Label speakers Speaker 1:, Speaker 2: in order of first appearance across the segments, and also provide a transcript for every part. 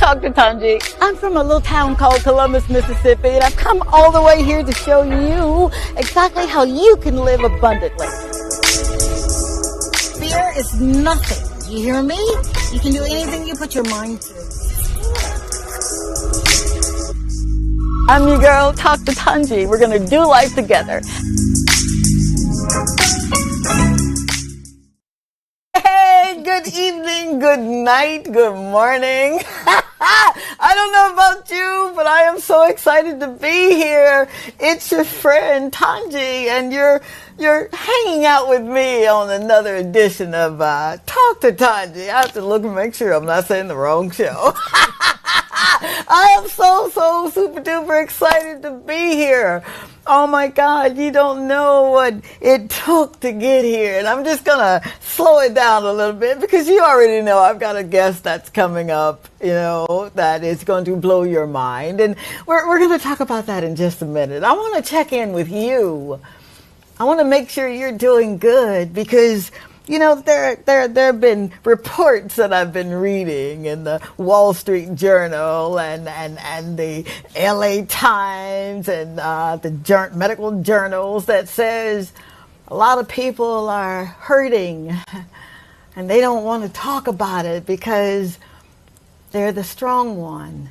Speaker 1: Dr. Tanji. I'm from a little town called Columbus, Mississippi, and I've come all the way here to show you exactly how you can live abundantly. Fear is nothing. You hear me? You can do anything you put your mind to. I'm your girl, Dr. Tanji. We're going to do life together. Hey, good evening, good night, good morning. I don't know about you, but I am so excited to be here. It's your friend Tanji, and you're hanging out with me on another edition of Talk to Tanji. I have to look and make sure I'm not saying the wrong show. I am so super duper excited to be here. Oh my God, you don't know what it took to get here. And I'm just going to slow it down a little bit because you already know I've got a guest that's coming up, that is going to blow your mind. And we're going to talk about that in just a minute. I want to check in with you. I want to make sure you're doing good because there have been reports that I've been reading in the Wall Street Journal and the LA Times and the medical journals that says a lot of people are hurting and they don't want to talk about it because they're the strong one.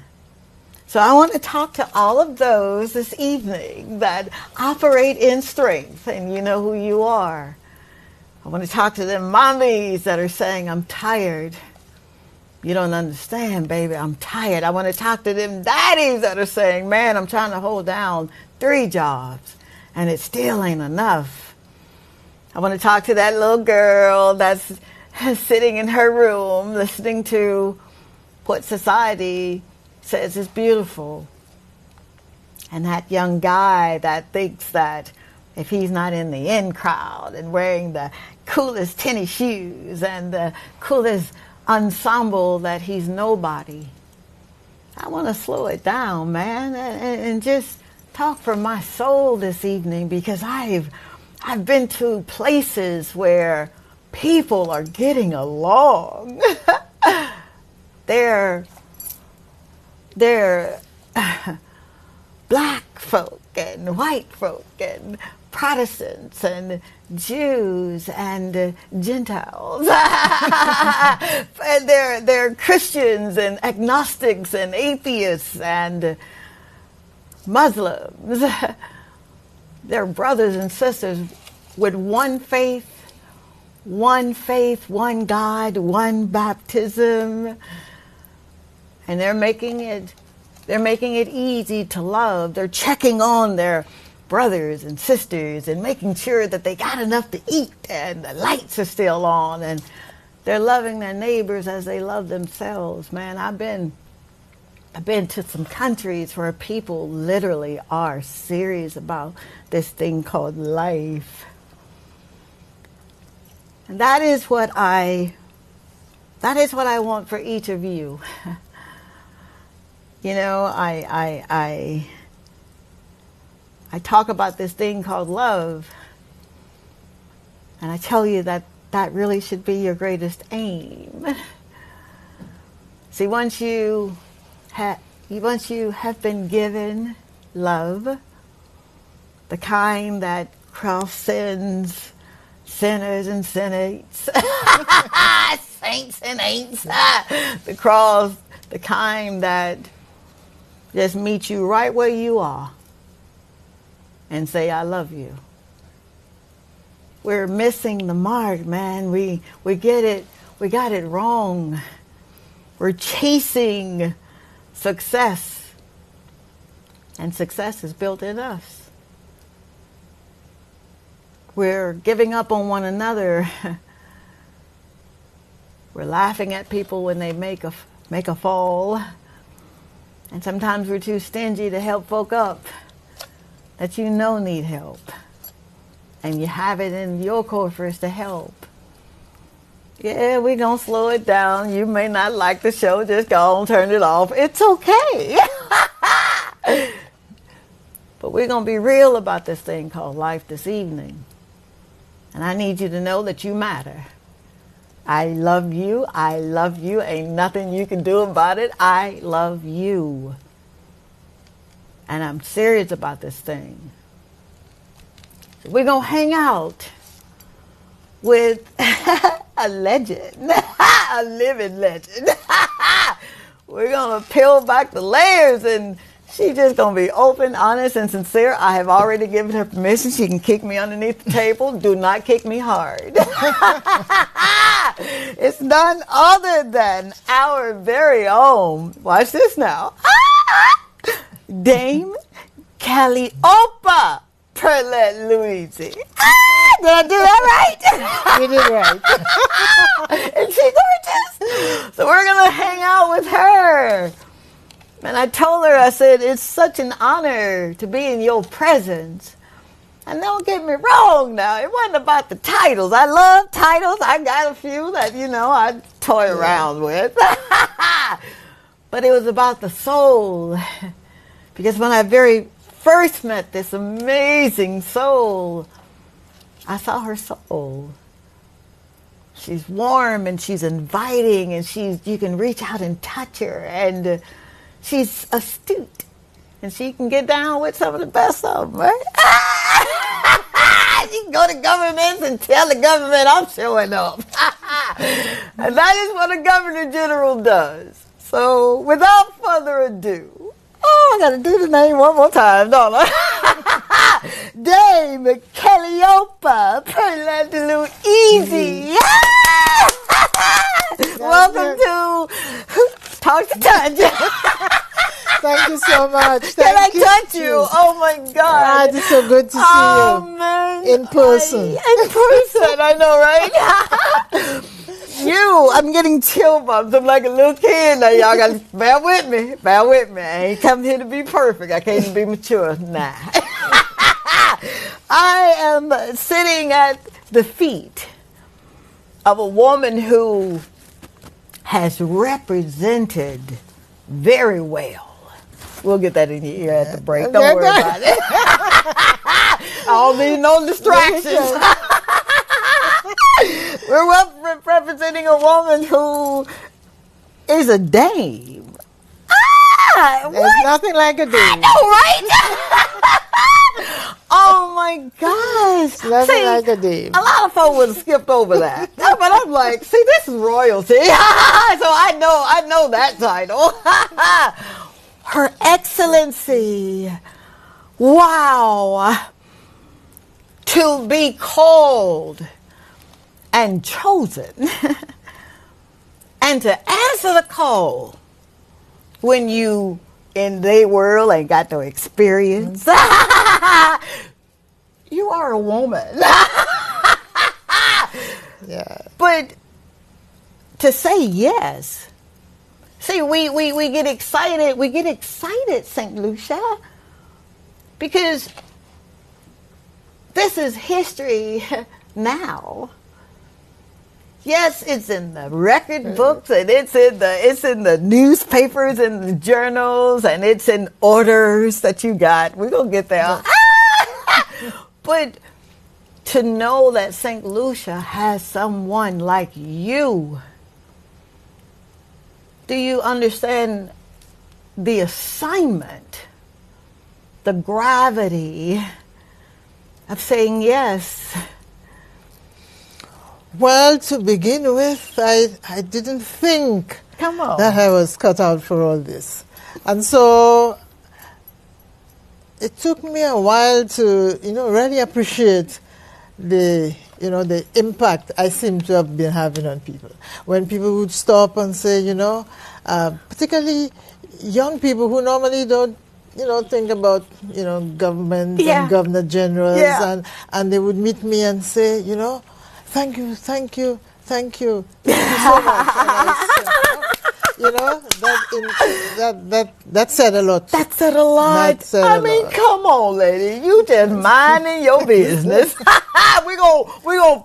Speaker 1: So I want to talk to all of those this evening that operate in strength, and you know who you are. I want to talk to them mommies that are saying, I'm tired. You don't understand, baby, I'm tired. I want to talk to them daddies that are saying, man, I'm trying to hold down 3 jobs, and it still ain't enough. I want to talk to that little girl that's sitting in her room listening to what society says is beautiful. And that young guy that thinks that if he's not in the in crowd and wearing the coolest tennis shoes and the coolest ensemble, that he's nobody. I want to slow it down, man, and just talk from my soul this evening because I've been to places where people are getting along. They're black folk and white folk and Protestants and Jews and Gentiles. And they're Christians and agnostics and atheists and Muslims. They're brothers and sisters with one faith, one God, one baptism. And they're making it easy to love. They're checking on their brothers and sisters and making sure that they got enough to eat and the lights are still on, and they're loving their neighbors as they love themselves. Man, I've been to some countries where people literally are serious about this thing called life. And that is what I want for each of you. I talk about this thing called love, and I tell you that really should be your greatest aim. See, once you have been given love, the kind that transcends sinners and saints, saints and ain'ts, the kind that just meet you right where you are and say, I love you. We're missing the mark, man. We got it wrong. We're chasing success, and success is built in us. We're giving up on one another. We're laughing at people when they make a fall. And sometimes we're too stingy to help folk up that need help. And you have it in your coffers to help. Yeah, we're going to slow it down. You may not like the show. Just go on, turn it off. It's okay. But we're going to be real about this thing called life this evening. And I need you to know that you matter. I love you. I love you. Ain't nothing you can do about it. I love you. And I'm serious about this thing. We're going to hang out with a legend, a living legend. We're going to peel back the layers, and she's just going to be open, honest, and sincere. I have already given her permission. She can kick me underneath the table. Do not kick me hard. It's none other than our very own, watch this now, Dame Calliopa Pearlette Louisy. Did I do that right?
Speaker 2: You did right.
Speaker 1: Isn't she gorgeous? So we're going to hang out with her. And I told her, I said, it's such an honor to be in your presence. And don't get me wrong now, it wasn't about the titles. I love titles. I got a few that, I toy around with. But it was about the soul. Because when I very first met this amazing soul, I saw her soul. She's warm and she's inviting, and you can reach out and touch her, and she's astute, and she can get down with some of the best of them, right? She can go to governments and tell the government I'm showing up. And that is what a governor general does. So without further ado, I got to do the name one more time, don't I? Dame Calliopa Pearlette Louisy. Welcome to Talk to Touch.
Speaker 2: Thank you so much.
Speaker 1: Can I touch you? Oh my God.
Speaker 2: It's so good to see you.
Speaker 1: Man.
Speaker 2: In person.
Speaker 1: In person, I know, right? I'm getting chill bumps. I'm like a little kid. Now y'all got to bear with me. Bear with me. I ain't come here to be perfect. I came to be mature. Nah. I am sitting at the feet of a woman who has represented very well. We'll get that in your ear at the break. Don't worry about it. I don't need no distractions. We're representing a woman who is a dame.
Speaker 2: There's nothing like a dame.
Speaker 1: I know, right? Oh my gosh.
Speaker 2: Nothing like a dame.
Speaker 1: A lot of folks would have skipped over that. But I'm like, see, this is royalty. So I know that title. Her Excellency. Wow. To be called and chosen and to answer the call when you in the world ain't got no experience. You are a woman.
Speaker 2: Yeah.
Speaker 1: But to say yes, see, we get excited. We get excited, St. Lucia, because this is history now. Yes, it's in the record books, and it's in the newspapers and the journals, and it's in orders that you got. We're gonna get there. But to know that St. Lucia has someone like you, do you understand the assignment, the gravity of saying yes?
Speaker 2: Well, to begin with, I didn't think that I was cut out for all this. And so it took me a while to, really appreciate the impact I seem to have been having on people. When people would stop and say, particularly young people who normally don't, think about, government and governor generals, and they would meet me and say, thank you so much. And that said a lot.
Speaker 1: That said a lot. Come on, lady. You just minding your business. We're gonna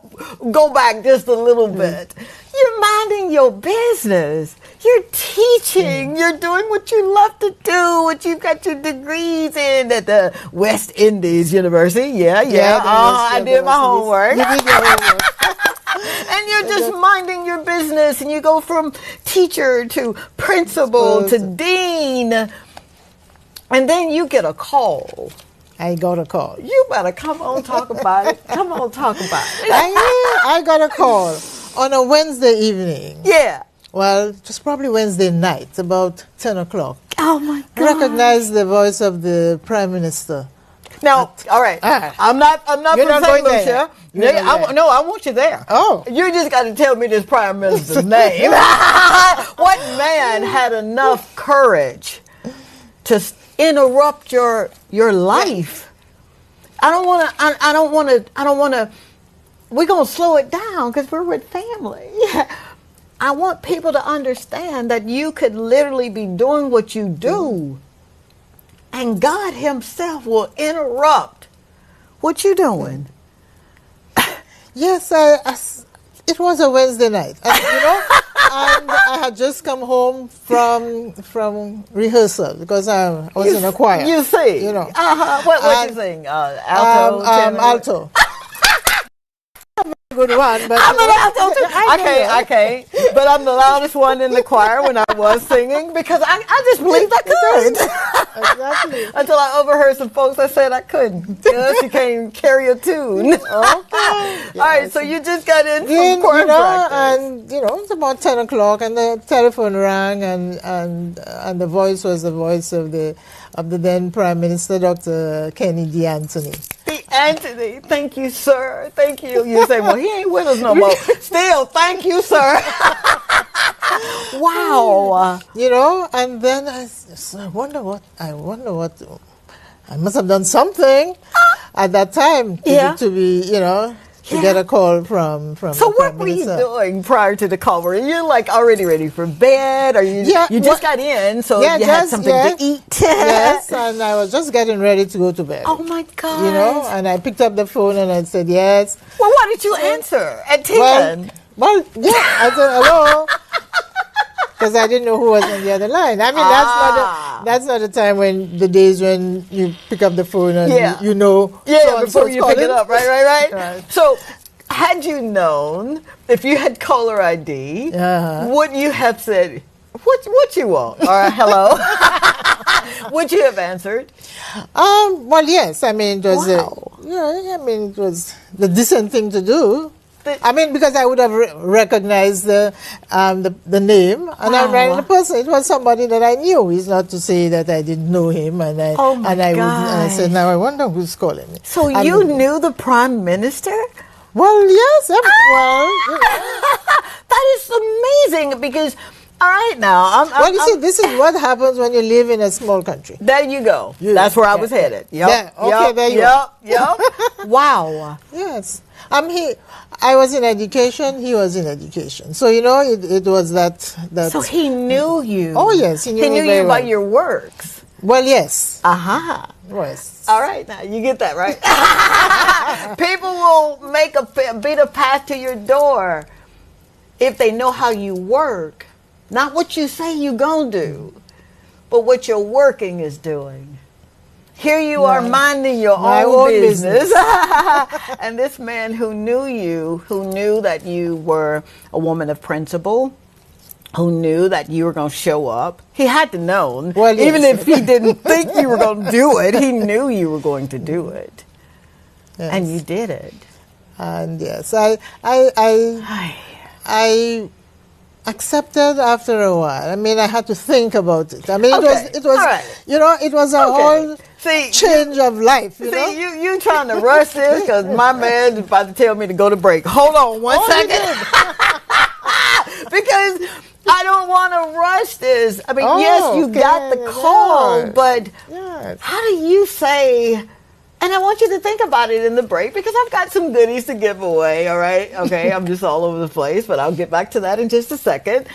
Speaker 1: go back just a little bit. You're minding your business. You're teaching. You're doing what you love to do, what you've got your degrees in at the West Indies University. Yeah. I did my homework.
Speaker 2: You did your homework.
Speaker 1: And you're just minding your business, and you go from teacher to principal to dean, and then you get a call.
Speaker 2: I got a call.
Speaker 1: You better come on, talk about it. Come on, talk about it.
Speaker 2: I got a call on a Wednesday evening.
Speaker 1: Yeah.
Speaker 2: Well, it was probably Wednesday night, about 10 o'clock.
Speaker 1: Oh, my God.
Speaker 2: Recognized the voice of the Prime Minister.
Speaker 1: Now, all right. I'm not from St. Lucia. I want you there.
Speaker 2: Oh.
Speaker 1: You just got to tell me this Prime Minister's name. What man had enough courage to interrupt your life? I don't want to. We're going to slow it down because we're with family. I want people to understand that you could literally be doing what you do, and God himself will interrupt what you're doing.
Speaker 2: Yes, it was a Wednesday night. And, and I had just come home from rehearsal because I was in a choir.
Speaker 1: You sing? What you sing? Alto?
Speaker 2: Alto. Good one, but
Speaker 1: I'm an alto too. I can't. But I'm the loudest one in the choir when I was singing because I just believed I could.
Speaker 2: Exactly.
Speaker 1: Until I overheard some folks that said I couldn't. She can't carry a tune. Okay. All right, so you just got in from choir practice.
Speaker 2: And it's about 10 o'clock, and the telephone rang, and the voice was the voice of the then Prime Minister, Dr. Kenny D. Anthony.
Speaker 1: Anthony, thank you, sir. Thank you. You say, well, he ain't with us no more. Still, thank you, sir. Wow.
Speaker 2: And then I wonder what I must have done something at that time to be, to get a call from
Speaker 1: So what were you doing prior to the call? Were you like already ready for bed? Or you just got in, so you had something to eat?
Speaker 2: Yes, and I was just getting ready to go to bed.
Speaker 1: Oh my God.
Speaker 2: And I picked up the phone and I said yes.
Speaker 1: Well, why did you answer at 10?
Speaker 2: Well, I said hello. Because I didn't know who was on the other line. I mean, that's not the time when the days when you pick up the phone and you know.
Speaker 1: Yeah, before you pick it up, right. So, had you known, if you had caller ID, would you have said, what you want? Or hello? Would you have answered?
Speaker 2: Well, yes. I mean, it was it was the decent thing to do. I mean, because I would have recognized the name, and I rang the person. It was somebody that I knew. It's not to say that I didn't know him, and I said, now I wonder who's calling me.
Speaker 1: So you knew the Prime Minister?
Speaker 2: Well, yes.
Speaker 1: That is amazing because. All right, now.
Speaker 2: This is what happens when you live in a small country.
Speaker 1: There you go. That's where I was headed. Yep.
Speaker 2: There you go.
Speaker 1: Yep. Wow.
Speaker 2: Yes. I was in education, he was in education. So, it was that.
Speaker 1: So he knew you.
Speaker 2: Oh, yes. He knew
Speaker 1: you by your works.
Speaker 2: Well, yes.
Speaker 1: Aha.
Speaker 2: Yes.
Speaker 1: All right, now, you get that, right? People will make a beat a path to your door if they know how you work. Not what you say you gonna do, but what your working is doing. Here you are minding your own business. And this man who knew you, who knew that you were a woman of principle, who knew that you were going to show up, he had to know. Well, yes. Even if he didn't think you were going to do it, he knew you were going to do it. Yes. And you did it.
Speaker 2: And yes, I accepted after a while. I mean, I had to think about it. I mean, it was right. It was a whole change of life.
Speaker 1: You trying to rush this because my man is about to tell me to go to break. Hold on one second. Because I don't want to rush this. I mean, yes, you got the call, but how do you say... And I want you to think about it in the break because I've got some goodies to give away, all right? Okay, I'm just all over the place, but I'll get back to that in just a second.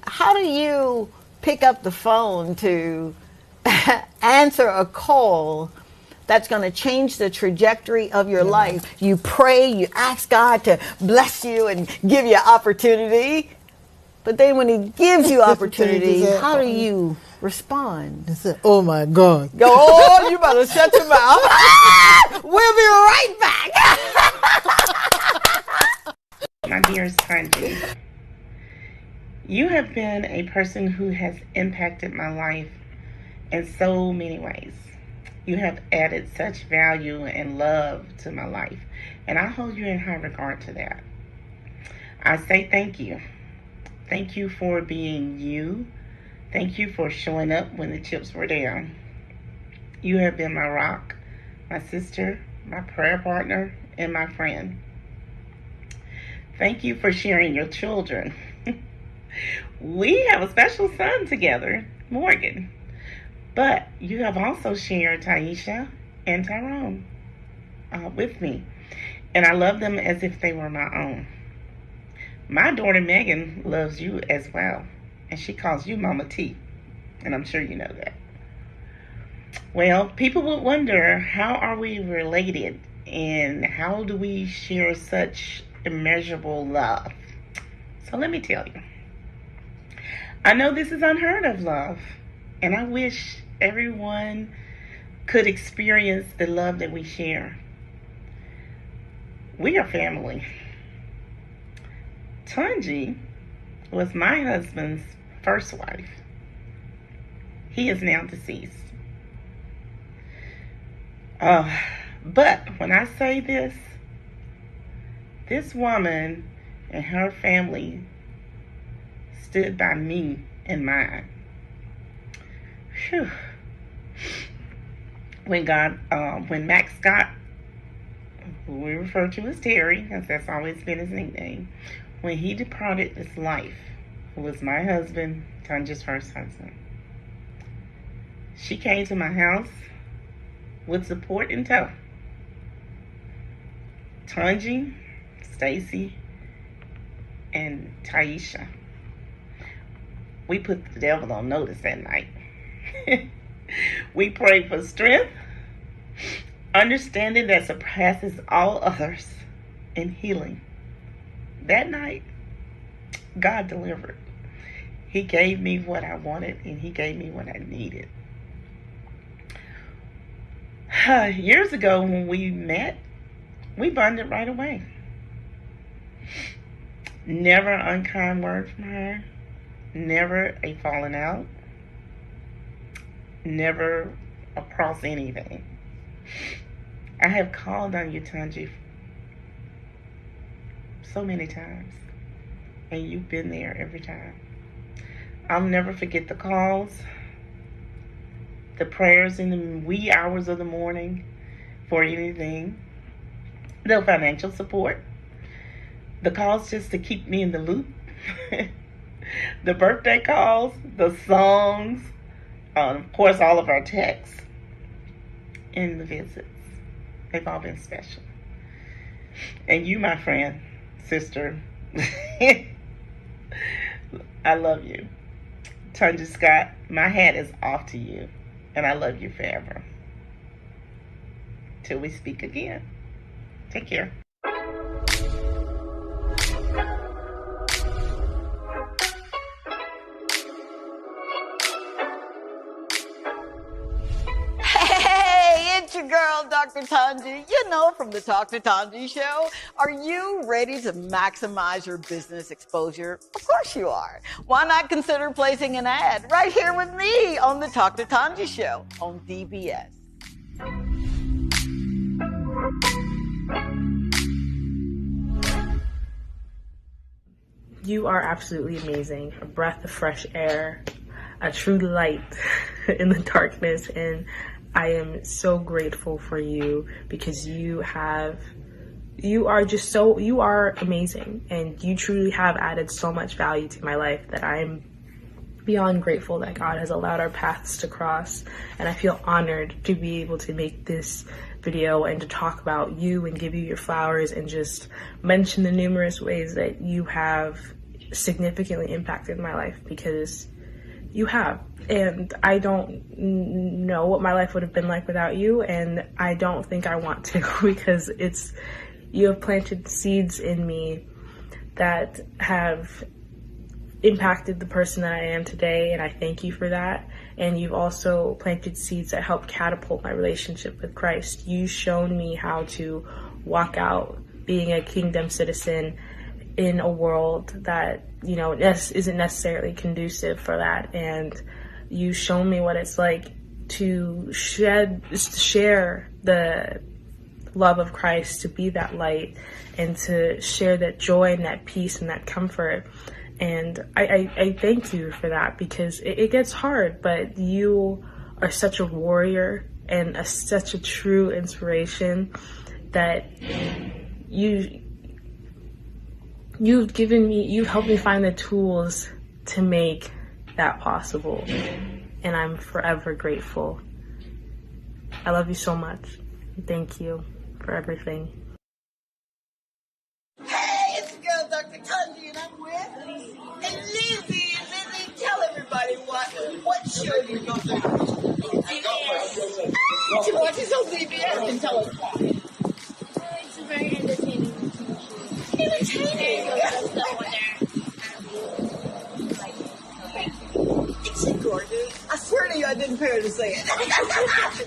Speaker 1: How do you pick up the phone to answer a call that's going to change the trajectory of your life? You pray, you ask God to bless you and give you opportunity, but then when he gives you opportunity, how do you respond?
Speaker 2: I said, oh my God.
Speaker 1: Oh, you better shut your mouth. We'll be right back.
Speaker 3: My dearest Tanji, you have been a person who has impacted my life in so many ways. You have added such value and love to my life, and I hold you in high regard to that. I say thank you. Thank you for being you. Thank you for showing up when the chips were down. You have been my rock, my sister, my prayer partner, and my friend. Thank you for sharing your children. We have a special son together, Morgan. But you have also shared Taisha and Tyrone with me. And I love them as if they were my own. My daughter Megan loves you as well. And she calls you Mama T. And I'm sure you know that. Well, people would wonder, how are we related? And how do we share such immeasurable love? So let me tell you. I know this is unheard of love. And I wish everyone could experience the love that we share. We are family. Tanji was my husband's first wife. He is now deceased. But when I say this woman and her family stood by me and mine. Whew. When Max Scott, who we refer to as Terry, because that's always been his nickname, when he departed this life, who was my husband, Tanji's first husband, she came to my house with support in tow. Tanji, Stacy, and Taisha. We put the devil on notice that night. We prayed for strength, understanding that surpasses all others, and healing. That night, God delivered. He gave me what I wanted, and He gave me what I needed. Years ago, when we met, we bonded right away. Never an unkind word from her. Never a falling out. Never across anything. I have called on you, Tanji, so many times. And you've been there every time. I'll never forget the calls, the prayers in the wee hours of the morning for anything, the financial support, the calls just to keep me in the loop, the birthday calls, the songs, of course, all of our texts, and the visits. They've all been special. And you, my friend, sister, I love you. Tanji Scott, my hat is off to you, and I love you forever. Till we speak again. Take care.
Speaker 1: Your girl, Dr. Tanji, you know, from the Talk to Tanji show. Are you ready to maximize your business exposure? Of course you are. Why not consider placing an ad right here with me on the Talk to Tanji show on DBS?
Speaker 4: You are absolutely amazing. A breath of fresh air, a true light in the darkness, and I am so grateful for you because you are amazing, and you truly have added so much value to my life that I'm beyond grateful that God has allowed our paths to cross. And I feel honored to be able to make this video and to talk about you and give you your flowers and just mention the numerous ways that you have significantly impacted my life, because you have. And I don't know what my life would have been like without you, and I don't think I want to, because you have planted seeds in me that have impacted the person that I am today, and I thank you for that. And you've also planted seeds that help catapult my relationship with Christ. You've shown me how to walk out being a kingdom citizen in a world that, you know, isn't necessarily conducive for that. And you show me what it's like to share the love of Christ, to be that light, and to share that joy and that peace and that comfort. And I thank you for that, because it gets hard, but you are such a warrior and such a true inspiration that you've helped me find the tools to make that possible. And I'm forever grateful. I love you so much. Thank you for everything.
Speaker 1: Hey, it's the girl, Dr. Tanji, and I'm with Louisy. And Louisy, tell everybody what show you go to. She watches on CBS and tell us why.
Speaker 5: It's a very entertaining.
Speaker 1: Entertaining. Isn't she gorgeous? I swear to you, I didn't pay her to say it.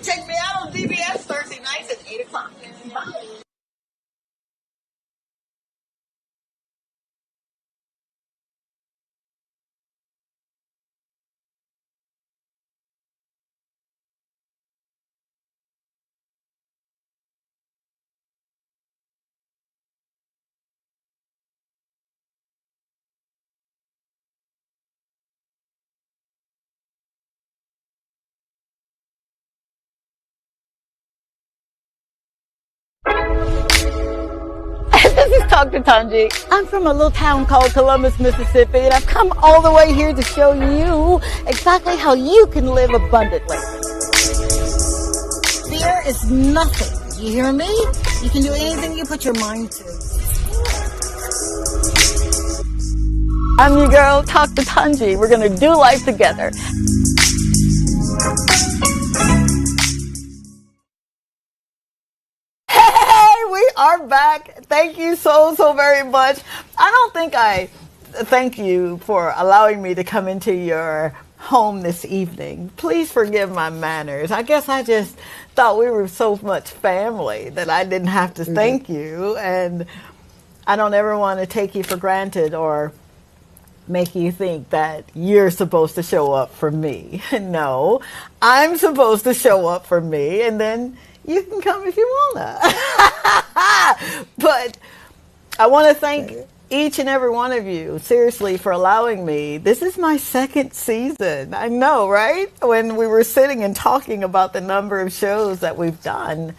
Speaker 1: Check me out on DBS Thursday nights at 8 o'clock. Bye. This is Dr. Tanji. I'm from a little town called Columbus, Mississippi, and I've come all the way here to show you exactly how you can live abundantly. Fear is nothing. You hear me? You can do anything you put your mind to. I'm your girl, Dr. Tanji. We're going to do life together. We are back. Thank you so very much. I don't think I thank you for allowing me to come into your home this evening. Please forgive my manners. I guess I just thought we were so much family that I didn't have to thank you. And I don't ever want to take you for granted or make you think that you're supposed to show up for me. No, I'm supposed to show up for me, and then you can come if you wanna. But I want to thank each and every one of you, seriously, for allowing me. This is my second season. I know, right? When we were sitting and talking about the number of shows that we've done,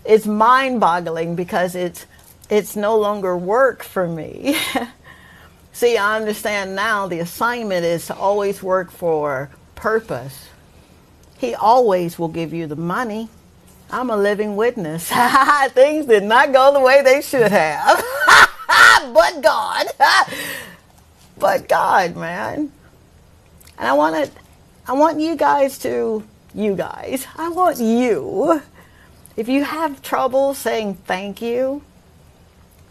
Speaker 1: it's mind-boggling because it's no longer work for me. See, I understand now the assignment is to always work for purpose. He always will give you the money. I'm a living witness. Things did not go the way they should have. But God. But God, man. And I want you guys, I want you, if you have trouble saying thank you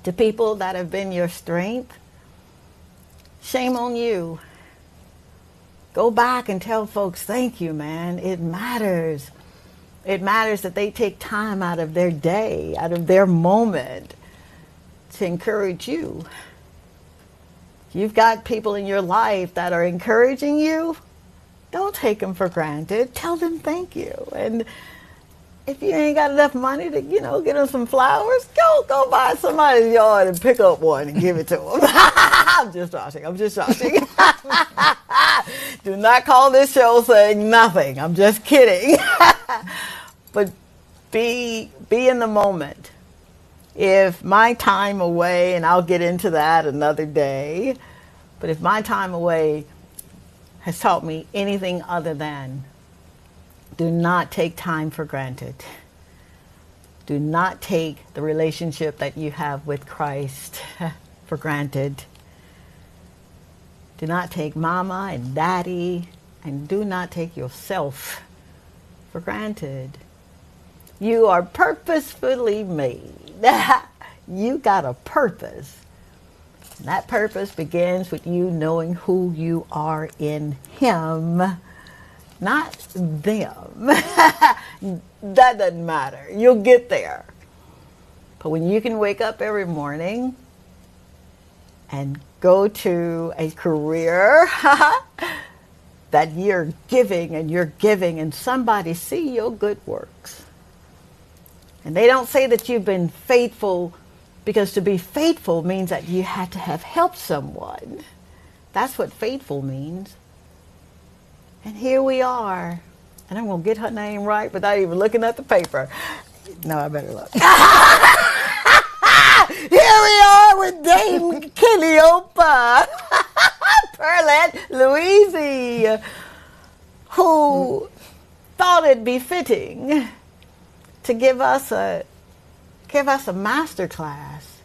Speaker 1: to people that have been your strength, shame on you. Go back and tell folks, thank you, man. It matters. It matters that they take time out of their day, out of their moment to encourage you. You've got people in your life that are encouraging you. Don't take them for granted. Tell them thank you. And if you ain't got enough money to, get them some flowers, go buy somebody's yard and pick up one and give it to them. I'm just joshing. Do not call this show saying nothing. I'm just kidding. But be in the moment. If my time away, and I'll get into that another day, but if my time away has taught me anything other than do not take time for granted. Do not take the relationship that you have with Christ for granted. Do not take mama and daddy, and do not take yourself for granted. You are purposefully made. You got a purpose. And that purpose begins with you knowing who you are in Him, not them. That doesn't matter. You'll get there. But when you can wake up every morning and go to a career that you're giving and somebody see your good works. And they don't say that you've been faithful, because to be faithful means that you had to have helped someone. That's what faithful means. And here we are. And I'm going to get her name right without even looking at the paper. No, I better look. Here we are with Dame Calliopa, Pearlette, Louisy, who thought it befitting to give us a master class.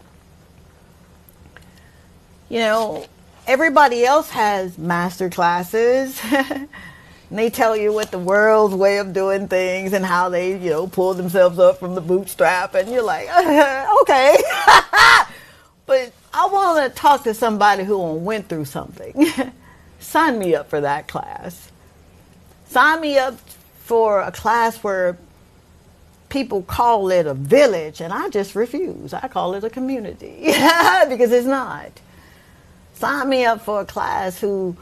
Speaker 1: You know, everybody else has master classes. And they tell you what the world's way of doing things and how they, pull themselves up from the bootstrap. And you're like, okay. But I want to talk to somebody who went through something. Sign me up for that class. Sign me up for a class where people call it a village, and I just refuse. I call it a community because it's not. Sign me up for a class who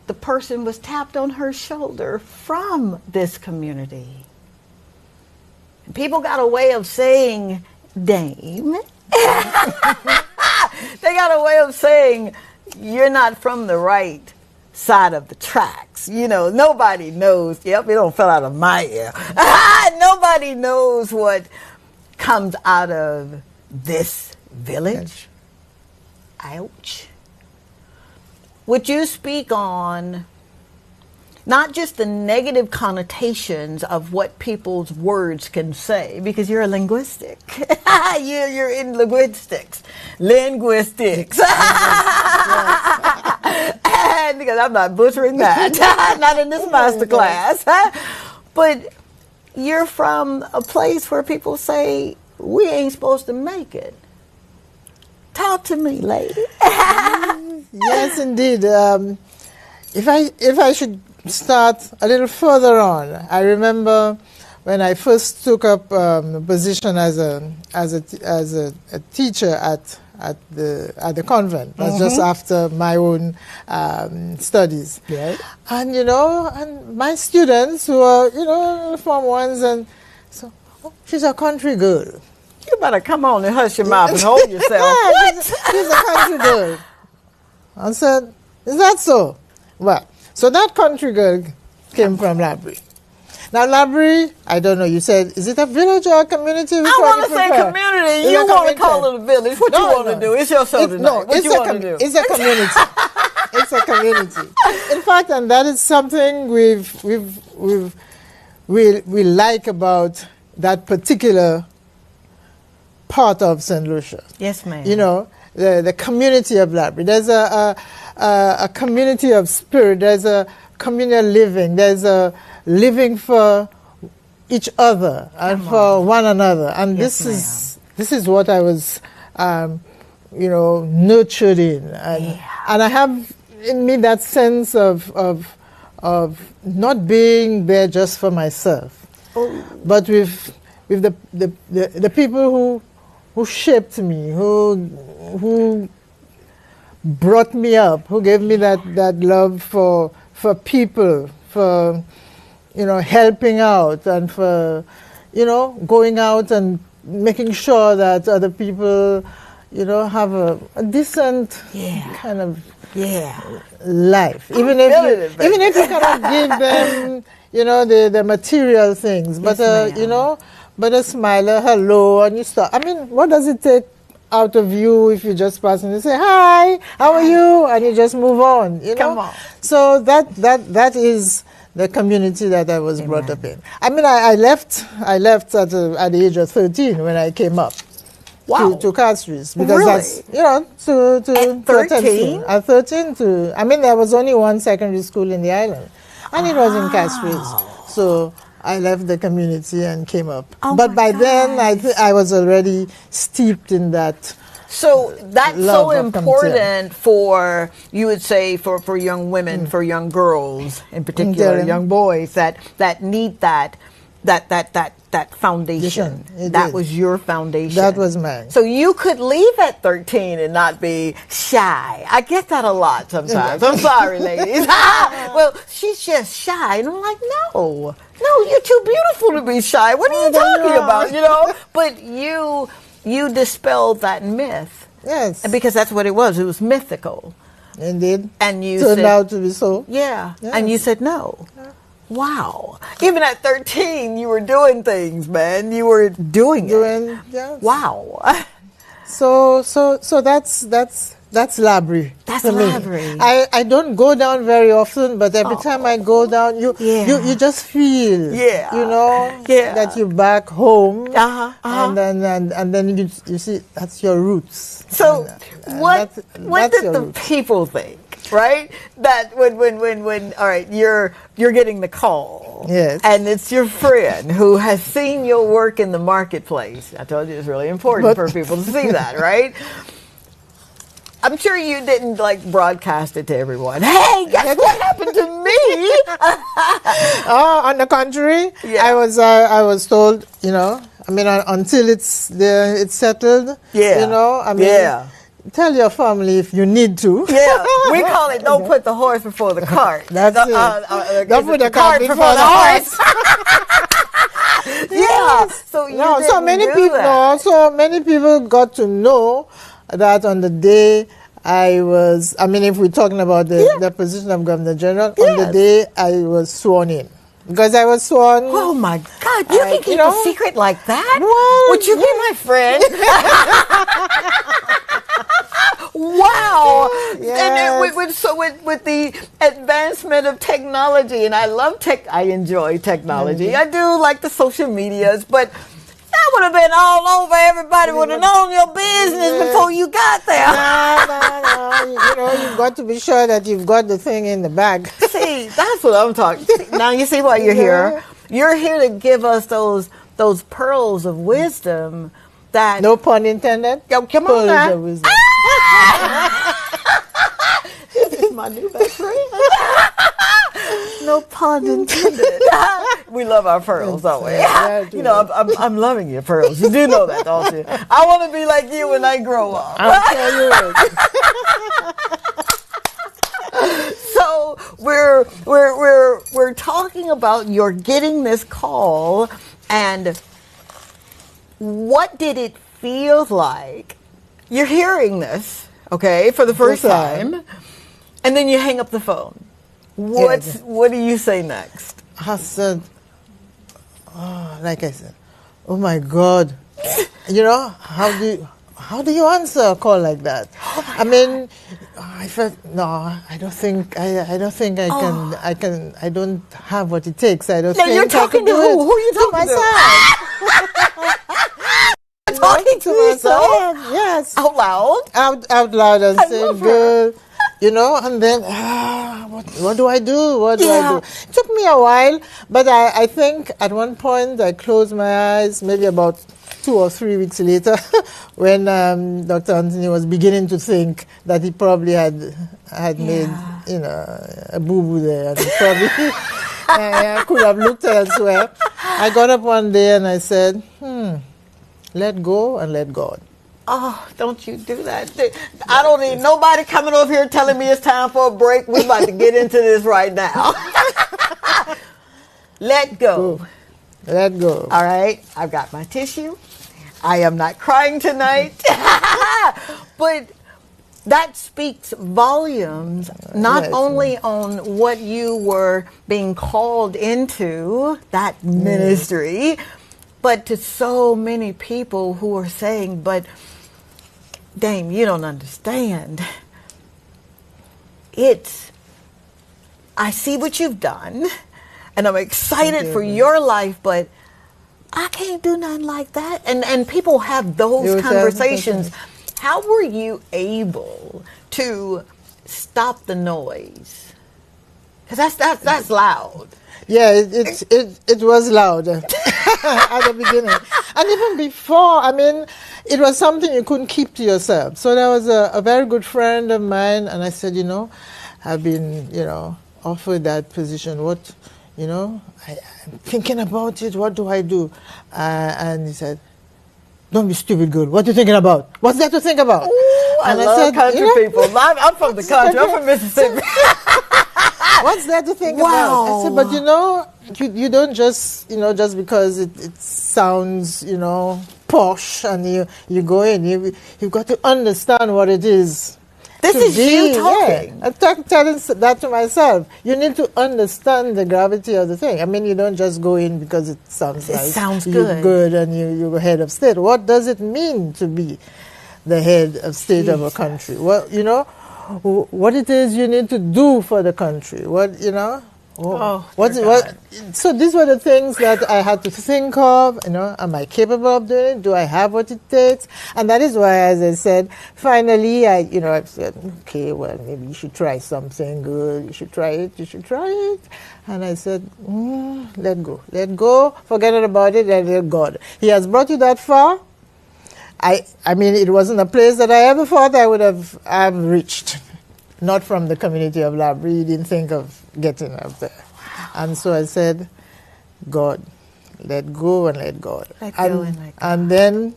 Speaker 1: the person was tapped on her shoulder from this community. And people got a way of saying dame. They got a way of saying you're not from the right side of the tracks. Nobody knows. Yep, it don't fell out of my ear. Nobody knows what comes out of this village. Ouch. Would you speak on not just the negative connotations of what people's words can say, because you're a linguistic. You're in linguistics. And because I'm not butchering that. Not in this master class. But you're from a place where people say, we ain't supposed to make it. Talk to me, lady.
Speaker 2: Yes, indeed. If I should start a little further on, I remember when I first took up a position as a teacher at the convent. That's just after my own studies.
Speaker 1: Yes.
Speaker 2: And and my students who are Form 1s, and so she's a country girl.
Speaker 1: You better come on and hush your mouth and hold yourself.
Speaker 2: What? She's a country girl. I said, is that so? Well, so that country girl came from Labrie. Now, Labrie, I don't know, you said, is it a village or a community?
Speaker 1: I want to say community. You want to call it a village. What you want to do? It's your show tonight.
Speaker 2: No,
Speaker 1: what you want to do?
Speaker 2: It's a community. It's a community. In fact, and that is something we like about that particular part of St. Lucia.
Speaker 1: Yes, ma'am.
Speaker 2: The community of Labrie. There's a community of spirit. There's a communal living. There's a living for each other and for one another. And
Speaker 1: yes,
Speaker 2: this is what I was, nurtured in. And I have in me that sense of not being there just for myself, but with the people who shaped me, who brought me up, who gave me that love for people, for helping out, and for going out and making sure that other people have a decent kind of life, even if you cannot give them the material things, but but a smile, a hello, and you start. I mean, what does it take out of you if you just pass and you say, hi, how are you? And you just move on,
Speaker 1: Come on.
Speaker 2: So that is the community that I was brought up in. I mean, I left at the age of 13 when I came up.
Speaker 1: Wow.
Speaker 2: To Castries, because
Speaker 1: really?
Speaker 2: That's, to
Speaker 1: 13?
Speaker 2: At 13 there was only one secondary school in the island, and it was in Castries. So I left the community and came up. But by then, I was already steeped in that.
Speaker 1: So that's so important for, you would say, for young women, for young girls in particular, young boys that need that. that foundation. That was your foundation.
Speaker 2: That was mine.
Speaker 1: So you could leave at 13 and not be shy. I get that a lot sometimes. I'm sorry, ladies. Well, she's just shy. And I'm like, no, you're too beautiful to be shy. What are you talking about? You know? But you dispelled that myth.
Speaker 2: Yes.
Speaker 1: Because that's what it was. It was mythical.
Speaker 2: Indeed.
Speaker 1: And you
Speaker 2: turned
Speaker 1: said,
Speaker 2: out to be so.
Speaker 1: Yeah.
Speaker 2: Yes.
Speaker 1: And you said no. Yeah. Wow. Even at 13, you were doing things, man. You were doing it.
Speaker 2: Yes.
Speaker 1: Wow.
Speaker 2: So that's library.
Speaker 1: That's library.
Speaker 2: I don't go down very often, but every time I go down, you just feel, that you're back home, and then you see that's your roots.
Speaker 1: So what did the people think? Right? That when all right, you're getting the call.
Speaker 2: Yes.
Speaker 1: And it's your friend who has seen your work in the marketplace. I told you it's really important for people to see that, right? I'm sure you didn't broadcast it to everyone. Hey, guess what happened to me?
Speaker 2: On the contrary, I was told, until it's settled.
Speaker 1: Yeah.
Speaker 2: Tell your family if you need to.
Speaker 1: Yeah, we call it don't put the horse before the cart.
Speaker 2: That's it. Don't put the cart before the horse.
Speaker 1: Yeah. So
Speaker 2: many people got to know that on the day if we're talking about the position of Governor General, on the day I was sworn in. Because I was sworn.
Speaker 1: Oh my God! You can keep a secret like that?
Speaker 2: Well,
Speaker 1: would you be my friend? Wow!
Speaker 2: Yes.
Speaker 1: And with the advancement of technology, and I enjoy technology. Mm-hmm. I do like the social medias, but that would have been all over. Everybody would have known your business before you got there.
Speaker 2: No. You've got to be sure that you've got the thing in the bag.
Speaker 1: See, that's what I'm talking. Now you see why you're here. You're here to give us those pearls of wisdom. That
Speaker 2: no pun intended.
Speaker 1: Yo, come on now. This is my new best friend. No pun intended. We love our pearls, don't we? I'm loving your pearls. You do know that, don't you? I want to be like you when I grow up.
Speaker 2: I'll tell you.
Speaker 1: So we're talking about you're getting this call, and what did it feel like? You're hearing this, for the first time, and then you hang up the phone. What do you say next?
Speaker 2: I said, oh my God, how do you answer a call like that? I felt I don't think I can. I don't have what it takes. I don't think
Speaker 1: you're talking
Speaker 2: I can
Speaker 1: to
Speaker 2: do
Speaker 1: who?
Speaker 2: it.
Speaker 1: Who are you talking to? Talking to yourself?
Speaker 2: Yes.
Speaker 1: Out loud?
Speaker 2: Out loud and saying, girl, and then, what do I do? What do I do? It took me a while, but I think at one point I closed my eyes, maybe about 2 or 3 weeks later, when Dr. Anthony was beginning to think that he probably had made, a boo-boo there. And he probably could have looked elsewhere. I got up one day and I said, let go and let God.
Speaker 1: Oh, don't you do that. I don't need nobody coming over here telling me it's time for a break. We're about to get into this right now. Let go.
Speaker 2: Let go.
Speaker 1: All right. I've got my tissue. I am not crying tonight. But that speaks volumes, not only on what you were being called into, that ministry, but to so many people who are saying, but Dame, you don't understand. I see what you've done, and I'm excited for your life, but I can't do nothing like that. And people have those conversations. How were you able to stop the noise? Because that's loud.
Speaker 2: Yeah, it was loud at the beginning. And even before, it was something you couldn't keep to yourself. So there was a very good friend of mine, and I said, I've been, offered that position. What, you know, I'm thinking about it. What do I do? And he said, don't be stupid, girl. What are you thinking about? What's there to think about?
Speaker 1: Ooh, I love country people. I'm from the country. I'm from Mississippi.
Speaker 2: What's there to think about? I said, but you know, you don't just, you know, just because it sounds, you know, posh and you go in, you've got to understand what it is.
Speaker 1: This is you talking.
Speaker 2: Yeah. I'm telling that to myself. You need to understand the gravity of the thing. I mean, you don't just go in because it sounds nice.
Speaker 1: It sounds good.
Speaker 2: You're good and you're head of state. What does it mean to be the head of state of a country? Well, you know, what it is you need to do for the country. What, you know? So these were the things that I had to think of. You know, am I capable of doing it? Do I have what it takes? And that is why, as I said, finally, I said, okay, well, maybe you should try something good. You should try it. You should try it. And I said, let go, forget about it, and let God. He has brought you that far. I mean, it wasn't a place that I ever thought I would have reached. Not from the community of Labrie. You didn't think of getting up there. Wow. And so I said, God, let go and let God. And then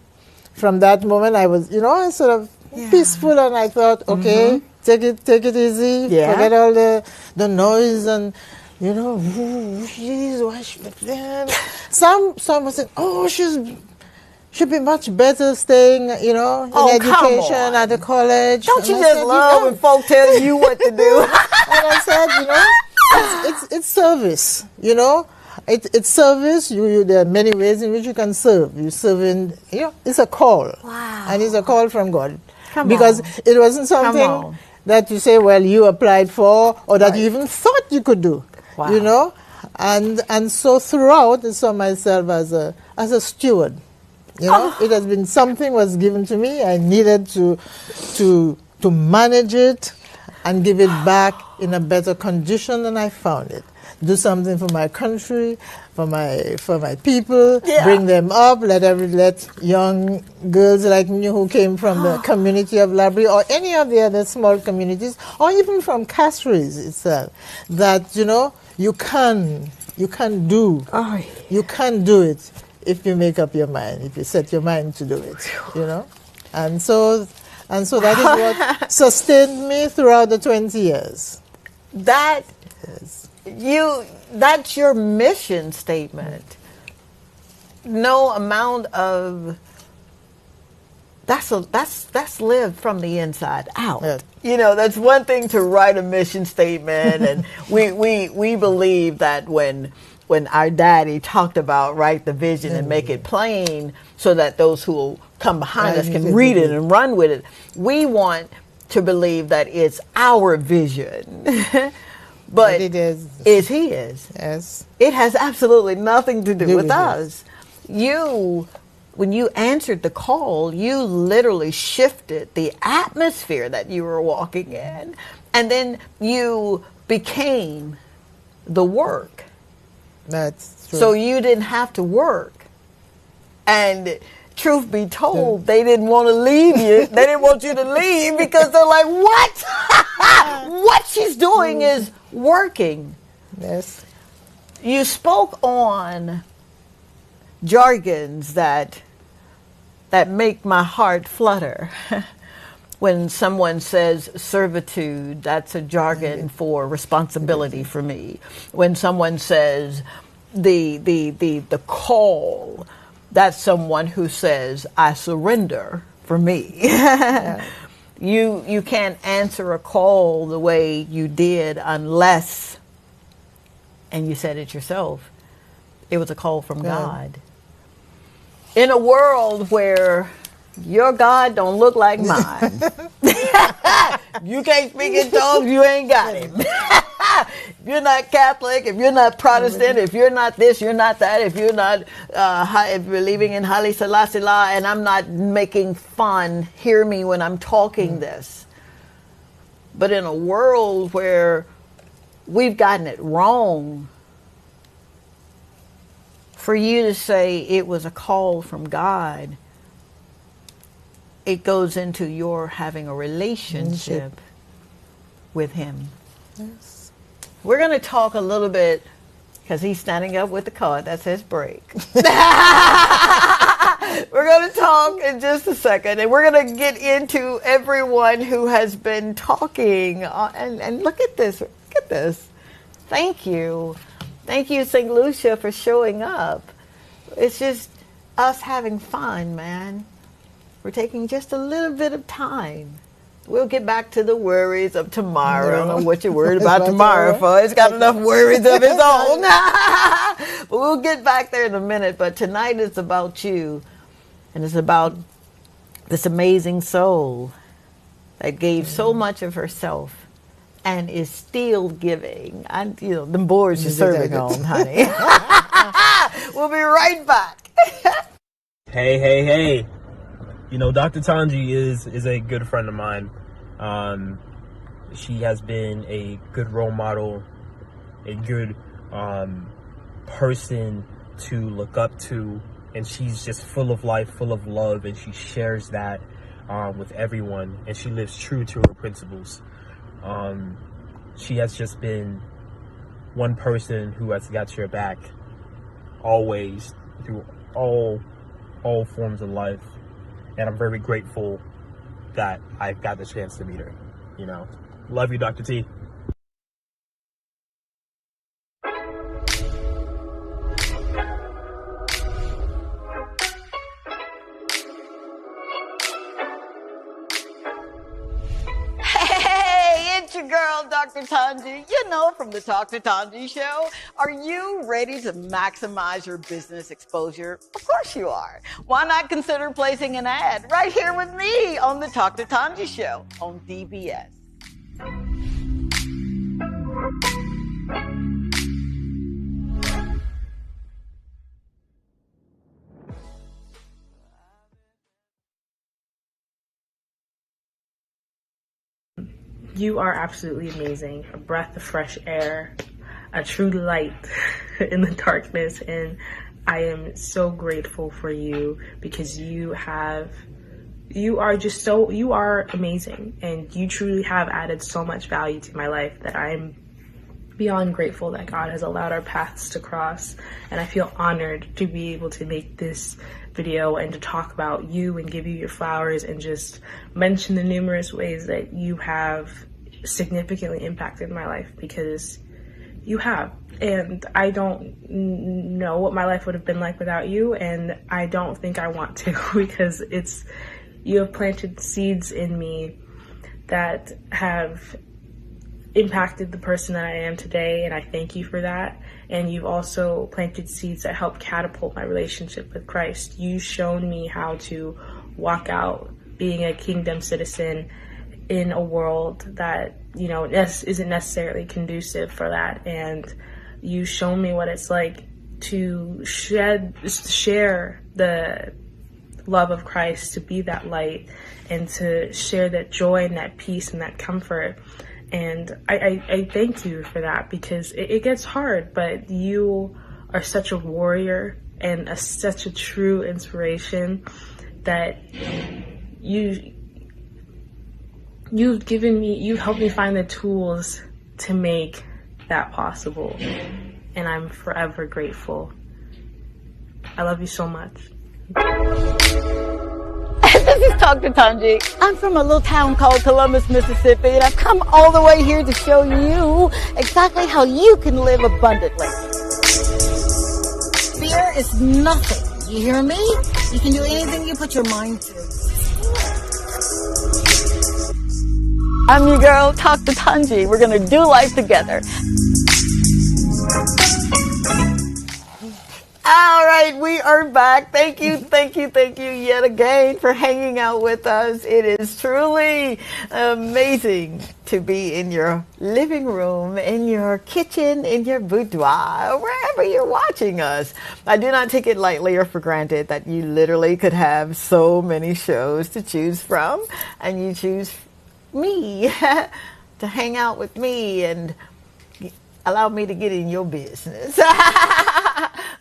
Speaker 2: from that moment I was, you know, I sort of peaceful, and I thought, okay, take it easy, forget all the noise and, you know, some was saying, oh, should be much better staying, you know, in education at the college.
Speaker 1: Don't you just love when folk tell you what to do?
Speaker 2: And I said, you know, it's service, you know. It's service. There are many ways in which you can serve. You serve in, you know, it's a call.
Speaker 1: Wow.
Speaker 2: And it's a call from God. Because it wasn't something that you say, well, you applied for, or that you even thought you could do, you know. And so throughout, I saw myself as a steward. You know, it has been something was given to me. I needed to manage it and give it back in a better condition than I found it. Do something for my country, for my people, bring them up, let young girls like me who came from the community of Labrie or any of the other small communities, or even from Castries itself, that, you know, you can do it. If you make up your mind, if you set your mind to do it, you know. And so that is what sustained me throughout the 20 years.
Speaker 1: That's your mission statement. No amount of that's lived from the inside out. Yeah. You know, that's one thing to write a mission statement, and we believe that when our daddy talked about write the vision and make it plain so that those who will come behind us can read it and run with it. We want to believe that it's our vision. But
Speaker 2: it is.
Speaker 1: It's his.
Speaker 2: Yes.
Speaker 1: It has absolutely nothing to do with us. When you answered the call, you literally shifted the atmosphere that you were walking in. And then you became the work.
Speaker 2: That's true.
Speaker 1: So you didn't have to work. And truth be told, they didn't want to leave you. They didn't want you to leave because they're like, what? What she's doing is working.
Speaker 2: Yes.
Speaker 1: You spoke on jargons that make my heart flutter. When someone says servitude, that's a jargon for responsibility for me. When someone says the call, that's someone who says I surrender for me. Yeah. You can't answer a call the way you did unless, and you said it yourself, it was a call from God. In a world where your God don't look like mine. You can't speak in tongues, you ain't got him. If you're not Catholic, if you're not Protestant, if you're not this, you're not that, if you're not if you're believing in Haile Selassie, and I'm not making fun, hear me when I'm talking this. But in a world where we've gotten it wrong, for you to say it was a call from God, it goes into your having a relationship with him. Yes. We're going to talk a little bit because he's standing up with the card that says break. We're going to talk in just a second, and we're going to get into everyone who has been talking. And look at this. Look at this. Thank you. Thank you, St. Lucia, for showing up. It's just us having fun, man. We're taking just a little bit of time. We'll get back to the worries of tomorrow. I don't know what you're worried about tomorrow for. It's got enough worries of its own. But we'll get back there in a minute. But tonight it's about you. And it's about this amazing soul that gave so much of herself and is still giving. And, you know, the boards you're serving on, honey. We'll be right back.
Speaker 6: Hey. You know, Dr. Tanji is a good friend of mine. She has been a good role model, a good person to look up to, and she's just full of life, full of love, and she shares that with everyone, and she lives true to her principles. She has just been one person who has got your back always through all forms of life. And I'm very grateful that I got the chance to meet her. You know, love you, Dr. T.
Speaker 1: Your girl, Dr. Tanji, you know, from the Talk to Tanji show. Are you ready to maximize your business exposure? Of course you are. Why not consider placing an ad right here with me on the Talk to Tanji show on DBS?
Speaker 4: You are absolutely amazing, a breath of fresh air, a true light in the darkness, and I am so grateful for you because you are amazing, and you truly have added so much value to my life that I'm beyond grateful that God has allowed our paths to cross, and I feel honored to be able to make this video and to talk about you and give you your flowers and just mention the numerous ways that you have significantly impacted my life, because you have, and I don't know what my life would have been like without you, and I don't think I want to because you have planted seeds in me that have impacted the person that I am today, and I thank you for that. And you've also planted seeds that help catapult my relationship with Christ. You've shown me how to walk out being a kingdom citizen in a world that, you know, isn't necessarily conducive for that. And you've shown me what it's like to share the love of Christ, to be that light, and to share that joy and that peace and that comfort. And I thank you for that, because it gets hard, but you are such a warrior and such a true inspiration that you've helped me find the tools to make that possible. And I'm forever grateful. I love you so much.
Speaker 1: This is Dr. Tanji. I'm from a little town called Columbus, Mississippi, and I've come all the way here to show you exactly how you can live abundantly. Fear is nothing. You hear me? You can do anything you put your mind to. I'm your girl, Dr. Tanji. We're going to do life together. All right, we are back. Thank you yet again for hanging out with us. It is truly amazing to be in your living room, in your kitchen, in your boudoir, wherever you're watching us. I do not take it lightly or for granted that you literally could have so many shows to choose from, and you choose me to hang out with me and allow me to get in your business.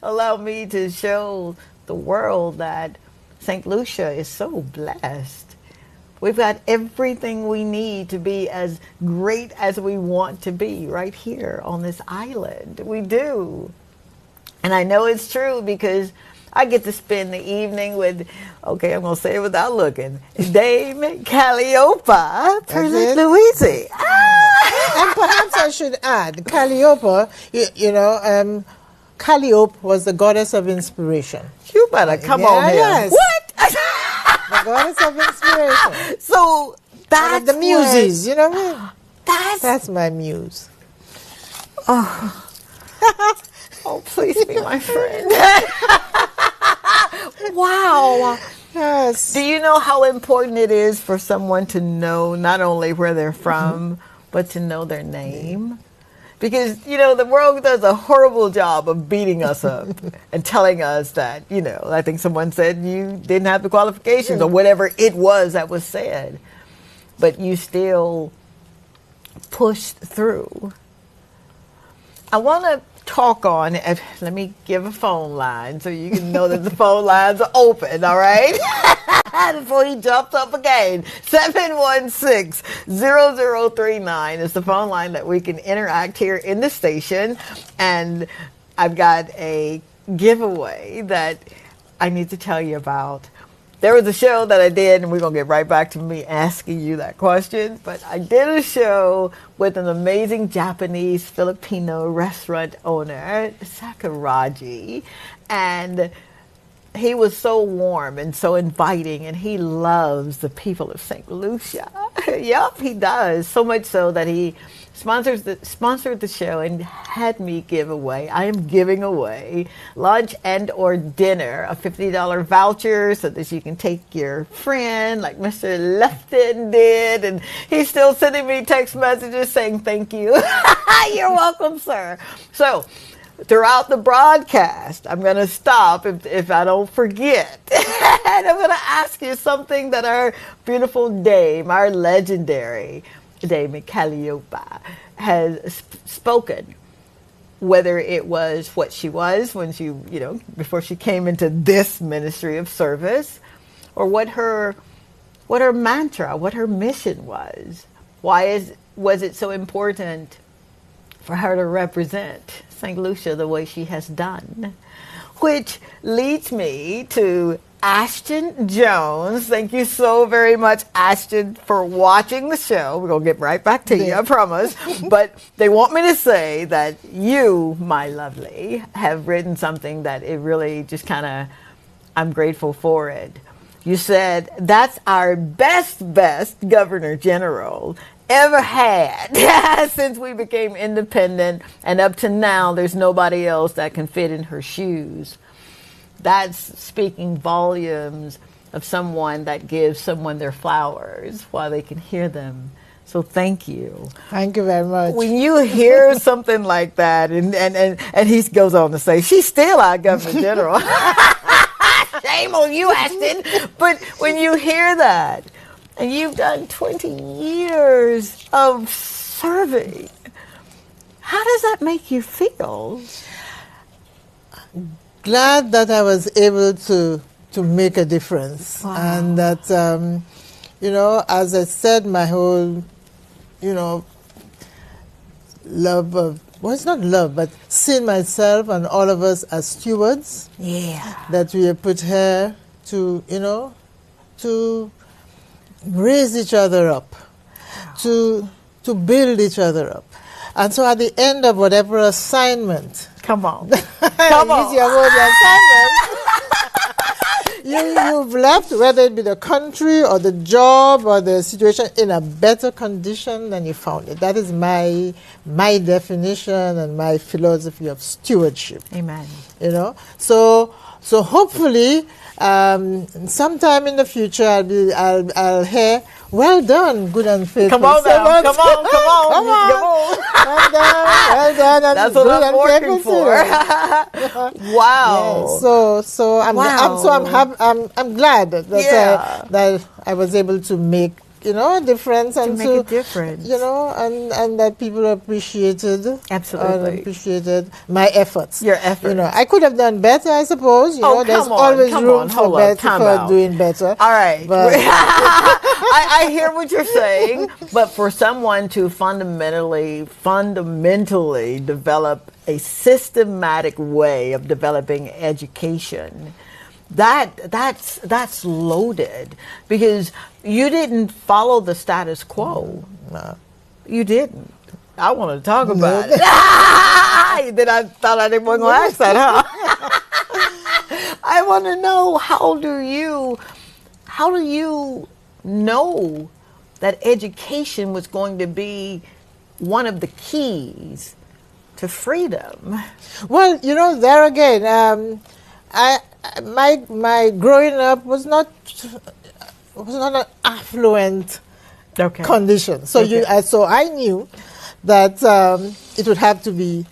Speaker 1: Allow me to show the world that St. Lucia is so blessed We've got everything we need to be as great as we want to be right here on this island. We do. And I know it's true because I get to spend the evening with, okay, I'm going to say it without looking, Dame Calliopa, Pearlette Louisy.
Speaker 2: And perhaps I should add, Calliopa, Calliope was the goddess of inspiration.
Speaker 1: You better come on here.
Speaker 2: Yes.
Speaker 1: What?
Speaker 2: The goddess of inspiration.
Speaker 1: So that's
Speaker 2: the muses, you know what I mean? That's my muse.
Speaker 1: Oh, please be my friend. Wow.
Speaker 2: Yes.
Speaker 1: Do you know how important it is for someone to know not only where they're from, but to know their name? Because, the world does a horrible job of beating us up and telling us that, I think someone said you didn't have the qualifications or whatever it was that was said. But you still pushed through. I want to talk on, let me give a phone line so you can know that the phone lines are open, all right? Before he jumps up again. 716-0039 is the phone line that we can interact here in the station. And I've got a giveaway that I need to tell you about. There was a show that I did, and we're going to get right back to me asking you that question, but I did a show with an amazing Japanese Filipino restaurant owner, Sakuraji, and he was so warm and so inviting, and he loves the people of St. Lucia. Yep, he does. So much so that he sponsored the show and had me give away. I am giving away lunch and or dinner, a $50 voucher so that you can take your friend like Mr. Lefton did. And he's still sending me text messages saying thank you. You're welcome, sir. So throughout the broadcast, I'm going to stop if I don't forget. And I'm going to ask you something that our beautiful dame, our legendary Dame Calliopa, has spoken. Whether it was what she was when she, before she came into this ministry of service, or what her mantra, what her mission was. Was it so important for her to represent St. Lucia the way she has done? Which leads me to Ashton Jones. Thank you so very much, Ashton, for watching the show. We're going to get right back to you, I promise. But they want me to say that you, my lovely, have written something that it really just I'm grateful for it. You said, that's our best Governor General ever had since we became independent, and up to now there's nobody else that can fit in her shoes. That's speaking volumes of someone that gives someone their flowers while they can hear them. So thank you.
Speaker 2: Thank you very much.
Speaker 1: When you hear something like that, and he goes on to say, she's still our Governor General. Shame on you, Ashton. But when you hear that, and you've done 20 years of serving, how does that make you feel?
Speaker 2: Glad that I was able to make a difference. Wow. And that, as I said, my whole, love of, well, it's not love, but seeing myself and all of us as stewards.
Speaker 1: Yeah.
Speaker 2: That we are put here to, to raise each other up, to build each other up. And so at the end of whatever assignment,
Speaker 1: come on.
Speaker 2: Use your word, assignment. You've left, whether it be the country or the job or the situation, in a better condition than you found it. That is my definition and my philosophy of stewardship.
Speaker 1: Amen.
Speaker 2: So hopefully, sometime in the future, I'll hear, well done, good and faithful.
Speaker 1: Come on now, come on.
Speaker 2: Well done.
Speaker 1: That's what I'm working for. Wow.
Speaker 2: Yes. So I'm glad that I was able to make difference and
Speaker 1: make a difference.
Speaker 2: And that people appreciated.
Speaker 1: Absolutely.
Speaker 2: Appreciated my efforts.
Speaker 1: Your efforts.
Speaker 2: I could have done better, I suppose. There's always room for doing better.
Speaker 1: All right.
Speaker 2: But
Speaker 1: I hear what you're saying, but for someone to fundamentally develop a systematic way of developing education, that's loaded, because you didn't follow the status quo.
Speaker 2: No.
Speaker 1: You didn't. I want to talk about it. Then I thought I didn't want to ask that, huh? I want to know, how do you know that education was going to be one of the keys to freedom?
Speaker 2: Well, there again, my growing up was not an affluent condition. So so I knew that it would have to be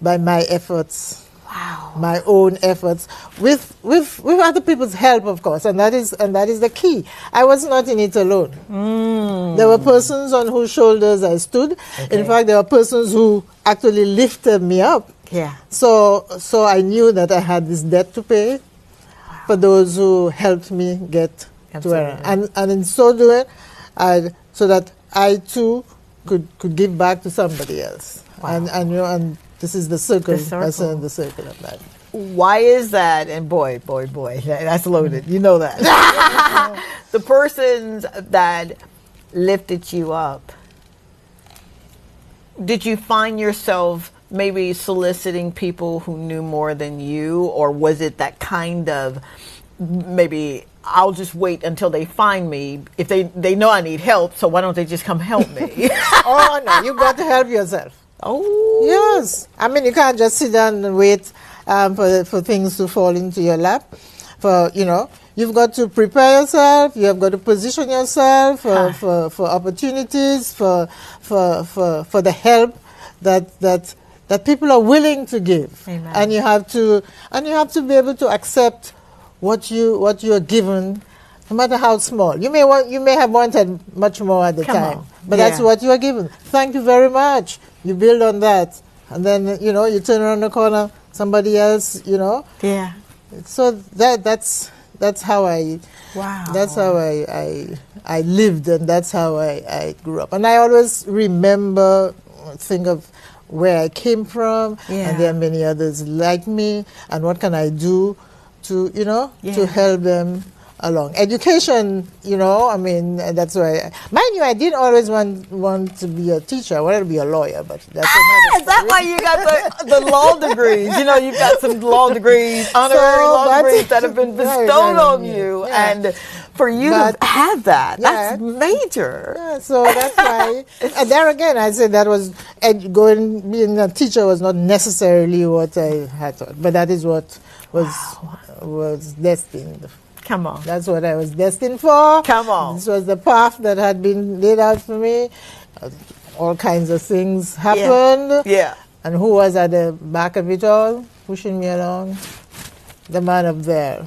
Speaker 2: by my efforts.
Speaker 1: Wow.
Speaker 2: My own efforts, with other people's help, of course, and that is the key. I was not in it alone. There were persons on whose shoulders I stood. In fact, there were persons who actually lifted me up.
Speaker 1: Yeah.
Speaker 2: So I knew that I had this debt to pay for those who helped me get to where, and in so doing, so that I too could give back to somebody else.
Speaker 1: Wow.
Speaker 2: And this is the circle.
Speaker 1: The circle.
Speaker 2: The circle of that.
Speaker 1: Why is that? And boy, that's loaded. You know that. The persons that lifted you up, did you find yourself maybe soliciting people who knew more than you, or was it that kind of, maybe I'll just wait until they find me, if they know I need help, so why don't they just come help me?
Speaker 2: Oh no, you've got to help yourself.
Speaker 1: Oh
Speaker 2: yes, I mean, you can't just sit down and wait for things to fall into your lap. You've got to prepare yourself. You have got to position yourself for opportunities, for the help that people are willing to give.
Speaker 1: Amen.
Speaker 2: And you have to be able to accept what you are given, no matter how small. You may have wanted much more at the time, but that's what you are given. Thank you very much. You build on that, and then you turn around the corner, somebody else.
Speaker 1: Yeah.
Speaker 2: So that's how I.
Speaker 1: Wow.
Speaker 2: That's how I lived, and that's how I grew up. And I always think of where I came from, and there are many others like me, and what can I do to help them along. Education, I mean, that's why, mind you, I did always want to be a teacher. I wanted to be a lawyer, but that's another
Speaker 1: is that why you got the law degrees? You've got some law degrees, honorary law degrees that have been bestowed on you, and for you to have that, that's major.
Speaker 2: Yeah, so that's why, and there again, I said that was, being a teacher was not necessarily what I had thought, but that is what was destined.
Speaker 1: Come on.
Speaker 2: That's what I was destined for.
Speaker 1: Come on.
Speaker 2: This was the path that had been laid out for me. All kinds of things happened.
Speaker 1: Yeah.
Speaker 2: And who was at the back of it all, pushing me along? The man up there.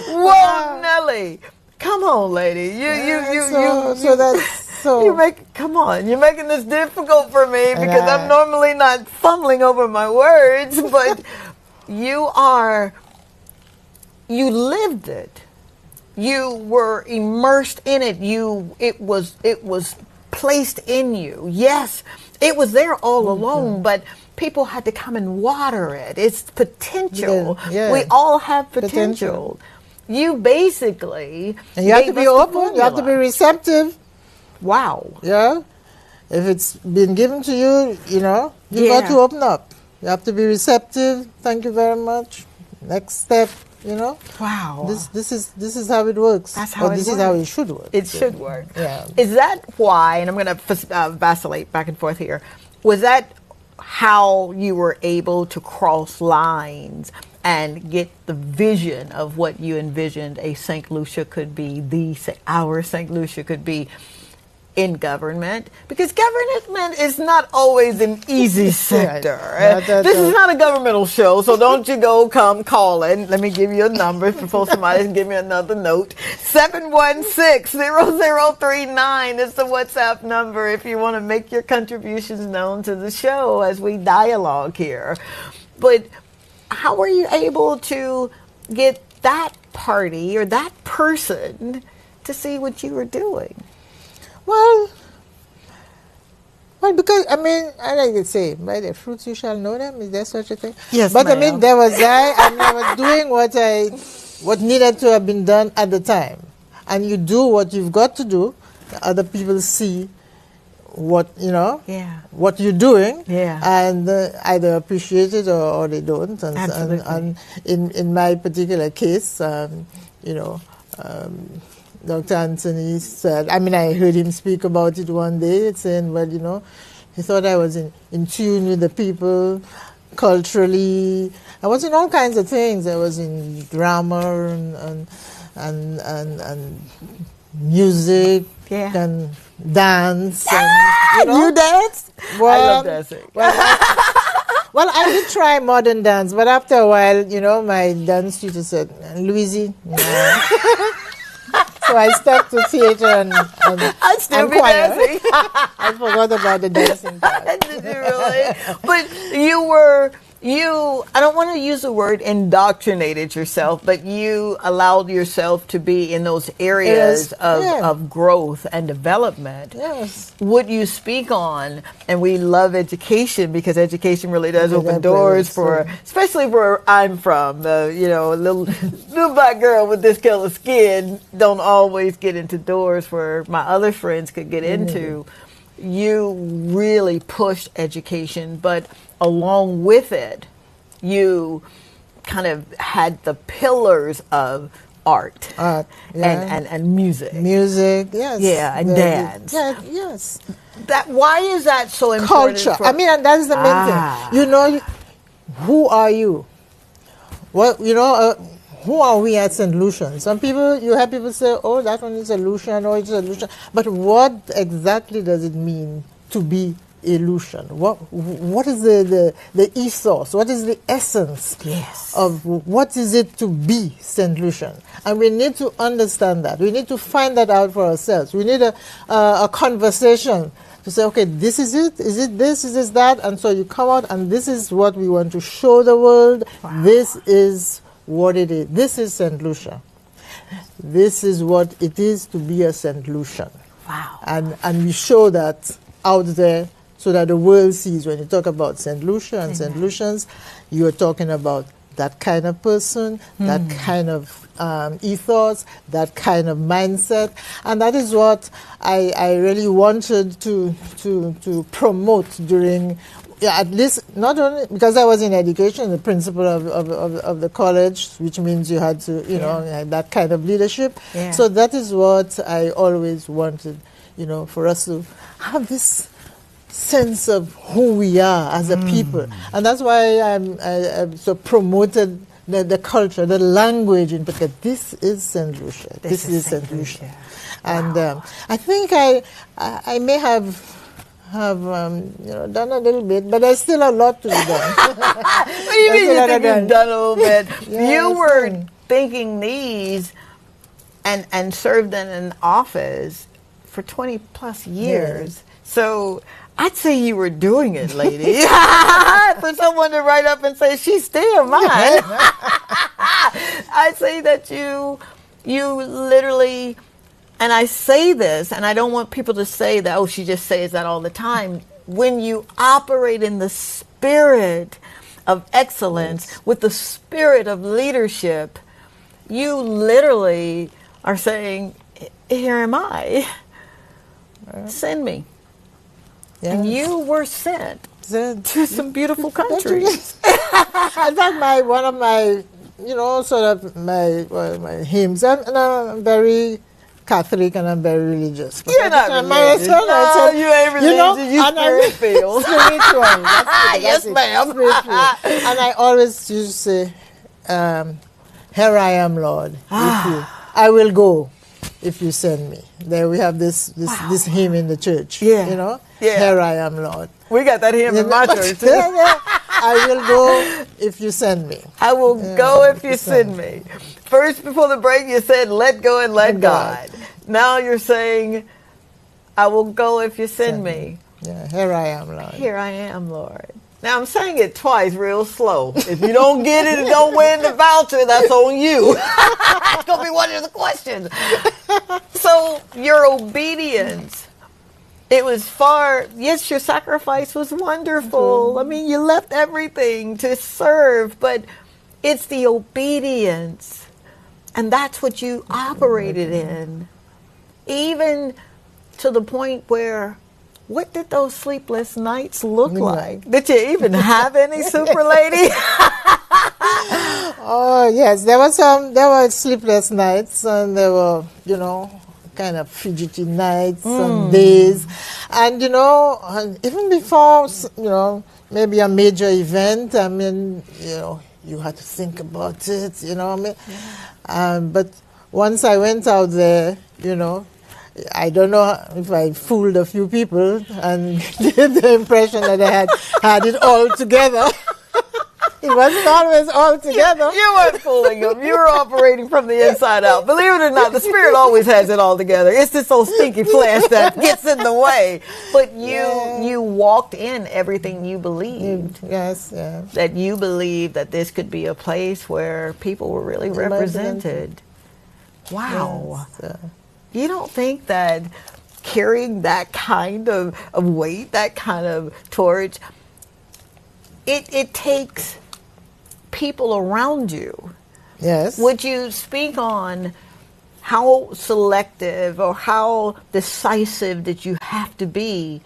Speaker 1: Whoa, Nelly. Come on, lady. You're making this difficult for me, because I'm normally not fumbling over my words, but you lived it. You were immersed in it. It was placed in you. Yes, it was there all along, but people had to come and water it. It's potential.
Speaker 2: Yeah.
Speaker 1: We all have potential. You basically,
Speaker 2: and you have to be open. You have to be receptive.
Speaker 1: Wow.
Speaker 2: Yeah. If it's been given to you, you've got to open up. You have to be receptive. Thank you very much. Next step,
Speaker 1: Wow.
Speaker 2: This is how it works.
Speaker 1: That's how
Speaker 2: this is how it should work.
Speaker 1: It should work.
Speaker 2: Yeah.
Speaker 1: Is that why, and I'm going to vacillate back and forth here, was that how you were able to cross lines and get the vision of what you envisioned a St. Lucia could be, our St. Lucia could be? in government, because government is not always an easy sector. This is not a governmental show, so don't you go come calling. Let me give you a number before somebody give me another note. 716-0039 is the WhatsApp number if you want to make your contributions known to the show as we dialogue here. But how were you able to get that party or that person to see what you were doing?
Speaker 2: Well, because, I mean, I like to say, by the fruits you shall know them. Is there such a thing?
Speaker 1: Yes,
Speaker 2: but
Speaker 1: ma'am.
Speaker 2: I mean, I was doing what needed to have been done at the time. And you do what you've got to do. Other people see what you're doing, and either appreciate it or they don't. And in my particular case, Dr. Anthony said, I mean, I heard him speak about it one day, saying, well, he thought I was in tune with the people culturally. I was in all kinds of things. I was in drama and music and dance. And,
Speaker 1: you dance?
Speaker 2: Well,
Speaker 1: I love dancing.
Speaker 2: Well, I did try modern dance, but after a while, my dance teacher said, Louisy, no. So I stuck to theater and
Speaker 1: I'd still be
Speaker 2: choir.
Speaker 1: dancing.
Speaker 2: I forgot about the dancing part.
Speaker 1: Did you really? But I don't want to use the word indoctrinated yourself, but you allowed yourself to be in those areas of growth and development.
Speaker 2: Yes.
Speaker 1: What you speak on, and we love education because education really does open doors especially where I'm from. Little black girl with this color skin don't always get into doors where my other friends could get into. You really pushed education, but along with it, you kind of had the pillars of art and music.
Speaker 2: Music, yes.
Speaker 1: Yeah, and dance.
Speaker 2: Yeah, yes.
Speaker 1: Why is that so important?
Speaker 2: Culture. I mean, and that's the main thing. Who are you? Who are we at St. Lucian? Some people, you have people say, oh, that one is a Lucian, or it's a Lucian. But what exactly does it mean to be a Lucian? What is the ethos? What is the essence of what is it to be St. Lucian? And we need to understand that. We need to find that out for ourselves. We need a conversation to say, okay, this is it. Is it this? Is this that? And so you come out, and this is what we want to show the world. Wow. This is what it is. This is St. Lucia. This is what it is to be a St. Lucian.
Speaker 1: Wow.
Speaker 2: And we show that out there so that the world sees. When you talk about St. Lucia and St. Lucians, you are talking about that kind of person, that kind of ethos, that kind of mindset. And that is what I really wanted to promote during, at least, not only because I was in education, the principal of the college, which means you had to, had that kind of leadership. Yeah. So that is what I always wanted, for us to have this sense of who we are as a people. And that's why I so promoted the culture, the language in particular. This is St. Lucia. This is St. Lucia. And I think I may have done a little bit, but there's still a lot to be done.
Speaker 1: What do you mean you think you've done a little bit? You were thinking these and served in an office for 20 plus years. So I'd say you were doing it, lady. For someone to write up and say, she's still mine. I'd say that you literally, and I say this, and I don't want people to say that, oh, she just says that all the time. When you operate in the spirit of excellence, with the spirit of leadership, you literally are saying, here am I. Send me. Yes. And you were sent to some beautiful countries.
Speaker 2: In fact, one of my, sort of my hymns, and I'm very Catholic and I'm very religious.
Speaker 1: You're not religious. No, you ain't religious. You spirit-filled.
Speaker 2: Spiritual.
Speaker 1: Yes, ma'am.
Speaker 2: Spiritual. And I always used to say, here I am, Lord, with you. I will go. if you send me. There we have this hymn in the church.
Speaker 1: Yeah.
Speaker 2: You know?
Speaker 1: Yeah.
Speaker 2: Here I am, Lord.
Speaker 1: We got that hymn in my church too.
Speaker 2: I will go if you send me.
Speaker 1: I will go if you send me. First, before the break, you said, let go and let God. Now you're saying, I will go if you send me.
Speaker 2: Yeah, here I am, Lord.
Speaker 1: Here I am, Lord. Now, I'm saying it twice real slow. If you don't get it and don't win the voucher, that's on you. It's going to be one of the questions. So, your obedience, it was yes, your sacrifice was wonderful. I mean, you left everything to serve, but it's the obedience. And that's what you operated in. Even to the point where, what did those sleepless nights look like? Did you even have any, Super Lady?
Speaker 2: Oh, yes. There were sleepless nights, and there were, kind of fidgety nights and days. And, even before, maybe a major event, I mean, you had to think about it, but once I went out there, I don't know if I fooled a few people and gave the impression that I had it all together. It wasn't always all together.
Speaker 1: You weren't fooling them. You were operating from the inside out. Believe it or not, the Spirit always has it all together. It's just those stinky flesh that gets in the way. But you walked in everything you believed.
Speaker 2: Yes, yeah.
Speaker 1: That you believed that this could be a place where people were really represented. Wow.
Speaker 2: Yes,
Speaker 1: you don't think that carrying that kind of weight, that kind of torch, it takes people around you.
Speaker 2: Yes.
Speaker 1: Would you speak on how selective or how decisive that you have to be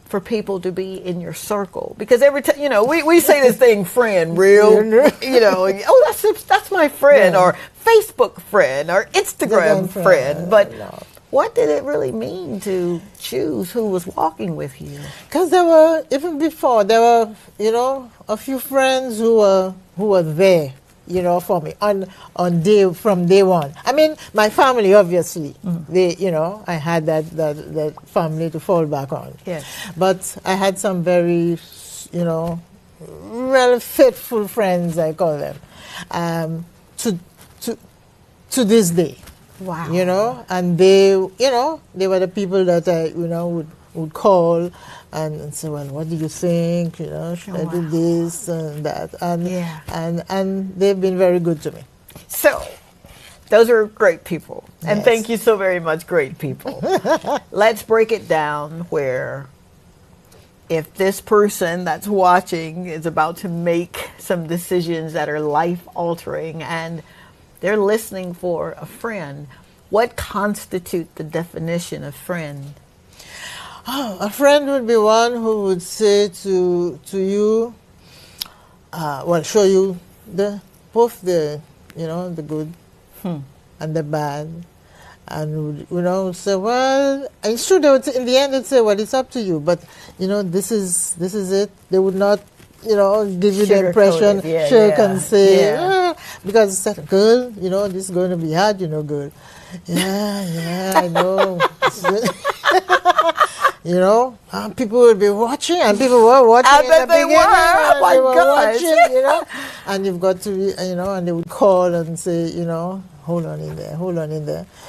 Speaker 1: for people to be in your circle? Because every time, we say this thing, friend, that's my friend, or Facebook friend, or Instagram friend. But what did it really mean to choose who was walking with you?
Speaker 2: Because even before, there were, a few friends who were there, for me from day one. I mean, my family, obviously, they, I had that family to fall back on.
Speaker 1: Yes.
Speaker 2: But I had some very, really faithful friends, I call them, to this day.
Speaker 1: Wow.
Speaker 2: And they were the people that I, would call and say, well, what do you think? Should I do this and that? And they've been very good to me.
Speaker 1: So, those are great people. And
Speaker 2: Yes.
Speaker 1: thank you so very much, great people. Let's break it down where if this person that's watching is about to make some decisions that are life-altering and they're listening for a friend, what constitutes the definition of friend?
Speaker 2: A friend would be one who would say to you, show you both the good and the bad, and would say, well, it's true. They would, in the end, they'd say, well, it's up to you, but this is it. They would not, give you the impression, and say, because girl, this is going to be hard, girl. Yeah, I know. People will be watching, and people were watching.
Speaker 1: I bet they were. Oh my gosh.
Speaker 2: Watching, and you've got to, and they would call and say, hold on in there,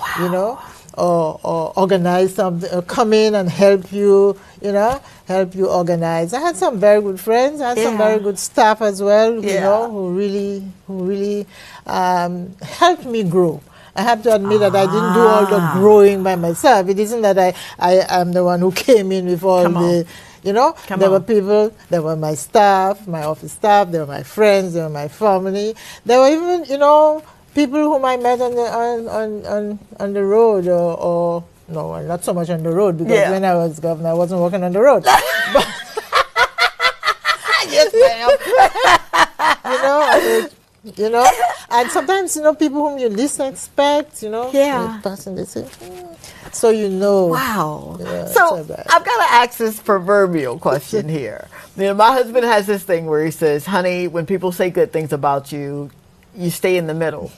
Speaker 1: Wow.
Speaker 2: or organize something, or come in and help you organize. I had some very good friends. I had some very good staff as well, who really helped me grow. I have to admit that I didn't do all the growing by myself. It isn't that I am the one who came in with all there were people, there were my staff, my office staff, there were my friends, there were my family. There were even, people whom I met on the road or no, not so much on the road, because when I was governor, I wasn't walking on the road. But,
Speaker 1: yes, ma'am.
Speaker 2: And sometimes, people whom you least expect, the person they say, so
Speaker 1: Wow.
Speaker 2: Yeah,
Speaker 1: so I've got to ask this proverbial question here. My husband has this thing where he says, honey, when people say good things about you, you stay in the middle.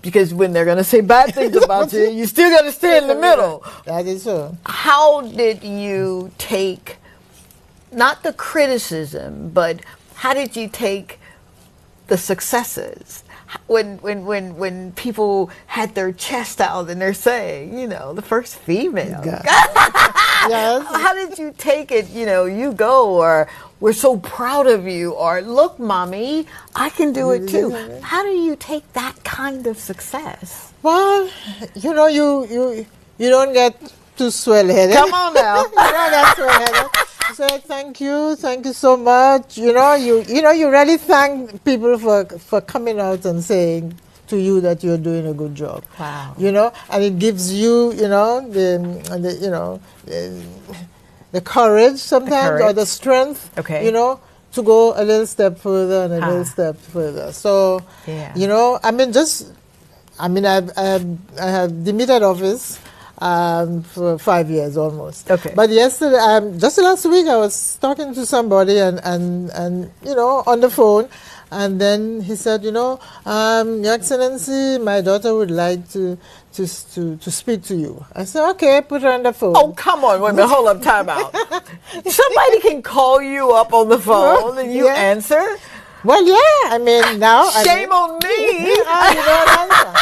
Speaker 1: Because when they're going to say bad things about you, you still got to stay in the middle.
Speaker 2: That is so.
Speaker 1: How did you take, not the criticism, but how did you take the successes? When people had their chest out and they're saying, you know, the first female.
Speaker 2: Yes.
Speaker 1: How did you take it? You know, you go, or we're so proud of you, or look, mommy, I can do it too. How do you take that kind of success?
Speaker 2: Well, you know, you don't get too swell-headed.
Speaker 1: Come on now.
Speaker 2: You don't get swell-headed. So thank you so much. You know, you really thank people for coming out and saying to you that you're doing a good job.
Speaker 1: Wow.
Speaker 2: You know, and it gives you, you know, the courage sometimes, or the strength,
Speaker 1: okay,
Speaker 2: you know, to go a little step further and a little step further. So, you know, I have demitted office for 5 years almost.
Speaker 1: Okay.
Speaker 2: But yesterday, just last week, I was talking to somebody and you know, on the phone, and then he said, you know, Your Excellency, my daughter would like to speak to you. I said, okay, put her on the phone.
Speaker 1: Oh, come on, wait a minute, hold up, time out. Somebody can call you up on the phone and you answer?
Speaker 2: Well, yeah, I mean, now...
Speaker 1: Shame on me!
Speaker 2: You don't answer.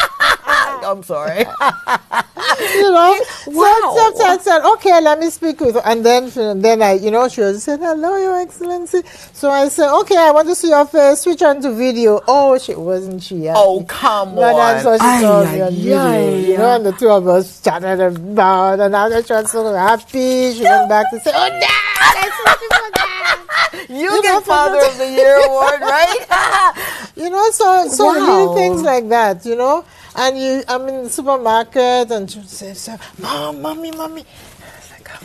Speaker 1: I'm sorry.
Speaker 2: You know,
Speaker 1: wow.
Speaker 2: So I said, okay, let me speak with her. And then I, you know, she said, hello, Your Excellency. So I said, okay, I want to see your face. Switch on to video. Oh, wasn't she? Happy?
Speaker 1: Oh, come
Speaker 2: but
Speaker 1: on.
Speaker 2: So she told me on video, you know, and the two of us chatted about, and now she was so happy. She went back to say, oh, Dad, I saw you for that.
Speaker 1: You get Father of the Year award, right?
Speaker 2: You know, so little things like that, you know. And I'm in the supermarket, and she says, Mom, mommy. I was like, oh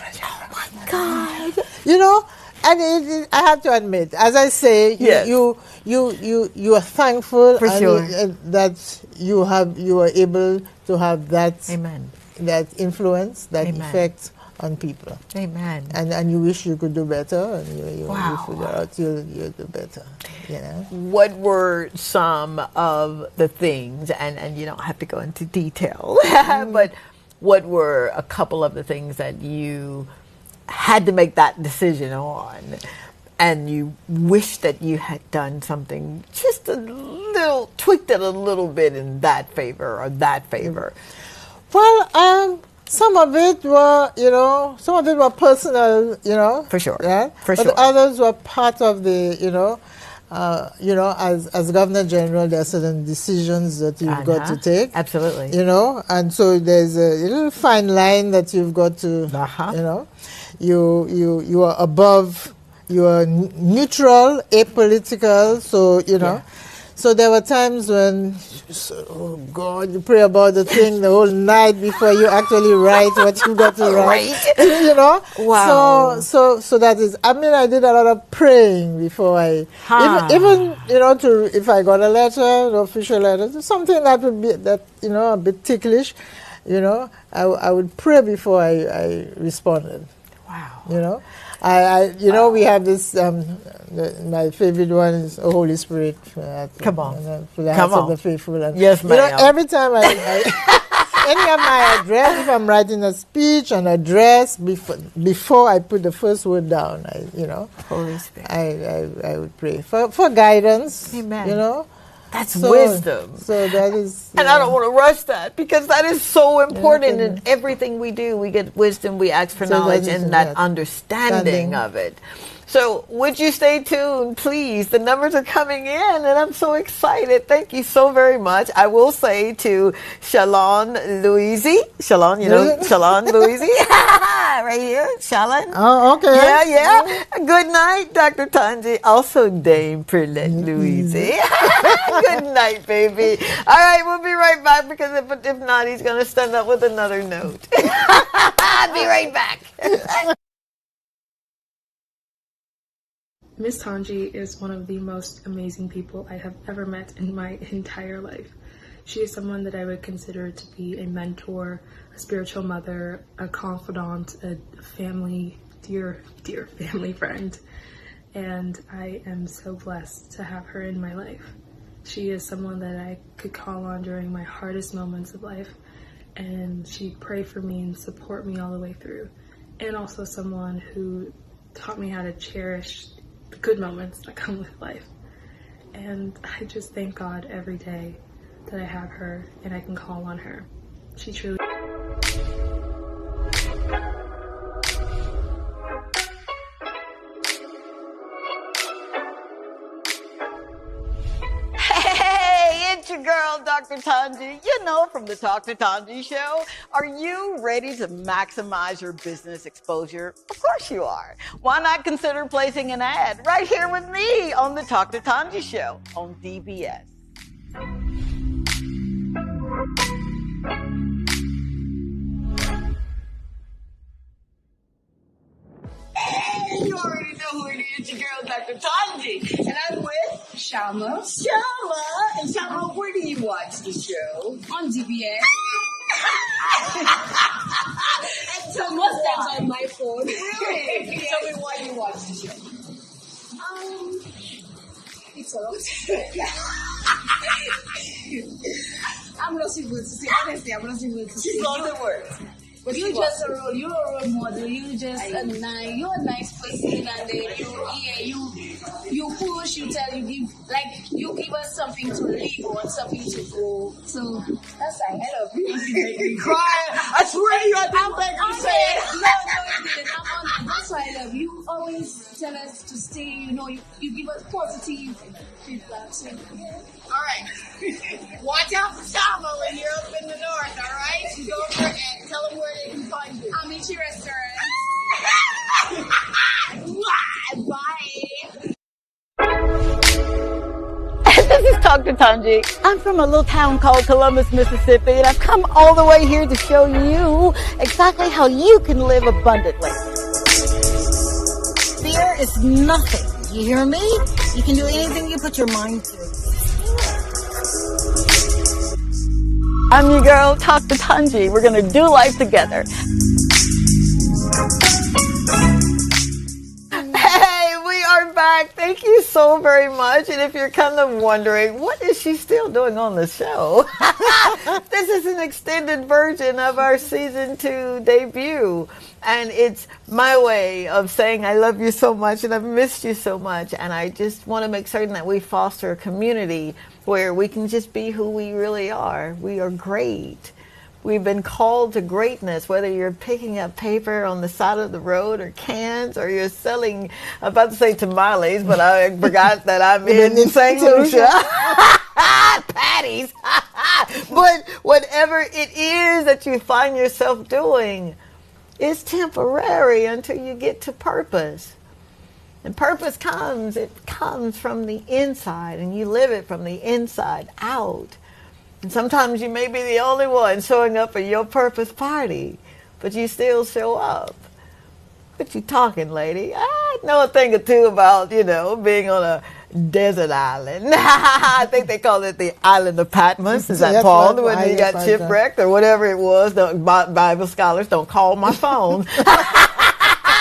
Speaker 2: my God. You know, and I have to admit, as I say,
Speaker 1: yes,
Speaker 2: you are thankful
Speaker 1: for sure
Speaker 2: that you are able to have that,
Speaker 1: amen, that
Speaker 2: influence, that
Speaker 1: amen,
Speaker 2: effect on people.
Speaker 1: Amen.
Speaker 2: And you wish you could do better, and you
Speaker 1: wow,
Speaker 2: figure out you'll do better. You know?
Speaker 1: What were some of the things, and you don't have to go into detail, but what were a couple of the things that you had to make that decision on, and you wish that you had done something just a little, tweaked it a little bit in that favor or that favor?
Speaker 2: Well, some of it were personal, you know.
Speaker 1: For sure.
Speaker 2: Yeah.
Speaker 1: For
Speaker 2: but
Speaker 1: sure.
Speaker 2: The others were part of the, as Governor General, there are certain decisions that you've got to take.
Speaker 1: Absolutely.
Speaker 2: You know, and so there's a little fine line that you've got to, you know, you are above, you are neutral, apolitical, so, you know. Yeah. So there were times when, oh God, you pray about the thing the whole night before you actually write what you got to write. You know?
Speaker 1: Wow.
Speaker 2: So that is, I mean, I did a lot of praying before I, even, you know, if I got a letter, an official letter, something that would be, a bit ticklish, you know, I would pray before I responded.
Speaker 1: Wow.
Speaker 2: You know? We have this, my favorite one is the Holy Spirit.
Speaker 1: Come on.
Speaker 2: For the hearts of the faithful. And,
Speaker 1: yes, ma'am.
Speaker 2: You know, every time I any of my address, if I'm writing a speech, an address, before I put the first word down,
Speaker 1: Holy Spirit.
Speaker 2: I would pray for guidance.
Speaker 1: Amen.
Speaker 2: You know?
Speaker 1: That's wisdom.
Speaker 2: So that is...
Speaker 1: And I don't want to rush that, because that is so important in everything we do. We get wisdom, we ask for knowledge, and that understanding of it. So would you stay tuned, please? The numbers are coming in, and I'm so excited. Thank you so very much. I will say to Shalon Louisy. Shalon, Shalon Louisy. Right here, Shalon.
Speaker 2: Oh, okay.
Speaker 1: Yeah. Good night, Dr. Tanji. Also Dame Pearlette Louisy. Good night, baby. All right, we'll be right back, because if not, he's going to stand up with another note. I'll be right back.
Speaker 4: Miss Tanji is one of the most amazing people I have ever met in my entire life. She is someone that I would consider to be a mentor, a spiritual mother, a confidant, a family, dear family friend. And I am so blessed to have her in my life. She is someone that I could call on during my hardest moments of life, and she'd pray for me and support me all the way through. And also someone who taught me how to cherish the good moments that come with life. And I just thank God every day that I have her and I can call on her. She truly...
Speaker 1: Your girl, Dr. Tanji, you know, from the Talk to Tanji show. Are you ready to maximize your business exposure? Of course you are. Why not consider placing an ad right here with me on the Talk to Tanji show on DBS? Hey, you already know who it is. It's your girl, Dr. Tanji, and I'm with
Speaker 5: Shama.
Speaker 1: And Shama, where do you watch the show?
Speaker 5: On DBS.
Speaker 1: And tell me
Speaker 5: Most
Speaker 1: why.
Speaker 5: times on my phone.
Speaker 1: Really?
Speaker 5: Yes.
Speaker 1: Tell me why you watch the show.
Speaker 5: It's a lot. I'm not able to say. Honestly, I'm not able to say.
Speaker 1: She's lost in words. But
Speaker 5: You're a role model. You're just you're a nice person, and then you push, you tell, you give us something to live on, something to go. So that's ahead of you.
Speaker 1: Crying. I swear to you, I didn't think you said it.
Speaker 5: No, you didn't. I'm on that. That's why I love you. You always tell us to stay. You give us positive feedback. So, yeah.
Speaker 1: All right. Watch out for Shama when you're up in the north, all right? You go over and tell them where they can find you.
Speaker 5: I'm in your restaurant.
Speaker 1: Bye. This is Talk to Tanji. I'm from a little town called Columbus, Mississippi, and I've come all the way here to show you exactly how you can live abundantly. Fear is nothing. You hear me? You can do anything you put your mind to. I'm your girl, Talk to Tanji. We're going to do life together. Hey, we are back. Thank you so very much. And if you're kind of wondering, what is she still doing on the show? This is an extended version of our season 2 debut. And it's my way of saying I love you so much and I've missed you so much. And I just want to make certain that we foster a community where we can just be who we really are. We are great. We've been called to greatness, whether you're picking up paper on the side of the road or cans, or you're selling, I'm about to say tamales, but I forgot that I'm in St. Lucia. Patties. But whatever it is that you find yourself doing is temporary until you get to purpose. And purpose comes from the inside, and you live it from the inside out. And sometimes you may be the only one showing up at your purpose party, but you still show up. What you talking, lady? I know a thing or two about, being on a desert island. I think they call it the island of Patmos. Is that Paul when you got shipwrecked or whatever it was? The Bible scholars don't call my phone.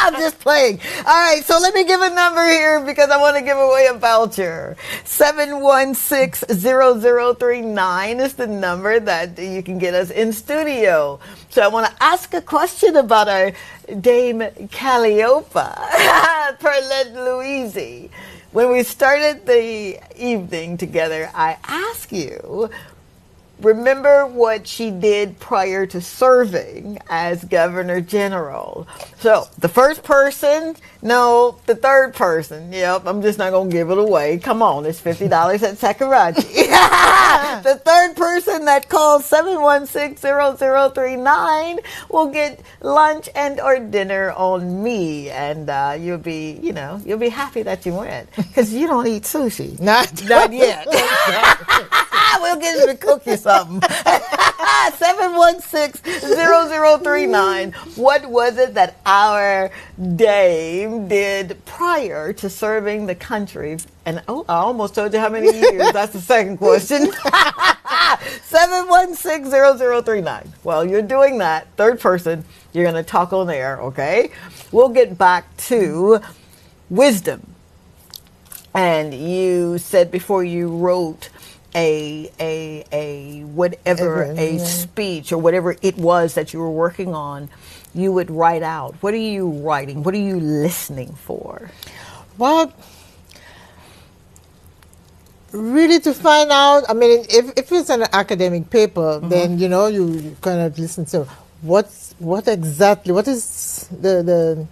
Speaker 1: I'm just playing. All right, so let me give a number here because I want to give away a voucher. 716-0039 is the number that you can get us in studio. So I want to ask a question about our Dame Calliopa, Pearlette Louisy. When we started the evening together, I asked you, remember what she did prior to serving as Governor General. So the first person, no, the third person. Yep, I'm just not going to give it away. Come on, it's $50 at Sakurachi. The third person that calls 716-0039 will get lunch and or dinner on me. And you'll be happy that you went. Because you don't eat sushi. Not yet. We'll get you to cook you something. 716-0039. What was it that our dame did prior to serving the country? And I almost told you how many years. That's the second question. 716-0039. Well, you're doing that. Third person, you're going to talk on air, okay? We'll get back to wisdom. And you said before you wrote a speech or whatever it was that you were working on, you would write out? What are you writing? What are you listening for?
Speaker 2: Well, really to find out, I mean, if it's an academic paper, then, you kind of listen to what is the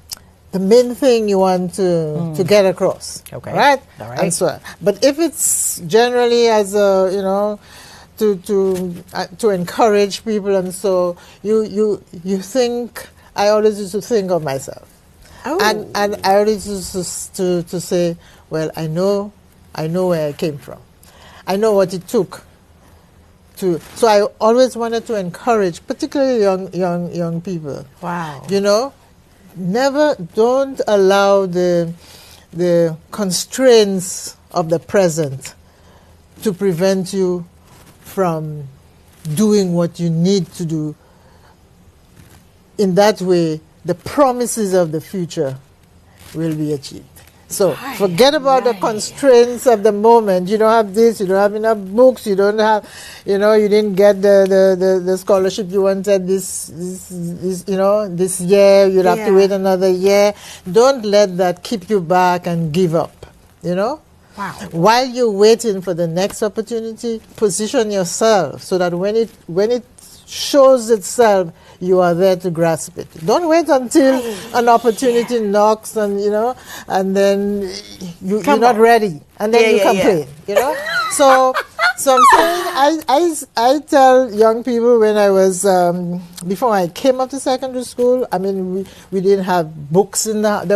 Speaker 2: main thing you want to get across.
Speaker 1: Okay.
Speaker 2: Right?
Speaker 1: All right.
Speaker 2: And so, but if it's generally as a, to encourage people, and so you think, I always used to think of myself.
Speaker 1: Oh.
Speaker 2: And I always used to say, well, I know where I came from. I know what it took so I always wanted to encourage, particularly young people.
Speaker 1: Wow.
Speaker 2: Don't allow the constraints of the present to prevent you from doing what you need to do. In that way, the promises of the future will be achieved. So forget about the constraints of the moment. You don't have this, you don't have enough books, you don't have, you didn't get the scholarship you wanted this year, you'll have to wait another year. Don't let that keep you back and give up, Wow. While you're waiting for the next opportunity, position yourself so that when it shows itself, you are there to grasp it. Don't wait until an opportunity knocks and and then you're not ready, and then you complain. So I'm saying I tell young people when I was before I came up to secondary school. I mean, we didn't have books in the house.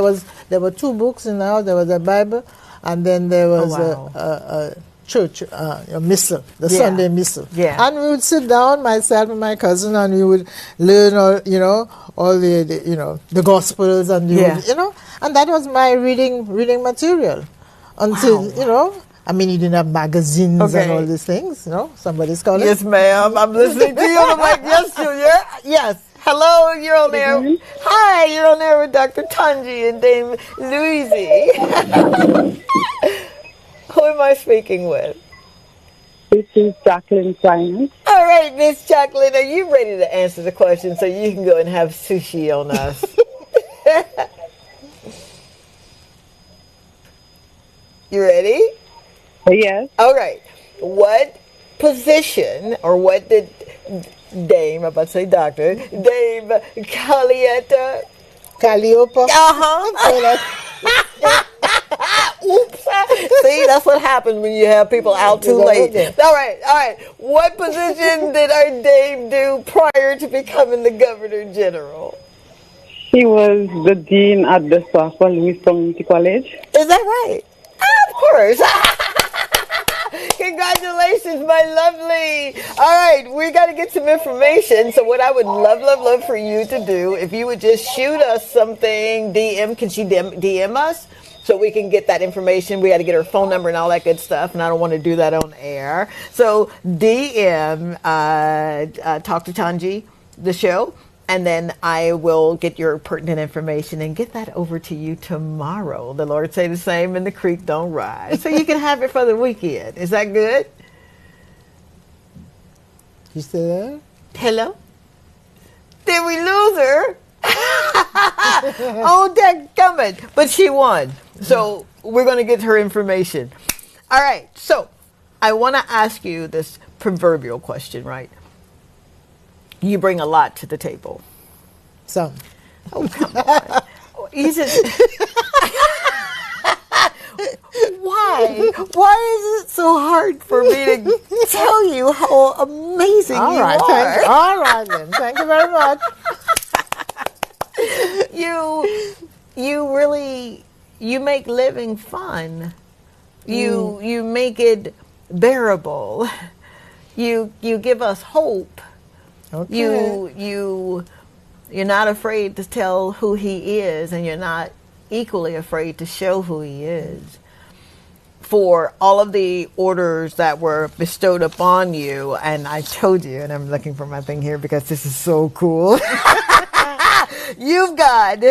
Speaker 2: There were 2 books in the house. There was a Bible, and then there was a church, a missal, the Sunday missal. Yeah. And we would sit down, myself and my cousin, and we would learn all the Gospels, and and that was my reading material until, I mean, you didn't have magazines and all these things, somebody's calling.
Speaker 1: Yes, ma'am. I'm listening to you. I'm like, yes, Julia. Yes. Hello, you're on there. Hi, you're on there with Dr. Tanji and Dame Louisy. Who am I speaking with?
Speaker 7: This is Jacqueline Simon.
Speaker 1: All right, Miss Jacqueline, are you ready to answer the question so you can go and have sushi on us? You ready?
Speaker 7: Yes.
Speaker 1: All right. What position, or what did Dame, I'm about to say doctor, Dame
Speaker 2: Calliopa.
Speaker 1: Oops. See, that's what happens when you have people out too late. All right. What position did our Dame do prior to becoming the Governor General?
Speaker 7: She was the dean at the Louis Community College.
Speaker 1: Is that right? Of course. Congratulations, my lovely. All right, we got to get some information. So what I would love for you to do, if you would just shoot us something, can she DM us? So we can get that information. We got to get her phone number and all that good stuff, and I don't want to do that on air. So DM, Talk to Tanji, the show, and then I will get your pertinent information and get that over to you tomorrow. The Lord say the same, and the creek don't rise. So you can have it for the weekend. Is that good?
Speaker 2: You still there?
Speaker 1: Hello? Did we lose her? Oh, dadgummit. But she won. So we're going to get her information. All right. So I want to ask you this proverbial question, right? You bring a lot to the table.
Speaker 2: Some.
Speaker 1: Oh, come on. Why? Why is it so hard for me to tell you how amazing you are?
Speaker 2: All right, then. Thank you very much.
Speaker 1: You make living fun. You make it bearable. You give us hope.
Speaker 2: Okay.
Speaker 1: You're not afraid to tell who he is, and you're not equally afraid to show who he is. For all of the orders that were bestowed upon you, and I told you, and I'm looking for my thing here because this is so cool. You've got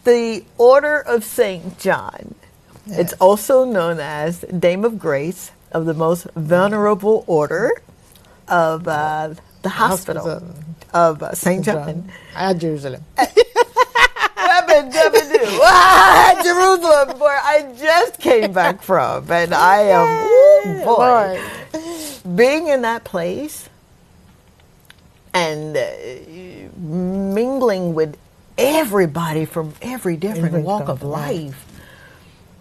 Speaker 1: the Order of St. John. Yes. It's also known as Dame of Grace, of the most venerable order of the hospital of St. John.
Speaker 2: At Jerusalem.
Speaker 1: Jerusalem, where I just came back from. And I am, boy, being in that place and mingling with everybody from every different walk of life.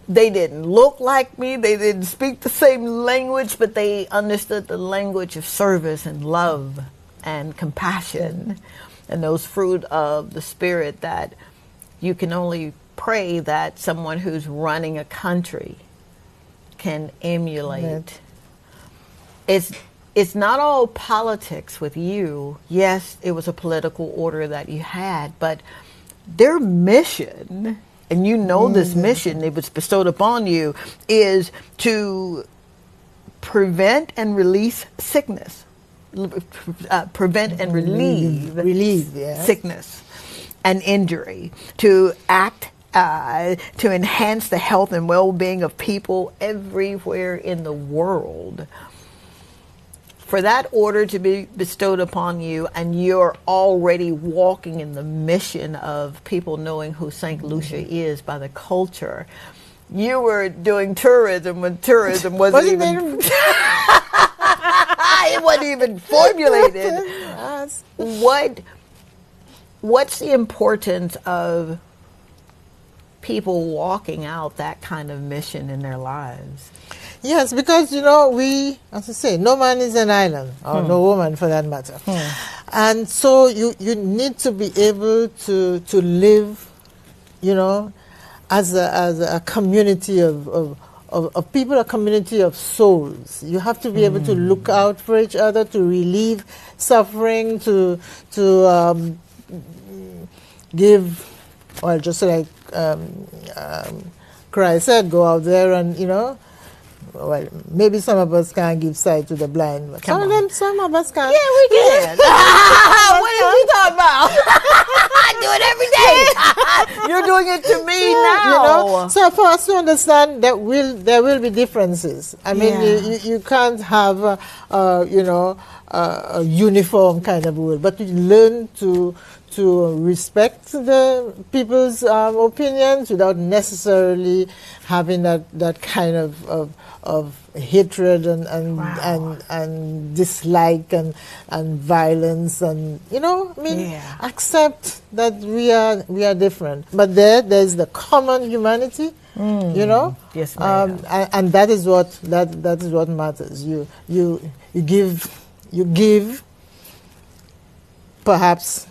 Speaker 1: They didn't look like me. They didn't speak the same language, but they understood the language of service and love and compassion and those fruit of the Spirit that you can only pray that someone who's running a country can emulate. It's not all politics with you. Yes, it was a political order that you had, but their mission, and you know this mission, it was bestowed upon you, is to prevent and release sickness. Prevent and relieve sickness and injury, to act to enhance the health and well-being of people everywhere in the world. For that order to be bestowed upon you, and you're already walking in the mission of people knowing who St. Lucia is by the culture. You were doing tourism when tourism wasn't even... it wasn't even formulated. What's the importance of people walking out that kind of mission in their lives?
Speaker 2: Yes, because, we, as I say, no man is an island, or no woman for that matter. And so you need to be able to live, as a community of people, a community of souls. You have to be able to look out for each other, to relieve suffering, to give, well, just like Christ said, go out there and, well, maybe some of us can't give sight to the blind, but some of us can.
Speaker 1: Yeah, we can. What are you talking about? I do it every day. You're doing it to me now.
Speaker 2: So for us to understand that there will be differences. I mean, you can't have a uniform kind of world, but you learn to respect the people's opinions without necessarily having that kind of hatred and dislike and violence and accept that we are different. But there's the common humanity,
Speaker 1: Yes, ma'am.
Speaker 2: and that is what matters. You give, perhaps.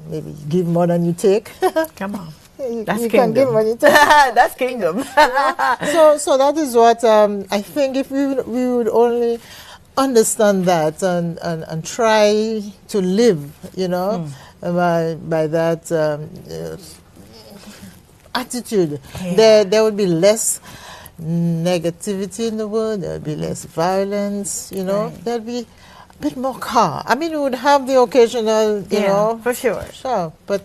Speaker 2: Maybe give more than you take.
Speaker 1: Come on.
Speaker 2: You can give more than you take.
Speaker 1: That's kingdom.
Speaker 2: So that is what I think if we would only understand that and try to live, by that attitude, there would be less negativity in the world, there would be less violence, there would be bit more calm. I mean, we would have the occasional,
Speaker 1: for sure.
Speaker 2: Sure, but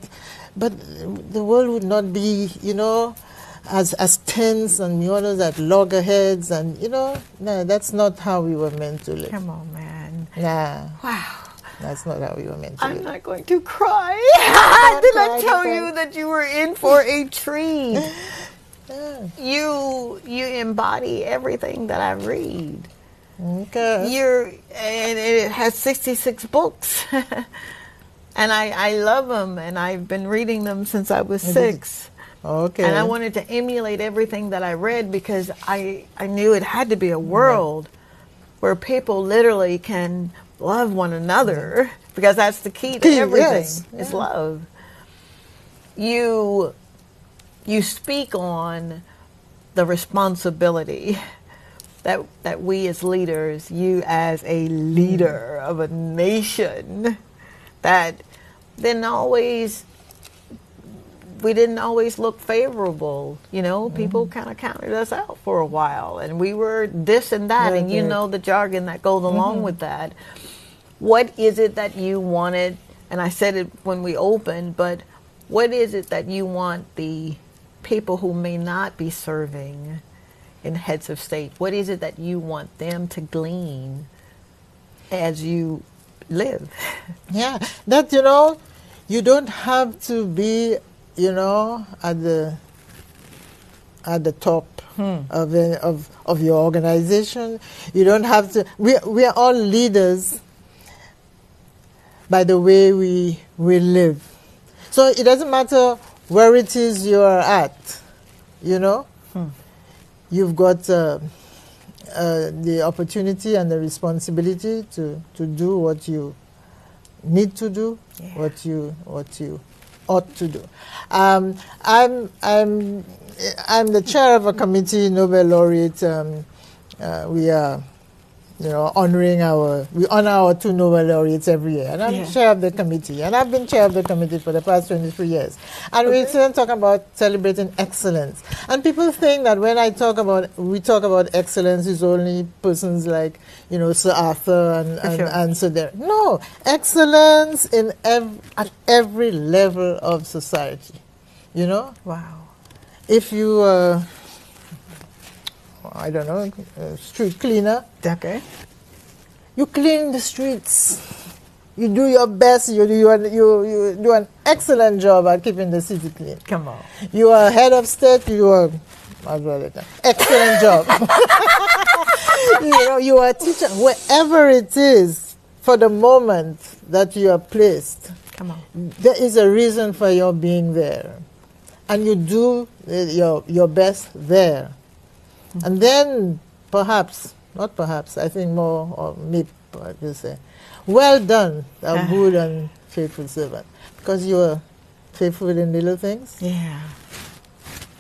Speaker 2: the world would not be, as tense and others at loggerheads and, no, that's not how we were meant to live.
Speaker 1: Come on, man.
Speaker 2: Nah.
Speaker 1: Wow.
Speaker 2: That's not how we were meant to live.
Speaker 1: I'm not going to cry. Did I tell you that you were in for a treat? You embody everything that I read.
Speaker 2: Okay.
Speaker 1: And it has 66 books. And I love them, and I've been reading them since I was 6.
Speaker 2: Okay.
Speaker 1: And I wanted to emulate everything that I read because I knew it had to be a world where people literally can love one another, because that's the key to everything. Is love. You speak on the responsibility that we as leaders, you as a leader of a nation, that we didn't always look favorable. People kind of counted us out for a while, and we were this and that, and the jargon that goes along with that. What is it that you wanted? And I said it when we opened, but what is it that you want the people who may not be serving in heads of state? What is it that you want them to glean as you live?
Speaker 2: Yeah, that, you don't have to be, at the top of your organization. You don't have to. We are all leaders by the way we live. So it doesn't matter where it is you are at. You've got the opportunity and the responsibility to do what you need to do, what you ought to do. I'm the chair of a committee, Nobel Laureate. We are, honoring we honor our 2 Nobel Laureates every year, and I'm chair of the committee, and I've been chair of the committee for the past 23 years. And we're still talking about celebrating excellence. And people think that when we talk about excellence, is only persons like, Sir Arthur and Sir Derek. No, excellence at every level of society.
Speaker 1: Wow.
Speaker 2: If you I don't know, street cleaner.
Speaker 1: Okay.
Speaker 2: You clean the streets. You do your best. You do an excellent job at keeping the city clean.
Speaker 1: Come on.
Speaker 2: You are head of state. You are excellent job. You are a teacher. Wherever it is, for the moment that you are placed,
Speaker 1: come on,
Speaker 2: there is a reason for your being there, and you do your best there. And then I think more, or maybe I will say, well done, a good and faithful servant. Because you are faithful in little things.
Speaker 1: Yeah.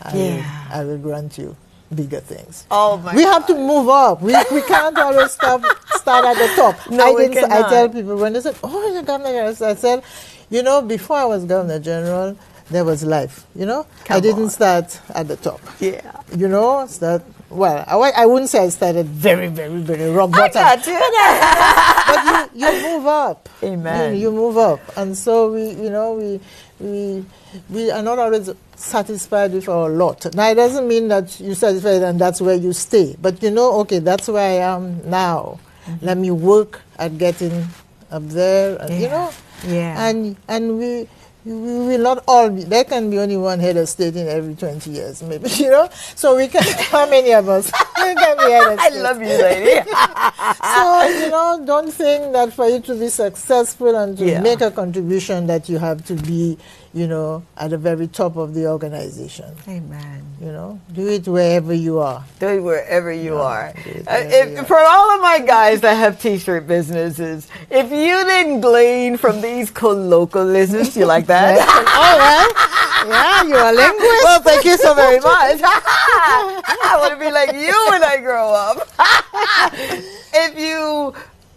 Speaker 2: I will grant you bigger things.
Speaker 1: Oh my!
Speaker 2: We have to move up. We can't always start at the top.
Speaker 1: No, we cannot.
Speaker 2: I tell people when they say, "Oh, you're Governor General," I said, before I was Governor General, there was life. I didn't start at the top.
Speaker 1: Yeah.
Speaker 2: Well, I wouldn't say I started very, very, very rock bottom.
Speaker 1: I got you.
Speaker 2: But you move up.
Speaker 1: Amen.
Speaker 2: You move up, and so we are not always satisfied with our lot. Now, it doesn't mean that you're satisfied and that's where you stay. But okay, that's where I am now. Mm-hmm. Let me work at getting up there, and,
Speaker 1: Yeah.
Speaker 2: And we will not all be, there can be only one head of state in every 20 years, maybe, So we can, how many of us can be head of
Speaker 1: I
Speaker 2: state?
Speaker 1: love you, lady.
Speaker 2: So, don't think that for you to be successful and to make a contribution that you have to be, at the very top of the organization.
Speaker 1: Amen.
Speaker 2: Do it wherever you are.
Speaker 1: Do it wherever you are. For all of my guys that have T-shirt businesses, if you didn't glean from these colloquialisms, you like that?
Speaker 2: All right. Yeah, you're a linguist.
Speaker 1: Well, thank you so very much. I want to be like you when I grow up. If you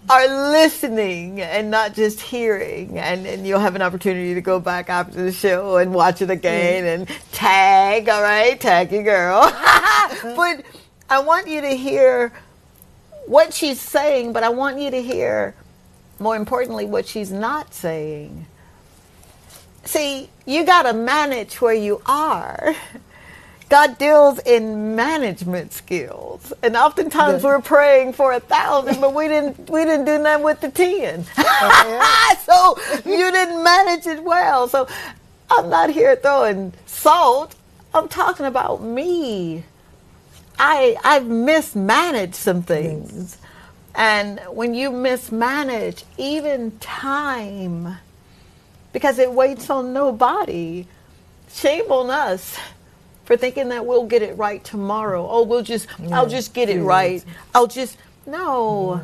Speaker 1: are listening and not just hearing, and you'll have an opportunity to go back after the show and watch it again and tag, all right? Tag your girl. But I want you to hear what she's saying, but I want you to hear, more importantly, what she's not saying. See, you got to manage where you are. God deals in management skills, and oftentimes we're praying for 1,000, but we didn't do that with the 10. So you didn't manage it well. So I'm not here throwing salt. I'm talking about me. I've mismanaged some things, and when you mismanage, even time, because it waits on nobody. Shame on us for thinking that we'll get it right tomorrow. Oh, I'll just get it right. No.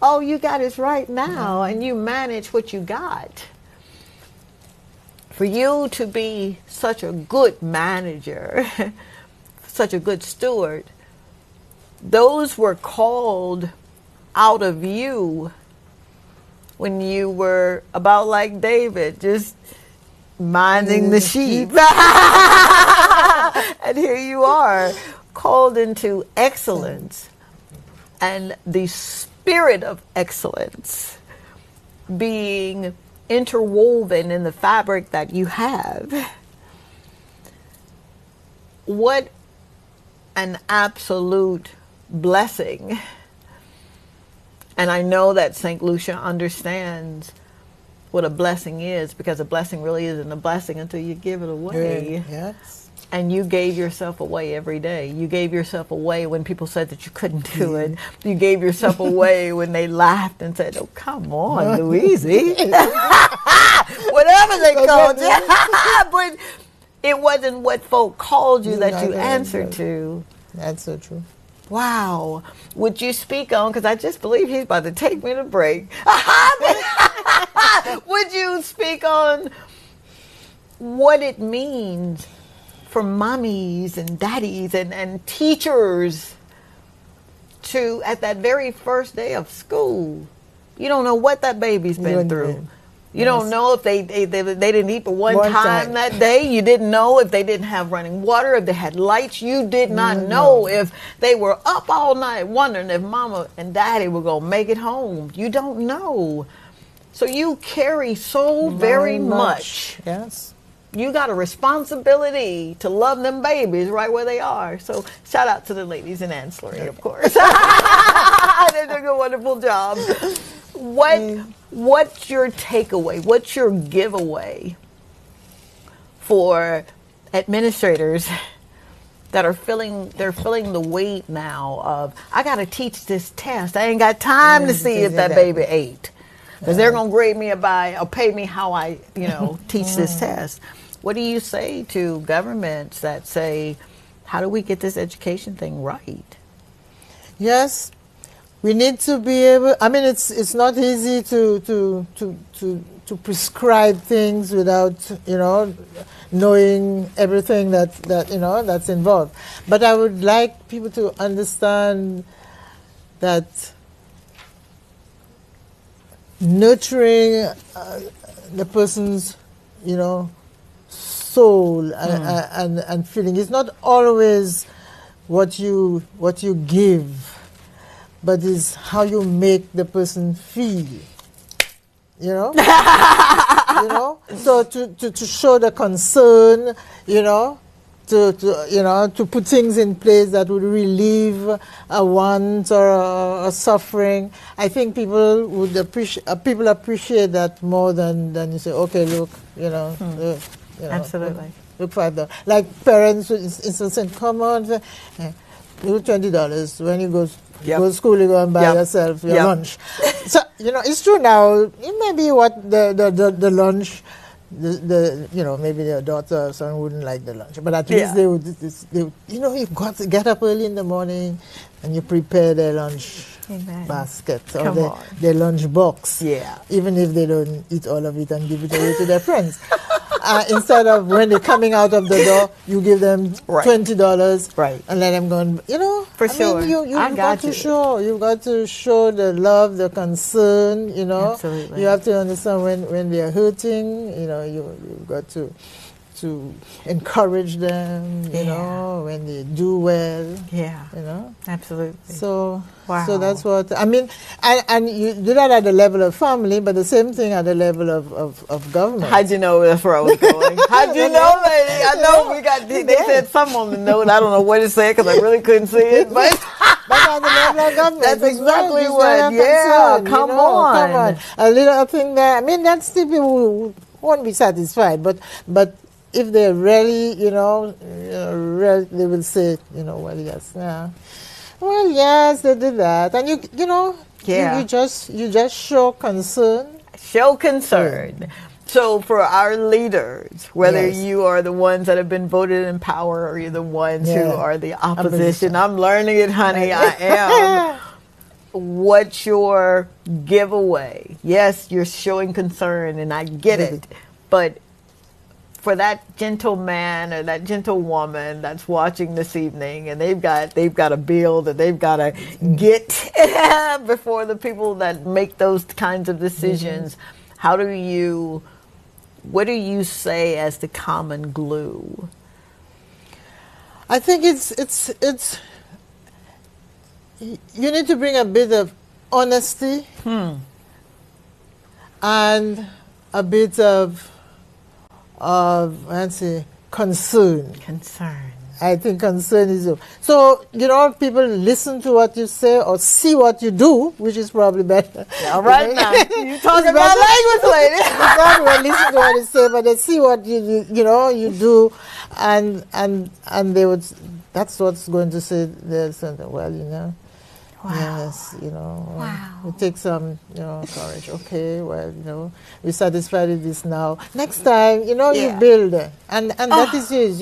Speaker 1: All you got is right now, and you manage what you got. For you to be such a good manager, such a good steward, those were called out of you when you were about like David, just minding the sheep. And here you are, called into excellence, and the spirit of excellence being interwoven in the fabric that you have. What an absolute blessing. And I know that St. Lucia understands what a blessing is, because a blessing really isn't a blessing until you give it away.
Speaker 2: Yes.
Speaker 1: And you gave yourself away every day. You gave yourself away when people said that you couldn't do it. You gave yourself away when they laughed and said, oh, come on, Louisy. Whatever they called you. But it wasn't what folk called you that you answered to.
Speaker 2: That's so true.
Speaker 1: Wow. Would you speak on, because I just believe he's about to take me to break. Would you speak on what it means for mommies and daddies and teachers to, at that very first day of school, you don't know what that baby's been through. You don't know if they didn't eat but one time that day. You didn't know if they didn't have running water, if they had lights. You did not know if they were up all night wondering if mama and daddy were going to make it home. You don't know. So you carry so very much.
Speaker 2: Yes.
Speaker 1: You got a responsibility to love them babies right where they are. So shout out to the ladies in ancillary, of course. They're doing a wonderful job. What's your takeaway? What's your giveaway for administrators that are feeling the weight now of, I got to teach this test. I ain't got time to see if that baby ate, because they're going to grade me or pay me how I, teach this test. What do you say to governments that say, how do we get this education thing right?
Speaker 2: Yes, we need to be able. I mean, it's not easy to prescribe things without knowing everything that's involved. But I would like people to understand that nurturing the person's soul and feeling. It's not always what you give, but it's how you make the person feel. So to show the concern, to put things in place that would relieve a want or a suffering. I think people would appreciate that more than you say, okay, look,
Speaker 1: Absolutely.
Speaker 2: Look for that. Like parents, saying, come on, do $20 when you go to school. You go and buy yourself your lunch. So it's true now. It may be what the lunch. Maybe their daughter or son wouldn't like the lunch, but at least they would. You've got to get up early in the morning and you prepare their lunch basket or their lunch box. Yeah. Even if they don't eat all of it and give it away to their friends. Instead of when they're coming out of the door, you give them $20 and let them go. For sure. You've got to show the love, the concern. Absolutely. You have to understand when they're hurting. You've got to encourage them. When they do well. Yeah.
Speaker 1: Absolutely.
Speaker 2: So. Wow. So that's what I mean, and you do that at the level of family, but the same thing at the level of government.
Speaker 1: How'd you know that's where I was going? How'd you know, lady? I know they said something on the note. I don't know what it said because I really couldn't see it, but
Speaker 2: at the level of government,
Speaker 1: that's exactly what. Yeah, come on.
Speaker 2: A little thing there. I mean, that's the people who won't be satisfied, but if they're really, they will say, well, yes, yeah. Well, yes, they did that, and you just show concern.
Speaker 1: Show concern. So for our leaders, whether you are the ones that have been voted in power or you're the ones who are the opposition, I'm learning it, honey. I am. What's your giveaway? Yes, you're showing concern, and I get it, but for that gentleman or that gentlewoman that's watching this evening, and they've got a bill that they've got to get before the people that make those kinds of decisions. What do you say as the common glue?
Speaker 2: I think it's you need to bring a bit of honesty and a bit of concern. I think concern is you. So, people listen to what you say or see what you do, which is probably better.
Speaker 1: All right now. You talking about language, lady.
Speaker 2: Exactly. Listen to what you say, but they see what you do, and they would. That's what's going to say. There's something. Well,
Speaker 1: Wow.
Speaker 2: yes,
Speaker 1: Wow.
Speaker 2: it takes some, courage. Okay, well, we're satisfied with this now. Next time, you build, and that is it.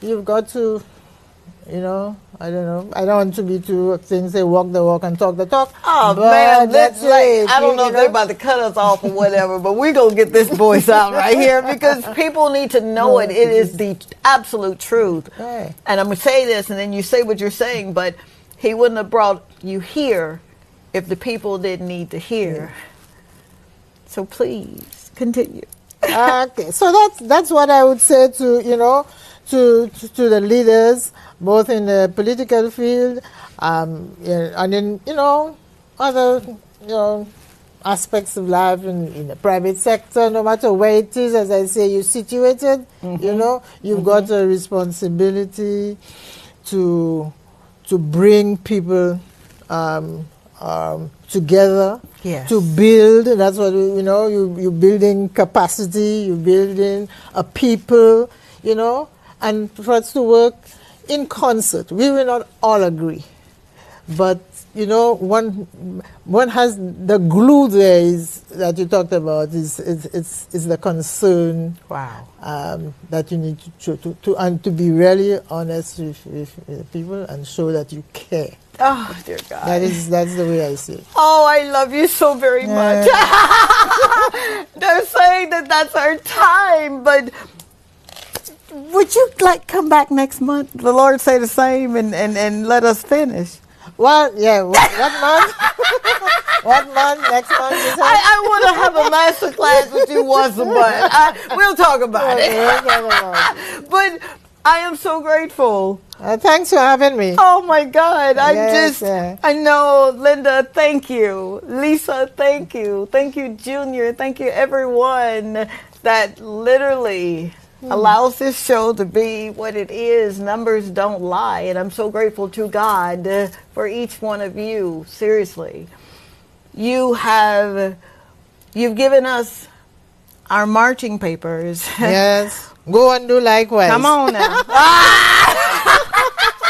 Speaker 2: You've got to, I don't know. I don't want to be too things. Say walk the walk and talk the talk.
Speaker 1: Oh man, that's like I don't know if they're about to cut us off or whatever, but we're gonna get this voice out right here because people need to know it. It is the absolute truth.
Speaker 2: Right.
Speaker 1: And I'm gonna say this, and then you say what you're saying, but he wouldn't have brought you here if the people didn't need to hear. So please continue.
Speaker 2: Okay, so that's what I would say to to the leaders, both in the political field, and in other aspects of life in the private sector. No matter where it is, as I say, you're situated. You've got a responsibility to bring people together, to build. That's what you're building capacity, you're building a people, and for us to work in concert. We will not all agree, but one has the glue there is that you talked about is the concern.
Speaker 1: Wow.
Speaker 2: That you need to be really honest with people and show that you care.
Speaker 1: Oh dear God.
Speaker 2: That's the way I see it.
Speaker 1: Oh, I love you so very much. They're saying that that's our time, but would you come back next month? The Lord say the same and let us finish.
Speaker 2: Well, yeah. What month? What month? Next month?
Speaker 1: I want to have a master class with you once a month. We'll talk about it. But I am so grateful.
Speaker 2: Thanks for having me.
Speaker 1: Oh my God. I know, Linda, thank you. Lisa, thank you. Thank you, Junior. Thank you, everyone that literally allows this show to be what it is. Numbers don't lie. And I'm so grateful to God for each one of you. Seriously. You've given us our marching papers.
Speaker 2: Yes. Go and do likewise.
Speaker 1: Come on now.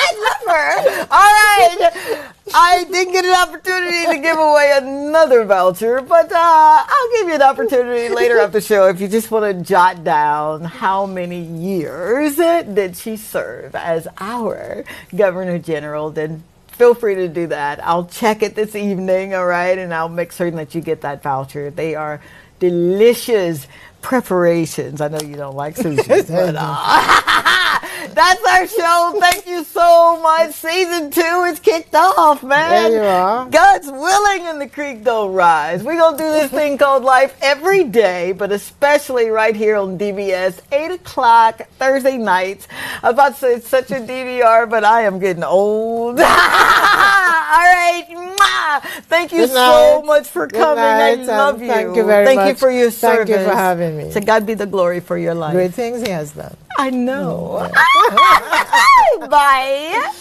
Speaker 1: I love her. All right. I didn't get an opportunity to give away another voucher, but I'll give you an opportunity later after the show if you just want to jot down how many years did she serve as our Governor General. Then feel free to do that. I'll check it this evening, all right, and I'll make certain that you get that voucher. They are delicious preparations. I know you don't like sushi, but that's our show. Thank you so much. Season 2 is kicked off, man.
Speaker 2: There you are.
Speaker 1: God's willing and the creek don't rise. We're going to do this thing called life every day, but especially right here on DBS, 8 o'clock Thursday nights. I was about to say it's such a DVR, but I am getting old. All right. Thank you so much for coming. I love you.
Speaker 2: Thank you very much.
Speaker 1: Thank you for your service.
Speaker 2: Thank you for having me.
Speaker 1: To God be the glory for your life.
Speaker 2: Great things he has done.
Speaker 1: I know. Bye.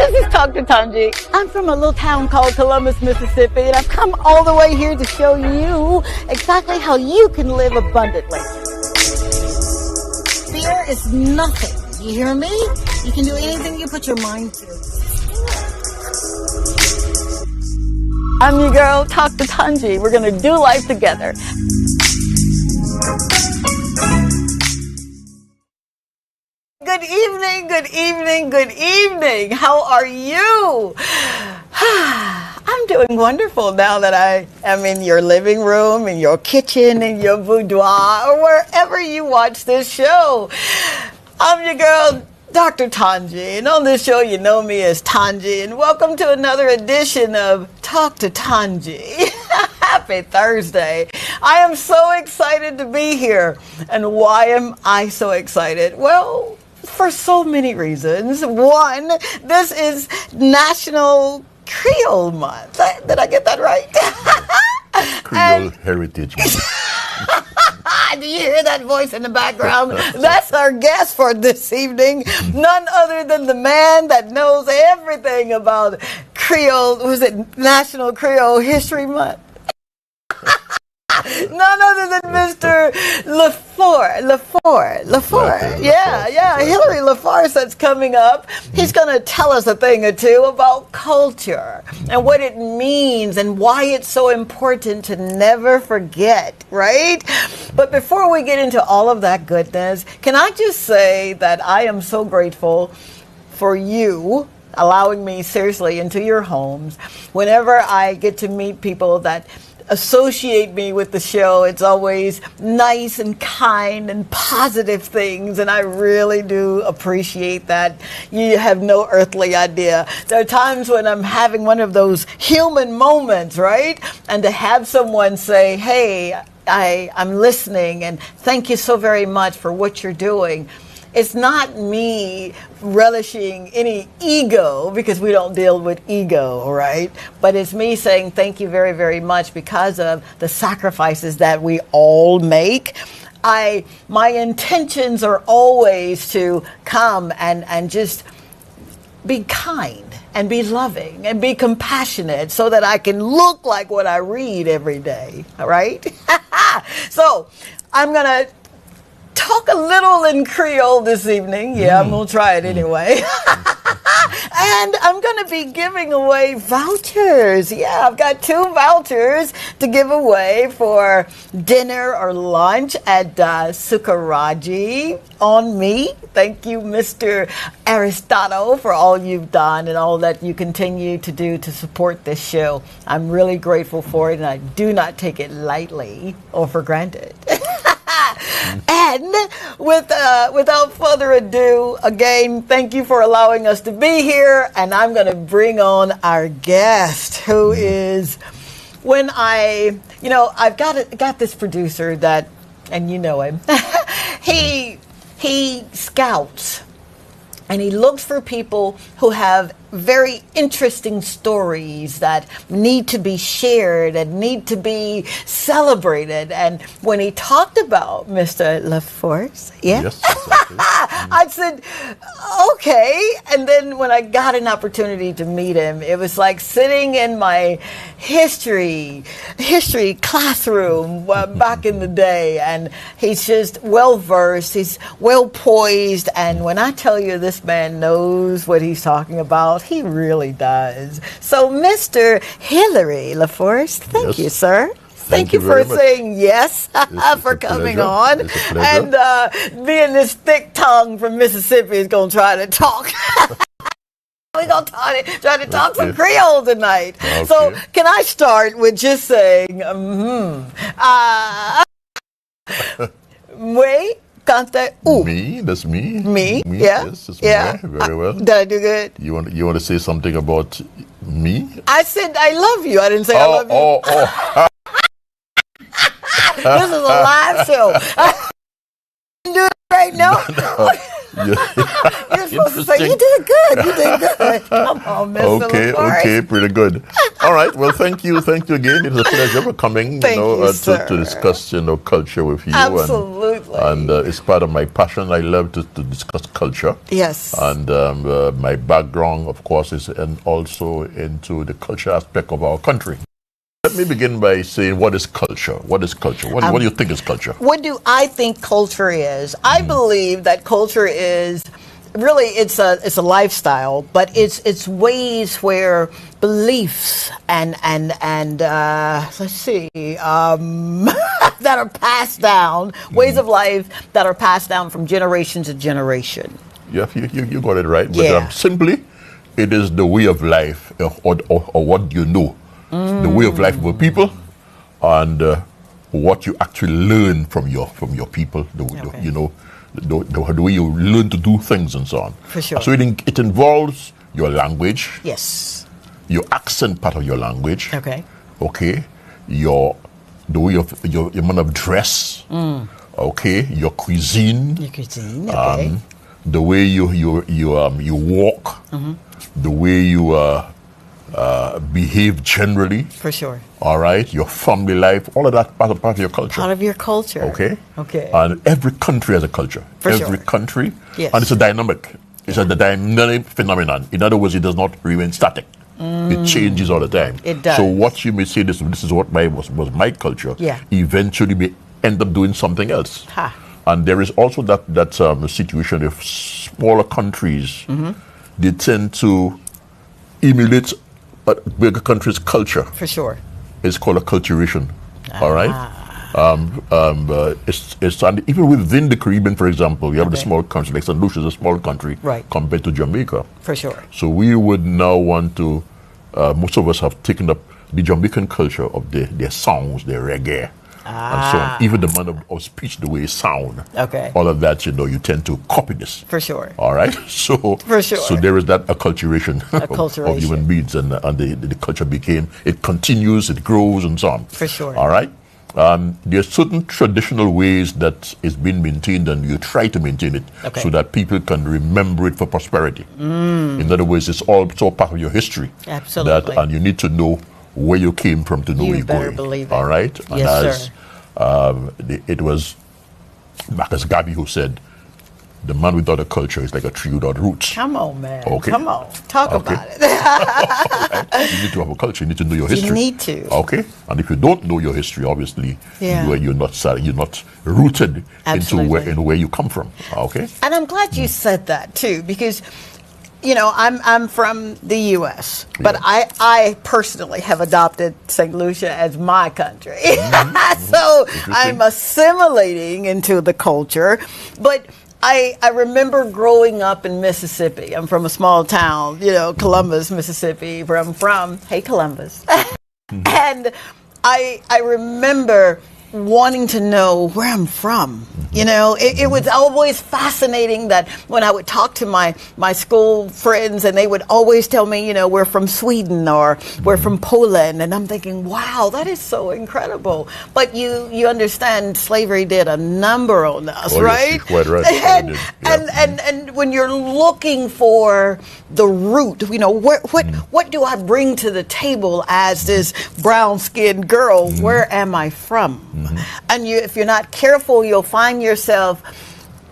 Speaker 1: This is Dr. Tanji. I'm from a little town called Columbus, Mississippi, and I've come all the way here to show you exactly how you can live abundantly. Fear is nothing. You hear me? You can do anything you put your mind to. I'm your girl, Dr. Tanji. We're going to do life together. Good evening, good evening, good evening. How are you? I'm doing wonderful now that I am in your living room, in your kitchen, in your boudoir, or wherever you watch this show. I'm your girl, Dr. Tanji, and on this show you know me as Tanji, and welcome to another edition of Talk to Tanji. Happy Thursday. I am so excited to be here. And why am I so excited? Well, for so many reasons. One, this is National Creole Month. Did I get that right?
Speaker 8: Creole Heritage Month.
Speaker 1: Do you hear that voice in the background? That's our guest for this evening. None other than the man that knows everything about Creole, was it National Creole History Month? None other than Mr. Lafort. Yeah. Hilary Lafarce that's coming up. He's going to tell us a thing or two about culture and what it means and why it's so important to never forget, right? But before we get into all of that goodness, can I just say that I am so grateful for you allowing me seriously into your homes. Whenever I get to meet people that associate me with the show, it's always nice and kind and positive things, and I really do appreciate that. You have no earthly idea. There are times when I'm having one of those human moments, right? And to have someone say, hey, I'm listening, and thank you so very much for what you're doing. It's not me relishing any ego, because we don't deal with ego, right? But it's me saying thank you very, very much because of the sacrifices that we all make. My intentions are always to come and just be kind and be loving and be compassionate so that I can look like what I read every day, all right? So I'm going to talk a little in Creole this evening. Yeah, I'm going to try it anyway. And I'm going to be giving away vouchers. Yeah, I've got 2 vouchers to give away for dinner or lunch at Sukaraji on me. Thank you, Mr. Aristotle, for all you've done and all that you continue to do to support this show. I'm really grateful for it, and I do not take it lightly or for granted. And without further ado, again, thank you for allowing us to be here. And I'm going to bring on our guest, who is, when I've got this producer that, and you know him, he scouts. And he looks for people who have very interesting stories that need to be shared and need to be celebrated. And when he talked about Mr. LaForce, yes, exactly. I said, okay. And then when I got an opportunity to meet him, it was like sitting in my history classroom back in the day. And he's just well-versed, he's well-poised. And when I tell you this man knows what he's talking about, he really does. So, Mr. Hilary Laforce, thank you, sir. Thank you for saying yes, for coming on. And being this thick tongue from Mississippi is going to try to talk. We're going to try to talk some Creole tonight. Okay. So, can I start with just saying, wait.
Speaker 8: Me? That's me?
Speaker 1: Me?
Speaker 8: Yeah. Yes, it's me. Very well.
Speaker 1: Did I do good?
Speaker 8: You want to say something about me?
Speaker 1: I said I love you. I didn't say I love you.
Speaker 8: Oh.
Speaker 1: This is a live show. I can do it right now.
Speaker 8: No.
Speaker 1: You're supposed to say, you did good. You did good. Come on, Miss
Speaker 8: Okay, pretty good. All right. Well, thank you again. It is a pleasure for coming.
Speaker 1: Thank you, sir.
Speaker 8: To discuss culture with you.
Speaker 1: Absolutely. Absolutely.
Speaker 8: And it's part of my passion. I love to discuss culture.
Speaker 1: Yes.
Speaker 8: And my background, of course, is also into the culture aspect of our country. Let me begin by saying, what is culture? What is culture? What do you think is culture?
Speaker 1: What do I think culture is? I believe that culture is really it's a lifestyle, but it's ways where beliefs and let's see that are passed down, ways of life that are passed down from generation to generation.
Speaker 8: Yeah, you got it right. But simply, it is the way of life, or what you know, the way of life of a people, and what you actually learn from your people. The way you learn to do things and so on.
Speaker 1: For sure.
Speaker 8: So it involves your language.
Speaker 1: Yes.
Speaker 8: Your accent part of your language.
Speaker 1: Okay.
Speaker 8: Okay. The way of your manner of dress. Okay. Your cuisine.
Speaker 1: Your cuisine. Okay.
Speaker 8: The way you walk. The way you behave generally.
Speaker 1: For sure.
Speaker 8: All right, your family life, all of that part of your culture.
Speaker 1: Part of your culture.
Speaker 8: Okay.
Speaker 1: Okay.
Speaker 8: And every country has a culture. Every country.
Speaker 1: Yes.
Speaker 8: And it's a dynamic. It's a dynamic phenomenon. In other words, it does not remain static. It changes all the time.
Speaker 1: It does.
Speaker 8: So what you may say, this is what was my culture.
Speaker 1: Yeah.
Speaker 8: Eventually may end up doing something else.
Speaker 1: Ha.
Speaker 8: And there is also that situation of smaller countries. They tend to emulate bigger countries' culture.
Speaker 1: For sure.
Speaker 8: It's called acculturation. All right. And even within the Caribbean, for example, you have the small country, like St. Lucia is a small country compared to Jamaica.
Speaker 1: For sure.
Speaker 8: So we would now want to, most of us have taken up the Jamaican culture of their songs, their reggae, and so on. Even the manner of speech, the way it sound.
Speaker 1: Okay.
Speaker 8: All of that, you tend to copy this.
Speaker 1: For sure.
Speaker 8: All right. So
Speaker 1: for sure.
Speaker 8: So there is that acculturation of human beings, and the culture it continues, it grows, and so on.
Speaker 1: For sure.
Speaker 8: All right. There are certain traditional ways that is being maintained, and you try to maintain it so that people can remember it for prosperity. In other words, it's all part of your history.
Speaker 1: Absolutely.
Speaker 8: And you need to know where you came from to know where you're going.
Speaker 1: You better believe it.
Speaker 8: All right. And
Speaker 1: yes, sir.
Speaker 8: It was Marcus Garvey who said, "The man without a culture is like a tree without roots."
Speaker 1: Come on, man.
Speaker 8: Okay.
Speaker 1: Come on. Talk about it.
Speaker 8: Right. You need to have a culture. You need to know your history.
Speaker 1: You need to.
Speaker 8: Okay. And if you don't know your history, obviously, you're not rooted
Speaker 1: Absolutely.
Speaker 8: into where you come from. Okay.
Speaker 1: And I'm glad you said that too, because I'm from the U.S., but I personally have adopted St. Lucia as my country. So I'm assimilating into the culture. But I remember growing up in Mississippi. I'm from a small town, Columbus, Mississippi, where I'm from. Hey, Columbus. And I remember wanting to know where I'm from. It was always fascinating that when I would talk to my school friends, and they would always tell me, we're from Sweden or we're from Poland, and I'm thinking, wow, that is so incredible. But you understand, slavery did a number on us, right?
Speaker 8: Yes, quite right.
Speaker 1: And when you're looking for the root, what do I bring to the table as this brown-skinned girl? Where am I from? And if you're not careful, you'll find yourself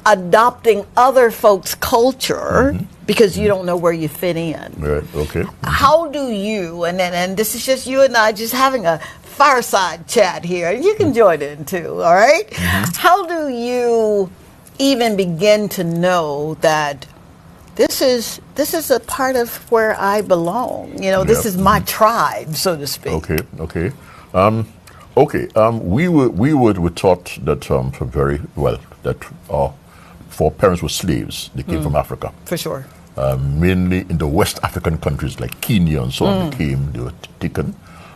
Speaker 1: adopting other folks' culture because you don't know where you fit in.
Speaker 8: Right. Okay.
Speaker 1: How do you, and this is just you and I just having a fireside chat here, and you can join in too, all right? How do you even begin to know that this is a part of where I belong? This is my tribe, so to speak.
Speaker 8: Okay. We were taught that very well that our parents were slaves. They came from Africa.
Speaker 1: For sure.
Speaker 8: Mainly in the West African countries like Kenya and so on. They were taken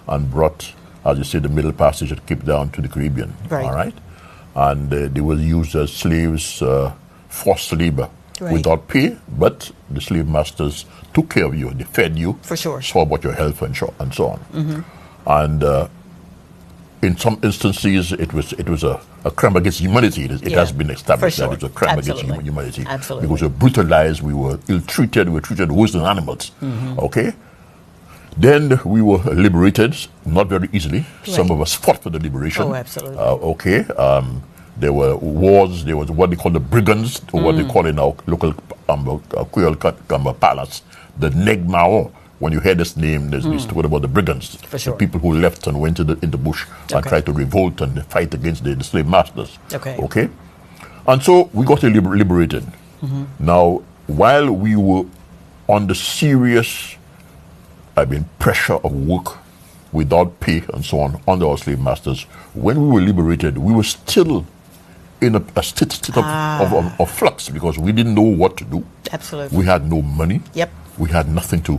Speaker 8: and brought, as you say, the Middle Passage and Cape down to the Caribbean.
Speaker 1: Right.
Speaker 8: All right. And they were used as slaves, forced labor.
Speaker 1: Right.
Speaker 8: Without pay, but the slave masters took care of you. They fed you.
Speaker 1: For sure.
Speaker 8: Saw about your health and so on. And in some instances, it was a crime against humanity. It has been established that it was a crime against humanity.
Speaker 1: Absolutely.
Speaker 8: Because we were brutalized, we were ill-treated, we were treated worse than animals. Okay? Then we were liberated, not very easily.
Speaker 1: Right.
Speaker 8: Some of us fought for the liberation.
Speaker 1: Oh, absolutely.
Speaker 8: Okay. There were wars. There was what they call the brigands, or what they call in our local Creole palace, the Negmao. When you hear this name, there's this story about the brigands,
Speaker 1: For sure.
Speaker 8: the people who left and went in the bush and tried to revolt and fight against the slave masters. Okay? And so we got liberated. Now, while we were under serious, pressure of work without pay and so on under our slave masters, when we were liberated, we were still in a state of flux because we didn't know what to do.
Speaker 1: Absolutely.
Speaker 8: We had no money.
Speaker 1: Yep.
Speaker 8: We had nothing to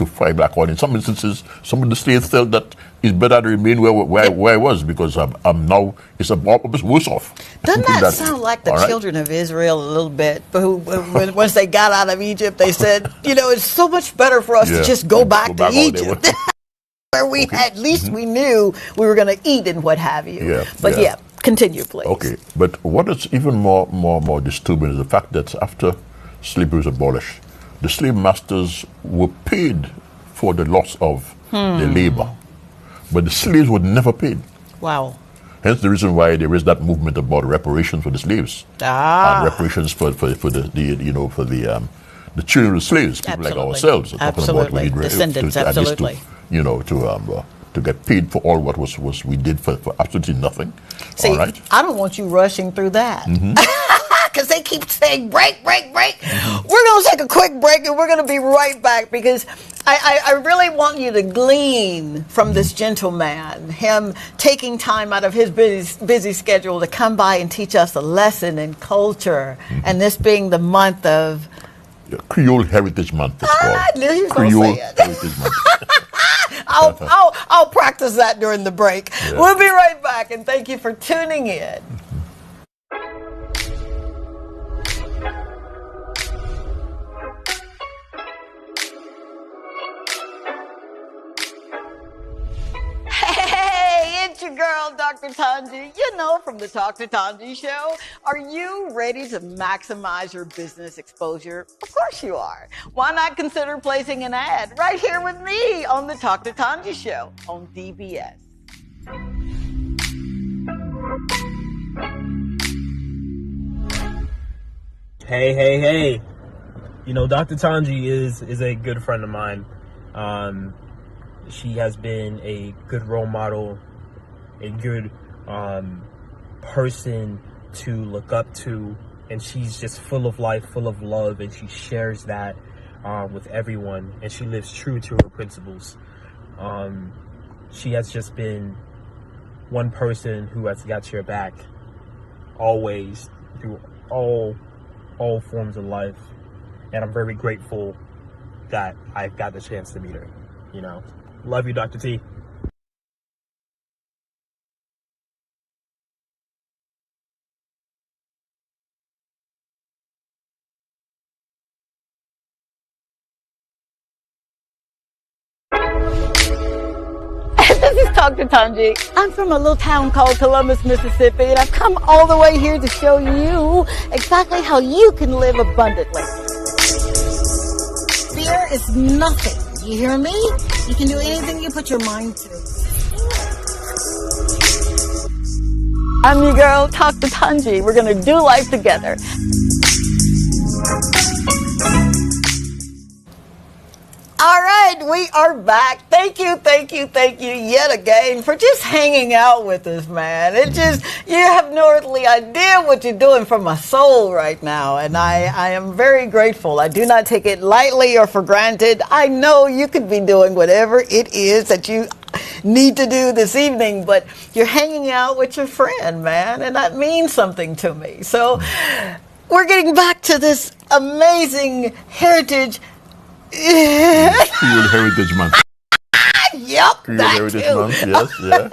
Speaker 8: fight back on. In some instances, some of the slaves felt that it's better to remain where I was because I'm now it's worse off.
Speaker 1: Doesn't that sound like the children of Israel a little bit? Who, once they got out of Egypt, they said, it's so much better for us to just go back to Egypt. Where we at least we knew we were going to eat and what have you. Continue, please.
Speaker 8: Okay, but what is even more disturbing is the fact that after slavery was abolished, the slave masters were paid for the loss of their labor, but the slaves were never paid.
Speaker 1: Wow.
Speaker 8: Hence the reason why there is that movement about reparations for the slaves and reparations for the children of slaves, people like ourselves.
Speaker 1: Absolutely, descendants. Absolutely.
Speaker 8: To get paid for all what we did for absolutely nothing.
Speaker 1: See, I don't want you rushing through that. Because they keep saying break. We're going to take a quick break and we're going to be right back because I really want you to glean from this gentleman, him taking time out of his busy schedule to come by and teach us a lesson in culture, and this being the month of
Speaker 8: Creole Heritage Month. It's called.
Speaker 1: I knew you were
Speaker 8: Creole
Speaker 1: say it.
Speaker 8: Heritage Month.
Speaker 1: I'll practice that during the break. Yeah. We'll be right back, and thank you for tuning in. It's your girl, Dr. Tanji. From the Talk to Tanji show. Are you ready to maximize your business exposure? Of course you are. Why not consider placing an ad right here with me on the Talk to Tanji show on DBS?
Speaker 6: Hey. Dr. Tanji is a good friend of mine. She has been a good role model, a good person to look up to, and she's just full of life, full of love, and she shares that with everyone, and she lives true to her principles. She has just been one person who has got your back always through all forms of life, and I'm very grateful that I got the chance to meet her. Love you, Dr. T.
Speaker 1: This is Dr. Tanji. I'm from a little town called Columbus, Mississippi, and I've come all the way here to show you exactly how you can live abundantly. Fear is nothing. You hear me? You can do anything you put your mind to. I'm your girl, Dr. Tanji. We're going to do life together. All right, we are back. Thank you yet again for just hanging out with us, man. You have no earthly idea what you're doing for my soul right now, and I am very grateful. I do not take it lightly or for granted. I know you could be doing whatever it is that you need to do this evening, but you're hanging out with your friend, man, and that means something to me. So we're getting back to this amazing heritage.
Speaker 8: Creole Heritage Month.
Speaker 1: Yep,
Speaker 8: Creole Heritage Month, yes, yeah.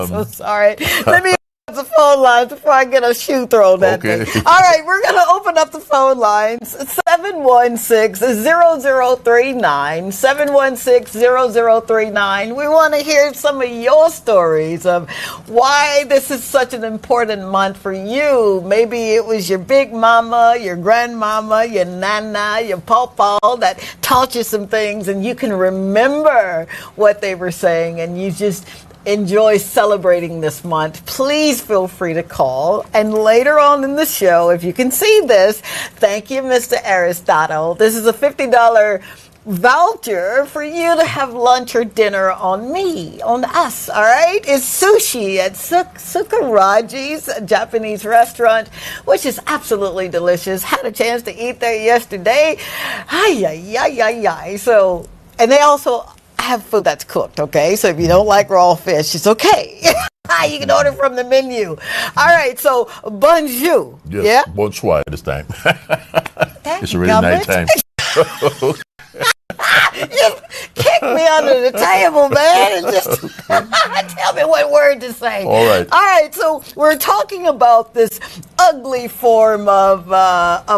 Speaker 1: So sorry. Let me open up the phone lines before I get a shoe thrown at me. All right, we're going to open up the phone lines. 716-0039. 716-0039. We want to hear some of your stories of why this is such an important month for you. Maybe it was your big mama, your grandmama, your nana, your pawpaw that taught you some things, and you can remember what they were saying, and you just enjoy celebrating this month, please feel free to call. And later on in the show, if you can see this, thank you, Mr. Aristotle. This is a $50 voucher for you to have lunch or dinner on me, on us, all right? It's sushi at Sukaraji's Japanese restaurant, which is absolutely delicious. Had a chance to eat there yesterday. So, and they also have food that's cooked, okay? So if you don't like raw fish, it's okay. You can order from the menu. All right, so bonjour.
Speaker 8: Yes,
Speaker 1: yeah?
Speaker 8: bonsoir this time. It's really night time.
Speaker 1: Just kick me under the table, man, and just tell me what word to say.
Speaker 8: All right.
Speaker 1: So we're talking about this ugly form of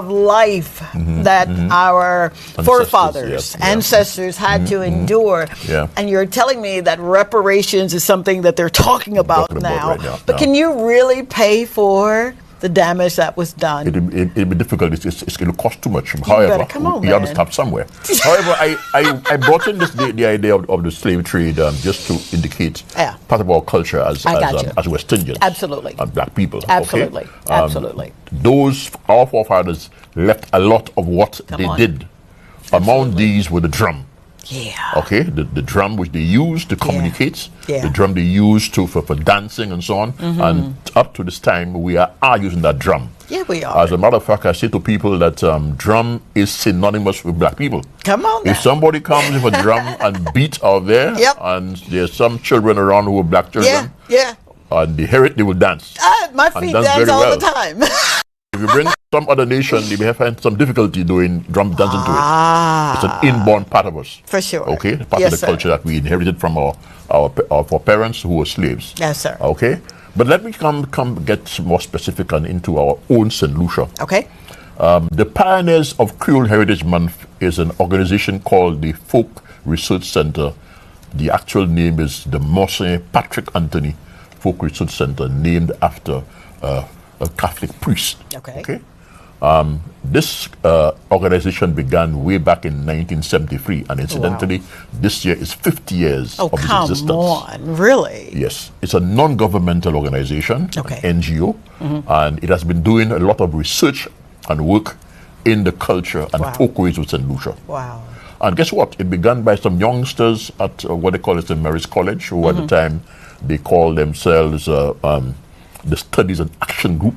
Speaker 1: life that our forefathers, ancestors had to endure.
Speaker 8: Yeah.
Speaker 1: And you're telling me that reparations is something that they're talking about now.
Speaker 8: Right now.
Speaker 1: But can you really pay for the damage that was done?
Speaker 8: It'll be difficult. It's going to cost too much. However,
Speaker 1: you
Speaker 8: have to stop somewhere. However, I brought in the idea of the slave trade just to indicate part of our culture as West Indians.
Speaker 1: Absolutely.
Speaker 8: And black people.
Speaker 1: Absolutely.
Speaker 8: Okay?
Speaker 1: Absolutely.
Speaker 8: Our forefathers left a lot of what they did. Among these were the drum.
Speaker 1: Yeah.
Speaker 8: Okay, the drum which they used to communicate,
Speaker 1: Yeah.
Speaker 8: the drum they used for dancing and so on. And up to this time, we are using that drum.
Speaker 1: Yeah, we are.
Speaker 8: As a matter of fact, I say to people that drum is synonymous with black people.
Speaker 1: Come on now.
Speaker 8: If somebody comes with a drum and beat out there, and there's some children around who are black children, and they hear it, they will dance.
Speaker 1: My feet dance all the time.
Speaker 8: If you bring some other nation, they may find some difficulty doing drum dancing to it. It's an inborn part of us.
Speaker 1: For sure.
Speaker 8: Okay? Part of the culture that we inherited from our parents who were slaves.
Speaker 1: Yes, sir.
Speaker 8: Okay? But let me come get more specific and into our own St. Lucia.
Speaker 1: Okay.
Speaker 8: The Pioneers of Creole Heritage Month is an organization called the Folk Research Center. The actual name is the Monseigneur Patrick Anthony Folk Research Center, named after a Catholic priest. Okay. This organization began way back in 1973, and incidentally, this year is 50 years of its existence.
Speaker 1: Come on, really?
Speaker 8: Yes, it's a non-governmental organization, an NGO, and it has been doing a lot of research and work in the culture and folkways of St. Lucia.
Speaker 1: Wow.
Speaker 8: And guess what? It began by some youngsters at what they call it St. Mary's College, who at the time they called themselves the Studies and Action Group.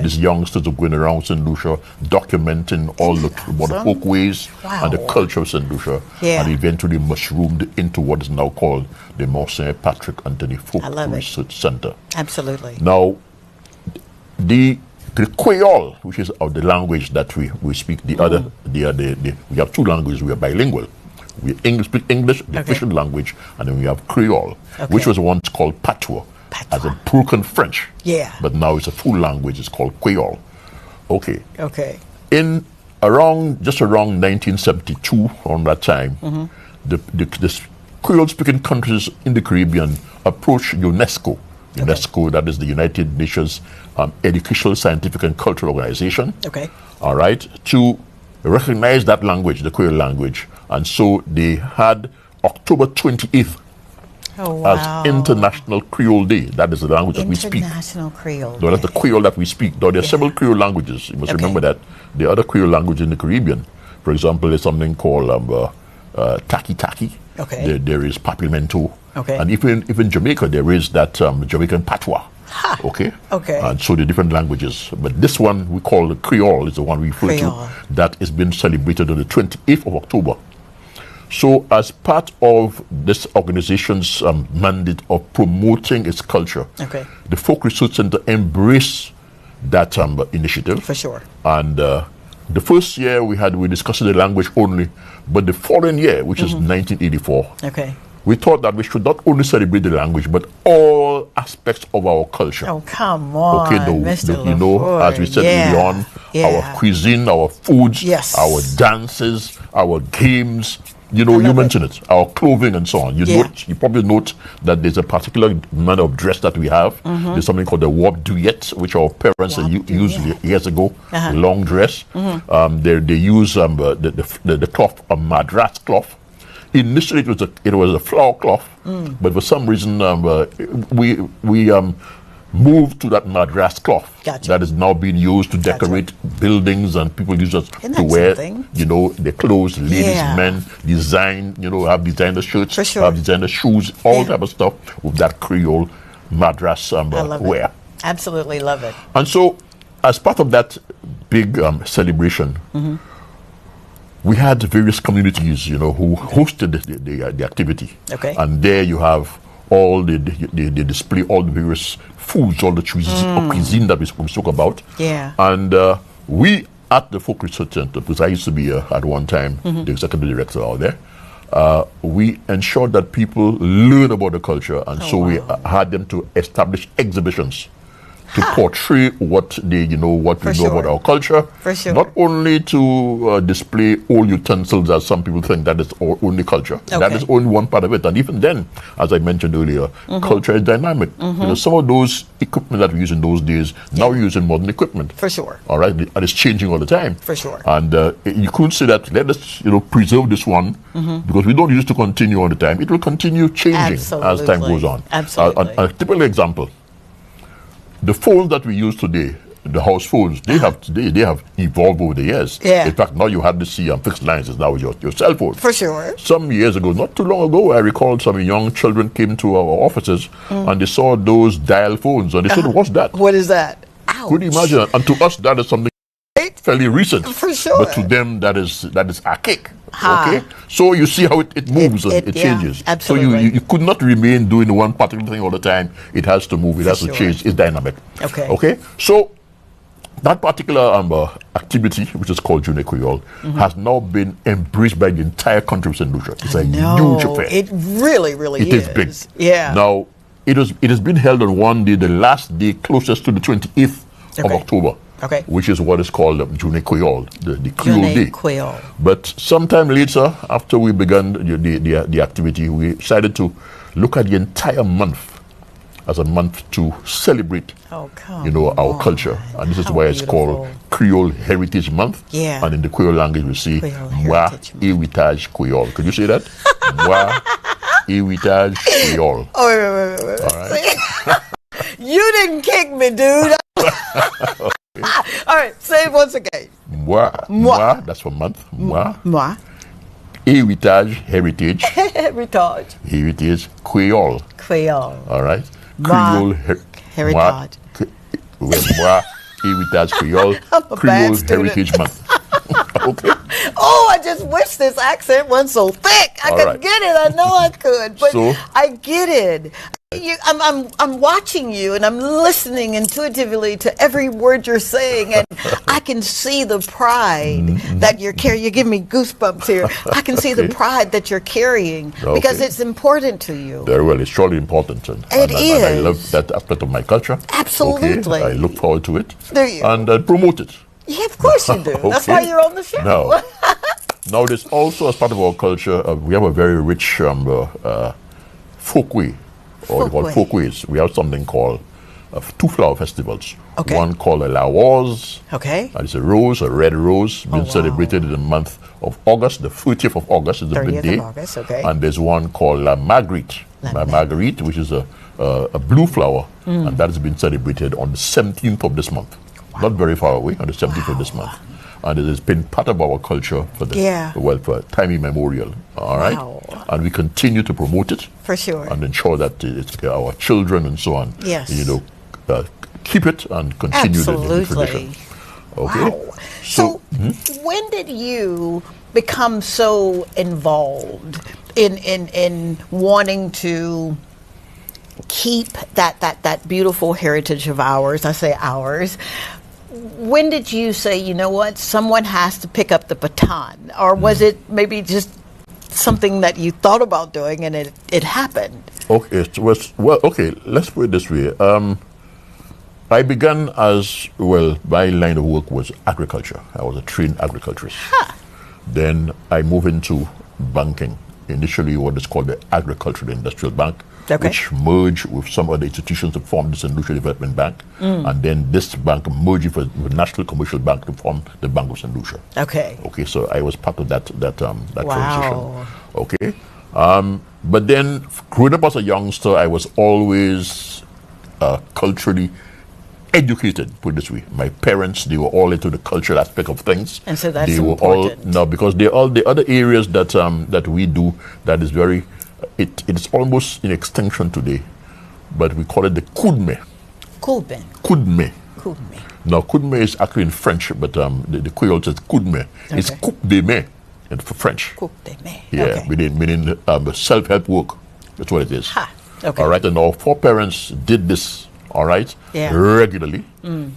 Speaker 8: These youngsters are going around St. Lucia documenting all the folkways and the culture of St. Lucia, and eventually mushroomed into what is now called the Monseigneur Patrick Anthony Folk Research Center.
Speaker 1: Absolutely.
Speaker 8: Now, the Creole, which is the language that we speak, we have two languages. We are bilingual. We speak English, the official language, and then we have Creole, which was once called Patois. As a broken French. Yeah. But now it's a full language. It's called Creole. Okay. In around 1972, around that time, the Creole-speaking countries in the Caribbean approached UNESCO. UNESCO, that is the United Nations Educational, Scientific, and Cultural Organization. All right, to recognize that language, the Creole language, and so they had October 28th. As International Creole Day. That is the language that we speak.
Speaker 1: International Creole Day.
Speaker 8: No, that's the Creole that we speak. Though there are several Creole languages. You must remember that. There are other Creole languages in the Caribbean. For example, there's something called Taki-Taki. There is Papimento. And even in Jamaica, there is that Jamaican Patois. And so the different languages. But this one we call the Creole is the one we refer to. That is being celebrated on the 28th of October. So as part of this organization's mandate of promoting its culture, the Folk Research Center embraced that initiative.
Speaker 1: For sure.
Speaker 8: And the first year we discussed the language only, but the following year, which is 1984, we thought that we should not only celebrate the language, but all aspects of our culture.
Speaker 1: Oh, come on, Mr.
Speaker 8: You know, as we said earlier on, our cuisine, our foods, our dances, our games. You know, you mentioned it, our clothing and so on. You probably note that there's a particular manner of dress that we have. There's something called the warp duet, which our parents used years ago, the long dress. They use the cloth, a madras cloth. initially it was a flower cloth, but for some reason we moved to that madras cloth that is now being used to decorate buildings, and people use it to wear, their clothes, ladies, men, design, have designer shirts, have designer shoes, all type of stuff with that Creole madras wear.
Speaker 1: Absolutely love it.
Speaker 8: And so, as part of that big celebration, we had various communities, who hosted the activity.
Speaker 1: Okay.
Speaker 8: And there you have all the display, all the various foods, all the cuisine that we spoke about.
Speaker 1: Yeah.
Speaker 8: And we at the Folk Research Center, because I used to be at one time the executive director out there, we ensured that people learn about the culture, and we had them to establish exhibitions to portray what they, what we know about our culture.
Speaker 1: For sure.
Speaker 8: Not only to display old utensils, as some people think that is our only culture.
Speaker 1: Okay.
Speaker 8: That is only one part of it. And even then, as I mentioned earlier, culture is dynamic. Some of those equipment that we use in those days, now we use in modern equipment.
Speaker 1: For sure.
Speaker 8: All right, and it's changing all the time.
Speaker 1: For sure.
Speaker 8: And you couldn't say that, let us, preserve this one, because we don't use it to continue all the time. It will continue changing as time goes on.
Speaker 1: Absolutely.
Speaker 8: A typical example. The phones that we use today, the house phones, they have evolved over the years.
Speaker 1: Yeah.
Speaker 8: In fact, now you hardly see fixed lines. It's now your cell phone.
Speaker 1: For sure.
Speaker 8: Some years ago, not too long ago, I recall some young children came to our offices and they saw those dial phones and they said, "What's that?"
Speaker 1: What is that? Ouch.
Speaker 8: Could you imagine? And to us, that is something fairly recent.
Speaker 1: For sure.
Speaker 8: But to them, that is archaic. Okay, so you see how it moves and it changes.
Speaker 1: Absolutely.
Speaker 8: So you could not remain doing one particular thing all the time. It has to move. It has to change. It's dynamic. Okay. So that particular activity, which is called Junior Creole, has now been embraced by the entire country of St. Lucia. It's a huge affair.
Speaker 1: It really, really is.
Speaker 8: It is big.
Speaker 1: Yeah.
Speaker 8: Now it has been held on one day, the last day closest to the 28th of October.
Speaker 1: Okay.
Speaker 8: Which is what is called Junior Creole, the Creole Day.
Speaker 1: Creole.
Speaker 8: But sometime later, after we began the activity, we decided to look at the entire month as a month to celebrate, our culture. And this is why it's called Creole Heritage Month.
Speaker 1: Yeah.
Speaker 8: And in the Creole language, we say, Moi Heritage Creole. Could you say that? Moi Heritage Creole.
Speaker 1: Oh, wait.
Speaker 8: All right.
Speaker 1: You didn't kick me, dude. All right, say it once again.
Speaker 8: Moi, that's for month. Moi. Heritage. Heritage Creole. All right. Creole
Speaker 1: Heritage.
Speaker 8: Moi, Heritage Creole. Creole Heritage Month. Okay.
Speaker 1: Oh, I just wish this accent wasn't so thick. I could get it. I know I could, but I get it. I'm watching you and I'm listening intuitively to every word you're saying, and I can see the pride that you're carrying. You give me goosebumps here. I can see the pride that you're carrying because it's important to you.
Speaker 8: Very well, it's surely important. And I love that aspect of my culture.
Speaker 1: Absolutely.
Speaker 8: I look forward to it.
Speaker 1: There you
Speaker 8: and promote it.
Speaker 1: Yeah, of course you do. That's why you're on the show.
Speaker 8: Now, there's also, as part of our culture, we have a very rich folkway. Or called folkways. We have something called two flower festivals. One called a Laureates. And it's a red rose, being celebrated in the month of August. The 30th of August is the big day. And there's one called La Marguerite. La Marguerite, which is a blue flower, and that has been celebrated on the 17th of this month. Not very far away, on the 17th of this month. And it has been part of our culture for for time immemorial. All right, and we continue to promote it
Speaker 1: for sure,
Speaker 8: and ensure that it's our children and so on.
Speaker 1: Yes,
Speaker 8: keep it and continue the tradition. Okay.
Speaker 1: Wow. So, when did you become so involved in wanting to keep that beautiful heritage of ours? I say ours. When did you say, you know what, someone has to pick up the baton? Or was it maybe just something that you thought about doing and it happened?
Speaker 8: Okay, let's put it this way. I began my line of work was agriculture. I was a trained agriculturist. Then I moved into banking. initially what is called the Agricultural Industrial Bank, which merged with some other institutions to form the St. Lucia Development Bank. And then this bank merged with the National Commercial Bank to form the Bank of St. Lucia. Okay, so I was part of that transition. Okay. But then growing up as a youngster, I was always culturally educated, put it this way. My parents, they were all into the cultural aspect of things.
Speaker 1: And so that's
Speaker 8: they were
Speaker 1: important.
Speaker 8: all, no, because they all the other areas that we do that is very, it is almost in extinction today, but we call it the kudme. Kudme. Now kudme is actually in French, but the Creole says kudme. It's coupe de main for French.
Speaker 1: Coupe de main.
Speaker 8: Yeah, meaning self-help work. That's what it is. All right, and our foreparents did this. All right, regularly,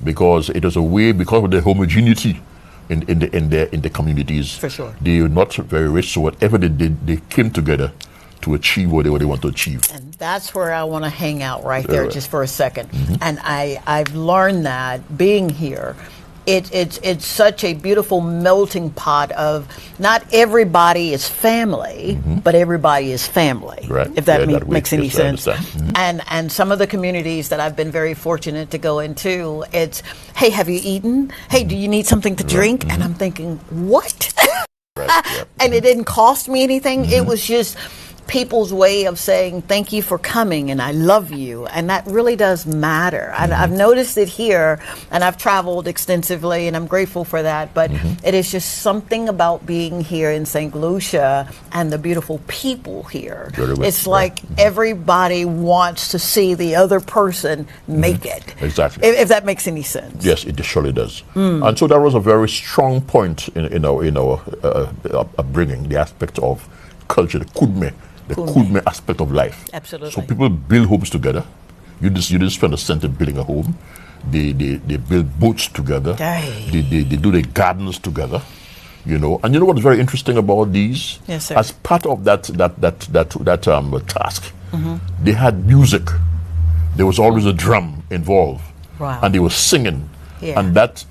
Speaker 8: because it was a way, because of the homogeneity in the communities.
Speaker 1: For sure,
Speaker 8: they were not very rich, so whatever they did, they came together to achieve what they want to achieve.
Speaker 1: And that's where I want to hang out right there just for a second. And I've learned that being here. It's such a beautiful melting pot of not everybody is family, but everybody is family.
Speaker 8: Right.
Speaker 1: If that makes any sense.
Speaker 8: I
Speaker 1: And some of the communities that I've been very fortunate to go into, it's, hey, have you eaten? Hey, do you need something to drink? And I'm thinking, what? And it didn't cost me anything. It was just people's way of saying thank you for coming and I love you, and that really does matter. I've noticed it here, and I've traveled extensively, and I'm grateful for that, but it is just something about being here in St. Lucia and the beautiful people here. It's like everybody wants to see the other person make it.
Speaker 8: Exactly.
Speaker 1: If that makes any sense.
Speaker 8: Yes, it surely does. And so that was a very strong point in our upbringing, the aspect of culture, the kudme. The kudme aspect of life.
Speaker 1: Absolutely.
Speaker 8: So people build homes together. You didn't spend a cent in building a home. They build boats together. They do the gardens together. And you know what's very interesting about these?
Speaker 1: Yes, sir.
Speaker 8: As part of that task, they had music. There was always a drum involved.
Speaker 1: Wow.
Speaker 8: And they were singing. And that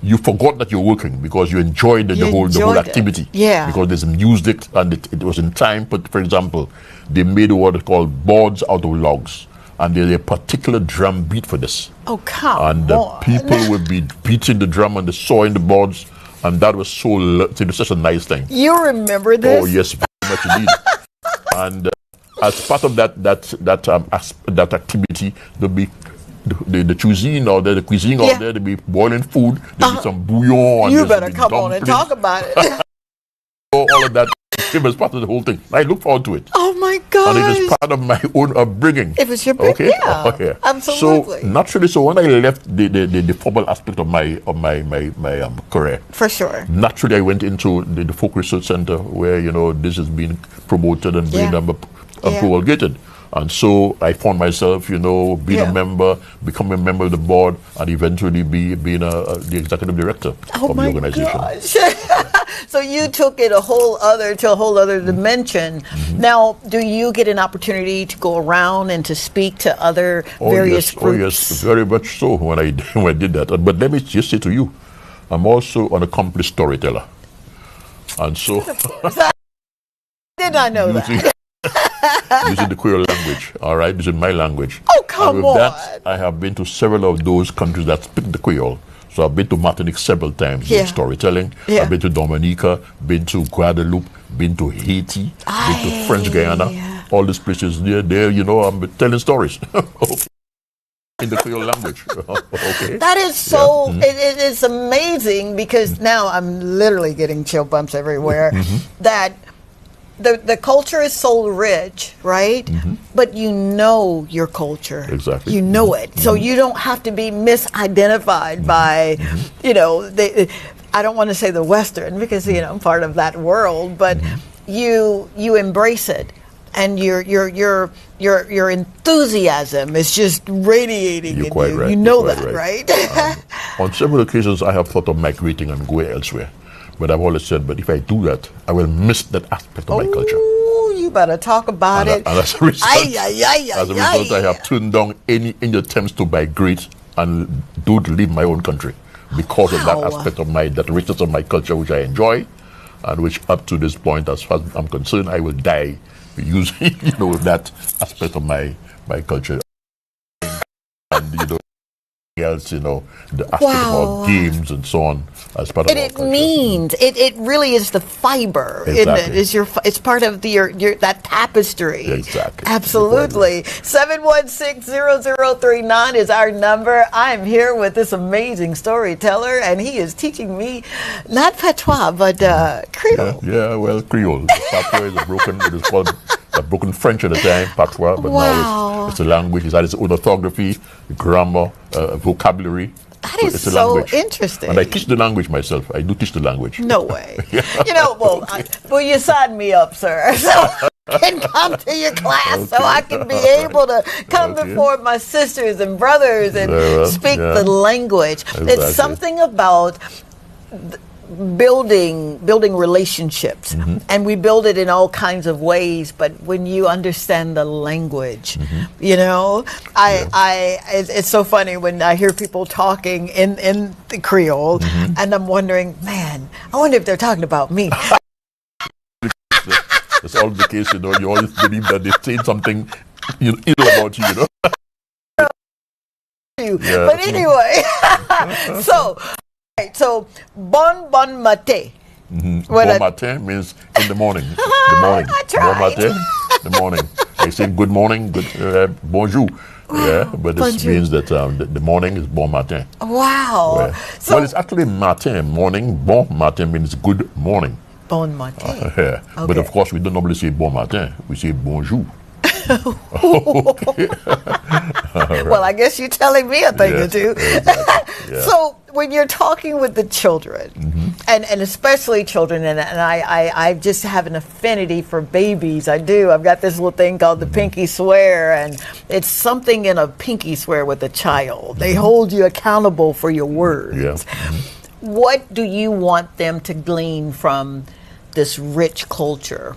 Speaker 8: you forgot that you're working because you enjoyed the whole activity.
Speaker 1: Yeah.
Speaker 8: Because there's music and it was in time. But for example, they made what they call boards out of logs, and there's a particular drum beat for this.
Speaker 1: Oh, come on.
Speaker 8: And the people would be beating the drum and the sawing the boards, and that was it was such a nice thing.
Speaker 1: You remember this?
Speaker 8: Oh yes, very much indeed. And as part of that activity, there'll be the cuisine out there, the cuisine out there, they'll be boiling food, there'll be some bouillon.
Speaker 1: You better come on and talk about it.
Speaker 8: All of that, it was part of the whole thing. I look forward to it.
Speaker 1: Oh my God.
Speaker 8: And it is part of my own upbringing.
Speaker 1: It was your bringing, absolutely.
Speaker 8: So naturally, when I left the formal aspect of my career,
Speaker 1: for sure,
Speaker 8: naturally I went into the Folk Research Center where this is being promoted and being promulgated. And so I found myself, being a member, becoming a member of the board, and eventually being the executive director of the organization.
Speaker 1: Gosh. So you took it to a whole other dimension. Now, do you get an opportunity to go around and to speak to other various groups?
Speaker 8: Oh yes, very much so when I did that. But let me just say to you, I'm also an accomplished storyteller. And so...
Speaker 1: Did I know that?
Speaker 8: Using the Creole language, all right, using my language.
Speaker 1: Oh, come on.
Speaker 8: That, I have been to several of those countries that speak the Creole. So I've been to Martinique several times doing storytelling. I've been to Dominica, been to Guadeloupe, been to Haiti, been to French Guyana. All these places there, I'm telling stories. In the Creole language. Okay.
Speaker 1: That is so, it is amazing, because now I'm literally getting chill bumps everywhere, that the culture is so rich, right? But you know your culture.
Speaker 8: Exactly.
Speaker 1: You know it. So you don't have to be misidentified by, I don't want to say the Western, because, I'm part of that world, but you embrace it. And your enthusiasm is just radiating.
Speaker 8: You're quite right.
Speaker 1: You know that, right?
Speaker 8: On several occasions, I have thought of migrating and going elsewhere. But I've always said, but if I do that, I will miss that aspect of my culture.
Speaker 1: Oh, you better talk about it.
Speaker 8: And as a result, I have turned down any attempts to migrate and leave my own country because of that aspect of that richness of my culture, which I enjoy. and which up to this point, as far as I'm concerned, I will die using, that aspect of my culture. And, else, the aspect of our games and so on as part of
Speaker 1: and
Speaker 8: our
Speaker 1: it
Speaker 8: culture.
Speaker 1: means it really is the fiber.
Speaker 8: Exactly.
Speaker 1: It's part of your that tapestry.
Speaker 8: Exactly.
Speaker 1: Absolutely. 716-0039 is our number. I'm here with this amazing storyteller, and he is teaching me not patois but Creole.
Speaker 8: Yeah, well, Creole. Patois is it is called a broken French at the time, patois, but now it's a language. It's had its own orthography, grammar, vocabulary.
Speaker 1: That is
Speaker 8: a
Speaker 1: so
Speaker 8: language.
Speaker 1: interesting.
Speaker 8: And I teach the language myself. I do teach the language.
Speaker 1: No way. Well, you signed me up, sir. So I can come to your class so I can be able to come before my sisters and brothers and speak the language.
Speaker 8: Exactly.
Speaker 1: It's something about building relationships, and we build it in all kinds of ways, but when you understand the language, it's so funny when I hear people talking in the Creole, and I'm wondering, man, I wonder if they're talking about me.
Speaker 8: That's all the case, you always believe that they're saying something ill about you,
Speaker 1: But anyway, so bon matin.
Speaker 8: Bon matin means in the morning.
Speaker 1: I tried.
Speaker 8: Bon matin, the morning. I say good morning, bonjour. Yeah, but this means that the morning is bon matin.
Speaker 1: Wow.
Speaker 8: Yeah. Well, it's actually matin, morning. Bon matin means good morning.
Speaker 1: Bon matin.
Speaker 8: Yeah.
Speaker 1: Okay.
Speaker 8: But of course, we don't normally say bon matin. We say bonjour. Okay.
Speaker 1: Well, I guess you're telling me a thing or two.
Speaker 8: Exactly. Yeah.
Speaker 1: So when you're talking with the children, and especially children, and I just have an affinity for babies. I do. I've got this little thing called the pinky swear, and it's something in a pinky swear with a child. They hold you accountable for your words.
Speaker 8: Yeah.
Speaker 1: What do you want them to glean from this rich culture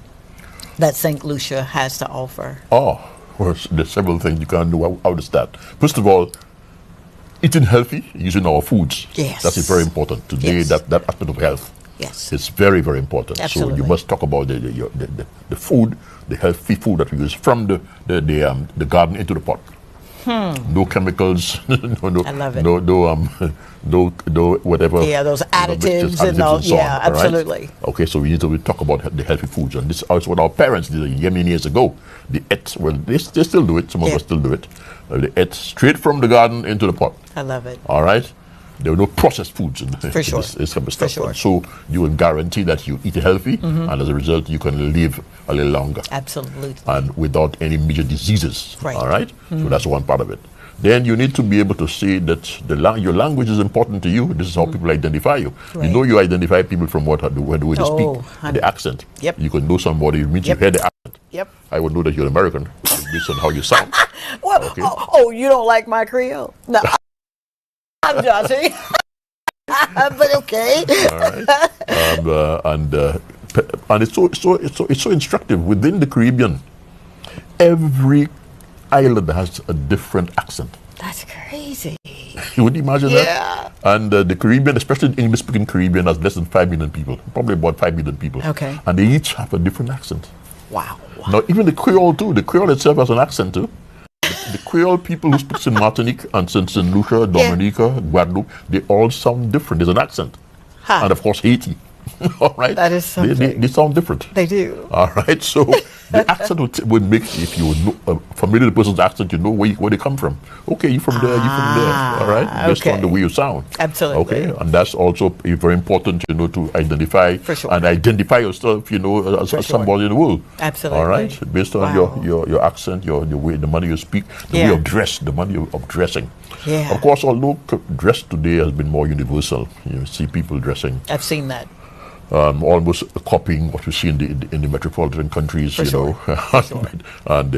Speaker 1: that St. Lucia has to offer?
Speaker 8: Well, there's several things you can do out of that. First of all, eating healthy, using our foods.
Speaker 1: Yes.
Speaker 8: That's very important. Today, that aspect of health is very, very important.
Speaker 1: Absolutely.
Speaker 8: So you must talk about the food, the healthy food that we use from the garden into the pot. No chemicals, no,
Speaker 1: I love it.
Speaker 8: no whatever.
Speaker 1: Yeah, those additives and all.
Speaker 8: so
Speaker 1: Yeah,
Speaker 8: on,
Speaker 1: absolutely.
Speaker 8: Right? Okay, so we need to talk about the healthy foods, and this is what our parents did many years ago. They ate, well, they still do it. Some of us still do it. They ate straight from the garden into the pot.
Speaker 1: I love it.
Speaker 8: All right. There were no processed foods in
Speaker 1: For sure.
Speaker 8: this kind of stuff.
Speaker 1: For sure.
Speaker 8: So you will guarantee that you eat healthy, and as a result, you can live a little longer.
Speaker 1: Absolutely.
Speaker 8: And without any major diseases.
Speaker 1: Right.
Speaker 8: All right. So that's one part of it. Then you need to be able to say that your language is important to you. This is how people identify you.
Speaker 1: Right.
Speaker 8: You identify people from the way they speak, the accent.
Speaker 1: Yep.
Speaker 8: You can know somebody, it means you hear the accent.
Speaker 1: Yep.
Speaker 8: I would know that you're American based on how you sound.
Speaker 1: Well,
Speaker 8: Okay.
Speaker 1: you don't like my Creole? No. I'm joshing. But okay.
Speaker 8: All right. And it's so instructive within the Caribbean. Every island has a different accent.
Speaker 1: That's crazy.
Speaker 8: You would imagine
Speaker 1: Yeah.
Speaker 8: that? And the Caribbean, especially the English-speaking Caribbean, has less than 5 million people, probably about 5 million people.
Speaker 1: Okay.
Speaker 8: And they each have a different accent.
Speaker 1: Wow.
Speaker 8: Now, even the Creole too. The Creole itself has an accent too. The Creole people who speak in Martinique and St. Lucia, Dominica, Guadeloupe, they all sound different. There's an accent. And of course, Haiti. All right?
Speaker 1: That is something.
Speaker 8: They sound different.
Speaker 1: They do.
Speaker 8: All right? So the accent would make, if you know, familiar with the person's accent, you know where they come from. Okay, you're from there, you're from there. All right? Based on the way you sound.
Speaker 1: Absolutely.
Speaker 8: Okay? And that's also very important, to identify and identify yourself, as somebody in the world.
Speaker 1: Absolutely.
Speaker 8: All right? Based on your accent, the way, the manner you speak, the way of dress, the manner of dressing.
Speaker 1: Yeah.
Speaker 8: Of course, although dress today has been more universal, you see people dressing.
Speaker 1: I've seen that.
Speaker 8: Almost copying what you see in the metropolitan countries, know. And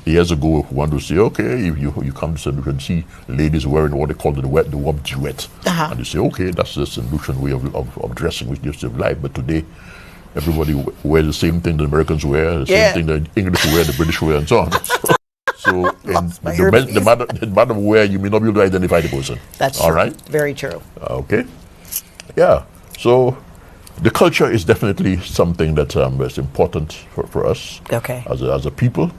Speaker 8: years ago, one would say, okay, if you come to St. Lucia and see ladies wearing what they call the wop duet, and you say, okay, that's the St. Lucian way of dressing, which gives them life. But today, everybody wears the same thing the Americans wear, the same thing the English wear, the British wear, and so on. So, the matter of where you may not be able to identify the person.
Speaker 1: That's
Speaker 8: all
Speaker 1: true.
Speaker 8: right.
Speaker 1: Very true.
Speaker 8: Okay. Yeah. So The culture is definitely something that is important for us as a people.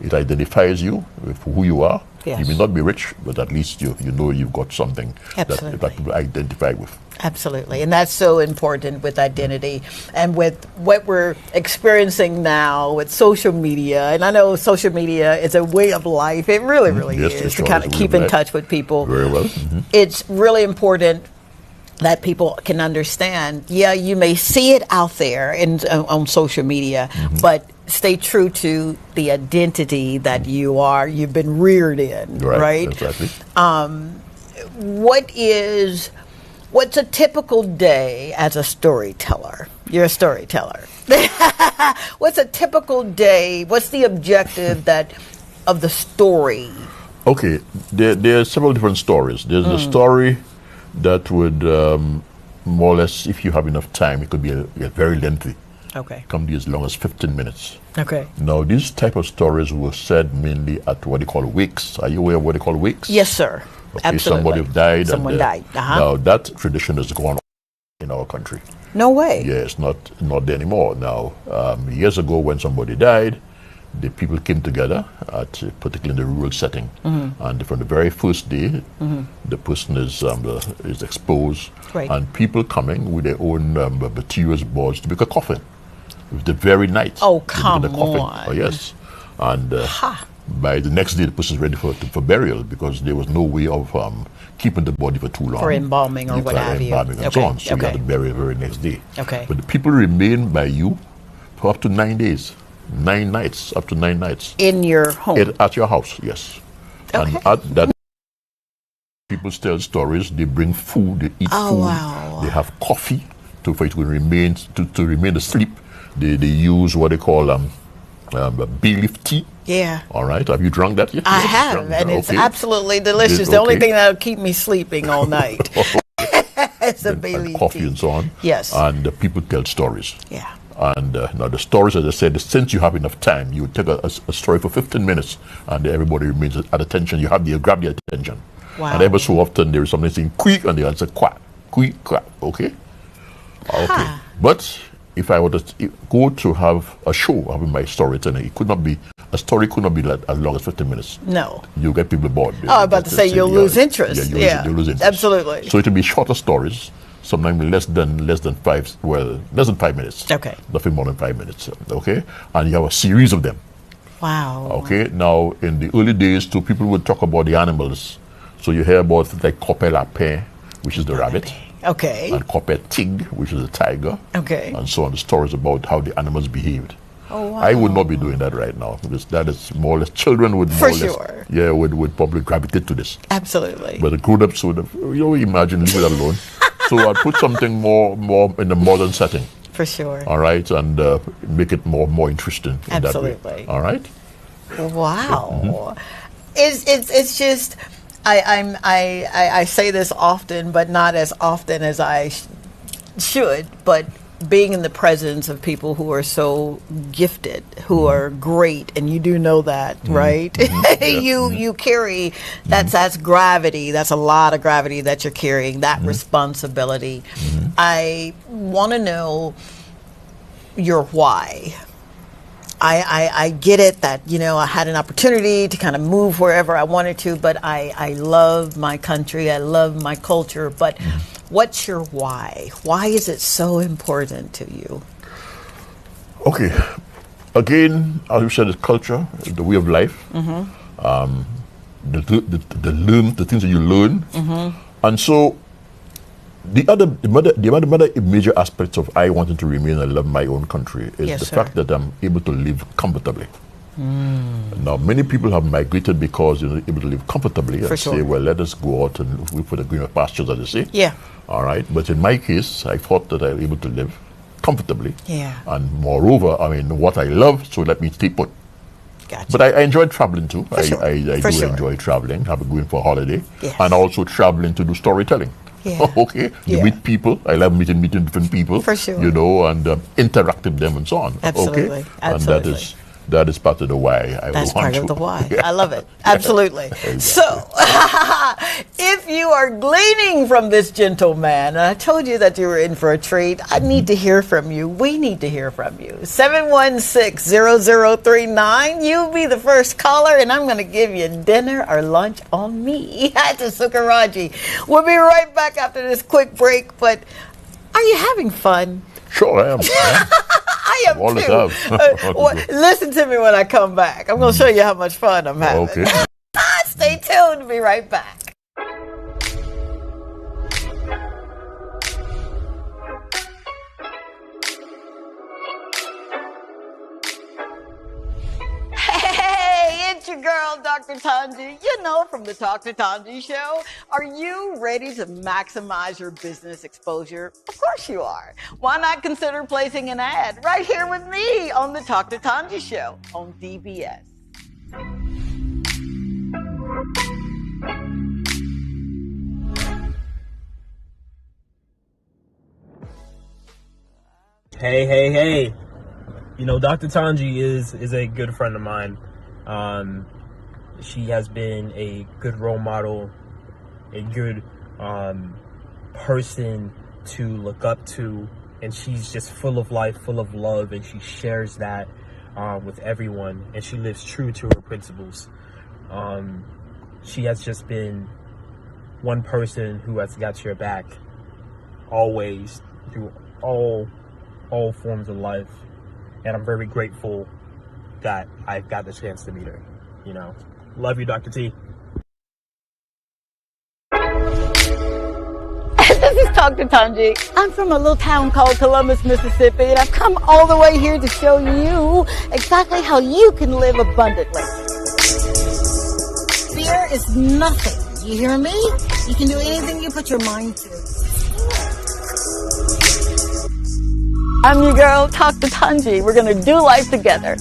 Speaker 8: It identifies you with who you are.
Speaker 1: Yes.
Speaker 8: You may not be rich, but at least you know you've got something that people identify with.
Speaker 1: Absolutely. And that's so important with identity and with what we're experiencing now with social media. And I know social media is a way of life. It really, really is to kind of keep in touch with people.
Speaker 8: Very well.
Speaker 1: It's really important that people can understand, you may see it out there on social media, but stay true to the identity that you've been reared in, right?
Speaker 8: Exactly.
Speaker 1: What's a typical day as a storyteller? You're a storyteller. What's a typical day? What's the objective of the story?
Speaker 8: Okay, there are several different stories. There's the story that would more or less, if you have enough time, it could be a very lengthy.
Speaker 1: Okay.
Speaker 8: Can be as long as 15 minutes.
Speaker 1: Okay.
Speaker 8: Now, these type of stories were said mainly at what they call wakes. Are you aware of what they call wakes?
Speaker 1: Yes, sir.
Speaker 8: Okay,
Speaker 1: Absolutely.
Speaker 8: somebody died.
Speaker 1: Someone died.
Speaker 8: Now, that tradition has gone on in our country.
Speaker 1: No way.
Speaker 8: Yeah, it's not there anymore. Now, years ago when somebody died, the people came together, particularly in the rural setting, and from the very first day, the person is exposed, and people coming with their own materials boards to make a coffin. The very night.
Speaker 1: Oh, come
Speaker 8: the coffin.
Speaker 1: on.
Speaker 8: Oh, yes. And by the next day, the person is ready for burial because there was no way of keeping the body for too long.
Speaker 1: For embalming or what have you.
Speaker 8: Embalming and so on. So you have to bury the very next day.
Speaker 1: Okay.
Speaker 8: But the people remain by you for up to 9 days. 9 nights, up to 9 nights.
Speaker 1: In your home?
Speaker 8: At your house, yes.
Speaker 1: Okay.
Speaker 8: And at that, people tell stories. They bring food. They eat food.
Speaker 1: Wow.
Speaker 8: They have coffee for it to remain asleep. They use what they call bay leaf tea.
Speaker 1: Yeah.
Speaker 8: All right. Have you drunk that yet?
Speaker 1: I have, and it's absolutely delicious. The only thing that'll keep me sleeping all night. It's a bay leaf
Speaker 8: coffee
Speaker 1: tea.
Speaker 8: and so on.
Speaker 1: Yes.
Speaker 8: And people tell stories.
Speaker 1: Yeah.
Speaker 8: And now the stories, as I said, since you have enough time, you take a story for 15 minutes, and everybody remains at attention. You grab their attention.
Speaker 1: Wow.
Speaker 8: And ever so often there is something saying quick, and they answer quack, quick, quack. Okay. Okay. But if I were to go to have a show having my storytelling, a story could not be as long as 15 minutes.
Speaker 1: No.
Speaker 8: You get people bored.
Speaker 1: Oh, I'm about to say you'll lose interest.
Speaker 8: Yeah, you'll lose interest.
Speaker 1: Absolutely.
Speaker 8: So it will be shorter stories. Sometimes less than 5 minutes.
Speaker 1: Okay.
Speaker 8: Nothing more than 5 minutes. Okay. And you have a series of them.
Speaker 1: Wow.
Speaker 8: Okay. Now, in the early days, too, people would talk about the animals. So you hear about things like cope lapin, which is the rabbit.
Speaker 1: Okay.
Speaker 8: And cope tig, which is the tiger.
Speaker 1: Okay.
Speaker 8: And so on. The stories about how the animals behaved.
Speaker 1: Oh, wow.
Speaker 8: I would not be doing that right now because that is more or less children would more or less, would probably gravitate to this.
Speaker 1: Absolutely.
Speaker 8: But the grown-ups would have, imagine, leave it alone. So I'll put something more in a modern setting.
Speaker 1: For sure.
Speaker 8: All right, and make it more interesting.
Speaker 1: Absolutely.
Speaker 8: In that way. All right.
Speaker 1: Wow. It's just I say this often, but not as often as I should. But being in the presence of people who are so gifted, who are great, and you do know that, right? You carry that's gravity. That's a lot of gravity that you're carrying. That responsibility. I want to know your why. I get it that, I had an opportunity to kind of move wherever I wanted to, but I love my country. I love my culture. But what's your why? Why is it so important to you?
Speaker 8: Okay. Again, as you said, it's culture, the way of life, the things that you learn. And so the other major aspects of I wanting to remain and love my own country is the fact that I'm able to live comfortably. Now, many people have migrated because they're able to live comfortably and say, well, let us go out and look for the greener pastures, as they say.
Speaker 1: Yeah.
Speaker 8: All right. But in my case, I thought that I was able to live comfortably.
Speaker 1: Yeah.
Speaker 8: And moreover, what I love, so let me stay put.
Speaker 1: Gotcha.
Speaker 8: But I enjoyed traveling too. I do
Speaker 1: sure.
Speaker 8: enjoy traveling, going for a holiday,
Speaker 1: Yes.
Speaker 8: and also traveling to do storytelling.
Speaker 1: Yeah.
Speaker 8: Okay. You meet people. I love meeting different people.
Speaker 1: For sure.
Speaker 8: And interact with them and so on.
Speaker 1: Absolutely.
Speaker 8: Okay.
Speaker 1: Absolutely.
Speaker 8: And That is part of the why.
Speaker 1: That's part of the why. I love it. Absolutely. Exactly. So, if you are gleaning from this gentleman, and I told you that you were in for a treat, I need to hear from you. We need to hear from you. 716-0039. You be the first caller, and I'm going to give you dinner or lunch on me. That's a Sukaraji. We'll be right back after this quick break, but are you having fun?
Speaker 8: Sure, I am.
Speaker 1: I am too. Listen to me when I come back. I'm going to show you how much fun I'm having.
Speaker 8: Okay.
Speaker 1: Stay tuned. Be right back. Hey, it's your girl, Dr. Tanji. You know, from the Talk to Tanji show. Are you ready to maximize your business exposure? Of course you are. Why not consider placing an ad right here with me on the Talk to Tanji show on DBS?
Speaker 6: Hey. You know, Dr. Tanji is a good friend of mine. She has been a good role model, a good person to look up to, and she's just full of life, full of love, and she shares that with everyone, and she lives true to her principles. She has just been one person who has got your back always through all forms of life, and I'm very grateful that I got the chance to meet her. You know, love you, Dr. T.
Speaker 1: This is Dr. Tanji. I'm from a little town called Columbus, Mississippi, and I've come all the way here to show you exactly how you can live abundantly. Fear is nothing. You hear me? You can do anything you put your mind to. I'm your girl, Dr. Tanji. We're going to do life together.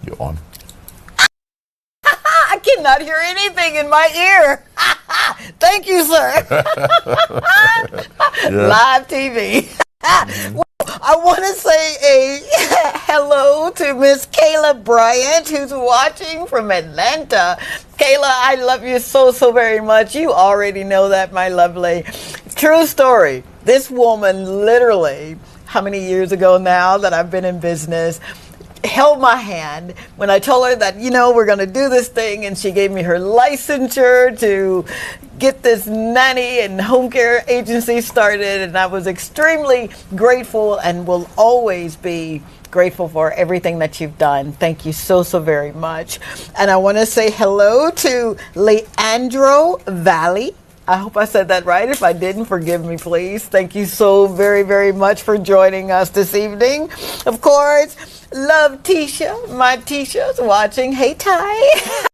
Speaker 8: You're on.
Speaker 1: I cannot hear anything in my ear. Thank you, sir. Live TV. Well, I want to say a hello to Miss Kayla Bryant, who's watching from Atlanta. Kayla, I love you so very much. You already know that, my lovely. True story. This woman literally, how many years ago now that I've been in business, held my hand when I told her that, you know, we're going to do this thing, and she gave me her licensure to get this nanny and home care agency started, and I was extremely grateful and will always be grateful for everything that you've done. Thank you so very much. And I want to say hello to Leandro Valley. I hope I said that right. If I didn't, forgive me, please. Thank you so very much for joining us this evening. Of course, love Tisha. My Tisha's watching. Hey, Ty.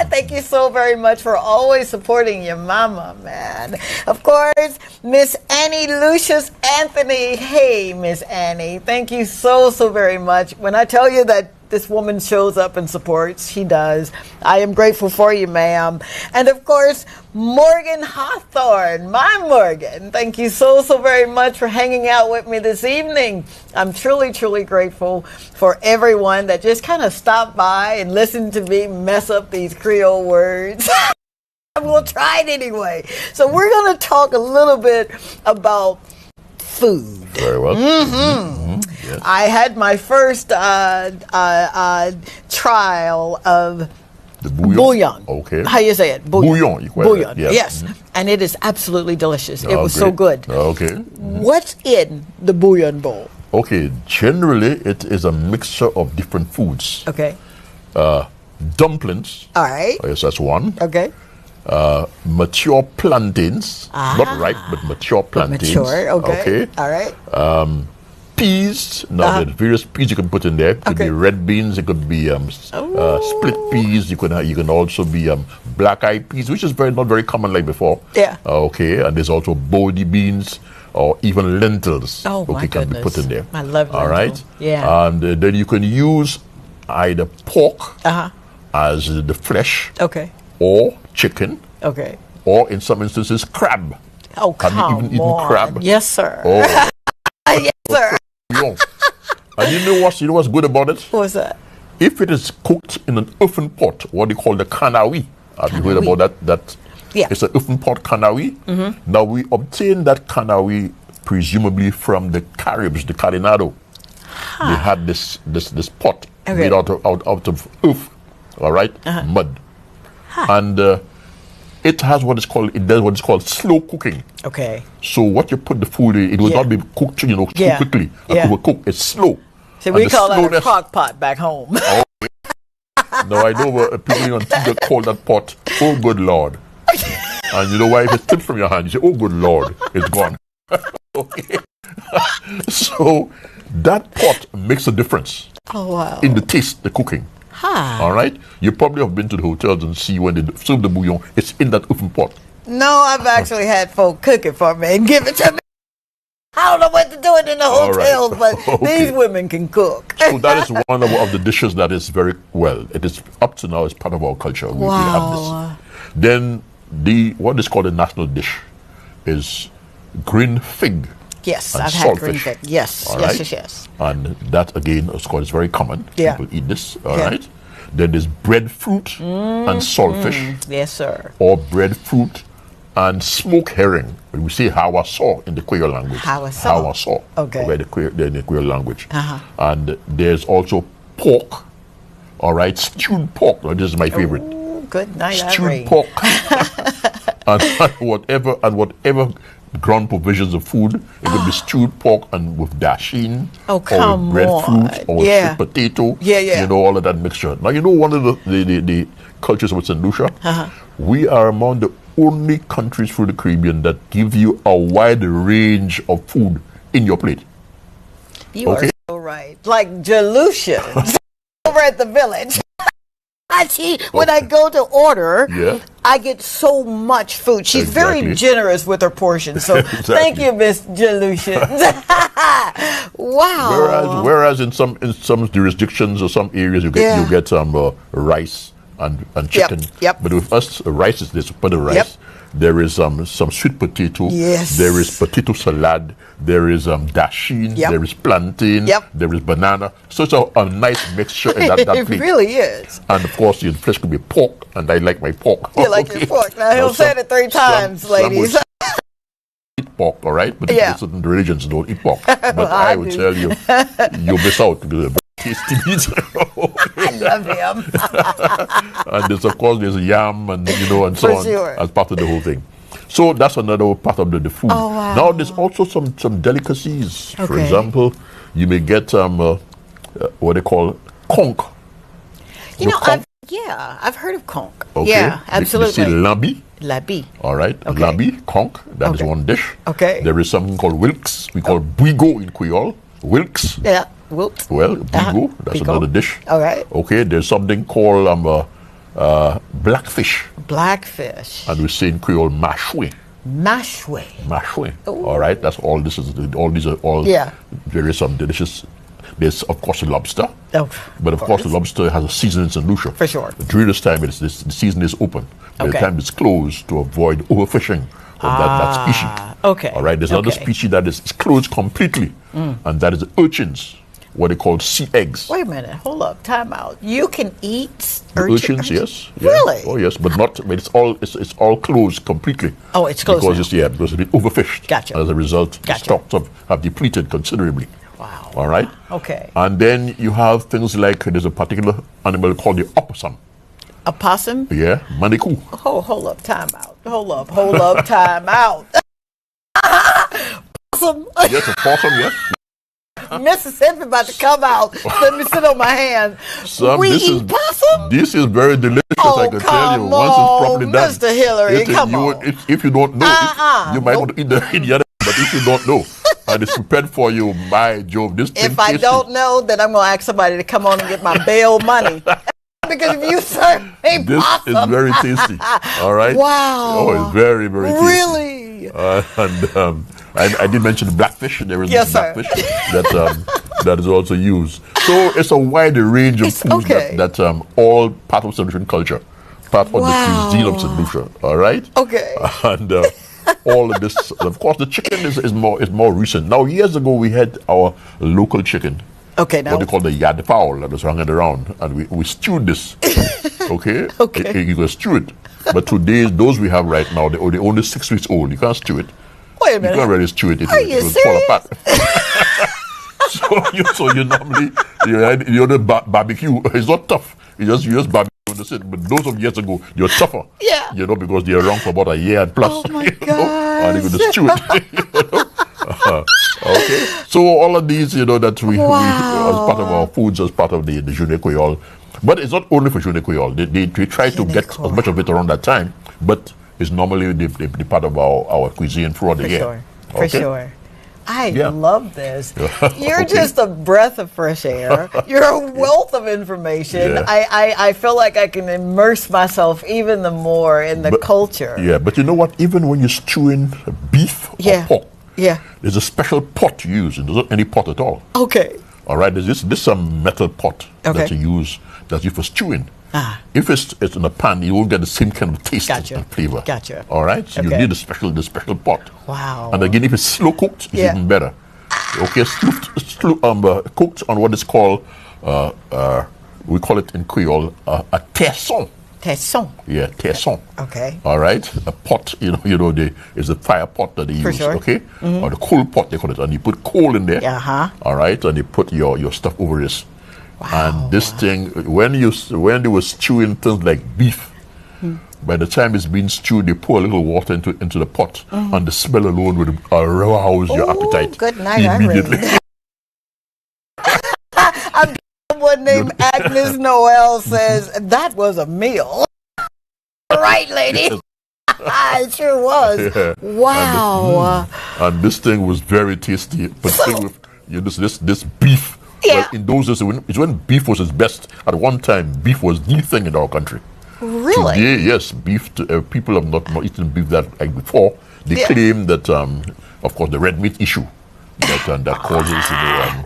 Speaker 1: Thank you so very much for always supporting your mama, man. Of course, Miss Annie Lucius Anthony. Hey, Miss Annie. Thank you so very much. When I tell you that this woman shows up and supports, she does. I am grateful for you, ma'am. And of course, Morgan Hawthorne, my Morgan. Thank you so very much for hanging out with me this evening. I'm truly grateful for everyone that just kind of stopped by and listened to me mess up these Creole words. We'll try it anyway. So we're going to talk a little bit about food.
Speaker 8: Very well.
Speaker 1: Yes. I had my first trial of
Speaker 8: the
Speaker 1: bouillon.
Speaker 8: Okay.
Speaker 1: How you say it?
Speaker 8: Bouillon. You
Speaker 1: bouillon.
Speaker 8: Yes.
Speaker 1: Yes. And it is absolutely delicious. It was so good.
Speaker 8: Okay.
Speaker 1: What's in the bouillon bowl?
Speaker 8: Okay. Generally, it is a mixture of different foods.
Speaker 1: Okay.
Speaker 8: Dumplings.
Speaker 1: All right.
Speaker 8: Yes, that's one.
Speaker 1: Okay.
Speaker 8: Mature plantains. Not ripe, but mature plantains.
Speaker 1: Mature. Okay. All right.
Speaker 8: Peas. Now, there's various peas you can put in there. It could be red beans. It could be split peas. You can also be black-eyed peas, which is not very common like before.
Speaker 1: Yeah.
Speaker 8: Okay. And there's also body beans or even lentils.
Speaker 1: Oh, my
Speaker 8: can
Speaker 1: goodness.
Speaker 8: be put in there.
Speaker 1: I love lentil.
Speaker 8: All right.
Speaker 1: Yeah.
Speaker 8: And then you can use either pork as the flesh.
Speaker 1: Okay.
Speaker 8: Or chicken.
Speaker 1: Okay.
Speaker 8: or in some instances, crab.
Speaker 1: Oh,
Speaker 8: Have you even eaten
Speaker 1: on.
Speaker 8: crab?
Speaker 1: Yes, sir.
Speaker 8: Oh.
Speaker 1: Yes, sir.
Speaker 8: And you know what's good about it?
Speaker 1: What's that?
Speaker 8: If it is cooked in an earthen pot, what they call the kanawi. Have you heard about that?
Speaker 1: Yeah.
Speaker 8: It's an earthen pot kanawi. Now we obtained that kanawi presumably from the Caribs, the Carinado. They had this pot made out of earth, all right, mud, and it does what is called slow cooking.
Speaker 1: Okay.
Speaker 8: So what you put the food in, it will not be cooked, too quickly. It will cook. It's slow.
Speaker 1: So we call that a crock pot back home.
Speaker 8: Oh, no, I know people on TV call that pot, oh good Lord. And you know why? If it slips from your hand, you say, oh good Lord, it's gone. Okay. So that pot makes a difference in the taste, the cooking. All right? You probably have been to the hotels and see when they serve the bouillon, it's in that oven pot.
Speaker 1: No, I've actually had folk cook it for me and give it to me. I don't know what to do it in the hotels, but these women can cook.
Speaker 8: So that is one of the dishes that is very well. It is up to now, it's part of our culture. We have this. Then what is called a national dish is green fig.
Speaker 1: Yes,
Speaker 8: and
Speaker 1: I've had green
Speaker 8: saltfish.
Speaker 1: fig. Yes, yes.
Speaker 8: And that again, of course, is very common.
Speaker 1: Yeah.
Speaker 8: People eat this. All right. Then there's breadfruit and saltfish.
Speaker 1: Yes, sir.
Speaker 8: Or breadfruit and smoked herring. We say hawasaw in the Creole language. Hawasaw.
Speaker 1: Okay.
Speaker 8: In the Creole language. And there's also pork. All right, stewed pork. This is my favorite.
Speaker 1: Ooh, good night,
Speaker 8: stewed pork. and whatever ground provisions of food. It could be stewed pork and with dasheen, or with breadfruit, or with sweet potato. You know, all of that mixture. Now, you know, one of the cultures of St. Lucia, we are among the only countries through the Caribbean that give you a wide range of food in your plate.
Speaker 1: You are so right. Like Lucia over at the village. When I go to order, I get so much food. She's very generous with her portions. So thank you, Miss Lucia. Wow.
Speaker 8: Whereas in some jurisdictions or some areas you get rice and chicken. But with us, rice is this. But the rice, there is some sweet potato. There is potato salad. There is dasheen. There is plantain. There is banana. So it's a nice mixture in that plate.
Speaker 1: It really is.
Speaker 8: And of course, the flesh could be pork, and I like my pork.
Speaker 1: You like your pork. Now he'll say it 3 times, ladies.
Speaker 8: Eat pork, all right? But certain religions don't eat pork. But I would tell you, you'll miss out. Tasty meat.
Speaker 1: I love him.
Speaker 8: And there's yam and and so on as part of the whole thing. So that's another part of the food.
Speaker 1: Oh, wow.
Speaker 8: Now there's also some delicacies. For example, you may get what they call conch.
Speaker 1: I've heard of conch.
Speaker 8: Okay.
Speaker 1: Yeah, absolutely.
Speaker 8: You say
Speaker 1: labi.
Speaker 8: All right. Okay. Labi, conch. That is one dish.
Speaker 1: Okay.
Speaker 8: There is something called wilks. We call buigo in Creole. Wilks.
Speaker 1: Yeah. Wilks.
Speaker 8: Well, buigo. That's another dish.
Speaker 1: All right.
Speaker 8: Okay. There's something called blackfish.
Speaker 1: Blackfish.
Speaker 8: And we say in Creole mashwe.
Speaker 1: Mashwe.
Speaker 8: All right. That's all. All these are all various delicious. There's of course lobster. But of course the lobster has a season in St. Lucia.
Speaker 1: For sure.
Speaker 8: During this time, the season is open. By the time it's closed, to avoid overfishing of that species.
Speaker 1: Okay.
Speaker 8: All right. There's another species that is closed completely, and that is the urchins, what they call sea eggs.
Speaker 1: Wait a minute. Hold up. Time out. You can eat
Speaker 8: urchins? Yes.
Speaker 1: Really?
Speaker 8: Oh yes, but not. But it's all closed completely.
Speaker 1: Oh, it's closed
Speaker 8: because it's been overfished.
Speaker 1: Gotcha.
Speaker 8: As a result, the stocks have depleted considerably.
Speaker 1: Wow.
Speaker 8: All right.
Speaker 1: Okay.
Speaker 8: And then you have things like there's a particular animal called the opossum.
Speaker 1: A possum?
Speaker 8: Yeah, manikou.
Speaker 1: Oh, hold up, time out. Hold up, time out. Possum.
Speaker 8: Yes, a possum, yes.
Speaker 1: Mississippi about to come out. Let me sit on my hand. We eat possum?
Speaker 8: This is very delicious, I can tell you. Once it's properly done.
Speaker 1: Mr. Hilary, come on.
Speaker 8: If you don't know, you might want to eat the other, but if you don't know, and it's prepared for you, my Jove, this thing
Speaker 1: If I don't know, then I'm going to ask somebody to come on and get my bail money. Because if you serve me
Speaker 8: this
Speaker 1: possum.
Speaker 8: is very tasty. All right?
Speaker 1: Wow.
Speaker 8: Oh, it's very, very tasty.
Speaker 1: Really?
Speaker 8: I did mention the blackfish. There is blackfish that is also used. So it's a wide range of foods that all part of St. Lucian culture. part of the cuisine of St. Lucia. All right.
Speaker 1: Okay.
Speaker 8: And all of this, of course, the chicken is more recent. Now, years ago, we had our local chicken.
Speaker 1: Okay, now
Speaker 8: what they call the yard fowl that was hanging around, and we stewed this. Okay.
Speaker 1: Okay.
Speaker 8: You can stew it, but today those we have right now, they're only 6 weeks old. You can't stew it.
Speaker 1: Wait a minute.
Speaker 8: You can't really stew it. It will fall apart. so you normally the barbecue. It's not tough. You just barbecue. But those of years ago, you're tougher.
Speaker 1: Yeah.
Speaker 8: Because they're around for about a year and plus.
Speaker 1: Oh my God.
Speaker 8: And you can stew it. Okay. So all of these, that we as part of our foods, as part of the Jeune Creole. But it's not only for Jeune Creole. They try to get as much of it around that time, but it's normally the part of our cuisine throughout the year.
Speaker 1: Sure. For sure. I
Speaker 8: Yeah.
Speaker 1: love this. You're
Speaker 8: Okay.
Speaker 1: just a breath of fresh air. You're a wealth of information.
Speaker 8: Yeah.
Speaker 1: I feel like I can immerse myself even the more in the culture.
Speaker 8: Yeah, but you know what? Even when you're stewing beef or pork, there's a special pot you use. There's not any pot at all.
Speaker 1: Okay.
Speaker 8: All right, there's this metal pot that you use for stewing. If it's in a pan, you won't get the same kind of taste and flavor.
Speaker 1: Gotcha.
Speaker 8: All right, so you need the special pot.
Speaker 1: Wow.
Speaker 8: And again, if it's slow cooked, it's even better. Okay, cooked on what is called, we call it in Creole, a tesson.
Speaker 1: Tesson.
Speaker 8: Yeah, tesson.
Speaker 1: Okay.
Speaker 8: All right, a pot. Is a fire pot that they use.
Speaker 1: Sure.
Speaker 8: Okay, or the coal pot they call it, and you put coal in there. All right, and you put your stuff over this. Wow. And this thing, when they were stewing things like beef, by the time it's been stewed, they pour a little water into the pot, and the smell alone would arouse your appetite.
Speaker 1: Good night,
Speaker 8: immediately.
Speaker 1: Someone named Agnes Noel says that was a meal. Right, lady. It sure was.
Speaker 8: Yeah.
Speaker 1: Wow.
Speaker 8: And this thing was very tasty, particularly with this beef.
Speaker 1: Yeah.
Speaker 8: Well, in those days, it's when beef was its best. At one time, beef was the thing in our country.
Speaker 1: Really?
Speaker 8: Today, yes, beef. People have not eaten beef that like before. They claim that, of course, the red meat issue that causes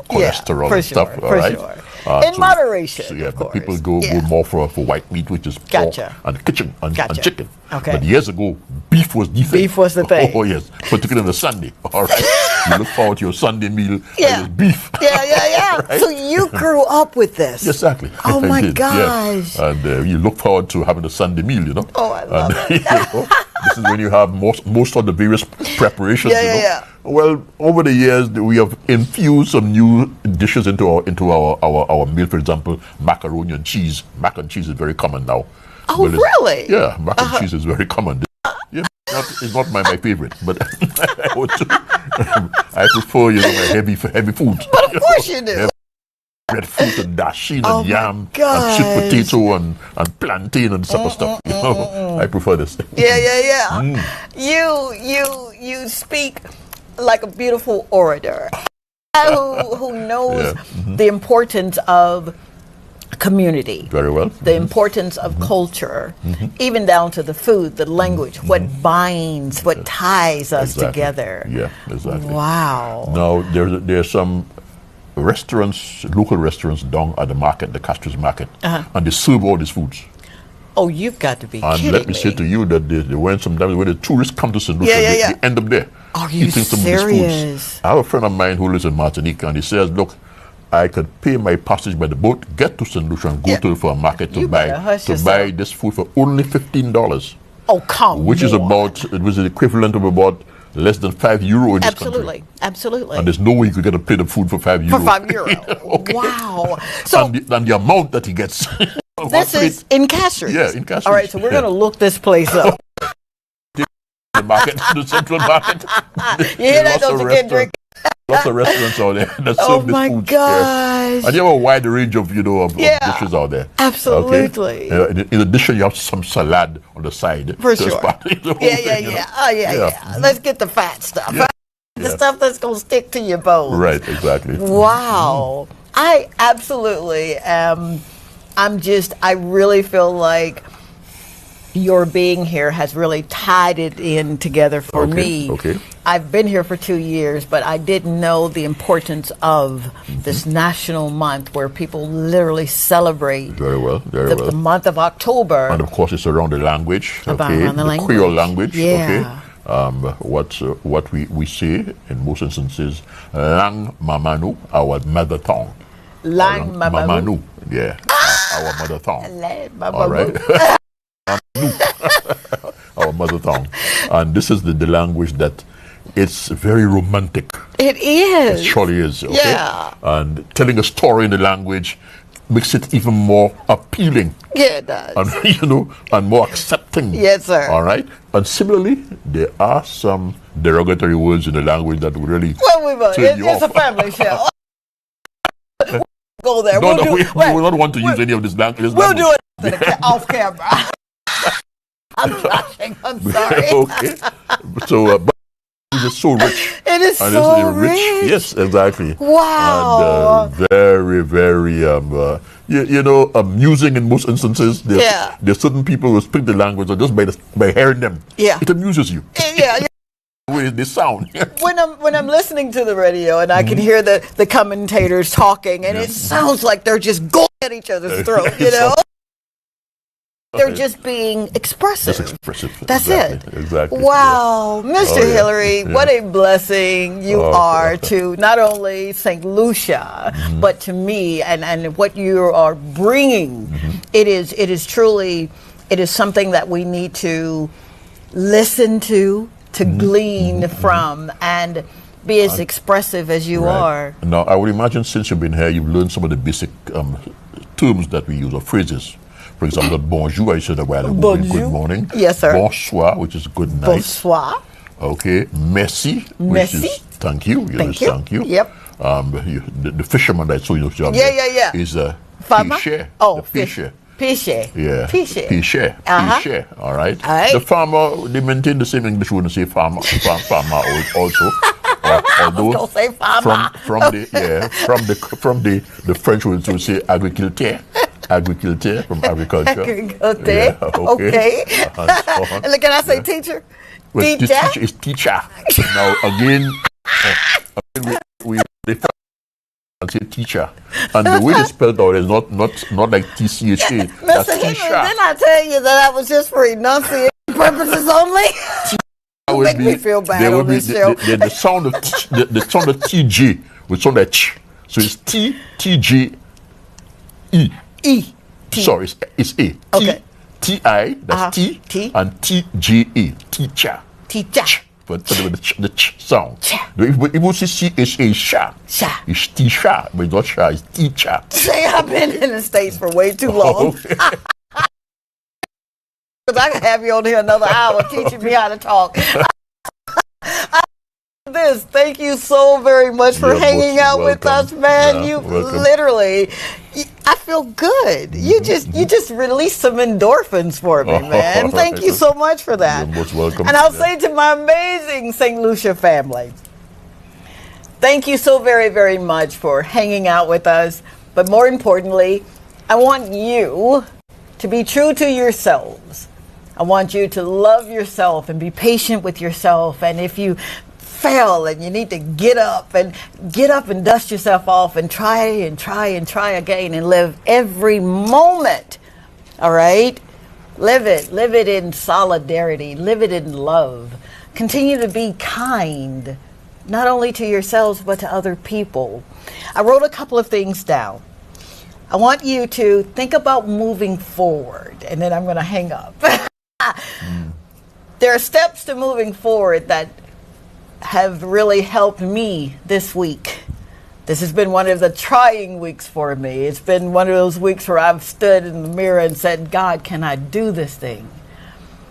Speaker 8: cholesterol and stuff. All right.
Speaker 1: Sure. In moderation.
Speaker 8: So, but people go more for white meat, which is pork and chicken. Okay. But years ago, beef was the thing.
Speaker 1: Beef was the thing.
Speaker 8: Oh yes, particularly on the Sunday. All right. You look forward to your Sunday meal.
Speaker 1: Yeah.
Speaker 8: Beef.
Speaker 1: Yeah. Right? So you grew up with this.
Speaker 8: Exactly.
Speaker 1: Oh my
Speaker 8: did,
Speaker 1: gosh.
Speaker 8: Yeah. And you look forward to having a Sunday meal.
Speaker 1: Oh, I love it.
Speaker 8: This is when you have most of the various preparations.
Speaker 1: Yeah.
Speaker 8: Well, over the years, we have infused some new dishes into our meal. For example, macaroni and cheese. Mac and cheese is very common now.
Speaker 1: Oh, really?
Speaker 8: Yeah, mac and cheese is very common. Yeah, it's not my favorite, but I prefer my heavy foods.
Speaker 1: But of course you do.
Speaker 8: Red fruit and dasheen and yam and sweet potato and plantain and stuff. I prefer this.
Speaker 1: Yeah. You speak like a beautiful orator who knows the importance of community.
Speaker 8: Very well.
Speaker 1: The importance of culture, even down to the food, the language, what binds, what ties us together.
Speaker 8: Yeah, exactly.
Speaker 1: Wow.
Speaker 8: Now, there's some local restaurants down at the market, the Castro's market, and they serve all these foods.
Speaker 1: Oh, you've got to be kidding me.
Speaker 8: And let me say to you that sometimes when the tourists come to St. Lucia, they end up there.
Speaker 1: Are you
Speaker 8: eating some
Speaker 1: serious?
Speaker 8: of these foods. I have a friend of mine who lives in Martinique, and he says, look, I could pay my passage by the boat, get to St. Lucia, and go to a market to buy this food for only $15.
Speaker 1: Oh, come on.
Speaker 8: Which is the equivalent of about less than €5 in this country.
Speaker 1: Absolutely.
Speaker 8: And there's no way you could get a plate of food for €5.
Speaker 1: For €5. Okay. Wow. So
Speaker 8: and the amount that he gets.
Speaker 1: This is in Castries.
Speaker 8: Yeah, in Castries.
Speaker 1: All right, so we're going to look this place up.
Speaker 8: The market, the central market.
Speaker 1: You hear that? Don't you get drink?
Speaker 8: Lots of restaurants out there that serve this food.
Speaker 1: Oh my gosh!
Speaker 8: And you have a wide range of of dishes out there.
Speaker 1: Absolutely.
Speaker 8: Okay? In addition, you have some salad on the side.
Speaker 1: For sure. Yeah. Let's get the fat stuff.
Speaker 8: Yeah.
Speaker 1: The stuff that's gonna stick to your bones.
Speaker 8: Right. Exactly.
Speaker 1: Wow. I absolutely am. I really feel like your being here has really tied it in together for me.
Speaker 8: Okay.
Speaker 1: I've been here for 2 years, but I didn't know the importance of this national month where people literally celebrate the month of October.
Speaker 8: And of course, it's around the language,
Speaker 1: around the language.
Speaker 8: Creole language.
Speaker 1: Yeah.
Speaker 8: What we say in most instances, lang mamanu, our mother tongue.
Speaker 1: Lang mamanu.
Speaker 8: Yeah, our mother tongue.
Speaker 1: All
Speaker 8: right. Our mother tongue. And this is the language that it's very romantic.
Speaker 1: It is.
Speaker 8: It surely is. Okay?
Speaker 1: Yeah.
Speaker 8: And telling a story in the language makes it even more appealing.
Speaker 1: Yeah, it does.
Speaker 8: And, and more accepting.
Speaker 1: Yes, sir.
Speaker 8: All right. And similarly, there are some derogatory words in the language that would really
Speaker 1: it's a family show. Go there.
Speaker 8: We will not want to use any of this language.
Speaker 1: We'll do it off camera. I'm joshing. I'm sorry.
Speaker 8: Okay. So, but it is so rich.
Speaker 1: It is so rich.
Speaker 8: Yes, exactly.
Speaker 1: Wow.
Speaker 8: And very, very, amusing in most instances. There's certain people who speak the language just by hearing them.
Speaker 1: Yeah.
Speaker 8: It amuses you.
Speaker 1: Yeah.
Speaker 8: The way they sound.
Speaker 1: When I'm listening to the radio and I can hear the commentators talking, and it sounds like they're just going at each other's throat, They're just being expressive.
Speaker 8: Just expressive.
Speaker 1: That's
Speaker 8: exactly.
Speaker 1: it.
Speaker 8: Exactly.
Speaker 1: Wow. Mr. Hilary, what a blessing you are to not only St. Lucia, but to me and what you are bringing. It is truly, it is something that we need to listen to glean from, and be as expressive as you are.
Speaker 8: Now, I would imagine since you've been here, you've learned some of the basic terms that we use, or phrases. For example, bonjour, I said a while ago, good morning.
Speaker 1: Yes, sir.
Speaker 8: Bonsoir, which is good night.
Speaker 1: Bonsoir.
Speaker 8: Okay. Merci, which is thank you. Thank you.
Speaker 1: Yep.
Speaker 8: The fisherman that I saw you is
Speaker 1: Pêcher.
Speaker 8: Pêcher.
Speaker 1: Pêcher.
Speaker 8: Yeah.
Speaker 1: Pêcher.
Speaker 8: Pêcher. All right. The farmer, they maintain the same English, wouldn't say farmer also. Although
Speaker 1: don't say farmer.
Speaker 8: From the French would say agriculteur. Agriculture from agriculture.
Speaker 1: Okay. And can I say teacher?
Speaker 8: Well, teacher is teacher. Now again, we say teacher, and the way they spelled out is not like TCHA. That's
Speaker 1: Mr.
Speaker 8: teacher.
Speaker 1: Henry, didn't I tell you that was just for enunciation purposes only? Make me feel bad on this show.
Speaker 8: The sound of the sound of TJ would sound like ch. So it's TJ E. Sorry, it's A.
Speaker 1: Okay.
Speaker 8: T-I, that's T, and T-J-A, teacher.
Speaker 1: Teacher.
Speaker 8: But the ch sound. If you say C-H-A, sha. It's teacher, but it's not sha, it's teacher.
Speaker 1: Say I've been in the States for way too long. Because I can have you on here another hour teaching me how to talk. Thank you so very much for hanging out with us, man. You literally, I feel good. You just released some endorphins for me, man. Thank you so much for that.
Speaker 8: You're most welcome.
Speaker 1: And I'll say to my amazing St. Lucia family, thank you so very, very much for hanging out with us. But more importantly, I want you to be true to yourselves. I want you to love yourself and be patient with yourself. And if you fail and you need to get up and dust yourself off and try again and live every moment. All right? Live it in solidarity, live it in love. Continue to be kind, not only to yourselves but to other people. I wrote a couple of things down. I want you to think about moving forward, and then I'm going to hang up. There are steps to moving forward that have really helped me this week. This has been one of the trying weeks for me. It's been one of those weeks where I've stood in the mirror and said, God, can I do this thing?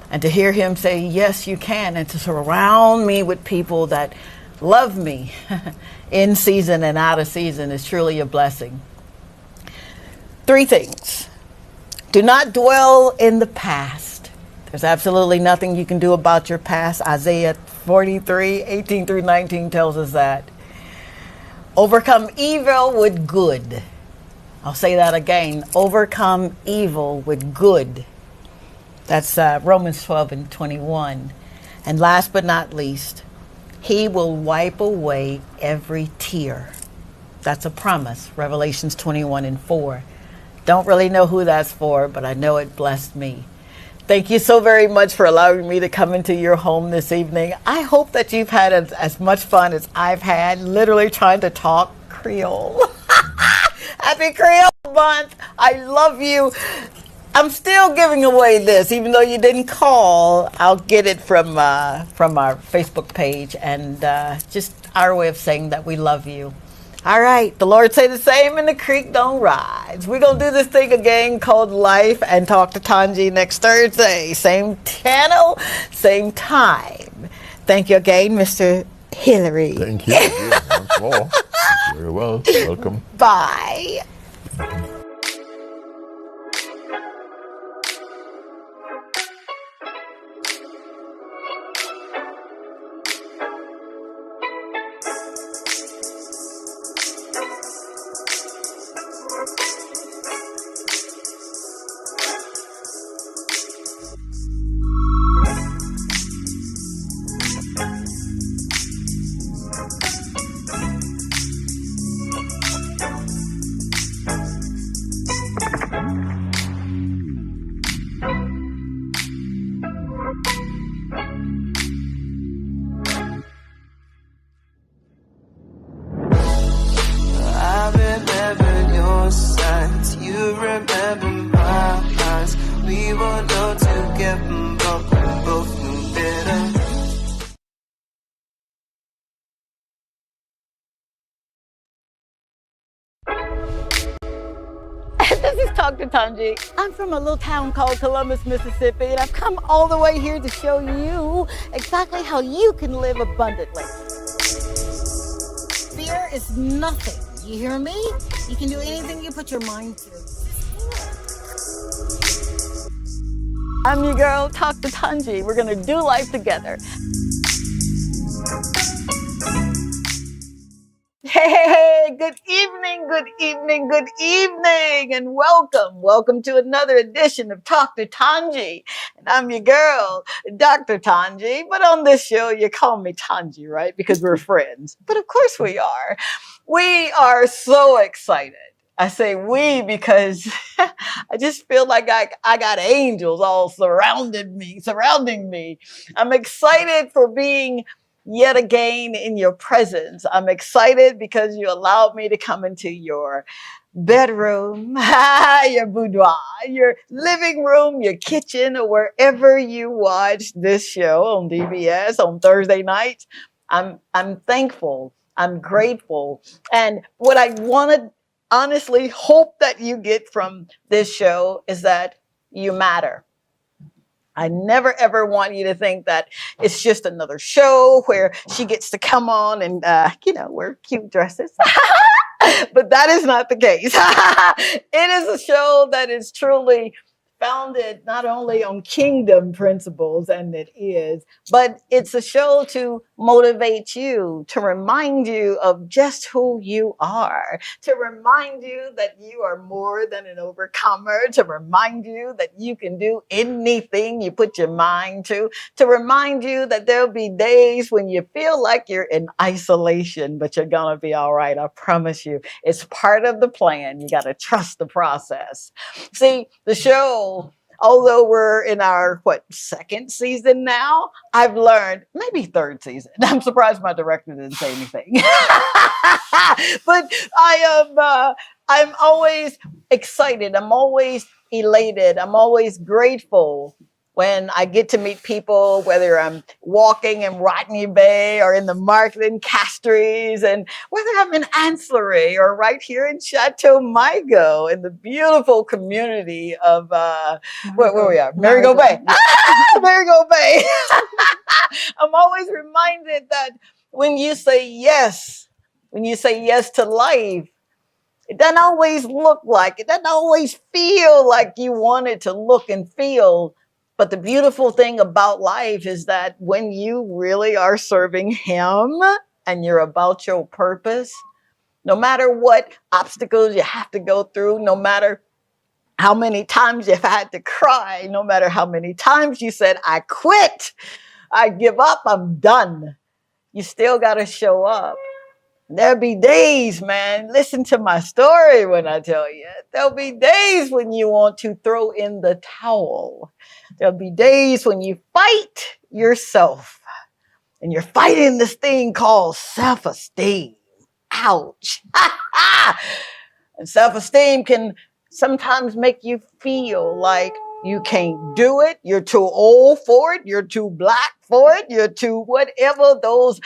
Speaker 1: And to hear him say, yes, you can, and to surround me with people that love me in season and out of season is truly a blessing. 3 things. Do not dwell in the past. There's absolutely nothing you can do about your past. Isaiah 43:18-19 tells us that. Overcome evil with good. I'll say that again. Overcome evil with good. That's Romans 12:21. And last but not least, he will wipe away every tear. That's a promise, Revelations 21:4. Don't really know who that's for, but I know it blessed me. Thank you so very much for allowing me to come into your home this evening. I hope that you've had as much fun as I've had, literally trying to talk Creole. Happy Creole Month. I love you. I'm still giving away this, even though you didn't call. I'll get it from our Facebook page, and just our way of saying that we love you. All right, the Lord say the same and the creek don't rise. We're going to do this thing again called Life and talk to Tanji next Thursday. Same channel, same time. Thank you again, Mr. Hilary.
Speaker 8: Thank you. Once more. Very well. Welcome.
Speaker 1: Bye. This is Dr. Tanji. I'm from a little town called Columbus, Mississippi, and I've come all the way here to show you exactly how you can live abundantly. Fear is nothing. You hear me? You can do anything you put your mind to. I'm your girl, Dr. Tanji. We're going to do life together. Hey, good evening, good evening, good evening, and welcome. Welcome to another edition of Talk to Tanji. And I'm your girl, Dr. Tanji. But on this show, you call me Tanji, right? Because we're friends. But of course we are. We are so excited. I say we because I just feel like I got angels all surrounding me. I'm excited for being yet again in your presence. I'm excited because you allowed me to come into your bedroom, your boudoir, your living room, your kitchen, or wherever you watch this show on DBS on Thursday nights. I'm thankful. I'm grateful. And what I want to honestly hope that you get from this show is that you matter. I never, ever want you to think that it's just another show where she gets to come on and, wear cute dresses. But that is not the case. It is a show that is truly founded not only on kingdom principles, and it is, but it's a show to motivate you, to remind you of just who you are, to remind you that you are more than an overcomer, to remind you that you can do anything you put your mind to remind you that there'll be days when you feel like you're in isolation, but you're gonna be all right. I promise you. It's part of the plan. You got to trust the process. See, the show, although we're in our, second season now, I've learned, maybe third season. I'm surprised my director didn't say anything. But I'm always excited. I'm always elated. I'm always grateful when I get to meet people, whether I'm walking in Rodney Bay or in the market in Castries, and whether I'm in Ancillary or right here in Chateau Migo in the beautiful community of, where we are, Marigot Bay. Marigot Bay. I'm always reminded that when you say yes to life, it doesn't always look like, it doesn't always feel like you want it to look and feel. But the beautiful thing about life is that when you really are serving Him and you're about your purpose, no matter what obstacles you have to go through, no matter how many times you've had to cry, no matter how many times you said, I quit, I give up, I'm done. You still got to show up. There'll be days, man, listen to my story when I tell you. There'll be days when you want to throw in the towel. There'll be days when you fight yourself. And you're fighting this thing called self-esteem. Ouch. And self-esteem can sometimes make you feel like you can't do it. You're too old for it. You're too black for it. You're too whatever those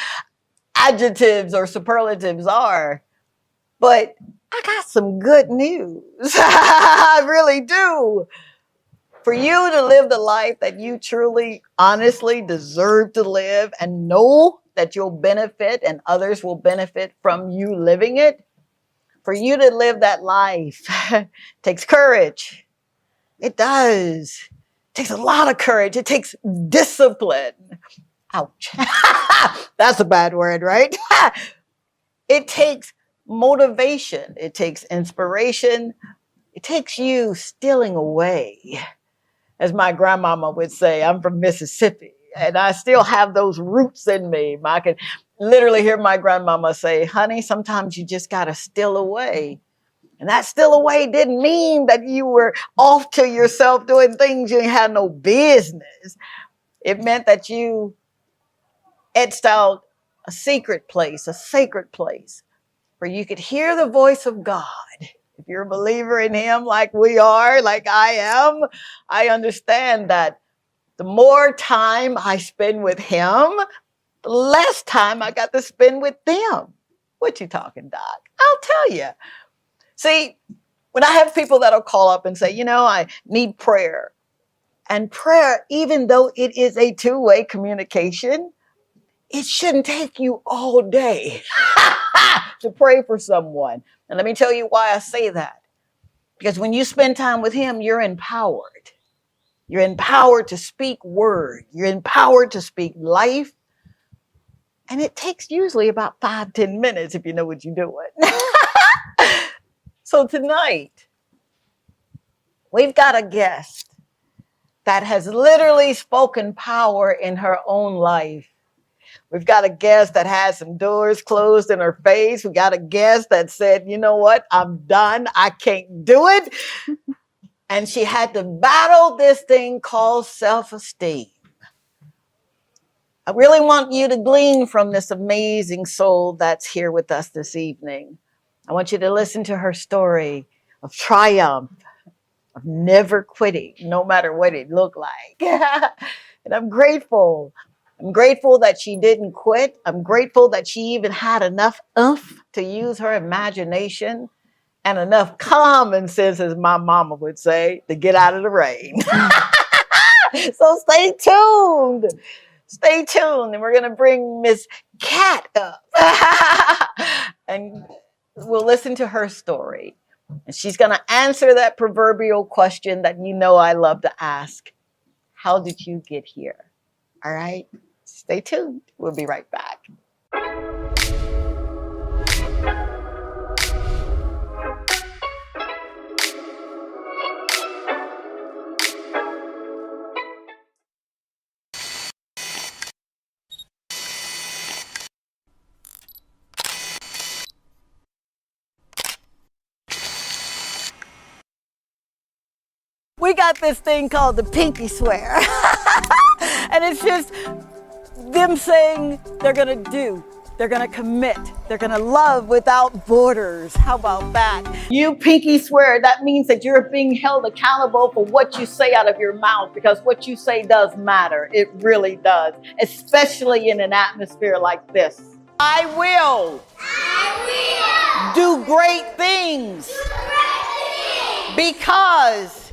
Speaker 1: adjectives or superlatives are. But I got some good news. I really do. For you to live the life that you truly, honestly deserve to live and know that you'll benefit and others will benefit from you living it, for you to live that life takes courage. It does. It takes a lot of courage. It takes discipline. Ouch. That's a bad word, right? It takes motivation. It takes inspiration. It takes you stealing away. As my grandmama would say, I'm from Mississippi, and I still have those roots in me. I can literally hear my grandmama say, honey, sometimes you just got to steal away. And that steal away didn't mean that you were off to yourself doing things you had no business. It meant that you etched out a secret place, a sacred place, where you could hear the voice of God. If you're a believer in him like we are, like I am, I understand that the more time I spend with him, the less time I got to spend with them. What you talking, Doc? I'll tell you. See, when I have people that'll call up and say, you know, I need prayer. And prayer, even though it is a two-way communication, it shouldn't take you all day to pray for someone. And let me tell you why I say that. Because when you spend time with him, you're empowered. You're empowered to speak word. You're empowered to speak life. And it takes usually about 5-10 minutes if you know what you're doing. So tonight, we've got a guest that has literally spoken power in her own life. We've got a guest that has some doors closed in her face. We got a guest that said, you know what? I'm done. I can't do it. And she had to battle this thing called self-esteem. I really want you to glean from this amazing soul that's here with us this evening. I want you to listen to her story of triumph, of never quitting, no matter what it looked like. And I'm grateful. I'm grateful that she didn't quit. I'm grateful that she even had enough oomph to use her imagination and enough common sense, as my mama would say, to get out of the rain. So stay tuned. Stay tuned. And we're going to bring Miss Cat up. And we'll listen to her story. And she's going to answer that proverbial question that you know I love to ask. How did you get here? All right? Stay tuned. We'll be right back. We got this thing called the pinky swear. And it's just them saying they're going to do, they're going to commit, they're going to love without borders. How about that? You pinky swear, that means that you're being held accountable for what you say out of your mouth, because what you say does matter. It really does, especially in an atmosphere like this. I will do great things because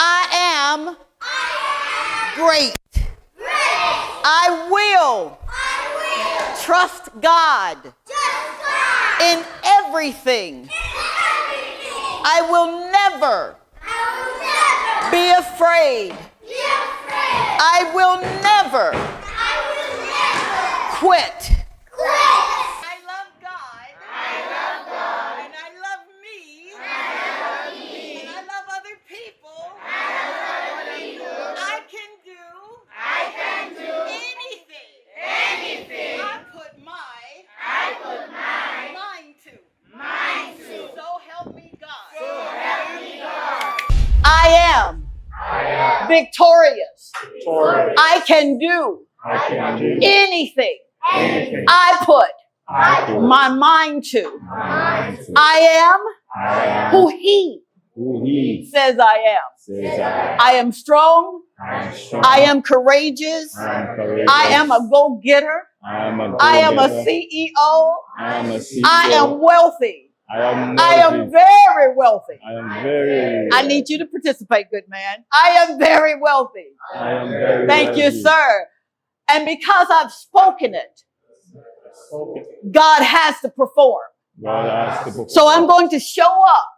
Speaker 1: I am great. I will trust God in everything. I will never be afraid. I will never quit. I love God. And I love me. And I love Victorious. I can do anything I put my mind to. I am who he says I am. I am strong. I am courageous. I am a go-getter. I am a CEO. I am wealthy. I am very wealthy. I need you to participate, good man. I am very wealthy. Thank you, sir. And because I've spoken it, God has to perform. So I'm going to show up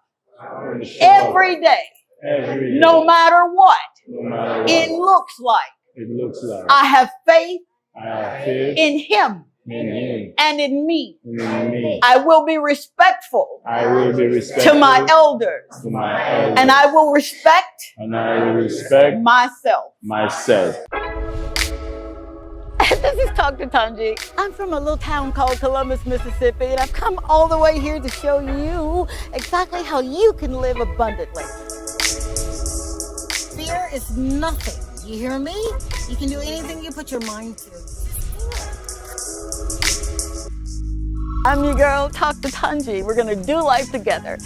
Speaker 1: every day, no matter what it looks like. I have faith in him and in me. I will be respectful to my elders. And I will respect myself. This is Talk to Tanji. I'm from a little town called Columbus, Mississippi, and I've come all the way here to show you exactly how you can live abundantly. Fear is nothing. You hear me? You can do anything you put your mind to. I'm your girl, Talk to Tanji. We're gonna do life together.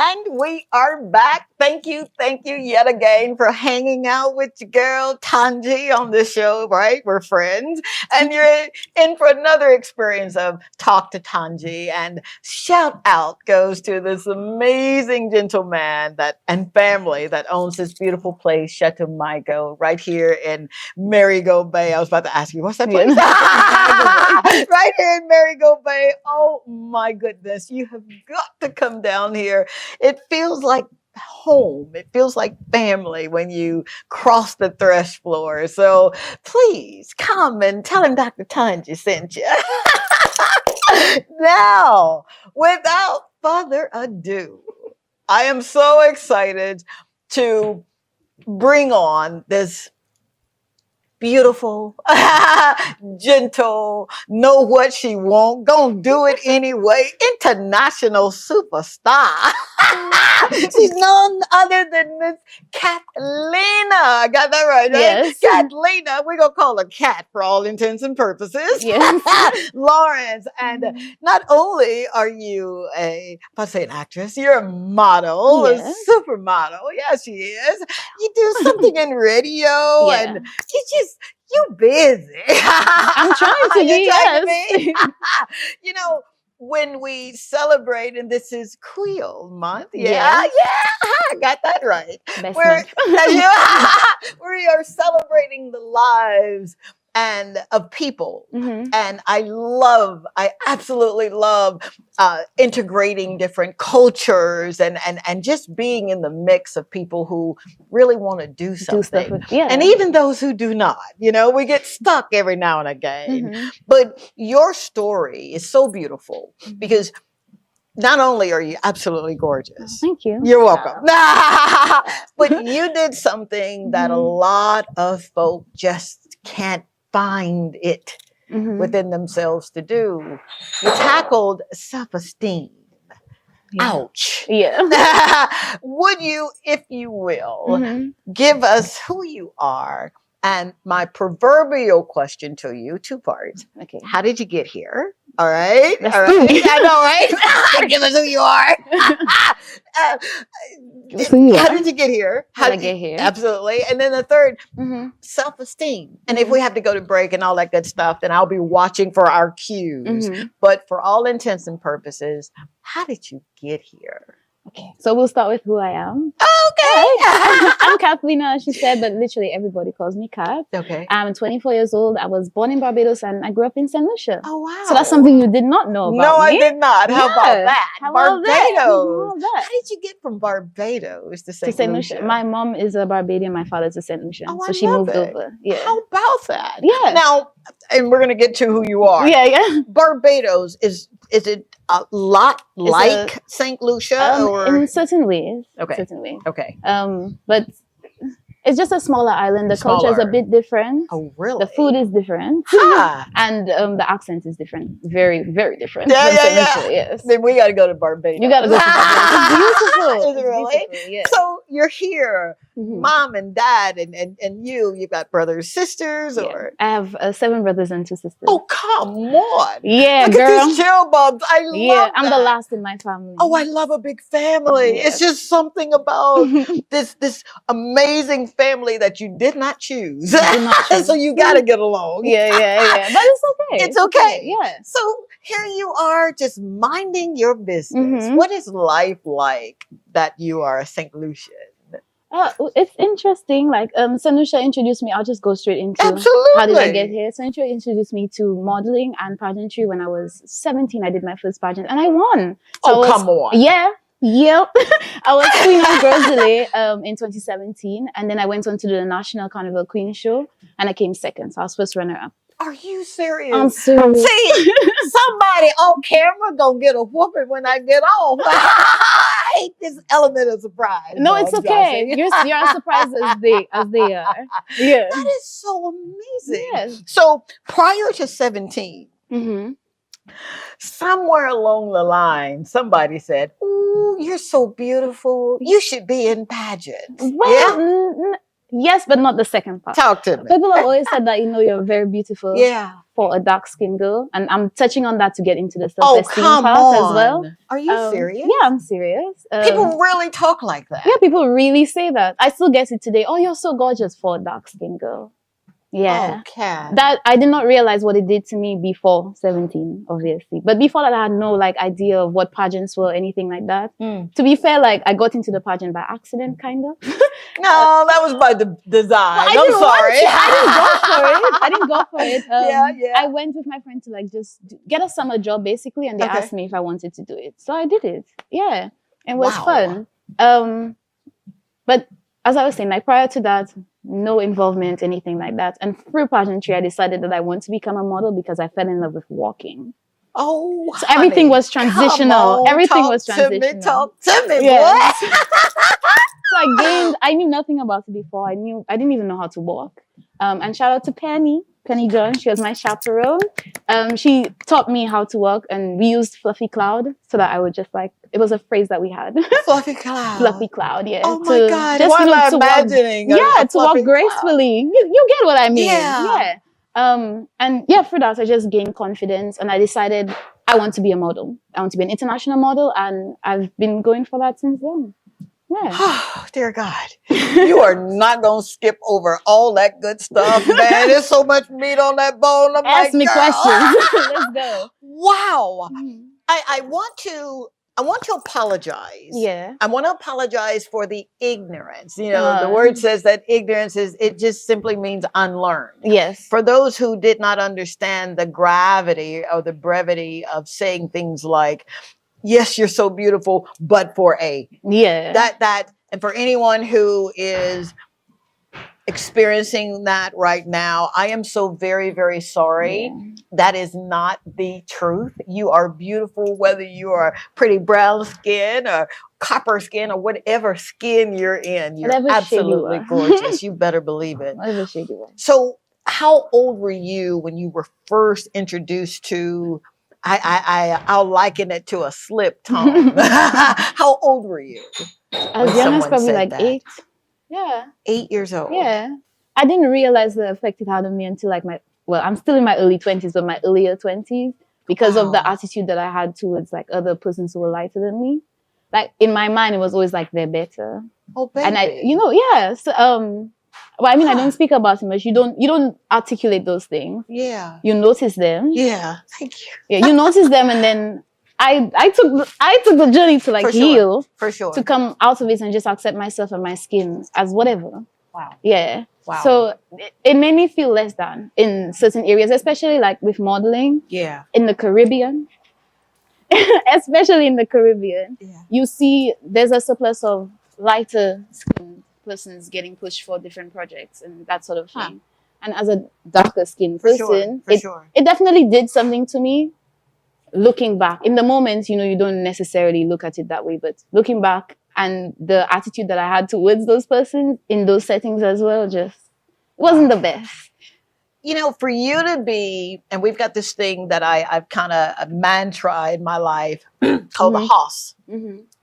Speaker 1: And we are back. Thank you yet again for hanging out with your girl Tanji on the show, right? We're friends. And you're in for another experience of Talk to Tanji. And shout out goes to this amazing gentleman and family that owns this beautiful place, Chateau Michael, right here in Marigot Bay. I was about to ask you, what's that place? Right here in Marigot Bay. Oh my goodness. You have got to come down here. It feels like home. It feels like family when you cross the thresh floor. So please come and tell him Dr. Tanji sent you. Now, without further ado, I am so excited to bring on this beautiful, gentle, know what she want, gonna do it anyway, international superstar. She's none other than Miss Cathlina. I got that right?
Speaker 9: Yes.
Speaker 1: Cathlina, we're gonna call her Cat for all intents and purposes.
Speaker 9: Yes.
Speaker 1: Laureates, and not only are you an actress, you're a model, a supermodel. Yeah, she is. You do something in radio, and you busy.
Speaker 9: I'm trying to be, yes.
Speaker 1: You know, when we celebrate, and this is Creole month.
Speaker 9: Yeah,
Speaker 1: I got that right.
Speaker 9: Best
Speaker 1: We are celebrating the lives and of people. And I absolutely love integrating different cultures and just being in the mix of people who really want to do something. And even those who do not, we get stuck every now and again. But your story is so beautiful because not only are you absolutely gorgeous.
Speaker 9: Thank you.
Speaker 1: You're welcome. But you did something that a lot of folk just can't find it within themselves to do. You tackled self-esteem. Ouch.
Speaker 9: Yeah.
Speaker 1: Would you, if you will, give us who you are? And my proverbial question to you, 2 parts.
Speaker 9: Okay.
Speaker 1: How did you get here? All right.
Speaker 9: That's
Speaker 1: All right. I know, right? Give us who you are. How did you get here?
Speaker 9: How did I get here?
Speaker 1: Absolutely. And then the third, self-esteem. And if we have to go to break and all that good stuff, then I'll be watching for our cues. But for all intents and purposes, how did you get here?
Speaker 9: Okay, so we'll start with who I am.
Speaker 1: Okay.
Speaker 9: I'm Cathlina, she said, but literally everybody calls me Cat.
Speaker 1: Okay.
Speaker 9: I'm 24 years old. I was born in Barbados and I grew up in St. Lucia.
Speaker 1: Oh, wow.
Speaker 9: So that's something you did not know about
Speaker 1: No,
Speaker 9: me.
Speaker 1: I did not. How about that?
Speaker 9: How about
Speaker 1: Barbados.
Speaker 9: that?
Speaker 1: How did you get from Barbados to St. Lucia?
Speaker 9: My mom is a Barbadian. My father's a St. Lucian.
Speaker 1: Oh,
Speaker 9: so she moved over. Yeah.
Speaker 1: How about that?
Speaker 9: Yeah.
Speaker 1: Now, and we're going to get to who you are.
Speaker 9: Yeah.
Speaker 1: Barbados, is it a lot like St. Lucia?
Speaker 9: In certain ways.
Speaker 1: Okay.
Speaker 9: Certain ways.
Speaker 1: Okay.
Speaker 9: But It's just a smaller island. The culture is a bit different.
Speaker 1: Oh, really?
Speaker 9: The food is different. And the accent is different. Very, very different.
Speaker 1: Yeah.
Speaker 9: Yes.
Speaker 1: Then we got to go to Barbados.
Speaker 9: You got to go to Barbados. It's beautiful.
Speaker 1: Is it really?
Speaker 9: Beautiful, yes.
Speaker 1: So you're here, mom and dad, and you've got brothers, sisters, or?
Speaker 9: I have 7 brothers and 2 sisters.
Speaker 1: Oh, come on.
Speaker 9: Yeah,
Speaker 1: Look
Speaker 9: girl.
Speaker 1: at these chill bumps. I love
Speaker 9: I'm the last in my family.
Speaker 1: Oh, I love a big family.
Speaker 9: Yes.
Speaker 1: It's just something about this amazing family that you did not choose. So you got to get along.
Speaker 9: Yeah. But it's okay.
Speaker 1: It's okay.
Speaker 9: Yeah.
Speaker 1: So here you are just minding your business. What is life like that you are a St. Lucian?
Speaker 9: It's interesting. Like, Sanusha introduced me. I'll just go straight into how did I get here. Sanusha introduced me to modeling and pageantry when I was 17. I did my first pageant and I won. So
Speaker 1: come on.
Speaker 9: Yeah. Yep. I was Queen of Girls Delay in 2017. And then I went on to the National Carnival Queen Show and I came second. So I was first runner-up.
Speaker 1: Are you serious?
Speaker 9: I'm serious.
Speaker 1: See, somebody on camera gonna get a whooping when I get off. I hate this element of surprise.
Speaker 9: No, it's okay. You're as surprised as they are. Yeah.
Speaker 1: That is so amazing.
Speaker 9: Yes.
Speaker 1: So prior to 17, somewhere along the line, somebody said, "Ooh, you're so beautiful. You should be in pageants."
Speaker 9: Well, yes, but not the second part.
Speaker 1: Talk to me.
Speaker 9: People have always said that, you're very beautiful for a dark-skinned girl. And I'm touching on that to get into the self-esteem part as well.
Speaker 1: Are you serious?
Speaker 9: Yeah, I'm serious.
Speaker 1: People really talk like that.
Speaker 9: Yeah, people really say that. I still get it today. Oh, you're so gorgeous for a dark-skinned girl. Yeah.
Speaker 1: Okay.
Speaker 9: That I did not realize what it did to me before 17, obviously. But before that, I had no idea of what pageants were, anything like that. To be fair, I got into the pageant by accident, kind of.
Speaker 1: No, that was by the design. I'm sorry.
Speaker 9: I didn't go for it. I went with my friend to just get a summer job, basically, and they asked me if I wanted to do it. So I did it. Yeah. It was fun. But as I was saying, prior to that, no involvement, anything like that. And through pageantry, I decided that I want to become a model because I fell in love with walking.
Speaker 1: Oh,
Speaker 9: so everything was transitional.
Speaker 1: Talk to me,
Speaker 9: boy. So I knew nothing about it before. I didn't even know how to walk. And shout out to Penny John. She was my chaperone. She taught me how to walk, and we used fluffy cloud so that I would just it was a phrase that we had.
Speaker 1: Fluffy cloud.
Speaker 9: Fluffy cloud, yeah.
Speaker 1: Oh my God. Why am I imagining?
Speaker 9: To walk gracefully. You get what I mean. Yeah. And for that, I just gained confidence and I decided I want to be a model. I want to be an international model, and I've been going for that since then. Yeah.
Speaker 1: Oh, dear God. You are not going to skip over all that good stuff, man. There's so much meat on that bone.
Speaker 9: Ask me questions. Let's go.
Speaker 1: Wow. I want to apologize.
Speaker 9: Yeah.
Speaker 1: I want to apologize for the ignorance. The word says that ignorance it just simply means unlearned.
Speaker 9: Yes.
Speaker 1: For those who did not understand the gravity or the brevity of saying things like, yes, you're so beautiful, but for a.
Speaker 9: Yeah.
Speaker 1: That, and for anyone who is experiencing that right now, I am so very, very sorry. Yeah. That is not the truth. You are beautiful, whether you are pretty brown skin or copper skin or whatever skin you're in. You're absolutely gorgeous. You better believe it.
Speaker 9: Whatever shade you are.
Speaker 1: So how old were you when you were first introduced to, I'll liken it to a slip tongue. How old were you?
Speaker 9: I was young, probably 8. Yeah.
Speaker 1: 8 years old.
Speaker 9: Yeah. I didn't realize the effect it had on me until I'm still in my early 20s, but my earlier 20s, because of the attitude that I had towards other persons who were lighter than me. In my mind, it was always they're better.
Speaker 1: Oh, baby.
Speaker 9: And So, well, I don't speak about it much. You don't articulate those things.
Speaker 1: Yeah.
Speaker 9: You notice them.
Speaker 1: Yeah. Thank you.
Speaker 9: Yeah, you notice them, and then I took the journey to heal.
Speaker 1: For sure.
Speaker 9: To come out of it and just accept myself and my skin as whatever.
Speaker 1: Wow.
Speaker 9: Yeah.
Speaker 1: Wow.
Speaker 9: So it made me feel less than in certain areas, especially with modeling.
Speaker 1: Yeah.
Speaker 9: In the Caribbean. Especially in the Caribbean.
Speaker 1: Yeah.
Speaker 9: You see there's a surplus of lighter skinned persons getting pushed for different projects and that sort of thing. And as a darker skinned person, it definitely did something to me. Looking back, in the moment, you don't necessarily look at it that way, but looking back, and the attitude that I had towards those persons in those settings as well just wasn't the best.
Speaker 1: You know, for you to be, and we've got this thing that I've kind of a mantra in my life called the HOS,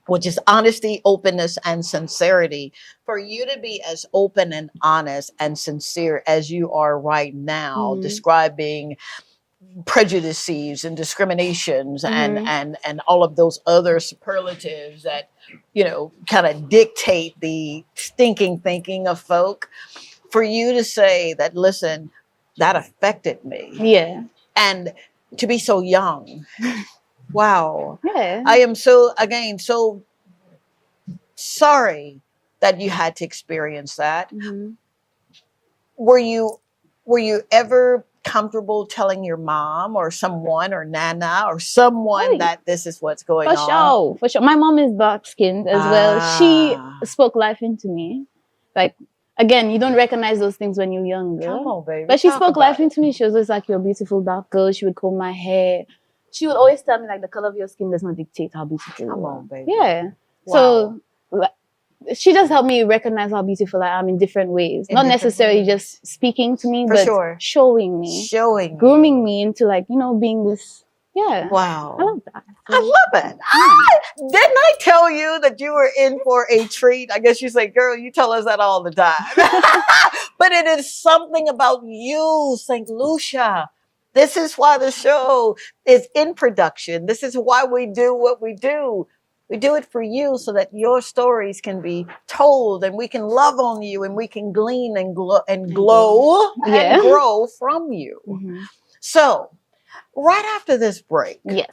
Speaker 1: which is honesty, openness, and sincerity. For you to be as open and honest and sincere as you are right now, describing prejudices and discriminations and all of those other superlatives that, you know, kind of dictate the stinking thinking of folk, for you to say that, listen, that affected me.
Speaker 9: Yeah.
Speaker 1: And to be so young. Wow.
Speaker 9: Yeah.
Speaker 1: I am so sorry that you had to experience that. Were you ever comfortable telling your mom or someone or Nana or someone that this is what's going on?
Speaker 9: For sure. My mom is dark skinned as well. She spoke life into me. Like, again, you don't recognize those things when you're younger.
Speaker 1: Come on, baby.
Speaker 9: But she spoke life into me. She was always like, you're a beautiful dark girl. She would comb my hair. She would always tell me, like, the color of your skin does not dictate how beautiful you are.
Speaker 1: Come on, baby.
Speaker 9: Yeah.
Speaker 1: Wow.
Speaker 9: So she just helped me recognize how beautiful I am in different ways. Not necessarily just speaking to me, but showing me. Grooming me into, like, you know, being this. Yeah.
Speaker 1: Wow.
Speaker 9: I love that.
Speaker 1: I love it. Didn't I tell you that you were in for a treat? I guess you say, girl, you tell us that all the time. But it is something about you, St. Lucia. This is why the show is in production. This is why we do what we do. We do it for you so that your stories can be told and we can love on you and we can glean and glow and grow from you. So, right after this break, I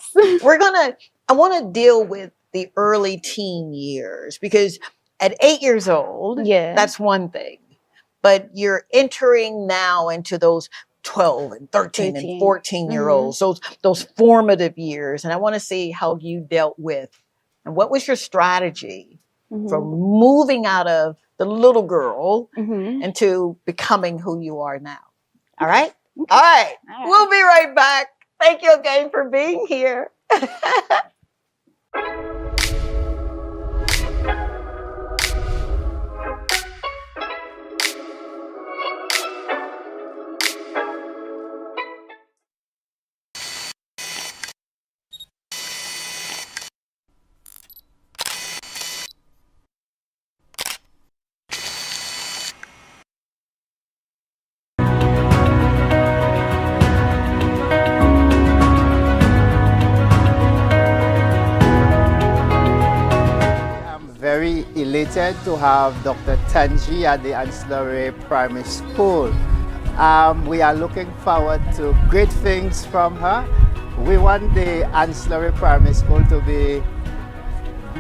Speaker 1: want to deal with the early teen years, because at 8 years old, that's one thing. But you're entering now into those 12 and 13 and 14-year-olds, those formative years. And I want to see how you dealt with, and what was your strategy for moving out of the little girl into becoming who you are now. All right? All right. We'll be right back. Thank you again for being here.
Speaker 10: Very elated to have Dr. Tanji at the Ancillary Primary School. We are looking forward to great things from her. We want the Ancillary Primary School to be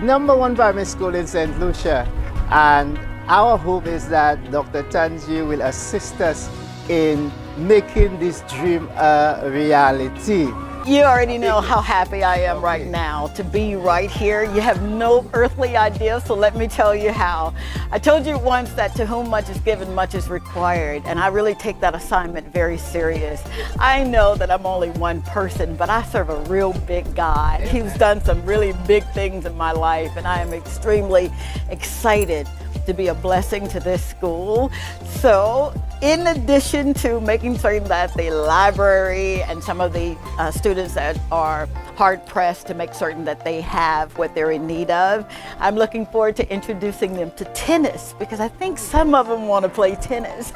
Speaker 10: #1 primary school in St. Lucia, and our hope is that Dr. Tanji will assist us in making this dream a reality.
Speaker 1: You already know how happy I am right now to be right here. You have no earthly idea, so let me tell you how. I told you once that to whom much is given, much is required, and I really take that assignment very serious. I know that I'm only one person, but I serve a real big God. He's done some really big things in my life, and I am extremely excited to be a blessing to this school. So, in addition to making certain that the library and some of the students that are hard pressed to make certain that they have what they're in need of, I'm looking forward to introducing them to tennis, because I think some of them want to play tennis.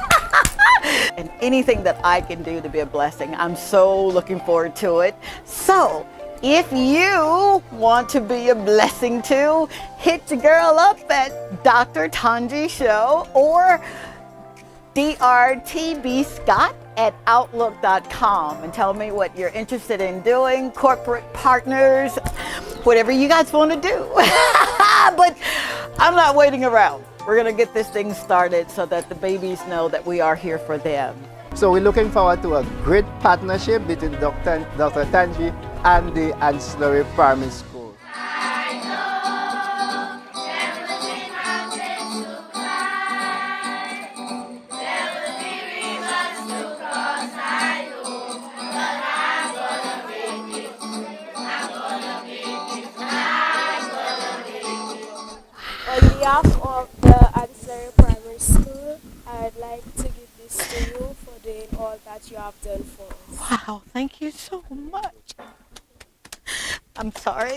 Speaker 1: And anything that I can do to be a blessing, I'm so looking forward to it. So, if you want to be a blessing too, hit your girl up at Dr. Tanji Show or drtbscott@outlook.com and tell me what you're interested in doing, corporate partners, whatever you guys want to do. But I'm not waiting around. We're going to get this thing started so that the babies know that we are here for them.
Speaker 10: So we're looking forward to a great partnership between Dr. Tanji and the Ancillary Primary School.
Speaker 11: behalf of the Ancillary Primary School, I'd like to give this to you for doing all that you have done for us.
Speaker 1: Wow, thank you so much. I'm sorry.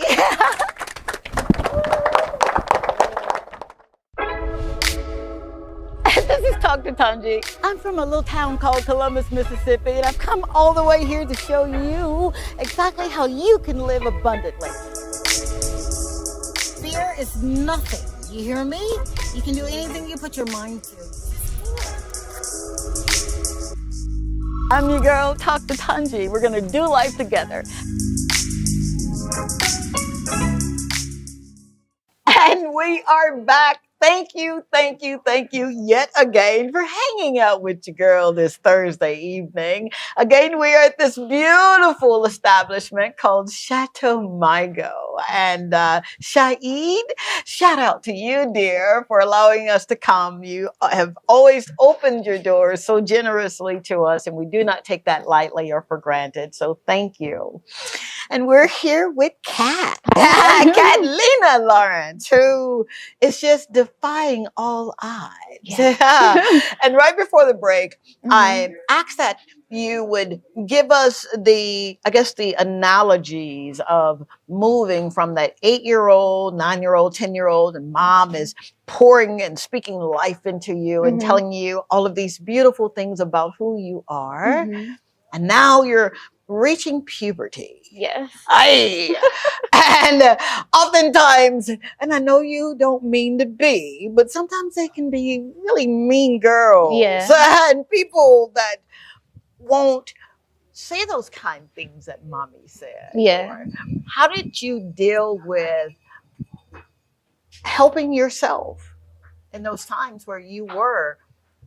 Speaker 1: This is Dr. Tanji. I'm from a little town called Columbus, Mississippi, and I've come all the way here to show you exactly how you can live abundantly. Fear is nothing. You hear me? You can do anything you put your mind to. I'm your girl, Dr. Tanji. We're gonna do life together. And we are back. Thank you yet again for hanging out with your girl this Thursday evening. Again, we are at this beautiful establishment called Chateau Mygo. And Shaeed, shout out to you, dear, for allowing us to come. You have always opened your doors so generously to us, and we do not take that lightly or for granted. So thank you. And we're here with Cathlina Lawrence, who is just defying all odds. Yeah. And right before the break, I asked that you would give us the analogies of moving from that 8-year-old, 9-year-old, 10-year-old, and mom is pouring and speaking life into you and telling you all of these beautiful things about who you are. And now you're reaching puberty.
Speaker 9: Yes.
Speaker 1: And oftentimes, and I know you don't mean to be, but sometimes they can be really mean girls.
Speaker 9: Yeah.
Speaker 1: And people that won't say those kind of things that mommy said.
Speaker 9: Yeah.
Speaker 1: How did you deal with helping yourself in those times where you were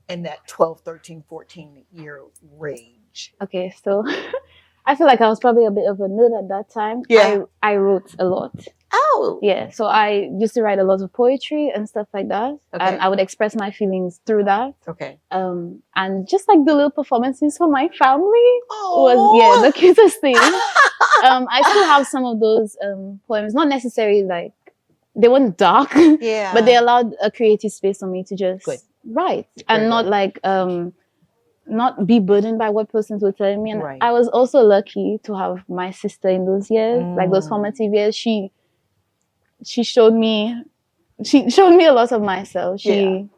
Speaker 1: in that 12, 13, 14-year range?
Speaker 9: Okay, so I feel like I was probably a bit of a nerd at that time.
Speaker 1: Yeah.
Speaker 9: I wrote a lot.
Speaker 1: Oh.
Speaker 9: Yeah, so I used to write a lot of poetry and stuff like that.
Speaker 1: Okay.
Speaker 9: And I would express my feelings through that.
Speaker 1: Okay.
Speaker 9: And just like the little performances for my family
Speaker 1: Oh.
Speaker 9: was, the cutest thing. I still have some of those poems, not necessarily like, they weren't dark, but they allowed a creative space for me to just write and not like, not be burdened by what persons were telling me. And I was also lucky to have my sister in those years, like those formative years. She showed me a lot of myself. She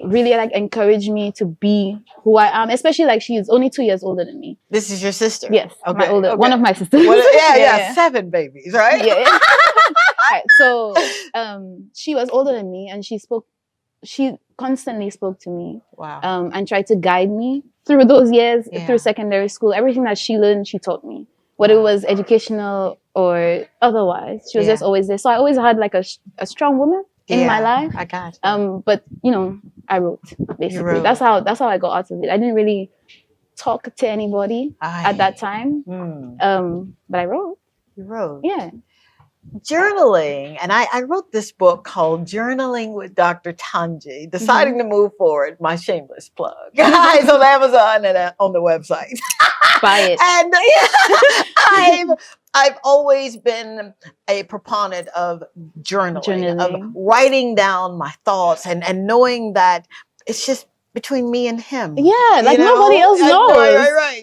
Speaker 9: really like encouraged me to be who I am, especially like she is only 2 years older than me.
Speaker 1: This is your sister?
Speaker 9: Yes, my older, one of my sisters.
Speaker 1: Yeah, 7 babies, right?
Speaker 9: Yeah. Right, so she was older than me, and she constantly spoke to me.
Speaker 1: Wow.
Speaker 9: And tried to guide me through those years, through secondary school. Everything that she learned, she taught me. Whether it was educational or otherwise, she was just always there. So I always had like a strong woman in my life.
Speaker 1: I got you.
Speaker 9: But I wrote basically. That's how I got out of it. I didn't really talk to anybody at that time. But I wrote.
Speaker 1: You wrote.
Speaker 9: Yeah.
Speaker 1: Journaling, and I wrote this book called Journaling with Dr. Tanji, deciding to move forward, my shameless plug. It's on Amazon and on the website.
Speaker 9: Buy it.
Speaker 1: And I've always been a proponent of journaling, of writing down my thoughts and knowing that it's just between me and him.
Speaker 9: Yeah, like nobody else knows.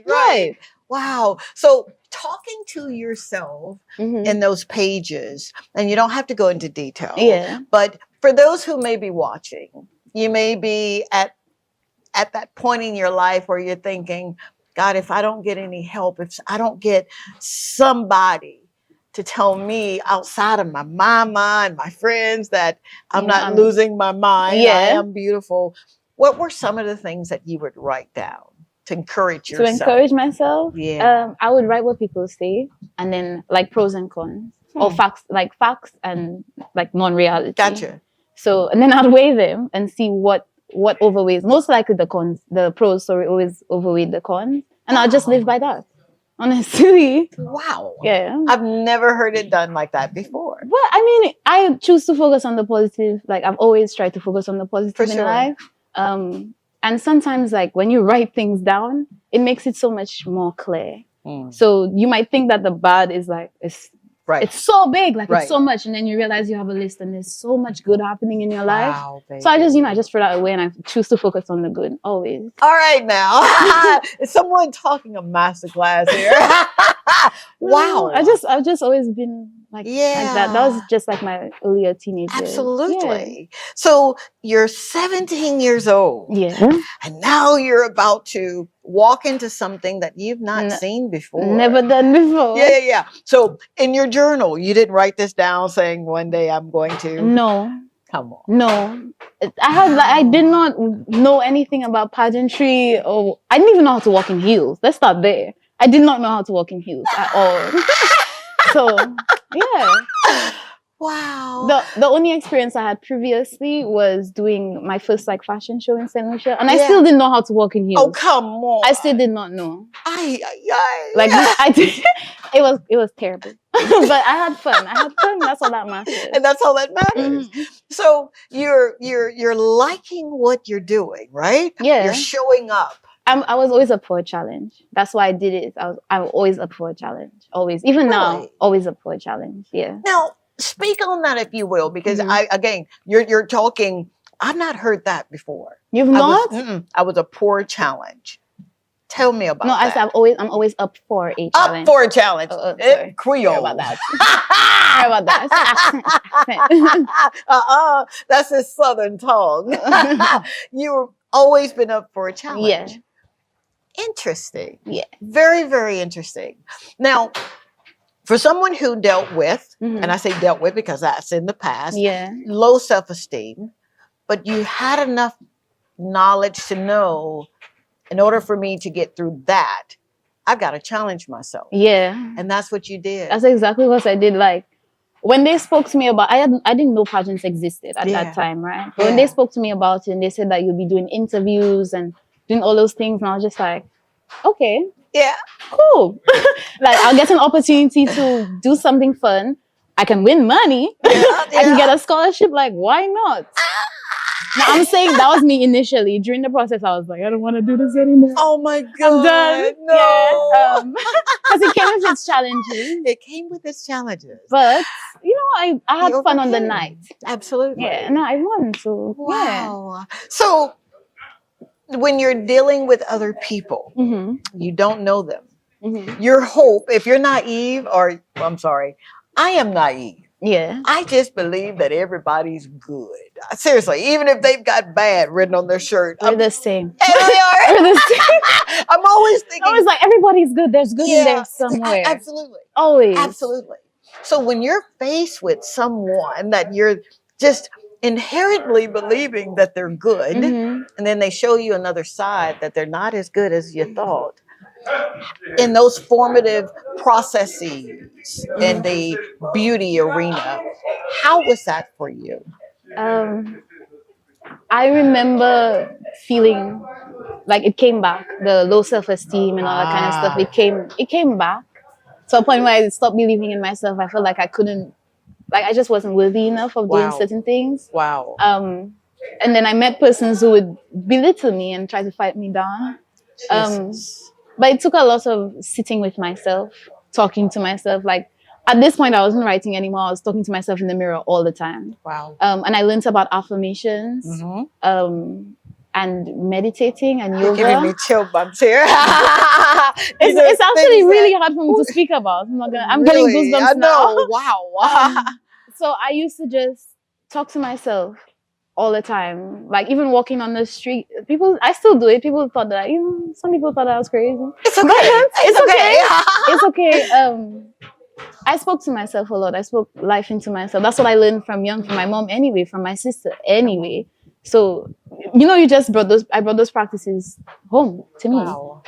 Speaker 1: Right. Wow. So talking to yourself in those pages, and you don't have to go into detail.
Speaker 9: Yeah.
Speaker 1: But for those who may be watching, you may be at that point in your life where you're thinking, God, if I don't get any help, if I don't get somebody to tell me outside of my mama and my friends that I'm not losing my mind, I am beautiful. What were some of the things that you would write down to encourage yourself?
Speaker 9: To encourage myself?
Speaker 1: Yeah.
Speaker 9: I would write what people say, and then like pros and cons, or facts and like non-reality.
Speaker 1: Gotcha.
Speaker 9: So, and then I'd weigh them and see what overweighs. Most likely the pros always overweigh the cons, and I'll just live by that. Honestly.
Speaker 1: Wow.
Speaker 9: Yeah.
Speaker 1: I've never heard it done like that before.
Speaker 9: Well, I mean, I choose to focus on the positive. Like I've always tried to focus on the positive in life. And sometimes, like, when you write things down, it makes it so much more clear. So you might think that the bad is like, it's It's so big, like it's so much, and then you realize you have a list, and there's so much good happening in your life. So I just, I just throw that away, and I choose to focus on the good always.
Speaker 1: All right, now is someone talking a masterclass here? Wow,
Speaker 9: I've just always been like that. That was just like my earlier teenage years.
Speaker 1: Absolutely. So you're 17 years old. And now you're about to walk into something that you've not seen before.
Speaker 9: Never done before.
Speaker 1: Yeah. So in your journal, you didn't write this down saying one day I'm going to.
Speaker 9: No.
Speaker 1: Come on.
Speaker 9: No. I did not know anything about pageantry, or I didn't even know how to walk in heels. Let's start there. I did not know how to walk in heels at all. So, yeah.
Speaker 1: Wow.
Speaker 9: The only experience I had previously was doing my first like fashion show in St. Lucia, and I still didn't know how to walk in heels.
Speaker 1: Oh, come on.
Speaker 9: I still did not know.
Speaker 1: Like
Speaker 9: I did. It was terrible. But I had fun. That's all that matters.
Speaker 1: And that's all that matters. So you're liking what you're doing, right?
Speaker 9: Yeah.
Speaker 1: You're showing up.
Speaker 9: I was always up for a challenge. That's why I did it. I'm always up for a challenge. Always. Even now, always up for a challenge. Yeah.
Speaker 1: Now, speak on that if you will, because you're talking, I've not heard that before.
Speaker 9: You've not?
Speaker 1: I was a poor challenge. Tell me about that.
Speaker 9: I'm always up for a challenge.
Speaker 1: Up for a challenge. Creole.
Speaker 9: Sorry about that. Sorry about that.
Speaker 1: That's a southern tongue. You've always been up for a challenge.
Speaker 9: Yeah.
Speaker 1: Interesting.
Speaker 9: Yeah.
Speaker 1: Very, very interesting. Now, for someone who dealt with, and I say dealt with because that's in the past, low self-esteem, but you had enough knowledge to know, in order for me to get through that, I've got to challenge myself.
Speaker 9: Yeah.
Speaker 1: And that's what you did.
Speaker 9: That's exactly what I did. Like, when they spoke to me about, I didn't know pageants existed at that time, right? But when they spoke to me about it, and they said that you'll be doing interviews and doing all those things, and I was just like, okay.
Speaker 1: Yeah.
Speaker 9: Cool. Like, I'll get an opportunity to do something fun. I can win money. I can get a scholarship. Like, why not? Now, I'm saying that was me initially. During the process, I was like, I don't want to do this anymore.
Speaker 1: Oh my God.
Speaker 9: I'm done.
Speaker 1: No.
Speaker 9: Because it came with its challenges.
Speaker 1: It came with its challenges.
Speaker 9: But, I had fun on the night.
Speaker 1: Absolutely.
Speaker 9: Yeah, and I won. So,
Speaker 1: wow. So, when you're dealing with other people, you don't know them. Your hope, if you're naive, I am naive.
Speaker 9: Yeah.
Speaker 1: I just believe that everybody's good. Seriously, even if they've got bad written on their shirt.
Speaker 9: We're the same.
Speaker 1: And they are.
Speaker 9: We're the same.
Speaker 1: I'm always thinking.
Speaker 9: I was like, everybody's good. There's good in there somewhere.
Speaker 1: Absolutely.
Speaker 9: Always.
Speaker 1: Absolutely. So when you're faced with someone that you're just inherently believing that they're good, and then they show you another side that they're not as good as you thought, in those formative processes in the beauty arena, how was that for you?
Speaker 9: I remember feeling like it came back, the low self-esteem and all that kind of stuff. It came back to a point where I stopped believing in myself. I felt like I couldn't, like I just wasn't worthy enough of doing certain things.
Speaker 1: Wow.
Speaker 9: And then I met persons who would belittle me and try to fight me down. But it took a lot of sitting with myself, talking to myself. Like, at this point, I wasn't writing anymore. I was talking to myself in the mirror all the time.
Speaker 1: Wow.
Speaker 9: And I learned about affirmations, and meditating and yoga.
Speaker 1: You're giving me chill bumps here.
Speaker 9: It's actually really hard for me to speak about. I'm getting goosebumps now.
Speaker 1: Wow.
Speaker 9: So I used to just talk to myself all the time. Like, even walking on the street, I still do it. People thought that, some people thought I was crazy.
Speaker 1: It's okay.
Speaker 9: It's okay. I spoke to myself a lot. I spoke life into myself. That's what I learned from my mom anyway, from my sister anyway. So, I brought those practices home to me.
Speaker 1: Wow.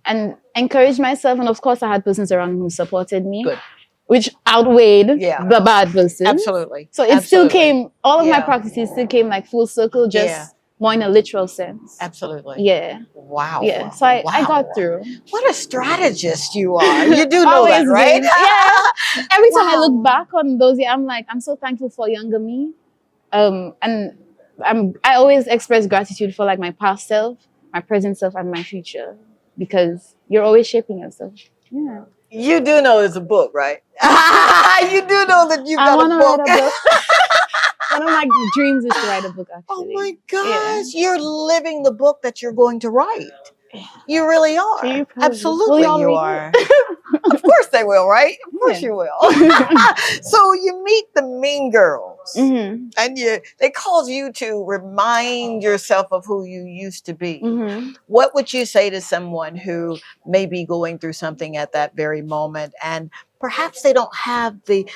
Speaker 9: And encouraged myself. And of course, I had persons around me who supported me.
Speaker 1: Good.
Speaker 9: Which outweighed the bad person.
Speaker 1: Absolutely.
Speaker 9: So it still came, all of my practices still came like full circle, just more in a literal sense.
Speaker 1: Absolutely.
Speaker 9: Yeah.
Speaker 1: Wow.
Speaker 9: Yeah. So I got through.
Speaker 1: What a strategist you are. You do know that, right?
Speaker 9: Yeah. Every time I look back on those, I'm so thankful for younger me. And I always express gratitude for like my past self, my present self, and my future, because you're always shaping yourself. Yeah.
Speaker 1: You do know it's a book, right? You do know that you got a book.
Speaker 9: Write a book. One of my dreams is to write a book, actually.
Speaker 1: Oh my gosh, you're living the book that you're going to write. You really are. Absolutely, you are. Of course they will, right? Of course you will. So you meet the mean girls, and they cause you to remind yourself of who you used to be. What would you say to someone who may be going through something at that very moment, and perhaps they don't have the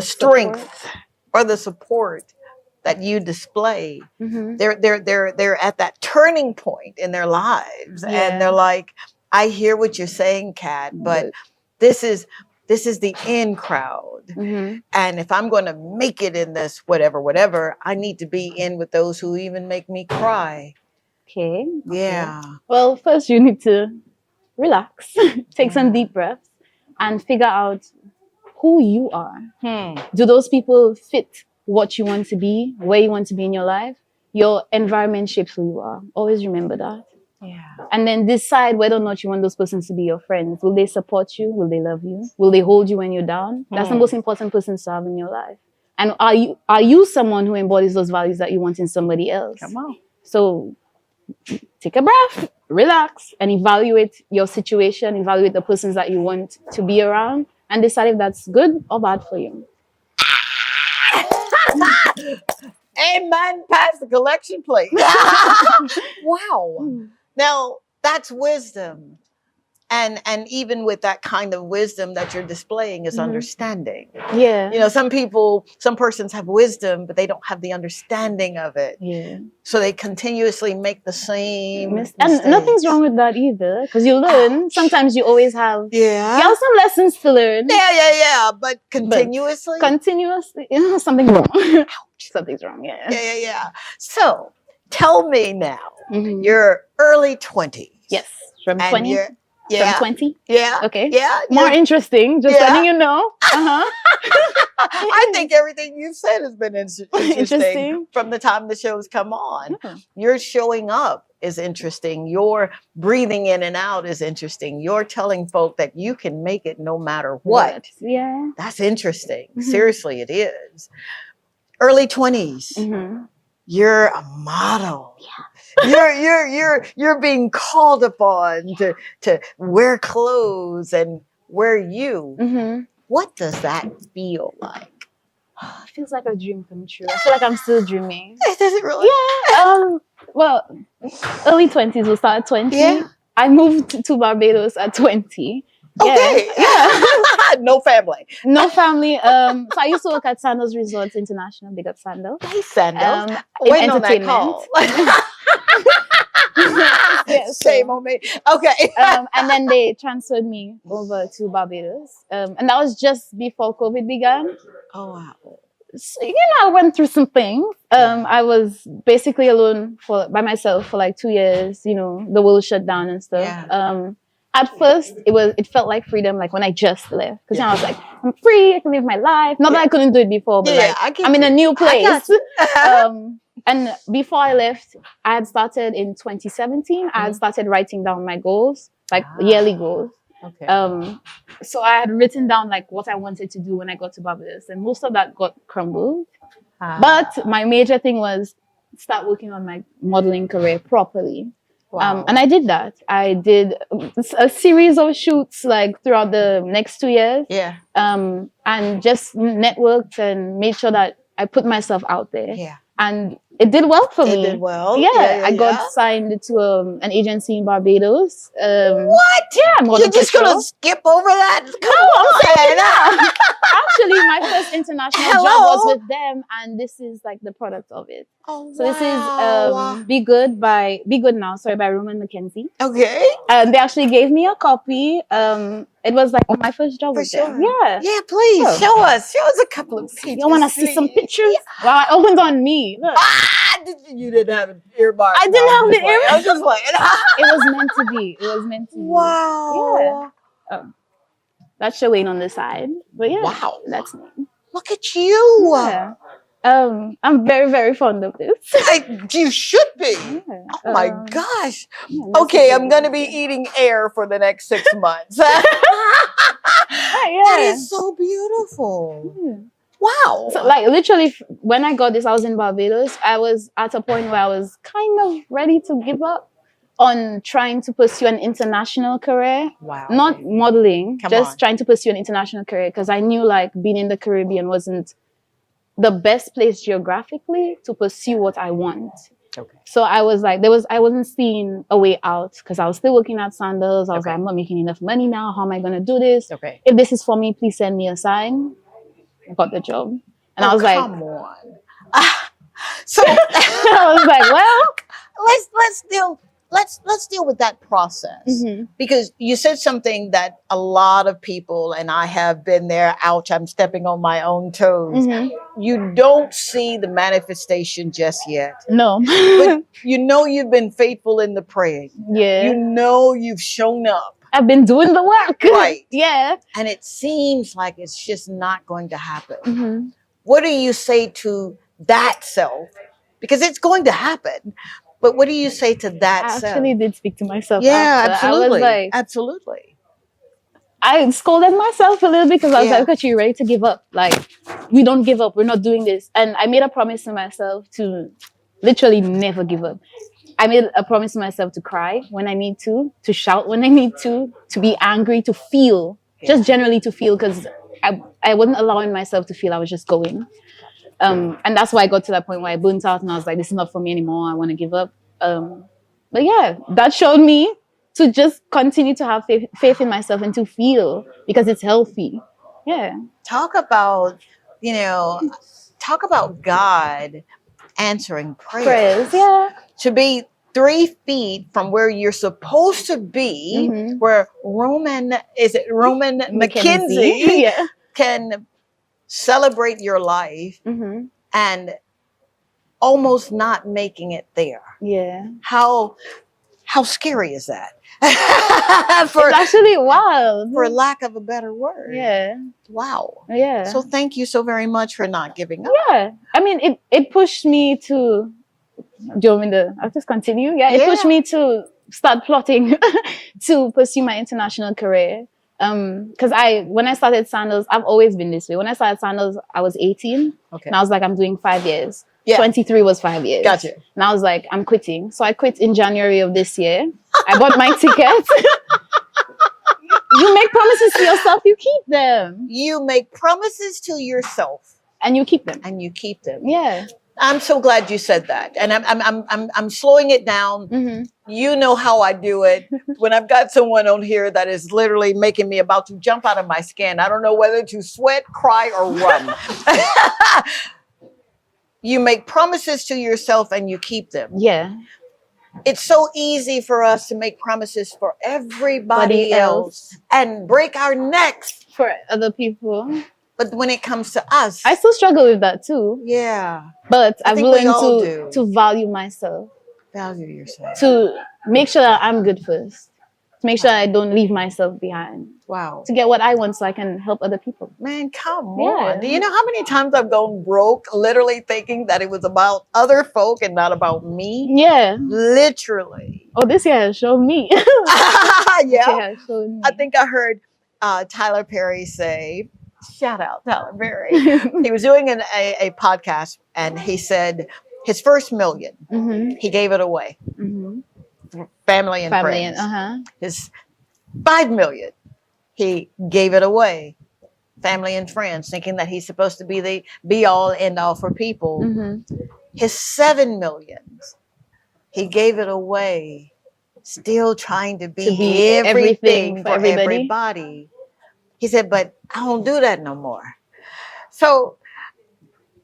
Speaker 1: strength or the support that you display? They're at that turning point in their lives, and they're like, I hear what you're saying, Kat, but this is the in crowd. And if I'm going to make it in this whatever, I need to be in with those who even make me cry.
Speaker 9: Okay.
Speaker 1: Yeah.
Speaker 9: Well, first you need to relax, take some deep breaths, and figure out who you are. Do those people fit what you want to be, where you want to be in your life? Your environment shapes who you are. Always remember that.
Speaker 1: Yeah.
Speaker 9: And then decide whether or not you want those persons to be your friends. Will they support you? Will they love you? Will they hold you when you're down? That's the most important persons to have in your life. And are you someone who embodies those values that you want in somebody else?
Speaker 1: Come on.
Speaker 9: So take a breath, relax, and evaluate your situation, evaluate the persons that you want to be around, and decide if that's good or bad for you.
Speaker 1: Amen. Pass the collection plate. Wow. Now that's wisdom. And even with that kind of wisdom that you're displaying is understanding.
Speaker 9: Yeah.
Speaker 1: You know, some persons have wisdom, but they don't have the understanding of it.
Speaker 9: Yeah.
Speaker 1: So they continuously make the same mistakes.
Speaker 9: And nothing's wrong with that either, because you learn. Sometimes you always have you have some lessons to learn.
Speaker 1: Yeah. But continuously?
Speaker 9: Continuously, something's wrong. Something's wrong,
Speaker 1: Yeah. So tell me now, your early 20s.
Speaker 9: Yes. From 20? From 20?
Speaker 1: Yeah.
Speaker 9: Okay.
Speaker 1: Yeah.
Speaker 9: More interesting, just letting you know.
Speaker 1: I think everything you've said has been interesting from the time the show's come on. Your showing up is interesting. Your breathing in and out is interesting. You're telling folk that you can make it no matter what.
Speaker 9: Yeah.
Speaker 1: That's interesting. Seriously, it is. Early 20s. You're a model. You're being called upon to wear clothes and wear you. What does that feel like?
Speaker 9: It feels like a dream come true. I feel like I'm still dreaming.
Speaker 1: Does it really?
Speaker 9: Yeah. Well, early 20s. We'll start at 20.
Speaker 1: Yeah.
Speaker 9: I moved to Barbados at 20.
Speaker 1: Okay. Yeah. No family.
Speaker 9: No family. So I used to work at Sandals Resorts International. Big up Sandals.
Speaker 1: Hey, Sandals.
Speaker 9: In entertainment.
Speaker 1: Shame on me. Okay.
Speaker 9: And then they transferred me over to Barbados. And that was just before COVID began.
Speaker 1: Oh, wow.
Speaker 9: So, I went through some things. I was basically alone by myself for like 2 years. The world shut down and stuff.
Speaker 1: Yeah.
Speaker 9: At first, it felt like freedom, like when I just left. Because I was like, I'm free, I can live my life. Not that I couldn't do it before, but I'm in a new place. And before I left, I had started in 2017. I had started writing down my goals, like yearly goals.
Speaker 1: Okay.
Speaker 9: So I had written down like what I wanted to do when I got to Barbados, and most of that got crumbled. But my major thing was start working on my modeling career properly. Wow. And I did that. I did a series of shoots like throughout the next 2 years.
Speaker 1: Yeah.
Speaker 9: And just networked and made sure that I put myself out there.
Speaker 1: Yeah.
Speaker 9: And it did well for me.
Speaker 1: It did well.
Speaker 9: Yeah. I got signed to an agency in Barbados.
Speaker 1: What?
Speaker 9: Yeah.
Speaker 1: You're just going to skip over that?
Speaker 9: I'm saying that. Actually, my first international job was with them, and this is like the product of it.
Speaker 1: Oh,
Speaker 9: so this is Be Good by Roman McKenzie.
Speaker 1: Okay.
Speaker 9: And they actually gave me a copy. It was like my first job with them. Yeah.
Speaker 1: Yeah, please show us a couple of pages.
Speaker 9: You want to see some pictures? Yeah. Wow, it opened on me. Look.
Speaker 1: You didn't have an earmark.
Speaker 9: I didn't have the earmark.
Speaker 1: I was just like,
Speaker 9: it was meant to be.
Speaker 1: Wow.
Speaker 9: Yeah. That's showing on the side. But yeah.
Speaker 1: Wow.
Speaker 9: That's me.
Speaker 1: Look at you.
Speaker 9: Yeah. I'm very, very fond of this.
Speaker 1: You should be.
Speaker 9: Yeah.
Speaker 1: Oh my gosh. Okay, I'm going to be eating air for the next 6 months. That is so beautiful. Wow.
Speaker 9: So like literally when I got this, I was in Barbados. I was at a point where I was kind of ready to give up on trying to pursue an international career.
Speaker 1: Wow.
Speaker 9: Not modeling, trying to pursue an international career because I knew like being in the Caribbean wasn't the best place geographically to pursue what I want.
Speaker 1: Okay.
Speaker 9: So I was like, I wasn't seeing a way out because I was still working at sandals. I was like, I'm not making enough money now. How am I going to do this?
Speaker 1: Okay.
Speaker 9: If this is for me, please send me a sign. I got the job. And I was like,
Speaker 1: come on. So
Speaker 9: I was like, well,
Speaker 1: let's deal with that process because you said something that a lot of people, and I have been there. Ouch! I'm stepping on my own toes. You don't see the manifestation just yet.
Speaker 9: No,
Speaker 1: but you know you've been faithful in the praying.
Speaker 9: Yeah,
Speaker 1: you know you've shown up.
Speaker 9: I've been doing the work.
Speaker 1: Right.
Speaker 9: Yeah.
Speaker 1: And it seems like it's just not going to happen. What do you say to that self? Because it's going to happen. But what do you say to that self?
Speaker 9: I actually did speak to myself.
Speaker 1: Yeah,
Speaker 9: after.
Speaker 1: absolutely.
Speaker 9: I was like,
Speaker 1: absolutely.
Speaker 9: I scolded myself a little bit because I was like, "Okay, you ready to give up? Like, we don't give up. We're not doing this." And I made a promise to myself to literally never give up. I made a promise to myself to cry when I need to shout when I need to be angry, to feel, just generally to feel, because I wasn't allowing myself to feel. I was just going. And that's why I got to that point where I burnt out and I was like, this is not for me anymore. I want to give up. But yeah, that showed me to just continue to have faith in myself and to feel, because it's healthy. Yeah.
Speaker 1: Talk about God answering prayers.
Speaker 9: Yeah.
Speaker 1: To be 3 feet from where you're supposed to be, where Roman McKenzie can celebrate your life and almost not making it there.
Speaker 9: Yeah.
Speaker 1: How scary is that?
Speaker 9: It's actually wild.
Speaker 1: For lack of a better word.
Speaker 9: Yeah.
Speaker 1: Wow.
Speaker 9: Yeah.
Speaker 1: So thank you so very much for not giving up.
Speaker 9: Yeah. I mean, it pushed me to... Do you want me to... I'll just continue? Yeah. It pushed me to start plotting to pursue my international career. Because when I started sandals, I've always been this way. When I started sandals, I was 18. Okay. And I was like, I'm doing 5 years. Yeah. 23 was 5 years.
Speaker 1: Gotcha.
Speaker 9: And I was like, I'm quitting. So I quit in January of this year. I bought my ticket. You make promises to yourself, you keep them.
Speaker 1: You make promises to yourself.
Speaker 9: And you keep them.
Speaker 1: And you keep them.
Speaker 9: Yeah.
Speaker 1: I'm so glad you said that. And I'm slowing it down. You know how I do it. When I've got someone on here that is literally making me about to jump out of my skin, I don't know whether to sweat, cry, or run. You make promises to yourself and you keep them.
Speaker 9: Yeah.
Speaker 1: It's so easy for us to make promises for everybody else and break our necks
Speaker 9: for other people.
Speaker 1: But when it comes to us,
Speaker 9: I still struggle with that too.
Speaker 1: Yeah.
Speaker 9: But I've learned to value myself.
Speaker 1: Value yourself.
Speaker 9: To make sure that I'm good first. To make sure I don't leave myself behind.
Speaker 1: Wow.
Speaker 9: To get what I want so I can help other people.
Speaker 1: Man, come on. Do you know how many times I've gone broke literally thinking that it was about other folk and not about me?
Speaker 9: Yeah.
Speaker 1: Literally.
Speaker 9: Oh, this year has shown me.
Speaker 1: Yeah. I think I heard Tyler Perry say, shout out Tyler Perry. He was doing a podcast and he said his first $1 million, he gave it away. Family and friends. His $5 million, he gave it away. Family and friends, thinking that he's supposed to be the be all end all for people. His $7 million, he gave it away, still trying to be everything for everybody. He said, but I don't do that no more. So,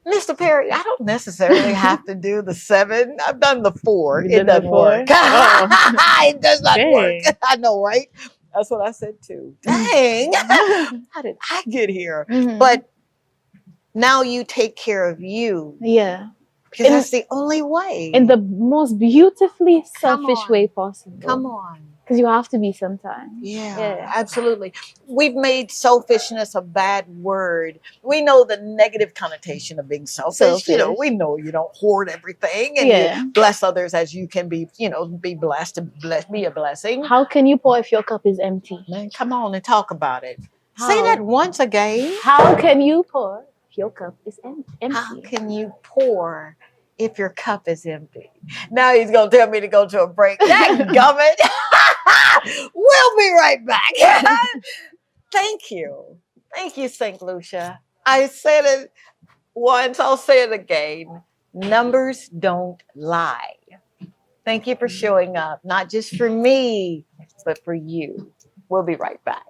Speaker 1: Mr. Perry, I don't necessarily have to do the 7. I've done the 4. It doesn't work. It does not work. I know, right? That's what I said too. Dang. How did I get here? But now you take care of you.
Speaker 9: Yeah.
Speaker 1: Because that's the only way.
Speaker 9: In the most beautifully selfish way possible.
Speaker 1: Come on.
Speaker 9: Because you have to be sometimes.
Speaker 1: Yeah, absolutely. We've made selfishness a bad word. We know the negative connotation of being selfish. You know, we know you don't hoard everything and you bless others as you can be, be blessed to be a blessing.
Speaker 9: How can you pour if your cup is empty?
Speaker 1: Man, come on and talk about it. Say that once again.
Speaker 9: How can you pour if your cup is empty?
Speaker 1: How can you pour if your cup is empty? Now he's going to tell me to go to a break. Dadgummit. We'll be right back. Thank you. Thank you, St. Lucia. I said it once, I'll say it again. Numbers don't lie. Thank you for showing up, not just for me, but for you. We'll be right back.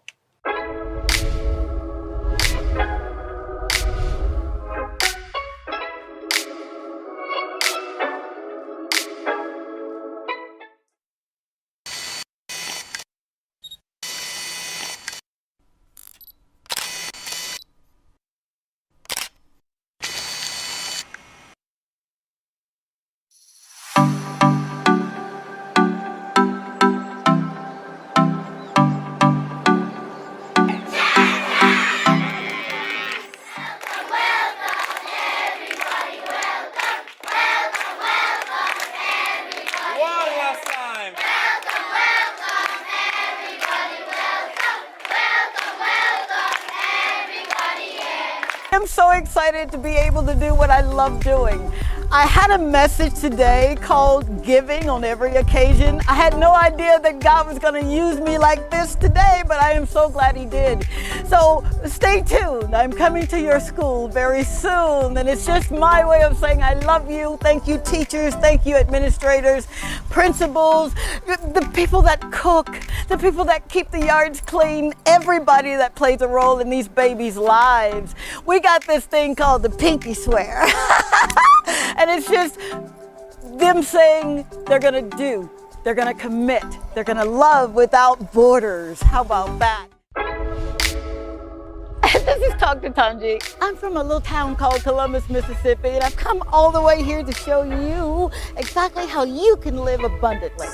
Speaker 1: I'm so excited to be able to do what I love doing. I had a message today called Giving on Every Occasion. I had no idea that God was going to use me like this today, but I am so glad He did. So stay tuned. I'm coming to your school very soon, and it's just my way of saying I love you. Thank you, teachers. Thank you, administrators, principals, the people that cook, the people that keep the yards clean, everybody that plays a role in these babies' lives. We got this thing called the pinky swear. And it's just them saying they're going to do, they're going to commit, they're going to love without borders. How about that? This is Dr. Tanji. I'm from a little town called Columbus, Mississippi, and I've come all the way here to show you exactly how you can live abundantly.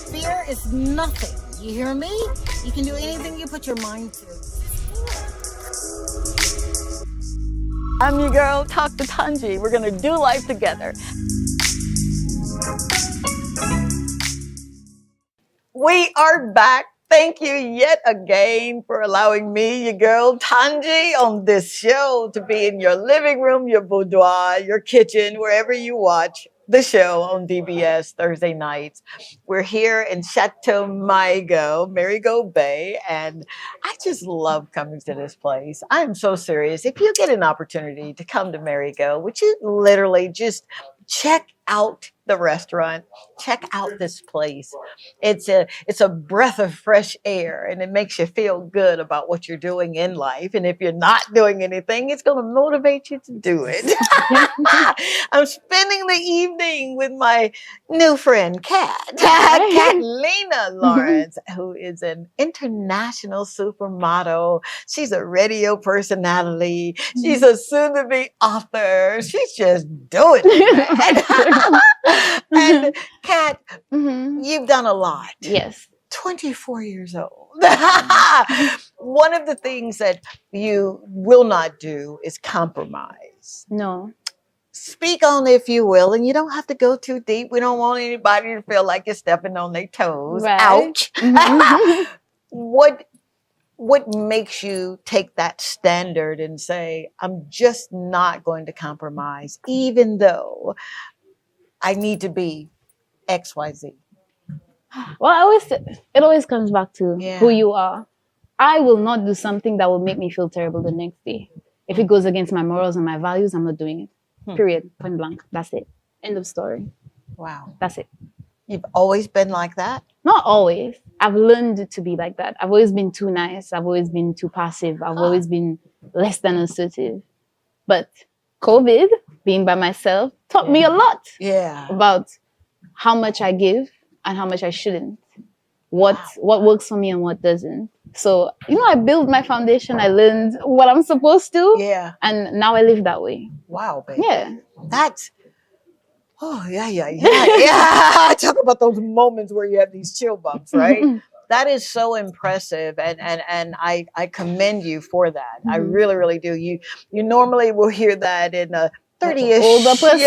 Speaker 1: Fear is nothing. You hear me? You can do anything you put your mind to. I'm your girl, Dr. Tanji. We're gonna do life together. We are back. Thank you yet again for allowing me, your girl Tanji, on this show to be in your living room, your boudoir, your kitchen, wherever you watch the show on DBS Thursday nights. We're here in Chateau Marigot Bay, and I just love coming to this place. I am so serious. If you get an opportunity to come to Marigot, would you literally just check out the restaurant, check out this place. It's a breath of fresh air, and it makes you feel good about what you're doing in life. And if you're not doing anything, it's going to motivate you to do it. I'm spending the evening with my new friend, Cathlina Lawrence, who is an international supermodel. She's a radio personality. She's a soon-to-be author. She's just doing it. And Kat, you've done a lot.
Speaker 9: Yes.
Speaker 1: 24 years old. One of the things that you will not do is compromise.
Speaker 9: No.
Speaker 1: Speak on, if you will, and you don't have to go too deep. We don't want anybody to feel like you're stepping on their toes.
Speaker 9: Right.
Speaker 1: Ouch. What makes you take that standard and say, I'm just not going to compromise, even though I need to be XYZ?
Speaker 9: Well, it always comes back to who you are. I will not do something that will make me feel terrible the next day. If it goes against my morals and my values, I'm not doing it. Period. Point blank. That's it. End of story.
Speaker 1: Wow.
Speaker 9: That's it.
Speaker 1: You've always been like that?
Speaker 9: Not always. I've learned to be like that. I've always been too nice. I've always been too passive. I've always been less than assertive. But COVID, being by myself, taught me a lot about how much I give and how much I shouldn't. What works for me and what doesn't. So, I built my foundation. I learned what I'm supposed to.
Speaker 1: Yeah.
Speaker 9: And now I live that way.
Speaker 1: Wow, baby.
Speaker 9: Yeah.
Speaker 1: That's, yeah. Talk about those moments where you have these chill bumps, right? That is so impressive, and I commend you for that. I really, really do. You normally will hear that in a 30-ish
Speaker 9: older person.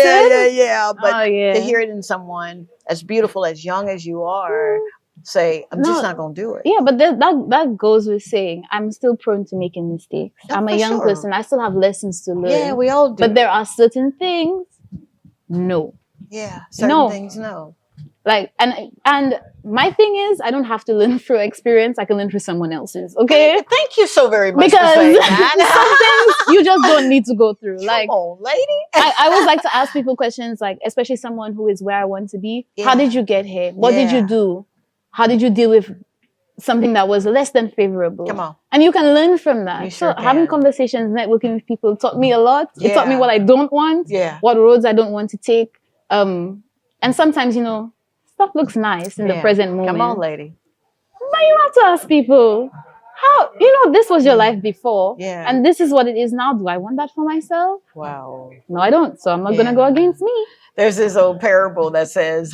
Speaker 1: Yeah. But to hear it in someone as beautiful, as young as you are, say, I'm just not going to do it.
Speaker 9: Yeah, but that goes with saying I'm still prone to making mistakes. I'm a young person. I still have lessons to learn.
Speaker 1: Yeah, we all do.
Speaker 9: But there are certain things, no.
Speaker 1: Yeah, certain things, no.
Speaker 9: Like, and my thing is, I don't have to learn through experience. I can learn through someone else's. Okay.
Speaker 1: Thank you so very much.
Speaker 9: Because
Speaker 1: for saying that.
Speaker 9: some things you just don't need to go through. Like,
Speaker 1: come on, lady.
Speaker 9: I always like to ask people questions, like, especially someone who is where I want to be. Yeah. How did you get here? What did you do? How did you deal with something that was less than favorable?
Speaker 1: Come on.
Speaker 9: And you can learn from that.
Speaker 1: Sure
Speaker 9: having conversations, networking with people taught me a lot. It taught me what I don't want.
Speaker 1: Yeah.
Speaker 9: What roads I don't want to take. And sometimes, stuff looks nice in the present moment.
Speaker 1: Come on, lady.
Speaker 9: But you have to ask people, how, this was your life before.
Speaker 1: Yeah.
Speaker 9: And this is what it is now. Do I want that for myself?
Speaker 1: Wow.
Speaker 9: No, I don't. So I'm not going to go against me.
Speaker 1: There's this old parable that says,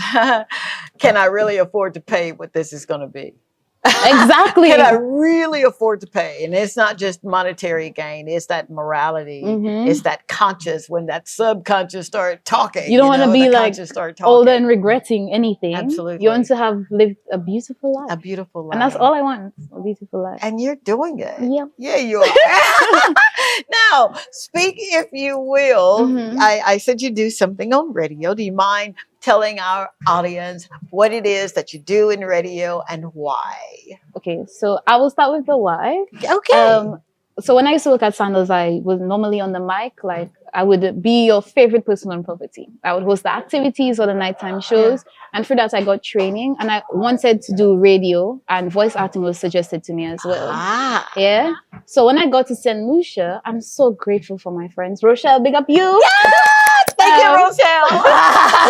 Speaker 1: can I really afford to pay what this is going to be?
Speaker 9: Exactly.
Speaker 1: Can I really afford to pay? And it's not just monetary gain. It's that morality. Mm-hmm. It's that conscious, when that subconscious start talking.
Speaker 9: You don't want to be like older and regretting anything.
Speaker 1: Absolutely.
Speaker 9: You want to have lived a beautiful life.
Speaker 1: A beautiful life.
Speaker 9: And that's all I want, a beautiful life.
Speaker 1: And you're doing it.
Speaker 9: Yep.
Speaker 1: Yeah, you are. Now, speak, if you will. Mm-hmm. I said you do something on radio. Do you mind telling our audience what it is that you do in radio and why?
Speaker 9: Okay, so I will start with the why.
Speaker 1: Okay.
Speaker 9: So when I used to work at Sandals, I was normally on the mic. Like, I would be your favorite person on property. I would host the activities or the nighttime shows. Yeah. And for that, I got training. And I wanted to do radio, and voice acting was suggested to me as well.
Speaker 1: Ah.
Speaker 9: Yeah. So when I got to St. Lucia, I'm so grateful for my friends. Rochelle, big up you.
Speaker 1: Yes! Thank you, Rochelle.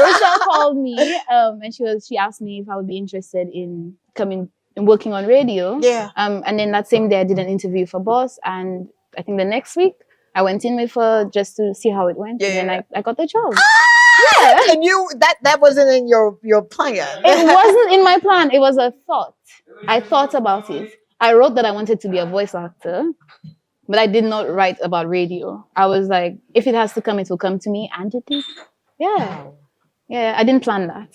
Speaker 9: Rochelle called me, and she asked me if I would be interested in coming and working on radio.
Speaker 1: Yeah.
Speaker 9: And then that same day I did an interview for Boss, and I think the next week I went in with her just to see how it went. Yeah. And then I got the job.
Speaker 1: Yeah. And you that wasn't in your plan.
Speaker 9: It wasn't in my plan. It was a thought. I thought about it. I wrote that I wanted to be a voice actor, but I did not write about radio. I was like, if it has to come, it will come to me, and it did. Yeah. Wow. Yeah, I didn't plan that.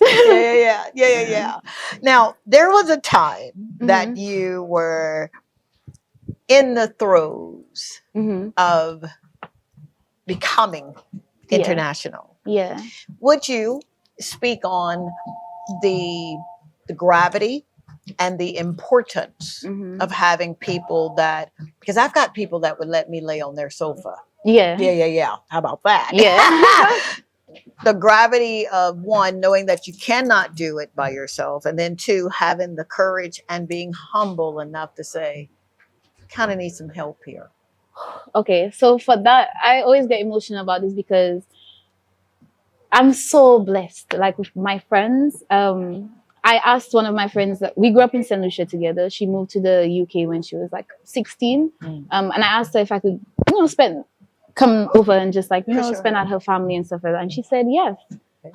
Speaker 1: Yeah. Now, there was a time that you were in the throes of becoming international.
Speaker 9: Yeah.
Speaker 1: Would you speak on the gravity and the importance of having people that, because I've got people that would let me lay on their sofa.
Speaker 9: Yeah.
Speaker 1: How about that?
Speaker 9: Yeah.
Speaker 1: The gravity of, one, knowing that you cannot do it by yourself, and then two, having the courage and being humble enough to say, kind of need some help here.
Speaker 9: Okay, so for that, I always get emotional about this because I'm so blessed. Like with my friends, I asked one of my friends that we grew up in St. Lucia together. She moved to the UK when she was like 16. And I asked her if I could, come over and just like, spend at her family and stuff like that. And she said, yes.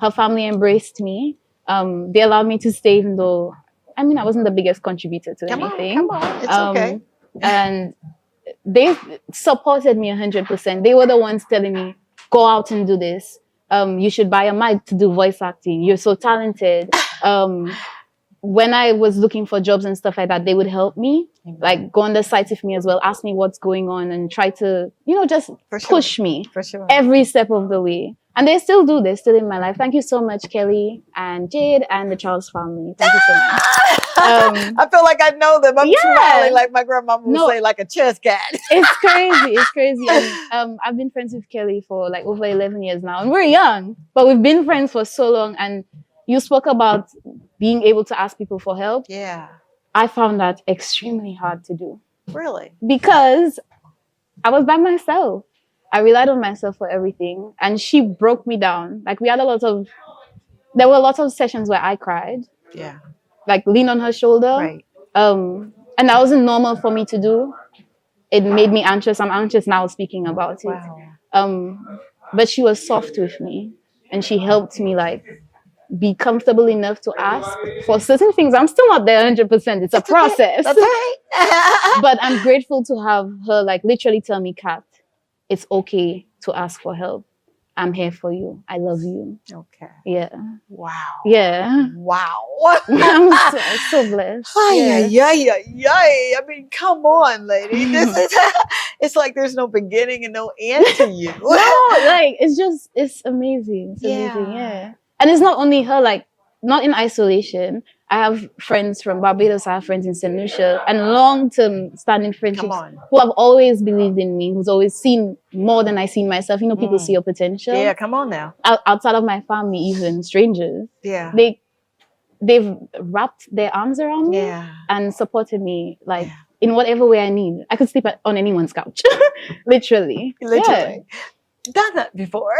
Speaker 9: Her family embraced me. They allowed me to stay, even though, I wasn't the biggest contributor to anything.
Speaker 1: Come on. It's okay.
Speaker 9: And they supported me 100%. They were the ones telling me, go out and do this. You should buy a mic to do voice acting. You're so talented. When I was looking for jobs and stuff like that, they would help me, like go on the sites with me as well, ask me what's going on and try to, just push me every step of the way. And they still do. They're still in my life. Thank you so much, Kelly and Jade and the Charles family. Thank you so much.
Speaker 1: I feel like I know them. I'm smiling like my grandma would say, like a chess cat.
Speaker 9: It's crazy. It's crazy. And, I've been friends with Kelly for like over 11 years now. And we're young, but we've been friends for so long. And you spoke about being able to ask people for help.
Speaker 1: Yeah.
Speaker 9: I found that extremely hard to do.
Speaker 1: Really?
Speaker 9: Because I was by myself. I relied on myself for everything. And she broke me down. Like there were a lot of sessions where I cried.
Speaker 1: Yeah.
Speaker 9: Like lean on her shoulder.
Speaker 1: Right.
Speaker 9: And that wasn't normal for me to do. It made me anxious. I'm anxious now speaking about it.
Speaker 1: Wow.
Speaker 9: But she was soft with me. And she helped me be comfortable enough to ask for certain things. I'm still not there 100%. It's a process.
Speaker 1: That's right.
Speaker 9: But I'm grateful to have her literally tell me, Kat, it's okay to ask for help. I'm here for you. I love you.
Speaker 1: Okay.
Speaker 9: Yeah.
Speaker 1: Wow.
Speaker 9: Yeah.
Speaker 1: Wow.
Speaker 9: I'm so blessed.
Speaker 1: I mean, come on, lady. This is it's like there's no beginning and no end to you.
Speaker 9: No, like it's amazing. It's amazing, yeah. And it's not only her, like not in isolation. I have friends from Barbados, I have friends in St. Lucia, and long-term standing friendships who have always believed in me, who's always seen more than I see myself. You know, people see your potential.
Speaker 1: Yeah, come on now.
Speaker 9: Outside of my family, even strangers.
Speaker 1: Yeah.
Speaker 9: They've wrapped their arms around me and supported me like in whatever way I need. I could sleep on anyone's couch. Literally.
Speaker 1: Literally. Done that before.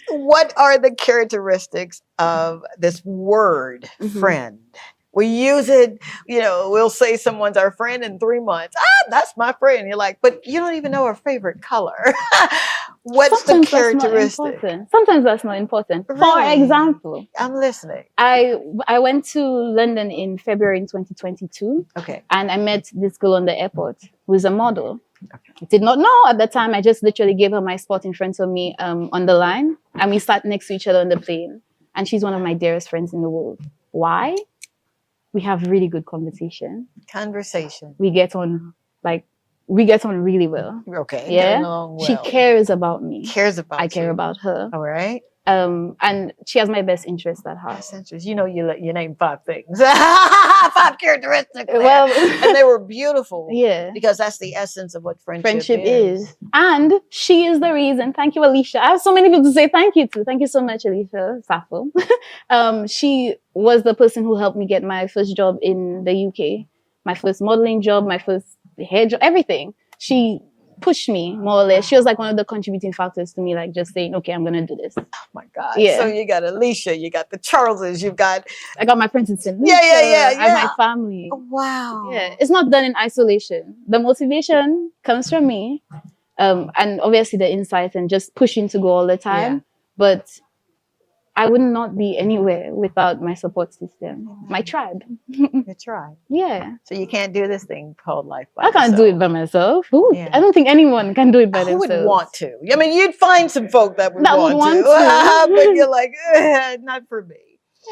Speaker 1: What are the characteristics of this word friend? We use it, you know, we'll say someone's our friend in 3 months. That's my friend. You're like, but you don't even know her favorite color. What's the characteristic?
Speaker 9: Sometimes that's not important. Really? For example,
Speaker 1: I'm listening.
Speaker 9: I went to London in February in 2022.
Speaker 1: Okay.
Speaker 9: And I met this girl on the airport who is a model. Okay. I did not know at the time. I just literally gave her my spot in front of me on the line. And we sat next to each other on the plane. And she's one of my dearest friends in the world. Why? We have really good conversation. We get on really well.
Speaker 1: Okay.
Speaker 9: Yeah.
Speaker 1: Well.
Speaker 9: She cares about me.
Speaker 1: I
Speaker 9: care about her.
Speaker 1: All right.
Speaker 9: And she has my best interest at heart.
Speaker 1: Best interest. You know, you named 5 things. 5 characteristics. There.
Speaker 9: Well,
Speaker 1: and they were beautiful.
Speaker 9: Yeah.
Speaker 1: Because that's the essence of what friendship
Speaker 9: is. And she is the reason. Thank you, Alicia. I have so many people to say thank you to. Thank you so much, Alicia Safo. She was the person who helped me get my first job in the UK. My first modeling job, my first hair job, everything. She pushed me more or less. She was like one of the contributing factors to me, like just saying, okay, I'm gonna do this.
Speaker 1: Oh my God.
Speaker 9: Yeah.
Speaker 1: So you got Alicia, you got the Charleses, I
Speaker 9: got my friends in St. Lucia. I have my family.
Speaker 1: Oh, wow.
Speaker 9: Yeah. It's not done in isolation. The motivation comes from me. And obviously the insight and just pushing to go all the time. Yeah. But I would not be anywhere without my support system, my tribe.
Speaker 1: Your tribe.
Speaker 9: Yeah.
Speaker 1: So you can't do this thing called life by
Speaker 9: yourself. I can't do it by myself. I don't think anyone can do it by themselves.
Speaker 1: Who would want to? I mean, you'd find some folk that would want to. But you're like, not for me.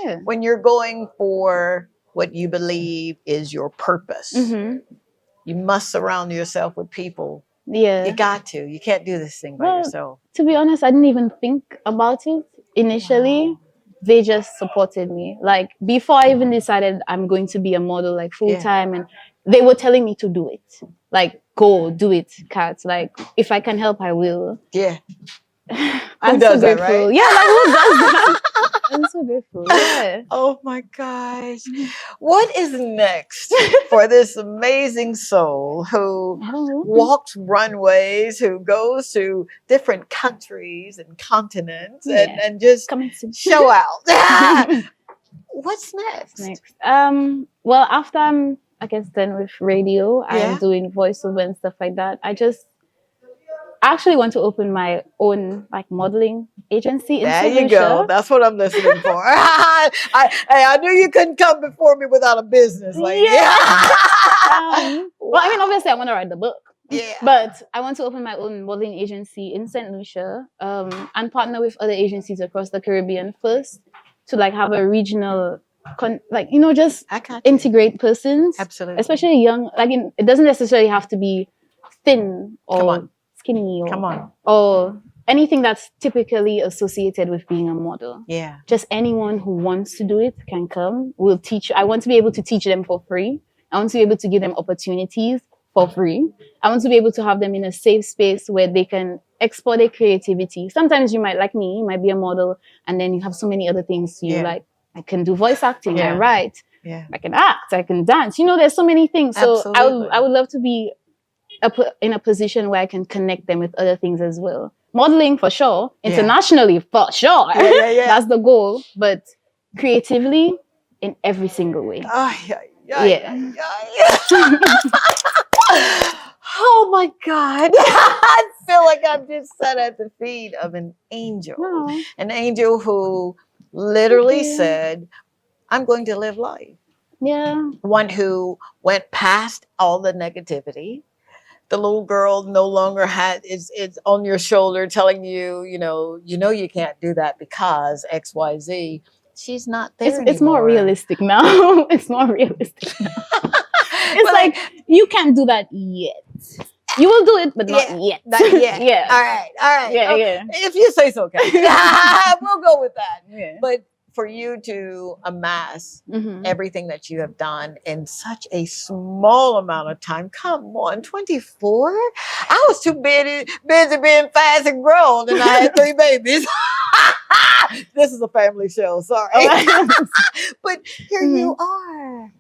Speaker 9: Yeah.
Speaker 1: When you're going for what you believe is your purpose, you must surround yourself with people.
Speaker 9: Yeah.
Speaker 1: You got to. You can't do this thing by yourself.
Speaker 9: To be honest, I didn't even think about it. Initially, they just supported me. Like before I even decided I'm going to be a model like full time, and they were telling me to do it. Like, go do it, Kat. Like if I can help, I will.
Speaker 1: Yeah.
Speaker 9: I'm so grateful. Right? Yeah, like who does that? I'm so grateful. Yeah.
Speaker 1: Oh my gosh. What is next for this amazing soul who walks runways, who goes to different countries and continents and just show out? What's next?
Speaker 9: Well, after I'm, I guess, done with radio and doing voiceover and stuff like that, I actually want to open my own like modeling agency.
Speaker 1: There you go. That's what I'm listening for. I knew you couldn't come before me without a business. Like,
Speaker 9: well, I mean, obviously, I want to write the book.
Speaker 1: Yeah.
Speaker 9: But I want to open my own modeling agency in St. Lucia and partner with other agencies across the Caribbean first to like have a regional, just integrate persons.
Speaker 1: Absolutely.
Speaker 9: Especially young. Like it doesn't necessarily have to be thin or skinny or anything that's typically associated with being a model.
Speaker 1: Yeah.
Speaker 9: Just anyone who wants to do it can come. We'll teach. I want to be able to teach them for free. I want to be able to give them opportunities for free. I want to be able to have them in a safe space where they can explore their creativity. Sometimes you might, like me, you might be a model and then you have so many other things you like. I can do voice acting, I write, I can act, I can dance. There's so many things. So I would love to be in a position where I can connect them with other things as well. Modeling for sure, internationally for sure. That's the goal. But creatively, in every single way.
Speaker 1: Oh my God. I feel like I'm just sat at the feet of an angel.
Speaker 9: Oh.
Speaker 1: An angel who literally said, I'm going to live life.
Speaker 9: Yeah.
Speaker 1: One who went past all the negativity the little girl no longer is on your shoulder telling you, you can't do that because XYZ. She's not there
Speaker 9: It's more realistic now. It's more realistic now. It's like you can't do that yet. You will do it, but not yet.
Speaker 1: Not yet.
Speaker 9: Yeah.
Speaker 1: All right.
Speaker 9: Yeah, yeah.
Speaker 1: If you say so, okay. We'll go with that. Yeah. But for you to amass everything that you have done in such a small amount of time, come on, 24? I was too busy being fast and grown, and I had 3 babies. This is a family show, sorry. But here you are.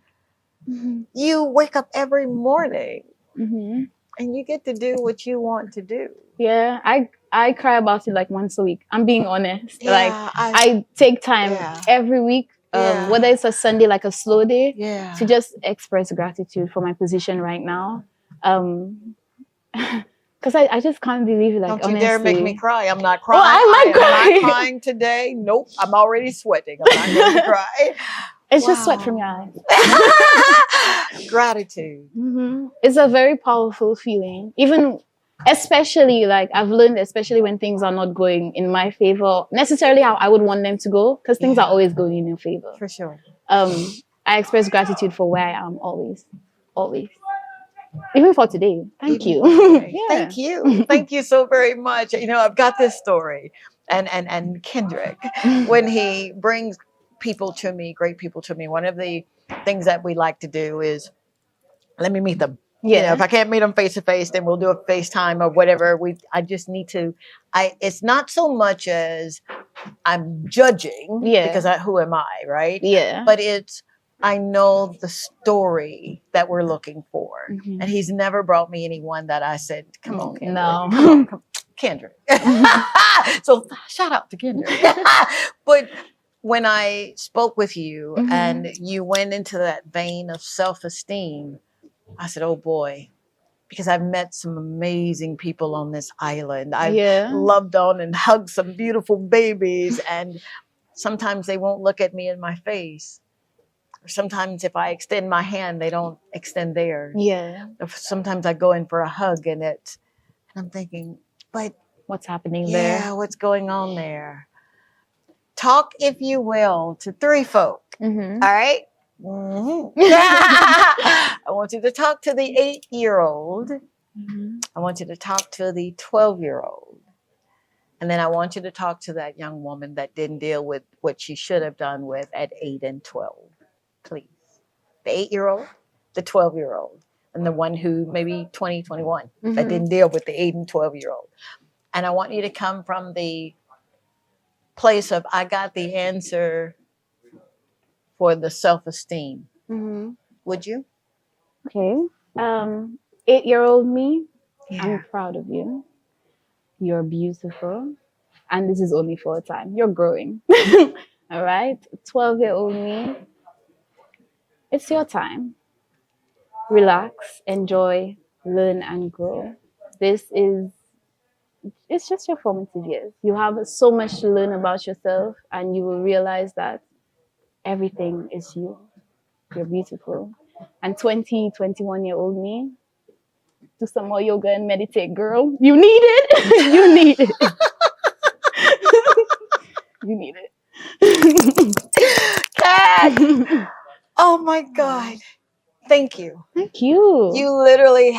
Speaker 1: You wake up every morning. And you get to do what you want to do.
Speaker 9: Yeah, I cry about it like once a week. I'm being honest. Like I take time every week, whether it's a Sunday, like a slow day, to just express gratitude for my position right now. Because I just can't believe it. Like,
Speaker 1: don't
Speaker 9: honestly.
Speaker 1: You dare make me cry. I'm not crying.
Speaker 9: Well, I might cry.
Speaker 1: I'm not crying today. Nope. I'm already sweating. I'm not going to cry.
Speaker 9: It's just sweat from your eyes.
Speaker 1: Gratitude.
Speaker 9: It's a very powerful feeling. Even, especially, like, I've learned, especially when things are not going in my favor, necessarily how I would want them to go, because things are always going in your favor.
Speaker 1: For sure.
Speaker 9: I express gratitude for where I am always. Always. Even for today. Thank you.
Speaker 1: Thank you. Thank you so very much. I've got this story. And Kendrick, when he brings people to me, great people to me, one of the things that we like to do is let me meet them. If I can't meet them face to face, then we'll do a FaceTime or whatever. I just need to. It's not so much as I'm judging, because who am I, right?
Speaker 9: Yeah.
Speaker 1: But it's I know the story that we're looking for, and he's never brought me anyone that I said, "Come on, Kendrick."
Speaker 9: No,
Speaker 1: come on, Kendrick. So shout out to Kendrick. But when I spoke with you and you went into that vein of self-esteem, I said, oh boy, because I've met some amazing people on this island. I've loved on and hugged some beautiful babies, and sometimes they won't look at me in my face. Or sometimes if I extend my hand, they don't extend theirs.
Speaker 9: Yeah.
Speaker 1: Or sometimes I go in for a hug and I'm thinking, but
Speaker 9: what's happening there?
Speaker 1: Yeah, what's going on there? Talk, if you will, to 3 folk. All right? I want you to talk to the 8-year-old. I want you to talk to the 12-year-old. And then I want you to talk to that young woman that didn't deal with what she should have done with at 8 and 12. Please. The 8-year-old, the 12-year-old, and the one who maybe 20, 21 that didn't deal with the 8 and 12-year-old. And I want you to come from the place of, I got the answer for the self-esteem. Would you?
Speaker 9: Okay. 8-year-old me, I'm proud of you. You're beautiful. And this is only for a time. You're growing. All right? 12-year-old me, it's your time. Relax, enjoy, learn, and grow. It's just your formative years. You have so much to learn about yourself, and you will realize that everything is you. You're beautiful. And 20, 21-year-old me, do some more yoga and meditate, girl. You need it. You need it. You need it.
Speaker 1: Kat! Oh my God. Thank you.
Speaker 9: Thank you.
Speaker 1: You literally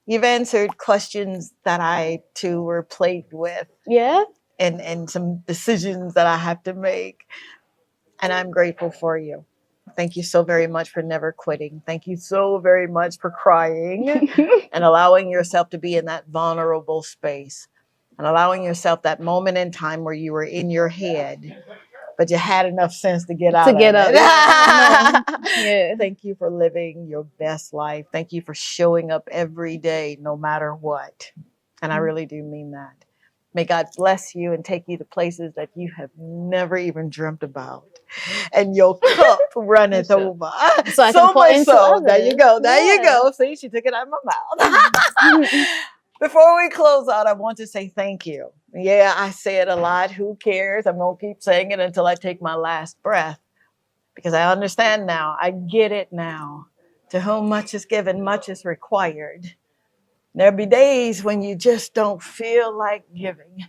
Speaker 1: you've answered questions that I too were plagued with.
Speaker 9: Yeah.
Speaker 1: And some decisions that I have to make. And I'm grateful for you. Thank you so very much for never quitting. Thank you so very much for crying and allowing yourself to be in that vulnerable space and allowing yourself that moment in time where you were in your head, but you had enough sense to get out of it.
Speaker 9: Yeah.
Speaker 1: Thank you for living your best life. Thank you for showing up every day, no matter what. And I really do mean that. May God bless you and take you to places that you have never even dreamt about. And your cup runneth over.
Speaker 9: So I can pour into others.
Speaker 1: There you go. There you go. See, she took it out of my mouth. Before we close out, I want to say thank you. Yeah, I say it a lot. Who cares? I'm going to keep saying it until I take my last breath. Because I understand now. I get it now. To whom much is given, much is required. There'll be days when you just don't feel like giving.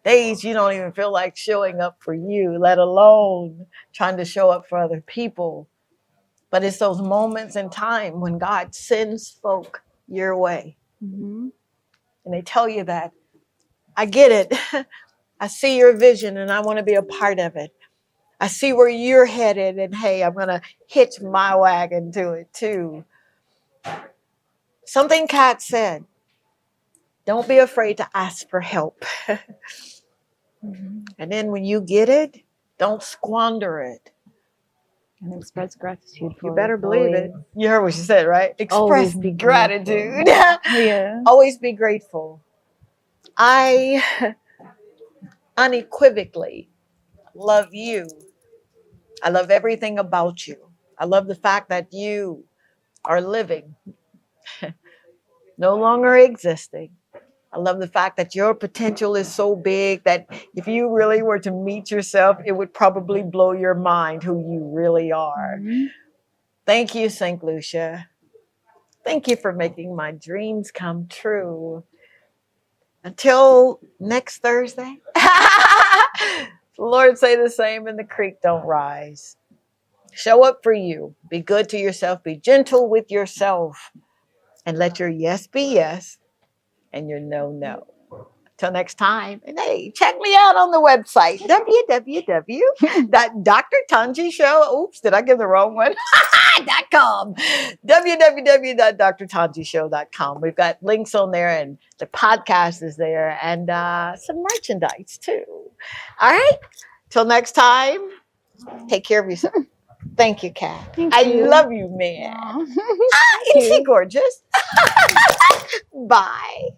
Speaker 1: Days you don't even feel like showing up for you, let alone trying to show up for other people. But it's those moments in time when God sends folk your way.
Speaker 9: Mm-hmm.
Speaker 1: And they tell you that, I get it. I see your vision and I want to be a part of it. I see where you're headed and hey, I'm going to hitch my wagon to it too. Something Kat said, don't be afraid to ask for help. And then when you get it, don't squander it.
Speaker 9: And express gratitude for
Speaker 1: You better
Speaker 9: it,
Speaker 1: believe
Speaker 9: always.
Speaker 1: it. You heard what she said, right? Express
Speaker 9: Always be
Speaker 1: gratitude.
Speaker 9: Yeah.
Speaker 1: Always be grateful. I unequivocally love you. I love everything about you. I love the fact that you are living, no longer existing. I love the fact that your potential is so big that if you really were to meet yourself, it would probably blow your mind who you really are.
Speaker 9: Mm-hmm.
Speaker 1: Thank you, St. Lucia. Thank you for making my dreams come true. Until next Thursday. The Lord say the same and the creek don't rise. Show up for you. Be good to yourself. Be gentle with yourself. And let your yes be yes and your no, no. Till next time. And hey, check me out on the website, www.drtanjishow. Oops, did I give the wrong one? .com. www.drtanjishow.com. We've got links on there and the podcast is there and some merchandise too. All right. Till next time, take care of yourself. Thank you, Kat.
Speaker 9: Thank
Speaker 1: I
Speaker 9: you.
Speaker 1: love you, man. Isn't she gorgeous? Bye.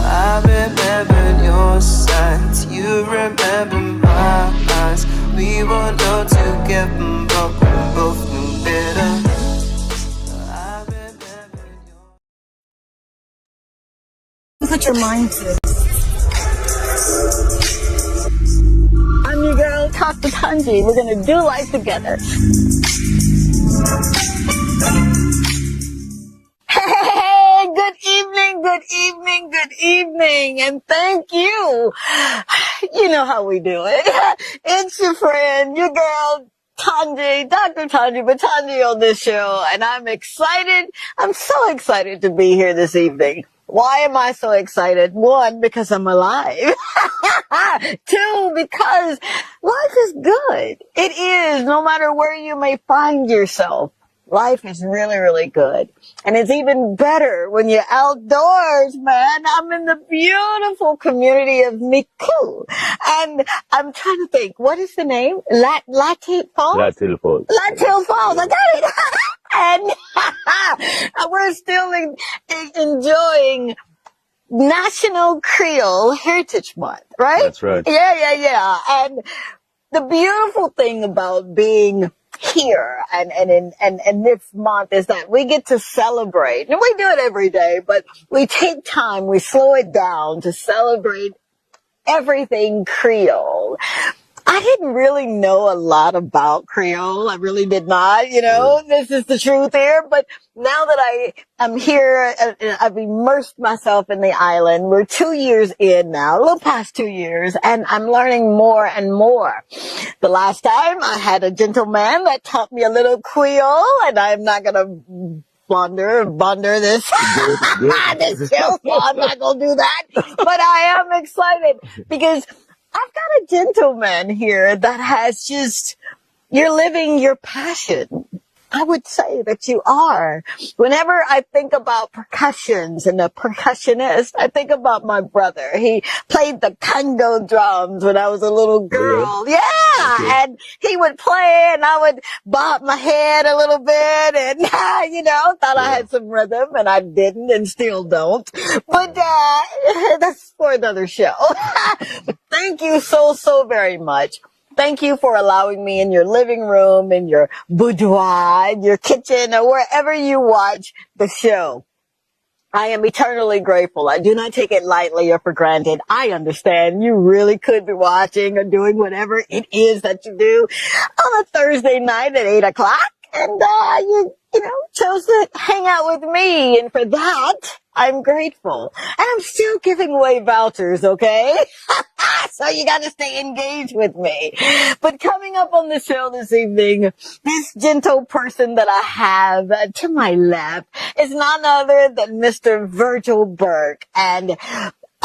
Speaker 12: I remember your signs, you remember my eyes. We were known to get but we both knew better. I remember
Speaker 1: Put your mind to it. I'm your girl, Dr. Tanji. We're going to do life together. Hey, good evening, good evening, good evening, and thank you. You know how we do it. It's your friend, your girl, Tanji, Dr. Tanji, but Tanji on this show, and I'm excited. I'm so excited to be here this evening. Why am I so excited? One, because I'm alive. Two, because life is good. It is, no matter where you may find yourself. Life is really, really good. And it's even better when you're outdoors, man. I'm in the beautiful community of Miku. And I'm trying to think, what is the name? Latte Falls?
Speaker 13: Latte Falls.
Speaker 1: Latte Falls, I got it. And we're still enjoying National Creole Heritage Month, right?
Speaker 13: That's right.
Speaker 1: Yeah. And the beautiful thing about being here and this month is that we get to celebrate, and we do it every day, but we take time, we slow it down to celebrate everything Creole. I didn't really know a lot about Creole. I really did not, this is the truth here. But now that I'm here, I've immersed myself in the island. We're 2 years in now, a little past 2 years, and I'm learning more and more. The last time I had a gentleman that taught me a little Creole, and I'm not going to blunder this this show, so I'm not going to do that. But I am excited because I've got a gentleman here that has you're living your passion. I would say that you are. Whenever I think about percussions and a percussionist, I think about my brother. He played the Congo drums when I was a little girl. Yeah. And he would play and I would bob my head a little bit and, thought I had some rhythm and I didn't and still don't. But, that's for another show. But thank you so very much. Thank you for allowing me in your living room, in your boudoir, in your kitchen, or wherever you watch the show. I am eternally grateful. I do not take it lightly or for granted. I understand you really could be watching or doing whatever it is that you do on a Thursday night at 8 o'clock. And, you chose to hang out with me. And for that, I'm grateful. And I'm still giving away vouchers, okay? So you got to stay engaged with me. But coming up on the show this evening, this gentle person that I have to my left is none other than Mr. Virgil Burke. And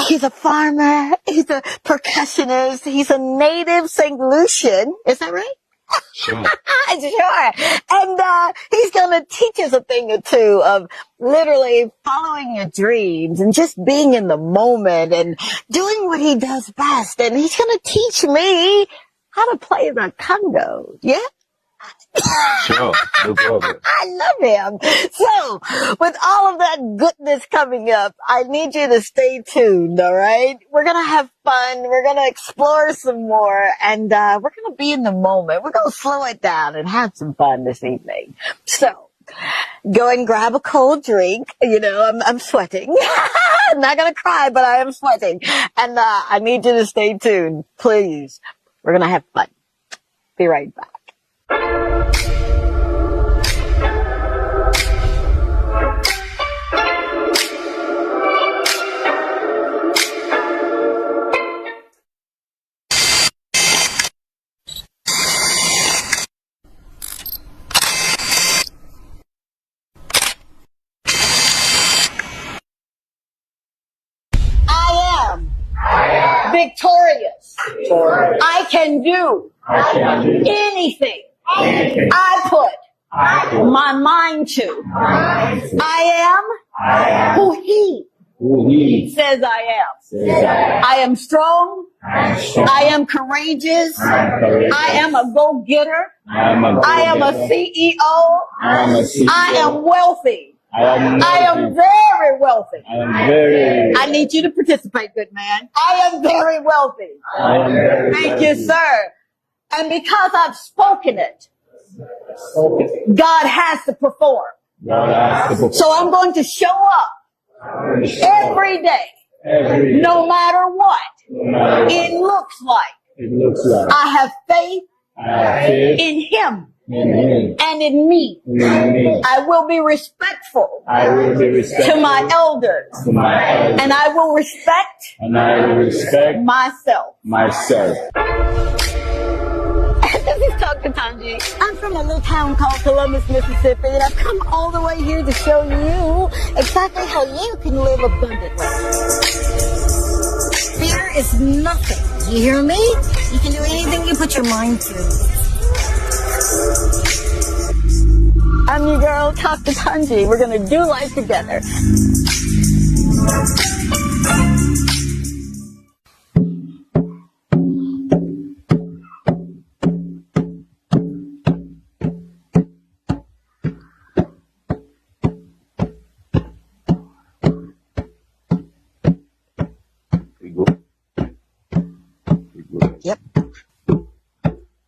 Speaker 1: he's a farmer. He's a percussionist. He's a native St. Lucian. Is that right?
Speaker 13: Sure.
Speaker 1: Sure. And he's going to teach us a thing or two of literally following your dreams and just being in the moment and doing what he does best. And he's going to teach me how to play the Congo. Yeah?
Speaker 13: Sure. No problem.
Speaker 1: I love him. So, with all of that goodness coming up, I need you to stay tuned, all right? We're going to have fun. We're going to explore some more, and we're going to be in the moment. We're going to slow it down and have some fun this evening. So, go and grab a cold drink. I'm sweating. I'm not going to cry, but I am sweating. And I need you to stay tuned, please. We're going to have fun. Be right back. Victorious. I can do anything I put my mind to. I am who he says I am. I am strong. I am courageous. I am a go-getter. I am a CEO. I am wealthy. I am very wealthy. I need you to participate, good man. I am very wealthy. Thank you, sir. And because I've spoken it, God has to perform. So I'm going to show up every day, no matter what it looks like. I have faith in Him. And in me. I will be respectful to my elders. And I will respect myself. This is Dr. Tanji. I'm from a little town called Columbus, Mississippi, and I've come all the way here to show you exactly how you can live abundantly. Fear is nothing. You hear me? You can do anything you put your mind to. I'm your girl, Dr. Tanji. We're going to do life together. Yep.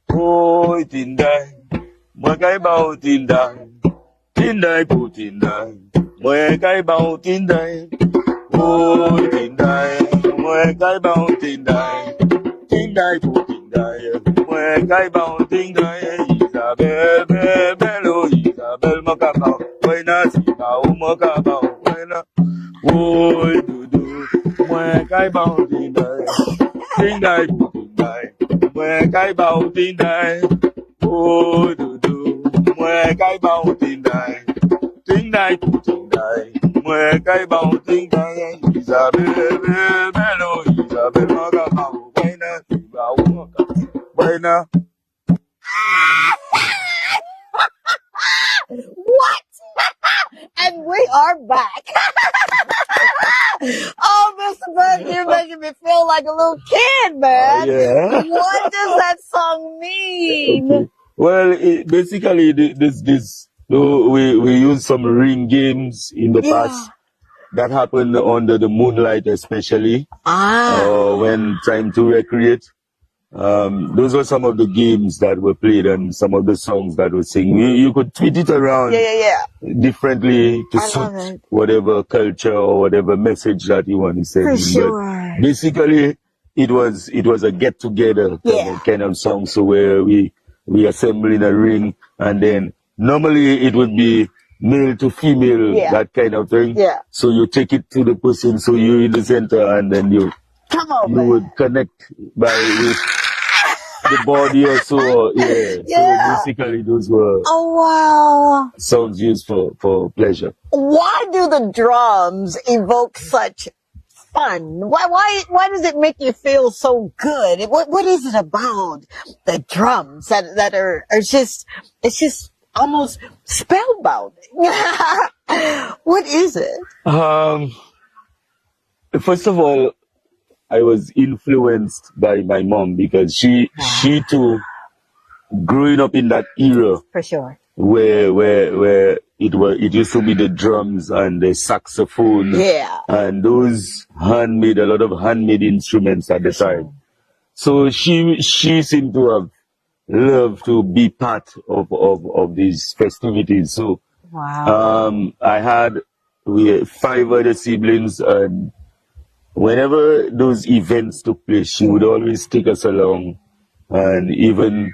Speaker 14: Ôi tin đây, mỗi cái bao tin đây phụ tin đây, mỗi cái bao tin đây. Ôi tin đây, mỗi cái bao tin đây phụ tin đây, mỗi cái bao tin đây. Isabel, bello, Isabel, macabao, buena si bao, macabao, buena. Ôi du, mỗi cái bao tin đây phụ tin đây. Mười cái bao tin đây, ôi du, mười cái bao tin đây phụ tin đây, mười cái bao tin đây. Isabel, bello, Isabel, macabao, buena si bao, macabao, buena.
Speaker 1: And we are back. Oh, Mr. Burke, you're making me feel like a little kid, man.
Speaker 14: Yeah.
Speaker 1: What does that song mean?
Speaker 14: Okay. Well, basically, we use some ring games in the past. That happened under the moonlight, especially. When trying to recreate. Those were some of the games that were played and some of the songs that were sing. You could tweet it around differently to suit whatever culture or whatever message that you want to send.
Speaker 1: For sure.
Speaker 14: But basically, it was a get together kind of song. So where we assemble in a ring, and then normally it would be male to female, that kind of thing.
Speaker 1: Yeah.
Speaker 14: So you take it to the person, so you're in the center, and then you would connect with the body or so. So basically those were songs used for pleasure.
Speaker 1: Why do the drums evoke such fun? Why does it make you feel so good? What is it about the drums that are just, it's just almost spellbound? What is it?
Speaker 14: First of all, I was influenced by my mom because she too, growing up in that era,
Speaker 1: for sure,
Speaker 14: where it used to be the drums and the saxophone, and those a lot of handmade instruments at the time. So she seemed to have loved to be part of these festivities. So we had 5 other siblings, and whenever those events took place, she would always take us along and even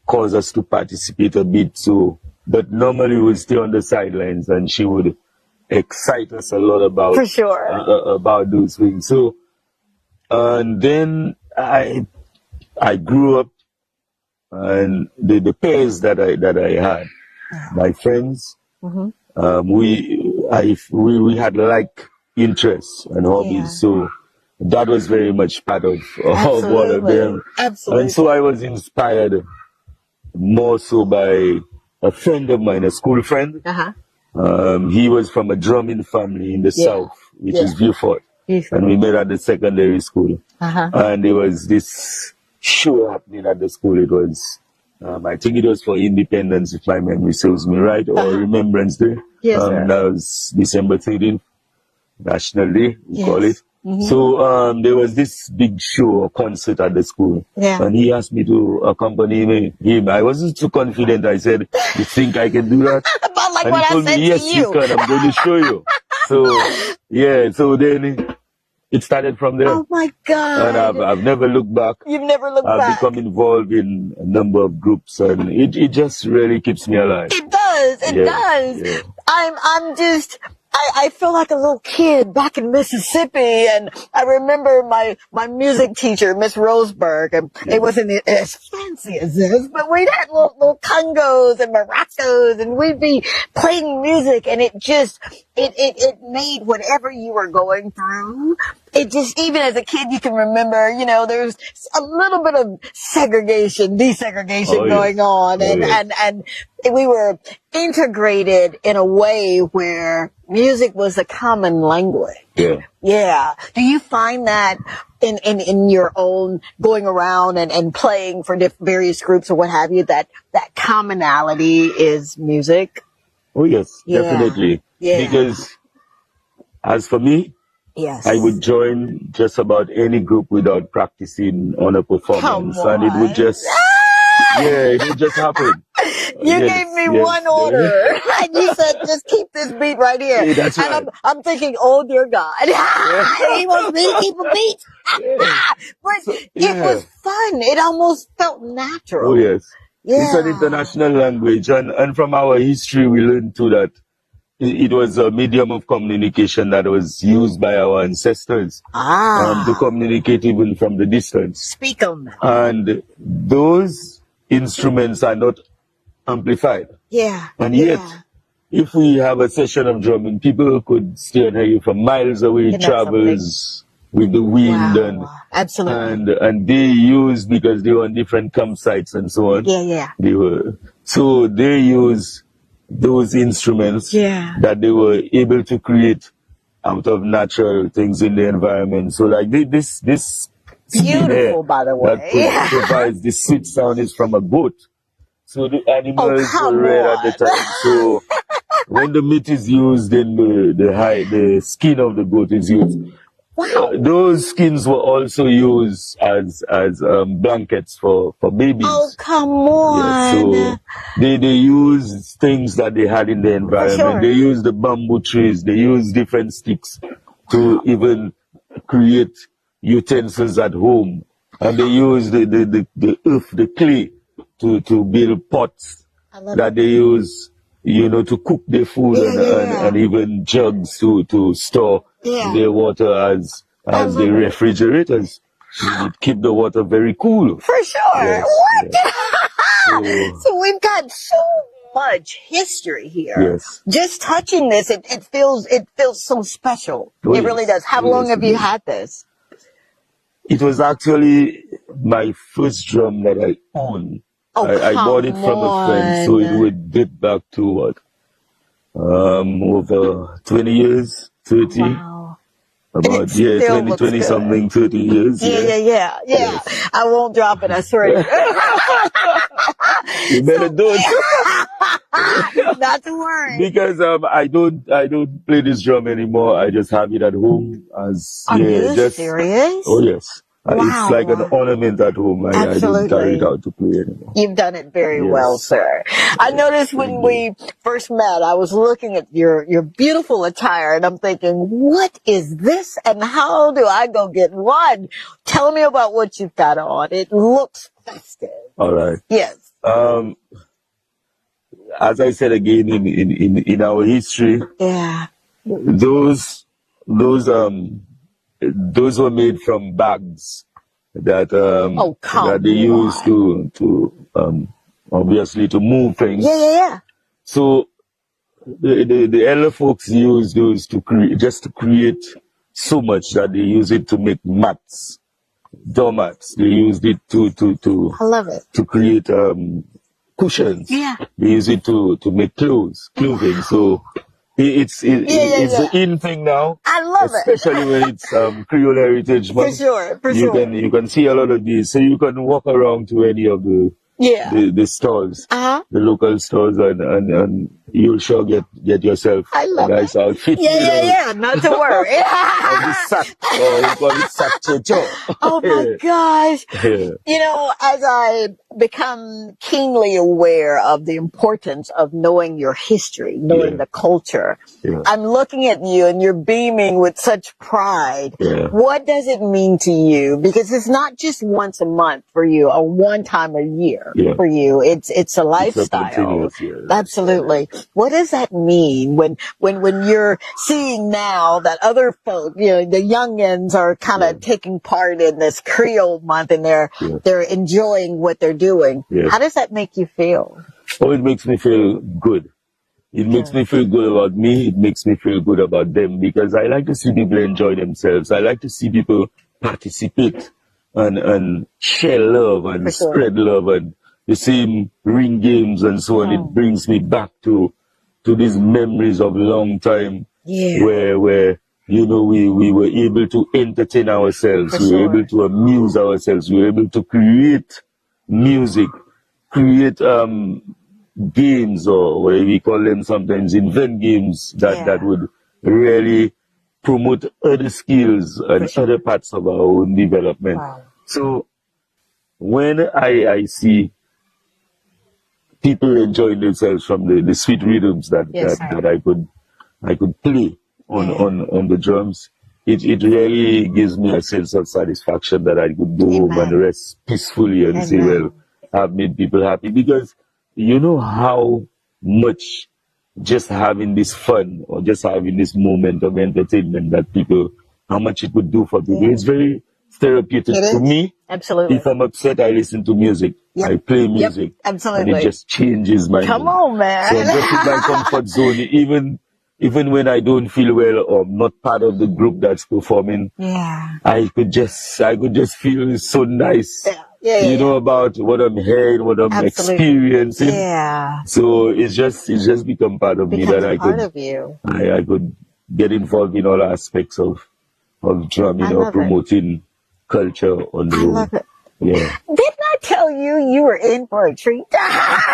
Speaker 14: cause us to participate a bit. So, but normally we would stay on the sidelines, and she would excite us a lot about about those things. So, and then I grew up, and the pairs that I had, my friends, we had like interests and hobbies, so that was very much part of one of them.
Speaker 1: Absolutely.
Speaker 14: And so I was inspired more so by a friend of mine, a school friend. He was from a drumming family in the south, which is Beaufort, and we met at the secondary school. And there was this show happening at the school. It was, I think it was for Independence, if my memory serves me right, or Remembrance Day. That was December 13th. National Day, we call it. So there was this big show or concert at the school, and he asked me to accompany him. I wasn't too confident. I said, "You think I can do that?"
Speaker 1: About like
Speaker 14: and
Speaker 1: what
Speaker 14: he told
Speaker 1: I said
Speaker 14: me, "Yes,
Speaker 1: to you.
Speaker 14: you can. I'm going to show you." So so then it started from there.
Speaker 1: Oh my God!
Speaker 14: And I've never looked back.
Speaker 1: You've never looked back.
Speaker 14: I've become involved in a number of groups, and it just really keeps me alive.
Speaker 1: It does. It does.
Speaker 14: Yeah.
Speaker 1: I'm just. I feel like a little kid back in Mississippi, and I remember my music teacher, Miss Roseberg, and it wasn't as fancy as this, but we'd had little congos and maracas, and we'd be playing music, and it made whatever you were going through. It just, even as a kid, you can remember, there's a little bit of desegregation going on, and we were integrated in a way where music was a common language. Yeah. Do you find that in your own going around and playing for various groups or what have you, that commonality is music?
Speaker 14: Oh yes, definitely.
Speaker 1: Yeah.
Speaker 14: Because as for me, I would join just about any group without practicing on a performance, and it would just it would just happen.
Speaker 1: You gave me one order, and you said, "Just keep this beat right here."
Speaker 14: Yeah, that's right.
Speaker 1: And I'm thinking, "Oh dear God, he wants me to keep a beat." But it was fun. It almost felt natural.
Speaker 14: Oh yes, it's an international language, and from our history, we learned too that it was a medium of communication that was used by our ancestors to communicate even from the distance.
Speaker 1: Speak them.
Speaker 14: And those instruments are not amplified. And yet, if we have a session of drumming, people could still hear you from miles away. It travels with the wind and they use, because they were on different campsites and so on. They use those instruments that they were able to create out of natural things in the environment. So like this
Speaker 1: beautiful, by the way,
Speaker 14: that provides this sweet sound is from a goat. So the animals were rare at the time. So when the meat is used, then the skin of the goat is used.
Speaker 1: Wow.
Speaker 14: Those skins were also used as blankets for babies.
Speaker 1: Oh, come on.
Speaker 14: Yeah, so they used things that they had in the environment.
Speaker 1: Sure.
Speaker 14: They used the bamboo trees. They used different sticks to even create utensils at home. And they used the earth, the clay, to build pots that they use, to cook their food and even jugs to store their water as the refrigerators. It keep the water very cool.
Speaker 1: For sure.
Speaker 14: Yes,
Speaker 1: What?
Speaker 14: Yes.
Speaker 1: So we've got so much history here.
Speaker 14: Yes.
Speaker 1: Just touching this, it feels so special.
Speaker 14: Oh,
Speaker 1: it really does. How long have you had this?
Speaker 14: It was actually my first drum that I owned. I bought it from a friend, so it would date back to what? Over 20 years, 30.
Speaker 1: Wow.
Speaker 14: About 20 something, 30 years.
Speaker 1: Yeah. Yes. I won't drop it, I swear.
Speaker 14: You better do it.
Speaker 1: Not to worry.
Speaker 14: Because I don't play this drum anymore. I just have it at home as
Speaker 1: Are you serious?
Speaker 14: Oh yes.
Speaker 1: Wow.
Speaker 14: It's like an ornament at home. I don't carry it out to play anymore.
Speaker 1: You've done it very well, sir. I noticed when we first met, I was looking at your beautiful attire, and I'm thinking, what is this, and how do I go get one? Tell me about what you've got on. It looks festive.
Speaker 14: All right.
Speaker 1: Yes.
Speaker 14: As I said again, in our history, those were made from bags that that they used to obviously to move things.
Speaker 1: Yeah.
Speaker 14: So the elder folks use those to create so much that they use it to make mats, doormats. They used it to
Speaker 1: I love it.
Speaker 14: to create cushions.
Speaker 1: Yeah.
Speaker 14: They use it to make clothing. So it's the in thing now.
Speaker 1: I love it.
Speaker 14: Especially when it's Creole Heritage Month.
Speaker 1: For sure.
Speaker 14: You can see a lot of these. So you can walk around to any of the stores, the local stores, and you'll sure get yourself a nice outfit.
Speaker 1: Yeah. Not to worry.
Speaker 14: And the sack, or you call it sack checho.
Speaker 1: Oh my gosh.
Speaker 14: Yeah.
Speaker 1: As I become keenly aware of the importance of knowing your history, knowing the culture, I'm looking at you and you're beaming with such pride.
Speaker 14: Yeah.
Speaker 1: What does it mean to you? Because it's not just once a month for you or one time a year for you. It's a lifestyle. Absolutely. What does that mean when you're seeing now that other folk, the youngins are kind of taking part in this Creole month and they're enjoying what they're doing? How does that make you feel?
Speaker 14: Oh, it makes me feel good. It makes me feel good about me. It makes me feel good about them, because I like to see people enjoy themselves. I like to see people participate and share love and spread love and the same ring games and so on. It brings me back to these memories of long time where we were able to entertain ourselves. We were able to amuse ourselves. We were able to create music, create games, or whatever we call them sometimes, invent games that would really promote other skills and other parts of our own development. So when I see people enjoying themselves from the sweet rhythms that I could play on the drums, it really gives me a sense of satisfaction that I could go home and rest peacefully and say, well, I've made people happy. Because you know how much just having this fun or just having this moment of entertainment that people, how much it would do for people. It's very therapeutic to me.
Speaker 1: Absolutely.
Speaker 14: If I'm upset, I listen to music. I play music.
Speaker 1: Absolutely.
Speaker 14: And it just changes my
Speaker 1: Come
Speaker 14: mood.
Speaker 1: on, man.
Speaker 14: So I'm just in my comfort zone. Even when I don't feel well or I'm not part of the group that's performing, I could just feel so nice you know, about what I'm hearing, what I'm experiencing.
Speaker 1: Yeah.
Speaker 14: So it's just become part of me that I could get involved in all aspects of drumming or promoting culture on the road.
Speaker 1: I love it.
Speaker 14: Yeah.
Speaker 1: Didn't I tell you you were in for a treat? I'm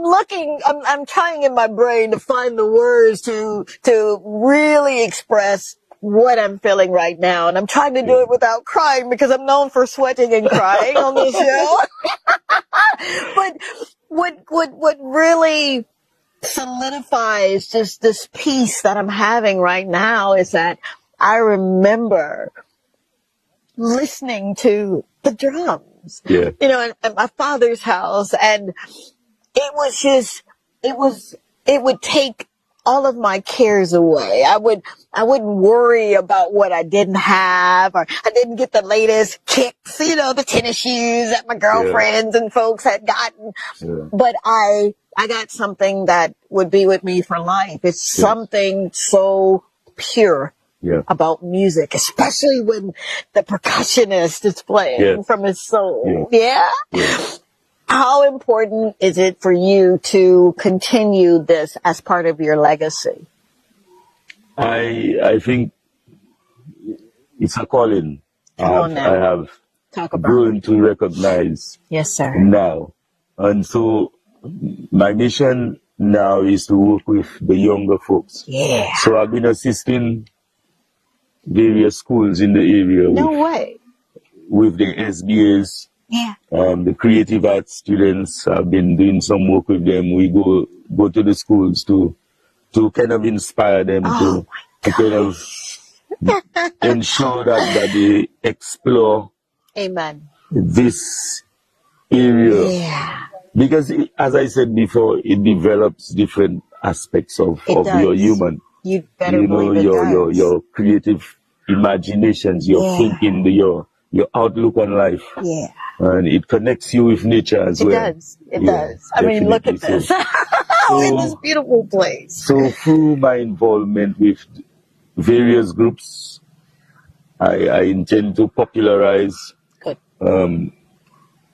Speaker 1: looking, I'm trying in my brain to find the words to really express what I'm feeling right now. And I'm trying to do it without crying because I'm known for sweating and crying on this show. But what really solidifies just this peace that I'm having right now is that I remember listening to the drums, you know, at my father's house. And it was just, it would take all of my cares away. I wouldn't worry about what I didn't have, or I didn't get the latest kicks, you know, the tennis shoes that my girlfriends and folks had gotten. But I got something that would be with me for life. It's something so pure about music, especially when the percussionist is playing from his soul. How important is it for you to continue this as part of your legacy?
Speaker 14: I think it's a calling. I have grown to recognize now. And so my mission now is to work with the younger folks. So I've been assisting various schools in the area with the SBAs. The creative arts students, I've been doing some work with them. We go to the schools to kind of inspire them to kind of ensure that they explore this area. Because as I said before, it develops different aspects of your human.
Speaker 1: You know,
Speaker 14: your creative imaginations, your thinking, your outlook on life. And it connects you with nature as well.
Speaker 1: It does. I mean, look at this. In this beautiful place.
Speaker 14: So through my involvement with various groups, I intend to popularize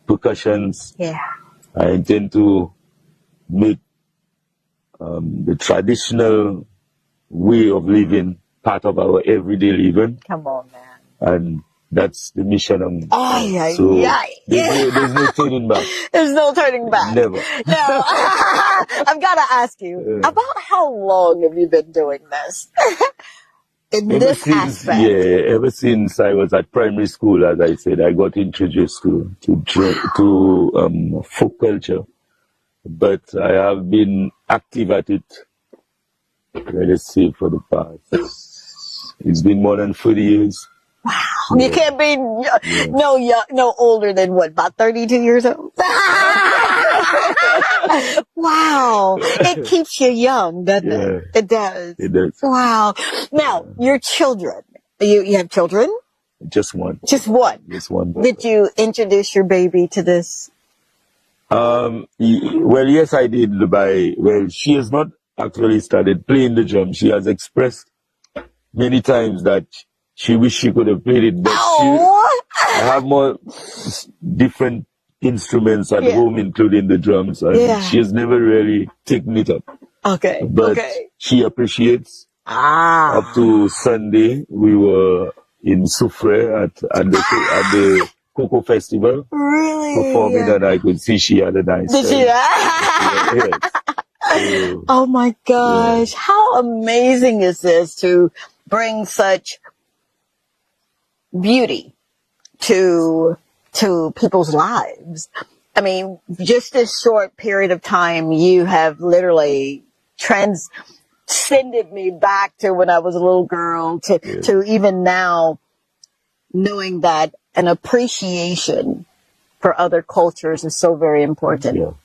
Speaker 14: percussions. I intend to make the traditional way of living part of our everyday living.
Speaker 1: Come on, man.
Speaker 14: And that's the mission. There's no turning back.
Speaker 1: There's no turning back.
Speaker 14: Never.
Speaker 1: Now, I've got to ask you, about how long have you been doing this? Aspect?
Speaker 14: Ever since I was at primary school, as I said, I got introduced to folk culture. But I have been active at it, let us say, for the past, it's been more than 40 years.
Speaker 1: Wow. You can't be no older than what, about 32 years old? Wow. It keeps you young, doesn't it? It does.
Speaker 14: It does.
Speaker 1: Wow. Now, your children. You have children?
Speaker 14: Just one.
Speaker 1: Just one?
Speaker 14: Just one.
Speaker 1: Did you introduce your baby to this?
Speaker 14: Well, yes, I did. She has not actually started playing the drum. She has expressed many times that she wished she could have played it, but I have more different instruments at home, including the drums, and she has never really taken it up. But she appreciates. Up to Sunday, we were in Soufre at the Cocoa Festival.
Speaker 1: Really?
Speaker 14: Performing, and I could see she had a nice
Speaker 1: time. Did she? Oh my gosh. How amazing is this to bring such beauty to people's lives? I mean, just this short period of time, you have literally transcended me back to when I was a little girl to even now, knowing that an appreciation for other cultures is so very important.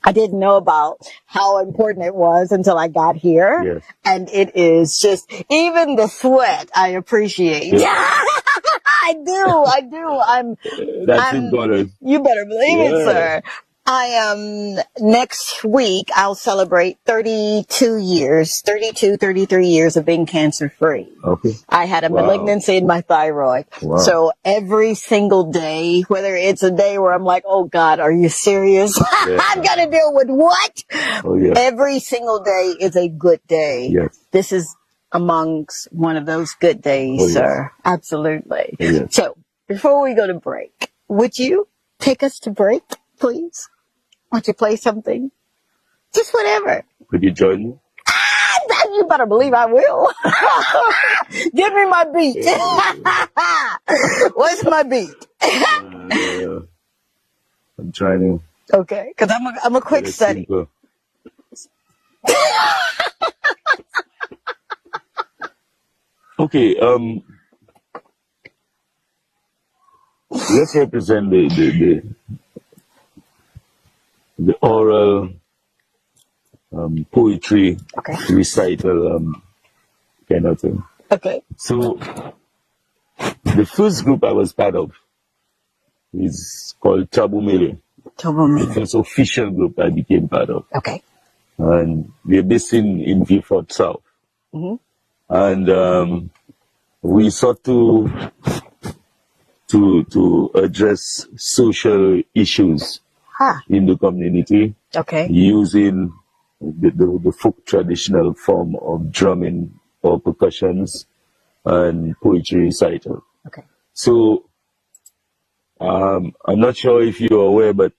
Speaker 1: I didn't know about how important it was until I got here. And it is just, even the sweat, I appreciate. I do.
Speaker 14: That's important.
Speaker 1: You better believe it, sir. I am, next week, I'll celebrate 33 years of being cancer-free.
Speaker 14: Okay.
Speaker 1: I had a malignancy in my thyroid.
Speaker 14: Wow.
Speaker 1: So every single day, whether it's a day where I'm like, oh God, are you serious?
Speaker 14: Yeah.
Speaker 1: I've got to deal with what?
Speaker 14: Oh, yes.
Speaker 1: Every single day is a good day.
Speaker 14: Yes.
Speaker 1: This is amongst one of those good days,
Speaker 14: Oh, yes.
Speaker 1: sir. Absolutely.
Speaker 14: Oh, yes.
Speaker 1: So before we go to break, would you take us to break, please? Why don't you play something? Just whatever.
Speaker 14: Could you join me?
Speaker 1: You better believe I will. Give me my beat. What's my beat?
Speaker 14: I'm trying
Speaker 1: to. Okay, because I'm a quick study.
Speaker 14: Okay, let's represent the oral poetry recital kind of thing.
Speaker 1: Okay.
Speaker 14: So the first group I was part of is called Tabumele. The first official group I became part of.
Speaker 1: Okay.
Speaker 14: And we're based in Vieux-Fort South.
Speaker 1: Mm-hmm.
Speaker 14: And we sought to address social issues in the community, using the folk traditional form of drumming or percussions and poetry recital.
Speaker 1: Okay.
Speaker 14: So I'm not sure if you're aware, but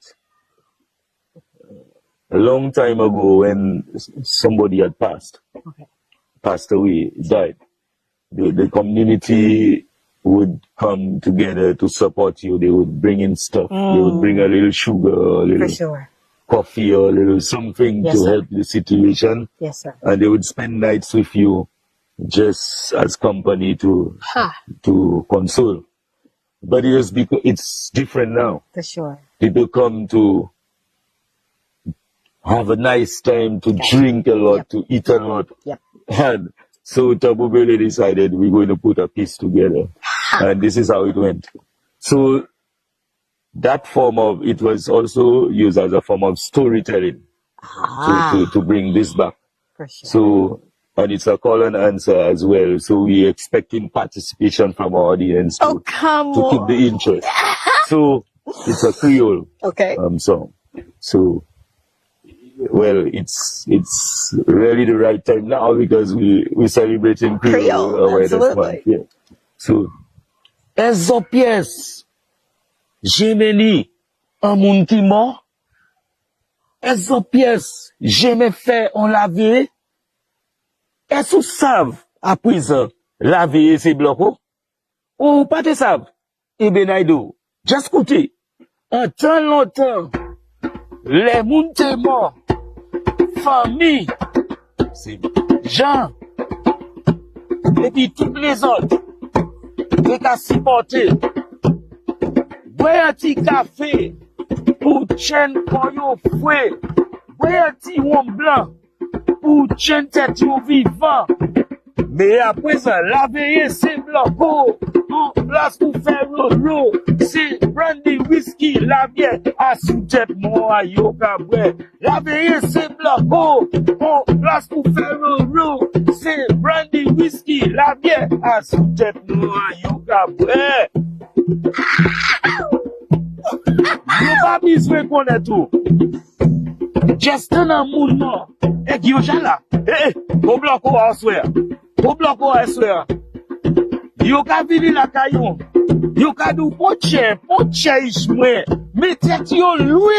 Speaker 14: a long time ago when somebody had passed away, died, the community would come together to support you. They would bring in stuff. They would bring a little sugar, a little coffee, or a little something to help the situation.
Speaker 1: Yes, sir.
Speaker 14: And they would spend nights with you just as company to console. But it is because it's different now.
Speaker 1: For sure.
Speaker 14: People come to have a nice time, to drink a lot, to eat a lot.
Speaker 1: Yep.
Speaker 14: And so Tabubele decided we're going to put a piece together. And this is how it went. So that form of, it was also used as a form of storytelling to bring this back.
Speaker 1: For sure.
Speaker 14: So, and it's a call and answer as well. So we're expecting participation from our audience to keep the interest. So it's a Creole song. So, well, it's really the right time now because we're celebrating Creole this month. Yeah. So, Ezo pièce, j'aimais un moun qui mort. Ezo pièce, j'aimais faire on laver. Est-ce que savent à présent laver ces blocs? Ou pas te savent? Eh ben, Naïdo, just écoutez. En tant longtemps, les moun te morts. Famille, c'est Jean, et puis toutes les autres, qui t'as supporté. Boire un petit café pour chaîne pour yon fouet. Boire un petit rhum blanc pour chaîne tête yon vivant. Mais après ça, la veille, c'est blanco. En place pour faire l'eau. C'est brandy, whisky, la bière. À sous tête, moi, yoga, ouais. La veille, c'est blanco. En place pour faire l'eau. C'est brandy, whisky, la bière. À sous tête, moi, yoga, ouais. Yo pas besoin qu'on ait tout. Just un amour, non. Et Gyojala. Au blanco, à swear. Au blanco, à swear. Yo ka vini la kayon. Yo ka dou poche ishmwe. Mais tête yo loué.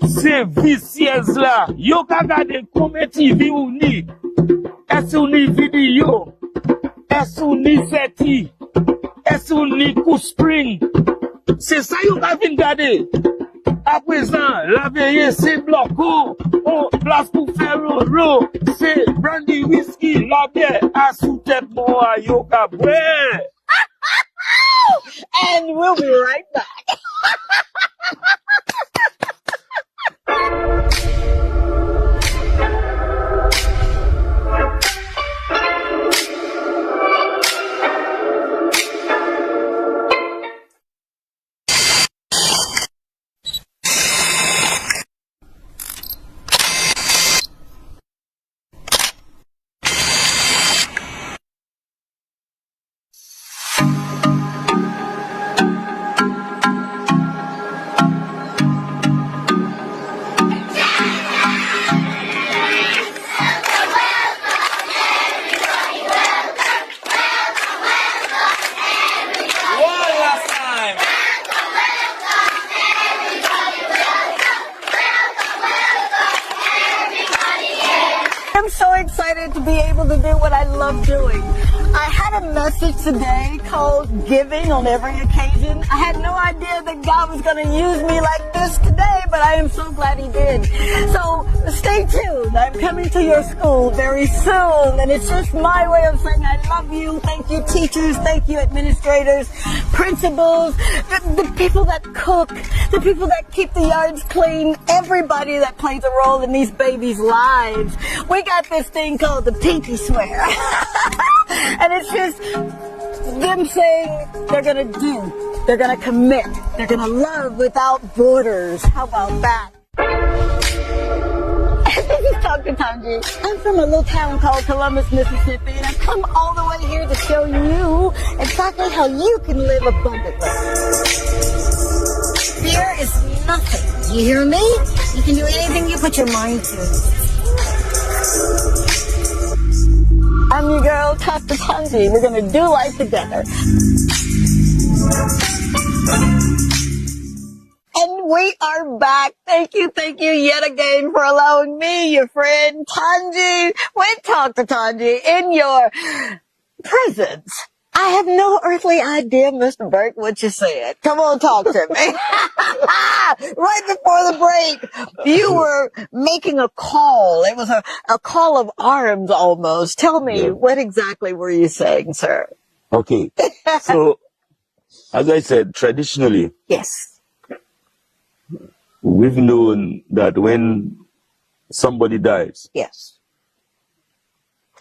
Speaker 14: C'est vicieuse là. Yo ka gade combien TV ou ni. Est-ce ou ni vidéo? Est-ce ou ni seti? Est-ce ou ni coup spring? C'est ça yo ka vini gade. À présent, la veille, c'est bloco. On place pour faire l'eau. C'est brandy, whisky, la bière. À sous tête, moi, yoga, ouais.
Speaker 1: And we'll be right back. love doing. I had a message today called Giving on Every Occasion. I had no idea that God was going to use me like this today, but I am so glad he did. So stay tuned. I'm coming to your school very soon, and it's just my way of saying I love you. Thank you, teachers. Thank you, administrators, principals, the people that cook, the people that keep the yards clean, everybody that plays a role in these babies' lives. We got this thing called the pinky swear. And it's just them saying they're going to do, they're going to commit, they're going to love without borders. How about that? This is Dr. Tanji. I'm from a little town called Columbus, Mississippi, and I've come all the way here to show you exactly how you can live abundantly. Fear is nothing. You hear me? You can do anything you put your mind to. I'm your girl, Dr. Tanji. We're going to do life together. And we are back. Thank you yet again for allowing me, your friend Tanji, with Dr. Tanji, in your presence. I have no earthly idea, Mr. Burke, what you said. Come on, talk to me. Right before the break, you were making a call. It was a call of arms almost. Tell me, what exactly were you saying, sir?
Speaker 14: Okay. So, as I said, traditionally,
Speaker 1: yes,
Speaker 14: we've known that when somebody dies,
Speaker 1: yes,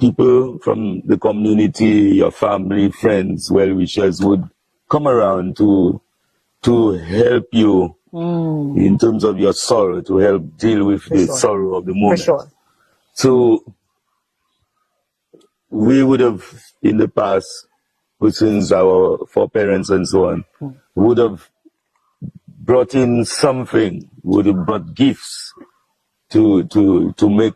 Speaker 14: people from the community, your family, friends, well-wishers would come around to help you in terms of your sorrow, to help deal with the sorrow of the moment.
Speaker 1: For sure.
Speaker 14: So we would have, in the past, since our foreparents and so on, would have brought in something, would have brought gifts to make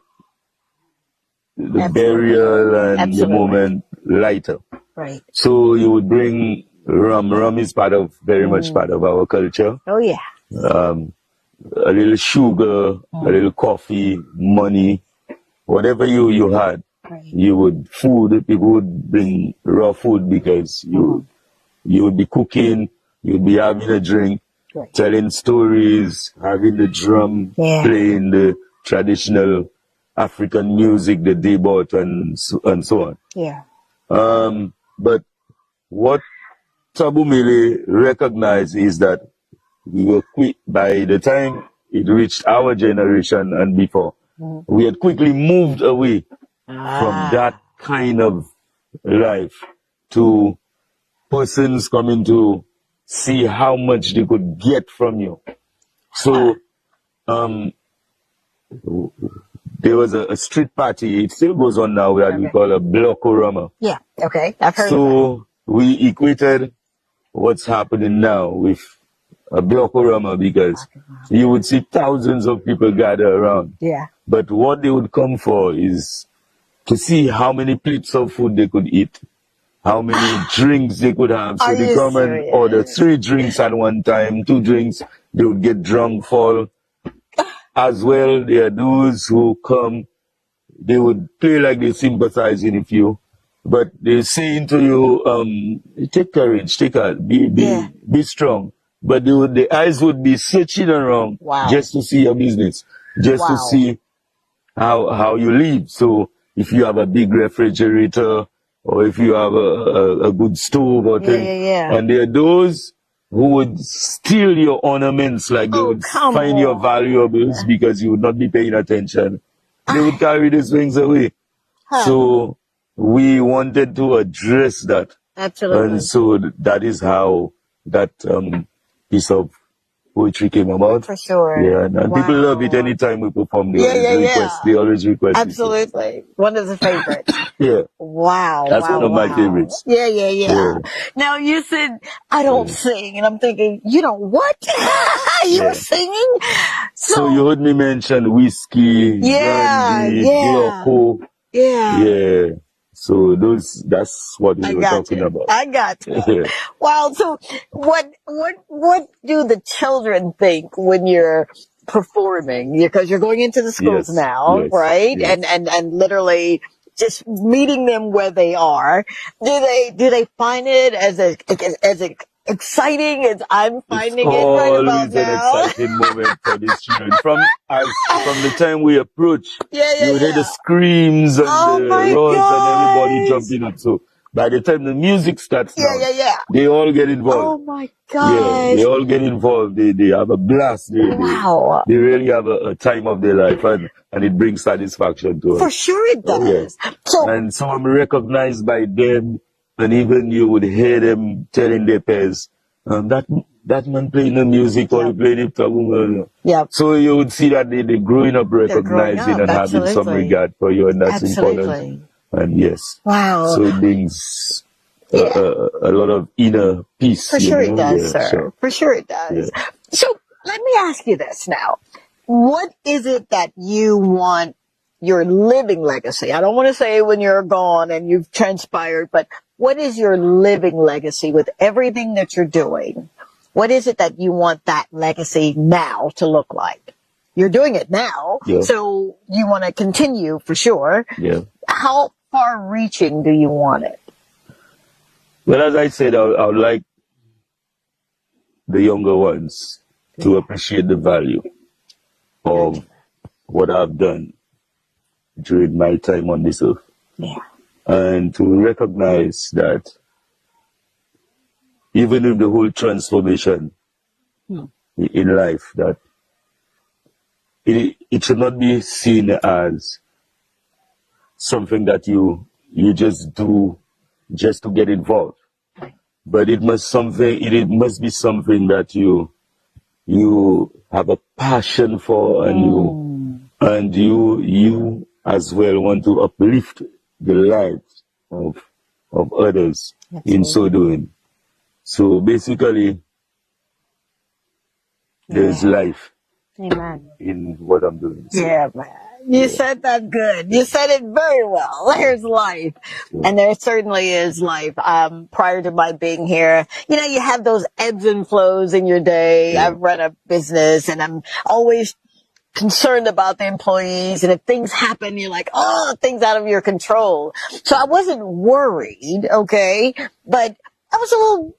Speaker 14: the burial and the moment lighter.
Speaker 1: Right.
Speaker 14: So you would bring rum. Rum is very much part of our culture.
Speaker 1: Oh, yeah.
Speaker 14: A little sugar, a little coffee, money, whatever you had.
Speaker 1: Right.
Speaker 14: You would people would bring raw food because you would be cooking, you'd be having a drink, telling stories, having the drum, playing the traditional African music that they bought and so on.
Speaker 1: Yeah.
Speaker 14: But what Tabumile recognized is that we were quick, by the time it reached our generation and before, we had quickly moved away from that kind of life to persons coming to see how much they could get from you. So, there was a street party. It still goes on now, where we call a Blokorama.
Speaker 1: Yeah, okay. I've heard of
Speaker 14: So we equated what's happening now with a Blokorama, because you would see thousands of people gather around.
Speaker 1: Yeah.
Speaker 14: But what they would come for is to see how many plates of food they could eat, how many drinks they could have. So they come and order 3 drinks at one time, 2 drinks. They would get drunk, fall. As well, there are those who come, they would play like they're sympathizing with you, but they're saying to you, take courage, take heart, be strong. But the eyes would be searching around just to see your business, just to see how you live. So if you have a big refrigerator, or if you have a good stove or thing, and there are those who would steal your ornaments, like they would find your valuables because you would not be paying attention. They would carry these things away. So we wanted to address that.
Speaker 1: Absolutely.
Speaker 14: And so that is how that piece of poetry came about.
Speaker 1: For sure.
Speaker 14: Yeah, and people love it anytime we perform. They always request.
Speaker 1: Absolutely. One of the favorites.
Speaker 14: Yeah.
Speaker 1: Wow.
Speaker 14: That's one of my favorites.
Speaker 1: Yeah. Now you said, I don't sing, and I'm thinking, you don't what? You were singing?
Speaker 14: So you heard me mention whiskey, brandy, Glocko. Yeah. So that's what we were talking about.
Speaker 1: I got you. Wow. So what do the children think when you're performing? Because you're going into the schools now, right?
Speaker 14: Yes.
Speaker 1: And literally just meeting them where they are. Do they find it as exciting as I'm finding it right about
Speaker 14: Always an
Speaker 1: now?
Speaker 14: exciting moment for these children. From the time we approach, you would hear the screams and the roars and everybody jumping up. So by the time the music starts now, they all get involved.
Speaker 1: Oh my gosh.
Speaker 14: Yeah, they all get involved. They have a blast. They really have a time of their life, and it brings satisfaction to us.
Speaker 1: For sure it does.
Speaker 14: And so I'm recognized by them, and even you would hear them telling their peers, that man playing the music or he playing it.
Speaker 1: Yeah.
Speaker 14: So you would see that they're growing up recognizing and having some regard for you, and that's important. And yes.
Speaker 1: Wow.
Speaker 14: So it brings a lot of inner peace.
Speaker 1: For sure it does, sir. Sure. For sure it does.
Speaker 14: Yeah.
Speaker 1: So let me ask you this now. What is it that you want your living legacy? I don't want to say when you're gone and you've transpired, but what is your living legacy with everything that you're doing? What is it that you want that legacy now to look like? You're doing it now, so you want to continue for sure.
Speaker 14: Yeah.
Speaker 1: How far-reaching do you want it?
Speaker 14: Well, as I said, I would like the younger ones to appreciate the value of what I've done during my time on this earth.
Speaker 1: Yeah.
Speaker 14: And to recognize that even in the whole transformation in life, that it should not be seen as something that you just do just to get involved. But it must be something that you have a passion for, and you as well want to uplift the lives of others in so doing. So basically, there's life in what I'm doing. So.
Speaker 1: Yeah, man. You said that good. You said it very well. There's life. And there certainly is life. Prior to my being here, you have those ebbs and flows in your day. I've run a business and I'm always concerned about the employees. And if things happen, you're like, things out of your control. So I wasn't worried, okay? But I was a little,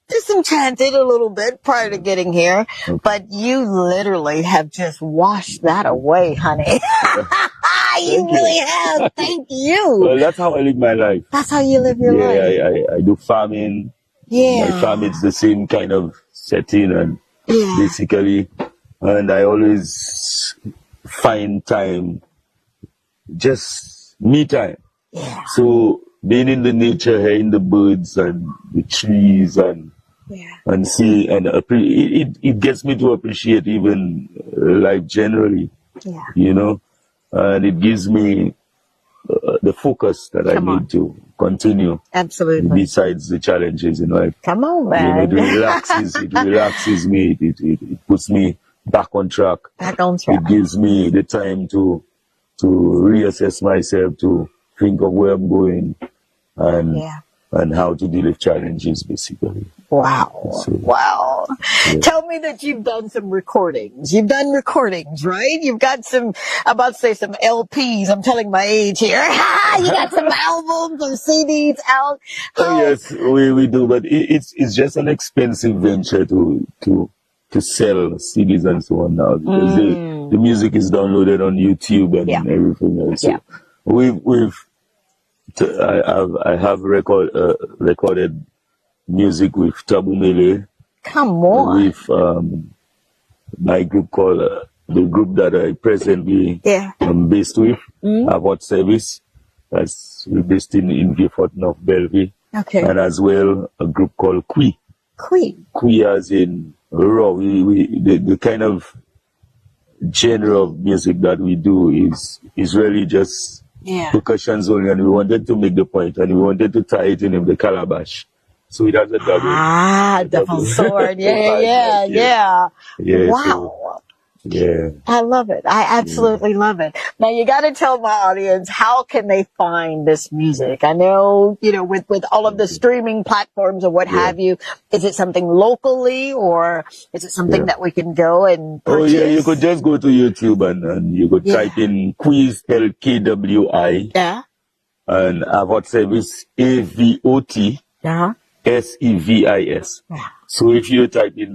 Speaker 1: disenchanted a little bit prior to getting here, but you literally have just washed that away, honey. You really have. Thank you.
Speaker 14: Well, that's how I live my life.
Speaker 1: That's how you live your life.
Speaker 14: Yeah, I do farming.
Speaker 1: Yeah.
Speaker 14: My farm is the same kind of setting, and basically, and I always find time, just me time.
Speaker 1: Yeah.
Speaker 14: So being in the nature, hearing the birds and the trees and see, and it gets me to appreciate even life generally, and it gives me the focus that I need to continue.
Speaker 1: Absolutely.
Speaker 14: Besides the challenges in life.
Speaker 1: Come on, man.
Speaker 14: It relaxes me. It puts me back on track.
Speaker 1: Back on track.
Speaker 14: It gives me the time to reassess myself, to think of where I'm going, and how to deal with challenges, basically.
Speaker 1: Wow. Wow. Yeah. Tell me that you've done some recordings. You've done recordings, right? You've got some, I'm about to say some LPs. I'm telling my age here. You got some albums or CDs out.
Speaker 14: Oh, yes, we do, but it's just an expensive venture to sell CDs and so on now, because the music is downloaded on YouTube and everything else. So I have recorded music with Tabu Mele.
Speaker 1: Come on.
Speaker 14: With my group called the group that I presently am based with, Avot Service. That's based in Vieux-Fort, North Belleville.
Speaker 1: Okay.
Speaker 14: And as well a group called Kui. Kui as in raw. The kind of genre of music that we do is really just percussions only, and we wanted to make the point, and we wanted to tie it in with the calabash. So it has a double.
Speaker 1: Double sword. Yeah.
Speaker 14: Yeah.
Speaker 1: Wow.
Speaker 14: Yeah.
Speaker 1: I love it. I absolutely love it. Now you got to tell my audience, how can they find this music? I know, with all of the streaming platforms or what have you, is it something locally or is it something that we can go and purchase?
Speaker 14: Oh yeah, you could just go to YouTube and you could type in Quiz LKWI.
Speaker 1: Yeah.
Speaker 14: And Avot Service AVOT. SEVIS. So if you type in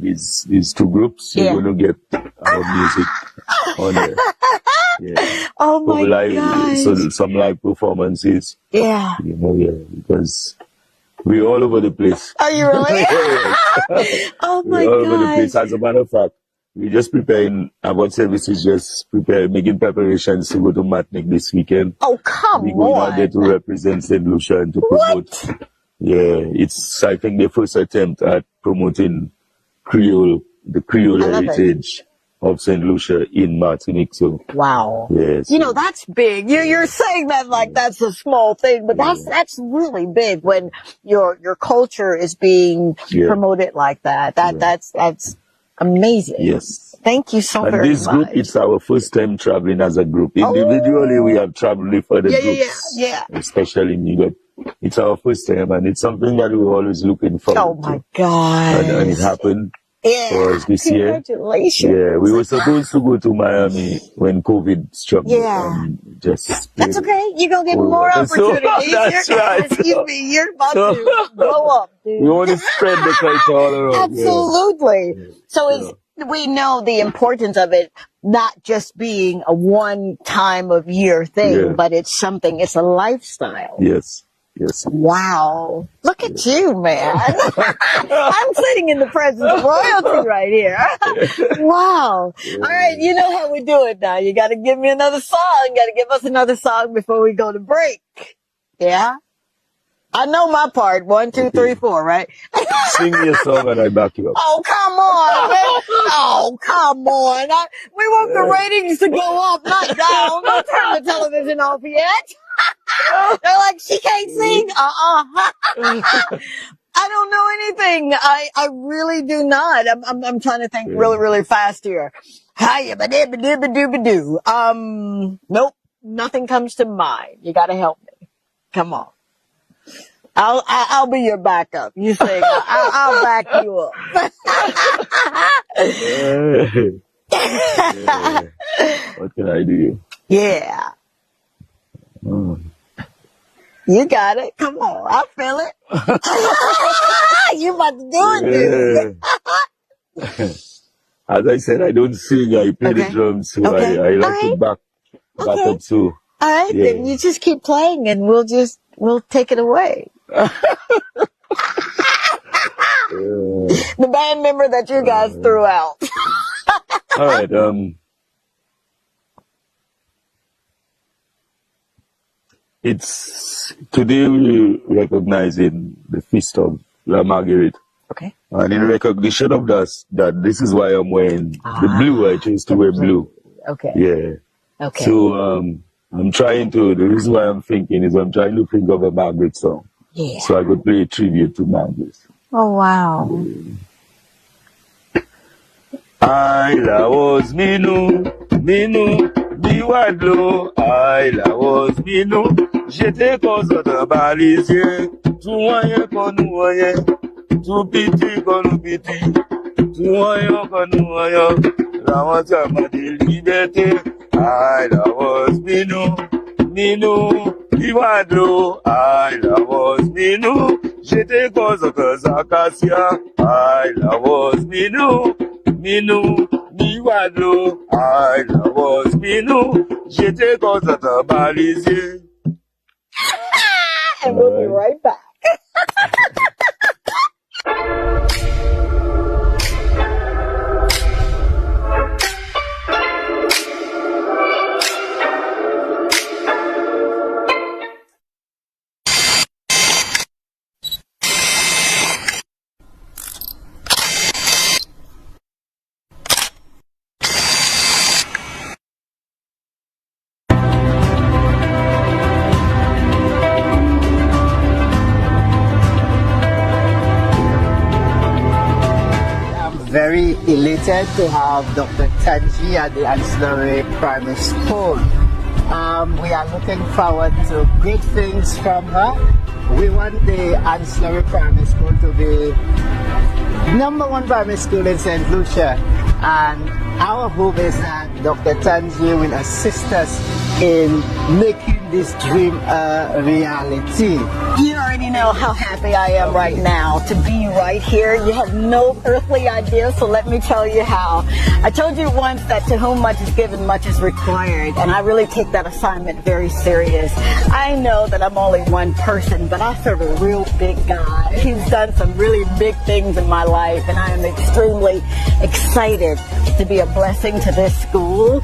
Speaker 14: these two groups, you're going to get our music on there. Yeah.
Speaker 1: Oh my God.
Speaker 14: So some live performances.
Speaker 1: Yeah.
Speaker 14: Because we're all over the place.
Speaker 1: Are you really? Oh my God.
Speaker 14: We're all over the place. As a matter of fact, we're just preparing, Avot Services making preparations to go to Matnik this weekend.
Speaker 1: Oh, come on.
Speaker 14: We're going out there to represent St. Lucia and to promote. Yeah, it's, I think, the first attempt at promoting Creole, the Creole heritage of St. Lucia in Martinique. So,
Speaker 1: wow.
Speaker 14: Yes.
Speaker 1: That's big. You're saying that like that's a small thing, but that's really big when your culture is being promoted like that. That's amazing.
Speaker 14: Yes.
Speaker 1: Thank you so very much.
Speaker 14: And this group, it's our first time traveling as a group. Individually, we have traveled with other groups. Especially me, but it's our first time, and it's something that we were always looking forward to.
Speaker 1: Oh my God.
Speaker 14: And it happened for us this year.
Speaker 1: Congratulations.
Speaker 14: Yeah, we were supposed to go to Miami when COVID struck.
Speaker 1: Yeah.
Speaker 14: That's
Speaker 1: okay. You're going to get more opportunities.
Speaker 14: That's right.
Speaker 1: Excuse me. You're about to blow up, dude.
Speaker 14: We want to spread the culture all around.
Speaker 1: Absolutely. Yeah. So we know the importance of it not just being a one-time of year thing, but it's a lifestyle.
Speaker 14: Yes.
Speaker 1: Wow. Look at you, man. I'm sitting in the presence of royalty right here. Wow. All right, you know how we do it now. You got to give me another song. You got to give us another song before we go to break. Yeah? I know my part. 1, 2, 3, 4, right?
Speaker 14: Sing me a song and I back you up.
Speaker 1: Oh, come on, man. Oh, come on. We want the ratings to go up, not down. Don't turn the television off yet. They're like, she can't sing. I don't know anything. I really do not. I'm trying to think really, really fast here. Nope. Nothing comes to mind. You gotta help me. Come on. I'll be your backup. You sing. I'll back you up.
Speaker 14: What can I do?
Speaker 1: Yeah. You got it. Come on. I feel it. You about to do it, dude.
Speaker 14: As I said, I don't sing. I play the drums. So I like to back up too.
Speaker 1: All right. Then you just keep playing and we'll take it away. The band member that you guys threw out.
Speaker 14: All right. It's today we're recognizing the feast of La Marguerite.
Speaker 1: Okay.
Speaker 14: And in recognition of that this is why I'm wearing the blue. I chose to wear blue.
Speaker 1: Okay.
Speaker 14: Yeah.
Speaker 1: Okay.
Speaker 14: So I'm trying to. The reason why I'm thinking is I'm trying to think of a Margaret song.
Speaker 1: Yeah.
Speaker 14: So I could play a tribute to Margaret.
Speaker 1: Oh wow.
Speaker 14: I la was minou, biwadlo. I la was minou, j'étais content de baliser. Tout moyen qu'on nous voyait, tout petit qu'on nous petit, tout moyen qu'on nous voyait. La moitié m'a dit liberté. I la was minou, biwadlo. I la was minou, j'étais content de Zacasia. I la was minou, biwadlo. I la was minou, j'étais content de baliser.
Speaker 1: And we'll be right back.
Speaker 10: very elated to have Dr. Tanji at the Ancillary Primary School. We are looking forward to great things from her. We want the Ancillary Primary School to be #1 primary school in St. Lucia, and our hope is that Dr. Tanji will assist us in making this dream a reality.
Speaker 1: You already know how happy I am right now to be right here. You have no earthly idea, so let me tell you how. I told you once that to whom much is given, much is required, and I really take that assignment very serious. I know that I'm only one person, but I serve a real big guy. He's done some really big things in my life, and I am extremely excited to be a blessing to this school.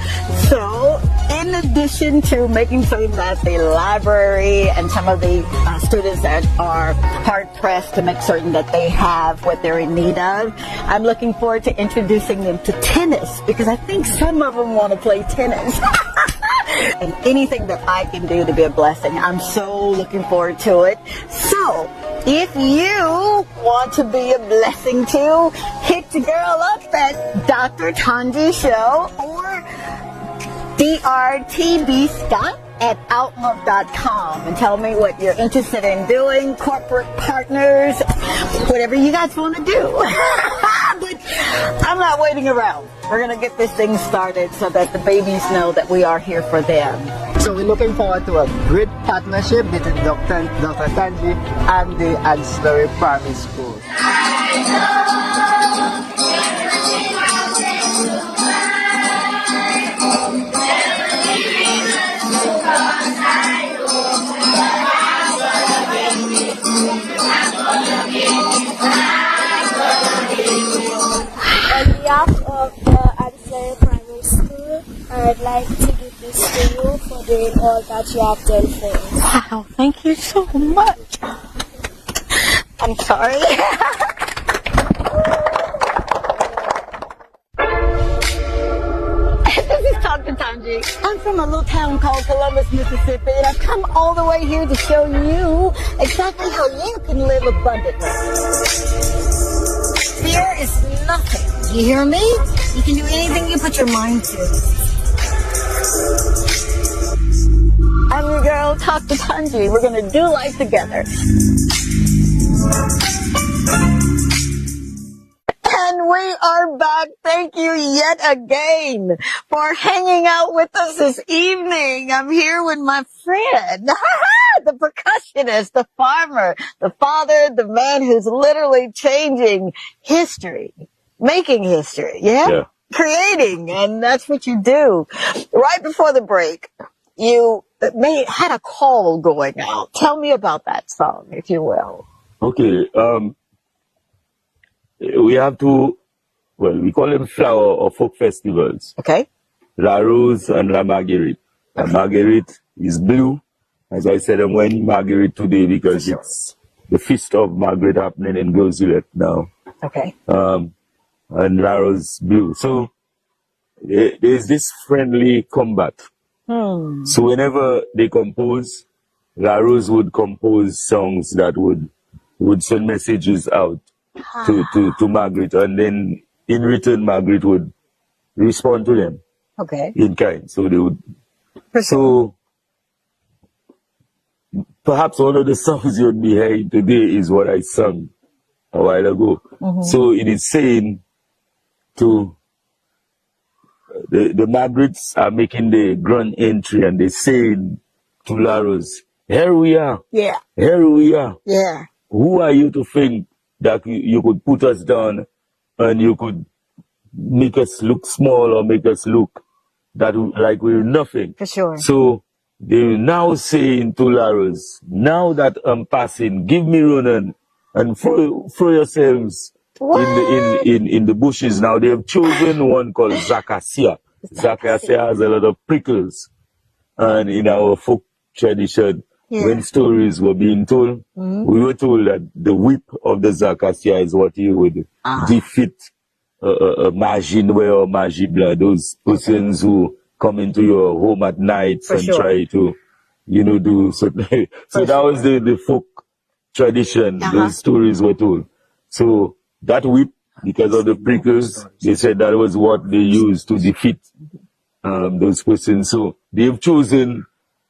Speaker 1: So, in addition to making sure that the library and some of the students that are hard-pressed to make certain that they have what they're in need of, I'm looking forward to introducing them to tennis, because I think some of them want to play tennis. And anything that I can do to be a blessing, I'm so looking forward to it. So, if you want to be a blessing too, hit your girl up at Dr. Tanji Show or drtbscott@outlook.com and tell me what you're interested in doing, corporate partners, whatever you guys want to do. But I'm not waiting around. We're going to get this thing started so that the babies know that we are here for them.
Speaker 10: So we're looking forward to a great partnership between Dr. Tanji and the Ancillary Primary School.
Speaker 11: On behalf of the Ancillary Primary School, I'd like to give this to you for doing all that you have done for us.
Speaker 1: Wow, thank you so much. I'm sorry. This is Dr. Tanji. I'm from a little town called Columbus, Mississippi, and I've come all the way here to show you exactly how you can live abundantly. Fear is nothing. You hear me? You can do anything you put your mind to. I'm your girl, Dr. Tanji. We're going to do life together. And we are back. Thank you yet again for hanging out with us this evening. I'm here with my friend, the percussionist, the farmer, the father, the man who's literally changing history, making history, yeah? Creating, and that's what you do. Right before the break, you had a call going out. Tell me about that song, if you will.
Speaker 14: Okay, we have two, well, we call them flower or folk festivals.
Speaker 1: Okay.
Speaker 14: La Rose and La Marguerite. La Marguerite is blue. As I said, I'm wearing Marguerite today because it's the feast of Margaret happening in Gilles now.
Speaker 1: Okay.
Speaker 14: And La Rose blue. So there's this friendly combat. So whenever they compose, La Rose would compose songs that would send messages out to Margaret, and then in return Margaret would respond to them.
Speaker 1: Okay.
Speaker 14: In kind. So they would. So perhaps one of the songs you'd be hearing today is what I sung a while ago. So it is saying to the Margarets are making the grand entry, and they're saying to La Rose, here we are.
Speaker 1: Yeah.
Speaker 14: Here we are.
Speaker 1: Yeah.
Speaker 14: Who are you to think that you could put us down and you could make us look small or make us look that like we're nothing?
Speaker 1: For sure.
Speaker 14: So they're now saying to La Rose, now that I'm passing, give me running and throw yourselves in the bushes. Now they have chosen one called Zacasia. Zacasia has a lot of prickles. And in our folk tradition, when stories were being told, we were told that the whip of the Zacasia is what you would defeat a Majinwe or Majibla, those persons who come into your home at night and try to, do so. So that was the folk tradition. Those stories were told. So that whip because of the prickles. They said that was what they used to defeat those persons. So they've chosen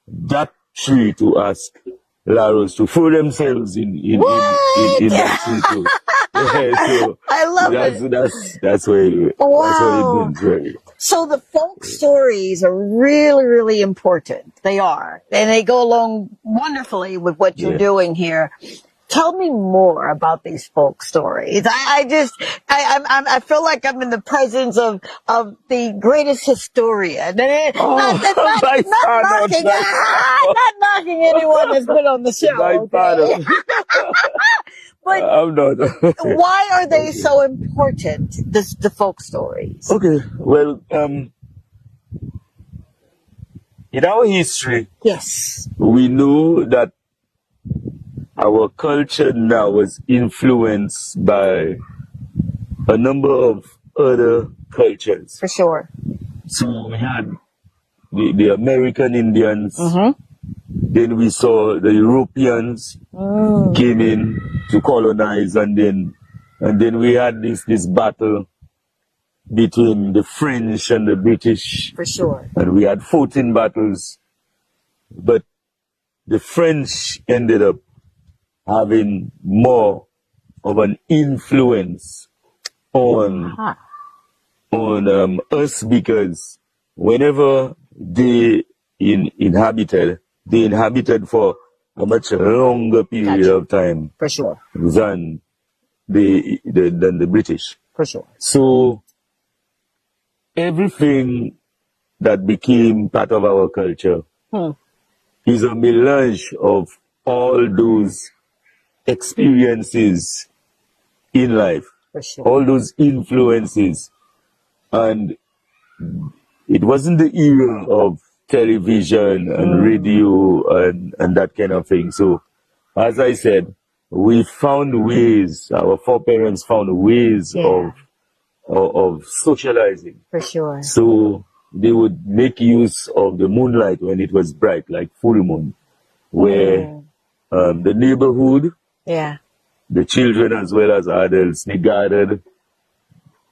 Speaker 14: that tree to ask Laros to throw themselves in that tree too. Yeah, so
Speaker 1: I love it.
Speaker 14: That's where it means, right?
Speaker 1: So the folk stories are really, really important. They are. And they go along wonderfully with what you're doing here. Tell me more about these folk stories. I feel like I'm in the presence of the greatest historian. Not knocking anyone that's been on the show. Okay? But
Speaker 14: I'm not.
Speaker 1: Why are they so important, the folk stories?
Speaker 14: Okay, well, in our history,
Speaker 1: yes,
Speaker 14: we know that our culture now was influenced by a number of other cultures.
Speaker 1: For sure.
Speaker 14: So we had the American Indians. Then we saw the Europeans came in to colonize, and then we had this battle between the French and the British.
Speaker 1: For sure.
Speaker 14: And we had 14 battles, but the French ended up having more of an influence on us, because whenever they inhabited for a much longer period of time.
Speaker 1: For sure.
Speaker 14: Than the British.
Speaker 1: For sure.
Speaker 14: So everything that became part of our culture is a melange of all those experiences in life, all those influences. And it wasn't the era of television and radio and that kind of thing. So, as I said, we found ways, our foreparents found ways of socializing.
Speaker 1: For sure.
Speaker 14: So they would make use of the moonlight when it was bright, like full moon, where the neighborhood, the children as well as adults, they gathered.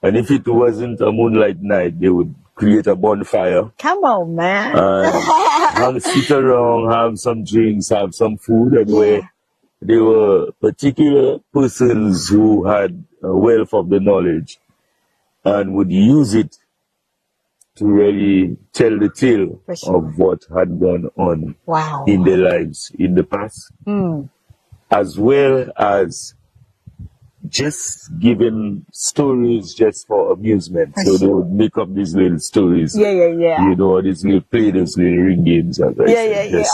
Speaker 14: And if it wasn't a moonlight night, they would create a bonfire.
Speaker 1: Come on, man.
Speaker 14: Sit around, have some drinks, have some food, and where there were particular persons who had a wealth of the knowledge and would use it to really tell the tale of what had gone on in their lives in the past, as well as just giving stories just for amusement. So they would make up these little stories. You know, these little play those little ring games. As I said,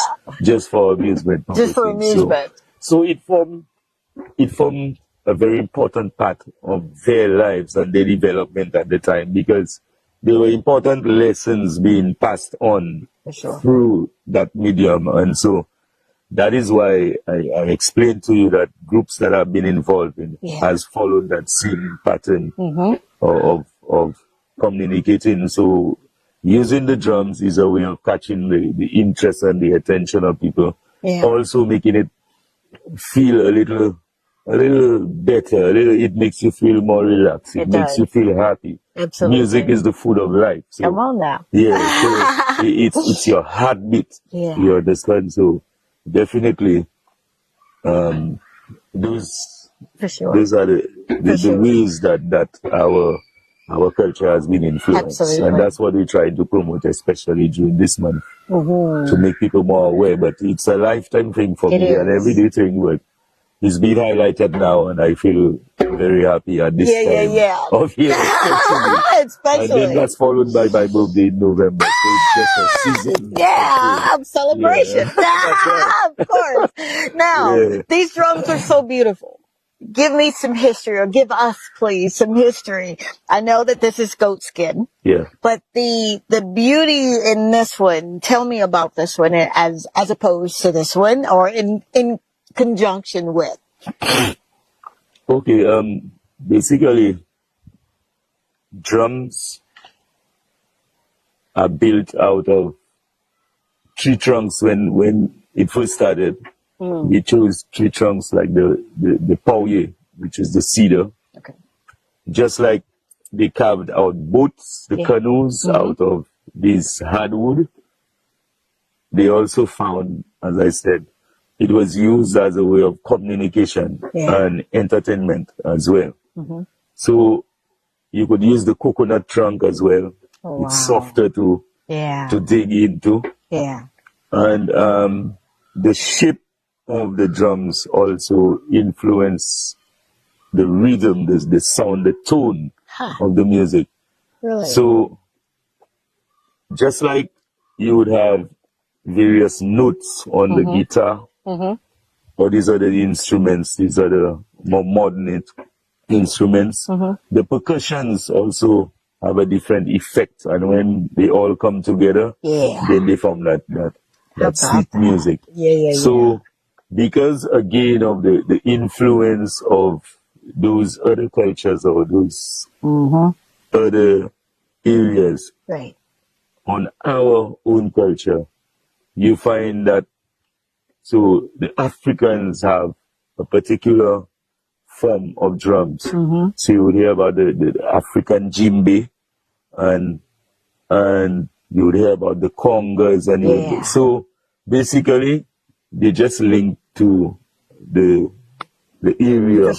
Speaker 14: just for amusement.
Speaker 1: Just for amusement.
Speaker 14: So it formed a very important part of their lives and their development at the time, because there were important lessons being passed on through that medium. And so that is why I explained to you that groups that I've been involved in has followed that same pattern of communicating. So using the drums is a way of catching the interest and the attention of people. Also making it feel a little better. It makes you feel more relaxed. It makes you feel happy.
Speaker 1: Absolutely.
Speaker 14: Music is the food of life. So,
Speaker 1: come on now.
Speaker 14: So it's your heartbeat. You understand? So definitely, those are the ways that our culture has been influenced.
Speaker 1: Absolutely.
Speaker 14: And that's what we try to promote, especially during this month, to make people more aware. But it's a lifetime thing for me, an everyday thing. But it's being highlighted now, and I feel very happy at this time of year, especially. And then that's followed by my birthday in November. So it's just a season.
Speaker 1: Celebration. Of course. Now, these drums are so beautiful. Give me some history, or give us, please, some history. I know that this is goat skin. But the beauty in this one, tell me about this one as opposed to this one, or in conjunction with.
Speaker 14: Okay, basically, drums are built out of tree trunks. When it first started, we chose tree trunks like the pauye, which is the cedar. just like they carved out boats, the canoes out of this hardwood, they also found, as I said, it was used as a way of communication and entertainment as well. So you could use the coconut trunk as well. It's softer to dig into. And the shape of the drums also influence the rhythm, the sound, the tone of the music. So just like you would have various notes on the guitar, or these are the instruments, these are the more modern instruments. The percussions also have a different effect, and when they all come together, then they form that sweet music. So because again of the influence of those other cultures or those other areas on our own culture, you find that so the Africans have a particular form of drums. So you would hear about the African djembe, and you would hear about the congas, and so basically they just link to the area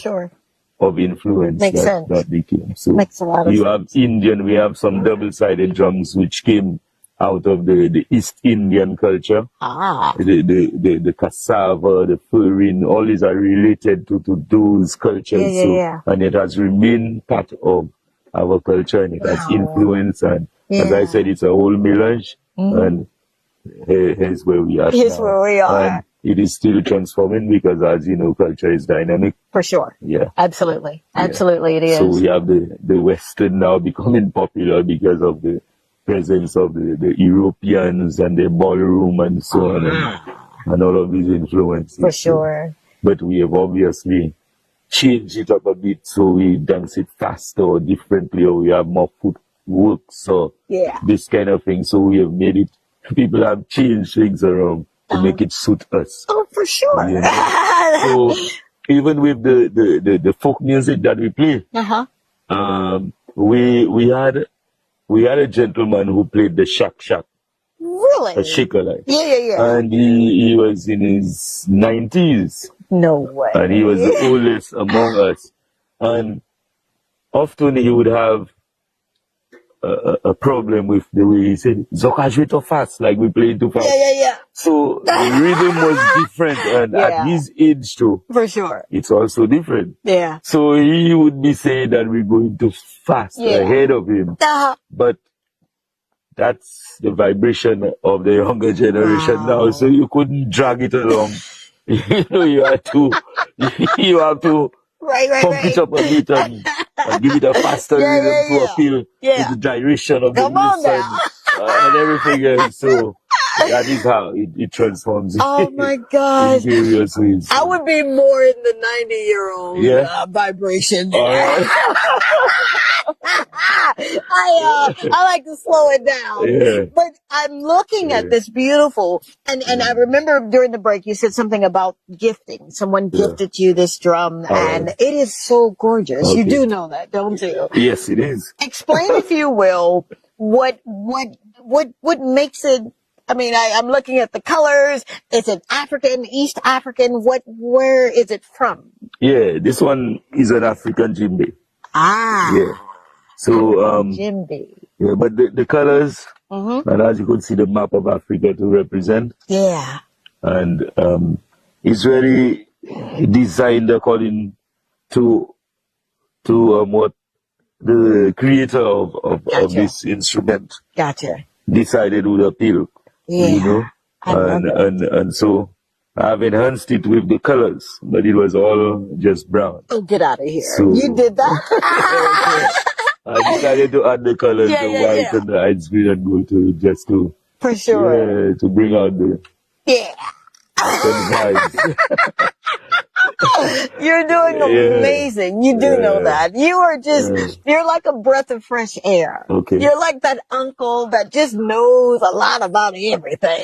Speaker 14: of influence that they came. So
Speaker 1: makes a lot of
Speaker 14: you
Speaker 1: sense.
Speaker 14: have Indian, we have some double-sided drums which came out of the East Indian culture. The cassava, the furin, all these are related to those cultures. And it has remained part of our culture, and it has influence, and as I said, it's a whole melange, and here's where we are.
Speaker 1: Here's where we are.
Speaker 14: And it is still transforming because, as you know, culture is dynamic.
Speaker 1: For sure. Absolutely. Absolutely it is.
Speaker 14: So we have the Western now becoming popular because of the presence of the Europeans and the ballroom and so on, and all of these influences.
Speaker 1: For sure.
Speaker 14: But we have obviously changed it up a bit, so we dance it faster or differently, or we have more footwork, so this kind of thing. So we have made it, people have changed things around to make it suit us.
Speaker 1: Oh, for sure.
Speaker 14: You know? So even with the folk music that we play, we had a gentleman who played the shak.
Speaker 1: Really?
Speaker 14: A shaker, like.
Speaker 1: Yeah.
Speaker 14: And he was in his 90s.
Speaker 1: No way.
Speaker 14: And he was the oldest among us. And often he would have a problem with the way he said, Zokajwe too fast, like we play too fast. So the rhythm was different, and at his age too.
Speaker 1: For sure.
Speaker 14: It's also different.
Speaker 1: Yeah.
Speaker 14: So he would be saying that we're going too fast ahead of him. But that's the vibration of the younger generation now. So you couldn't drag it along. You know, you have to pump it up a bit and give it a faster rhythm to appeal to the gyration of the wrist and everything else. So that is how it transforms.
Speaker 1: Oh my gosh.
Speaker 14: In various ways.
Speaker 1: I would be more in the 90-year-old vibration. I like to slow it down. But I'm looking at this beautiful, and I remember during the break you said something about gifting. Someone gifted you this drum, and it is so gorgeous. You do know that, don't you?
Speaker 14: Yes, it is.
Speaker 1: Explain, if you will, what makes it. I mean, I'm looking at the colors. Is it African, East African? Where is it from?
Speaker 14: Yeah, this one is an African djembe. Yeah. So,
Speaker 1: djembe.
Speaker 14: Yeah, but the colors, and as you could see, the map of Africa to represent.
Speaker 1: Yeah.
Speaker 14: And it's really designed according to what the creator of this instrument decided would appeal. You know, and so I've enhanced it with the colors, but it was all just brown.
Speaker 1: Oh, get out of here!
Speaker 14: So,
Speaker 1: you did that.
Speaker 14: I decided to add the colors, the white and the ice green and gold to it, just to
Speaker 1: for sure
Speaker 14: to bring out the vibes.
Speaker 1: You're doing amazing. You do know that. You are just, you're like a breath of fresh air.
Speaker 14: Okay.
Speaker 1: You're like that uncle that just knows a lot about everything.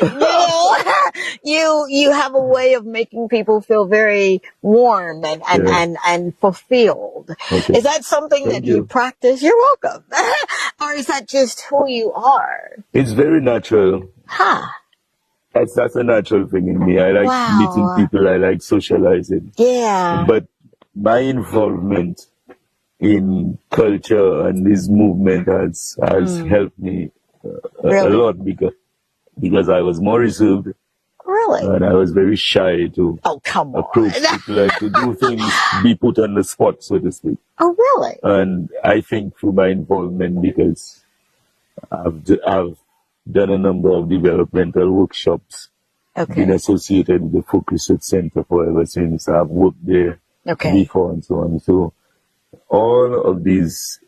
Speaker 1: You know, you have a way of making people feel very warm and fulfilled.
Speaker 14: Okay.
Speaker 1: Is that something that you practice? You're welcome. Or is that just who you are?
Speaker 14: It's very natural.
Speaker 1: Huh.
Speaker 14: That's a natural thing in me. I like meeting people. I like socializing.
Speaker 1: Yeah.
Speaker 14: But my involvement in culture and this movement has helped me a lot because I was more reserved.
Speaker 1: Really?
Speaker 14: And I was very shy to approach people and to do things, be put on the spot, so to speak.
Speaker 1: Oh, really?
Speaker 14: And I think through my involvement, because I've done a number of developmental workshops, been associated with the Focus Center for ever since. I've worked there before and so on. So all of these,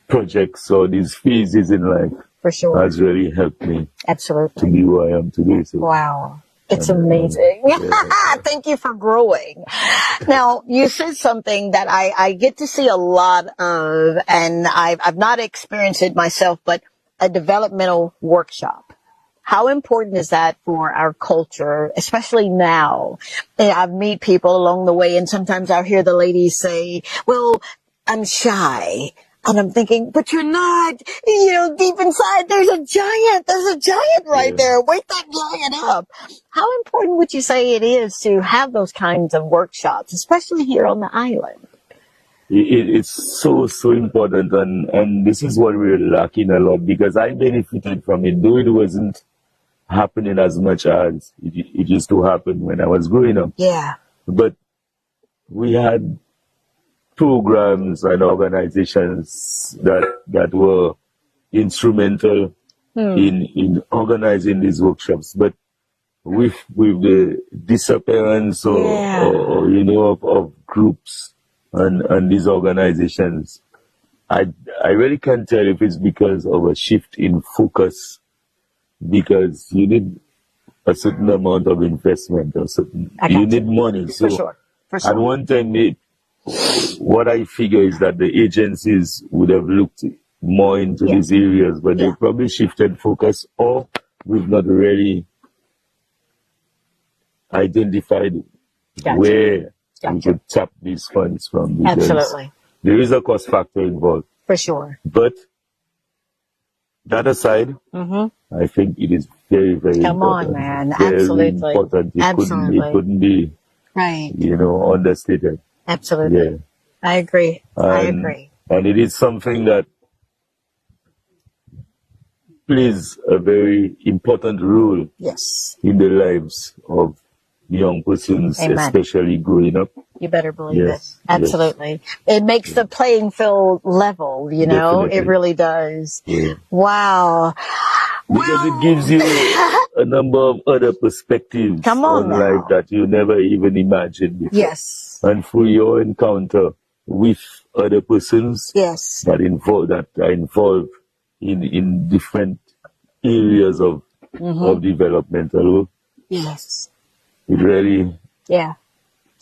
Speaker 14: projects or these phases in life has really helped me to be who I am today. So.
Speaker 1: Wow. It's amazing. Thank you for growing. Now, you said something that I get to see a lot of, and I've not experienced it myself, but a developmental workshop. How important is that for our culture, especially now? I meet people along the way, and sometimes I'll hear the ladies say, well, I'm shy. And I'm thinking, but you're not, deep inside, there's a giant right there. Wake that giant up. How important would you say it is to have those kinds of workshops, especially here on the island?
Speaker 14: It's so important. And this is what we're lacking a lot, because I benefited from it, though it wasn't happening as much as it used to happen when I was growing up.
Speaker 1: Yeah.
Speaker 14: But we had programs and organizations that were instrumental in organizing these workshops, but with the disappearance of groups and these organizations, I really can't tell if it's because of a shift in focus, because you need a certain amount of investment or you need money. So
Speaker 1: For sure.
Speaker 14: At one time, what I figure is that the agencies would have looked more into these areas, but they probably shifted focus, or we've not really identified where we could tap these funds from.
Speaker 1: Absolutely.
Speaker 14: There is a cost factor involved.
Speaker 1: For sure.
Speaker 14: But that aside, I think it is very, very important.
Speaker 1: Come on, man.
Speaker 14: Very
Speaker 1: Absolutely.
Speaker 14: important. It couldn't be, understated.
Speaker 1: Absolutely.
Speaker 14: Yeah.
Speaker 1: I agree. I agree.
Speaker 14: And it is something that plays a very important role in the lives of young persons, especially growing up.
Speaker 1: You better believe it. Absolutely. It makes the playing field level, Definitely. It really does.
Speaker 14: Yeah.
Speaker 1: Wow.
Speaker 14: Because it gives you a number of other perspectives on life that you never even imagined before.
Speaker 1: Yes.
Speaker 14: And through your encounter with other persons that are involved in different areas of developmental work.
Speaker 1: Yes.
Speaker 14: It really...
Speaker 1: Yeah.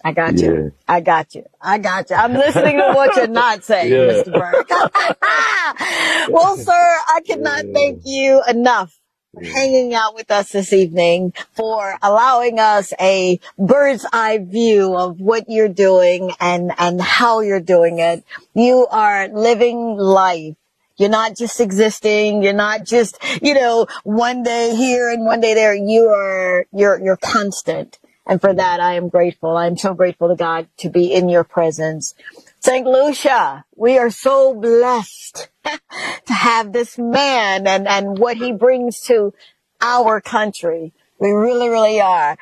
Speaker 1: I got you. I got you. I'm listening to what you're not saying, Mr. Burke. Well, sir, I cannot thank you enough for hanging out with us this evening, for allowing us a bird's eye view of what you're doing and how you're doing it. You are living life. You're not just existing. You're not just, one day here and one day there. You're constant. And for that, I am grateful. I'm so grateful to God to be in your presence. St. Lucia, we are so blessed to have this man and what he brings to our country. We really, really are.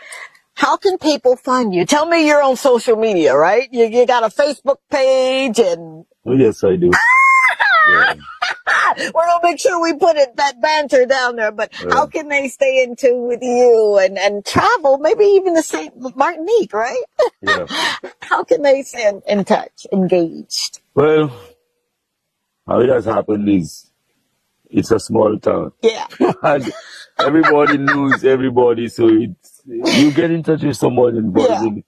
Speaker 1: How can people find you? Tell me you're on social media, right? You got a Facebook page and...
Speaker 14: Oh, yes, I do.
Speaker 1: We're going to make sure we put that banter down there, but how can they stay in tune with you and travel, maybe even to St. Martinique, right?
Speaker 14: Yeah.
Speaker 1: How can they stay in touch, engaged?
Speaker 14: Well, how it has happened is it's a small town.
Speaker 1: Yeah.
Speaker 14: And everybody knows everybody, so you get in touch with someone involved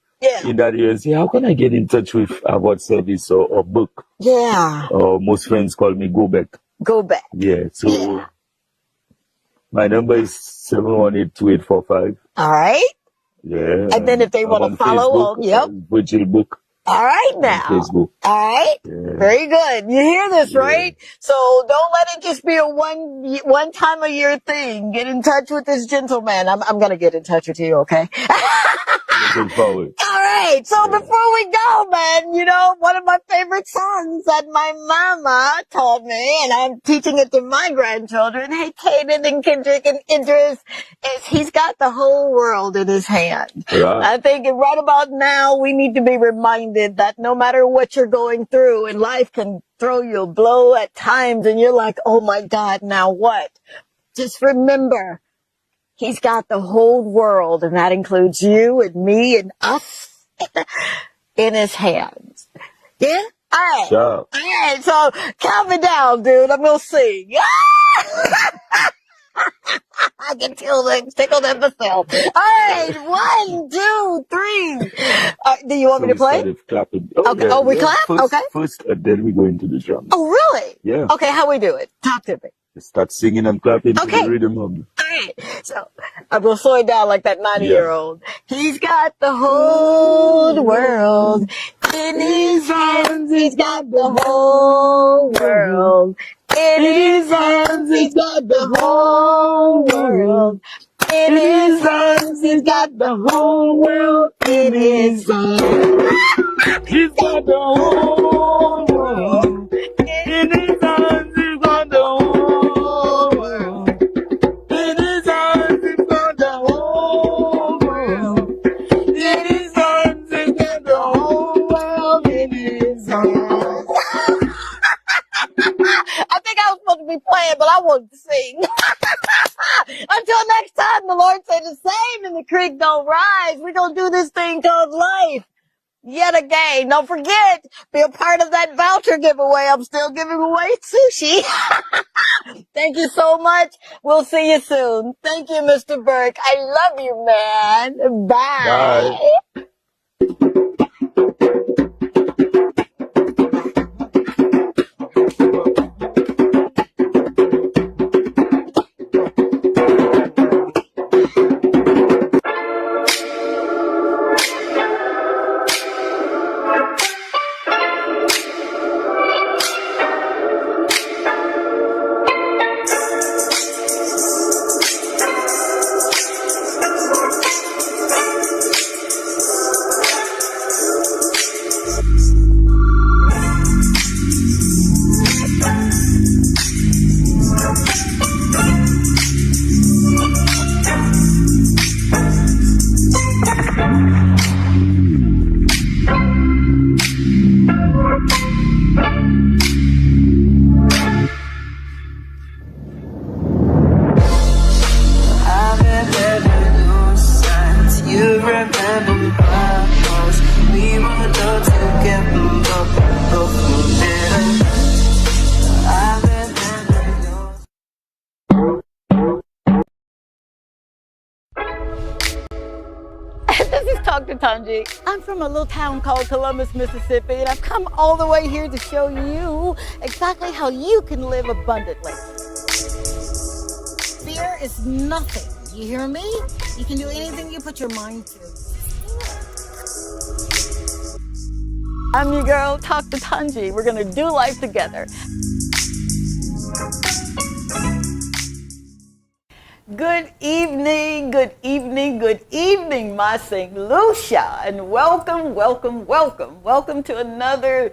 Speaker 14: in that area and say, how can I get in touch with about service or book?
Speaker 1: Yeah.
Speaker 14: Most friends call me Go Back.
Speaker 1: Go Back.
Speaker 14: Yeah. So my number is 7182845.
Speaker 1: All right.
Speaker 14: Yeah.
Speaker 1: And then if they want to follow,
Speaker 14: Virgil Book.
Speaker 1: All right now.
Speaker 14: Facebook.
Speaker 1: All right.
Speaker 14: Yeah.
Speaker 1: Very good. You hear this, right? So don't let it just be a one time a year thing. Get in touch with this gentleman. I'm going to get in touch with you, okay?
Speaker 14: Looking forward.
Speaker 1: All right. So before we go, man, you know, one of my favorite songs that my mama taught me, and I'm teaching it to my grandchildren, hey, Kaden and Kendrick and Idris, is he's got the whole world in his hand.
Speaker 14: Yeah.
Speaker 1: I think right about now, we need to be reminded that no matter what you're going through, and life can throw you a blow at times, and you're like, oh my God, now what? Just remember, he's got the whole world, and that includes you and me and us in his hands. Yeah? All right.
Speaker 14: Sure.
Speaker 1: All right, so count me down, dude. I'm going to sing. I get tickled at myself. All right, 1, 2, 3. Do you want me to play?
Speaker 14: Clapping.
Speaker 1: Okay. Oh, we clap? Okay.
Speaker 14: First, then we go into the drums.
Speaker 1: Oh, really?
Speaker 14: Yeah.
Speaker 1: Okay, how we do it? Talk to me.
Speaker 14: Start singing and clapping to
Speaker 1: Okay.
Speaker 14: the rhythm of it.
Speaker 1: All right. So I'm going to slow it down like that 90-year-old. He's got the whole world in his hands. He's got the whole world in his hands. He's got the whole world in his hands. He's got the whole world in his hands.
Speaker 14: He's got the whole world in his hands. He's got the whole world in his hands. He's got the whole world in his hands. He's got the whole world in his hands.
Speaker 1: I think I was supposed to be playing, but I wanted to sing. Until next time, the Lord said the same and the creek don't rise. We're going to do this thing called life. Yet again, don't forget, be a part of that voucher giveaway. I'm still giving away sushi. Thank you so much. We'll see you soon. Thank you, Mr. Burke. I love you, man. Bye.
Speaker 14: Bye.
Speaker 1: I'm from a little town called Columbus, Mississippi, and I've come all the way here to show you exactly how you can live abundantly. Fear is nothing. You hear me? You can do anything you put your mind to. I'm your girl, Talk to Tanji. We're going to do life together. Good evening, good evening, good evening, my St. Lucia, and welcome, welcome, welcome. Welcome to another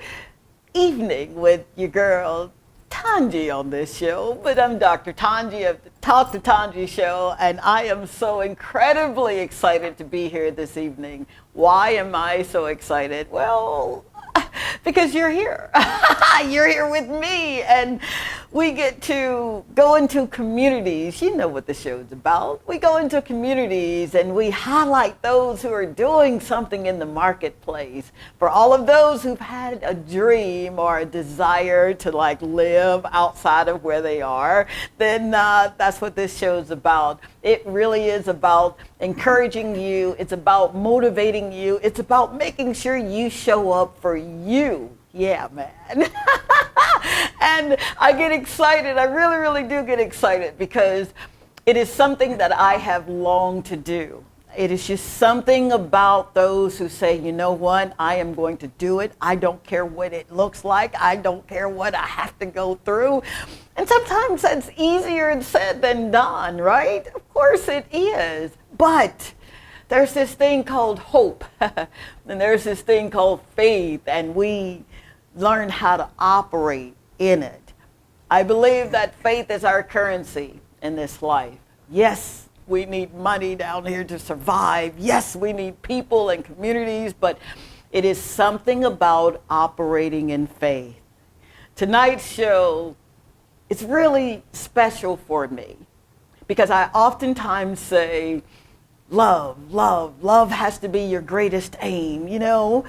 Speaker 1: evening with your girl, Tanji, on this show. But I'm Dr. Tanji of the Talk to Tanji show, and I am so incredibly excited to be here this evening. Why am I so excited? Well, because you're here. You're here with me, and we get to go into communities. You know what the show's about. We go into communities and we highlight those who are doing something in the marketplace. For all of those who've had a dream or a desire to like live outside of where they are, then that's what this show's about. It really is about encouraging you. It's about motivating you. It's about making sure you show up for you. Yeah, man. And I get excited. I really, really do get excited because it is something that I have longed to do. It is just something about those who say, you know what, I am going to do it. I don't care what it looks like. I don't care what I have to go through. And sometimes that's easier said than done, right? Of course it is. But there's this thing called hope. And there's this thing called faith. And we learn how to operate in it. I believe that faith is our currency in this life. Yes, we need money down here to survive. Yes, we need people and communities, but it is something about operating in faith. Tonight's show is really special for me because I oftentimes say, love has to be your greatest aim. You know,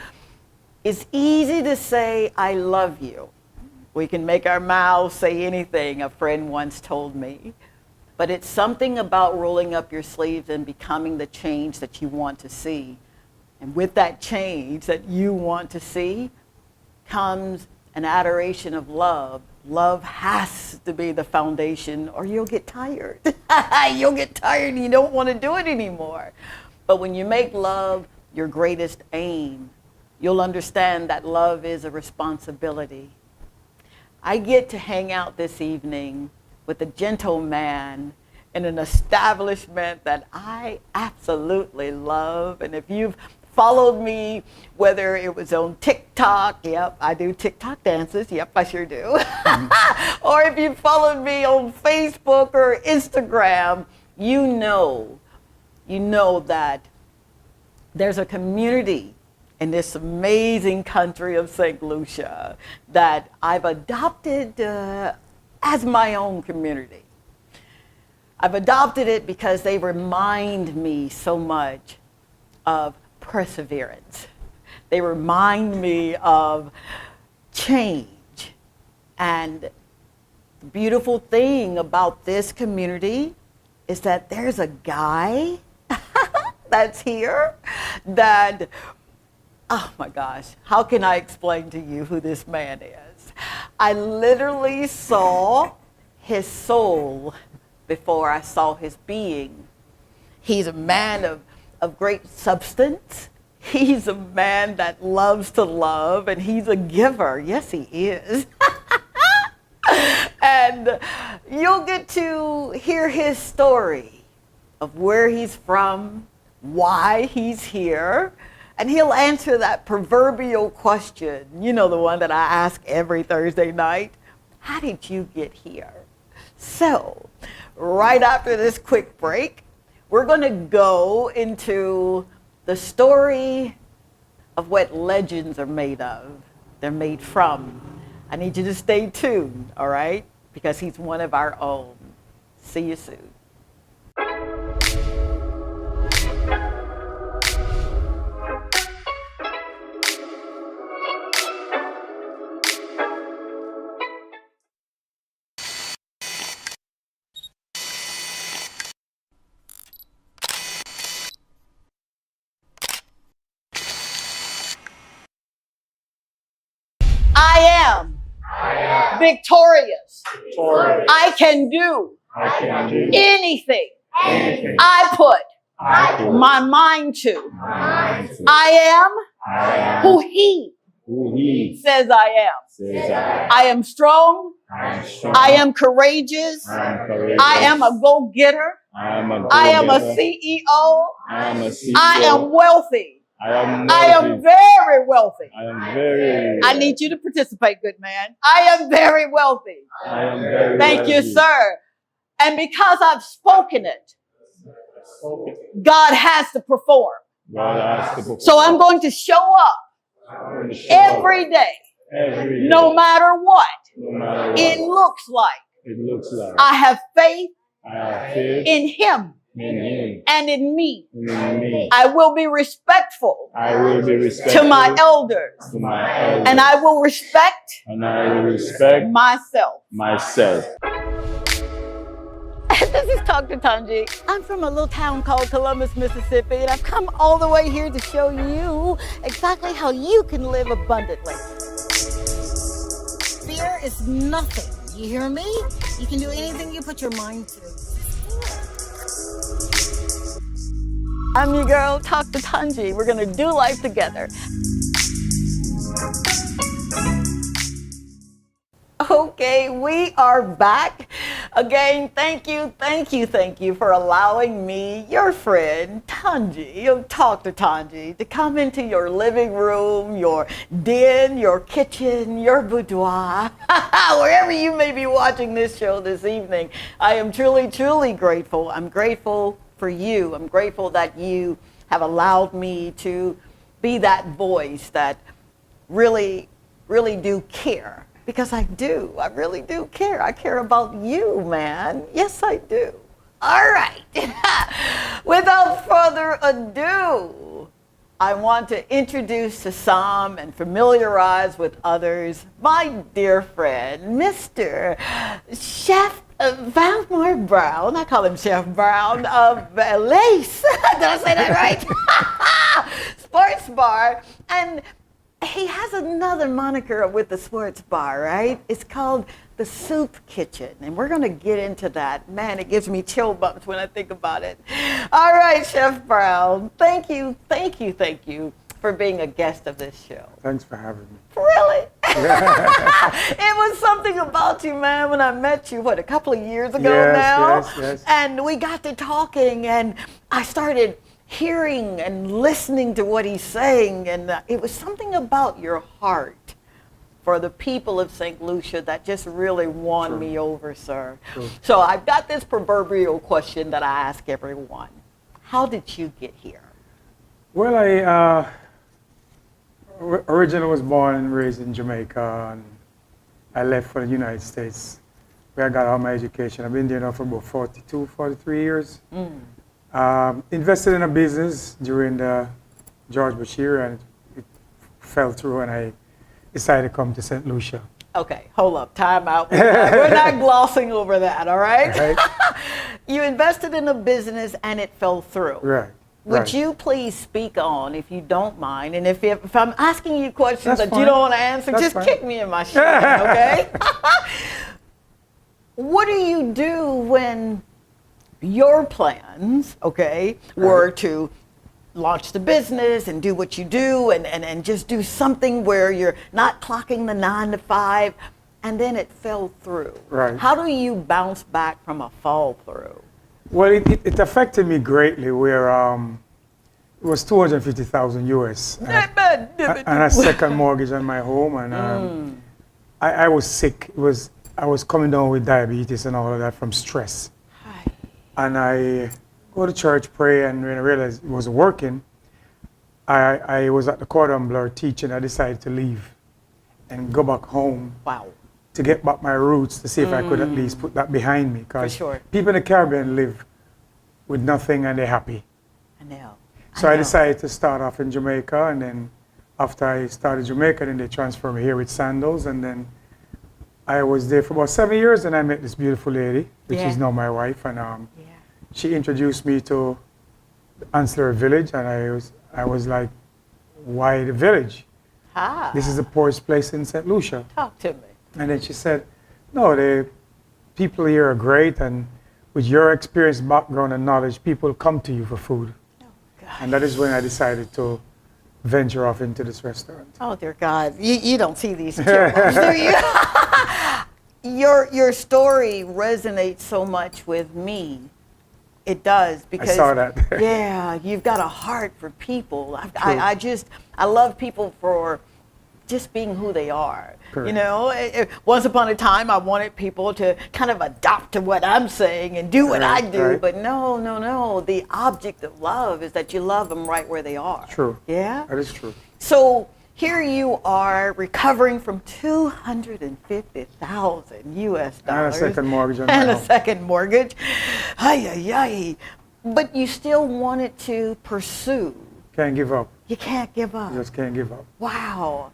Speaker 1: it's easy to say, I love you. We can make our mouths say anything, a friend once told me. But it's something about rolling up your sleeves and becoming the change that you want to see. And with that change that you want to see comes an adoration of love. Love has to be the foundation or you'll get tired. You'll get tired and you don't want to do it anymore. But when you make love your greatest aim, you'll understand that love is a responsibility. I get to hang out this evening with a gentleman in an establishment that I absolutely love. And if you've followed me, whether it was on TikTok, yep, I do TikTok dances, yep, I sure do. Or if you followed me on Facebook or Instagram, you know that there's a community in this amazing country of St. Lucia that I've adopted as my own community. I've adopted it because they remind me so much of perseverance. They remind me of change. And the beautiful thing about this community is that there's a guy that's here that, oh my gosh, how can I explain to you who this man is? I literally saw his soul before I saw his being. He's a man of great substance. He's a man that loves to love, and he's a giver. Yes, he is. And you'll get to hear his story of where he's from, why he's here, and he'll answer that proverbial question, you know, the one that I ask every Thursday night. How did you get here? So, right after this quick break, we're going to go into the story of what legends are made of. They're made from. I need you to stay tuned, all right? Because he's one of our own. See you soon. I am victorious. I can do anything I put my mind to. I am who he says I am. I am strong. I am courageous. I am a go-getter. I am a CEO. I am wealthy. I am very wealthy. I need you to participate, good man. I am very wealthy. Thank you, sir. And because I've spoken it, God has to perform. So I'm going to show up every day, no matter what.
Speaker 15: no matter what
Speaker 1: it looks like.
Speaker 15: it looks like.
Speaker 1: I have faith
Speaker 15: I have faith
Speaker 1: in Him
Speaker 15: in Him
Speaker 1: and in me.
Speaker 15: and in me.
Speaker 1: I will be respectful
Speaker 15: I will be respectful
Speaker 1: to my elders,
Speaker 15: to my elders,
Speaker 1: and I will respect
Speaker 15: and I will respect
Speaker 1: myself.
Speaker 15: myself.
Speaker 1: This is Dr. Tanji. I'm from a little town called Columbus, Mississippi, and I've come all the way here to show you exactly how you can live abundantly. Fear is nothing. You hear me? You can do anything you put your mind to. I'm your girl, Dr. Tanji. We're gonna do life together. Okay, we are back. Again, thank you for allowing me, your friend, Tanji, Dr. Tanji, to come into your living room, your den, your kitchen, your boudoir, wherever you may be watching this show this evening. I am truly, truly grateful. I'm grateful for you. I'm grateful that you have allowed me to be that voice that really, really do care. Because I do. I really do care. I care about you, man. Yes, I do. All right. Without further ado, I want to introduce to some and familiarize with others my dear friend, Mr. Chef Valmore Brown. I call him Chef Brown of Lace. Did I say that right? Sports Bar. And he has another moniker with the sports bar, right? It's called the Soup Kitchen, and we're going to get into that. Man, it gives me chill bumps when I think about it. All right, Chef Brown, thank you for being a guest of this show.
Speaker 15: Thanks for having me.
Speaker 1: Really? It was something about you, man, when I met you, a couple of years ago now?
Speaker 15: Yes.
Speaker 1: And we got to talking, and I started hearing and listening to what he's saying, and it was something about your heart for the people of St. Lucia that just really won me over, sir. So I've got this proverbial question that I ask everyone. How did you get here?
Speaker 15: Well, I originally was born and raised in Jamaica, and I left for the United States where I got all my education. I've been there now for about 43 years. Invested in a business during the George Bush era, and it fell through, and I decided to come to St. Lucia.
Speaker 1: Okay, hold up, time out. We're not glossing over that, all right? You invested in a business and it fell through.
Speaker 15: Right.
Speaker 1: Would you please speak on, if you don't mind, and if I'm asking you questions that you don't want to answer, just kick me in my shit, okay? What do you do when your plans, were to launch the business and do what you do and just do something where you're not clocking the 9 to 5, and then it fell through?
Speaker 15: Right.
Speaker 1: How do you bounce back from a fall through?
Speaker 15: Well, it affected me greatly where it was $250,000 US and a second mortgage on my home, and I was sick. I was coming down with diabetes and all of that from stress. And I go to church, pray, and when I realized it wasn't working, I was at the Cordon Bleu teaching. I decided to leave and go back home.
Speaker 1: Wow.
Speaker 15: To get back my roots, to see if I could at least put that behind me. Because people in the Caribbean live with nothing and they're happy.
Speaker 1: I know.
Speaker 15: So I decided to start off in Jamaica, and then after I started Jamaica, then they transferred me here with Sandals, and then I was there for about 7 years, and I met this beautiful lady, which is now my wife, and she introduced me to the Ancillary Village, and I was like, why the village? This is the poorest place in St. Lucia.
Speaker 1: Talk to me.
Speaker 15: And then she said, no, the people here are great, and with your experience, background, and knowledge, people come to you for food. And that is when I decided to venture off into this restaurant.
Speaker 1: Oh, dear God. You don't see these children, do you? Your story resonates so much with me. It does. Because
Speaker 15: I saw that.
Speaker 1: Yeah, you've got a heart for people. I love people for just being who they are.
Speaker 15: Correct.
Speaker 1: You know, once upon a time, I wanted people to kind of adopt to what I'm saying and do what I do. But no. The object of love is that you love them right where they are.
Speaker 15: True.
Speaker 1: Yeah?
Speaker 15: That is true.
Speaker 1: So here you are recovering from $250,000 US.
Speaker 15: And a second mortgage.
Speaker 1: And a second mortgage. Ay, ay, ay. But you still wanted to pursue.
Speaker 15: Can't give up.
Speaker 1: You can't give up.
Speaker 15: You just can't give up.
Speaker 1: Wow.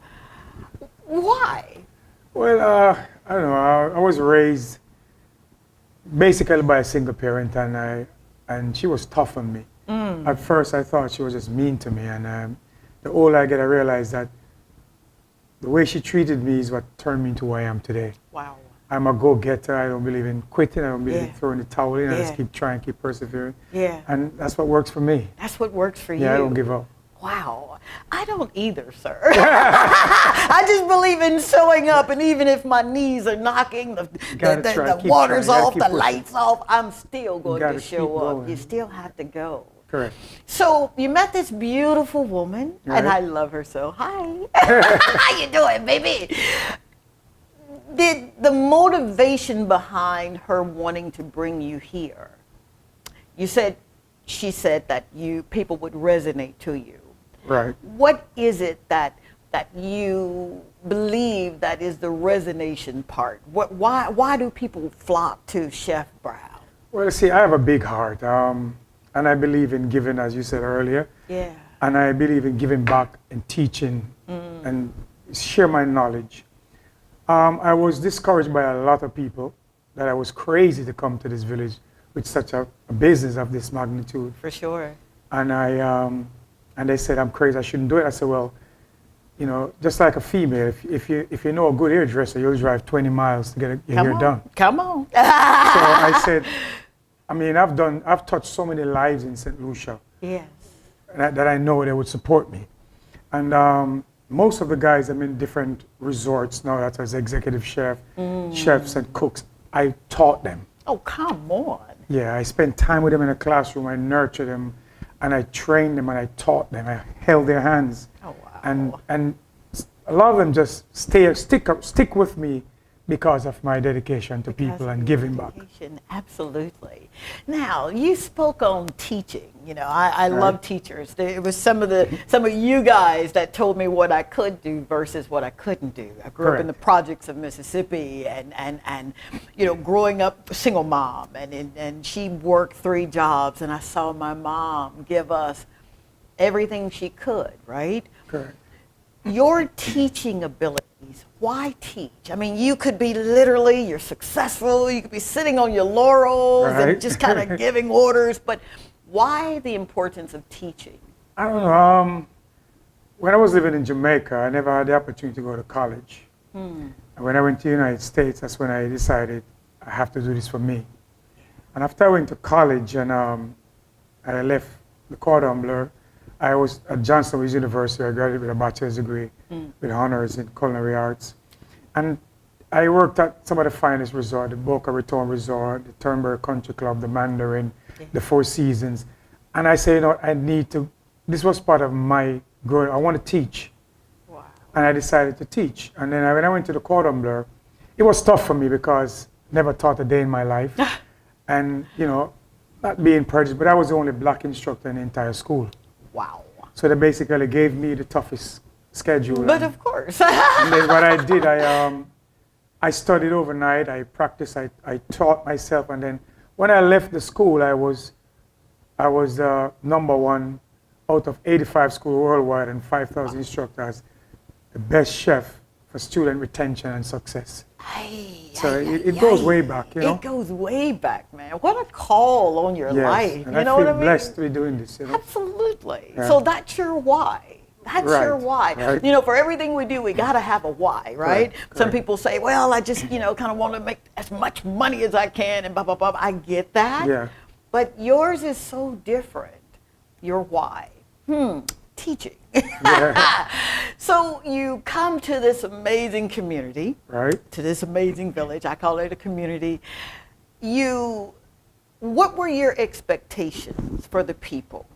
Speaker 1: Why?
Speaker 15: Well, I don't know. I was raised basically by a single parent, and she was tough on me. At first, I thought she was just mean to me, and the older I get, I realized that the way she treated me is what turned me into who I am today.
Speaker 1: Wow.
Speaker 15: I'm a go-getter. I don't believe in quitting. I don't believe in throwing the towel in. I just keep trying, keep persevering.
Speaker 1: Yeah.
Speaker 15: And that's what works for me.
Speaker 1: That's what works for you.
Speaker 15: Yeah, I don't give up.
Speaker 1: Wow. I don't either, sir. I just believe in showing up, and even if my knees are knocking, the water's off, the lights off, I'm still going to show up. You still have to go.
Speaker 15: Correct.
Speaker 1: So you met this beautiful woman, and I love her so. Hi. How you doing, baby? Did the motivation behind her wanting to bring you here, she said that people would resonate to you.
Speaker 15: Right.
Speaker 1: What is it that you believe that is the resonation part? Why do people flock to Chef Brown?
Speaker 15: Well, see, I have a big heart, and I believe in giving, as you said earlier.
Speaker 1: Yeah.
Speaker 15: And I believe in giving back and teaching and share my knowledge. I was discouraged by a lot of people that I was crazy to come to this village with such a business of this magnitude.
Speaker 1: For sure.
Speaker 15: And and they said I'm crazy, I shouldn't do it. I said, well, you know, just like a female, if you know a good hairdresser, you'll drive 20 miles to get your hair done.
Speaker 1: Come on.
Speaker 15: So I said, I mean, I've touched so many lives in St. Lucia.
Speaker 1: Yes.
Speaker 15: That I know they would support me. And most of the guys I'm in different resorts now that as executive chef, chefs and cooks, I taught them.
Speaker 1: Oh, come on.
Speaker 15: Yeah, I spent time with them in a classroom. I nurtured them, and I trained them, and I taught them. I held their hands.
Speaker 1: Oh, wow.
Speaker 15: And a lot of them just stick with me because of my dedication to people and giving back.
Speaker 1: Absolutely. Now, you spoke on teaching. You know, I love teachers. It was some of you guys that told me what I could do versus what I couldn't do. I grew up in the projects of Mississippi, and you know, growing up a single mom, and she worked 3 jobs, and I saw my mom give us everything she could, right?
Speaker 15: Correct.
Speaker 1: Your teaching abilities, why teach? I mean, you could be you're successful, you could be sitting on your laurels and just kind of giving orders, but why the importance of teaching?
Speaker 15: I don't know. When I was living in Jamaica, I never had the opportunity to go to college. And when I went to the United States, that's when I decided I have to do this for me. And after I went to college and I left the Cordon Bleu, I was at Johnson University. I graduated with a bachelor's degree with honors in culinary arts. And I worked at some of the finest resorts, the Boca Raton Resort, the Turnberg Country Club, the Mandarin, the Four Seasons. And I said, you know, I need to, this was part of my growing, I want to teach.
Speaker 1: Wow.
Speaker 15: And I decided to teach. And then when I went to the Cordon Bleu, it was tough for me because I never taught a day in my life. And, you know, not being prejudiced, but I was the only black instructor in the entire school.
Speaker 1: Wow.
Speaker 15: So they basically gave me the toughest schedule.
Speaker 1: But of course.
Speaker 15: And then what I did, I studied overnight, I practiced, I taught myself, and then when I left the school, I was #1 out of 85 schools worldwide and 5,000 instructors, the best chef for student retention and success. So it goes way back, you know.
Speaker 1: It goes way back, man. What a call on your life.
Speaker 15: And
Speaker 1: you know what I mean?
Speaker 15: Blessed to be doing this. You know?
Speaker 1: Absolutely.
Speaker 15: Yeah.
Speaker 1: So that's your why. That's your why.
Speaker 15: Right.
Speaker 1: You know, for everything we do, we got to have a why, right? Some people say, well, I just, you know, kind of want to make as much money as I can and blah, blah, blah. I get that.
Speaker 15: Yeah.
Speaker 1: But yours is so different. Your why. Teaching. So you come to this amazing community, to this amazing village. I call it a community. What were your expectations for the people?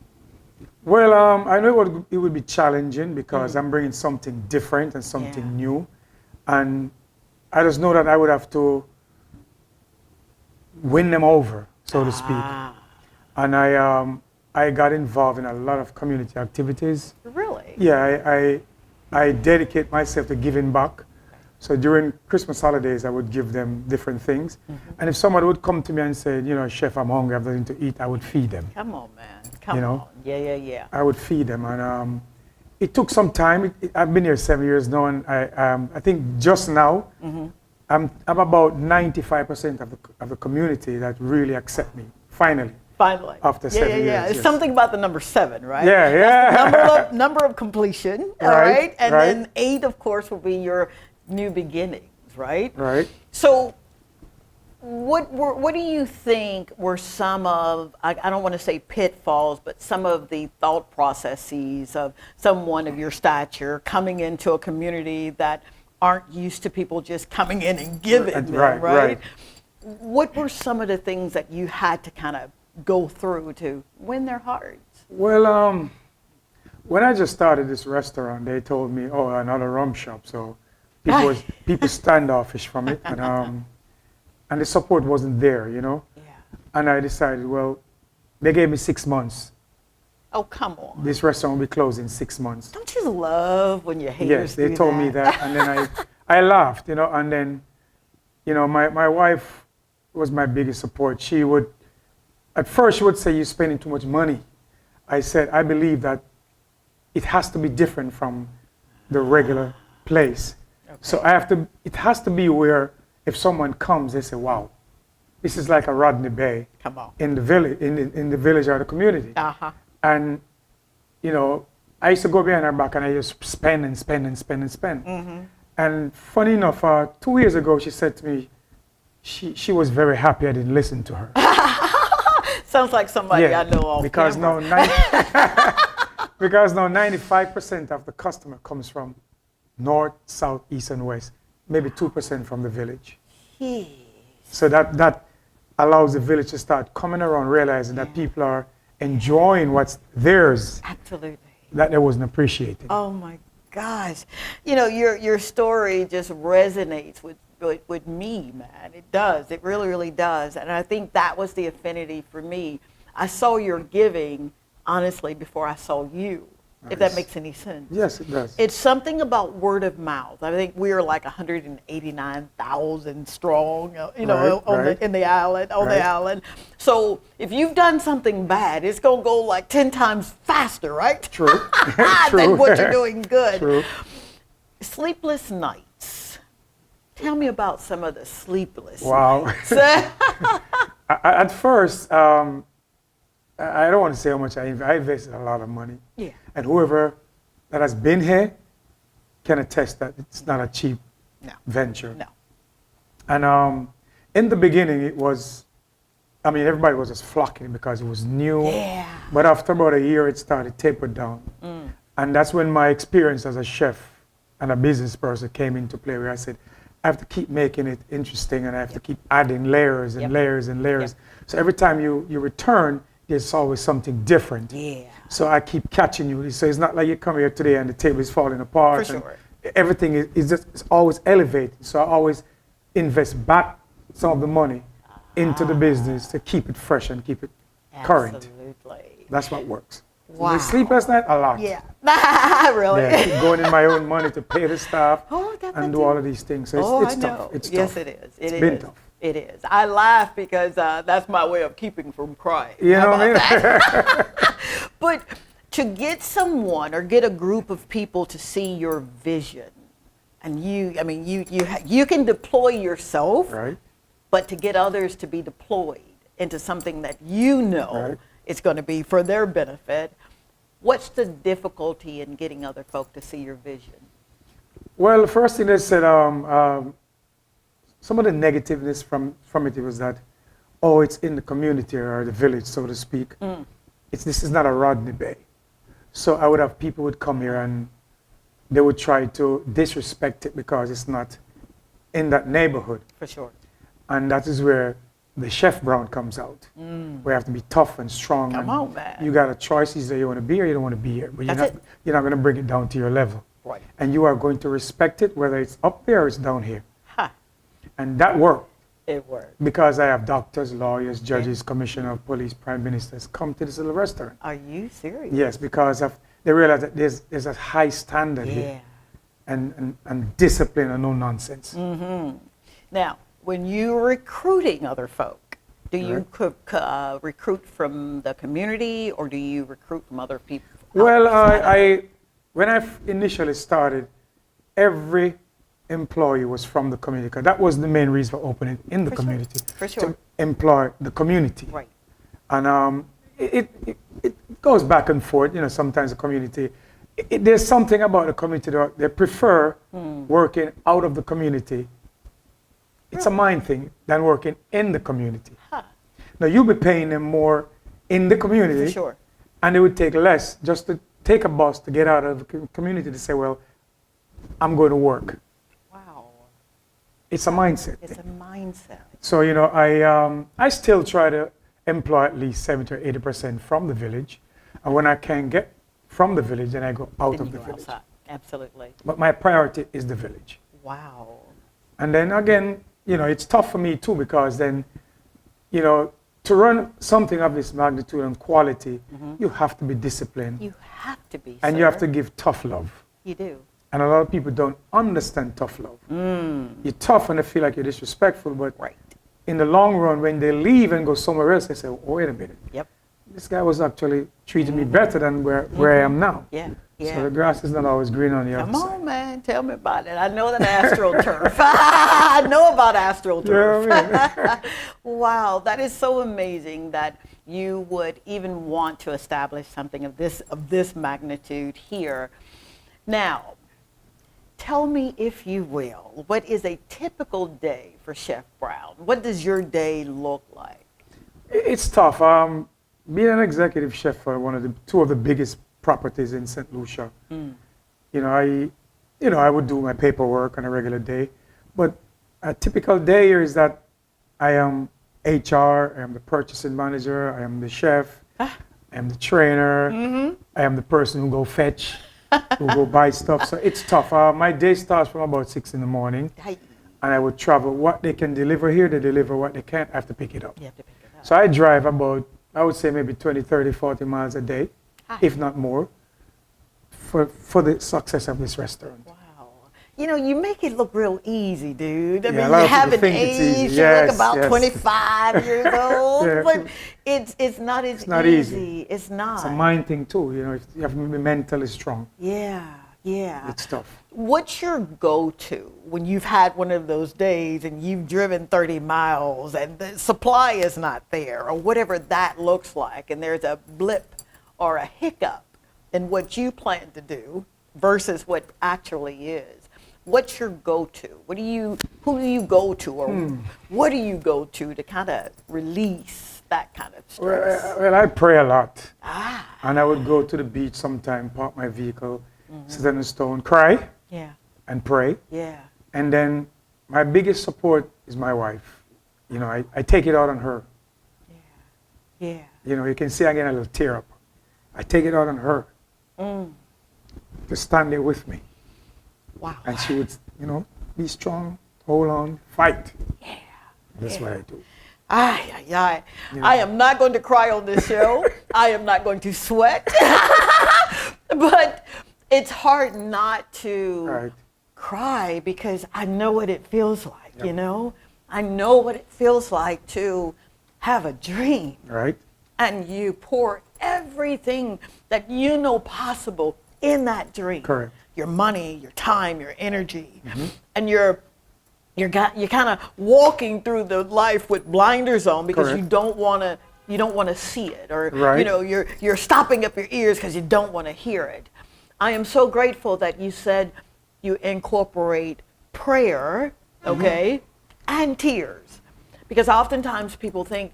Speaker 15: Well, I know it would be challenging because I'm bringing something different and something new. And I just know that I would have to win them over, so to speak. And I got involved in a lot of community activities.
Speaker 1: Really?
Speaker 15: Yeah, I dedicate myself to giving back. So during Christmas holidays, I would give them different things. And if somebody would come to me and say, you know, chef, I'm hungry, I have nothing to eat, I would feed them.
Speaker 1: Come on, man. Come on. Yeah.
Speaker 15: I would feed them. And it took some time. I've been here 7 years now, and I think just now, I'm about 95% of the community that really accept me, finally. After 7 years.
Speaker 1: Yeah. It's something about the number 7, right?
Speaker 15: Yeah.
Speaker 1: That's the number of completion, all right? And then 8, of course, will be your new beginnings, right?
Speaker 15: Right.
Speaker 1: So what do you think were some of, I don't want to say pitfalls, but some of the thought processes of someone of your stature coming into a community that aren't used to people just coming in and giving them, right? What were some of the things that you had to kind of go through to win their hearts?
Speaker 15: Well, when I just started this restaurant, they told me, oh, another rum shop. So people standoffish from it. And the support wasn't there, you know? Yeah. And I decided, well, they gave me 6 months.
Speaker 1: Oh, come on.
Speaker 15: This restaurant will be closed in 6 months.
Speaker 1: Don't you love when your haters
Speaker 15: Yes, they told me that. And then I laughed, you know, and then, you know, my wife was my biggest support. She would, at first she would say, you're spending too much money. I said, I believe that it has to be different from the regular place. Okay. So it has to be where if someone comes, they say, wow, this is like a Rodney Bay in the village, in the village or the community. And, you know, I used to go behind her back and I just spend and spend and spend and spend. And funny enough, 2 years ago, she said to me, she was very happy I didn't listen to her.
Speaker 1: Sounds like somebody I know off
Speaker 15: because
Speaker 1: camera.
Speaker 15: Because now 95% of the customer comes from north, south, east, and west. Maybe 2% from the village. So that allows the village to start coming around, realizing that people are enjoying what's theirs.
Speaker 1: Absolutely.
Speaker 15: That they wasn't appreciated.
Speaker 1: Oh my gosh. You know, your story just resonates with me, man. It does. It really, really does. And I think that was the affinity for me. I saw your giving, honestly, before I saw you. Nice. If that makes any sense.
Speaker 15: Yes, it does.
Speaker 1: It's something about word of mouth. I think we are like 189,000 strong, you know, in the island, on the island. So if you've done something bad, it's going to go like 10 times faster, right?
Speaker 15: True.
Speaker 1: Than what you're doing good.
Speaker 15: True.
Speaker 1: Sleepless nights. Tell me about some of the sleepless
Speaker 15: nights. At first, I don't want to say how much I invested a lot of money.
Speaker 1: Yeah.
Speaker 15: And whoever that has been here can attest that it's not a cheap venture.
Speaker 1: No.
Speaker 15: And in the beginning, it was, I mean, everybody was just flocking because it was new.
Speaker 1: Yeah.
Speaker 15: But after about a year, it started tapered down. And that's when my experience as a chef and a business person came into play, where I said, I have to keep making it interesting, and I have to keep adding layers and layers and layers. So every time you return, there's always something different.
Speaker 1: Yeah.
Speaker 15: So I keep catching you. So it's not like you come here today and the table is falling apart.
Speaker 1: For sure.
Speaker 15: Everything is just, it's always elevated. So I always invest back some of the money into the business to keep it fresh and keep it current.
Speaker 1: Absolutely.
Speaker 15: That's what works.
Speaker 1: Wow.
Speaker 15: So sleep last night? A lot.
Speaker 1: Yeah. Really?
Speaker 15: Yeah, keep going in my own money to pay the staff and do all of these things. So it's tough. It's
Speaker 1: yes,
Speaker 15: tough.
Speaker 1: it is.
Speaker 15: It's been tough.
Speaker 1: It is. I laugh because that's my way of keeping from crying.
Speaker 15: You know what I mean?
Speaker 1: But to get someone or get a group of people to see your vision, and you can deploy yourself,
Speaker 15: right?
Speaker 1: But to get others to be deployed into something that you know it's going to be for their benefit, what's the difficulty in getting other folk to see your vision?
Speaker 15: Well, the first thing they said, some of the negativeness from it was that, oh, it's in the community or the village, so to speak. This is not a Rodney Bay. So I would have people would come here and they would try to disrespect it because it's not in that neighborhood.
Speaker 1: For sure.
Speaker 15: And that is where the chef Brown comes out. We have to be tough and strong.
Speaker 1: Come on, man.
Speaker 15: You got a choice, either you want to be here or you don't want to be here. But you're not going to bring it down to your level.
Speaker 1: Right.
Speaker 15: And you are going to respect it, whether it's up there or it's down here. And that worked.
Speaker 1: It worked.
Speaker 15: Because I have doctors, lawyers, judges, commissioner of police, prime ministers come to this little restaurant.
Speaker 1: Are you serious?
Speaker 15: Yes, because they realize that there's a high standard here. and discipline and no nonsense.
Speaker 1: Now, when you're recruiting other folk, do you recruit from the community or do you recruit from other people?
Speaker 15: Well, when I initially started, every employee was from the community. 'Cause that was the main reason for opening in the community.
Speaker 1: For sure.
Speaker 15: To employ the community.
Speaker 1: Right.
Speaker 15: And it goes back and forth. You know, sometimes the community, there's something about the community that they prefer working out of the community. It's a mind thing than working in the community. Now, you'll be paying them more in the community.
Speaker 1: For sure.
Speaker 15: And it would take less just to take a bus to get out of the community to say, well, I'm going to work.
Speaker 1: Wow.
Speaker 15: It's a mindset.
Speaker 1: It's a mindset.
Speaker 15: So, you know, I still try to employ at least 70 or 80% from the village. And when I can get from the village, then I go out of the village.
Speaker 1: Outside. Absolutely.
Speaker 15: But my priority is the village.
Speaker 1: Wow.
Speaker 15: And then again, you know, it's tough for me too, because then, you know, to run something of this magnitude and quality, you have to be disciplined.
Speaker 1: You have to be,
Speaker 15: and you have to give tough love.
Speaker 1: You do.
Speaker 15: And a lot of people don't understand tough love. You're tough when they feel like you're disrespectful, but in the long run, when they leave and go somewhere else, they say, oh, wait a minute.
Speaker 1: Yep.
Speaker 15: This guy was actually treating me better than where I am now.
Speaker 1: Yeah. Yeah.
Speaker 15: So the grass is not always green on the other
Speaker 1: Come
Speaker 15: side.
Speaker 1: on, man. Tell me about it. I know that astral turf. I know about astral turf.
Speaker 15: Yeah,
Speaker 1: Wow, that is so amazing that you would even want to establish something of this magnitude here. Now, tell me, if you will, what is a typical day for Chef Brown? What does your day look like?
Speaker 15: It's tough. Being an executive chef for two of the biggest properties in St. Lucia, you know, I would do my paperwork on a regular day, but a typical day here is that I am HR, I am the purchasing manager, I am the chef, I am the trainer, I am the person who go fetch, who go buy stuff. So it's tough. My day starts from about 6 in the morning, and I would travel. What they can deliver here, they deliver. What they can't, I have to pick it up.
Speaker 1: You have to pick it up.
Speaker 15: So I drive about, I would say maybe 20, 30, 40 miles a day, if not more, for the success of this restaurant.
Speaker 1: Wow. You know, you make it look real easy, dude. I
Speaker 15: Yeah,
Speaker 1: mean,
Speaker 15: a lot
Speaker 1: you
Speaker 15: of people
Speaker 1: haven't
Speaker 15: think it's easy.
Speaker 1: aged.
Speaker 15: Yes,
Speaker 1: you look about
Speaker 15: yes.
Speaker 1: 25 years old,
Speaker 15: Yeah.
Speaker 1: but it's not as
Speaker 15: It's not
Speaker 1: easy. It's not.
Speaker 15: It's a mind thing too. You know, if you have to be mentally strong.
Speaker 1: Yeah, yeah.
Speaker 15: It's tough.
Speaker 1: What's your go-to when you've had one of those days and you've driven 30 miles and the supply is not there, or whatever that looks like, and there's a blip or a hiccup in what you plan to do versus what actually is? What's your go-to? Who do you go to, or what do you go to kind of release that kind of stress?
Speaker 15: Well, I pray a lot. And I would go to the beach sometime, park my vehicle, sit on a stone, cry, and pray.
Speaker 1: Yeah.
Speaker 15: And then my biggest support is my wife. You know, I take it out on her.
Speaker 1: Yeah.
Speaker 15: You know, you can see I get a little tear up. I take it out on her to stand there with me.
Speaker 1: Wow.
Speaker 15: And she would, you know, be strong, hold on, fight.
Speaker 1: Yeah.
Speaker 15: That's what I do.
Speaker 1: I am not going to cry on this show. I am not going to sweat. But it's hard not to cry because I know what it feels like, you know? I know what it feels like to have a dream.
Speaker 15: Right.
Speaker 1: And you pour everything that you know possible in that dream.
Speaker 15: Correct.
Speaker 1: Your money, your time, your energy. And you're kind of walking through the life with blinders on because you don't want to see it, or you know, you're stopping up your ears because you don't want to hear it. I am so grateful that you said you incorporate prayer, and tears, because oftentimes people think,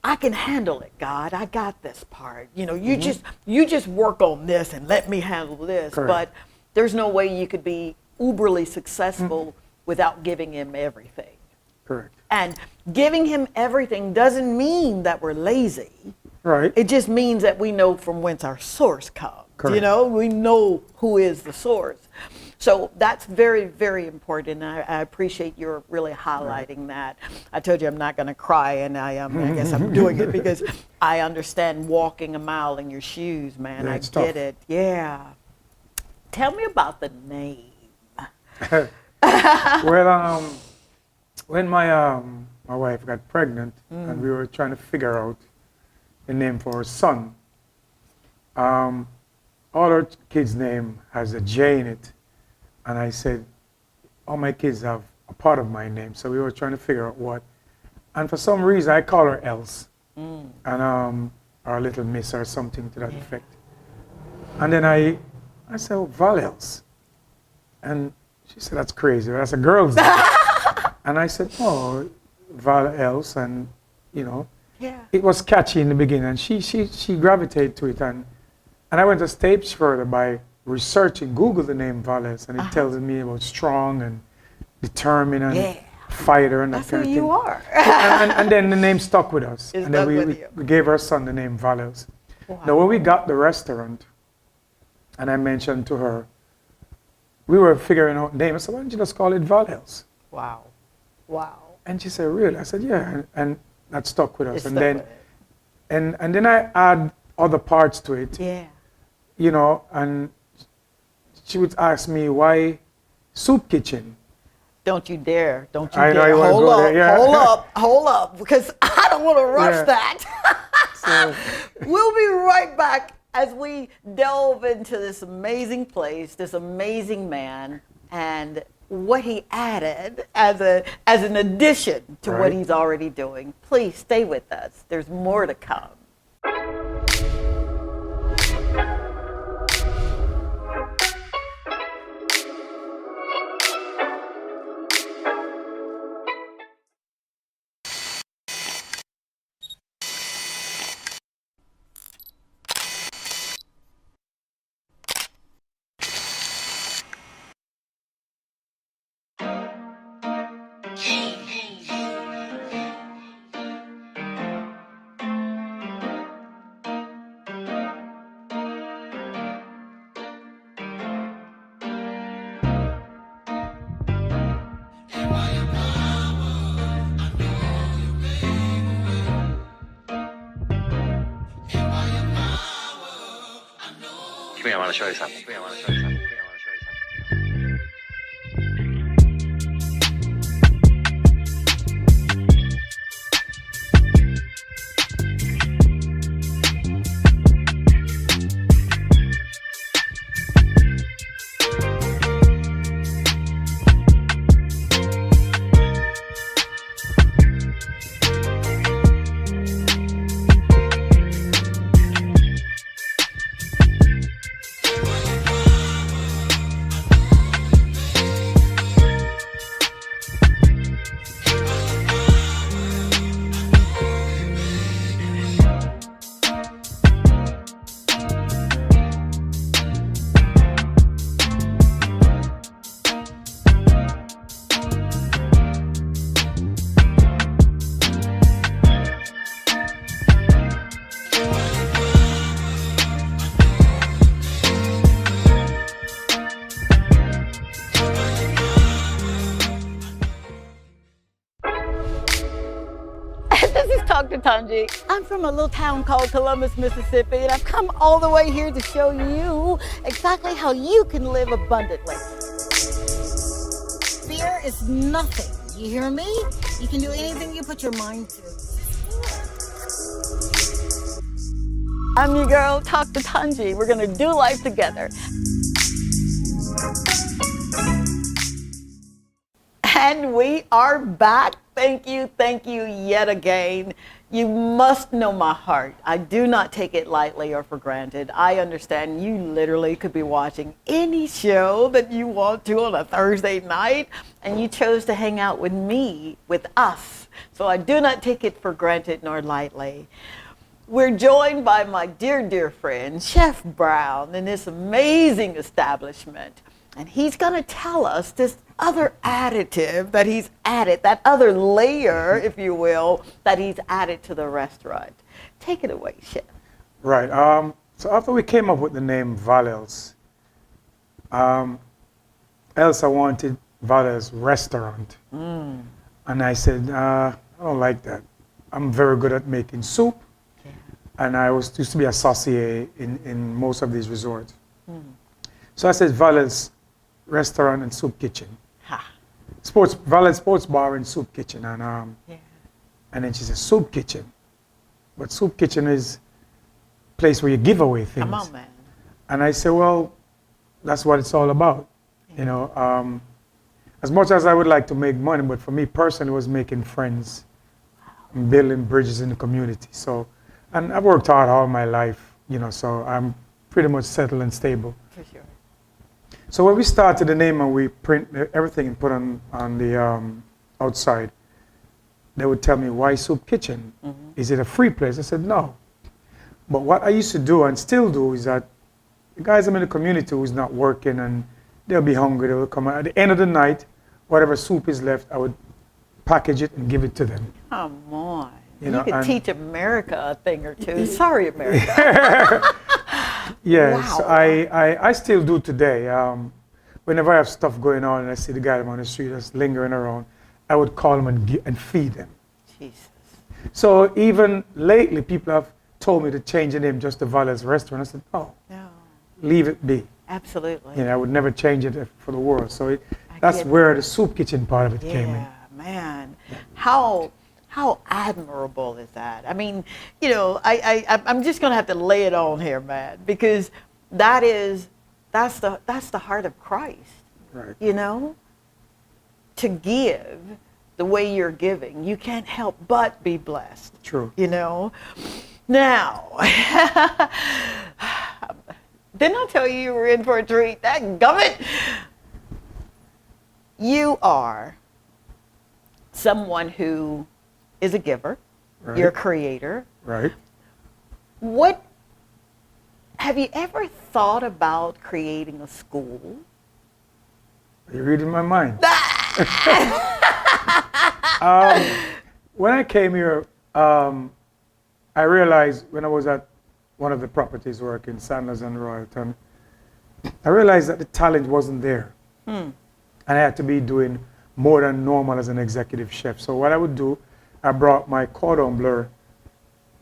Speaker 1: I can handle it, God. I got this part. You know, you just work on this and let me handle this.
Speaker 15: Correct.
Speaker 1: But there's no way you could be uberly successful without giving him everything.
Speaker 15: Correct.
Speaker 1: And giving him everything doesn't mean that we're lazy.
Speaker 15: Right.
Speaker 1: It just means that we know from whence our source comes.
Speaker 15: Correct.
Speaker 1: You know, we know who is the source. So that's very, very important. I appreciate your really highlighting that. I told you I'm not going to cry, and I guess I'm doing it because I understand walking a mile in your shoes, man.
Speaker 15: Yeah,
Speaker 1: I
Speaker 15: it's
Speaker 1: get
Speaker 15: tough.
Speaker 1: it. Yeah. Tell me about the name.
Speaker 15: Well, when my wife got pregnant and we were trying to figure out the name for her son, all our kids' name has a J in it, and I said, all my kids have a part of my name, so we were trying to figure out what. And for some reason, I call her Else, and or Little Miss or something to that effect. And then I said, oh, Val Else. And she said, that's crazy. That's a girl's name. And I said, oh, Val Else. And, you know, it was catchy in the beginning. And she gravitated to it. And I went a stage further by researching, Google the name Val Else. And it tells me about strong and determined and fighter and that kind of thing. That's who you are. and then the name stuck with us. And then we gave our son the name Val Else. Wow. Now, when we got the restaurant, and I mentioned to her, we were figuring out name. I said, why don't you just call it Val Else?
Speaker 1: Wow. Wow.
Speaker 15: And she said, really? I said, yeah. And that stuck with us. And then I add other parts to it. Yeah. You know, and she would ask me, why Soup Kitchen?
Speaker 1: Don't you dare. Don't you dare. Hold up, because I don't want to rush that. So. We'll be right back as we delve into this amazing place, this amazing man, and what he added as an addition to what he's already doing. Please stay with us. There's more to come.
Speaker 16: I want to show you something.
Speaker 1: I'm from a little town called Columbus, Mississippi, and I've come all the way here to show you exactly how you can live abundantly. Fear is nothing. You hear me? You can do anything you put your mind to. I'm your girl, Talk to Tanji. We're going to do life together. And we are back. Thank you yet again. You must know my heart. I do not take it lightly or for granted. I understand you literally could be watching any show that you want to on a Thursday night, and you chose to hang out with me, with us. So I do not take it for granted nor lightly. We're joined by my dear friend, Chef Brown, in this amazing establishment. And he's going to tell us this other additive that he's added, that other layer, if you will, that he's added to the restaurant. Take it away, Chef.
Speaker 15: Right. So after we came up with the name Val Else, Elsa wanted Val Else Restaurant. And I said, I don't like that. I'm very good at making soup. And I used to be a saucier in most of these resorts. So I said Val's Restaurant and Soup Kitchen. Val's Sports Bar and Soup Kitchen. And then she said Soup Kitchen. But Soup Kitchen is a place where you give away things.
Speaker 1: Come on, man.
Speaker 15: And I said, well, that's what it's all about. You know, as much as I would like to make money, but for me personally, it was making friends and building bridges in the community. So, and I've worked hard all my life, you know, so I'm pretty much settled and stable.
Speaker 1: For sure.
Speaker 15: So when we started the name and we print everything and put on the outside, they would tell me, why Soup Kitchen? Is it a free place? I said, no. But what I used to do and still do is that the guys I'm in the community who's not working and they'll be hungry, they will come out. At the end of the night, whatever soup is left, I would package it and give it to them.
Speaker 1: Come on.
Speaker 15: You know,
Speaker 1: could teach America a thing or two. Sorry, America.
Speaker 15: Yes,
Speaker 1: wow.
Speaker 15: I still do today. Whenever I have stuff going on and I see the guy on the street that's lingering around, I would call them and feed them.
Speaker 1: Jesus.
Speaker 15: So even lately, people have told me to change the name just to Val's Restaurant. I said, no, leave it be.
Speaker 1: Absolutely.
Speaker 15: You know, I would never change it for the world. So that's where the Soup Kitchen part of it came in.
Speaker 1: Yeah, man. How admirable is that? I mean, you know, I'm just going to have to lay it on here, man, because that's the heart of Christ.
Speaker 15: Right.
Speaker 1: You know, to give the way you're giving, you can't help but be blessed.
Speaker 15: True.
Speaker 1: You know. Now, didn't I tell you were in for a treat? That gummit. You are someone who is a giver.
Speaker 15: Right.
Speaker 1: You're a creator.
Speaker 15: Right.
Speaker 1: What have you ever thought about creating a school?
Speaker 15: Are you reading my mind? When I came here, I realized when I was at one of the properties working, Sanders and Royalton, I realized that the talent wasn't there. And I had to be doing more than normal as an executive chef. So what I would do, I brought my cordon bleu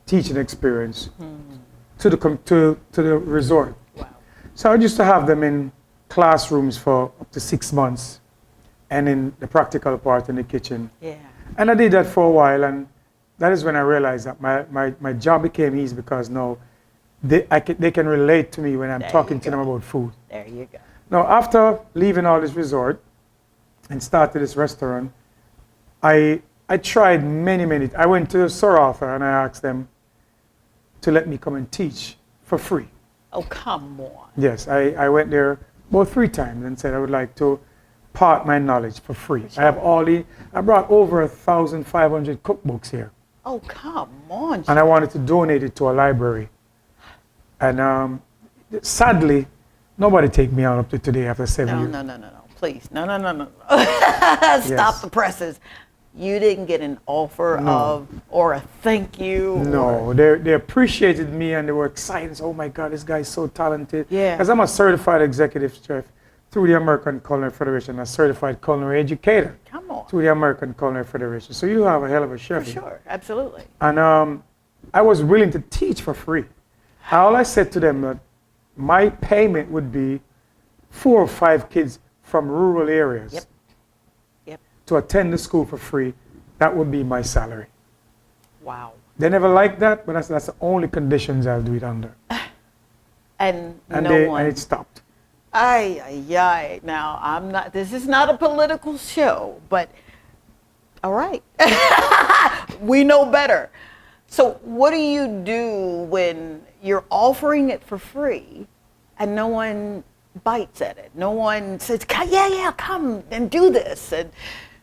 Speaker 15: teaching experience to the resort.
Speaker 1: Wow.
Speaker 15: So I used to have them in classrooms for up to 6 months and in the practical part in the kitchen.
Speaker 1: Yeah.
Speaker 15: And I did that for a while, and that is when I realized that my job became easy because now they can relate to me when I'm talking to them about food.
Speaker 1: There you go.
Speaker 15: Now, after leaving all this resort and started this restaurant, I tried many. I went to Sir Arthur and I asked them to let me come and teach for free.
Speaker 1: Oh, come on.
Speaker 15: Yes, I went there about 3 times and said I would like to part my knowledge for free.
Speaker 1: For sure.
Speaker 15: I brought over 1,500 cookbooks here.
Speaker 1: Oh, come on.
Speaker 15: And I wanted to donate it to a library. And sadly, nobody take me on up to today after 7 years.
Speaker 1: No. Please. No. Stop
Speaker 15: Yes.
Speaker 1: the presses. You didn't get an offer or a thank you?
Speaker 15: No, they appreciated me and they were excited. Oh my God, this guy is so talented.
Speaker 1: Yeah.
Speaker 15: Because I'm a certified executive chef through the American Culinary Federation, a certified culinary educator.
Speaker 1: Come on.
Speaker 15: Through the American Culinary Federation. So you have a hell of a chef.
Speaker 1: For sure, absolutely.
Speaker 15: And I was willing to teach for free. All I said to them that my payment would be 4 or 5 kids from rural areas.
Speaker 1: Yep.
Speaker 15: To attend the school for free. That would be my salary.
Speaker 1: Wow.
Speaker 15: They never liked that, but that's the only conditions I'll do it under.
Speaker 1: And
Speaker 15: it stopped.
Speaker 1: Ay. Now, this is not a political show, but all right. We know better. So what do you do when you're offering it for free and no one bites at it? No one says, yeah, come and do this. And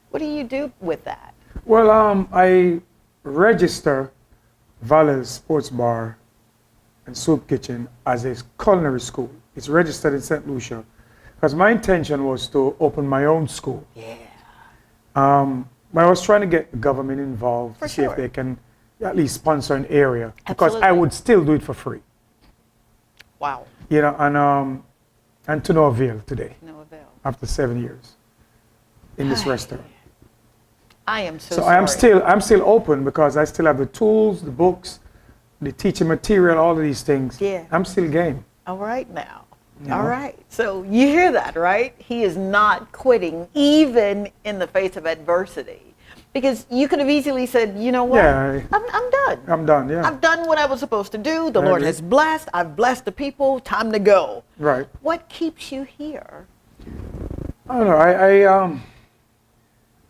Speaker 1: what do you do with that?
Speaker 15: Well, I register Val's Sports Bar and Soup Kitchen as a culinary school. It's registered in St. Lucia because my intention was to open my own school.
Speaker 1: Yeah.
Speaker 15: But I was trying to get the government involved to see if they can at least sponsor an area because I would still do it for free.
Speaker 1: Wow.
Speaker 15: You know, and to no avail today.
Speaker 1: No avail.
Speaker 15: After 7 years in this restaurant.
Speaker 1: I am so
Speaker 15: So
Speaker 1: sorry.
Speaker 15: I'm still open because I still have the tools, the books, the teaching material, all of these things.
Speaker 1: Yeah.
Speaker 15: I'm still game.
Speaker 1: All right now. All right. So you hear that, right? He is not quitting even in the face of adversity. Because you could have easily said, you know what?
Speaker 15: Yeah,
Speaker 1: I'm done.
Speaker 15: I'm done, yeah.
Speaker 1: I've done what I was supposed to do. The Lord has blessed. I've blessed the people. Time to go.
Speaker 15: Right.
Speaker 1: What keeps you here?
Speaker 15: I don't know.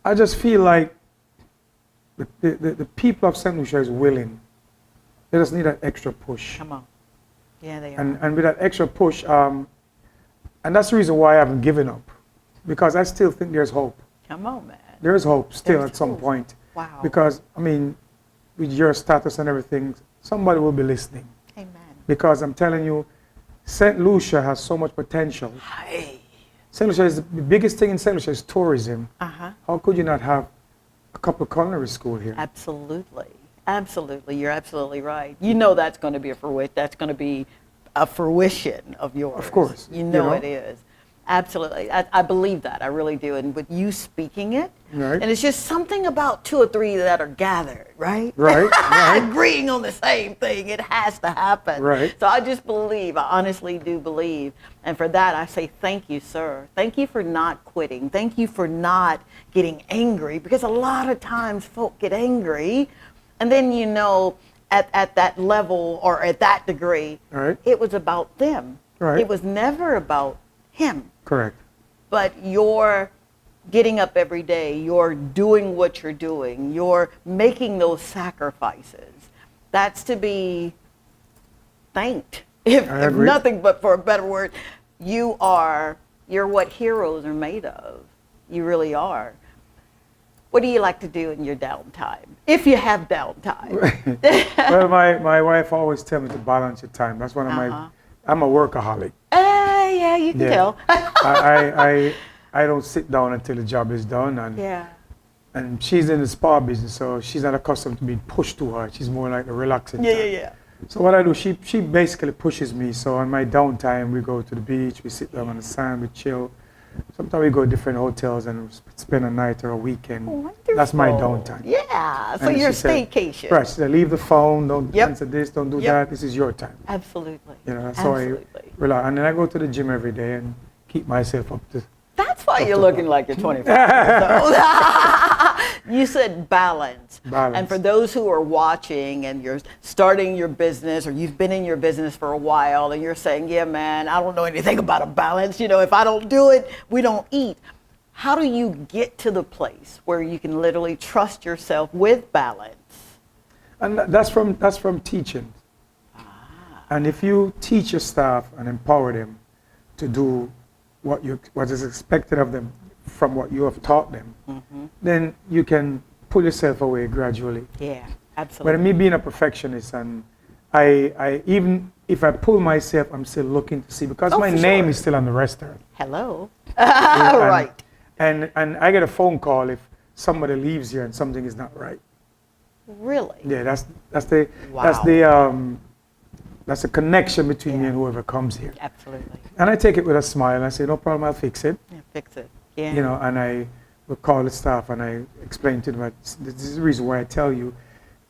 Speaker 15: I just feel like the people of St. Lucia is willing. They just need that extra push.
Speaker 1: Come on. Yeah, they are.
Speaker 15: And with that extra push, and that's the reason why I haven't given up. Because I still think there's hope.
Speaker 1: Come on, man.
Speaker 15: There's hope still at some point.
Speaker 1: Wow.
Speaker 15: Because, I mean, with your status and everything, somebody will be listening.
Speaker 1: Amen.
Speaker 15: Because I'm telling you, St. Lucia has so much potential.
Speaker 1: Hey.
Speaker 15: St. Lucia is the biggest thing in St. Lucia is tourism.
Speaker 1: Uh-huh.
Speaker 15: How could you not have a couple of culinary school here?
Speaker 1: Absolutely. Absolutely. You're absolutely right. You know that's going to be a fruition of yours.
Speaker 15: Of course.
Speaker 1: You know it is. Absolutely. I believe that. I really do. And with you speaking it,
Speaker 15: right.
Speaker 1: And it's just something about two or three that are gathered, right?
Speaker 15: Right.
Speaker 1: Agreeing on the same thing. It has to happen.
Speaker 15: Right.
Speaker 1: So I just believe. I honestly do believe. And for that, I say thank you, sir. Thank you for not quitting. Thank you for not getting angry. Because a lot of times folk get angry. And then, you know, at that level or at that degree,
Speaker 15: right.
Speaker 1: It was about them.
Speaker 15: Right.
Speaker 1: It was never about him.
Speaker 15: Correct.
Speaker 1: But you're getting up every day, you're doing what you're doing, you're making those sacrifices. That's to be thanked. If nothing but for a better word, you're what heroes are made of. You really are. What do you like to do in your downtime? If you have downtime.
Speaker 15: Well, my wife always tells me to balance your time. That's one of I'm a workaholic.
Speaker 1: Yeah, you can tell.
Speaker 15: I don't sit down until the job is done. And she's in the spa business, so she's not accustomed to being pushed too hard. She's more like a relaxing time.
Speaker 1: Yeah.
Speaker 15: So what I do, she basically pushes me. So on my downtime, we go to the beach, we sit down on the sand, we chill. Sometimes we go to different hotels and spend a night or a weekend.
Speaker 1: Wonderful.
Speaker 15: That's my downtime.
Speaker 1: Yeah, so
Speaker 15: and
Speaker 1: your
Speaker 15: Right,
Speaker 1: staycation.
Speaker 15: she said, leave the phone, don't answer this, don't do that, this is your time.
Speaker 1: Absolutely.
Speaker 15: You know, that's how I relax. And then I go to the gym every day and keep myself up to...
Speaker 1: That's why you're looking like you're 25 years old. You said balance. And for those who are watching and you're starting your business or you've been in your business for a while and you're saying, yeah, man, I don't know anything about a balance. You know, if I don't do it, we don't eat. How do you get to the place where you can literally trust yourself with balance?
Speaker 15: And that's from teaching. And if you teach your staff and empower them to do what is expected of them from what you have taught them, then you can pull yourself away gradually.
Speaker 1: Yeah, absolutely.
Speaker 15: But me being a perfectionist, and I even if I pull myself, I'm still looking to see, because my name is still on the restaurant.
Speaker 1: Hello.
Speaker 15: Right. And I get a phone call if somebody leaves here and something is not right.
Speaker 1: Really?
Speaker 15: Yeah, that's the connection between me and whoever comes here.
Speaker 1: Absolutely.
Speaker 15: And I take it with a smile and I say, no problem, I'll fix it.
Speaker 1: Yeah, fix it. Yeah.
Speaker 15: You know, and I will call the staff and I explain to them that this is the reason why I tell you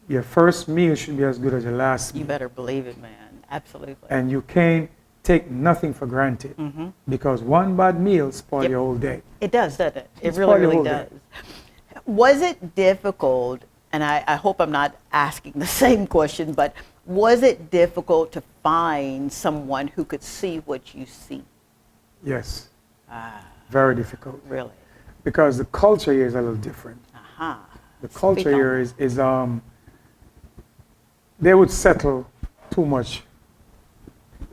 Speaker 15: your first meal should be as good as your last meal.
Speaker 1: You better believe it, man. Absolutely.
Speaker 15: And you can't take nothing for granted, because one bad meal spoils your whole day.
Speaker 1: It does, doesn't it? It really does. Was it difficult, and I hope I'm not asking the same question, but was it difficult to find someone who could see what you see?
Speaker 15: Yes. Very difficult.
Speaker 1: Really?
Speaker 15: Because the culture here is a little different. The culture here is they would settle too much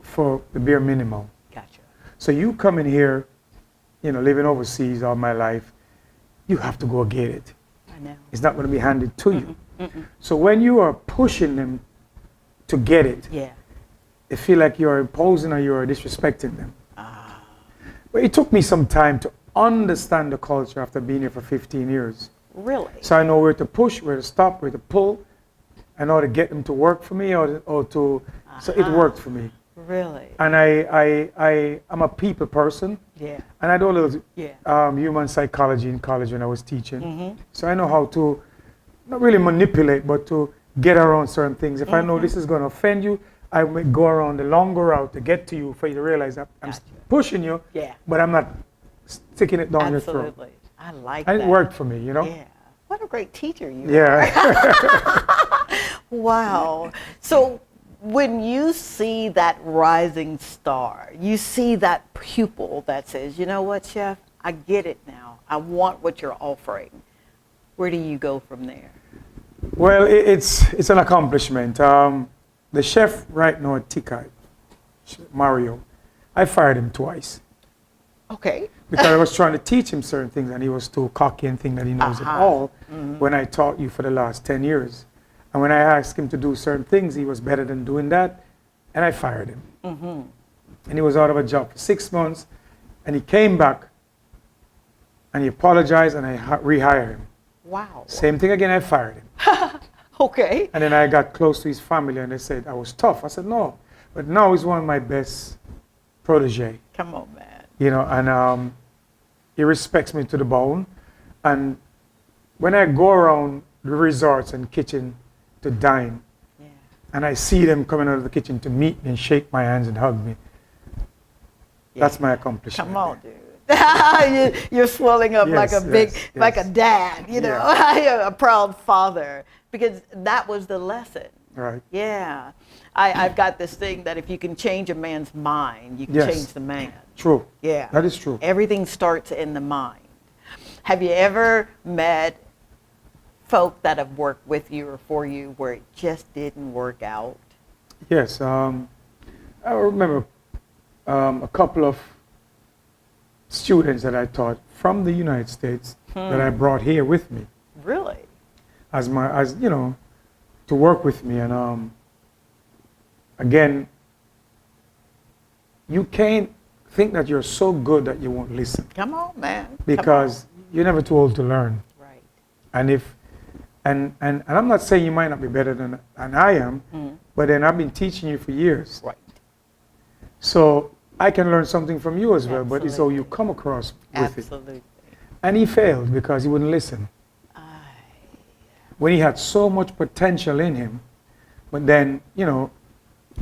Speaker 15: for the bare minimum.
Speaker 1: Gotcha.
Speaker 15: So you come in here, you know, living overseas all my life, you have to go get it.
Speaker 1: I know.
Speaker 15: It's not going to be handed to you. So when you are pushing them to get it, they feel like you're imposing or you're disrespecting them. But it took me some time to understand the culture after being here for 15 years.
Speaker 1: Really?
Speaker 15: So I know where to push, where to stop, where to pull. I know how to get them to work for me or to so it worked for me.
Speaker 1: Really?
Speaker 15: And I'm a people person.
Speaker 1: Yeah.
Speaker 15: And I do a little human psychology in college when I was teaching. So I know how to not really manipulate, but to get around certain things. If I know this is going to offend you, I may go around the longer route to get to you for you to realize that I'm pushing you, but I'm not sticking it down your throat.
Speaker 1: Absolutely. I like
Speaker 15: and
Speaker 1: that.
Speaker 15: it worked for me, you know?
Speaker 1: Yeah. What a great teacher you
Speaker 15: are.
Speaker 1: Wow. So when you see that rising star, you see that pupil that says, you know what, chef, I get it now. I want what you're offering. Where do you go from there?
Speaker 15: Well, it's an accomplishment. The chef right now at TK, Mario, I fired him twice.
Speaker 1: Okay.
Speaker 15: Because I was trying to teach him certain things and he was too cocky and think that he knows it all when I taught you for the last 10 years. And when I asked him to do certain things, he was better than doing that, and I fired him. And he was out of a job for 6 months, and he came back and he apologized and I rehired him.
Speaker 1: Wow.
Speaker 15: Same thing again, I fired him.
Speaker 1: Okay.
Speaker 15: And then I got close to his family and they said I was tough. I said, no, but now he's one of my best protege.
Speaker 1: Come on, man.
Speaker 15: You know, and he respects me to the bone. And when I go around the resorts and kitchen to dine, and I see them coming out of the kitchen to meet me and shake my hands and hug me, that's my accomplishment.
Speaker 1: Come on, dude. You're swelling up like a big, like a dad, you know, a proud father, because that was the lesson.
Speaker 15: Right.
Speaker 1: Yeah. I've got this thing that if you can change a man's mind, you can change the man.
Speaker 15: True.
Speaker 1: Yeah.
Speaker 15: That is true.
Speaker 1: Everything starts in the mind. Have you ever met folk that have worked with you or for you where it just didn't work out?
Speaker 15: Yes. I remember a couple of students that I taught from the United States that I brought here with me.
Speaker 1: Really?
Speaker 15: As you know, to work with me. And again, you can't think that you're so good that you won't listen.
Speaker 1: Come on, man.
Speaker 15: Because you're never too old to learn.
Speaker 1: Right.
Speaker 15: And if and I'm not saying you might not be better than I am, but then I've been teaching you for years.
Speaker 1: Right.
Speaker 15: So I can learn something from you as well, but it's how you come across with it. And he failed because he wouldn't listen. When he had so much potential in him, but then, you know,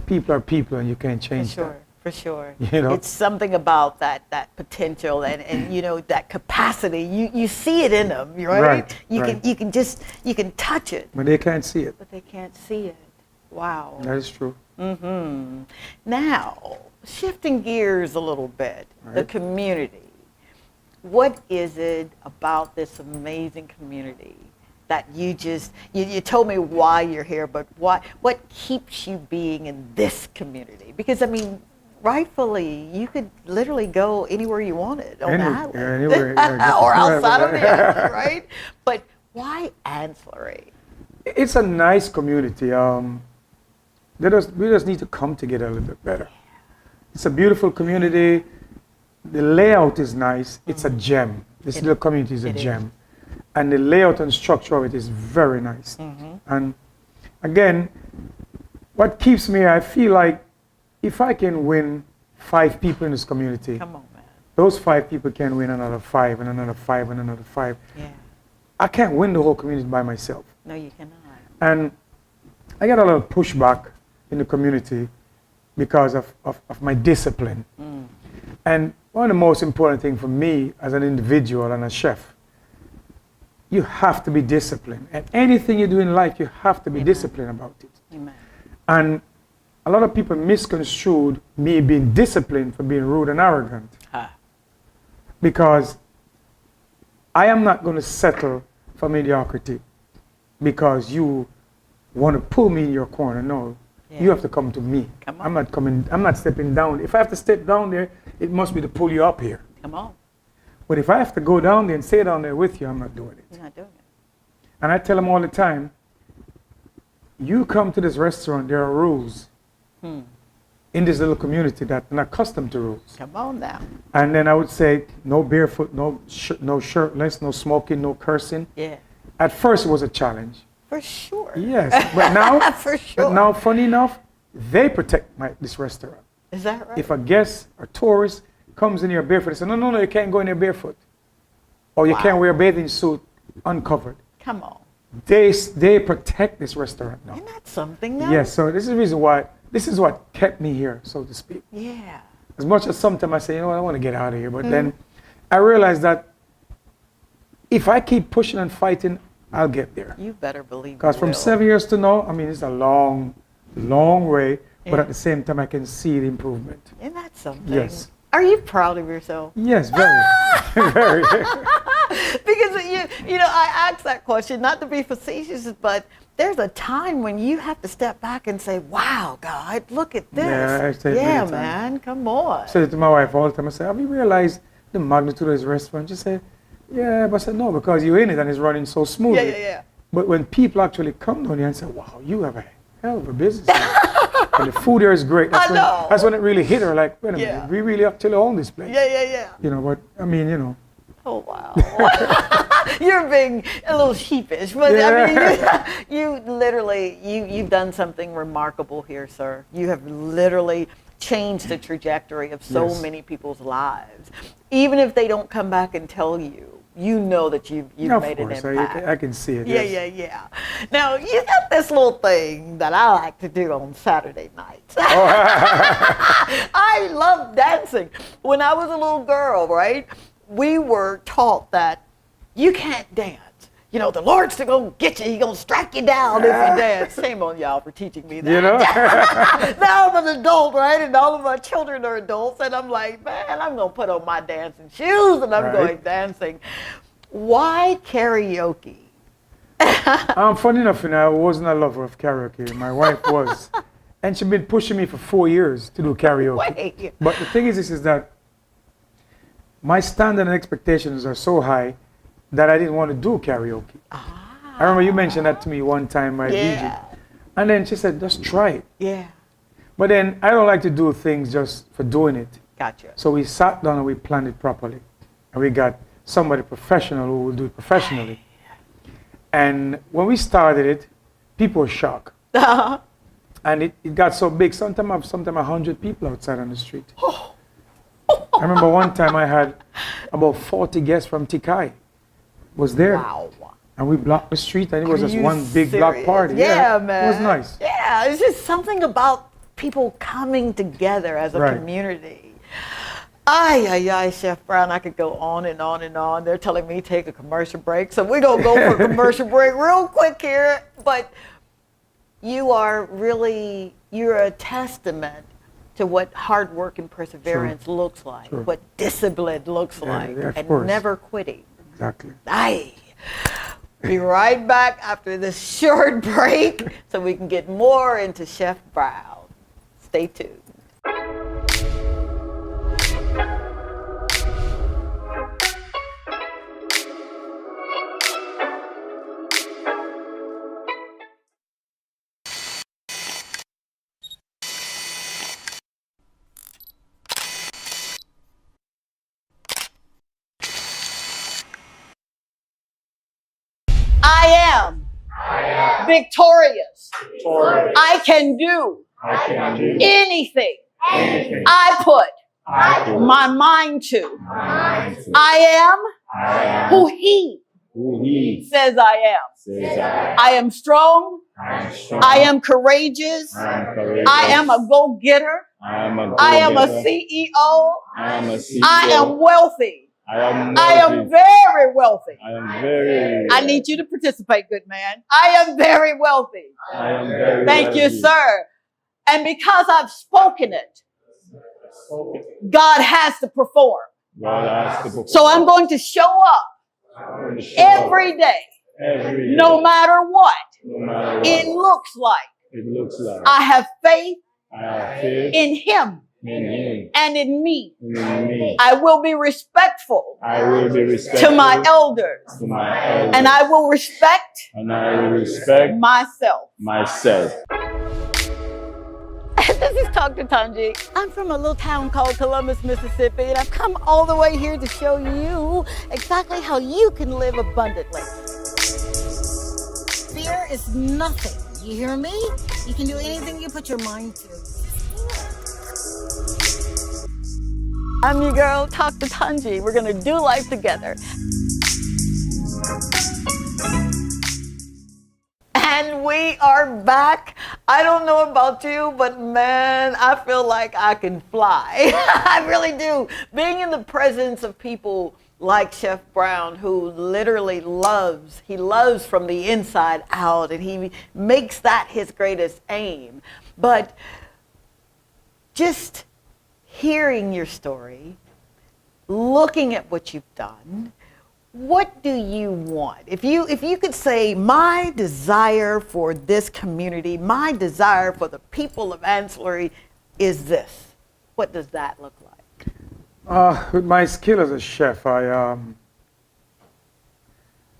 Speaker 15: people are people and you can't change that.
Speaker 1: For sure.
Speaker 15: You know?
Speaker 1: It's something about that potential and you know, that capacity. You see it in them, right? You can touch it.
Speaker 15: But they can't see it.
Speaker 1: But they can't see it. Wow.
Speaker 15: That is true.
Speaker 1: Now, shifting gears a little bit, the community. What is it about this amazing community that you told me why you're here, but what keeps you being in this community? Because I mean, rightfully, you could literally go anywhere you wanted on the island.
Speaker 15: Anywhere.
Speaker 1: Or outside of the island, right? But why ancillary?
Speaker 15: It's a nice community. We just need to come together a little bit better. It's a beautiful community. The layout is nice. It's a gem. This little community is a gem. And the layout and structure of it is very nice. And again, what keeps me, I feel like if I can win 5 people in this community,
Speaker 1: come on, man.
Speaker 15: Those 5 people can win another 5 and another 5 and another 5. Yeah. I can't win the whole community by myself.
Speaker 1: No, you cannot.
Speaker 15: And I get a lot of pushback in the community because of my discipline. And one of the most important things for me as an individual and a chef, you have to be disciplined. And anything you do in life, you have to be disciplined about it.
Speaker 1: Amen.
Speaker 15: And a lot of people misconstrued me being disciplined for being rude and arrogant. Because I am not going to settle for mediocrity because you want to pull me in your corner. No, you have to come to me. I'm not stepping down. If I have to step down there, it must be to pull you up here.
Speaker 1: Come on.
Speaker 15: But if I have to go down there and stay down there with you, I'm not doing it.
Speaker 1: You're not doing it.
Speaker 15: And I tell them all the time, you come to this restaurant, there are rules in this little community that are not accustomed to rules.
Speaker 1: Come on now.
Speaker 15: And then I would say, no barefoot, no shirtless, no smoking, no cursing.
Speaker 1: Yeah.
Speaker 15: At first, it was a challenge.
Speaker 1: For sure.
Speaker 15: Yes, but now,
Speaker 1: for sure.
Speaker 15: But now, funny enough, they protect this restaurant.
Speaker 1: Is that right?
Speaker 15: If a guest or tourist comes in here barefoot, they say, no, you can't go in here barefoot. Or you can't wear a bathing suit uncovered.
Speaker 1: Come on.
Speaker 15: They protect this restaurant now.
Speaker 1: Isn't that something now?
Speaker 15: Yes, so this is the reason why this is what kept me here, so to speak.
Speaker 1: Yeah.
Speaker 15: As much as sometimes I say, you know what, I want to get out of here, but then I realized that if I keep pushing and fighting, I'll get there.
Speaker 1: You better believe.
Speaker 15: Because from 7 years to now, I mean, it's a long, long way, but at the same time, I can see the improvement.
Speaker 1: Isn't that something?
Speaker 15: Yes.
Speaker 1: Are you proud of yourself?
Speaker 15: Yes, very, very.
Speaker 1: Because you know, I asked that question not to be facetious, but there's a time when you have to step back and say, "Wow, God, look at this."
Speaker 15: Yeah, I say it
Speaker 1: yeah,
Speaker 15: many
Speaker 1: man, come on.
Speaker 15: I said it to my wife all the time. I said, "Have you realized the magnitude of this restaurant?" She said, "Yeah," but I said, "No, because you're in it and it's running so smoothly."
Speaker 1: Yeah.
Speaker 15: But when people actually come down here and say, "Wow, you have a hell of a business," and the food here is great. That's when it really hit her. Like, wait a minute, we really actually own this place.
Speaker 1: Yeah.
Speaker 15: You know, but I mean, you know.
Speaker 1: Oh wow. You're being a little sheepish, but I mean, you literally, you've done something remarkable here, sir. You have literally changed the trajectory of so many people's lives. Even if they don't come back and tell you, you know that you've made an impact.
Speaker 15: I can see it.
Speaker 1: Yeah. Now, you got this little thing that I like to do on Saturday nights. I love dancing. When I was a little girl, right, we were taught that you can't dance. You know, the Lord's going to get you. He's going to strike you down if you dance. Shame on y'all for teaching me that.
Speaker 15: You know?
Speaker 1: Now I'm an adult, right? And all of my children are adults. And I'm like, man, I'm going to put on my dancing shoes and I'm going dancing. Why karaoke?
Speaker 15: Funny enough, I wasn't a lover of karaoke. My wife was. And she'd been pushing me for 4 years to do karaoke.
Speaker 1: Wait.
Speaker 15: But the thing is that my standard and expectations are so high that I didn't want to do karaoke. I remember you mentioned that to me one time, my DJ. And then she said, just try it.
Speaker 1: Yeah.
Speaker 15: But then I don't like to do things just for doing it.
Speaker 1: Gotcha.
Speaker 15: So we sat down and we planned it properly. And we got somebody professional who will do it professionally. And when we started it, people were shocked. And it got so big, sometimes 100 people outside on the street. I remember one time I had about 40 guests from Tikai was there.
Speaker 1: Wow.
Speaker 15: And we blocked the street and it was just one big block party.
Speaker 1: Yeah, man.
Speaker 15: It was nice.
Speaker 1: Yeah, it's just something about people coming together as a community. Ay, Chef Brown, I could go on and on and on. They're telling me take a commercial break. So we're going to go for a commercial break real quick here. But you're a testament to what hard work and perseverance looks like, what discipline looks like, and never quitting.
Speaker 15: Exactly.
Speaker 1: Aye. Be right back after this short break so we can get more into Chef Brown. Stay tuned. I am victorious. I can do anything I put my mind to. I am who he says I am. I am strong. I am courageous. I am a go-getter. I am a CEO. I am wealthy. I am very wealthy. I need you to participate, good man. I am very wealthy. Thank you, sir. And because I've spoken it, God has to perform. So I'm going to show up every day, no matter what it looks like. I have faith in him. And in me. I will be respectful to my elders. And I will respect myself. This is Dr. Tanji. I'm from a little town called Columbus, Mississippi, and I've come all the way here to show you exactly how you can live abundantly. Fear is nothing. You hear me? You can do anything you put your mind to. I'm your girl, Dr. Tanji. We're gonna do life together. And we are back. I don't know about you, but man, I feel like I can fly. I really do. Being in the presence of people like Chef Brown, who literally loves, he loves from the inside out, and he makes that his greatest aim. But just hearing your story, looking at what you've done, what do you want? If you could say, my desire for this community, my desire for the people of Ancillary is this, what does that look like?
Speaker 15: With my skill as a chef, I've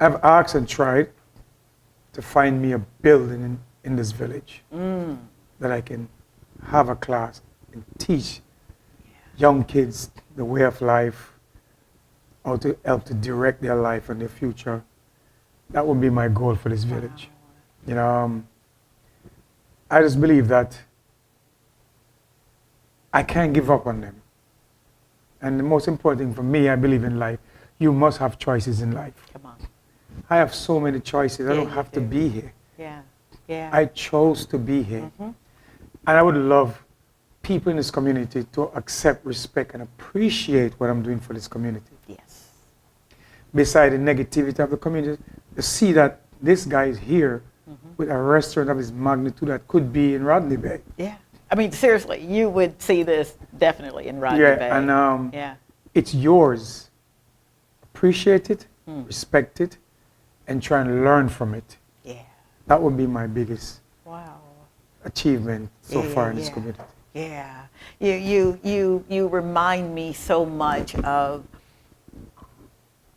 Speaker 15: asked and tried to find me a building in this village that I can have a class and teach young kids the way of life, how to help to direct their life and their future. That would be my goal for this village. You know, I just believe that I can't give up on them. And the most important thing for me, I believe in life, you must have choices in life.
Speaker 1: Come on.
Speaker 15: I have so many choices. I don't have to be here.
Speaker 1: Yeah, yeah.
Speaker 15: I chose to be here. And I would love people in this community to accept, respect, and appreciate what I'm doing for this community.
Speaker 1: Yes.
Speaker 15: Beside the negativity of the community, to see that this guy is here with a restaurant of his magnitude that could be in Rodney Bay.
Speaker 1: Yeah. I mean, seriously, you would see this definitely in Rodney Bay.
Speaker 15: And
Speaker 1: yeah.
Speaker 15: It's yours. Appreciate it, respect it, and try and learn from it.
Speaker 1: Yeah.
Speaker 15: That would be my biggest
Speaker 1: wow.
Speaker 15: achievement so far in this community.
Speaker 1: Yeah. You remind me so much of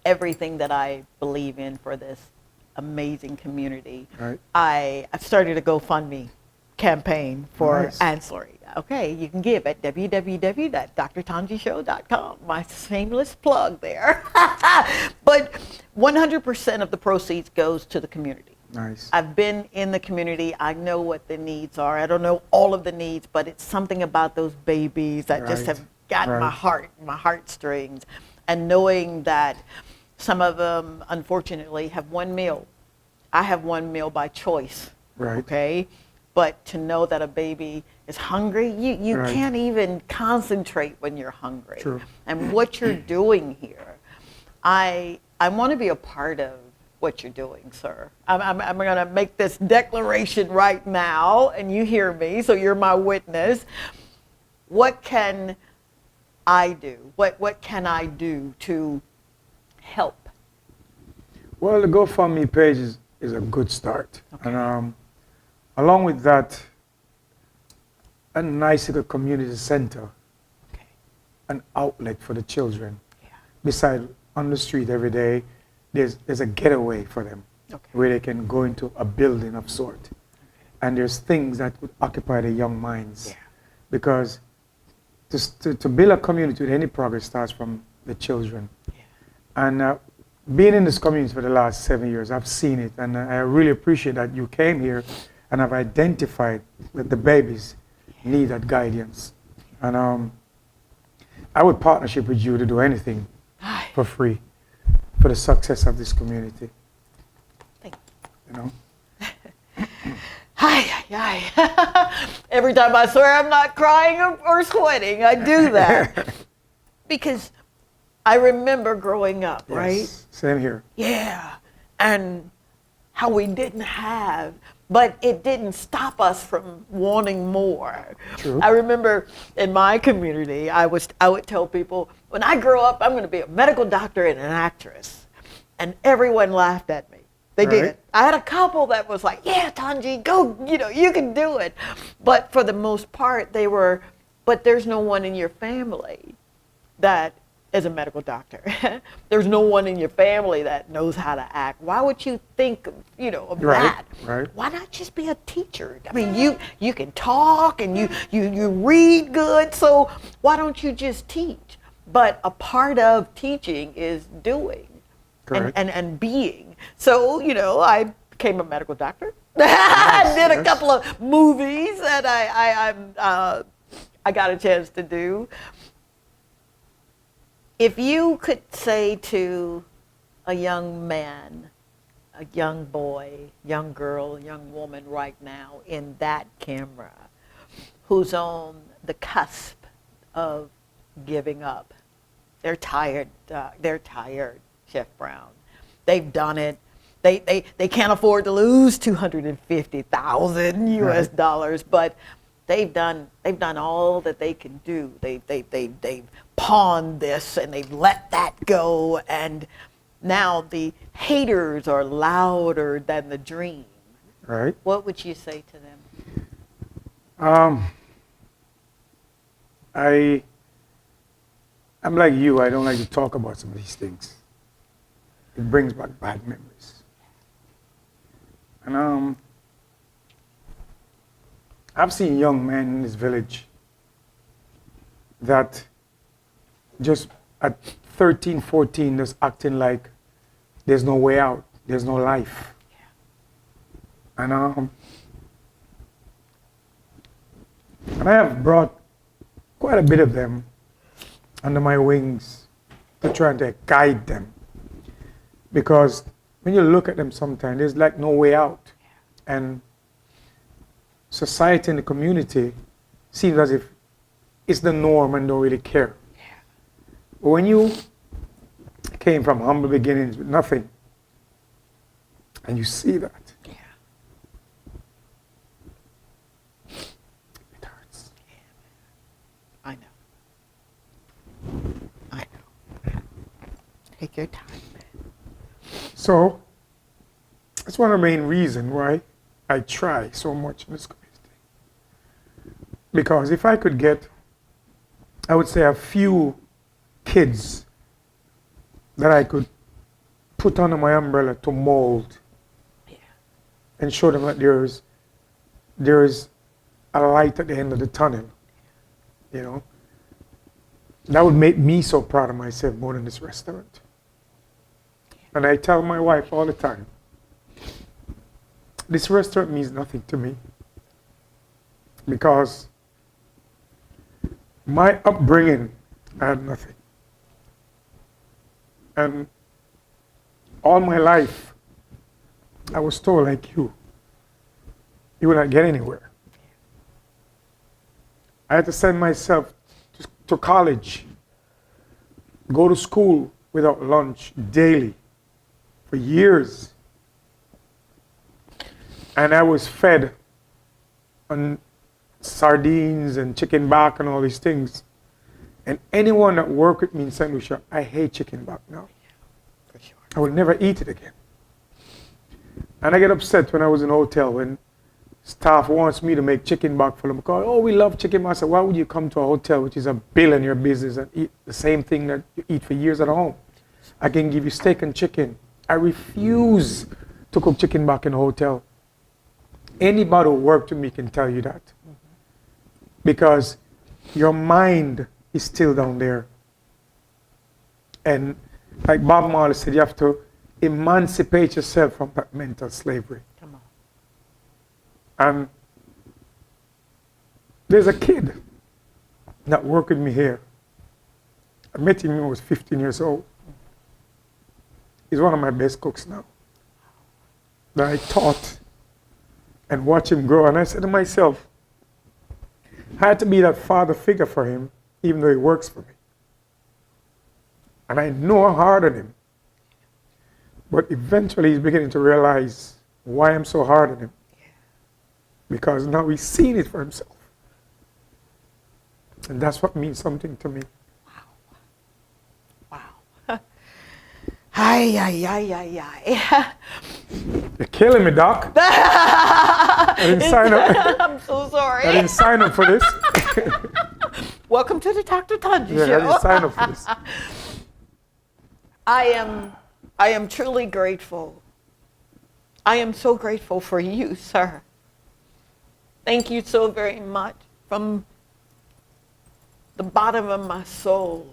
Speaker 1: everything that I believe in for this amazing community.
Speaker 15: Right.
Speaker 1: I've started a GoFundMe campaign for Ancillary. Okay, you can give at www.drtanjishow.com. My shameless plug there. But 100% of the proceeds goes to the community.
Speaker 15: Nice.
Speaker 1: I've been in the community. I know what the needs are. I don't know all of the needs, but it's something about those babies that just have got my heartstrings. And knowing that some of them, unfortunately, have one meal. I have one meal by choice.
Speaker 15: Right.
Speaker 1: Okay? But to know that a baby is hungry, you can't even concentrate when you're hungry.
Speaker 15: True.
Speaker 1: And what you're doing here, I want to be a part of what you're doing, sir. I'm going to make this declaration right now, and you hear me, so you're my witness. What can I do? What can I do to help?
Speaker 15: Well, the GoFundMe page is a good start. Okay. And along with that, a nice little community center, an outlet for the children. Beside on the street every day, there's a getaway for them where they can go into a building of sort. And there's things that would occupy the young minds. Because to build a community with any progress starts from the children. And being in this community for the last 7 years, I've seen it. And I really appreciate that you came here and have identified that the babies need that guidance. And I would partnership with you to do anything for free for the success of this community.
Speaker 1: Thank
Speaker 15: you. You know?
Speaker 1: Every time I swear I'm not crying or sweating, I do that. Because I remember growing up, right?
Speaker 15: Same here.
Speaker 1: Yeah. And how we didn't have, but it didn't stop us from wanting more.
Speaker 15: True.
Speaker 1: I remember in my community, I would tell people, when I grow up, I'm going to be a medical doctor and an actress. And everyone laughed at me. They did. I had a couple that was like, yeah, Tanji, go, you can do it. But for the most part, they were, but there's no one in your family that is a medical doctor. There's no one in your family that knows how to act. Why would you think, of that?
Speaker 15: Right.
Speaker 1: Why not just be a teacher? I mean, you can talk and you read good, so why don't you just teach? But a part of teaching is doing and being. So, I became a medical doctor. I did a couple of movies that I got a chance to do. If you could say to a young man a young boy, young girl, young woman right now in that camera who's on the cusp of giving up. They're tired. Chef Brown. They've done it. They can't afford to lose $250,000 US dollars, but they've done all that they can do. They've pawned this and they've let that go, and now the haters are louder than the dream.
Speaker 15: Right.
Speaker 1: What would you say to them?
Speaker 15: I'm like you. I don't like to talk about some of these things. It brings back bad memories. And I've seen young men in this village that just at 13, 14, just acting like there's no way out, there's no life. And I have brought quite a bit of them under my wings to try to guide them. Because when you look at them sometimes, there's like no way out. And society and the community seems as if it's the norm and don't really care. But when you came from humble beginnings with nothing, and you see that, it hurts.
Speaker 1: I know. Take your time.
Speaker 15: So, that's one of the main reasons why I try so much in this community. Because if I could get, I would say, a few kids that I could put under my umbrella to mold and show them that there is a light at the end of the tunnel, you know, that would make me so proud of myself more than this restaurant. And I tell my wife all the time, this restaurant means nothing to me because my upbringing, I had nothing. And all my life, I was told, like you will not get anywhere. I had to send myself to college, go to school without lunch daily for years. And I was fed on sardines and chicken back and all these things. And anyone that worked with me in St. Lucia, I hate chicken back now. For sure. I will never eat it again. And I get upset when I was in a hotel when staff wants me to make chicken back for them. Because, oh, we love chicken back. I said, why would you come to a hotel which is a billionaire business and eat the same thing that you eat for years at home? I can give you steak and chicken. I refuse to cook chicken back in a hotel. Anybody who worked with me can tell you that. Because your mind is still down there. And like Bob Marley said, you have to emancipate yourself from that mental slavery.
Speaker 1: Come on.
Speaker 15: And there's a kid that worked with me here. I met him when I was 15 years old. He's one of my best cooks now. That I taught and watched him grow. And I said to myself, I had to be that father figure for him, even though he works for me. And I know I'm hard on him. But eventually he's beginning to realize why I'm so hard on him. Because now he's seen it for himself. And that's what means something to me.
Speaker 1: Wow. Ay, ay, ay, ay, ay.
Speaker 15: You're killing me, Doc. I didn't sign up.
Speaker 1: I'm so sorry.
Speaker 15: I didn't sign up for this.
Speaker 1: Welcome to the Dr. Tanji
Speaker 15: Show.
Speaker 1: Show.
Speaker 15: I didn't sign up for this.
Speaker 1: I am truly grateful. I am so grateful for you, sir. Thank you so very much from the bottom of my soul.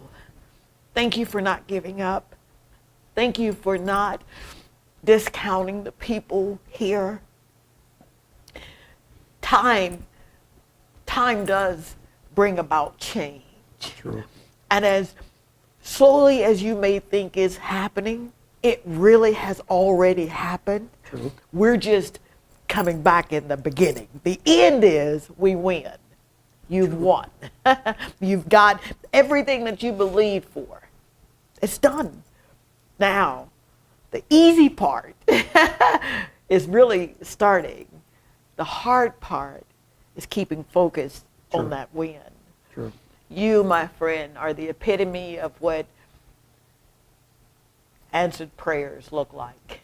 Speaker 1: Thank you for not giving up. Thank you for not discounting the people here. Time does bring about change.
Speaker 15: True.
Speaker 1: And as slowly as you may think is happening, it really has already happened.
Speaker 15: True.
Speaker 1: We're just coming back in the beginning. The end is we win. You've won. You've got everything that you believed for. It's done. Now, the easy part is really starting. The hard part is keeping focused on that win.
Speaker 15: True.
Speaker 1: You, my friend, are the epitome of what answered prayers look like.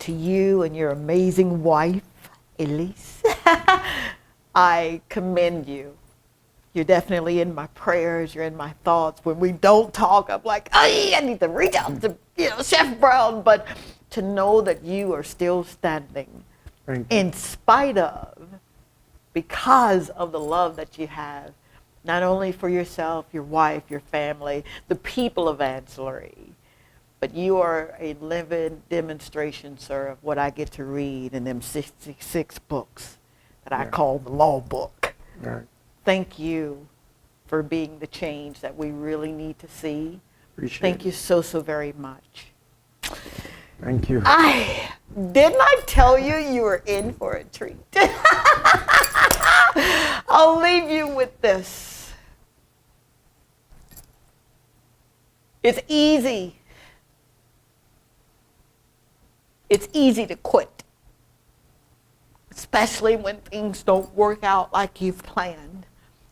Speaker 1: To you and your amazing wife, Elise, I commend you. You're definitely in my prayers. You're in my thoughts. When we don't talk, I'm like, I need to reach out to, Chef Brown. But to know that you are still standing in spite of, because of the love that you have, not only for yourself, your wife, your family, the people of Ancillary, but you are a living demonstration, sir, of what I get to read in them 66 books that I call the law book.
Speaker 15: Right.
Speaker 1: Thank you for being the change that we really need to see.
Speaker 15: Appreciate
Speaker 1: Thank
Speaker 15: it.
Speaker 1: you so, so very much.
Speaker 15: Thank you.
Speaker 1: Didn't I tell you you were in for a treat? I'll leave you with this. It's easy. It's easy to quit, especially when things don't work out like you've planned,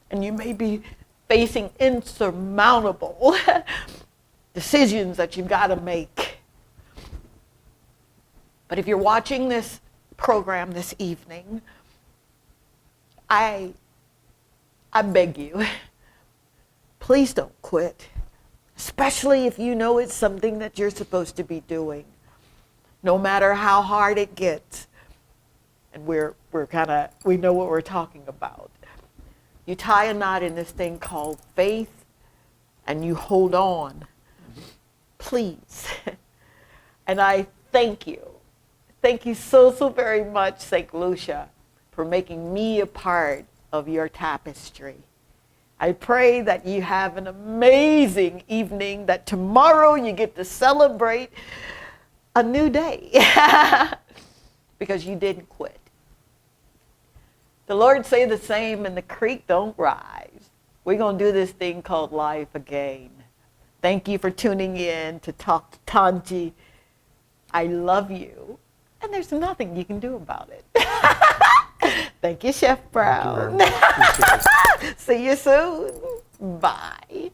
Speaker 1: and you may be facing insurmountable decisions that you've got to make. But if you're watching this program this evening, I beg you, please don't quit, especially if you know it's something that you're supposed to be doing. No matter how hard it gets, and we know what we're talking about. You tie a knot in this thing called faith, and you hold on. Please. And I thank you. Thank you so, so very much, St. Lucia, for making me a part of your tapestry. I pray that you have an amazing evening, that tomorrow you get to celebrate a new day because you didn't quit. The Lord say the same, and the creek don't rise. We're going to do this thing called life again. Thank you for tuning in to Talk to Tanji. I love you, and there's nothing you can do about it. Thank you, Chef Brown. See you soon. Bye.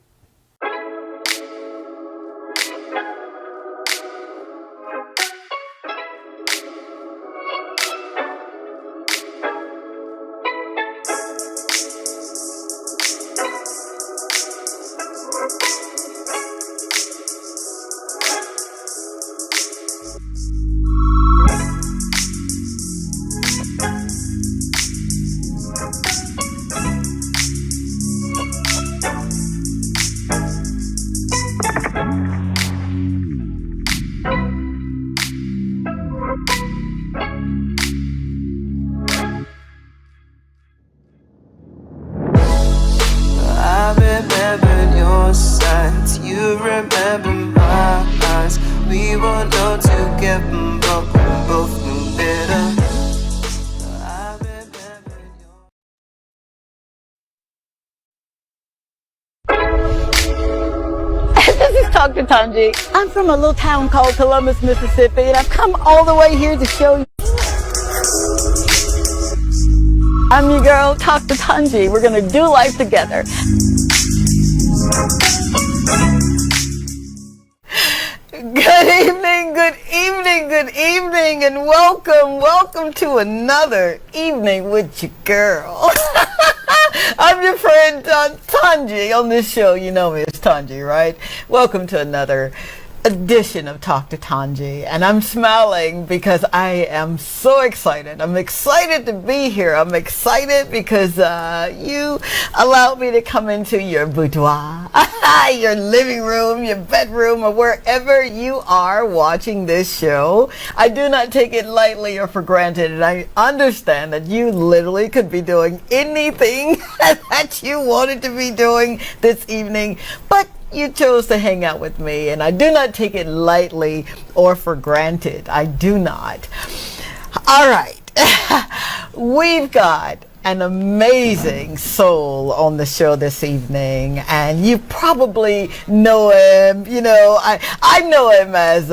Speaker 1: Dr. Tanji. I'm from a little town called Columbus, Mississippi, and I've come all the way here to show you. I'm your girl, Dr. Tanji. We're going to do life together. Good evening, good evening, good evening, and welcome to another evening with your girl. I'm your friend Tanji on this show. You know me as Tanji, right? Welcome to another edition of Talk to Tanji, and I'm smiling because I am so excited. I'm excited to be here. I'm excited because you allowed me to come into your boudoir, your living room, your bedroom, or wherever you are watching this show. I do not take it lightly or for granted, and I understand that you literally could be doing anything that you wanted to be doing this evening, but you chose to hang out with me, and I do not take it lightly or for granted. I do not. All right. We've got an amazing soul on the show this evening, and you probably know him. You know, I know him as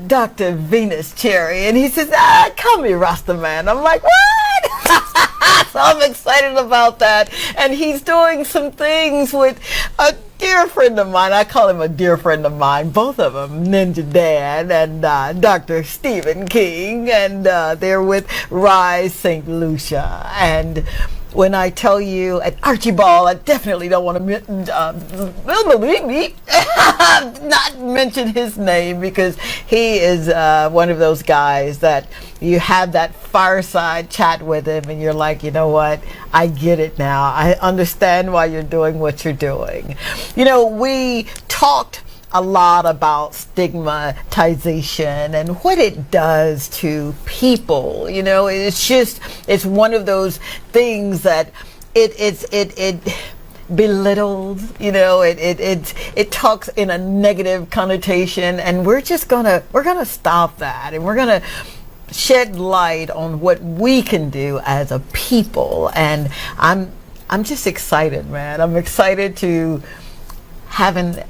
Speaker 1: Dr. Venus Cherry, and he says, call me RastaMan. I'm like, what? So I'm excited about that, and he's doing some things with a dear friend of mine. I call him a dear friend of mine, both of them, Ninja Dan and Dr. Stephen King, and they're with Rise St. Lucia. And when I tell you at Archibald, I definitely don't want to not mention his name, because he is one of those guys that you have that fireside chat with him and you're like, you know what, I get it now. I understand why you're doing what you're doing. You know, we talked a lot about stigmatization and what it does to people. You know, it's one of those things that it belittles, you know, it talks in a negative connotation, and we're gonna stop that, and we're gonna shed light on what we can do as a people. And I'm just excited, man. I'm excited to have an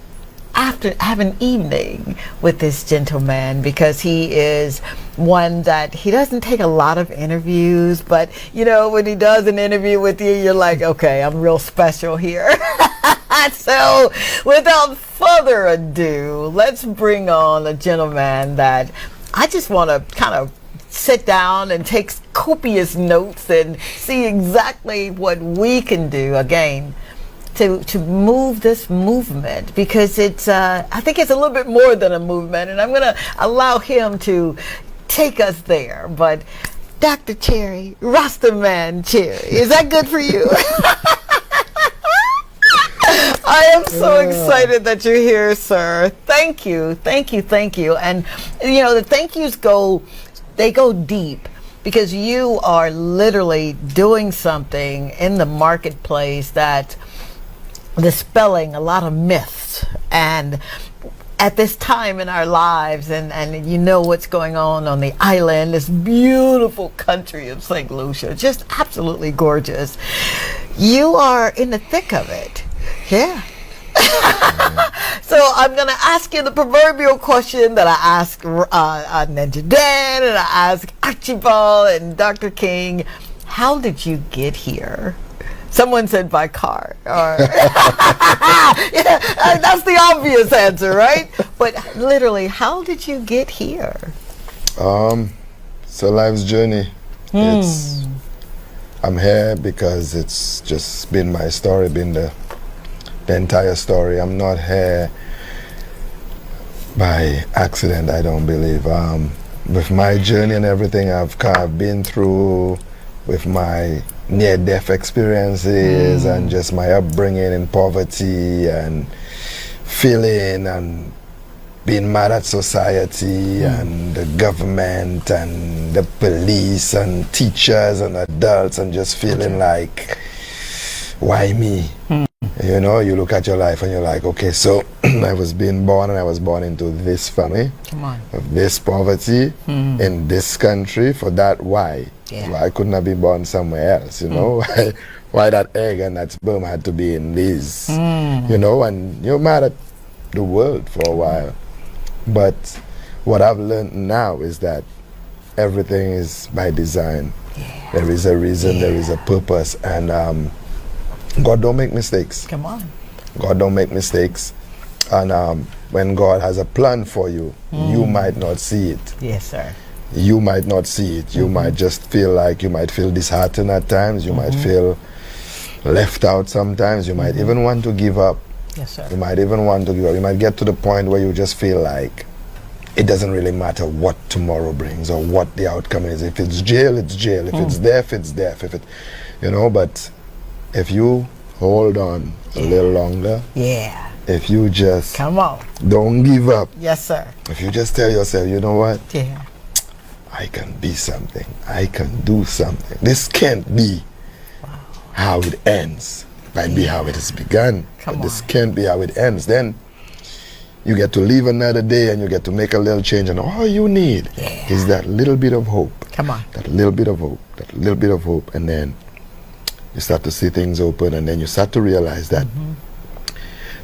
Speaker 1: evening with this gentleman, because he is one that he doesn't take a lot of interviews, but you know, when he does an interview with you, you're like, okay, I'm real special here. So without further ado, let's bring on a gentleman that I just want to kind of sit down and take copious notes and see exactly what we can do, again, to move this movement, because it's I think it's a little bit more than a movement, and I'm going to allow him to take us there. But Dr. Cherry, RastaMan Cherry, is that good for you? I am so excited that you're here, sir. Thank you, thank you, thank you. And you know, the thank yous go deep, because you are literally doing something in the marketplace that dispelling a lot of myths. And at this time in our lives, and you know what's going on the island, this beautiful country of St. Lucia, just absolutely gorgeous. You are in the thick of it. Yeah. So I'm going to ask you the proverbial question that I ask Ninja Dan, and I ask Archibald and Dr. King. How did you get here? Someone said by car. Or yeah, that's the obvious answer, right? But literally, how did you get here?
Speaker 17: It's a life's journey. I'm here because it's just been my story, been the entire story. I'm not here by accident, I don't believe. With my journey and everything I've kind of been through, with my near-death experiences and just my upbringing in poverty and feeling and being mad at society and the government and the police and teachers and adults, and just feeling like, why me? You know, you look at your life and you're like, okay, so I was being born, and I was born into this family, of this poverty, in this country, for that, why? Yeah. Why couldn't I be born somewhere else, you know? Why that egg and that sperm had to be in this, you know? And you're mad at the world for a while. But what I've learned now is that everything is by design. Yeah. There is a reason, there is a purpose, and God don't make mistakes.
Speaker 1: Come on.
Speaker 17: God don't make mistakes. And when God has a plan for you, you might not see it.
Speaker 1: Yes, sir.
Speaker 17: You might not see it. You might just feel like, you might feel disheartened at times. You might feel left out sometimes. You might even want to give up.
Speaker 1: Yes, sir.
Speaker 17: You might even want to give up. You might get to the point where you just feel like it doesn't really matter what tomorrow brings or what the outcome is. If it's jail, it's jail. If it's death, it's death. If it, you know, but if you hold on a little longer, if you just don't give up,
Speaker 1: yes, sir.
Speaker 17: If you just tell yourself, you know what?
Speaker 1: Yeah.
Speaker 17: I can be something. I can do something. This can't be how it ends. Might be how it has begun. But this can't be how it ends. Then you get to live another day and you get to make a little change, and all you need is that little bit of hope.
Speaker 1: Come on.
Speaker 17: That little bit of hope. That little bit of hope. And then you start to see things open, and then you start to realize that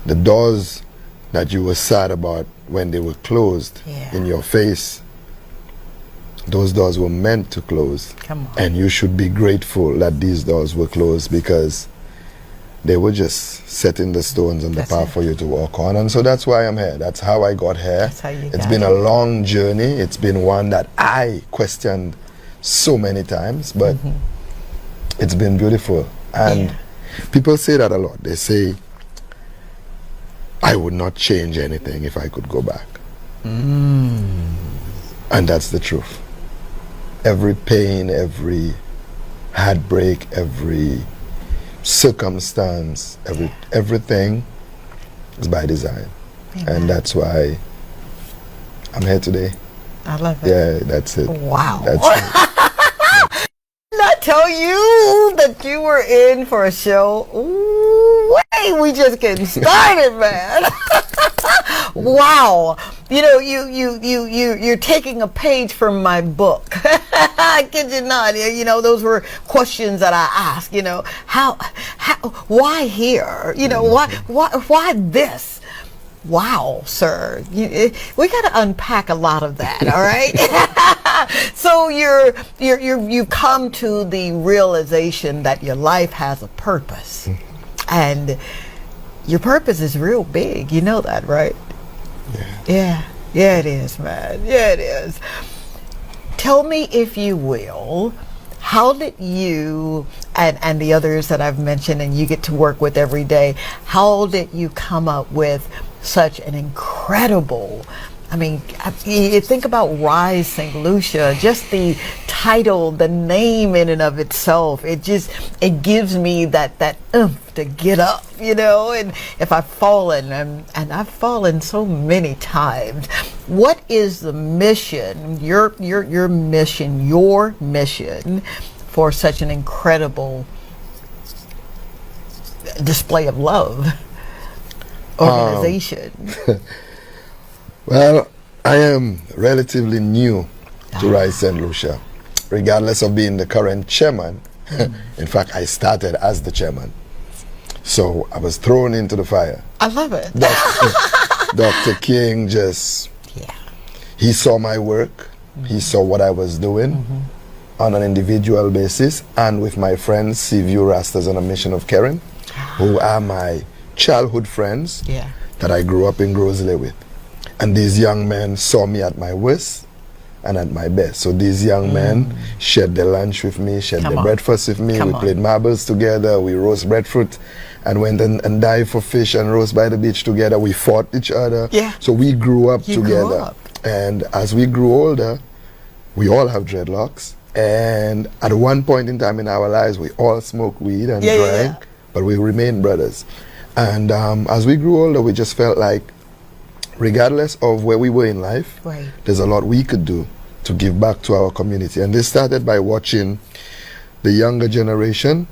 Speaker 17: the doors that you were sad about when they were closed in your face, those doors were meant to close.
Speaker 1: Come on.
Speaker 17: And you should be grateful that these doors were closed, because they were just setting the stones on the path for you to walk on. And so that's why I'm here. That's how I got here.
Speaker 1: That's how you
Speaker 17: It's been a long journey. It's been one that I questioned so many times, but it's been beautiful. And people say that a lot. They say, I would not change anything if I could go back. And that's the truth. Every pain, every heartbreak, every circumstance, everything is by design. And that's why I'm here today.
Speaker 1: I love it.
Speaker 17: Yeah, that's it.
Speaker 1: Wow.
Speaker 17: That's it.
Speaker 1: Did I tell you that you were in for a show? Ooh, wait, we just getting started, man. Wow. You know, you're taking a page from my book. I kid you not. You know, those were questions that I asked, you know, how why here? You know, why this? Wow, sir. We got to unpack a lot of that, all right? So you come to the realization that your life has a purpose. And your purpose is real big. You know that, right? Yeah, it is, man. Yeah, it is. Tell me, if you will, how did you and the others that I've mentioned and you get to work with every day, how did you come up with such an incredible, I mean, you think about Rising Lucia, just the title, the name in and of itself, it gives me that oomph to get up, you know. And if I've fallen, and I've fallen so many times, what is the mission, your mission for such an incredible display of love organization?
Speaker 17: Well, I am relatively new to Rise St. Lucia, regardless of being the current chairman. In fact, I started as the chairman. So I was thrown into the fire.
Speaker 1: I love it.
Speaker 17: Dr. King he saw my work. He saw what I was doing on an individual basis, and with my friends, Seaview Rastas on a Mission of Caring, who are my childhood friends that I grew up in Grosley with. And these young men saw me at my worst and at my best. So these young men shared their lunch with me, shared their breakfast with me. We played marbles together. We roast breadfruit and went and dived for fish and roast by the beach together. We fought each other. So we grew up together. And as we grew older, we all have dreadlocks. And at one point in time in our lives, we all smoked weed and drank, but we remained brothers. And as we grew older, we just felt like, regardless of where we were in life, there's a lot we could do to give back to our community. And this started by watching the younger generation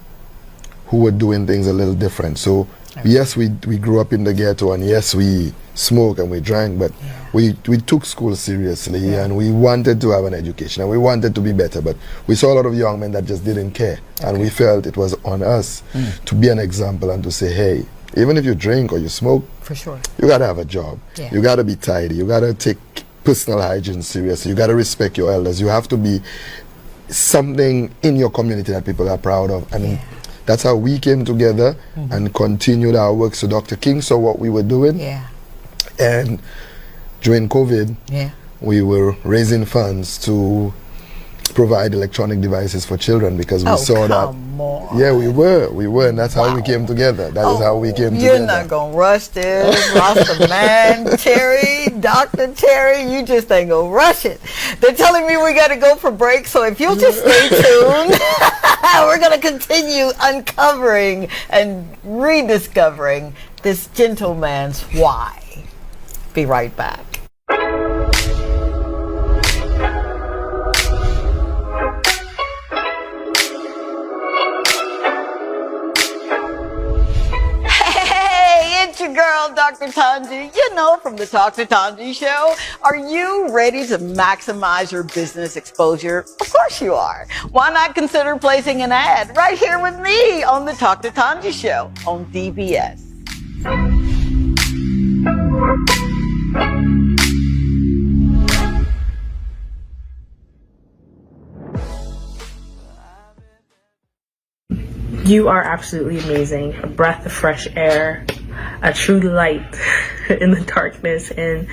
Speaker 17: who were doing things a little different. So yes, we grew up in the ghetto, and yes, we smoked and we drank, but we took school seriously, and we wanted to have an education, and we wanted to be better. But we saw a lot of young men that just didn't care, and we felt it was on us to be an example and to say, hey, even if you drink or you smoke,
Speaker 1: for sure,
Speaker 17: you got to have a job. You got to be tidy. You got to take personal hygiene seriously. You got to respect your elders. You have to be something in your community that people are proud of. And that's how we came together and continued our work. So Dr. King saw what we were doing. And during COVID, we were raising funds to provide electronic devices for children, because we saw that. We were, and that's how we came together. That is how we came together.
Speaker 1: You're not gonna rush this, RastaMan, Terry, Dr. Terry. You just ain't gonna rush it. They're telling me we gotta go for break, so if you'll just stay tuned, we're gonna continue uncovering and rediscovering this gentleman's why. Be right back. Your girl, Dr. Dr. Tanji, you know, from the Talk to Tanji show. Are you ready to maximize your business exposure? Of course you are. Why not consider placing an ad right here with me on the Talk to Tanji show on DBS?
Speaker 4: You are absolutely amazing, a breath of fresh air, a true light in the darkness, and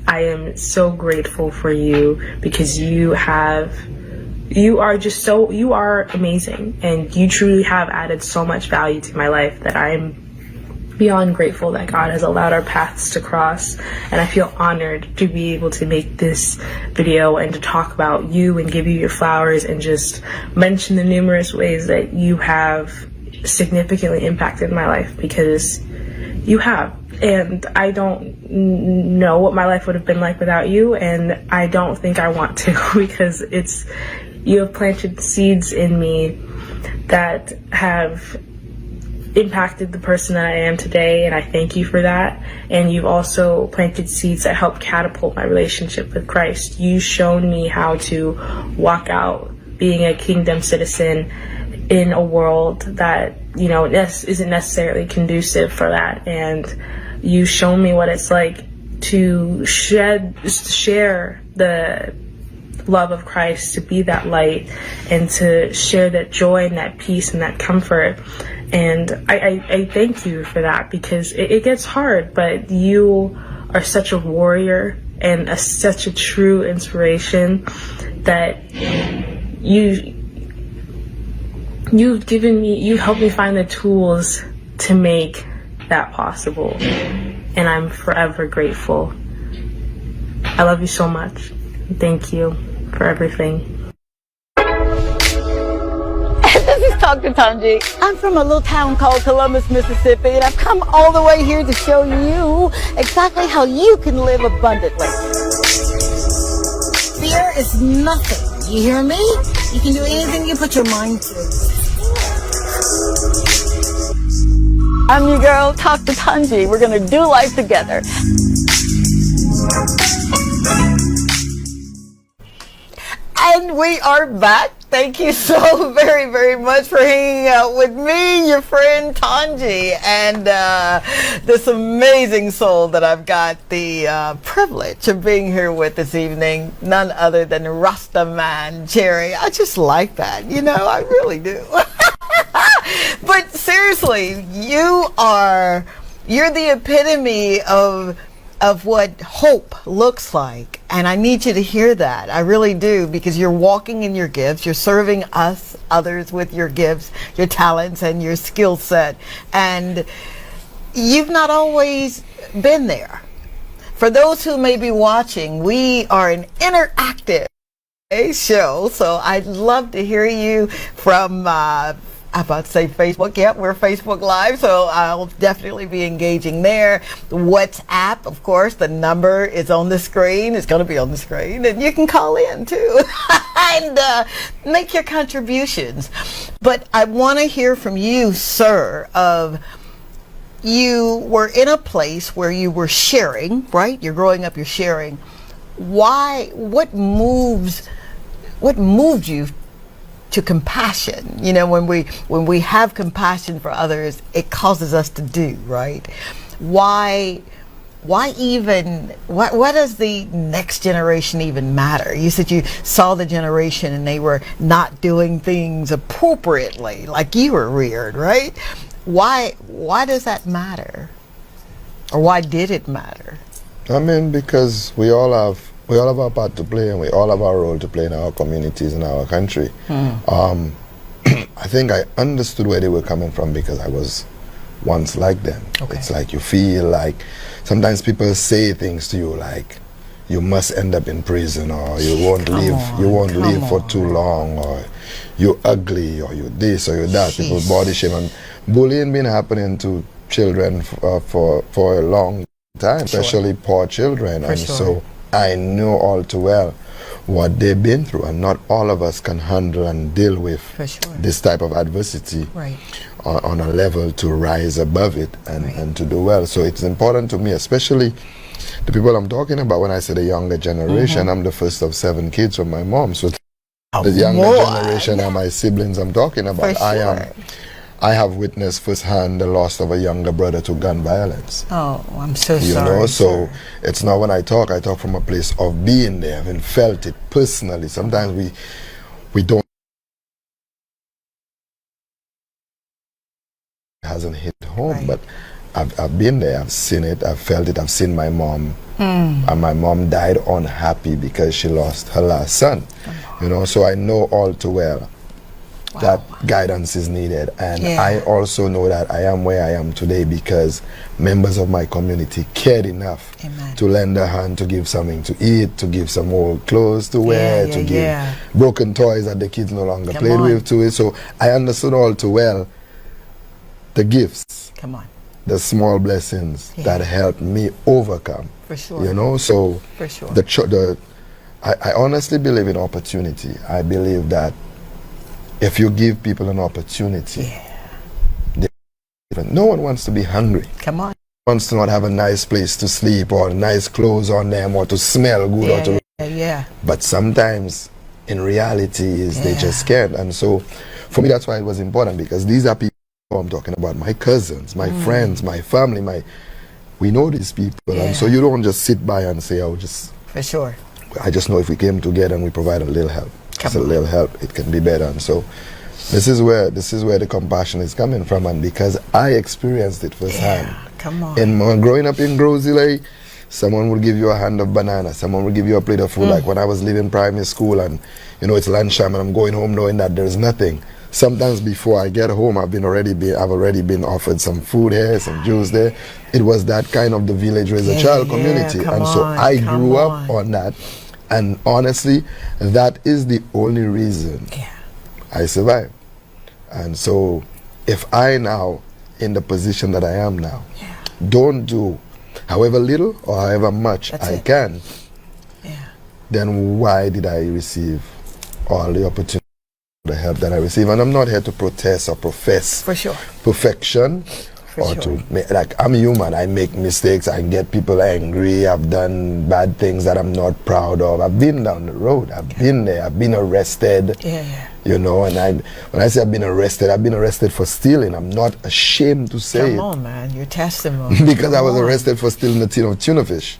Speaker 4: I am so grateful for you because you are amazing, and you truly have added so much value to my life that I'm beyond grateful that God has allowed our paths to cross, and I feel honored to be able to make this video and to talk about you and give you your flowers and just mention the numerous ways that you have significantly impacted my life, because you have. And I don't know what my life would have been like without you, and I don't think I want to because you have planted seeds in me that have impacted the person that I am today, and I thank you for that. And you've also planted seeds that help catapult my relationship with Christ. You've shown me how to walk out being a kingdom citizen in a world that, you know, isn't necessarily conducive for that. And you've shown me what it's like to share the love of Christ, to be that light, and to share that joy and that peace and that comfort. And I thank you for that, because it gets hard, but you are such a warrior and such a true inspiration that you've helped me find the tools to make that possible. And I'm forever grateful. I love you so much. Thank you for everything.
Speaker 1: This is Dr. Tanji. I'm from a little town called Columbus, Mississippi, and I've come all the way here to show you exactly how you can live abundantly. Fear is nothing. You hear me? You can do anything you put your mind to. I'm your girl, Dr. Tanji. We're going to do life together. And we are back. Thank you so very, very much for hanging out with me, your friend Tanji, and this amazing soul that I've got the privilege of being here with this evening, none other than RastaMan, Jerry. I just like that, you know, I really do. But seriously, you're the epitome of what hope looks like. And I need you to hear that. I really do, because you're walking in your gifts. You're serving others with your gifts, your talents, and your skill set. And you've not always been there. For those who may be watching, we are an interactive show. So I'd love to hear you from I'm about to say Facebook. Yep, we're Facebook Live, so I'll definitely be engaging there. WhatsApp, of course, the number is on the screen. It's going to be on the screen, and you can call in too and make your contributions. But I want to hear from you, sir, you were in a place where you were sharing, right? You're growing up, you're sharing. Why? What moved you to compassion? You know, when we have compassion for others, it causes us to do, right? Why does the next generation even matter? You said you saw the generation and they were not doing things appropriately like you were reared, right? Why does that matter? Or why did it matter?
Speaker 17: I mean, because we all have our part to play, and we all have our role to play in our communities and our country. I think I understood where they were coming from because I was once like them. Okay. It's like you feel like sometimes people say things to you like you must end up in prison, or you won't live for too long, or you're ugly, or you're this or you're that. Jeez. People body shame, and bullying been happening to children for a long time, especially poor children. And so I know all too well what they've been through, and not all of us can handle and deal with this type of adversity.
Speaker 1: Right.
Speaker 17: on a level to rise above it and to do well. So it's important to me, especially the people I'm talking about. When I say the younger generation, I'm the first of 7 kids from my mom. So the younger generation are my siblings I'm talking about. I have witnessed firsthand the loss of a younger brother to gun violence.
Speaker 1: Oh, I'm so sorry.
Speaker 17: You know, so it's not when I talk from a place of being there, having felt it personally. Sometimes we don't. It hasn't hit home, but I've been there, I've seen it, I've felt it, I've seen my mom. And my mom died unhappy because she lost her last son. You know, so I know all too well that guidance is needed, and I also know that I am where I am today because members of my community cared enough to lend a hand, to give something to eat, to give some old clothes to wear, to give broken toys that the kids no longer played with to it. So I understood all too well the gifts, the small blessings that helped me overcome.
Speaker 1: For sure.
Speaker 17: You know, so
Speaker 1: for sure.
Speaker 17: I honestly believe in opportunity. I believe that if you give people an opportunity, no one wants to be hungry.
Speaker 1: Come on.
Speaker 17: Wants to not have a nice place to sleep or nice clothes on them or to smell good or to But sometimes in reality is they just can't. And so for me that's why it was important, because these are people I'm talking about, my cousins, my friends, my family, we know these people, and so you don't just sit by and say,
Speaker 1: for sure.
Speaker 17: I just know if we came together and we provide a little help. It's a little help, it can be better. And so this is where the compassion is coming from, and because I experienced it firsthand. Growing up in Grosile, someone would give you a hand of banana, someone would give you a plate of food. Like when I was leaving primary school and it's lunchtime and I'm going home knowing that there's nothing. Sometimes before I get home, I've already been offered some food here, some juice there. It was that kind of the village raise a child community, and so I grew up on that. And honestly, that is the only reason I survived. And so if I now, in the position that I am now, don't do however little or however much I can, then why did I receive all the opportunity, the help that I receive? And I'm not here to protest or profess perfection. I'm human, I make mistakes, I get people angry, I've done bad things that I'm not proud of. I've been down the road, I've been there, I've been arrested. You know, and when I say I've been arrested for stealing. I'm not ashamed to say it.
Speaker 1: Come on, man, your testimony.
Speaker 17: Because I was arrested for stealing a tin of tuna fish.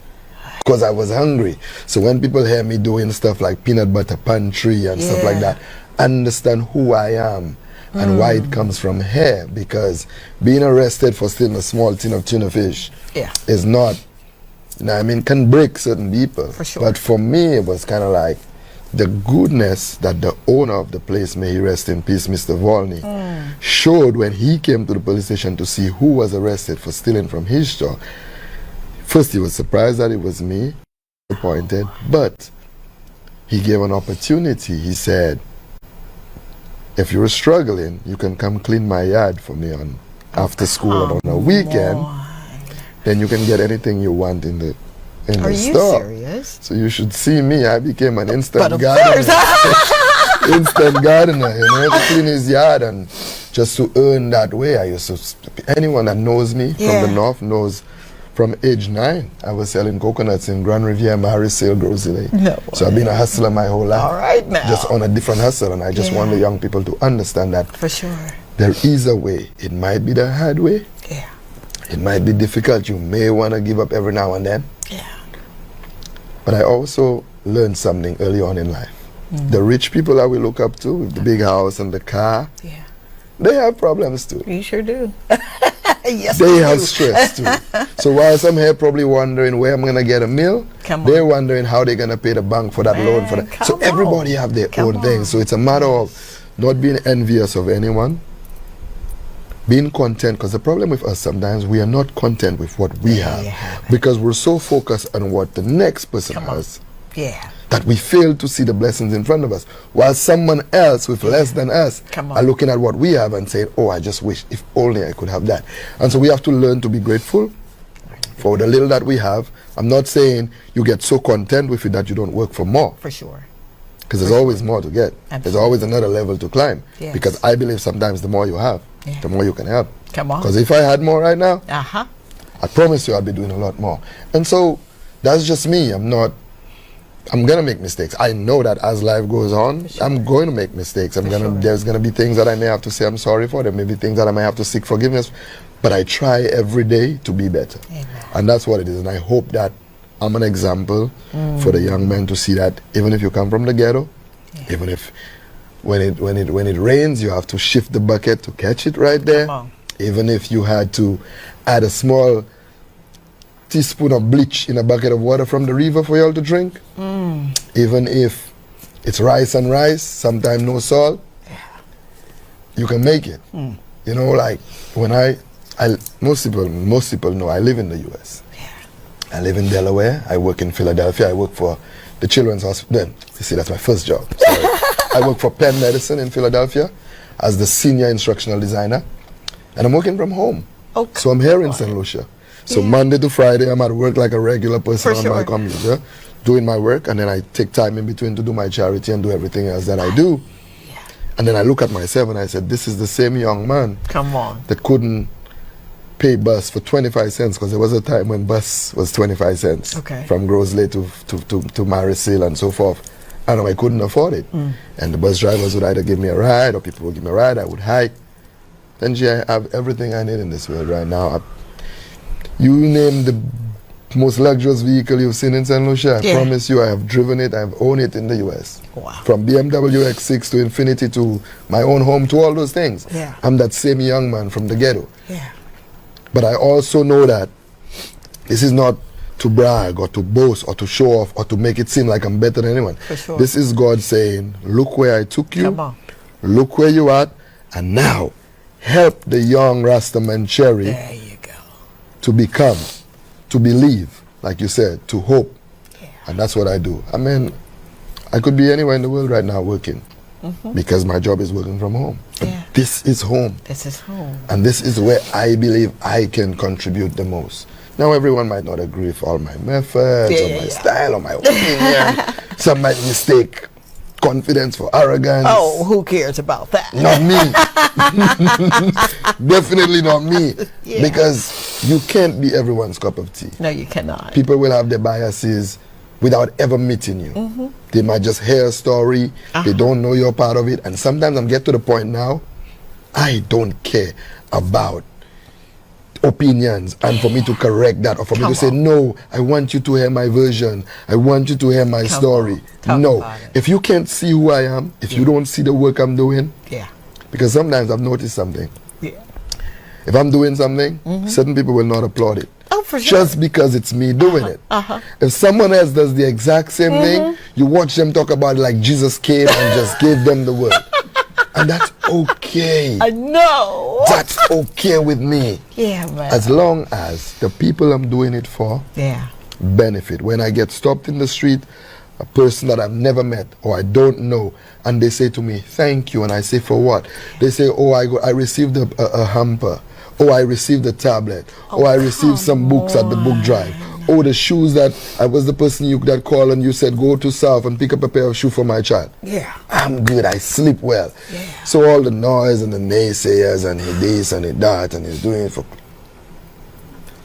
Speaker 17: Because I was hungry. So when people hear me doing stuff like peanut butter pantry and stuff like that, understand who I am and why it comes from here. Because being arrested for stealing a small tin of tuna fish is not, can break certain people. For sure. But for me, it was kind of like the goodness that the owner of the place, may he rest in peace, Mr. Volney, showed when he came to the police station to see who was arrested for stealing from his store. First, he was surprised that it was me, disappointed, but he gave an opportunity. He said, if you're struggling, you can come clean my yard for me after school or on a weekend. Then you can get anything you want in the store.
Speaker 1: Are you serious?
Speaker 17: So you should see me. I became an instant gardener. Instant gardener, to clean his yard, and just to earn that way. I used to. Anyone that knows me from the north knows. From age 9, I was selling coconuts in Grand Riviere, Marisale, Grosile. So I've been a hustler my whole life.
Speaker 1: All right now.
Speaker 17: Just on a different hustle, and I just want the young people to understand that.
Speaker 1: For sure.
Speaker 17: There is a way. It might be the hard way. It might be difficult. You may want to give up every now and then. But I also learned something early on in life. The rich people that we look up to, with the big house and the car, they have problems too.
Speaker 1: You sure do. Yes,
Speaker 17: they have stress too. So while some here probably wondering where I'm gonna get a meal, they're wondering how they're gonna pay the bank for that loan for that. So everybody have their own things. So it's a matter of not being envious of anyone, being content. Because the problem with us sometimes, we are not content with what we have because we're so focused on what the next person has. That we fail to see the blessings in front of us, while someone else with less than us are looking at what we have and saying, oh, I just wish if only I could have that. And so we have to learn to be grateful for the little that we have. I'm not saying you get so content with it that you don't work for more.
Speaker 1: For sure.
Speaker 17: Because there's always more to get.
Speaker 1: Absolutely.
Speaker 17: There's always another level to climb.
Speaker 1: Yes.
Speaker 17: Because I believe sometimes the more you have, the more you can help.
Speaker 1: Come on.
Speaker 17: Because if I had more right now,
Speaker 1: Uh-huh.
Speaker 17: I promise you I'd be doing a lot more. And so that's just me. I'm going to make mistakes. I know that as life goes on, I'm going to make mistakes. There's going to be things that I may have to say I'm sorry for. There may be things that I may have to seek forgiveness. But I try every day to be better.
Speaker 1: Amen.
Speaker 17: And that's what it is. And I hope that I'm an example for the young men to see that even if you come from the ghetto, even if when it rains, you have to shift the bucket to catch it right there. Even if you had to add a small teaspoon of bleach in a bucket of water from the river for y'all to drink. Even if it's rice and rice, sometimes no salt, you can make it. You know, like when most people know I live in the US. I live in Delaware. I work in Philadelphia. I work for the Children's Hospital. You see, that's my first job. Sorry. I work for Penn Medicine in Philadelphia as the senior instructional designer. And I'm working from home.
Speaker 1: Okay.
Speaker 17: So I'm here in St. Lucia. So Monday to Friday, I'm at work like a regular person on my computer, doing my work. And then I take time in between to do my charity and do everything else that I do. And then I look at myself and I said, this is the same young man that couldn't pay bus for 25 cents, because there was a time when bus was 25 cents from Grosley to Marisil and so forth. And I couldn't afford it. And the bus drivers would either give me a ride or people would give me a ride. I would hike. Then I have everything I need in this world right now. You name the most luxurious vehicle you've seen in St. Lucia, I promise you I have driven it, I've owned it in the US.
Speaker 1: Wow.
Speaker 17: From BMW X6 to Infinity to my own home to all those things. I'm that same young man from the ghetto. But I also know that this is not to brag or to boast or to show off or to make it seem like I'm better than anyone. This is God saying, look where I took you, look where you are, and now help the young RastaMan Cherry to become, to believe, like you said, to hope. And that's what I do. I mean, I could be anywhere in the world right now working because my job is working from home. This is home.
Speaker 1: This is home.
Speaker 17: And this is where I believe I can contribute the most. Now, everyone might not agree with all my methods or my style or my opinion. Some might mistake confidence for arrogance.
Speaker 1: Oh, who cares about that?
Speaker 17: Not me. Definitely not me. Because you can't be everyone's cup of tea.
Speaker 1: No, you cannot.
Speaker 17: People will have their biases without ever meeting you. They might just hear a story. They don't know you're part of it. And sometimes I'm get to the point now, I don't care about opinions and for me to correct that or for me to say, no, I want you to hear my version. I want you to hear my story. No. If you can't see who I am, if you don't see the work I'm doing, because sometimes I've noticed something. If I'm doing something, certain people will not applaud it.
Speaker 1: Oh, for sure.
Speaker 17: Just because it's me doing it. If someone else does the exact same thing, you watch them talk about it like Jesus came and just gave them the word. And that's okay.
Speaker 1: I know.
Speaker 17: That's okay with me.
Speaker 1: Yeah, man.
Speaker 17: As long as the people I'm doing it for benefit. When I get stopped in the street, a person that I've never met or I don't know, and they say to me, thank you, and I say, for what? They say, oh, I received a hamper. Oh, I received a tablet. Oh, I received some books at the book drive. Oh, the shoes that I was the person that called and you said, go to South and pick up a pair of shoes for my child. I'm good. I sleep well. So all the noise and the naysayers and he this and he that and he's doing it for...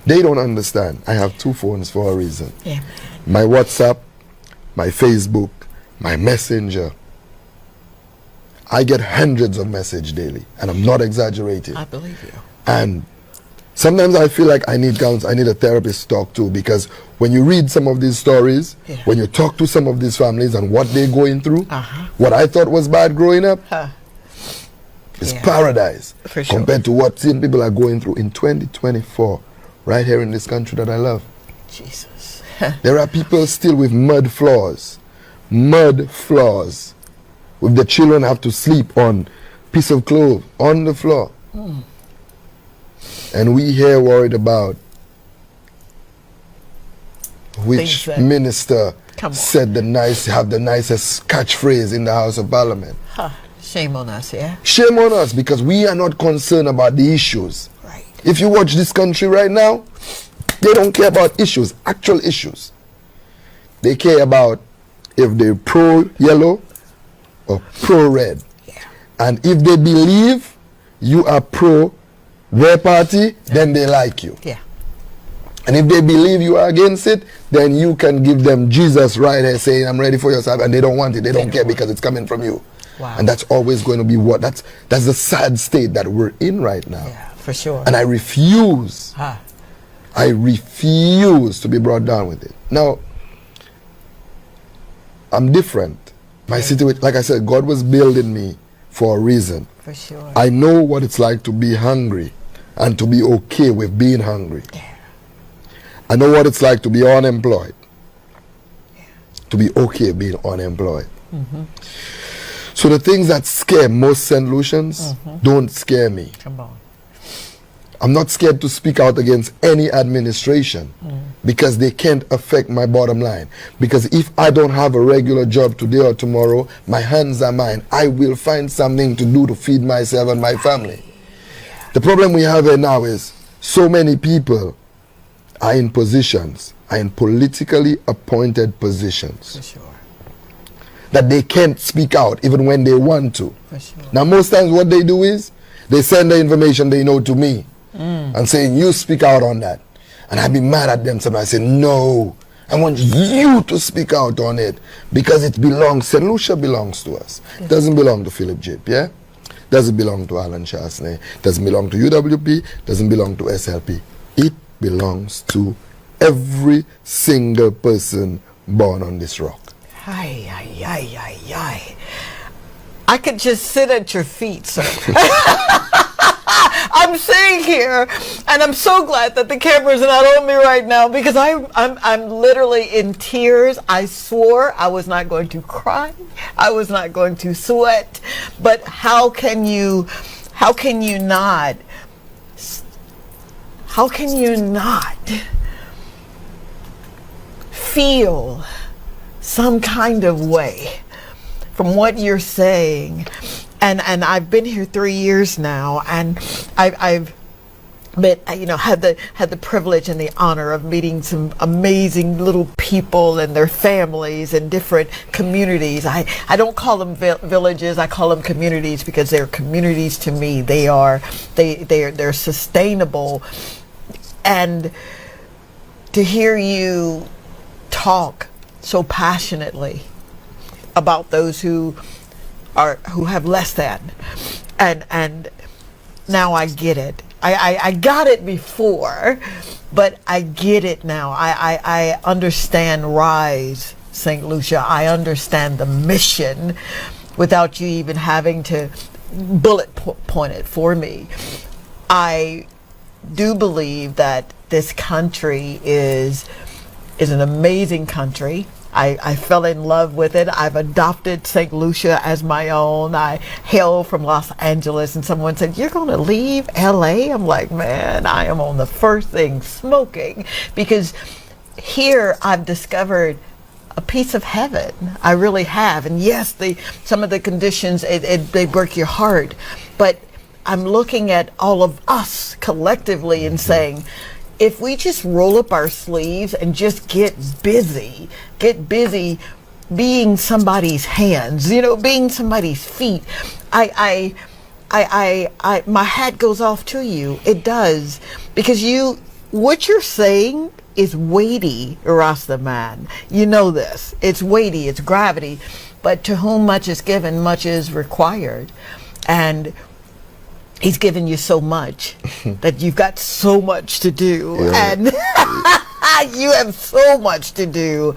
Speaker 17: They don't understand. I have two phones for a reason. My WhatsApp, my Facebook, my Messenger. I get hundreds of messages daily, and I'm not exaggerating.
Speaker 1: I believe you.
Speaker 17: And sometimes I feel like I need a therapist to talk to, because when you read some of these stories, when you talk to some of these families and what they're going through, what I thought was bad growing up is paradise compared to what some people are going through in 2024, right here in this country that I love.
Speaker 1: Jesus.
Speaker 17: There are people still with mud floors, with the children have to sleep on piece of cloth on the floor. And we here worried about which minister said have the nicest catchphrase in the House of Parliament.
Speaker 1: Shame on us,
Speaker 17: Shame on us, because we are not concerned about the issues. If you watch this country right now, they don't care about issues, actual issues. They care about if they're pro-yellow or pro-red. And if they believe you are pro their party, then they like you.
Speaker 1: Yeah.
Speaker 17: And if they believe you are against it, then you can give them Jesus right here saying, I'm ready for yourself, and they don't want it. They don't care because it's coming from you.
Speaker 1: Wow.
Speaker 17: And that's always going to be that's the sad state that we're in right now.
Speaker 1: Yeah, for sure.
Speaker 17: And I refuse. I refuse to be brought down with it. Now, I'm different. My situation, like I said, God was building me for a reason.
Speaker 1: For sure.
Speaker 17: I know what it's like to be hungry and to be okay with being hungry.
Speaker 1: Yeah.
Speaker 17: I know what it's like to be unemployed. Yeah. To be okay being unemployed.
Speaker 1: Mm-hmm.
Speaker 17: So the things that scare most St. Lucians don't scare me.
Speaker 1: Come on.
Speaker 17: I'm not scared to speak out against any administration because they can't affect my bottom line. Because if I don't have a regular job today or tomorrow, my hands are mine. I will find something to do to feed myself and my family. The problem we have here now is so many people are in positions, are in politically appointed positions.
Speaker 1: For sure.
Speaker 17: That they can't speak out even when they want to.
Speaker 1: For sure.
Speaker 17: Now most times what they do is they send the information they know to me and saying, you speak out on that. And I'd be mad at them sometimes. I say, no, I want you to speak out on it because it belongs, St. Lucia belongs to us. It doesn't belong to Philip Jip, yeah? Doesn't belong to Alan Chasney. Doesn't belong to UWP. Doesn't belong to SLP. It belongs to every single person born on this rock.
Speaker 1: Ay, ay, ay, ay, ay. I could just sit at your feet, sir. I'm sitting here, and I'm so glad that the cameras are not on me right now because I'm literally in tears. I swore I was not going to cry. I was not going to sweat. But how can you not feel some kind of way from what you're saying? And I've been here 3 years now, and I've been, had the privilege and the honor of meeting some amazing little people and their families in different communities. I don't call them villages, I call them communities because they're communities to me. They're sustainable. And to hear you talk so passionately about those who have less than, and now I get it. I got it before, but I get it now. I understand Rise St. Lucia. I understand the mission without you even having to bullet point it for me. I do believe that this country is an amazing country. I fell in love with it. I've adopted St. Lucia as my own. I hail from Los Angeles, and someone said, you're going to leave LA? I'm like, man, I am on the first thing smoking, because here I've discovered a piece of heaven. I really have. And yes, some of the conditions, they break your heart, but I'm looking at all of us collectively and saying, if we just roll up our sleeves and just get busy being somebody's hands, being somebody's feet, my hat goes off to you. It does, because what you're saying is weighty, RastaMan. You know this. It's weighty, it's gravity, but to whom much is given, much is required. And He's given you so much that you've got so much to do, and you have so much to do.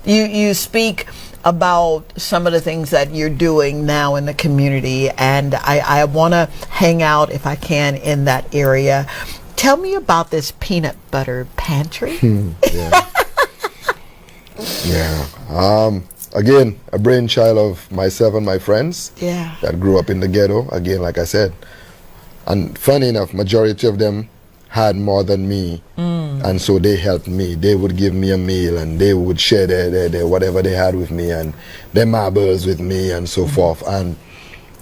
Speaker 1: You speak about some of the things that you're doing now in the community, and I want to hang out, if I can, in that area. Tell me about this peanut butter pantry.
Speaker 17: Again, a brainchild of myself and my friends that grew up in the ghetto. Again, like I said. And funny enough, majority of them had more than me, and so they helped me. They would give me a meal, and they would share their whatever they had with me, and their marbles with me, and so forth. And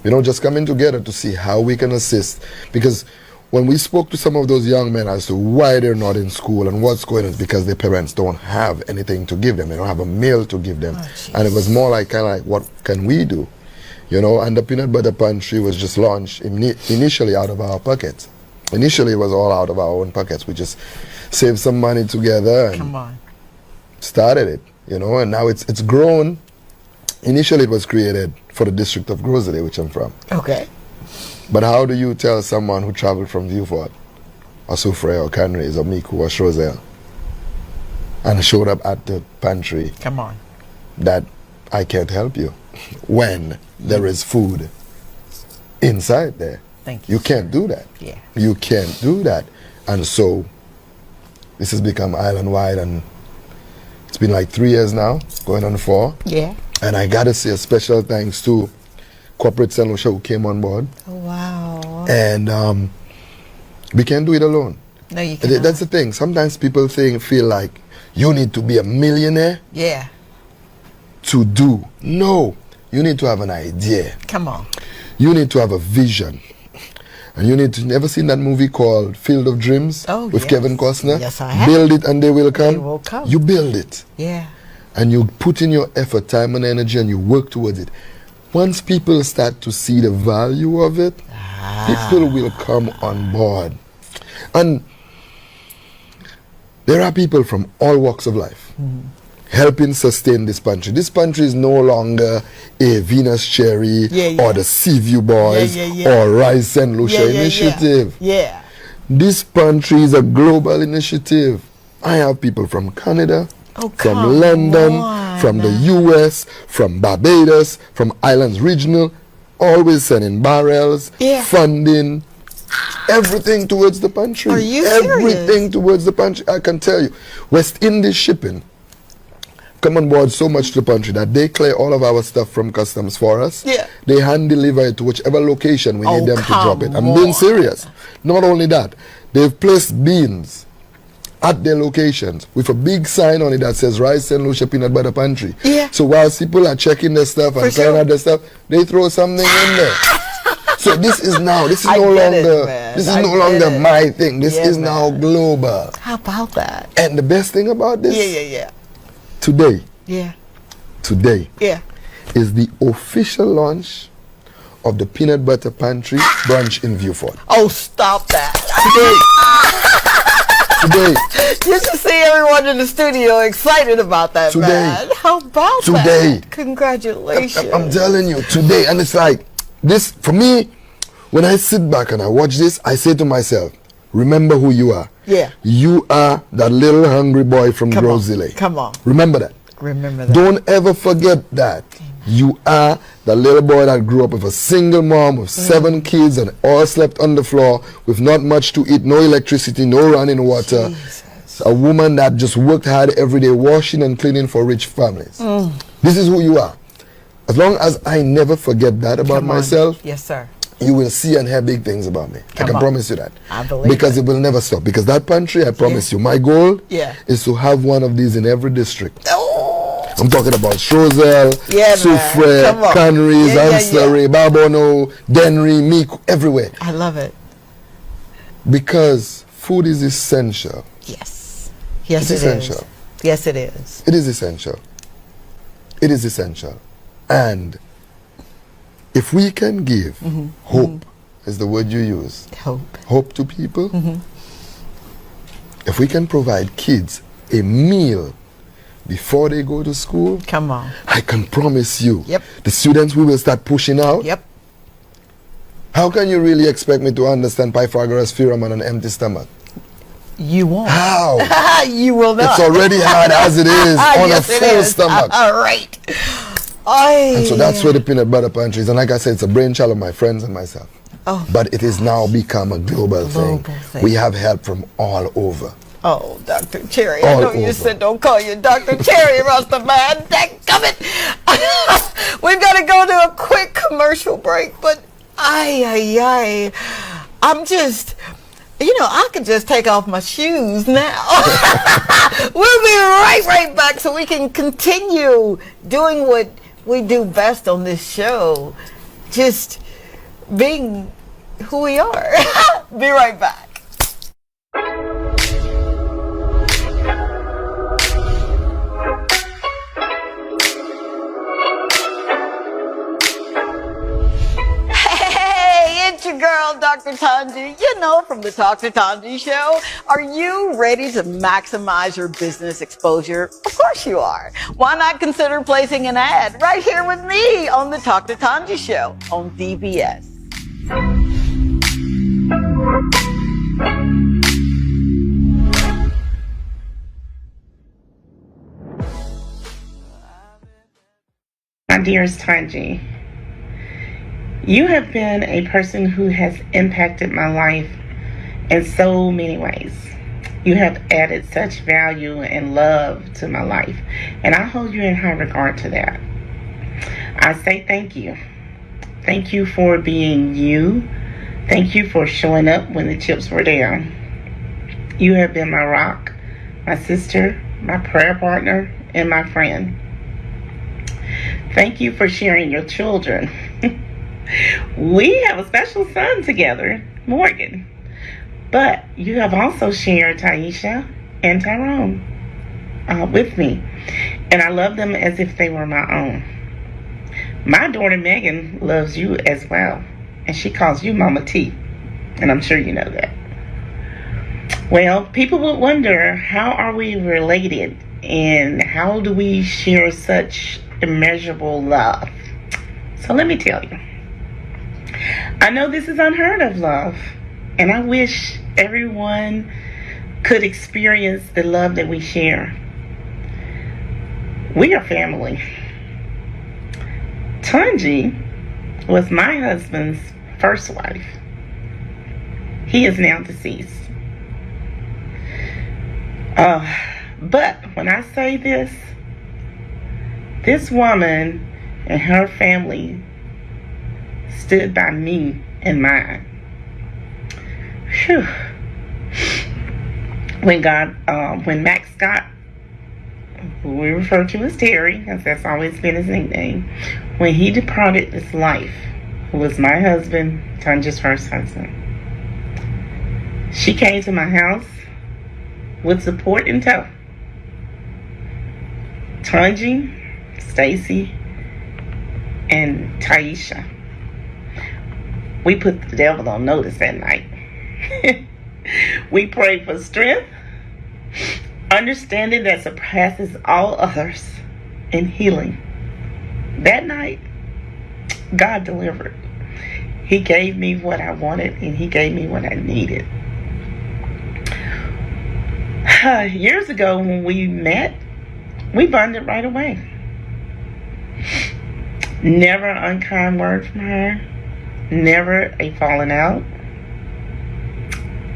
Speaker 17: just coming together to see how we can assist. Because when we spoke to some of those young men as to why they're not in school and what's going on, it's because their parents don't have anything to give them. They don't have a meal to give them. And it was more like, kind of like, what can we do? And the peanut butter pantry was just launched initially out of our pockets. Initially, it was all out of our own pockets. We just saved some money together and started it, and now it's grown. Initially, it was created for the district of Grosley, which I'm from.
Speaker 1: Okay.
Speaker 17: But how do you tell someone who traveled from Vieux-Fort or Soufrière or Canrays or Micoud or Choiseul and showed up at the pantry that I can't help you when there is food inside there?
Speaker 1: Thank you.
Speaker 17: You can't do that.
Speaker 1: Yeah.
Speaker 17: You can't do that. And so this has become island-wide, and it's been like 3 years now, going on 4.
Speaker 1: Yeah.
Speaker 17: And I got to say a special thanks to Corporate St. Lucia who came on board.
Speaker 1: Oh, wow.
Speaker 17: And we can't do it alone.
Speaker 1: No, you can't.
Speaker 17: That's the thing. Sometimes people feel like you need to be a millionaire to do. No. You need to have an idea.
Speaker 1: Come on.
Speaker 17: You need to have a vision. And you need to never seen that movie called Field of Dreams with Kevin Costner?
Speaker 1: Yes, I have.
Speaker 17: Build it and they will come.
Speaker 1: They will come.
Speaker 17: You build it.
Speaker 1: Yeah.
Speaker 17: And you put in your effort, time and energy, and you work towards it. Once people start to see the value of it, people will come on board. And there are people from all walks of life helping sustain this pantry. This pantry is no longer a Venus Cherry or the Seaview Boys or Rise St. Lucia initiative.
Speaker 1: Yeah.
Speaker 17: This pantry is a global initiative. I have people from Canada, from London, from the US, from Barbados, from Islands Regional, always sending barrels, funding, everything towards the pantry.
Speaker 1: Are you
Speaker 17: Everything
Speaker 1: serious?
Speaker 17: towards the pantry. I can tell you, West Indies Shipping come on board so much to the pantry that they clear all of our stuff from customs for us.
Speaker 1: Yeah.
Speaker 17: They hand deliver it to whichever location we need them to drop it. I'm being serious. Not only that, they've placed beans at their locations with a big sign on it that says Rice St. Lucia Peanut Butter Pantry.
Speaker 1: Yeah.
Speaker 17: So while people are checking their stuff and trying out their stuff, they throw something in there. So this is no longer my thing. This is now global.
Speaker 1: How about that?
Speaker 17: And the best thing about this, today is the official launch of the Peanut Butter Pantry branch in Vieux-Fort.
Speaker 1: Oh, stop that.
Speaker 17: Today.
Speaker 1: You should see everyone in the studio excited about that, man. How about that? Congratulations.
Speaker 17: I'm telling you, today. And it's like, this, for me, when I sit back and I watch this, I say to myself, remember who you are.
Speaker 1: Yeah.
Speaker 17: You are that little hungry boy from Grosley.
Speaker 1: Come on.
Speaker 17: Remember that.
Speaker 1: Remember that.
Speaker 17: Don't ever forget that. You are the little boy that grew up with a single mom with 7 kids and all slept on the floor with not much to eat, no electricity, no running water. Jesus. A woman that just worked hard every day washing and cleaning for rich families. This is who you are. As long as I never forget that about myself,
Speaker 1: yes, sir,
Speaker 17: you will see and hear big things about me. I can promise you that.
Speaker 1: I believe
Speaker 17: because it will never stop. Because that pantry, I promise you, my goal is to have one of these in every district. I'm talking about Choiseul, Soufrière, Canrays, Ansley, Barbono, Dennery, Micoud, everywhere.
Speaker 1: I love it.
Speaker 17: Because food is essential.
Speaker 1: Yes. Yes,
Speaker 17: it's essential.
Speaker 1: Yes, it is.
Speaker 17: It is essential. It is essential. And if we can give hope, is the word you use. Hope to people. If we can provide kids a meal before they go to school,
Speaker 1: come on,
Speaker 17: I can promise you, the students we will start pushing out. How can you really expect me to understand Pythagoras' theorem on an empty stomach?
Speaker 1: You won't.
Speaker 17: How?
Speaker 1: You will not.
Speaker 17: It's already hard as it is on
Speaker 1: yes,
Speaker 17: a full stomach.
Speaker 1: All right.
Speaker 17: And so that's where the Peanut Butter Pantry is. And like I said, it's a brainchild of my friends and myself. But it has now become a global thing. We have help from all over.
Speaker 1: Oh, Dr. Cherry, I know you said don't call you Dr. Cherry, RastaMan. Dadgummit. We've got to go to a quick commercial break, but I'm just, I could just take off my shoes now. We'll be right back so we can continue doing what we do best on this show, just being who we are. Be right back. Dr. Tanji, you know, from the Dr. Tanji Show. Are you ready to maximize your business exposure? Of course you are. Why not consider placing an ad right here with me on the Dr. Tanji Show on DBS?
Speaker 3: My dearest Tanji, you have been a person who has impacted my life in so many ways. You have added such value and love to my life, and I hold you in high regard to that. I say thank you. Thank you for being you. Thank you for showing up when the chips were down. You have been my rock, my sister, my prayer partner, and my friend. Thank you for sharing your children. We have a special son together, Morgan. But you have also shared Taisha and Tyrone with me. And I love them as if they were my own. My daughter Megan loves you as well. And she calls you Mama T. And I'm sure you know that. Well, people would wonder, how are we related? And how do we share such immeasurable love? So let me tell you. I know this is unheard of love, and I wish everyone could experience the love that we share. We are family. Tanji was my husband's first wife. He is now deceased. But when I say this woman and her family stood by me and mine. Whew. When Max Scott, who we refer to as Terry, because that's always been his nickname, when he departed this life, who was my husband, Tanji's first husband, she came to my house with support in tow. Tanji, Stacy, and Taisha. We put the devil on notice that night. We prayed for strength, understanding that surpasses all others, and healing. That night, God delivered. He gave me what I wanted, and He gave me what I needed. Years ago when we met, we bonded right away. Never an unkind word from her. Never a falling out.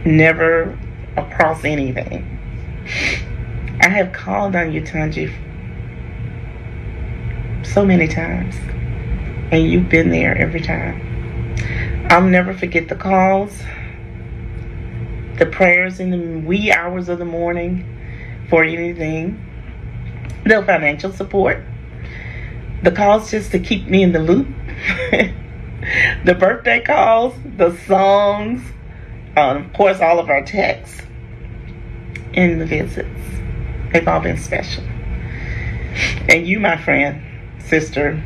Speaker 3: Never across anything. I have called on you, Tanji, so many times. And you've been there every time. I'll never forget the calls, the prayers in the wee hours of the morning for anything, the financial support, the calls just to keep me in the loop, the birthday calls, the songs, of course all of our texts, and the visits. They've all been special. And you, my friend, sister,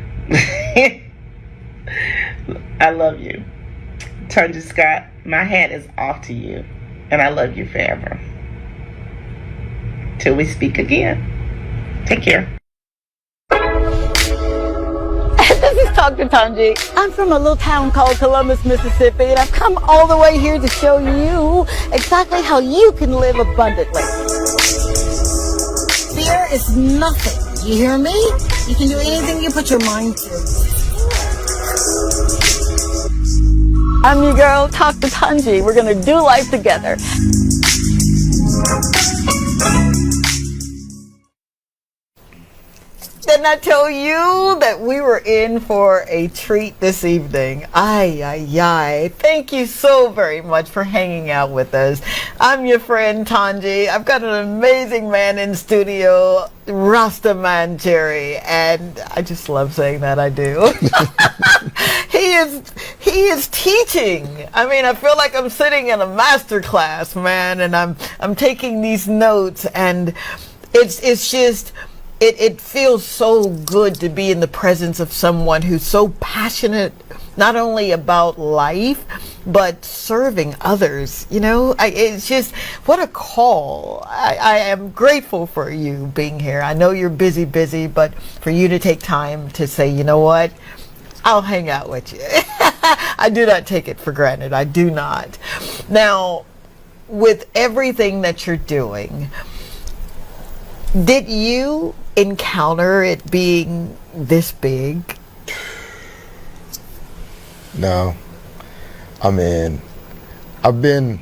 Speaker 3: I love you. Tanji Scott, my hat is off to you, and I love you forever. Till we speak again. Take care.
Speaker 1: This is Dr. Tanji. I'm from a little town called Columbus, Mississippi, and I've come all the way here to show you exactly how you can live abundantly. Fear is nothing. You hear me? You can do anything you put your mind to. I'm your girl, Dr. Tanji. We're going to do life together. Didn't I tell you that we were in for a treat this evening? Ay, ay, ay. Thank you so very much for hanging out with us. I'm your friend Tanji. I've got an amazing man in studio, RastaMan Jerry, and I just love saying that, I do. He is teaching. I mean, I feel like I'm sitting in a master class, man, and I'm taking these notes, and it's just... It feels so good to be in the presence of someone who's so passionate, not only about life, but serving others, you know, it's just, what a call. I am grateful for you being here. I know you're busy, but for you to take time to say, you know what, I'll hang out with you. I do not take it for granted. I do not. Now, with everything that you're doing, did you encounter it being this big?
Speaker 17: No. I mean, I've been,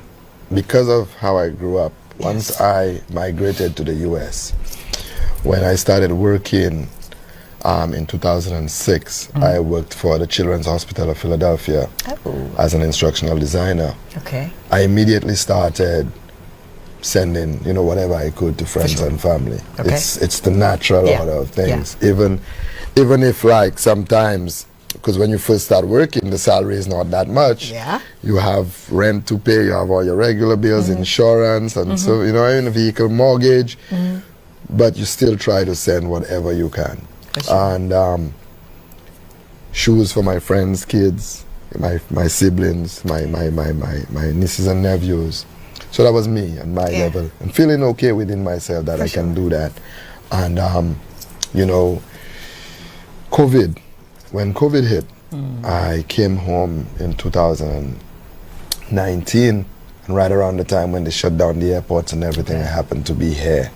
Speaker 17: because of how I grew up, once I migrated to the US, when I started working in 2006, I worked for the Children's Hospital of Philadelphia as an instructional designer.
Speaker 1: Okay.
Speaker 17: I immediately started sending, you know, whatever I could to friends and family.
Speaker 1: Okay.
Speaker 17: It's the natural order of things. Even if, like, sometimes, because when you first start working, the salary is not that much.
Speaker 1: Yeah.
Speaker 17: You have rent to pay, you have all your regular bills, insurance, and so, you know, even a vehicle mortgage, but you still try to send whatever you can. And shoes for my friends' kids, my siblings, my nieces and nephews. So that was me and my level, and feeling okay within myself that I can do that. And you know, when COVID hit, I came home in 2019, and right around the time when they shut down the airports and everything, I happened to be here.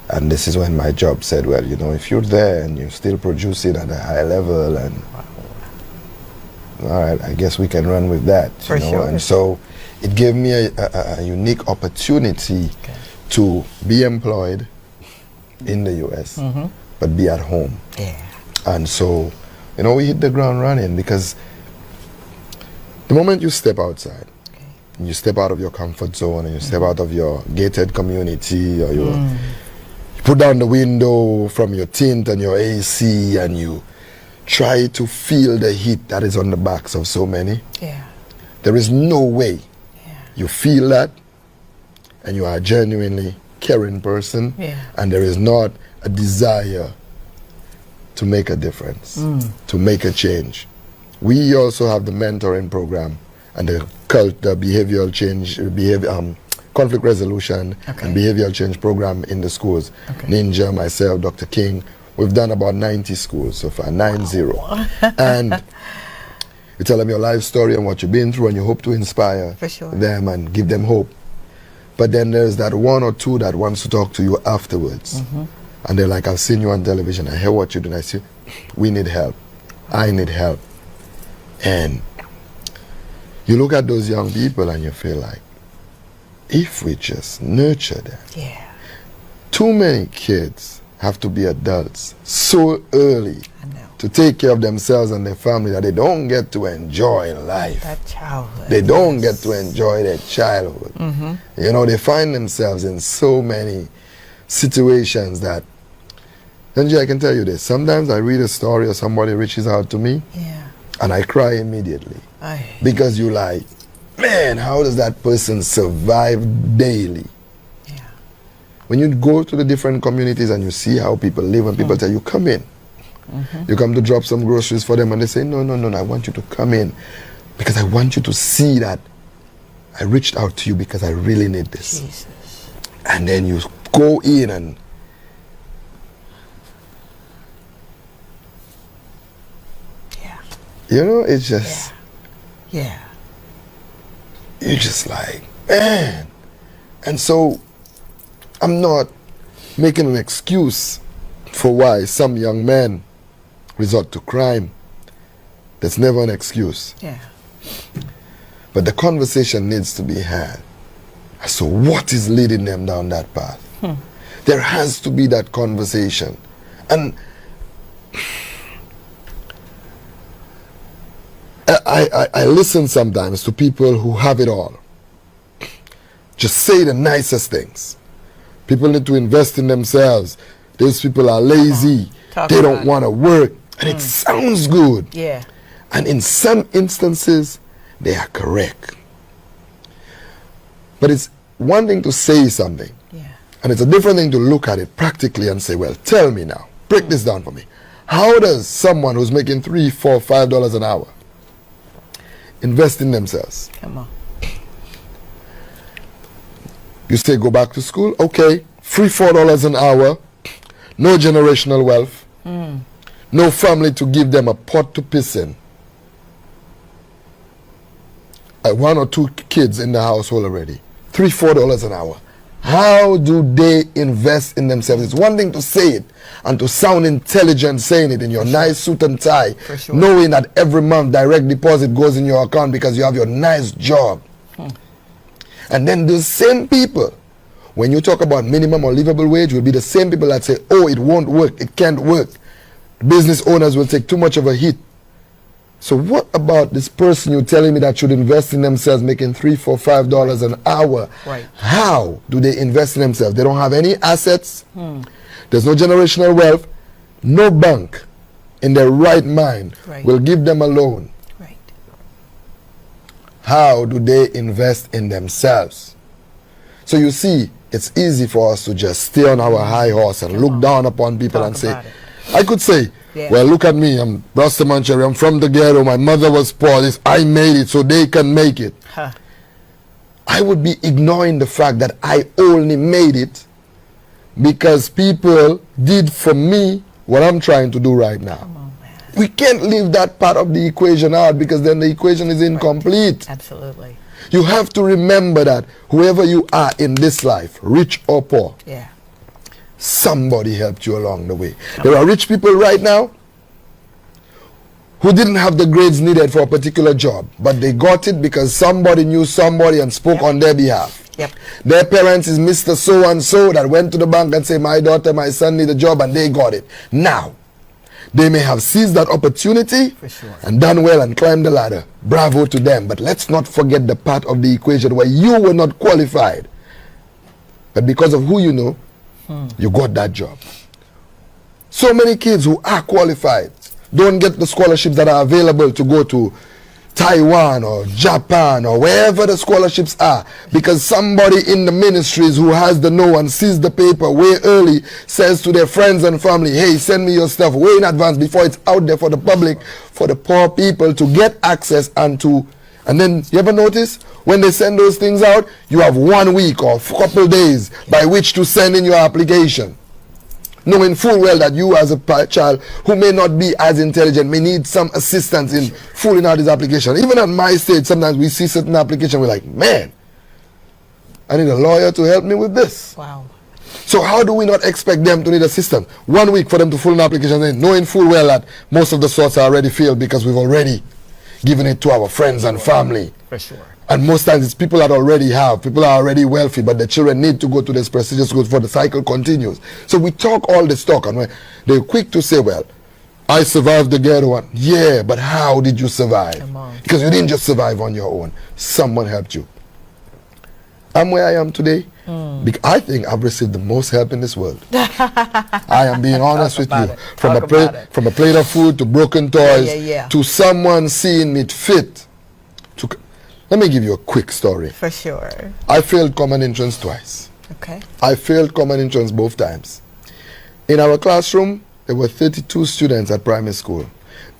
Speaker 17: And this is when my job said, well, you know, if you're there and you're still producing at a high level, and all right, I guess we can run with that. You know? And so it gave me a unique opportunity to be employed in the US, but be at home. And so, you know, we hit the ground running, because the moment you step outside, and you step out of your comfort zone, and you step out of your gated community, or your put down the window from your tint and your AC, and you try to feel the heat that is on the backs of so many. There is no way you feel that, and you are a genuinely caring person, and there is not a desire to make a difference, to make a change. We also have the mentoring program and the behavioral change, conflict resolution and behavioral change program in the schools. Ninja, myself, Dr. King, we've done about 90 schools so far, 90. And you tell them your life story and what you've been through, and you hope to inspire them and give them hope. But then there's that one or two that wants to talk to you afterwards. And they're like, I've seen you on television, I hear what you do, and I say, we need help. I need help. And you look at those young people and you feel like, if we just nurture them. Too many kids have to be adults so early to take care of themselves and their family that they don't get to enjoy life.
Speaker 1: That childhood.
Speaker 17: They don't get to enjoy their childhood. You know, they find themselves in so many situations that, Angie, I can tell you this, sometimes I read a story or somebody reaches out to me and I cry immediately. Because you like, man, how does that person survive daily? When you go to the different communities and you see how people live, and people tell you, come in. You come to drop some groceries for them, and they say, no, I want you to come in, because I want you to see that I reached out to you because I really need this. And then you go in and you know, it's just you're just like, man. And so I'm not making an excuse for why some young men resort to crime. That's never an excuse. But the conversation needs to be had. So what is leading them down that path? There has to be that conversation. And I listen sometimes to people who have it all. Just say the nicest things. People need to invest in themselves. Those people are lazy. They don't want to work. And it sounds good. And in some instances, they are correct. But it's one thing to say something. And it's a different thing to look at it practically and say, well, tell me now. Break this down for me. How does someone who's making $3, $4, $5 an hour invest in themselves.
Speaker 1: Come on.
Speaker 17: You say go back to school, okay, free $4 an hour, no generational wealth, no family to give them a pot to piss in. 1 or 2 kids in the household already, $3-4 an hour. How do they invest in themselves? It's one thing to say it and to sound intelligent saying it in your nice suit and tie, knowing that every month direct deposit goes in your account because you have your nice job. And then the same people, when you talk about minimum or livable wage, will be the same people that say, oh, it won't work, it can't work. Business owners will take too much of a hit. So what about this person you're telling me that should invest in themselves, making $3, $4, $5 an hour?
Speaker 1: Right.
Speaker 17: How do they invest in themselves? They don't have any assets. There's no generational wealth. No bank in their right mind will give them a loan.
Speaker 1: Right.
Speaker 17: How do they invest in themselves? So you see, it's easy for us to just stay on our high horse and look down upon people and say, I could say, well, look at me, I'm RastaMan Cherry, I'm from the ghetto, my mother was poor, I made it so they can make it. I would be ignoring the fact that I only made it because people did for me what I'm trying to do right now. We can't leave that part of the equation out because then the equation is incomplete.
Speaker 1: Absolutely.
Speaker 17: You have to remember that whoever you are in this life, rich or poor, somebody helped you along the way. There are rich people right now who didn't have the grades needed for a particular job, but they got it because somebody knew somebody and spoke on their behalf. Their parents is Mr. So-and-so that went to the bank and said, my daughter, my son need a job, and they got it. Now, they may have seized that opportunity and done well and climbed the ladder. Bravo to them. But let's not forget the part of the equation where you were not qualified. But because of who you know, you got that job. So many kids who are qualified don't get the scholarships that are available to go to Taiwan or Japan or wherever the scholarships are, because somebody in the ministries who has the know and sees the paper way early says to their friends and family, hey, send me your stuff way in advance before it's out there for the public, for the poor people to get access and then you ever notice when they send those things out, you have 1 week or a couple days by which to send in your application, knowing full well that you as a child who may not be as intelligent may need some assistance in filling out his application. Even at my stage, sometimes we see certain applications, we're like, man, I need a lawyer to help me with this.
Speaker 1: Wow.
Speaker 17: So how do we not expect them to need assistance? 1 week for them to fill an application in, knowing full well that most of the sorts are already filled because we've already given it to our friends and family.
Speaker 1: For sure.
Speaker 17: And most times it's people that already have, people are already wealthy, but the children need to go to this prestigious school for the cycle continues. So we talk all this talk, and they're quick to say, well, I survived the ghetto one. Yeah, but how did you survive? Because you didn't just survive on your own. Someone helped you. I'm where I am today because I think I've received the most help in this world. I am being honest with you. From a plate of food to broken toys to someone seeing it fit to... Let me give you a quick story.
Speaker 1: For sure.
Speaker 17: I failed common entrance twice.
Speaker 1: Okay.
Speaker 17: I failed common entrance both times. In our classroom, there were 32 students at primary school.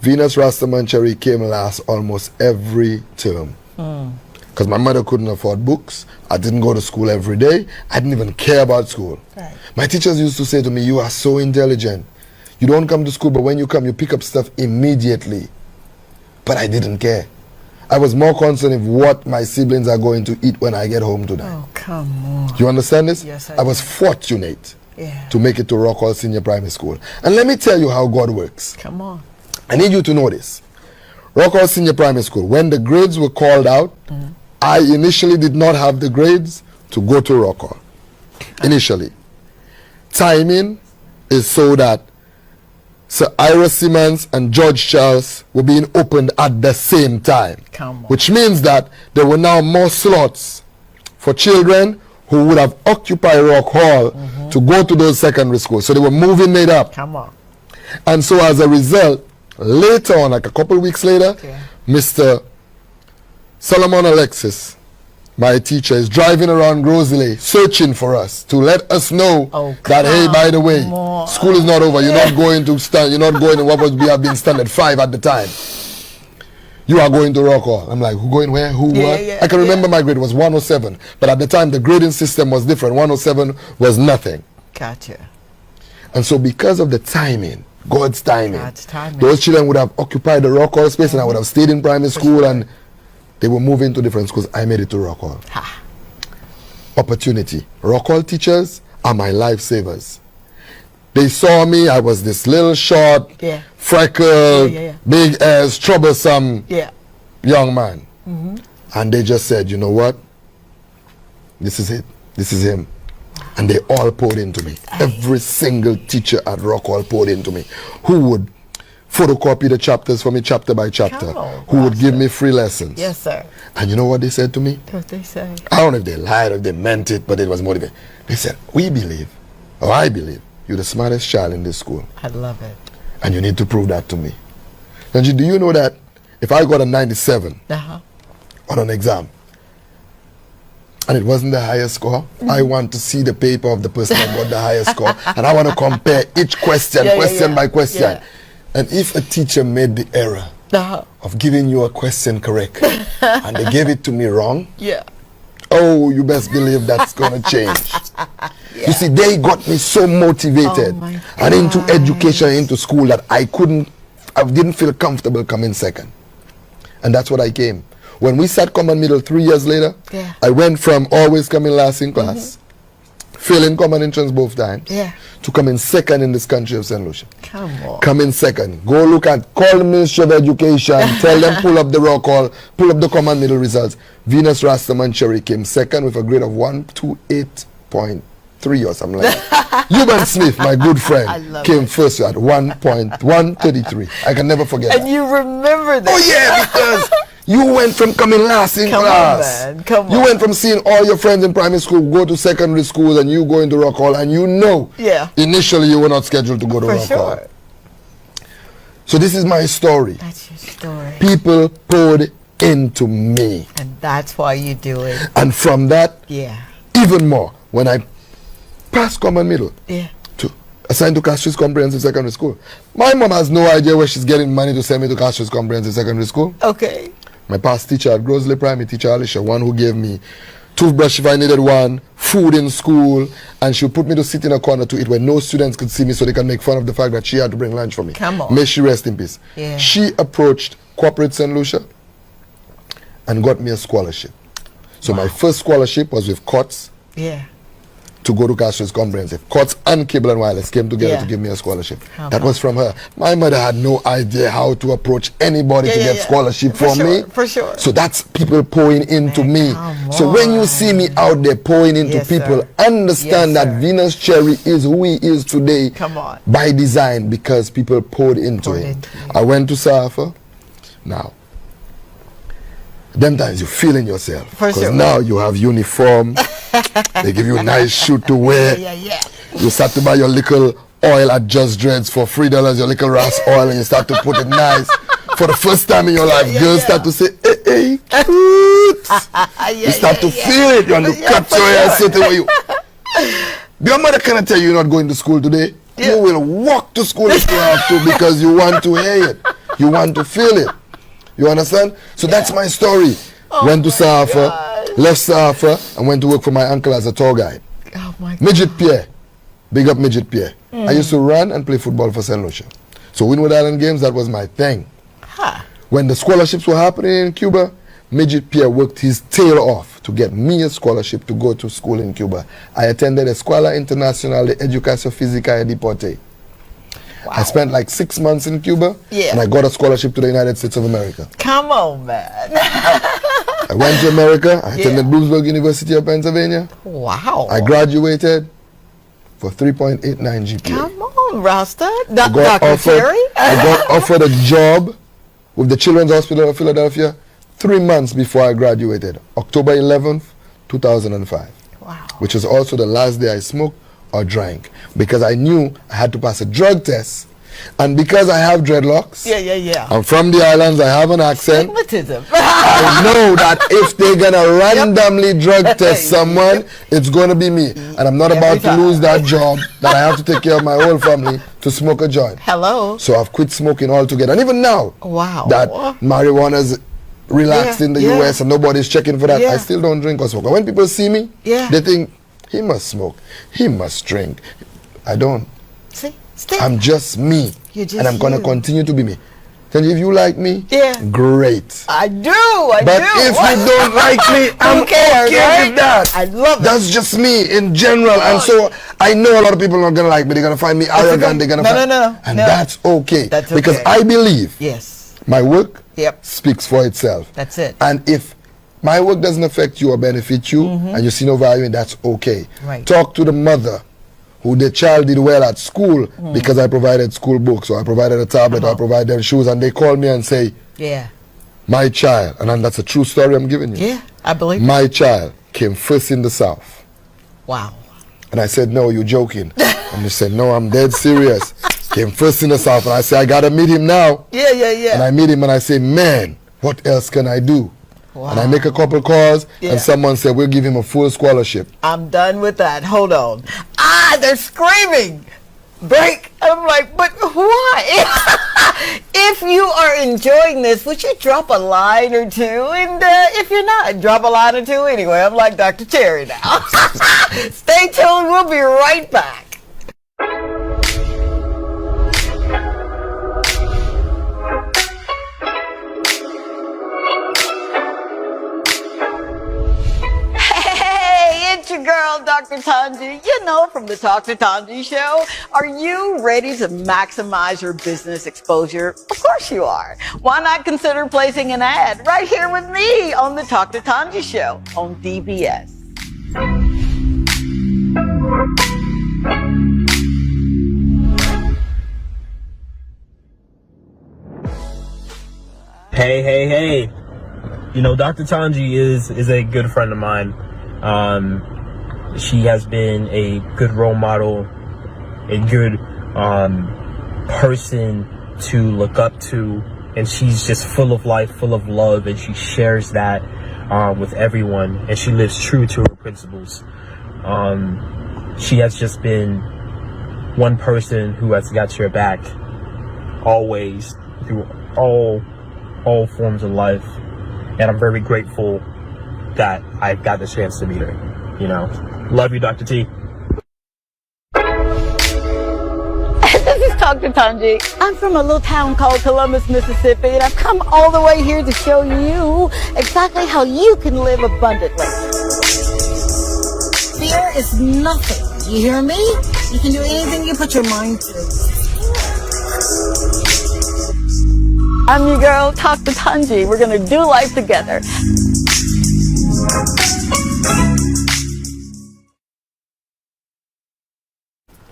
Speaker 17: Venus RastaMan Cherry came last almost every term. Because my mother couldn't afford books. I didn't go to school every day. I didn't even care about school.
Speaker 1: Right.
Speaker 17: My teachers used to say to me, you are so intelligent. You don't come to school, but when you come, you pick up stuff immediately. But I didn't care. I was more concerned with what my siblings are going to eat when I get home tonight.
Speaker 1: Oh, come on.
Speaker 17: You understand this?
Speaker 1: Yes,
Speaker 17: I was fortunate
Speaker 1: Yeah.
Speaker 17: to make it to Rock Hall Senior Primary School. And let me tell you how God works.
Speaker 1: Come on.
Speaker 17: I need you to know this. Rock Hall Senior Primary School, when the grades were called out, I initially did not have the grades to go to Rock Hall. Initially. Timing is so that Sir Ira Simmons and George Charles were being opened at the same time.
Speaker 1: Come on.
Speaker 17: Which means that there were now more slots for children who would have occupied Rock Hall to go to those secondary schools. So they were moving it up.
Speaker 1: Come on.
Speaker 17: And so as a result, later on, like a couple weeks later, Mr. Solomon Alexis, my teacher, is driving around Grosley searching for us to let us know that, hey, by the way, school is not over. You're not going to stand, you're not going to what was we have been standard 5 at the time. you are going to Rock Hall. I'm like, who going where? Who, what? I can remember my grade was 107. But at the time, the grading system was different. 107 was nothing.
Speaker 1: Gotcha.
Speaker 17: And so because of the timing, God's timing, those children would have occupied the Rock Hall space and I would have stayed in primary school and they were moving to different schools. I made it to Rock Hall. Opportunity. Rock Hall teachers are my lifesavers. They saw me, I was this little short, freckled, big ass, troublesome young man. And they just said, you know what? This is it. This is him. And they all poured into me. Every single teacher at Rock Hall poured into me. Who would photocopy the chapters for me chapter by chapter. Who would give me free lessons.
Speaker 1: Yes, sir.
Speaker 17: And you know what they said to me?
Speaker 1: What they say?
Speaker 17: I don't know if they lied or if they meant it, but it was motivating. They said, we believe, or I believe, you're the smartest child in this school.
Speaker 1: I love it.
Speaker 17: And you need to prove that to me. Tanji, do you know that if I got a 97 on an exam, and it wasn't the highest score, I want to see the paper of the person that got the highest score, and I want to compare each question, by question. And if a teacher made the error of giving you a question correct, and they gave it to me wrong, oh, you best believe that's going to change. You see, they got me so motivated and into education, into school, that I didn't feel comfortable coming second. And that's what I came. When we sat common middle 3 years later, I went from always coming last in class, failing common entrance both times, to coming second in this country of St. Lucia.
Speaker 1: Come on.
Speaker 17: Coming second. Go look at, call the Ministry of Education, tell them pull up the Rock Hall, pull up the common middle results. Venus RastaMan Cherry came second with a grade of 128.3 or something like that. Euban Smith, my good friend, came first at 1.133. I can never forget that.
Speaker 1: And you remember that.
Speaker 17: Oh yeah, because you went from coming last in class. You went from seeing all your friends in primary school go to secondary school and you go into Rock Hall, and you know initially you were not scheduled to go to Rock Hall. So this is my story.
Speaker 1: That's your story.
Speaker 17: People poured into me.
Speaker 1: And that's why you do it.
Speaker 17: And from that, even more, when I passed common middle, assigned to Castro's Comprehensive Secondary School. My mom has no idea where she's getting money to send me to Castro's Comprehensive Secondary School.
Speaker 1: Okay.
Speaker 17: My past teacher at Grosley Primary, teacher Alicia, one who gave me toothbrush if I needed one, food in school, and she would put me to sit in a corner to eat where no students could see me so they can make fun of the fact that she had to bring lunch for me.
Speaker 1: Come on.
Speaker 17: May she rest in peace.
Speaker 1: Yeah.
Speaker 17: She approached Corporate St. Lucia and got me a scholarship. So my first scholarship was with COTS. To go to Castro's Comprehensive. COTS and Cable and Wireless came together to give me a scholarship. That was from her. My mother had no idea how to approach anybody to get scholarship for me.
Speaker 1: For sure.
Speaker 17: So that's people pouring into me. So when you see me out there pouring into people, understand that Venus Cherry is who he is today by design, because people poured into him. I went to Safa. Now, them times you feel in yourself, because now you have uniform. They give you a nice shoe to wear. You start to buy your little oil at Just Dreads for $3, your little Ras oil, and you start to put it nice. For the first time in your life, girls start to say, hey, cute. You start to feel it. You want to cut your hair, sit where you. Your mother cannot tell you you're not going to school today. You will walk to school if you have to, because you want to hear it. You want to feel it. You understand? So that's my story. Went to Safa. Left Safa and went to work for my uncle as a tour guide. Midget Pierre. Big up Midget Pierre. I used to run and play football for St. Lucia. So Windward Island Games, that was my thing. When the scholarships were happening in Cuba, Midget Pierre worked his tail off to get me a scholarship to go to school in Cuba. I attended Escuela Internacional de Educación Física y Deporte. I spent like 6 months in Cuba, and I got a scholarship to the United States of America.
Speaker 1: Come on, man.
Speaker 17: I went to America. I attended Bloomsburg University of Pennsylvania.
Speaker 1: Wow.
Speaker 17: I graduated for 3.89 GPA.
Speaker 1: Come on, Rasta.
Speaker 17: I got offered a job with the Children's Hospital of Philadelphia 3 months before I graduated, October 11th, 2005.
Speaker 1: Wow.
Speaker 17: Which was also the last day I smoked or drank, because I knew I had to pass a drug test. And because I have dreadlocks, I'm from the islands, I have an accent.
Speaker 1: Stigmatism.
Speaker 17: I know that if they're gonna randomly drug test someone, it's gonna be me. And I'm not about to lose that job that I have to take care of my whole family to smoke a joint.
Speaker 1: Hello.
Speaker 17: So I've quit smoking altogether. And even now, that marijuana's relaxed in the US and nobody's checking for that, I still don't drink or smoke. And when people see me, they think, he must smoke, he must drink. I don't.
Speaker 1: See?
Speaker 17: I'm just me.
Speaker 1: Just
Speaker 17: and I'm going to continue to be me. Then if you like me, great.
Speaker 1: I do.
Speaker 17: But if you don't like me, I'm okay with that.
Speaker 1: I love it.
Speaker 17: That's just me in general. And so I know a lot of people are not going to like me. They're going to find me arrogant. They're going to And that's okay. Because I believe my work speaks for itself.
Speaker 1: That's it.
Speaker 17: And if my work doesn't affect you or benefit you, and you see no value in, that's okay.
Speaker 1: Right.
Speaker 17: Talk to the mother who the child did well at school because I provided school books, or I provided a tablet, or I provided them shoes, and they call me and say, my child, and that's a true story I'm giving you.
Speaker 1: Yeah, I believe
Speaker 17: my child came first in the South.
Speaker 1: Wow.
Speaker 17: And I said, no, you're joking. And they said, no, I'm dead serious. Came first in the South. And I said, I got to meet him now.
Speaker 1: Yeah.
Speaker 17: And I meet him and I say, man, what else can I do?
Speaker 1: Wow.
Speaker 17: And I make a couple calls, and someone said, we'll give him a full scholarship.
Speaker 1: I'm done with that. Hold on. They're screaming. Break. I'm like, but why? If you are enjoying this, would you drop a line or two? And if you're not, drop a line or two anyway. I'm like Dr. Terry now. Stay tuned. We'll be right back. It's your girl, Dr. Tanji, from the Talk to Tanji show. Are you ready to maximize your business exposure? Of course you are. Why not consider placing an ad right here with me on the Talk to Tanji show on DBS?
Speaker 6: Hey. Dr. Tanji is a good friend of mine. She has been a good role model, a good person to look up to, and she's just full of life, full of love, and she shares that with everyone, and she lives true to her principles. She has just been one person who has got your back always through all forms of life, and I'm very grateful that I got the chance to meet her. Love you, Dr. T.
Speaker 1: This is Dr. Tanji. I'm from a little town called Columbus, Mississippi, and I've come all the way here to show you exactly how you can live abundantly. Fear is nothing. You hear me? You can do anything you put your mind to. I'm your girl, Dr. Tanji. We're going to do life together.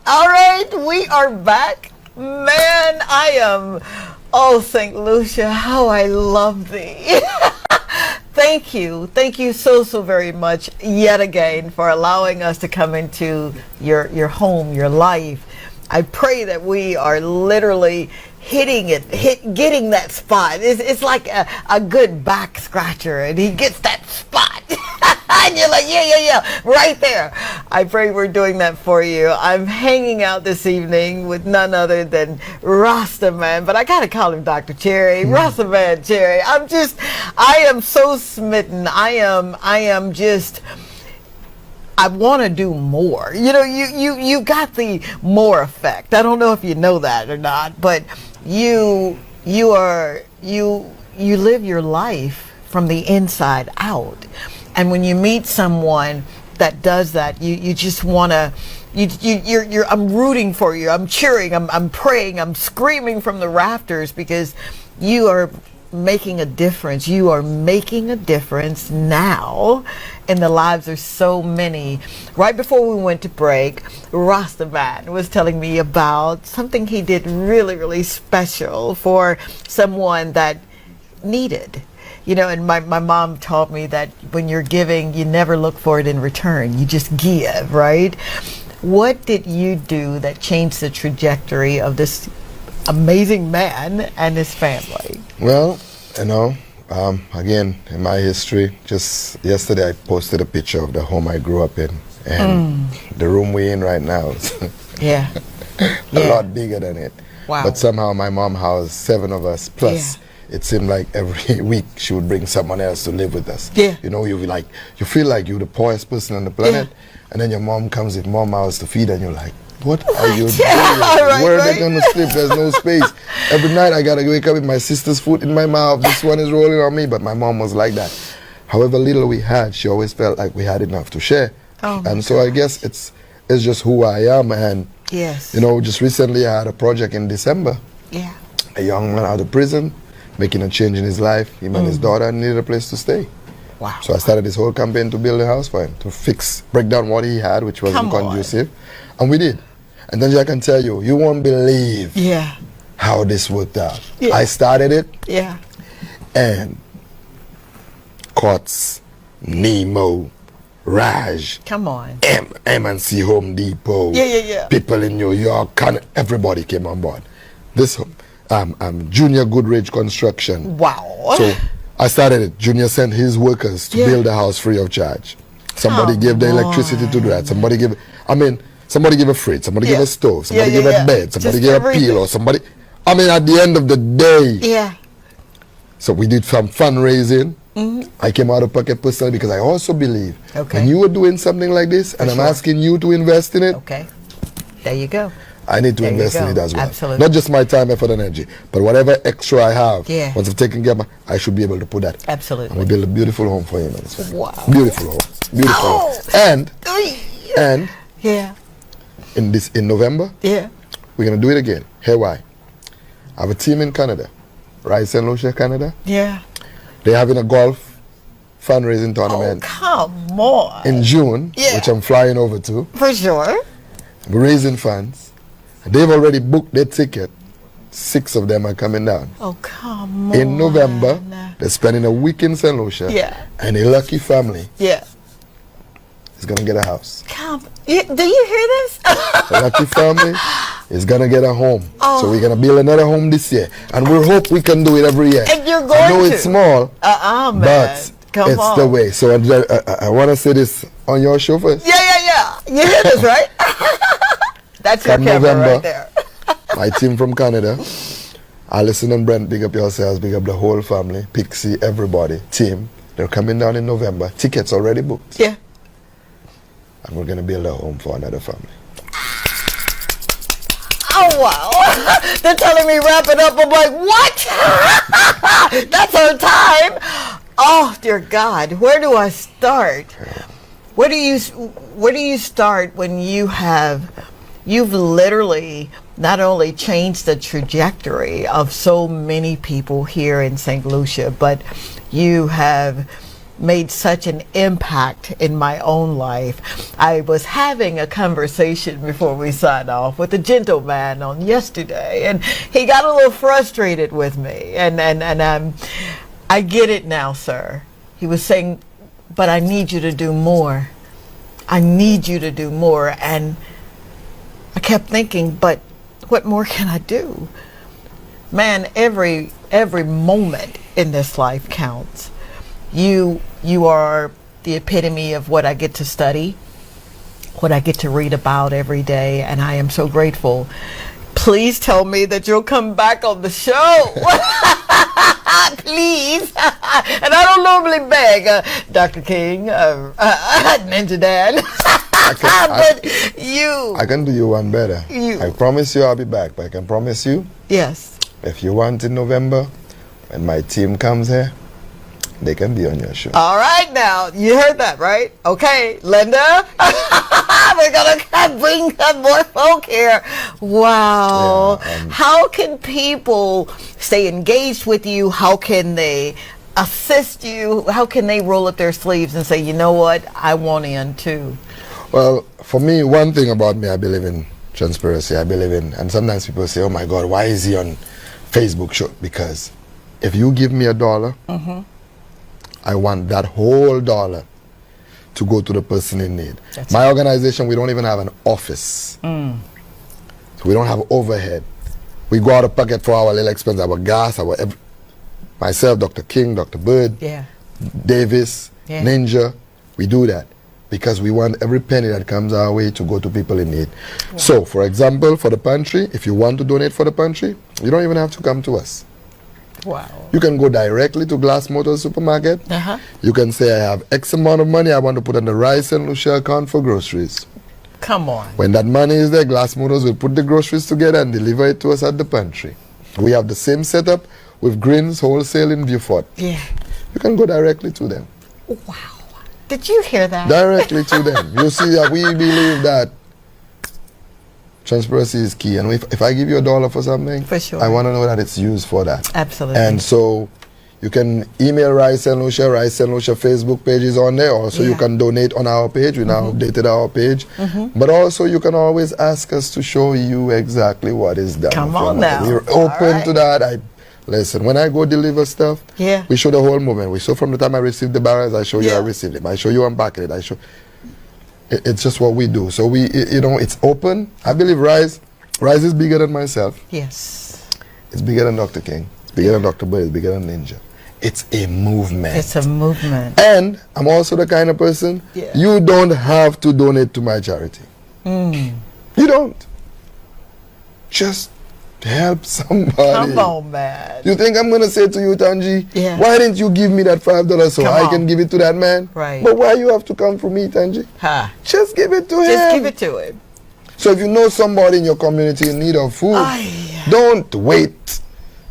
Speaker 1: All right, we are back. Man, St. Lucia, how I love thee. Thank you so very much yet again for allowing us to come into your home, your life. I pray that we are literally getting that spot. It's like a good back scratcher, and he gets that spot. And you're like, yeah, right there. I pray we're doing that for you. I'm hanging out this evening with none other than RastaMan, but I gotta call him Dr. Cherry. RastaMan Cherry. I am so smitten. I want to do more. You got the more effect. I don't know if you know that or not, but you live your life from the inside out. And when you meet someone that does that, you just want to, I'm rooting for you. I'm cheering. I'm praying. I'm screaming from the rafters because you are making a difference. You are making a difference now in the lives of so many. Right before we went to break, RastaMan was telling me about something he did really, really special for someone that needed. And my mom taught me that when you're giving, you never look for it in return. You just give, right? What did you do that changed the trajectory of this amazing man and his family?
Speaker 17: Well, again, in my history, just yesterday I posted a picture of the home I grew up in, and the room we're in right now. a lot bigger than it.
Speaker 1: Wow.
Speaker 17: But somehow my mom housed 7 of us plus. It seemed like every week she would bring someone else to live with us.
Speaker 1: Yeah.
Speaker 17: You know, you feel like you're the poorest person on the planet, and then your mom comes with more mouths to feed, and you're like, what are you doing? Where are they going to sleep? There's no space. Every night I got to wake up with my sister's food in my mouth. This one is rolling on me, but my mom was like that. However little we had, she always felt like we had enough to share. And so I guess it's just who I am. And, you know, just recently I had a project in December.
Speaker 1: Yeah.
Speaker 17: A young man out of prison, making a change in his life. Him and his daughter needed a place to stay.
Speaker 1: Wow.
Speaker 17: So I started this whole campaign to build a house for him, to break down what he had, which wasn't conducive. And we did. And then I can tell you, you won't believe how this worked out. I started it. And Cots, Nemo, Raj, M&C Home Depot, people in New York, everybody came on board. This Junior Goodrich Construction.
Speaker 1: Wow.
Speaker 17: So I started it. Junior sent his workers to build the house free of charge. Somebody gave the electricity to do that. Somebody gave a fridge, somebody gave a stove, somebody gave a bed, somebody gave a pillow, somebody, at the end of the day. So we did some fundraising. I came out of pocket personally because I also believe when you are doing something like this and I'm asking you to invest in it.
Speaker 1: There you go.
Speaker 17: I need to invest in it as well.
Speaker 1: Absolutely.
Speaker 17: Not just my time, effort, and energy, but whatever extra I have,
Speaker 1: Yeah.
Speaker 17: once I've taken care of I should be able to put that.
Speaker 1: Absolutely.
Speaker 17: And we build a beautiful home for him.
Speaker 1: Wow.
Speaker 17: Beautiful home. Beautiful home. And
Speaker 1: yeah.
Speaker 17: in November,
Speaker 1: yeah,
Speaker 17: we're gonna do it again. Here why? I have a team in Canada, right, St. Lucia, Canada.
Speaker 1: Yeah.
Speaker 17: They're having a golf fundraising tournament
Speaker 1: Come on.
Speaker 17: in June, which I'm flying over to.
Speaker 1: For sure.
Speaker 17: We're raising funds. They've already booked their ticket. 6 of them are coming down.
Speaker 1: Oh, come on.
Speaker 17: In November, they're spending a week in St. Lucia.
Speaker 1: Yeah.
Speaker 17: And a lucky family
Speaker 1: Yeah.
Speaker 17: is going to get a house.
Speaker 1: Do you hear this?
Speaker 17: A lucky family is going to get a home.
Speaker 1: Oh.
Speaker 17: So we're going to build another home this year. And we hope we can do it every year.
Speaker 1: And you're going
Speaker 17: I know
Speaker 1: to.
Speaker 17: it's small,
Speaker 1: man.
Speaker 17: but
Speaker 1: Come
Speaker 17: it's
Speaker 1: on.
Speaker 17: the way. So I want to say this on your show first.
Speaker 1: Yeah. You hear this, right? That's your
Speaker 17: Come
Speaker 1: camera
Speaker 17: November,
Speaker 1: right there.
Speaker 17: my team from Canada, Alison and Brent, big up yourselves, big up the whole family, Pixie, everybody, team. They're coming down in November. Tickets already booked.
Speaker 1: Yeah.
Speaker 17: And we're going to build a home for another family.
Speaker 1: Oh, wow. They're telling me wrap it up. I'm like, what? That's our time. Oh, dear God. Where do I start? Where do you start when you've literally not only changed the trajectory of so many people here in St. Lucia, but you have made such an impact in my own life. I was having a conversation before we signed off with a gentleman on yesterday, and he got a little frustrated with me. And I get it now, sir. He was saying, but I need you to do more. I need you to do more. And I kept thinking, but what more can I do? Man, every moment in this life counts. You are the epitome of what I get to study, what I get to read about every day, and I am so grateful. Please tell me that you'll come back on the show. Please. And I don't normally beg, Dr. King, Ninja Dan.
Speaker 17: I can do you one better. I promise you I'll be back, but I can promise you.
Speaker 1: Yes.
Speaker 17: If you want in November, when my team comes here, they can be on your show.
Speaker 1: All right, now you heard that, right? Okay, Linda, we're gonna bring some more folk here. Wow. How can people stay engaged with you? How can they assist you? How can they roll up their sleeves and say, you know what, I want in too?
Speaker 17: Well, for me, one thing about me, I believe in transparency. I believe in, and sometimes people say, oh my God, why is he on Facebook show? Because if you give me $1, I want that whole dollar to go to the person in need. My organization, we don't even have an office. So we don't have overhead. We go out of pocket for our little expense, our gas, myself, Dr. King, Dr. Bird, Davis, Ninja, we do that. because we want every penny that comes our way to go to people in need. Yeah. So, for example, for the pantry, if you want to donate for the pantry, you don't even have to come to us.
Speaker 1: Wow.
Speaker 17: You can go directly to Glass Motors Supermarket. You can say, I have X amount of money I want to put on the Rice and Lucia account for groceries.
Speaker 1: Come on.
Speaker 17: When that money is there, Glass Motors will put the groceries together and deliver it to us at the pantry. We have the same setup with Grins Wholesale in Beaufort.
Speaker 1: Yeah.
Speaker 17: You can go directly to them.
Speaker 1: Wow. Did you hear that?
Speaker 17: Directly to them. You see that we believe that transparency is key. And if I give you $1 for something,
Speaker 1: for sure,
Speaker 17: I want to know that it's used for that.
Speaker 1: Absolutely.
Speaker 17: And so you can email Rice and Lucia. Rice and Lucia Facebook page is on there. Also, you can donate on our page. We now updated our page. But also, you can always ask us to show you exactly what is done.
Speaker 1: Come on now.
Speaker 17: We're open to that. Listen, when I go deliver stuff, we show the whole movement. We show from the time I received the barrels, I show you I received it. I show you unpacking it. I show. It's just what we do. So it's open. I believe Rice is bigger than myself.
Speaker 1: Yes.
Speaker 17: It's bigger than Dr. King. It's bigger than Dr. Bird. It's bigger than Ninja. It's a movement.
Speaker 1: It's a movement.
Speaker 17: And I'm also the kind of person, you don't have to donate to my charity. You don't. Just help somebody.
Speaker 1: Come on, man.
Speaker 17: You think I'm going to say to you, Tanji, why didn't you give me that $5 so I can give it to that man?
Speaker 1: Right.
Speaker 17: But why you have to come from me, Tanji? Just give it to him.
Speaker 1: Just give it to him.
Speaker 17: So if you know somebody in your community in need of food, don't wait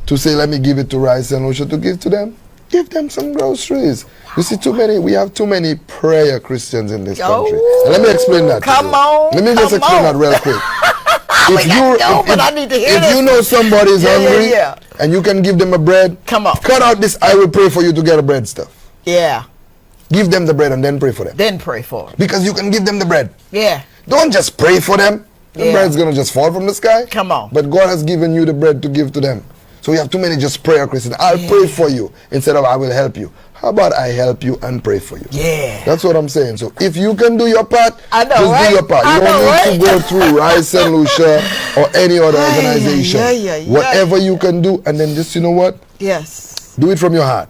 Speaker 17: to say, let me give it to Rice and Lucia to give to them. Give them some groceries. You see, we have too many prayer Christians in this country. And let me explain that. Let me just explain that real quick. If you know somebody is hungry and you can give them a bread, cut out this I will pray for you to get a bread stuff.
Speaker 1: Yeah.
Speaker 17: Give them the bread and then pray for them.
Speaker 1: Then pray for them.
Speaker 17: Because you can give them the bread.
Speaker 1: Yeah.
Speaker 17: Don't just pray for them. The bread's going to just fall from the sky.
Speaker 1: Come on.
Speaker 17: But God has given you the bread to give to them. So we have too many just prayer Christians. I'll pray for you instead of I will help you. How about I help you and pray for you?
Speaker 1: Yeah.
Speaker 17: That's what I'm saying. So if you can do your part,
Speaker 1: I know,
Speaker 17: just do your part. You don't need to go through Rice and Lucia or any other organization. Whatever you can do, and then just, you know what?
Speaker 1: Yes.
Speaker 17: Do it from your heart.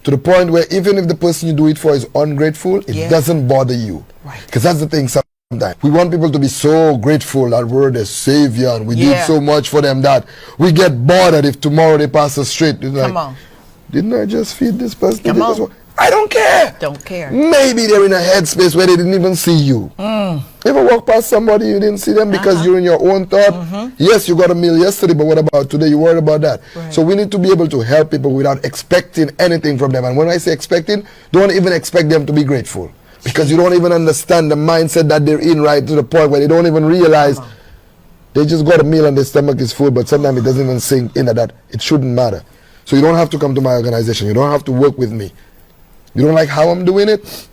Speaker 17: To the point where even if the person you do it for is ungrateful, it doesn't bother you.
Speaker 1: Right.
Speaker 17: Because that's the thing sometimes. We want people to be so grateful that we're the savior and we did so much for them that we get bothered if tomorrow they pass us straight. It's like,
Speaker 1: come on.
Speaker 17: Didn't I just feed this person?
Speaker 1: Come on.
Speaker 17: I don't care.
Speaker 1: Don't care.
Speaker 17: Maybe they're in a headspace where they didn't even see you. You ever walk past somebody you didn't see them because you're in your own thought? Yes, you got a meal yesterday, but what about today? You worried about that. Right. So we need to be able to help people without expecting anything from them. And when I say expecting, don't even expect them to be grateful. Because you don't even understand the mindset that they're in, right, to the point where they don't even realize they just got a meal and their stomach is full, but sometimes it doesn't even sink in that it shouldn't matter. So you don't have to come to my organization. You don't have to work with me. You don't like how I'm doing it?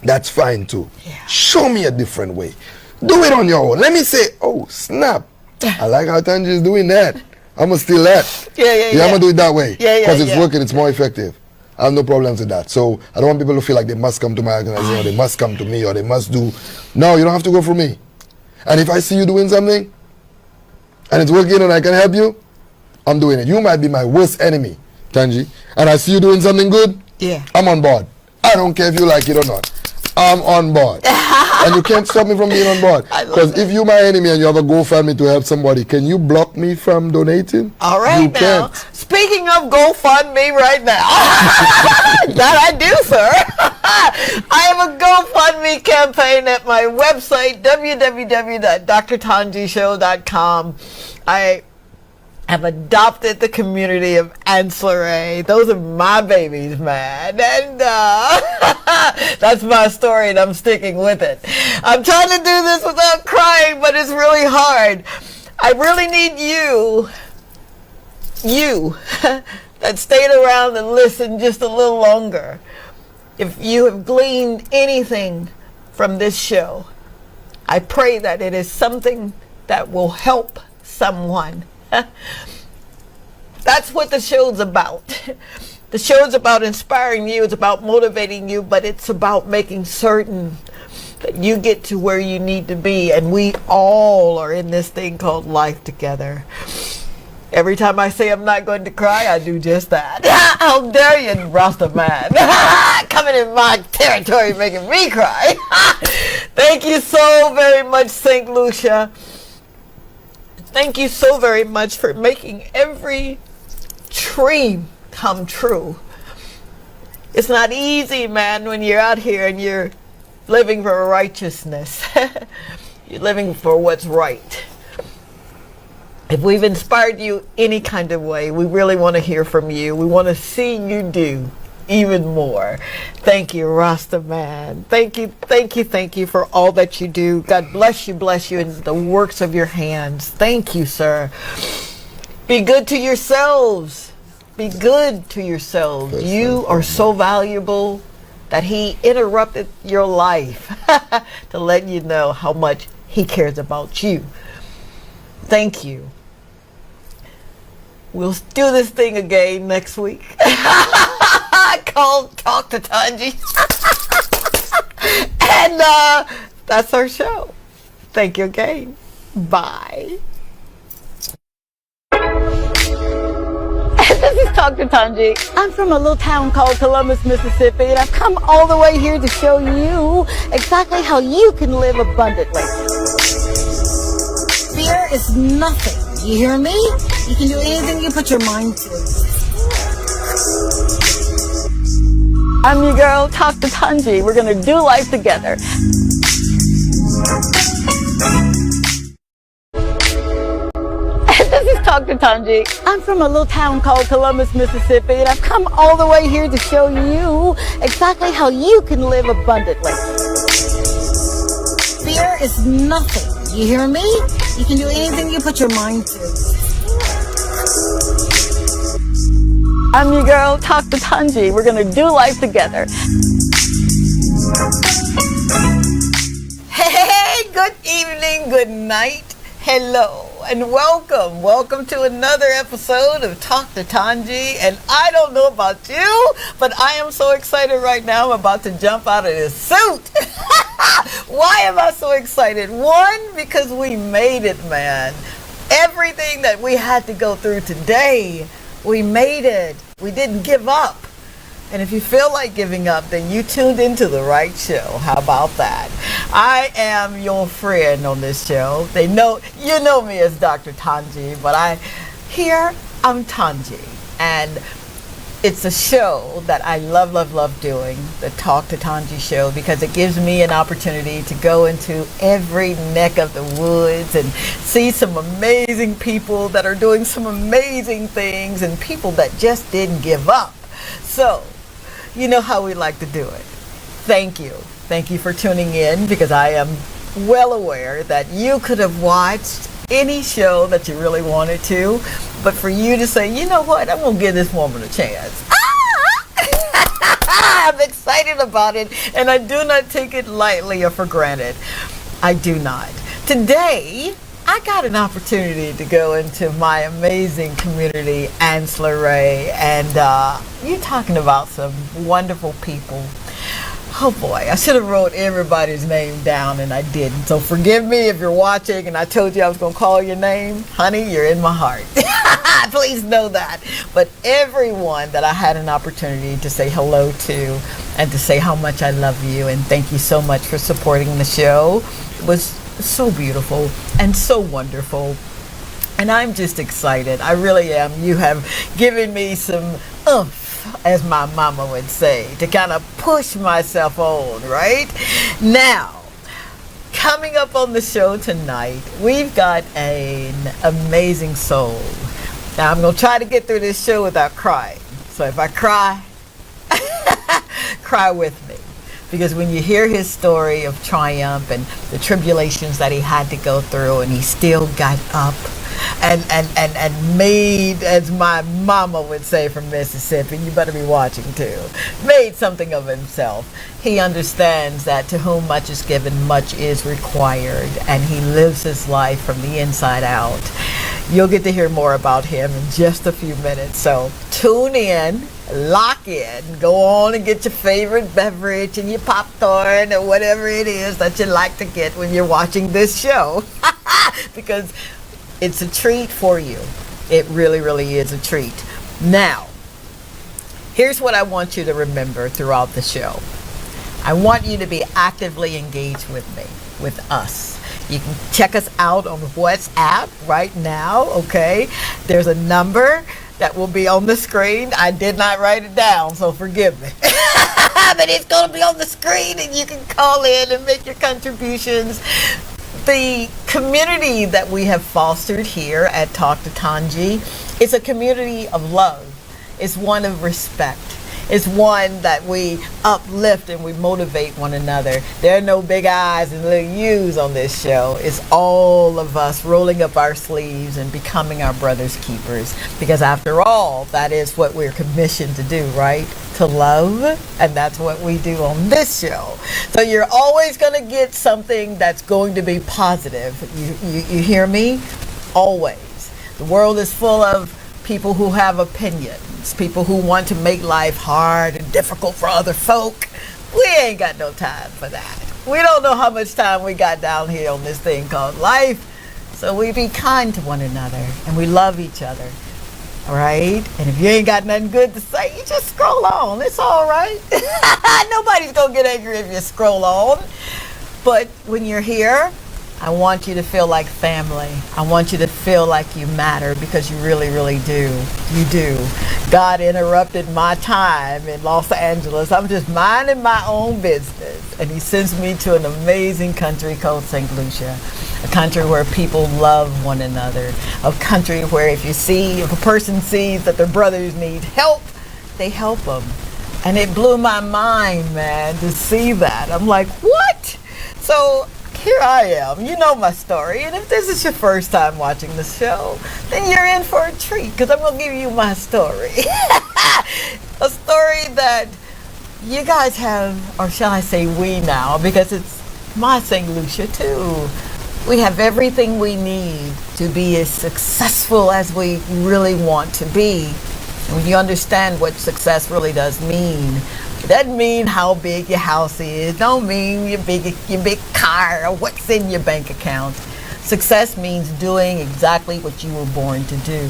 Speaker 17: That's fine too. Yeah. Show me a different way. Do it on your own. Let me say, oh, snap. I like how Tanji is doing that. I'm going to steal that. Yeah, I'm going to do it that way. Because it's working. It's more effective. I have no problems with that. So I don't want people to feel like they must come to my organization or they must come to me or they must do. No, you don't have to go through me. And if I see you doing something and it's working and I can help you, I'm doing it. You might be my worst enemy, Tanji, and I see you doing something good, I'm on board. I don't care if you like it or not. I'm on board. And you can't stop me from being on board. Because if you're my enemy and you have a GoFundMe to help somebody, can you block me from donating?
Speaker 1: All right, you now. Can't. Speaking of GoFundMe right now, that I do, sir. I have a GoFundMe campaign at my website, www.drtanjishow.com. I have adopted the community of ancillary. Those are my babies, man. And that's my story, and I'm sticking with it. I'm trying to do this without crying, but it's really hard. I really need you that stayed around and listened just a little longer. If you have gleaned anything from this show, I pray that it is something that will help someone. That's what the show's about. The show's about inspiring you, it's about motivating you, but it's about making certain that you get to where you need to be, and we all are in this thing called life together. Every time I say I'm not going to cry, I do just that. How dare you, RastaMan? Coming in my territory making me cry. Thank you so very much, St. Lucia. Thank you so very much for making every dream come true. It's not easy, man, when you're out here and you're living for righteousness. You're living for what's right. If we've inspired you any kind of way, we really want to hear from you. We want to see you do even more. Thank you, RastaMan. Thank you for all that you do. God bless you in the works of your hands. Thank you, sir. Be good to yourselves. Be good to yourselves. You are so valuable that he interrupted your life to let you know how much he cares about you. Thank you. We'll do this thing again next week. Called Talk to Tanji. And that's our show. Thank you again. Bye. This is Talk to Tanji. I'm from a little town called Columbus, Mississippi, and I've come all the way here to show you exactly how you can live abundantly. Fear is nothing. You hear me? You can do anything you put your mind to. I'm your girl, Talk to Tanji. We're going to do life together. This is Talk to Tanji. I'm from a little town called Columbus, Mississippi, and I've come all the way here to show you exactly how you can live abundantly. Fear is nothing. You hear me? You can do anything you put your mind to. I'm your girl, Talk to Tanji. We're going to do life together. Hey, good evening, good night, hello, and welcome. Welcome to another episode of Talk to Tanji. And I don't know about you, but I am so excited right now. I'm about to jump out of this suit. Why am I so excited? One, because we made it, man. Everything that we had to go through today, we made it. We didn't give up. And if you feel like giving up, then you tuned into the right show. How about that? I am your friend on this show. You know me as Dr. Tanji, but I'm Tanji. And it's a show that I love doing, the Talk to Tanji show, because it gives me an opportunity to go into every neck of the woods and see some amazing people that are doing some amazing things and people that just didn't give up. So, you know how we like to do it. Thank you. Thank you for tuning in, because I am well aware that you could have watched any show that you really wanted to, but for you to say, you know what, I'm going to give this woman a chance. I'm excited about it, and I do not take it lightly or for granted. I do not. Today, I got an opportunity to go into my amazing community, ancillary, and you're talking about some wonderful people. Oh boy, I should have wrote everybody's name down and I didn't. So forgive me if you're watching and I told you I was going to call your name. Honey, you're in my heart. Please know that. But everyone that I had an opportunity to say hello to and to say how much I love you and thank you so much for supporting the show was so beautiful and so wonderful. And I'm just excited. I really am. You have given me some oomph, as my mama would say, to kind of push myself on, right? Now, coming up on the show tonight, we've got an amazing soul. Now, I'm going to try to get through this show without crying. So if I cry, cry with me. Because when you hear his story of triumph and the tribulations that he had to go through, and he still got up and made, as my mama would say from Mississippi, you better be watching too, made something of himself. He understands that to whom much is given, much is required, and he lives his life from the inside out. You'll get to hear more about him in just a few minutes, so tune in, lock in, go on and get your favorite beverage and your popcorn or whatever it is that you like to get when you're watching this show, because it's a treat for you. It really, really is a treat. Now, here's what I want you to remember throughout the show. I want you to be actively engaged with me, with us. You can check us out on WhatsApp right now, okay? There's a number that will be on the screen. I did not write it down, so forgive me. But it's going to be on the screen, and you can call in and make your contributions. The community that we have fostered here at Talk to Tanji is a community of love. It's one of respect. It's one that we uplift and we motivate one another. There are no big I's and little U's on this show. It's all of us rolling up our sleeves and becoming our brother's keepers. Because after all, that is what we're commissioned to do, right? To love. And that's what we do on this show. So you're always going to get something that's going to be positive. You hear me? Always. The world is full of people who have opinions, people who want to make life hard and difficult for other folk. We ain't got no time for that. We don't know how much time we got down here on this thing called life. So we be kind to one another and we love each other. All right? And if you ain't got nothing good to say, you just scroll on. It's all right. Nobody's going to get angry if you scroll on. But when you're here, I want you to feel like family. I want you to feel like you matter, because you really, really do. You do. God interrupted my time in Los Angeles. I'm just minding my own business. And he sends me to an amazing country called St. Lucia. A country where people love one another. A country where if a person sees that their brothers need help, they help them. And it blew my mind, man, to see that. I'm like, what? So here I am. You know my story. And if this is your first time watching the show, then you're in for a treat, because I'm going to give you my story. A story that you guys have, or shall I say we now, because it's my St. Lucia too. We have everything we need to be as successful as we really want to be. And when you understand what success really does mean, it doesn't mean how big your house is, don't mean your big car or what's in your bank account. Success means doing exactly what you were born to do.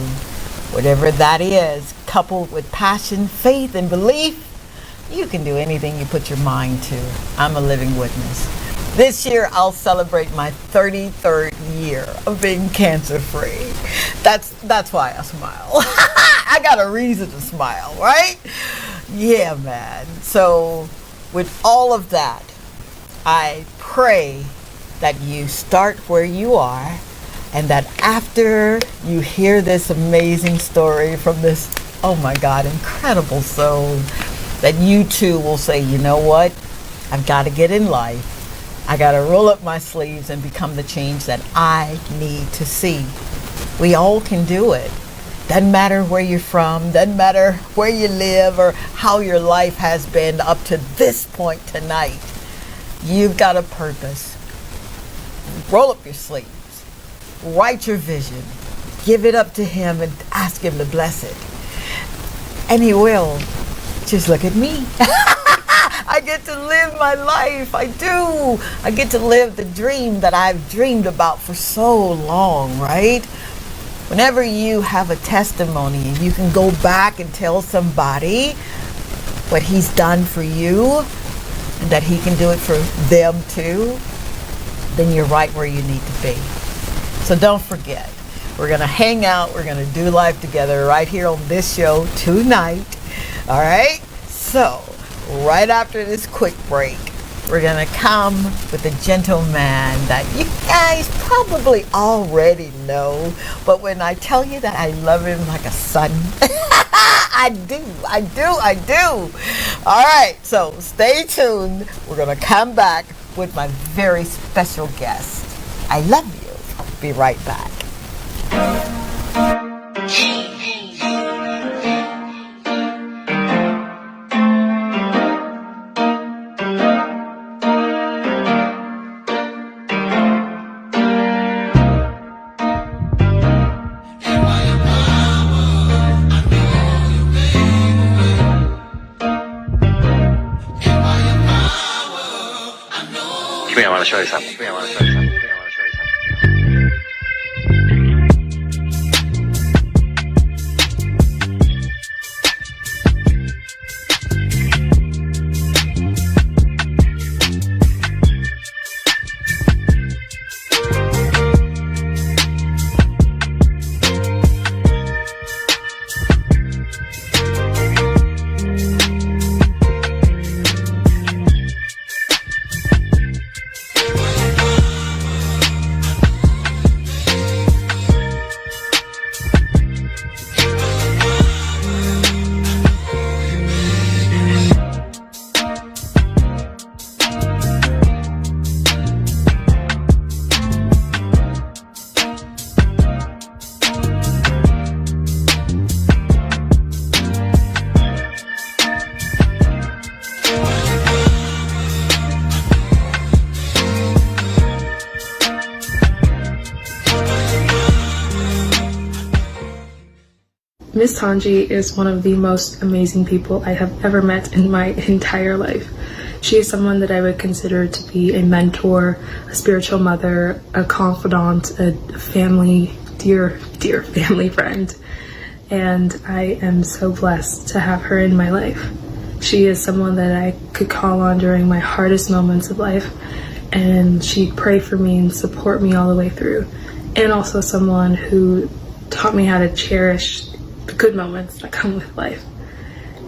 Speaker 1: Whatever that is, coupled with passion, faith, and belief, you can do anything you put your mind to. I'm a living witness. This year, I'll celebrate my 33rd year of being cancer-free. That's why I smile. I got a reason to smile, right? Yeah, man. So with all of that, I pray that you start where you are, and that after you hear this amazing story from this, oh my God, incredible soul, that you too will say, you know what? I've got to get in life. I got to roll up my sleeves and become the change that I need to see. We all can do it. Doesn't matter where you're from, doesn't matter where you live or how your life has been up to this point tonight. You've got a purpose. Roll up your sleeves. Write your vision. Give it up to him and ask him to bless it. And he will. Just look at me. I get to live my life. I do. I get to live the dream that I've dreamed about for so long, right? Whenever you have a testimony and you can go back and tell somebody what he's done for you and that he can do it for them too, then you're right where you need to be. So don't forget, we're going to hang out. We're going to do life together right here on this show tonight. All right? So right after this quick break, we're going to come with a gentleman that you guys probably already know. But when I tell you that I love him like a son, I do. All right, so stay tuned. We're going to come back with my very special guest. I love you. Be right back.
Speaker 16: I want to show you something.
Speaker 4: Miss Tanji is one of the most amazing people I have ever met in my entire life. She is someone that I would consider to be a mentor, a spiritual mother, a confidant, a family, dear family friend. And I am so blessed to have her in my life. She is someone that I could call on during my hardest moments of life, and she'd pray for me and support me all the way through. And also someone who taught me how to cherish the good moments that come with life.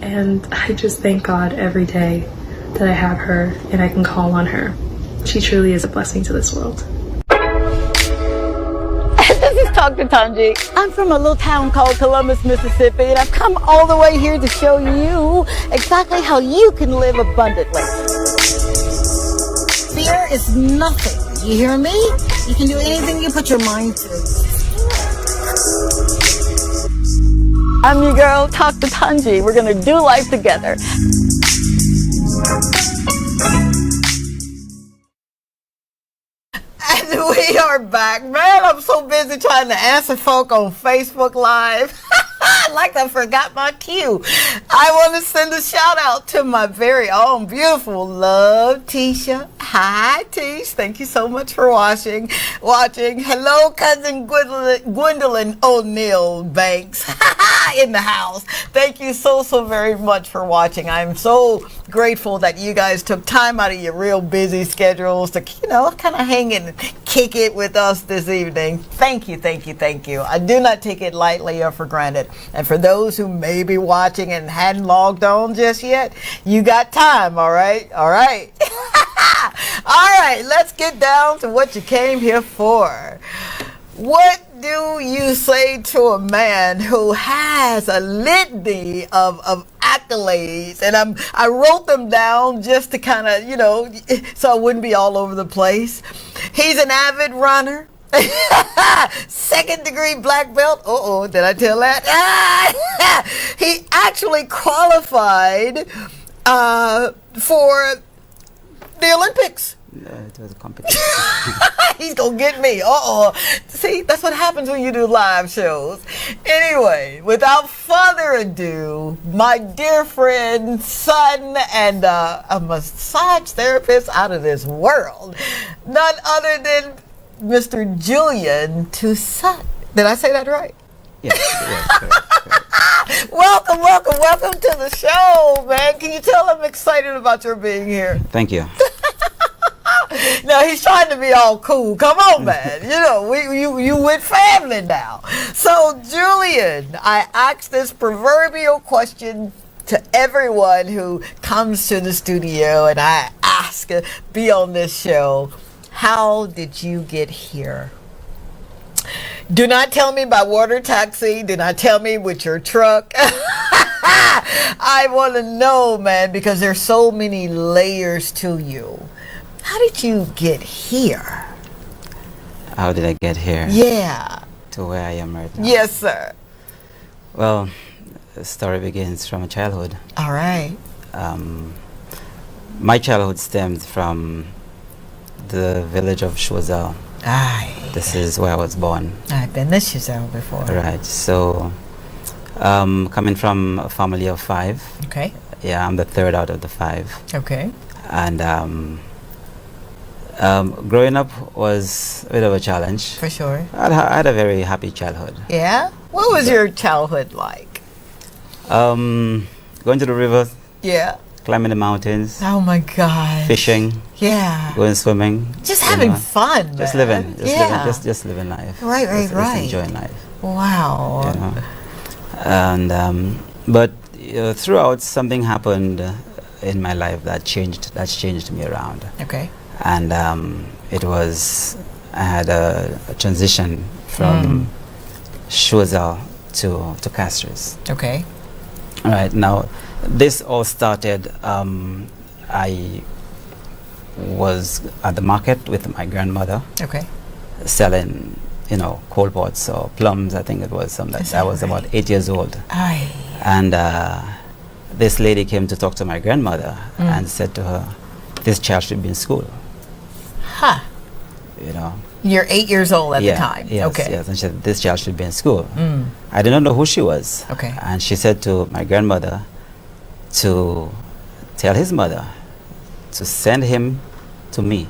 Speaker 4: And I just thank God every day that I have her and I can call on her. She truly is a blessing to this world.
Speaker 1: This is Dr. Tanji. I'm from a little town called Columbus, Mississippi, and I've come all the way here to show you exactly how you can live abundantly. Fear is nothing. You hear me? You can do anything you put your mind to. I'm your girl, Dr. Tanji. We're going to do life together. And we are back. Man, I'm so busy trying to answer folk on Facebook Live. Like I forgot my cue. I want to send a shout out to my very own beautiful love, Tisha. Hi, Tish. Thank you so much for watching. Hello, cousin Gwendolyn O'Neill Banks in the house. Thank you so very much for watching. I'm so grateful that you guys took time out of your real busy schedules to, kind of hang and kick it with us this evening. Thank you. I do not take it lightly or for granted. And for those who may be watching and hadn't logged on just yet, you got time, all right? All right, let's get down to what you came here for. What do you say to a man who has a litany of accolades? And I wrote them down just to kind of, so I wouldn't be all over the place. He's an avid runner. 2nd degree black belt. Did I tell that? He actually qualified for the Olympics.
Speaker 18: It was a competition.
Speaker 1: He's gonna get me. See, that's what happens when you do live shows. Anyway, without further ado, my dear friend, son, and a massage therapist out of this world, none other than Mr. Julian Toussaint. Did I say that right?
Speaker 18: Yes.
Speaker 1: Welcome to the show, man. Can you tell I'm excited about your being here?
Speaker 18: Thank you.
Speaker 1: Now he's trying to be all cool. Come on, man. You with family now. So, Julian, I asked this proverbial question to everyone who comes to the studio, and I ask, be on this show. How did you get here? Do not tell me by water taxi. Do not tell me with your truck. I want to know, man, because there's so many layers to you. How did you get here?
Speaker 18: How did I get here?
Speaker 1: Yeah.
Speaker 18: To where I am right now?
Speaker 1: Yes, sir.
Speaker 18: Well, the story begins from childhood.
Speaker 1: All right.
Speaker 18: My childhood stemmed from the village of Choiseul. This is where I was born.
Speaker 1: I've been to Choiseul before.
Speaker 18: Right. So, coming from a family of 5.
Speaker 1: Okay.
Speaker 18: Yeah, I'm the 3rd out of the 5.
Speaker 1: Okay.
Speaker 18: And growing up was a bit of a challenge.
Speaker 1: For sure.
Speaker 18: I had a very happy childhood.
Speaker 1: Yeah? What was your childhood like?
Speaker 18: Going to the river.
Speaker 1: Yeah.
Speaker 18: Climbing the mountains.
Speaker 1: Oh my God.
Speaker 18: Fishing.
Speaker 1: Yeah.
Speaker 18: Going swimming.
Speaker 1: Just having fun.
Speaker 18: Just
Speaker 1: man.
Speaker 18: living. Just living life.
Speaker 1: Right.
Speaker 18: Just enjoying life.
Speaker 1: Wow.
Speaker 18: And but throughout, something happened in my life that changed me around.
Speaker 1: Okay.
Speaker 18: And I had a transition from Choiseul to Castries.
Speaker 1: Okay.
Speaker 18: All right. Now, this all started, I was at the market with my grandmother.
Speaker 1: Okay.
Speaker 18: Selling, coal pots or plums. I think it was something. I was about 8 years old.
Speaker 1: Aye.
Speaker 18: And this lady came to talk to my grandmother and said to her, this child should be in school.
Speaker 1: Huh. You're 8 years old at the time.
Speaker 18: Yes,
Speaker 1: okay.
Speaker 18: Yes, and she said, this child should be in school. I did not know who she was.
Speaker 1: Okay.
Speaker 18: And she said to my grandmother to tell his mother to send him to me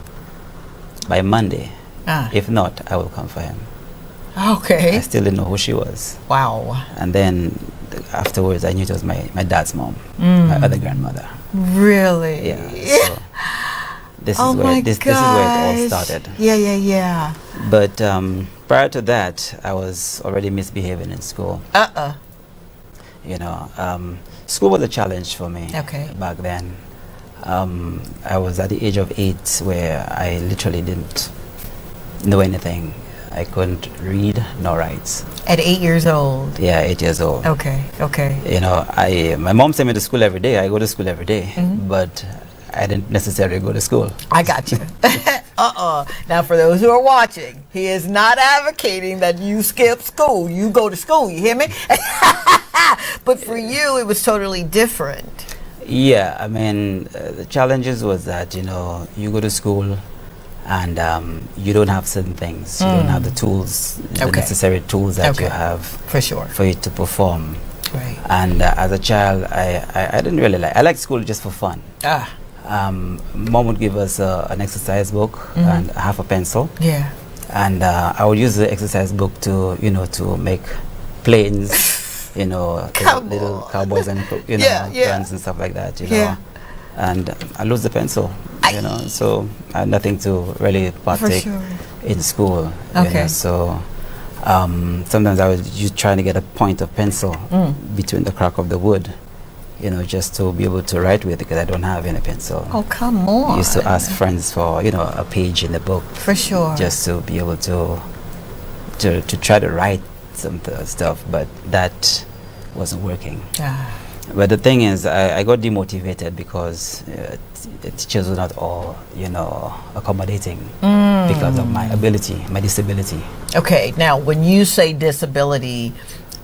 Speaker 18: by Monday. If not, I will come for him.
Speaker 1: Okay.
Speaker 18: I still didn't know who she was.
Speaker 1: Wow.
Speaker 18: And then afterwards, I knew it was my dad's mom, my other grandmother.
Speaker 1: Really?
Speaker 18: Yeah. So this is where this is where it all started.
Speaker 1: Yeah.
Speaker 18: But prior to that, I was already misbehaving in school. You know, school was a challenge for me.
Speaker 1: Okay.
Speaker 18: Back then, I was at the age of 8, where I literally didn't know anything. I couldn't read nor write.
Speaker 1: At 8 years old?
Speaker 18: Yeah, 8 years old.
Speaker 1: Okay.
Speaker 18: You know, my mom sent me to school every day. I go to school every day, but I didn't necessarily go to school.
Speaker 1: I got you. Now, for those who are watching, he is not advocating that you skip school. You go to school, you hear me? But for you, it was totally different.
Speaker 18: Yeah, I mean, the challenges was that, you know, you go to school and you don't have certain things. You don't have the tools, the necessary tools that you have
Speaker 1: for sure
Speaker 18: for you to perform.
Speaker 1: Right.
Speaker 18: And as a child, I didn't really like. I liked school just for fun. Mom would give us an exercise book and half a pencil.
Speaker 1: Yeah.
Speaker 18: And I would use the exercise book to, you know, to make planes, you know, little cowboys and, you know, guns and stuff like that, you know. And I lose the pencil, you know, so I had nothing to really partake in school. You know, so sometimes I was trying to get a point of pencil between the crack of the wood, you know, just to be able to write with, because I don't have any pencil.
Speaker 1: Oh, come on.
Speaker 18: I used to ask friends for, you know, a page in the book.
Speaker 1: For sure.
Speaker 18: Just to be able to try to write some stuff, but that wasn't working. But the thing is, I got demotivated because the teachers were not all, you know, accommodating because of my ability, my disability.
Speaker 1: Okay, now when you say disability,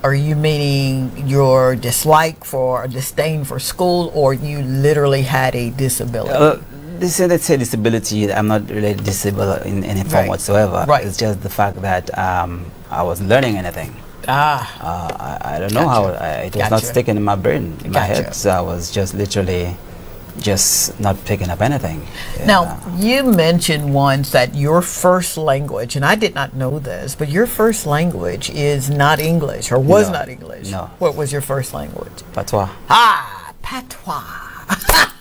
Speaker 1: are you meaning your dislike for or disdain for school, or you literally had a disability?
Speaker 18: Let's say disability. I'm not really disabled in any form whatsoever. It's just the fact that I wasn't learning anything. I don't know how it was not sticking in my brain, in my head. So I was just literally just not picking up anything.
Speaker 1: Now, you mentioned once that your first language, and I did not know this, but your first language is not English, or was not English.
Speaker 18: No.
Speaker 1: What was your first language?
Speaker 18: Patois.
Speaker 1: Patois.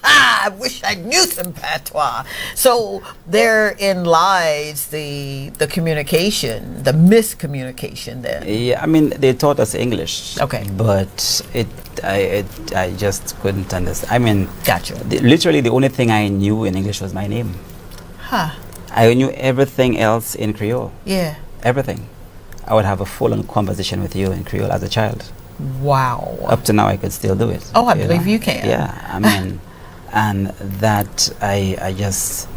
Speaker 1: I wish I knew some patois. So therein lies the communication, the miscommunication then.
Speaker 18: Yeah, I mean, they taught us English.
Speaker 1: Okay.
Speaker 18: But I just couldn't understand. I mean,
Speaker 1: gotcha.
Speaker 18: Literally the only thing I knew in English was my name. I knew everything else in Creole.
Speaker 1: Yeah.
Speaker 18: Everything. I would have a full-on conversation with you in Creole as a child.
Speaker 1: Wow.
Speaker 18: Up to now, I could still do it.
Speaker 1: Oh, I believe you can.
Speaker 18: Yeah, I mean, and that I just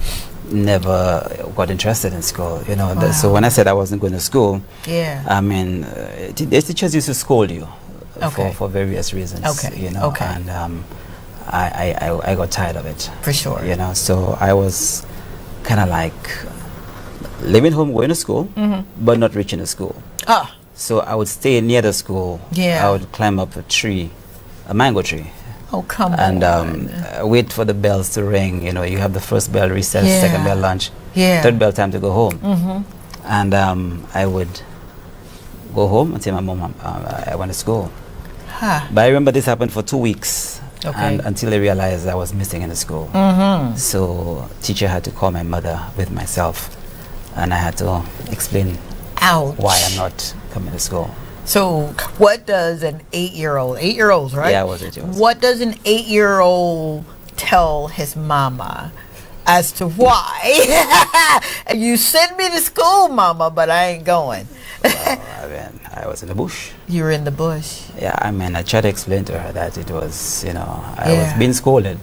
Speaker 18: never got interested in school, you know. So when I said I wasn't going to school, I mean, the teachers used to scold you for various reasons, you know. And I got tired of it.
Speaker 1: For sure.
Speaker 18: You know, so I was kind of like living home, going to school, but not reaching the school. So I would stay near the school. I would climb up a tree, a mango tree.
Speaker 1: Oh, come
Speaker 18: on.
Speaker 1: And
Speaker 18: wait for the bells to ring. You know, you have the first bell recess, second bell lunch, third bell time to go home. And I would go home and tell my mom I went to school. But I remember this happened for 2 weeks. And until I realized I was missing in the school. So teacher had to call my mother with myself, and I had to explain why I'm not coming to school.
Speaker 1: So what does an 8-year-old, 8-year-olds, right?
Speaker 18: Yeah, I was 8 years old.
Speaker 1: What does an 8-year-old tell his mama as to why? You send me to school, mama, but I ain't going.
Speaker 18: I was in the bush.
Speaker 1: You were in the bush.
Speaker 18: Yeah, I mean, I tried to explain to her that it was, you know, I was being scolded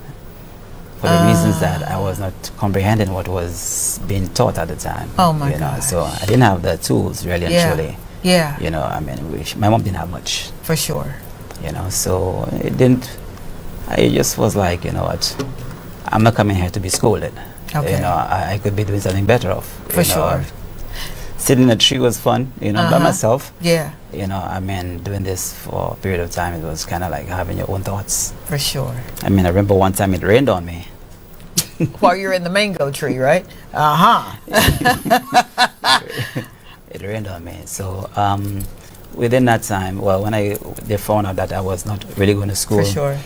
Speaker 18: for the reasons that I was not comprehending what was being taught at the time.
Speaker 1: Oh my
Speaker 18: God! So I didn't have the tools really and truly.
Speaker 1: Yeah.
Speaker 18: You know, I mean, my mom didn't have much.
Speaker 1: For sure.
Speaker 18: You know, so it didn't. I just was like, you know what, I'm not coming here to be scolded.
Speaker 1: Okay.
Speaker 18: You know, I could be doing something better off.
Speaker 1: For sure.
Speaker 18: sitting in a tree was fun, you know, by myself.
Speaker 1: Yeah.
Speaker 18: You know, I mean, doing this for a period of time, it was kind of like having your own thoughts.
Speaker 1: For sure.
Speaker 18: I mean, I remember one time it rained on me.
Speaker 1: While you're in the mango tree, right?
Speaker 18: It rained on me. So within that time, well, when they found out that I was not really going to school.
Speaker 1: For sure.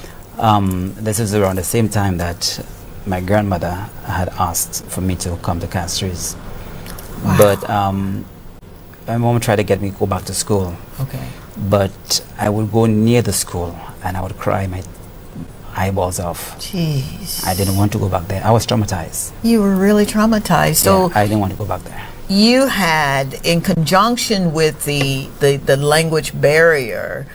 Speaker 18: This was around the same time that my grandmother had asked for me to come to Castries.
Speaker 1: Wow.
Speaker 18: But my mom tried to get me to go back to school.
Speaker 1: Okay.
Speaker 18: But I would go near the school and I would cry my eyeballs off.
Speaker 1: Jeez.
Speaker 18: I didn't want to go back there. I was traumatized.
Speaker 1: You were really traumatized. So
Speaker 18: I didn't want to go back there.
Speaker 1: You had, in conjunction with the language barrier,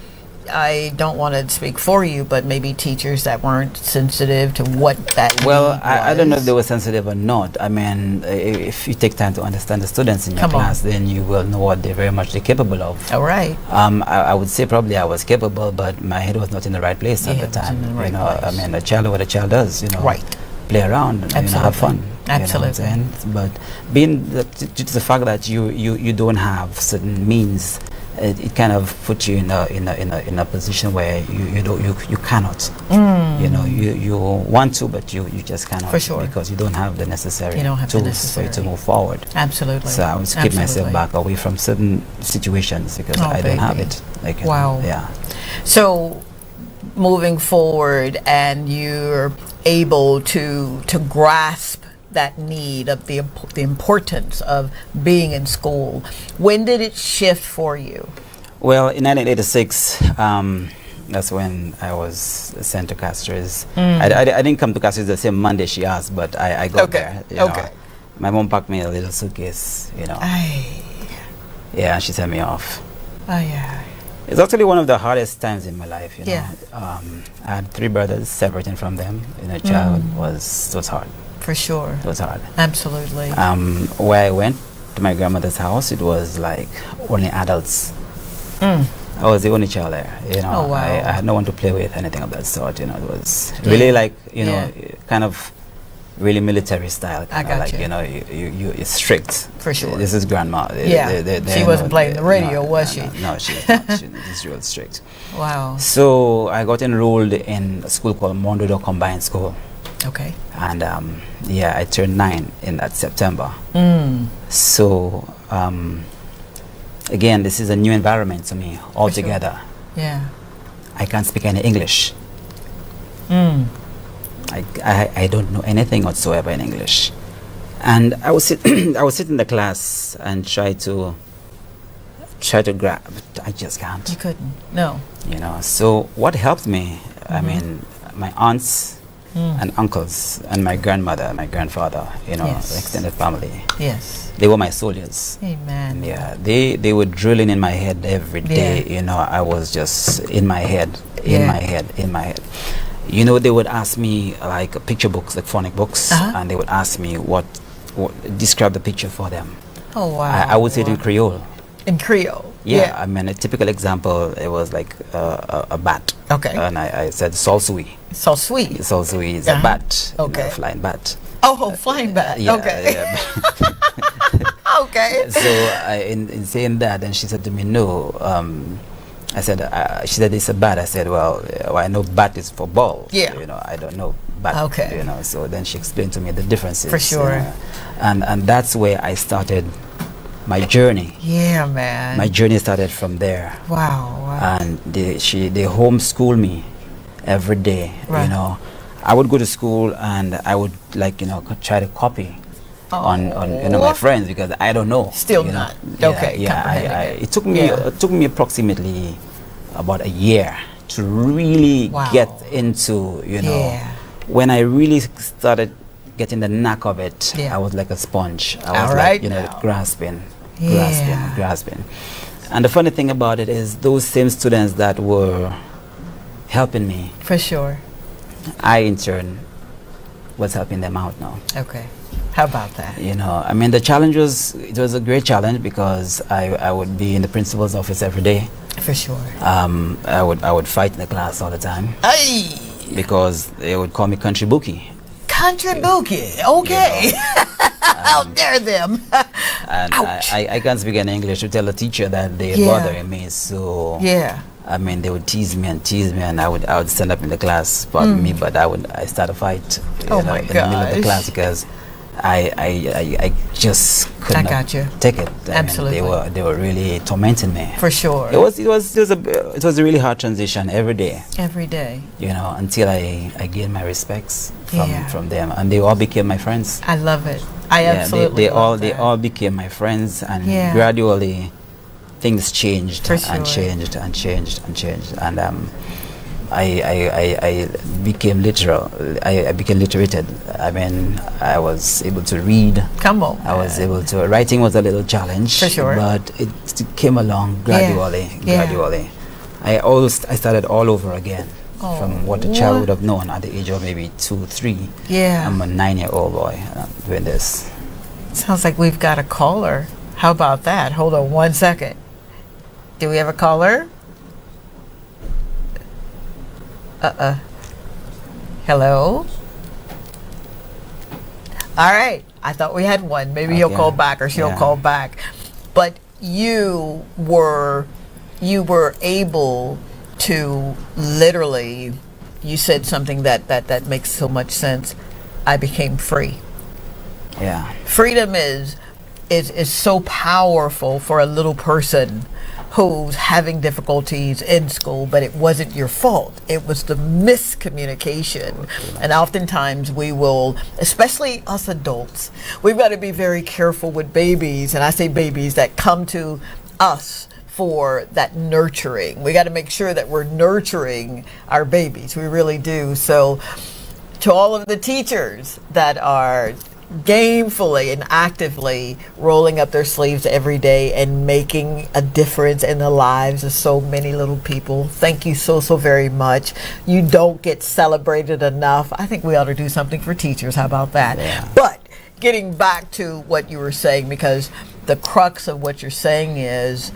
Speaker 1: I don't want to speak for you, but maybe teachers that weren't sensitive to what that
Speaker 18: Well, I don't know if they were sensitive or not. I mean, if you take time to understand the students in your class, then you will know what they're very much capable of.
Speaker 1: All right.
Speaker 18: I would say probably I was capable, but my head was not in the right place at the time. You know, I mean, a child, what a child does, you know, play around, and, you know, have fun.
Speaker 1: Absolutely.
Speaker 18: You know what I'm saying? But being due to the fact that you don't have certain means, it kind of puts you in a position where you cannot. You know, you want to, but you just cannot.
Speaker 1: For sure.
Speaker 18: Because you don't have the necessary
Speaker 1: tools
Speaker 18: for you to move forward.
Speaker 1: Absolutely.
Speaker 18: So I would keep myself back away from certain situations because I don't have it. Like,
Speaker 1: wow.
Speaker 18: Yeah.
Speaker 1: So moving forward, and you're able to grasp that need of the importance of being in school. When did it shift for you?
Speaker 18: Well, in 1986, that's when I was sent to Castries. I didn't come to Castries the same Monday she asked, but I got there. You know. My mom packed me a little suitcase, you know. Yeah, and she sent me off. It's actually one of the hardest times in my life, you know. I had 3 brothers, separating from them in a child was hard.
Speaker 1: For sure.
Speaker 18: It was hard.
Speaker 1: Absolutely.
Speaker 18: Where I went to my grandmother's house, it was like only adults. I was the only child there, you know.
Speaker 1: Oh, wow.
Speaker 18: I had no one to play with, anything of that sort, you know. It was really like, you know, kind of really military style.
Speaker 1: I got
Speaker 18: like, you know, you're strict.
Speaker 1: For sure.
Speaker 18: This is grandma.
Speaker 1: She wasn't playing the radio, was she?
Speaker 18: No, she was not. She's real strict.
Speaker 1: Wow.
Speaker 18: So I got enrolled in a school called Mondodo Combined School.
Speaker 1: Okay.
Speaker 18: And I turned 9 in that September. So again, this is a new environment to me altogether.
Speaker 1: Yeah.
Speaker 18: I can't speak any English. I don't know anything whatsoever in English. And I would sit in the class and try to grab, but I just can't.
Speaker 1: You couldn't. No.
Speaker 18: You know. So what helped me? I mean, my aunts and uncles and my grandmother, my grandfather, you know, extended family.
Speaker 1: Yes.
Speaker 18: They were my soldiers.
Speaker 1: Amen.
Speaker 18: Yeah. They were drilling in my head every day. You know, I was just in my head. You know, they would ask me like picture books, like phonic books, and they would ask me what describe the picture for them.
Speaker 1: Oh wow.
Speaker 18: I would say it in Creole.
Speaker 1: In Creole.
Speaker 18: Yeah, I mean, a typical example, it was like a bat.
Speaker 1: Okay.
Speaker 18: And I said Solsui.
Speaker 1: Solsui.
Speaker 18: Solsui is a bat.
Speaker 1: Okay.
Speaker 18: You know, flying bat.
Speaker 1: Oh, flying bat.
Speaker 18: Yeah,
Speaker 1: okay.
Speaker 18: Yeah.
Speaker 1: Okay.
Speaker 18: So in saying that, then she said to me, no. I said, she said, it's a bat. I said, well, I know bat is for ball.
Speaker 1: Yeah.
Speaker 18: You know, I don't know bat.
Speaker 1: Okay.
Speaker 18: You know, so then she explained to me the differences.
Speaker 1: For sure.
Speaker 18: And that's where I started my journey.
Speaker 1: Yeah, man.
Speaker 18: My journey started from there.
Speaker 1: Wow.
Speaker 18: And they homeschooled me every day.
Speaker 1: Right.
Speaker 18: You know, I would go to school and I would, like, you know, try to copy on you know, my friends, because I don't know.
Speaker 1: Still
Speaker 18: you know.
Speaker 1: not.
Speaker 18: Yeah,
Speaker 1: Okay.
Speaker 18: yeah. It took me approximately about a year to really get into, you know.
Speaker 1: Yeah.
Speaker 18: When I really started getting the knack of it, I was like a sponge. I was like, you know, grasping. And the funny thing about it is, those same students that were helping me,
Speaker 1: for sure,
Speaker 18: I in turn was helping them out now.
Speaker 1: Okay. How about that?
Speaker 18: You know, I mean, it was a great challenge, because I would be in the principal's office every day.
Speaker 1: For sure.
Speaker 18: I would fight in the class all the time.
Speaker 1: Hey!
Speaker 18: Because they would call me country bookie.
Speaker 1: Country bookie, okay.
Speaker 18: You know,
Speaker 1: how dare them?
Speaker 18: And I can't speak in English to tell the teacher that they're bothering me. So I mean, they would tease me, and I would stand up in the class, pardon me, but I start a fight in the middle of the class because I just could not take it.
Speaker 1: Absolutely.
Speaker 18: They were really tormenting me.
Speaker 1: For sure.
Speaker 18: It was a really hard transition every day.
Speaker 1: Every day.
Speaker 18: You know, until I gained my respects from them, and they all became my friends.
Speaker 1: I love it. I absolutely love that.
Speaker 18: They all became my friends, and gradually things changed and changed and changed and changed, and I became literal. I became literated. I mean, I was able to read.
Speaker 1: Come on.
Speaker 18: I was able to. Writing was a little challenge,
Speaker 1: for sure,
Speaker 18: but it came along gradually. Gradually, I started all over again. From what a child would have known at the age of maybe 2, 3.
Speaker 1: Yeah.
Speaker 18: I'm a 9-year-old boy doing this.
Speaker 1: Sounds like we've got a caller. How about that? Hold on 1 second. Do we have a caller? Hello? All right. I thought we had one. Maybe he'll call back or she'll call back. But you were able to literally, you said something that makes so much sense. I became free.
Speaker 18: Yeah.
Speaker 1: Freedom is so powerful for a little person who's having difficulties in school, but it wasn't your fault. It was the miscommunication. And oftentimes we will, especially us adults, we've got to be very careful with babies, and I say babies that come to us for that nurturing. We got to make sure that we're nurturing our babies. We really do. So to all of the teachers that are gamefully and actively rolling up their sleeves every day and making a difference in the lives of so many little people, thank you so very much. You don't get celebrated enough. I think we ought to do something for teachers. How about that?
Speaker 18: Yeah.
Speaker 1: But getting back to what you were saying, because the crux of what you're saying is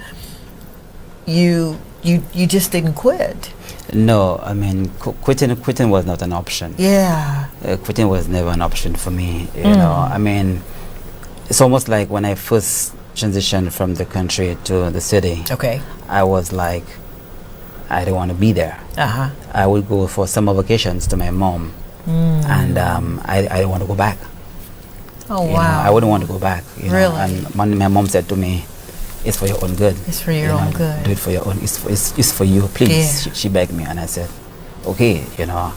Speaker 1: you just didn't quit.
Speaker 18: No, I mean, quitting was not an option.
Speaker 1: Yeah.
Speaker 18: Quitting was never an option for me, you know. I mean, it's almost like when I first transitioned from the country to the city.
Speaker 1: Okay.
Speaker 18: I was like, I don't want to be there.
Speaker 1: Uh-huh.
Speaker 18: I would go for summer vacations to my mom, and I don't want to go back.
Speaker 1: Oh,
Speaker 18: you
Speaker 1: wow.
Speaker 18: know, I wouldn't want to go back. You
Speaker 1: Really?
Speaker 18: know? And my mom said to me, it's for your own good.
Speaker 1: It's for your own good.
Speaker 18: Do it for your own. It's for you, please.
Speaker 1: Yeah.
Speaker 18: She begged me, and I said, okay. You know,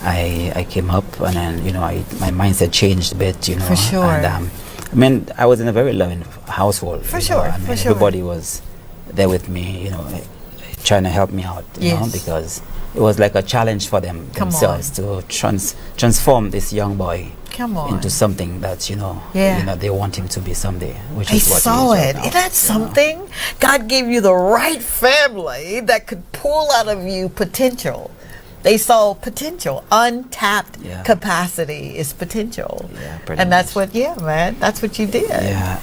Speaker 18: I came up, and then my mindset changed a bit. You know,
Speaker 1: for sure.
Speaker 18: And I mean, I was in a very loving household.
Speaker 1: For sure.
Speaker 18: I mean,
Speaker 1: for sure.
Speaker 18: everybody was there with me. You know, trying to help me out. You know, because it was like a challenge for themselves to transform this young boy into something that they want him to be someday. Which is what
Speaker 1: saw
Speaker 18: he is
Speaker 1: it.
Speaker 18: right now.
Speaker 1: Isn't that something? God gave you the right family that could pull out of you potential. They saw potential. Untapped capacity is potential.
Speaker 18: Yeah,
Speaker 1: and that's what, that's what you did.
Speaker 18: Yeah,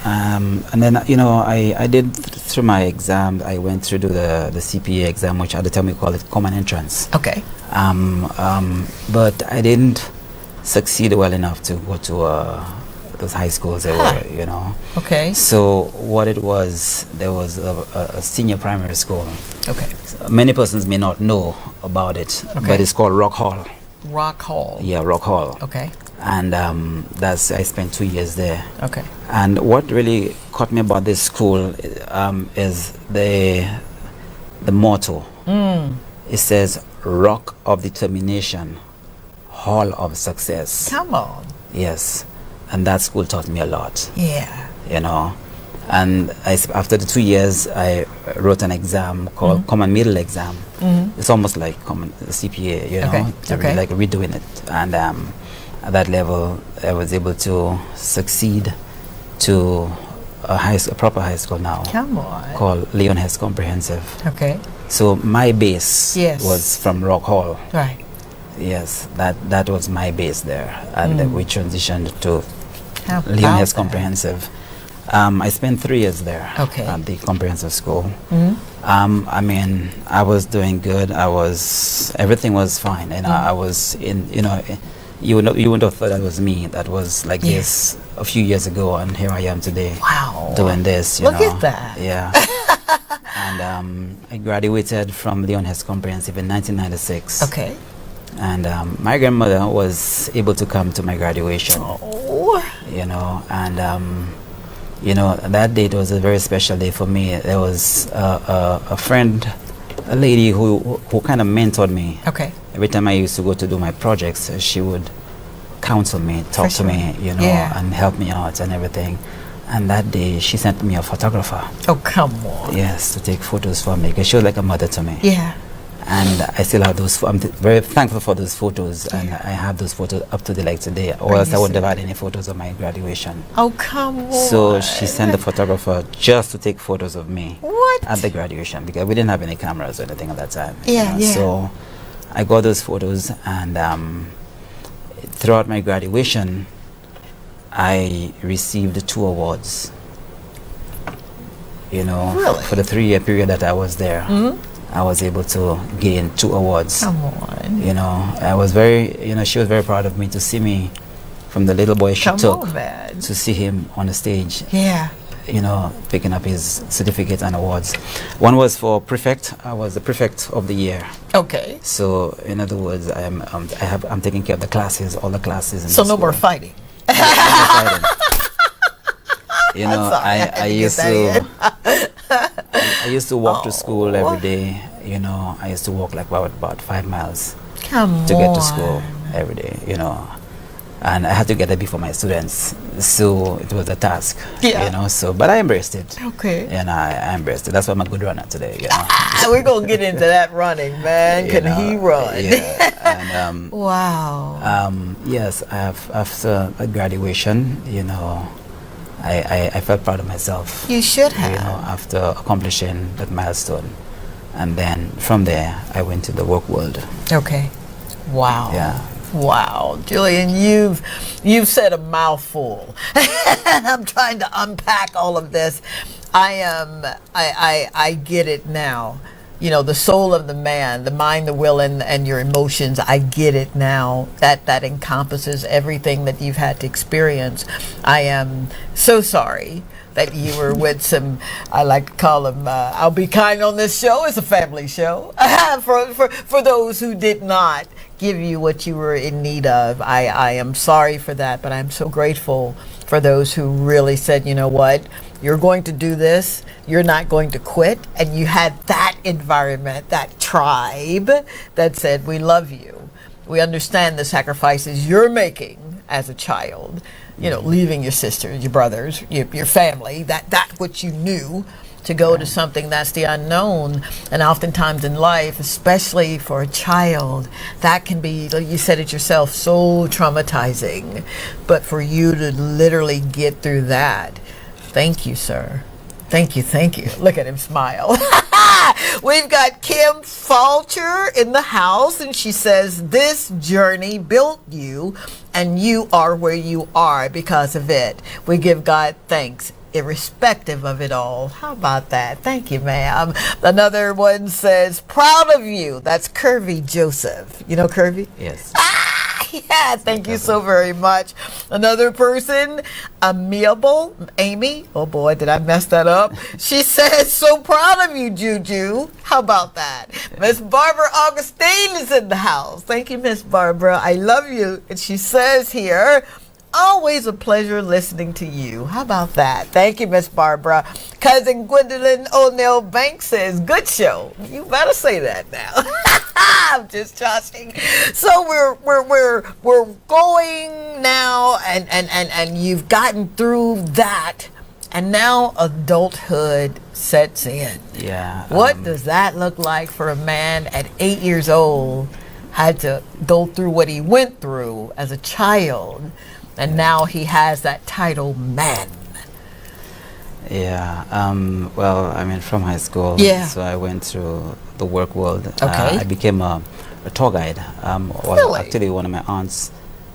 Speaker 18: and then, I did, through my exam, I went through the CPA exam, which at the time we call it Common Entrance.
Speaker 1: Okay.
Speaker 18: But I didn't succeed well enough to go to those high schools they were,
Speaker 1: Okay.
Speaker 18: So what it was, there was a senior primary school.
Speaker 1: Okay.
Speaker 18: So many persons may not know about it, but it's called Rock Hall.
Speaker 1: Rock Hall.
Speaker 18: Yeah, Rock Hall.
Speaker 1: Okay.
Speaker 18: And I spent 2 years there.
Speaker 1: Okay.
Speaker 18: And what really caught me about this school is the motto. It says, Rock of Determination, Hall of Success.
Speaker 1: Come on.
Speaker 18: Yes. And that school taught me a lot.
Speaker 1: Yeah.
Speaker 18: And after the 2 years, I wrote an exam called Common Middle Exam. It's almost like Common CPA, really like redoing it. And at that level, I was able to succeed to a proper high school now.
Speaker 1: Come on.
Speaker 18: Called Leon Hess Comprehensive.
Speaker 1: Okay.
Speaker 18: So my base was from Rock Hall.
Speaker 1: Right.
Speaker 18: Yes, that was my base there, and we transitioned to Leon Hess Comprehensive. I spent 3 years there at the comprehensive school. I mean, I was doing good. Everything was fine, and I was in. You wouldn't have thought that was me. That was like this a few years ago, and here I am today.
Speaker 1: Wow.
Speaker 18: Doing this.
Speaker 1: Look at that.
Speaker 18: Yeah. And I graduated from Leon Hess Comprehensive in 1996.
Speaker 1: Okay.
Speaker 18: And my grandmother was able to come to my graduation.
Speaker 1: Oh.
Speaker 18: You know, and you know, that date was a very special day for me. There was a friend, a lady who kind of mentored me.
Speaker 1: Okay.
Speaker 18: Every time I used to go to do my projects, she would counsel me, talk to me, you know, and help me out and everything. And that day, she sent me a photographer.
Speaker 1: Oh, come on.
Speaker 18: Yes, to take photos for me, because she was like a mother to me.
Speaker 1: Yeah.
Speaker 18: And I still have those. I'm very thankful for those photos, and I have those photos up to the like today. Or else I wouldn't have had any photos of my graduation.
Speaker 1: Oh, come on.
Speaker 18: So she sent the photographer just to take photos of me at the graduation, because we didn't have any cameras or anything at that time.
Speaker 1: Yeah, yeah.
Speaker 18: So I got those photos, and throughout my graduation, I received 2 awards. You know, for the 3-year period that I was there. I was able to gain 2 awards.
Speaker 1: Come on.
Speaker 18: You know, I was very, you know, she was very proud of me to see me from the little boy she took to see him on the stage.
Speaker 1: Yeah.
Speaker 18: You know, picking up his certificate and awards. One was for prefect. I was the prefect of the year.
Speaker 1: Okay.
Speaker 18: So, in other words, I'm taking care of the classes, all the classes. In
Speaker 1: so
Speaker 18: the
Speaker 1: no
Speaker 18: school.
Speaker 1: more fighting.
Speaker 18: You know, I used to. I used to walk to school every day. You know, I used to walk like about 5 miles to get to school every day. You know, and I had to get there before my students, so it was a task.
Speaker 1: Yeah.
Speaker 18: You know, so but I embraced it.
Speaker 1: Okay.
Speaker 18: And I embraced it. That's why I'm a good runner today. You know.
Speaker 1: We're gonna get into that running, man. Can he run?
Speaker 18: Yeah. And
Speaker 1: wow.
Speaker 18: Yes, after a graduation, you know, I felt proud of myself.
Speaker 1: You should have.
Speaker 18: You know, after accomplishing that milestone. And then from there, I went to the work world.
Speaker 1: Okay. Wow.
Speaker 18: Yeah.
Speaker 1: Wow. Julian, you've said a mouthful. And I'm trying to unpack all of this. I get it now. You know, the soul of the man, the mind, the will, and your emotions, I get it now. That encompasses everything that you've had to experience. I am so sorry that you were with some, I like to call them, I'll be kind on this show. It's a family show. For those who did not give you what you were in need of, I am sorry for that, but I'm so grateful for those who really said, you know what, you're going to do this, you're not going to quit, and you had that environment, that tribe that said, we love you. We understand the sacrifices you're making as a child, you know, leaving your sisters, your brothers, your family, that what you knew, to go to something that's the unknown. And oftentimes in life, especially for a child, that can be, like you said it yourself, so traumatizing. But for you to literally get through that, thank you, sir. Thank you, thank you. Look at him smile. We've got Kim Falcher in the house, and she says, this journey built you, and you are where you are because of it. We give God thanks, irrespective of it all. How about that? Thank you, ma'am. Another one says, proud of you. That's Curvy Joseph. You know Curvy?
Speaker 18: Yes.
Speaker 1: Yeah, thank you so very much. Another person, Amiable, Amy. Oh boy, did I mess that up? She says, so proud of you, Juju. How about that? Miss Barbara Augustine is in the house. Thank you, Miss Barbara. I love you. And she says here, always a pleasure listening to you. How about that? Thank you, Miss Barbara. Cousin Gwendolyn O'Neill Banks says, good show. You better say that now. I'm just joshing. So we're going now, and you've gotten through that, and now adulthood sets in.
Speaker 18: Yeah.
Speaker 1: What does that look like for a man at 8 years old, had to go through what he went through as a child, and now he has that title, man?
Speaker 18: Yeah. Well, I mean, from high school.
Speaker 1: Yeah.
Speaker 18: So I went through the work world.
Speaker 1: Okay.
Speaker 18: I became a tour guide. Well,
Speaker 1: Really?
Speaker 18: actually, one of my aunts,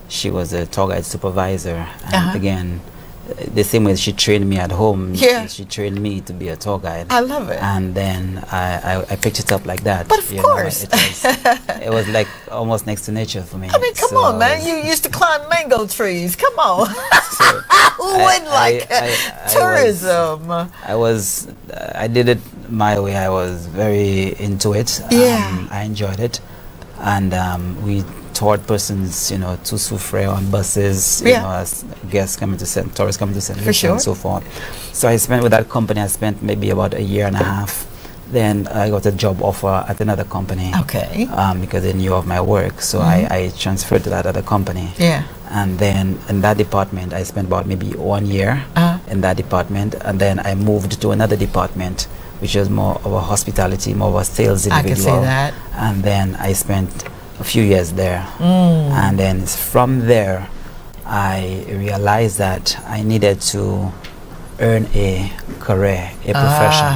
Speaker 18: she was a tour guide supervisor. And again, the same way she trained me at home,
Speaker 1: Yeah.
Speaker 18: she trained me to be a tour guide.
Speaker 1: I love it.
Speaker 18: And then I picked it up like that.
Speaker 1: But of course.
Speaker 18: It was like almost next to nature for me.
Speaker 1: I mean, come on, man. You used to climb mango trees. Come on. Who wouldn't like tourism?
Speaker 18: I did it my way. I was very into it.
Speaker 1: Yeah.
Speaker 18: I enjoyed it. And we toured persons, to Soufriere on buses, as guests coming to St. tourists coming to St. Lucia and so forth. So I spent with that company, I spent maybe about a year and a half. Then I got a job offer at another company.
Speaker 1: Okay.
Speaker 18: Because they knew of my work. So I transferred to that other company.
Speaker 1: Yeah.
Speaker 18: And then in that department, I spent about maybe 1 year in that department. And then I moved to another department, which was more of a hospitality, more of a sales individual.
Speaker 1: I can see that.
Speaker 18: And then I spent a few years there. And then from there, I realized that I needed to earn a career, a profession.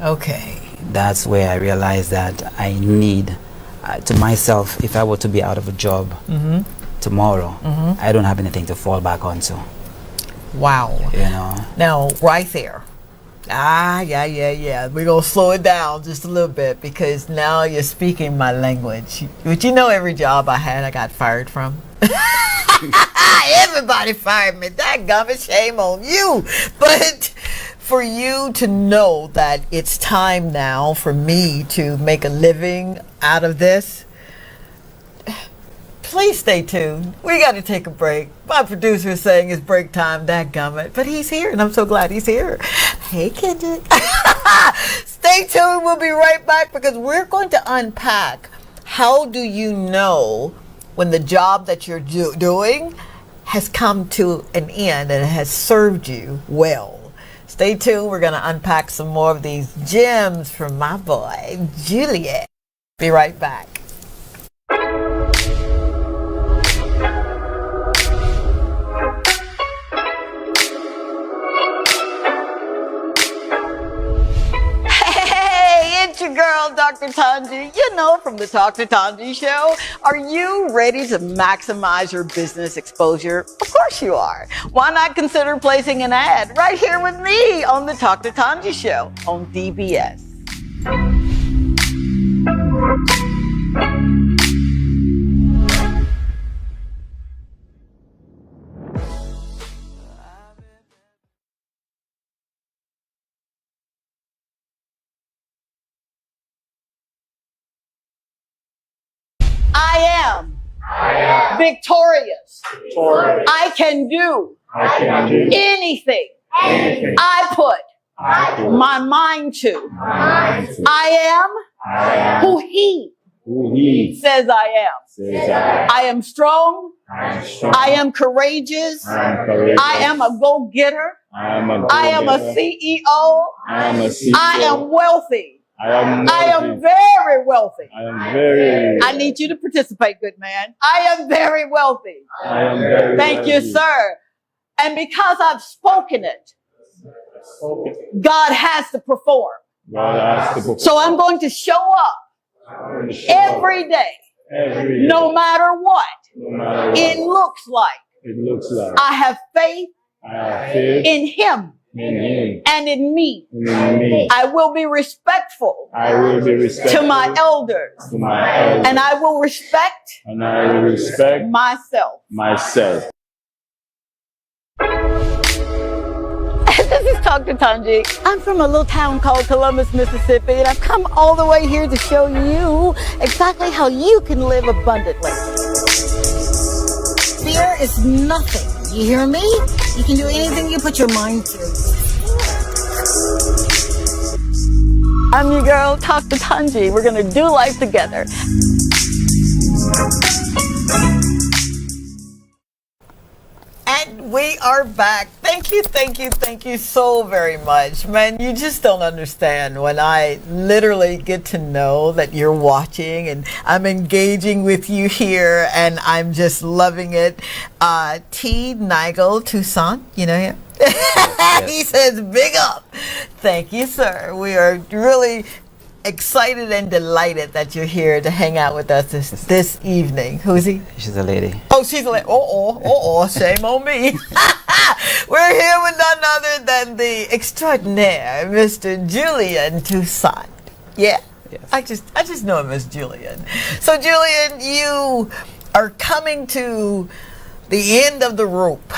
Speaker 1: Okay.
Speaker 18: That's where I realized that I need, to myself, if I were to be out of a job tomorrow, I don't have anything to fall back onto.
Speaker 1: Wow. Now, right there. Yeah. We're going to slow it down just a little bit because now you're speaking my language. But every job I had, I got fired from. Everybody fired me. That gummit, shame on you. But for you to know that it's time now for me to make a living out of this, please stay tuned. We got to take a break. My producer is saying it's break time, dadgummit. But he's here, and I'm so glad he's here. Hey, Kendrick. Stay tuned. We'll be right back because we're going to unpack how do you know when the job that you're doing has come to an end and it has served you well. Stay tuned. We're going to unpack some more of these gems from my boy, Julian. Be right back. It's your girl, Dr. Tanji, from the Talk to Tanji show. Are you ready to maximize your business exposure? Of course you are. Why not consider placing an ad right here with me on the Talk to Tanji show on DBS? I am victorious. I can do anything I put my mind to. I am who he says I am. I am strong. I am courageous. I am a go-getter. I am a CEO. I am wealthy. I am very wealthy. I need you to participate, good man. I am very wealthy. Thank you, sir. And because I've spoken it, God has to perform. So I'm going to show up every day, no matter what it looks like. I have faith in Him. And in me. I will be respectful to my elders. And I will respect myself. This is Talk to Tanji. I'm from a little town called Columbus, Mississippi, and I've come all the way here to show you exactly how you can live abundantly. Fear is nothing. You hear me? You can do anything you put your mind to. I'm your girl, Talk to Tanji. We're going to do life together. And we are back. Thank you so very much. Man, you just don't understand when I literally get to know that you're watching and I'm engaging with you here and I'm just loving it. Nigel Toussaint, you know him? Yes. He says, big up. Thank you, sir. We are really excited and delighted that you're here to hang out with us this evening. Who is he?
Speaker 18: She's a lady.
Speaker 1: Oh, she's a lady. Shame on me. We're here with none other than the extraordinaire Mr. Julian Toussaint. Yeah?
Speaker 18: Yes.
Speaker 1: I just know him as Julian. So Julian, you are coming to the end of the rope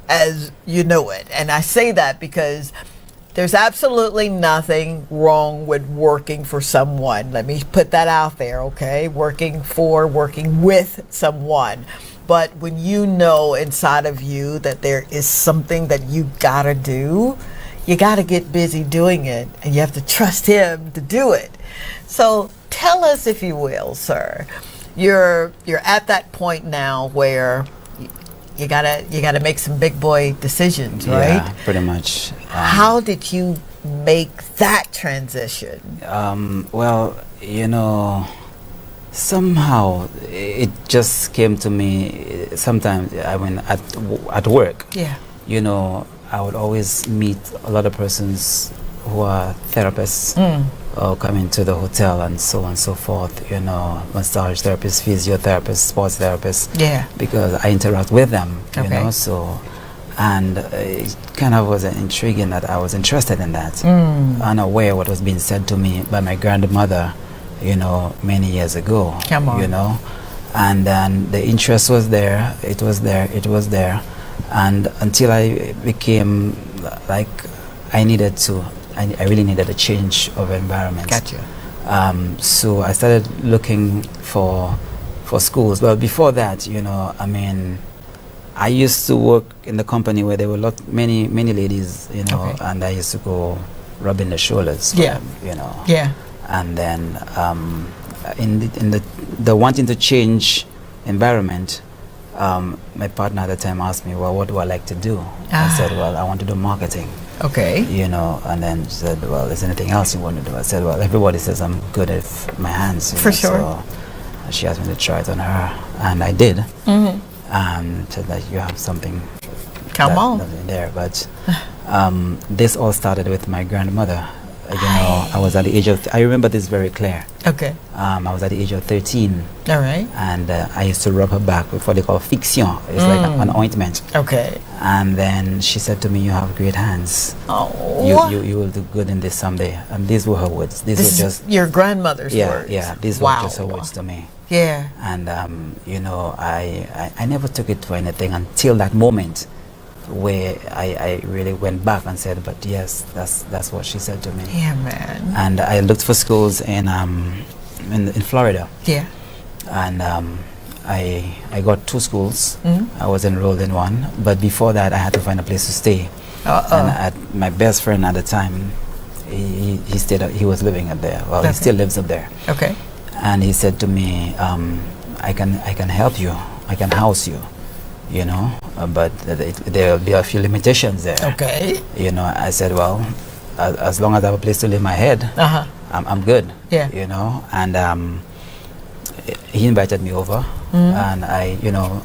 Speaker 1: as you know it. And I say that because there's absolutely nothing wrong with working for someone. Let me put that out there, okay? Working with someone. But when you know inside of you that there is something that you gotta do, you gotta get busy doing it, and you have to trust him to do it. So tell us, if you will, sir, you're at that point now where you gotta make some big boy decisions, right?
Speaker 18: Yeah, pretty much.
Speaker 1: How did you make that transition?
Speaker 18: Well, you know, somehow it just came to me. Sometimes I mean at work.
Speaker 1: Yeah.
Speaker 18: You know, I would always meet a lot of persons who are therapists or come into the hotel and so on and so forth, you know, massage therapists, physiotherapists, sports therapists.
Speaker 1: Yeah.
Speaker 18: Because I interact with them, you
Speaker 1: Okay.
Speaker 18: know, so, and it kind of was intriguing that I was interested in that, unaware what was being said to me by my grandmother, you know, many years ago.
Speaker 1: Come on.
Speaker 18: You know, and then the interest was there, it was there, and until I became like, I really needed a change of environment.
Speaker 1: Gotcha.
Speaker 18: So I started looking for schools. Well, before that, you know, I mean, I used to work in the company where there were many ladies, you know,
Speaker 1: Okay.
Speaker 18: and I used to go rubbing the shoulders for them, you know.
Speaker 1: Yeah.
Speaker 18: And then in the wanting to change environment, my partner at the time asked me, well, what do I like to do? I said, well, I want to do marketing.
Speaker 1: Okay.
Speaker 18: You know, and then she said, well, is there anything else you want to do? I said, well, everybody says I'm good at my hands.
Speaker 1: For sure.
Speaker 18: So she asked me to try it on her, and I did.
Speaker 1: Mm-hmm.
Speaker 18: And said that you have something
Speaker 1: Come on.
Speaker 18: that's in there. But this all started with my grandmother. You know, I was at the age of, I remember this very clear.
Speaker 1: Okay.
Speaker 18: I was at the age of 13.
Speaker 1: All right.
Speaker 18: And I used to rub her back with what they call fiction. It's like an ointment.
Speaker 1: Okay.
Speaker 18: And then she said to me, you have great hands.
Speaker 1: Oh.
Speaker 18: You will do good in this someday. And these were her words. These
Speaker 1: This
Speaker 18: were
Speaker 1: is
Speaker 18: just
Speaker 1: your grandmother's words.
Speaker 18: Yeah, these
Speaker 1: Wow.
Speaker 18: were just her words to me.
Speaker 1: Yeah.
Speaker 18: And you know, I never took it for anything until that moment where I really went back and said, but yes, that's what she said to me.
Speaker 1: Yeah, man.
Speaker 18: And I looked for schools in Florida.
Speaker 1: Yeah.
Speaker 18: And I got 2 schools.
Speaker 1: Mm-hmm.
Speaker 18: I was enrolled in one, but before that I had to find a place to stay. And my best friend at the time, he was living up there. Well,
Speaker 1: Okay.
Speaker 18: he still lives up there.
Speaker 1: Okay.
Speaker 18: And he said to me, I can help you, I can house you, you know, but there will be a few limitations there.
Speaker 1: Okay.
Speaker 18: You know, I said, well, as long as I have a place to lay my head, I'm good.
Speaker 1: Yeah.
Speaker 18: You know, and he invited me over, and I, you know,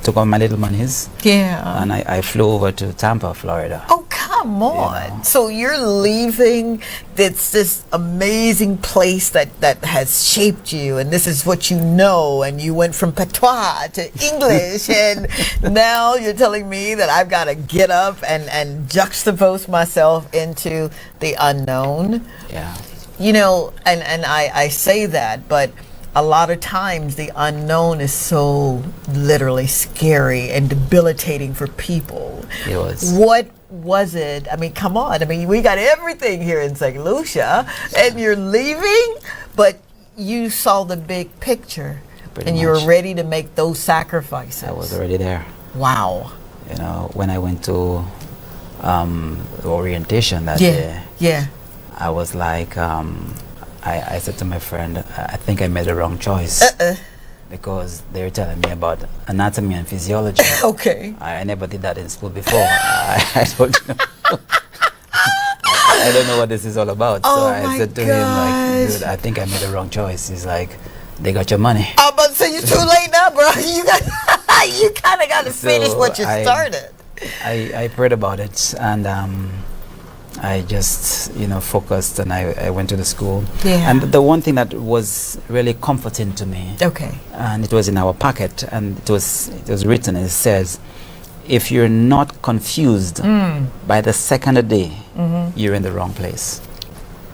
Speaker 18: took all my little monies.
Speaker 1: Yeah.
Speaker 18: And I flew over to Tampa, Florida.
Speaker 1: Oh, come on. So you're leaving this amazing place that has shaped you, and this is what you know, and you went from patois to English, and now you're telling me that I've got to get up and juxtapose myself into the unknown.
Speaker 18: Yeah.
Speaker 1: You know, and I say that, but a lot of times the unknown is so literally scary and debilitating for people.
Speaker 18: It was.
Speaker 1: What was it? I mean, come on. I mean, we got everything here in St. Lucia, and you're leaving, but you saw the big picture,
Speaker 18: Pretty
Speaker 1: and you
Speaker 18: much.
Speaker 1: were ready to make those sacrifices.
Speaker 18: I was already there.
Speaker 1: Wow.
Speaker 18: You know, when I went to orientation that day,
Speaker 1: Yeah.
Speaker 18: I was like, I said to my friend, I think I made the wrong choice. Because they were telling me about anatomy and physiology.
Speaker 1: Okay.
Speaker 18: I never did that in school before. I don't know. I don't know what this is all about.
Speaker 1: Oh
Speaker 18: so I said to him, like, dude, I think I made the wrong choice. He's like, they got your money.
Speaker 1: I'm about to say you're too late now, bro. You kind of got to finish what you started.
Speaker 18: I prayed about it, and I just, you know, focused, and I went to the school.
Speaker 1: Yeah.
Speaker 18: And the one thing that was really comforting to me,
Speaker 1: okay,
Speaker 18: and it was in our packet, and it was written, it says, if you're not confused by the second day, you're in the wrong place.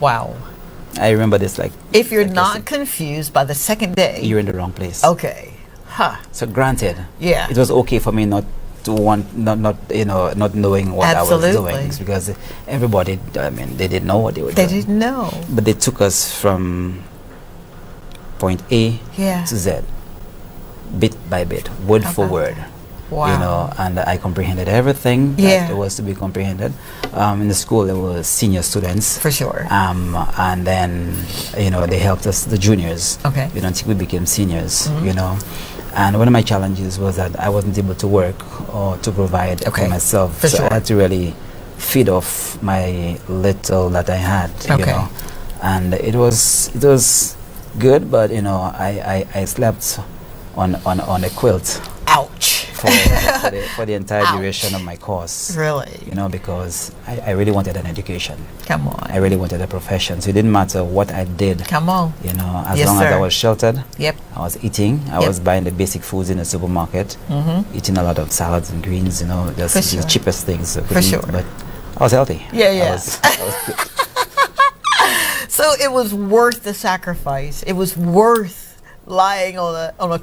Speaker 1: Wow.
Speaker 18: I remember this like...
Speaker 1: If you're not confused by the second day...
Speaker 18: You're in the wrong place.
Speaker 1: Okay. Huh.
Speaker 18: So granted,
Speaker 1: yeah,
Speaker 18: it was okay for me not knowing what I was doing. It's because everybody, I mean, they didn't know what they were doing.
Speaker 1: They didn't know.
Speaker 18: But they took us from point A to Z, bit by bit, word for word.
Speaker 1: Wow.
Speaker 18: You know, and I comprehended everything that there was to be comprehended. In the school, there were senior students.
Speaker 1: For sure.
Speaker 18: And then, you know, they helped us, the juniors.
Speaker 1: Okay.
Speaker 18: You know, until we became seniors, you know. And one of my challenges was that I wasn't able to work or to provide for myself.
Speaker 1: For
Speaker 18: so
Speaker 1: sure.
Speaker 18: I had to really feed off my little that I had, you know. And it was good, but, you know, I slept on a quilt.
Speaker 1: Ouch.
Speaker 18: For the entire duration of my course.
Speaker 1: Really?
Speaker 18: You know, because I really wanted an education.
Speaker 1: Come on.
Speaker 18: I really wanted a profession. So it didn't matter what I did.
Speaker 1: Come on.
Speaker 18: You know, as long as I was sheltered.
Speaker 1: Yep.
Speaker 18: I was eating. I was buying the basic foods in the supermarket. Eating a lot of salads and greens, you know, just the cheapest things.
Speaker 1: For sure.
Speaker 18: But I was healthy.
Speaker 1: Yeah, yeah.
Speaker 18: I was good.
Speaker 1: So it was worth the sacrifice. It was worth lying on a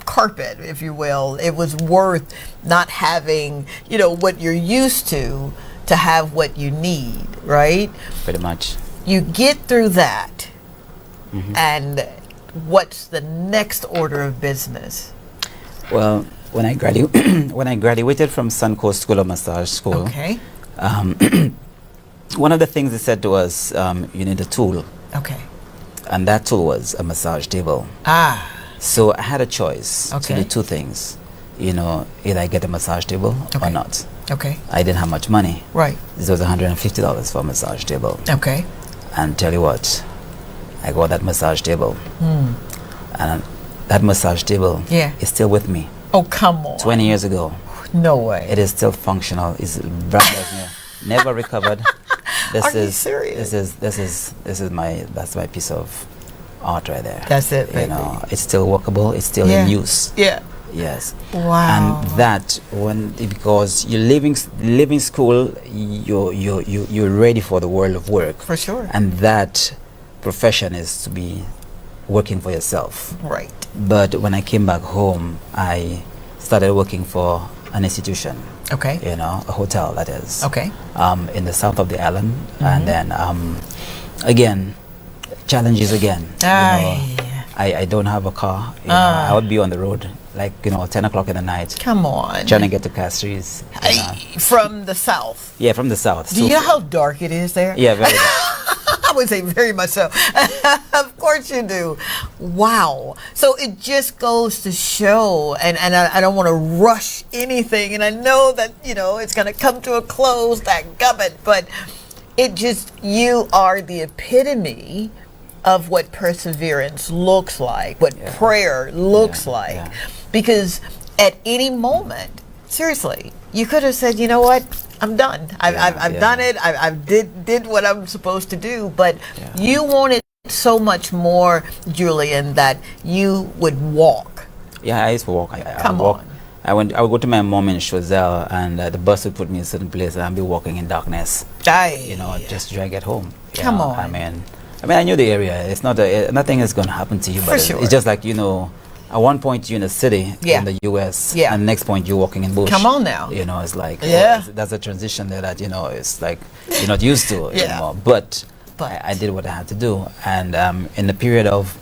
Speaker 1: carpet, if you will. It was worth not having, you know, what you're used to have what you need, right?
Speaker 18: Pretty much.
Speaker 1: You get through that, and what's the next order of business?
Speaker 18: Well, when I graduated from Suncoast School of Massage School, one of the things they said to us, you need a tool.
Speaker 1: Okay.
Speaker 18: And that tool was a massage table. So I had a choice to do two things. You know, either I get a massage table or not.
Speaker 1: Okay.
Speaker 18: I didn't have much money.
Speaker 1: Right.
Speaker 18: This was $150 for a massage table.
Speaker 1: Okay.
Speaker 18: And tell you what, I got that massage table. And that massage table is still with me.
Speaker 1: Oh, come on.
Speaker 18: 20 years ago.
Speaker 1: No way.
Speaker 18: It is still functional. It's brand new. Never recovered.
Speaker 1: Are you serious?
Speaker 18: That's my piece of art right there.
Speaker 1: That's it, baby.
Speaker 18: You know, it's still workable. It's still in use.
Speaker 1: Yeah.
Speaker 18: Yes.
Speaker 1: Wow.
Speaker 18: And that because you're leaving school, you're ready for the world of work.
Speaker 1: For sure.
Speaker 18: And that profession is to be working for yourself.
Speaker 1: Right.
Speaker 18: But when I came back home, I started working for an institution.
Speaker 1: Okay.
Speaker 18: You know, a hotel, that is.
Speaker 1: Okay.
Speaker 18: In the south of the island. And then, again, challenges again. You know, I don't have a car. You know, I would be on the road, like, you know, 10 o'clock in the night.
Speaker 1: Come on.
Speaker 18: Trying to get to Castries.
Speaker 1: From the south?
Speaker 18: Yeah, from the south.
Speaker 1: Do you know how dark it is there?
Speaker 18: Yeah, very dark.
Speaker 1: I would say very much so. Of course you do. Wow. So it just goes to show, and I don't want to rush anything, and I know that, you know, it's going to come to a close, that gubbit, but it just, you are the epitome of what perseverance looks like, what prayer looks like. Because at any moment, seriously, you could have said, you know what, I'm done. I've done it. I've did what I'm supposed to do. But you wanted so much more, Julian, that you would walk.
Speaker 18: Yeah, I used to walk.
Speaker 1: Come on.
Speaker 18: I would go to my mom in Choiseul, and the bus would put me in a certain place, and I'd be walking in darkness. You know, just to get home.
Speaker 1: Come on.
Speaker 18: I mean, I knew the area. It's not nothing is going to happen to you, but it's just like, you know, at one point you're in a city in the U.S. and the next point you're walking in bush.
Speaker 1: Come on now.
Speaker 18: You know, it's like that's a transition there that, you know, it's like you're not used to anymore. But I did what I had to do, and in the period of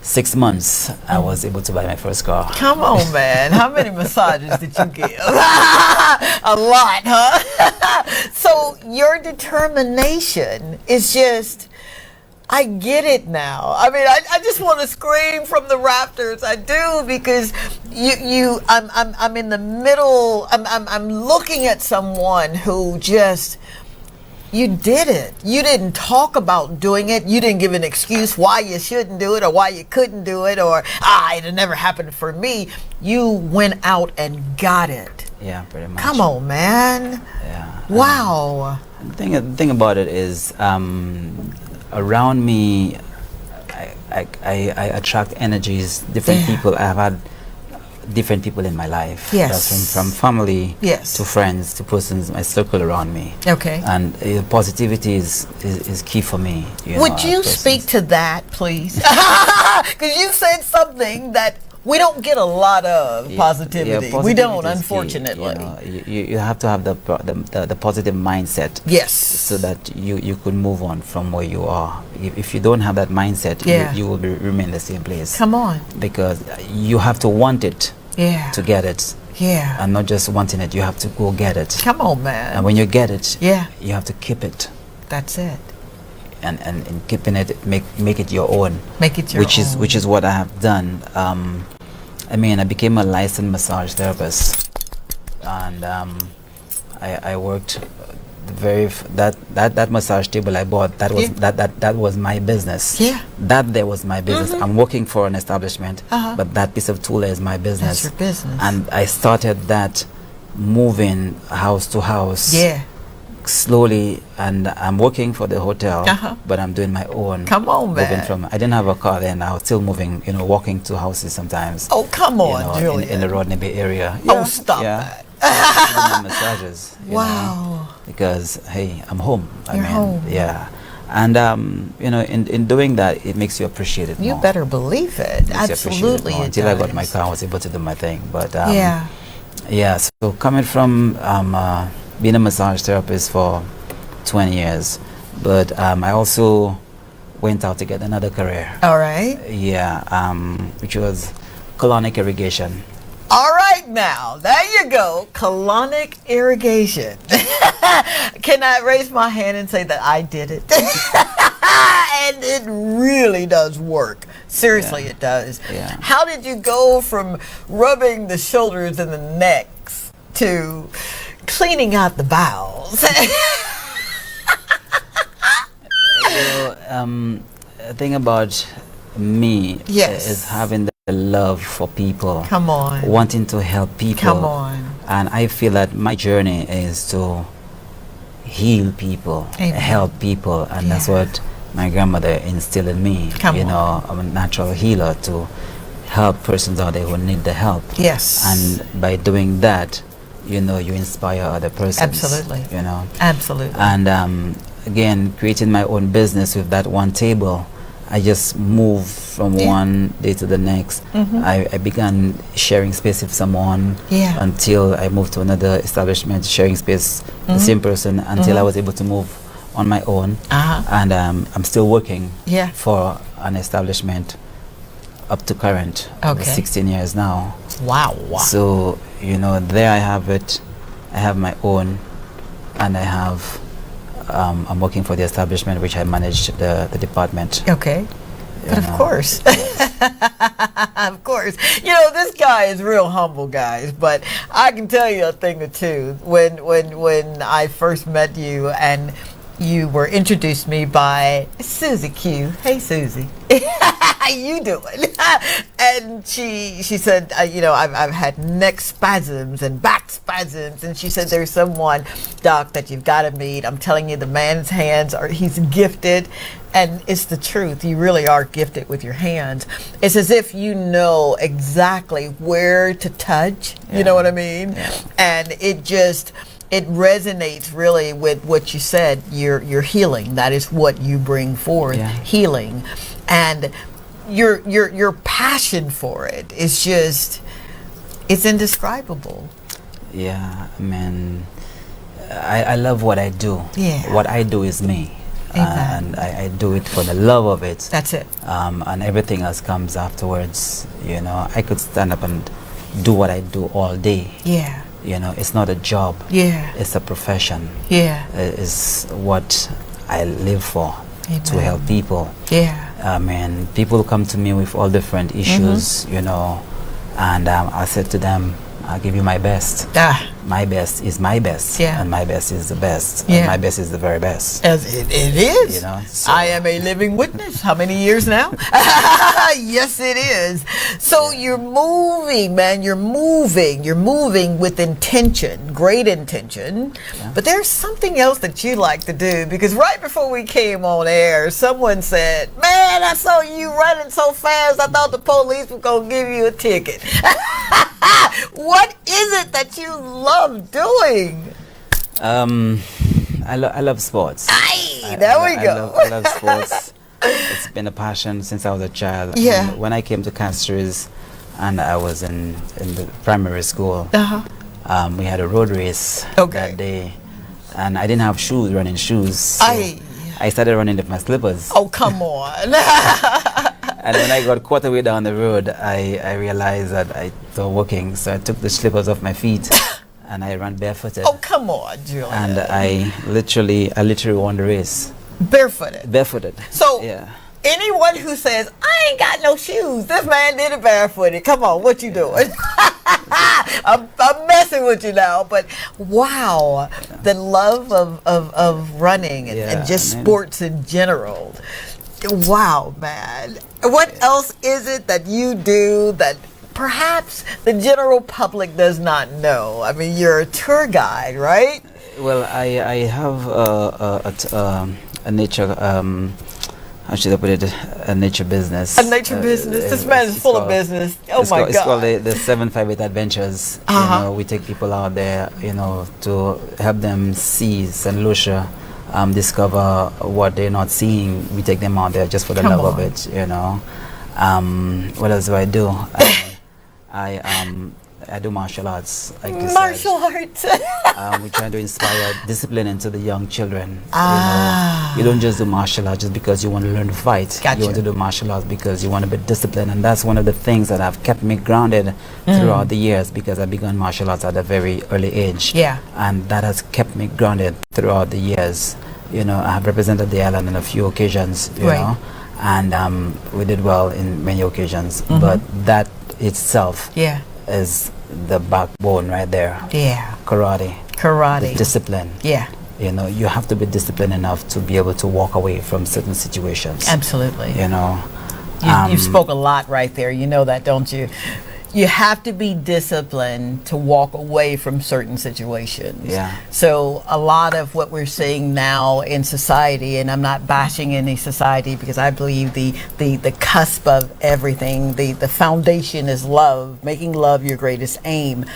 Speaker 18: 6 months, I was able to buy my first car.
Speaker 1: Come on, man. How many massages did you give? A lot, huh? So your determination is just, I get it now. I mean, I just want to scream from the rafters. I do, because I'm in the middle. I'm looking at someone who just, you did it. You didn't talk about doing it. You didn't give an excuse why you shouldn't do it or why you couldn't do it, or it'll never happen for me. You went out and got it.
Speaker 18: Yeah, pretty much.
Speaker 1: Come on, man.
Speaker 18: Yeah.
Speaker 1: Wow.
Speaker 18: The thing about it is, around me, I attract energies, different people. I've had different people in my life.
Speaker 1: Yes.
Speaker 18: That's from family to friends to persons, my circle around me.
Speaker 1: Okay.
Speaker 18: And positivity is key for me.
Speaker 1: Would you speak to that, please? Because you said something that we don't get a lot of positivity. We don't, unfortunately.
Speaker 18: You have to have the positive mindset.
Speaker 1: Yes.
Speaker 18: So that you could move on from where you are. If you don't have that mindset, you will remain the same place.
Speaker 1: Come on.
Speaker 18: Because you have to want it to get it.
Speaker 1: Yeah.
Speaker 18: And not just wanting it, you have to go get it.
Speaker 1: Come on, man.
Speaker 18: And when you get it,
Speaker 1: you
Speaker 18: have to keep it.
Speaker 1: That's it.
Speaker 18: And keeping it, make it your own.
Speaker 1: Make it your own.
Speaker 18: Which is what I have done. I mean, I became a licensed massage therapist, and I worked that massage table I bought. That was that was my business.
Speaker 1: Yeah.
Speaker 18: That there was my business. I'm working for an establishment, but that piece of tool is my business.
Speaker 1: That's your business.
Speaker 18: And I started that moving house to house.
Speaker 1: Yeah.
Speaker 18: Slowly, and I'm working for the hotel, but I'm doing my own.
Speaker 1: Come on, man.
Speaker 18: I didn't have a car then. I was still moving, walking to houses sometimes.
Speaker 1: Oh, come on, Julian.
Speaker 18: In the Rodney Bay area.
Speaker 1: Oh, stop that.
Speaker 18: Massages.
Speaker 1: Wow.
Speaker 18: Because hey, I'm home.
Speaker 1: You're home.
Speaker 18: Yeah. And in doing that, it makes you appreciate it more.
Speaker 1: You better believe it. Absolutely, it
Speaker 18: until I got my car, I was able to do my thing. But yeah. So coming from being a massage therapist for 20 years, but I also went out to get another career.
Speaker 1: All right.
Speaker 18: Yeah, which was colonic irrigation.
Speaker 1: All right, now, there you go, colonic irrigation. Can I raise my hand and say that I did it? And it really does work. Seriously, it does.
Speaker 18: Yeah.
Speaker 1: How did you go from rubbing the shoulders and the necks to cleaning out the bowels?
Speaker 18: The thing about me is having the love for people.
Speaker 1: Come on.
Speaker 18: Wanting to help people.
Speaker 1: Come on.
Speaker 18: And I feel that my journey is to heal people, help people, and that's what my grandmother instilled in me. I'm a natural healer to help persons out there who need the help.
Speaker 1: Yes.
Speaker 18: And by doing that, you inspire other persons.
Speaker 1: Absolutely. Absolutely.
Speaker 18: And again, creating my own business with that one table, I just moved from one day to the next. I began sharing space with someone until I moved to another establishment, sharing space with the same person until I was able to move on my own. And I'm still working for an establishment up to current.
Speaker 1: Okay.
Speaker 18: 16 years now.
Speaker 1: Wow.
Speaker 18: So, there I have it. I have my own, and I have I'm working for the establishment which I manage the department.
Speaker 1: Okay. But of course, of course, this guy is real humble, guys. But I can tell you a thing or two. When I first met you and you were introduced me by Susie Q. Hey, Susie. How you doing? And she said, I've had neck spasms and back spasms. And she said, there's someone, Doc, that you've got to meet. I'm telling you, the man's hands he's gifted. And it's the truth. You really are gifted with your hands. It's as if you know exactly where to touch. You know what I mean? Yeah. And it resonates really with what you said. You're healing. That is what you bring forth. Healing. And your passion for it is just, it's indescribable.
Speaker 18: Yeah, I mean, I love what I do.
Speaker 1: Yeah.
Speaker 18: What I do is me. And I do it for the love of it.
Speaker 1: That's it.
Speaker 18: And everything else comes afterwards. I could stand up and do what I do all day.
Speaker 1: Yeah.
Speaker 18: It's not a job.
Speaker 1: Yeah.
Speaker 18: It's a profession.
Speaker 1: Yeah.
Speaker 18: It's what I live for.
Speaker 1: Amen.
Speaker 18: To help people.
Speaker 1: Yeah.
Speaker 18: I mean, people come to me with all different issues, and I said to them, I'll give you my best. My best is my best.
Speaker 1: Yeah.
Speaker 18: And my best is the best.
Speaker 1: Yeah.
Speaker 18: And my best is the very best.
Speaker 1: As it is.
Speaker 18: So
Speaker 1: I am a living witness. How many years now? Yes, it is. So you're moving, man. You're moving with intention, great intention. Yeah. But there's something else that you like to do, because right before we came on air, someone said, man, I saw you running so fast, I thought the police were going to give you a ticket. What is it that you love doing?
Speaker 18: I love sports.
Speaker 1: There we go.
Speaker 18: I love sports. It's been a passion since I was a child.
Speaker 1: Yeah.
Speaker 18: And when I came to Castries and I was in the primary school, we had a road race that day, and I didn't have running shoes. So I started running with my slippers.
Speaker 1: Oh, come on.
Speaker 18: And when I got quarter way down the road, I realized that I was working, so I took the slippers off my feet and I ran barefooted.
Speaker 1: Oh, come on, Julian.
Speaker 18: And I literally won the race. Barefooted.
Speaker 1: So, anyone who says, I ain't got no shoes, this man did it barefooted. Come on, what you doing? I'm messing with you now, but wow, the love of running and just sports in general. Wow, man. What else is it that you do that perhaps the general public does not know? I mean, you're a tour guide, right?
Speaker 18: Well, I have a nature, how should I put it, a nature business.
Speaker 1: A nature business? This man is full of business. Oh my God.
Speaker 18: It's called the 758 Adventures. You know, we take people out there, to help them see St. Lucia, discover what they're not seeing. We take them out there just for the love of it, What else do I do? I do martial arts, like you
Speaker 1: martial arts.
Speaker 18: We try to inspire discipline into the young children. You don't just do martial arts just because you want to learn to fight. You want to do martial arts because you want to be disciplined, and that's one of the things that have kept me grounded throughout the years, because I began martial arts at a very early age. And that has kept me grounded throughout the years. I have represented the island on a few occasions, you know, and we did well in many occasions. But that itself is the backbone right there. Karate. The discipline. You have to be disciplined enough to be able to walk away from certain situations.
Speaker 1: Absolutely.
Speaker 18: You
Speaker 1: spoke a lot right there. You know that, don't you? You have to be disciplined to walk away from certain situations. So a lot of what we're seeing now in society, and I'm not bashing any society, because I believe the cusp of everything, the foundation is love, making love your greatest aim.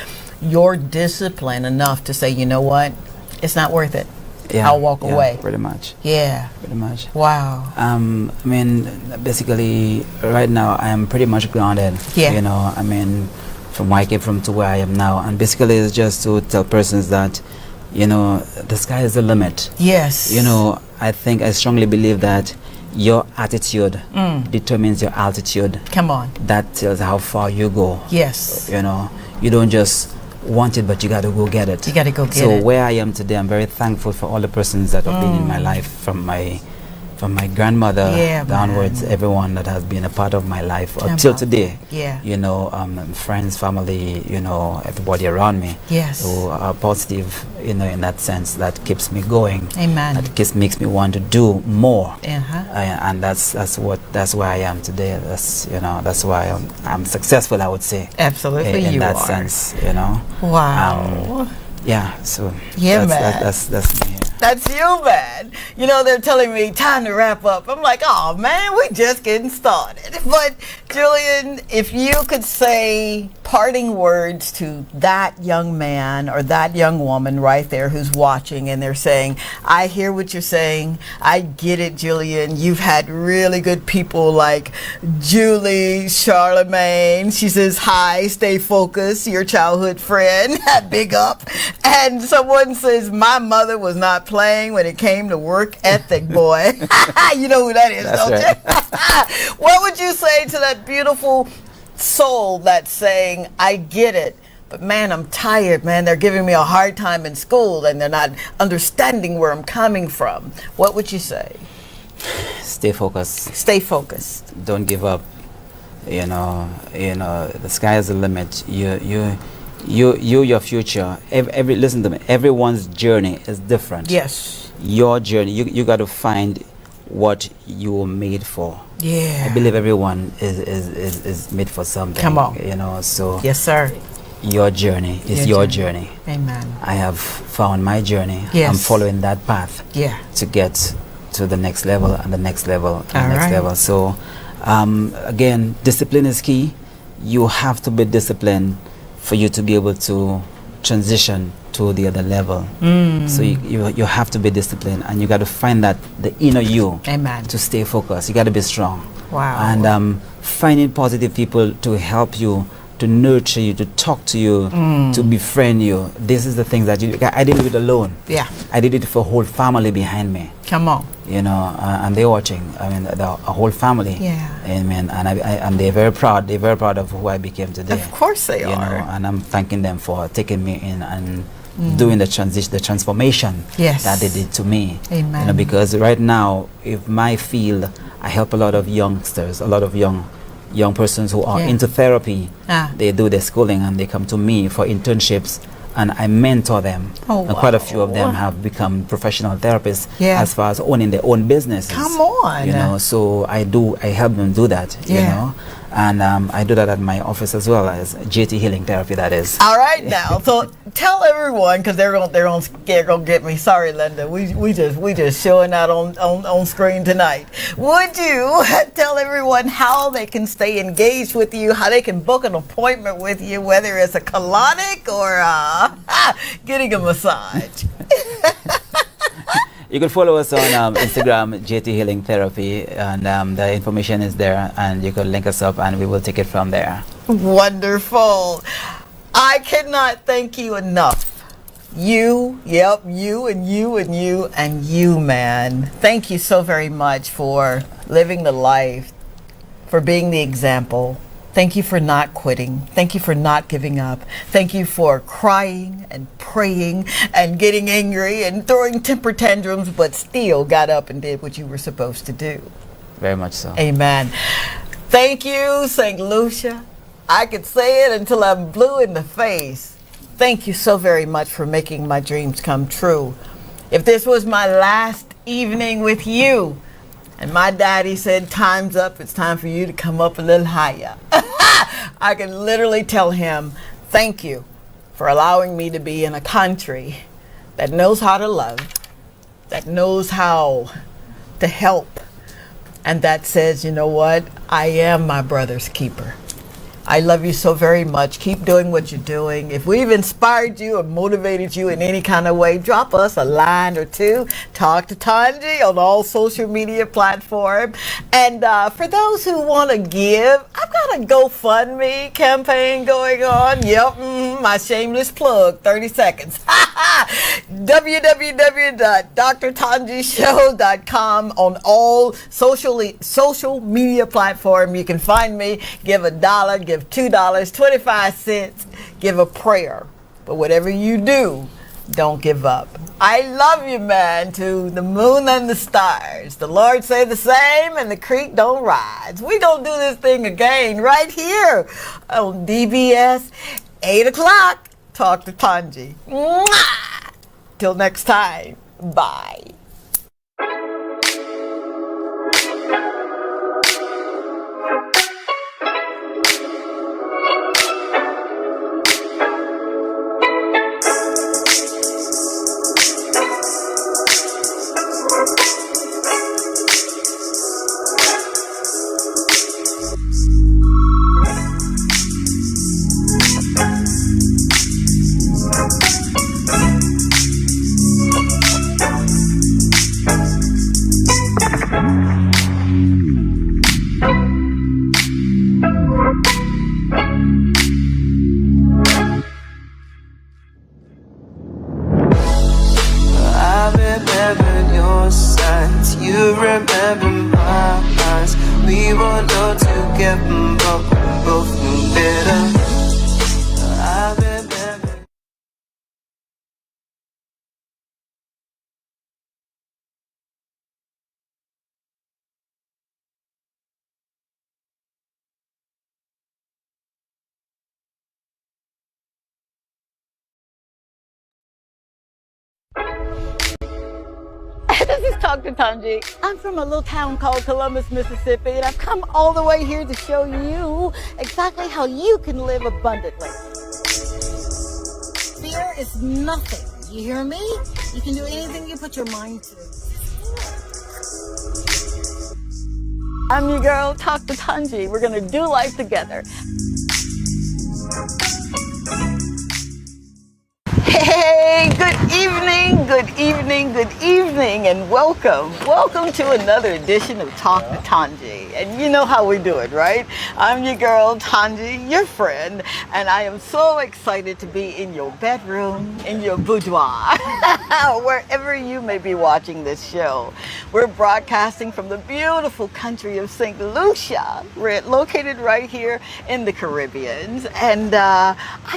Speaker 1: You're disciplined enough to say, you know what, it's not worth it. I'll walk away.
Speaker 18: Pretty much.
Speaker 1: Pretty
Speaker 18: much.
Speaker 1: Wow.
Speaker 18: I mean, basically, right now I am pretty much grounded. I mean, from where I came from to where I am now, and basically it's just to tell persons that, the sky is the limit. I strongly believe that your attitude determines your altitude.
Speaker 1: Come on.
Speaker 18: That tells how far you go. You don't just want it, but you got to go get it.
Speaker 1: You got to go get it.
Speaker 18: So where I am today, I'm very thankful for all the persons that have been in my life, from my grandmother downwards, everyone that has been a part of my life up till today. Friends, family, everybody around me who are positive, in that sense, that keeps me going.
Speaker 1: Amen.
Speaker 18: That makes me want to do more. And that's where I am today. That's why I'm successful, I would say.
Speaker 1: Absolutely,
Speaker 18: in
Speaker 1: you
Speaker 18: that
Speaker 1: are.
Speaker 18: sense,
Speaker 1: Wow.
Speaker 18: So
Speaker 1: man.
Speaker 18: That's me.
Speaker 1: That's you, man. They're telling me time to wrap up. I'm like, oh man, we're just getting started. But Julian, if you could say parting words to that young man or that young woman right there who's watching, and they're saying, I hear what you're saying. I get it, Julian. You've had really good people like Julie, Charlemagne. She says, hi, stay focused, your childhood friend. Big up. And someone says, my mother was not playing when it came to work ethic, boy. You know who that is,
Speaker 18: That's
Speaker 1: don't you? What would you say to that beautiful soul that's saying, I get it, but man, I'm tired, man. They're giving me a hard time in school and they're not understanding where I'm coming from. What would you say?
Speaker 18: Stay focused.
Speaker 1: Stay focused.
Speaker 18: Don't give up. The sky is the limit. Your future. Listen to me. Everyone's journey is different.
Speaker 1: Yes.
Speaker 18: Your journey. You got to find what you were made for. I believe everyone is made for something.
Speaker 1: Come on.
Speaker 18: So
Speaker 1: yes, sir.
Speaker 18: Your journey is your journey.
Speaker 1: Amen.
Speaker 18: I have found my journey. I'm following that path. To get to the next level and the next level and the next level. So again, discipline is key. You have to be disciplined for you to be able to transition to the other level. So you have to be disciplined, and you got to find that the inner you.
Speaker 1: Amen.
Speaker 18: To stay focused. You got to be strong.
Speaker 1: Wow.
Speaker 18: And finding positive people to help you, to nurture you, to talk to you, to befriend you. This is the things that I didn't do it alone.
Speaker 1: Yeah.
Speaker 18: I did it for a whole family behind me.
Speaker 1: Come on.
Speaker 18: You know, and they're watching. I mean, a whole family.
Speaker 1: Yeah.
Speaker 18: Amen. And they're very proud. They're very proud of who I became today.
Speaker 1: Of course they are.
Speaker 18: You know, and I'm thanking them for taking me in and doing the transition, the transformation that they did to me.
Speaker 1: Amen.
Speaker 18: You know, because right now, if my field, I help a lot of youngsters, a lot of young persons who are into therapy. They do their schooling and they come to me for internships, and I mentor them. And quite a few of them have become professional therapists as far as owning their own businesses.
Speaker 1: Come on.
Speaker 18: You know, so I help them do that, you know. And I do that at my office as well, as JT Healing Therapy, that is.
Speaker 1: All right now, so tell everyone, because they're gonna get me. Sorry, Linda, we just showing out on screen tonight. Would you tell everyone how they can stay engaged with you, how they can book an appointment with you, whether it's a colonic or getting a massage?
Speaker 18: You can follow us on Instagram, JT Healing Therapy, and the information is there, and you can link us up, and we will take it from there.
Speaker 1: Wonderful. I cannot thank you enough. You, and you, man. Thank you so very much for living the life, for being the example. Thank you for not quitting. Thank you for not giving up. Thank you for crying and praying and getting angry and throwing temper tantrums, but still got up and did what you were supposed to do.
Speaker 18: Very much so.
Speaker 1: Amen. Thank you, St. Lucia. I could say it until I'm blue in the face. Thank you so very much for making my dreams come true. If this was my last evening with you, and my daddy said, time's up, it's time for you to come up a little higher, I can literally tell him, thank you for allowing me to be in a country that knows how to love, that knows how to help, and that says, you know what, I am my brother's keeper. I love you so very much. Keep doing what you're doing. If we've inspired you or motivated you in any kind of way, drop us a line or two. Talk to Tanji on all social media platforms. And for those who want to give, I've got a GoFundMe campaign going on. Yep, my shameless plug, 30 seconds. www.drtanjishow.com on all social media platforms. You can find me. Give $1, give $2, 25 cents, give a prayer. But whatever you do, don't give up. I love you, man, to the moon and the stars. The Lord say the same, and the creek don't rise. We gonna do this thing again right here on DBS, 8 o'clock. Talk to Tanji. Mwah! Till next time, bye. This is Dr. Tanji. I'm from a little town called Columbus, Mississippi, and I've come all the way here to show you exactly how you can live abundantly. Fear is nothing. You hear me? You can do anything you put your mind to. I'm your girl, Dr. Tanji. We're gonna do life together. evening, and welcome. Welcome to another edition of Talk to Tanji. And you know how we do it, right? I'm your girl, Tanji, your friend, and I am so excited to be in your bedroom, in your boudoir, wherever you may be watching this show. We're broadcasting from the beautiful country of St. Lucia. We're located right here in the Caribbean, and I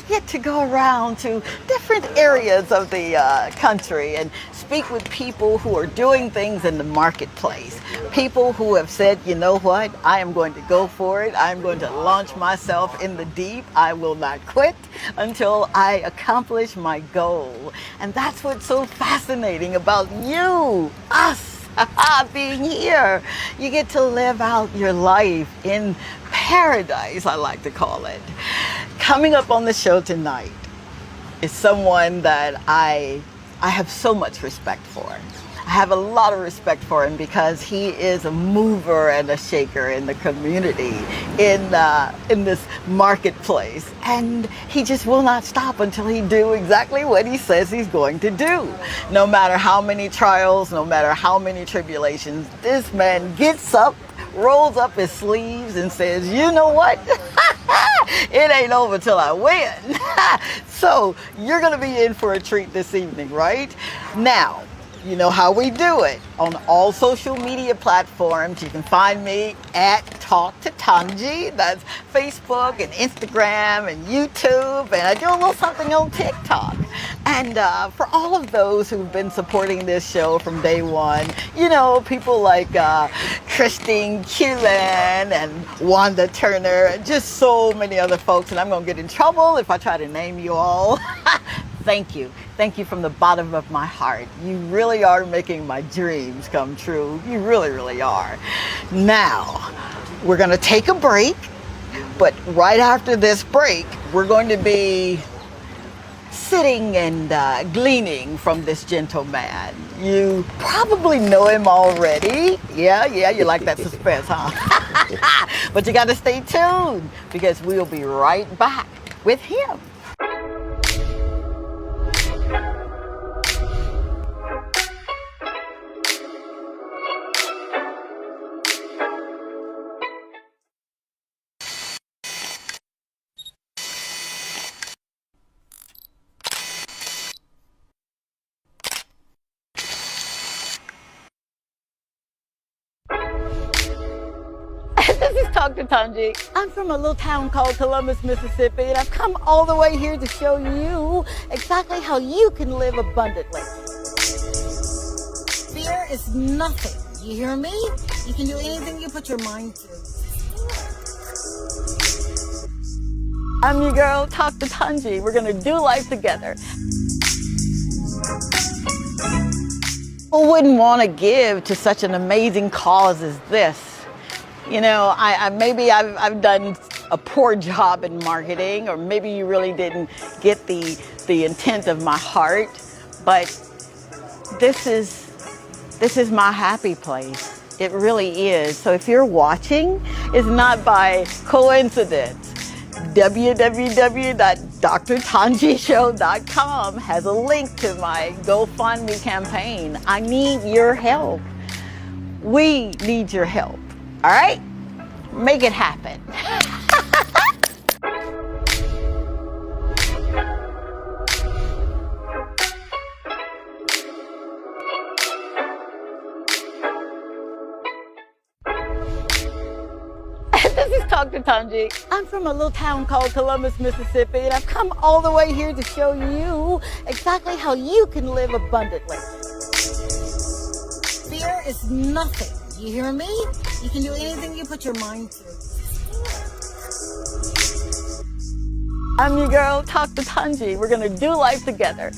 Speaker 1: get to go around to different areas of the country and speak with people who are doing things in the marketplace. People who have said, you know what, I am going to go for it. I'm going to launch myself in the deep. I will not quit until I accomplish my goal. And that's what's so fascinating about you, us, being here. You get to live out your life in paradise, I like to call it. Coming up on the show tonight is someone that I have so much respect for. I have a lot of respect for him because he is a mover and a shaker in the community, in this marketplace, and he just will not stop until he do exactly what he says he's going to do. No matter how many trials, no matter how many tribulations, this man gets up, rolls up his sleeves, and says, you know what? It ain't over till I win. So you're going to be in for a treat this evening, right? Now, you know how we do it. On all social media platforms, you can find me at Talk to Tanji. That's Facebook and Instagram and YouTube. And I do a little something on TikTok. And for all of those who've been supporting this show from day one, you know, people like Christine Julian and Wanda Turner, and just so many other folks. And I'm going to get in trouble if I try to name you all. Thank you. Thank you from the bottom of my heart. You really are making my dreams come true. You really, really are. Now, we're going to take a break, but right after this break, we're going to be sitting and gleaning from this gentleman. You probably know him already. Yeah, you like that suspense, huh? But you got to stay tuned because we'll be right back with him. This is Talk to Tanji. I'm from a little town called Columbus, Mississippi, and I've come all the way here to show you exactly how you can live abundantly. Fear is nothing. You hear me? You can do anything you put your mind to. I'm your girl, Talk to Tanji. We're going to do life together. Who wouldn't want to give to such an amazing cause as this? You know, maybe I've done a poor job in marketing, or maybe you really didn't get the intent of my heart, but this is my happy place. It really is. So if you're watching, it's not by coincidence. www.drtanjishow.com has a link to my GoFundMe campaign. I need your help. We need your help. All right? Make it happen. This is Talk to Tanji. I'm from a little town called Columbus, Mississippi, and I've come all the way here to show you exactly how you can live abundantly. Fear is nothing. You hear me? You can do anything you put your mind to. I'm your girl, Talk to Tanji. We're going to do life together.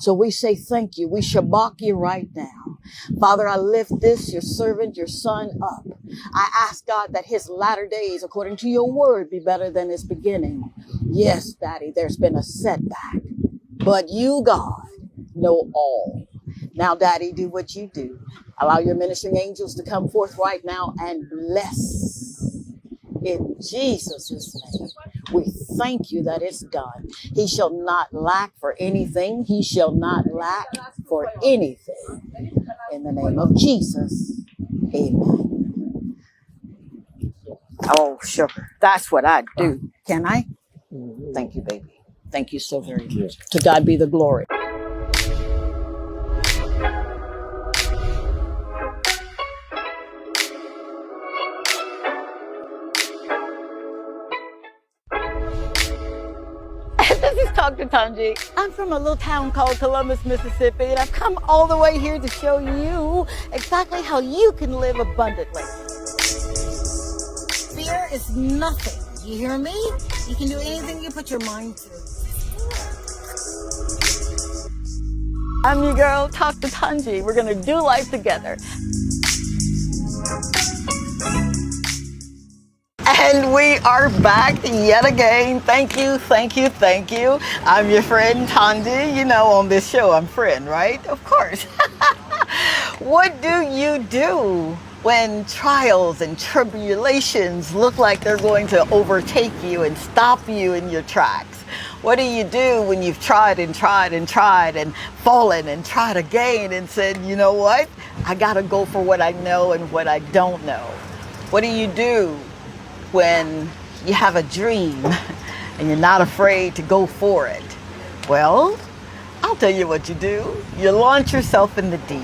Speaker 1: So we say thank you. We shabak you right now. Father, I lift this, your servant, your son up. I ask God that his latter days, according to your word, be better than his beginning. Yes, Daddy, there's been a setback, but you, God, know all. Now, Daddy, do what you do. Allow your ministering angels to come forth right now and bless. In Jesus' name, we thank you that it's done. He shall not lack for anything. He shall not lack for anything. In the name of Jesus, amen. Oh, sugar, that's what I do. Can I? Thank you, baby. Thank you so very much. To God be the glory. This is Dr. Tanji. I'm from a little town called Columbus, Mississippi, and I've come all the way here to show you exactly how you can live abundantly. Fear is nothing. You hear me? You can do anything you put your mind to. I'm your girl, Dr. Tanji. We're going to do life together. And we are back yet again. Thank you, thank you, thank you. I'm your friend Tanji. You know, on this show, I'm friend, right? Of course. What do you do when trials and tribulations look like they're going to overtake you and stop you in your tracks? What do you do when you've tried and tried and tried and fallen and tried again and said, you know what? I got to go for what I know and what I don't know. What do you do when you have a dream and you're not afraid to go for it? Well, I'll tell you what you do. You launch yourself in the deep.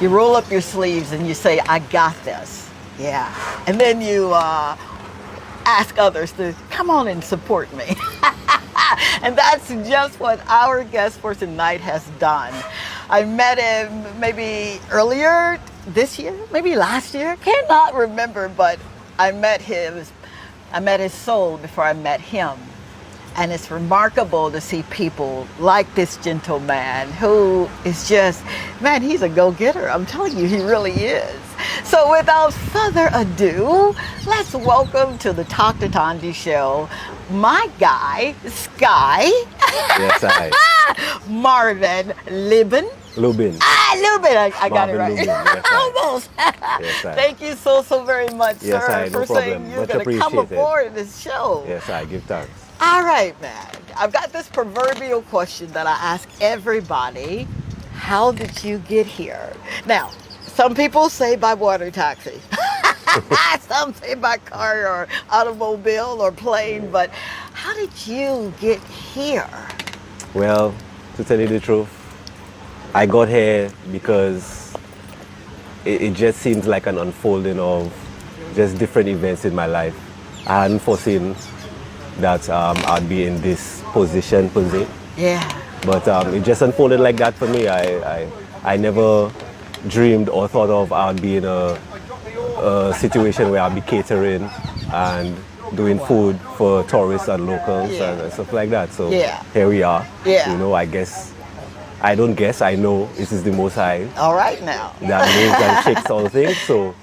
Speaker 1: You roll up your sleeves and you say, I got this. Yeah. And then you ask others to come on and support me. And that's just what our guest for tonight has done. I met him maybe earlier this year, maybe last year. Cannot remember, but I met his soul before I met him. And it's remarkable to see people like this gentleman who is just, man, he's a go-getter. I'm telling you, he really is. So without further ado, let's welcome to the Dr. Tanji Show my guy, Sky.
Speaker 19: Yes, I.
Speaker 1: Marvin Lubin.
Speaker 19: Lubin.
Speaker 1: Lubin. I got it right.
Speaker 19: Lubin. Yes,
Speaker 1: Almost.
Speaker 19: Yes,
Speaker 1: Thank you so very much,
Speaker 19: yes,
Speaker 1: sir,
Speaker 19: no
Speaker 1: for
Speaker 19: problem.
Speaker 1: saying you're
Speaker 19: Much
Speaker 1: going to come
Speaker 19: appreciated.
Speaker 1: aboard this show.
Speaker 19: Yes, I give thanks.
Speaker 1: All right, man. I've got this proverbial question that I ask everybody. How did you get here? Now, some people say by water taxi. Some say by car or automobile or plane, but how did you get here?
Speaker 19: Well, to tell you the truth, I got here because it just seems like an unfolding of just different events in my life. I hadn't foreseen that I'd be in this position per se.
Speaker 1: Yeah.
Speaker 19: But it just unfolded like that for me. I never dreamed or thought of I'd be in a situation where I'd be catering and doing food for tourists and locals and stuff like that. So here we are.
Speaker 1: Yeah.
Speaker 19: You know, I know this is the Most High.
Speaker 1: All right now.
Speaker 19: That moves and shakes all things. So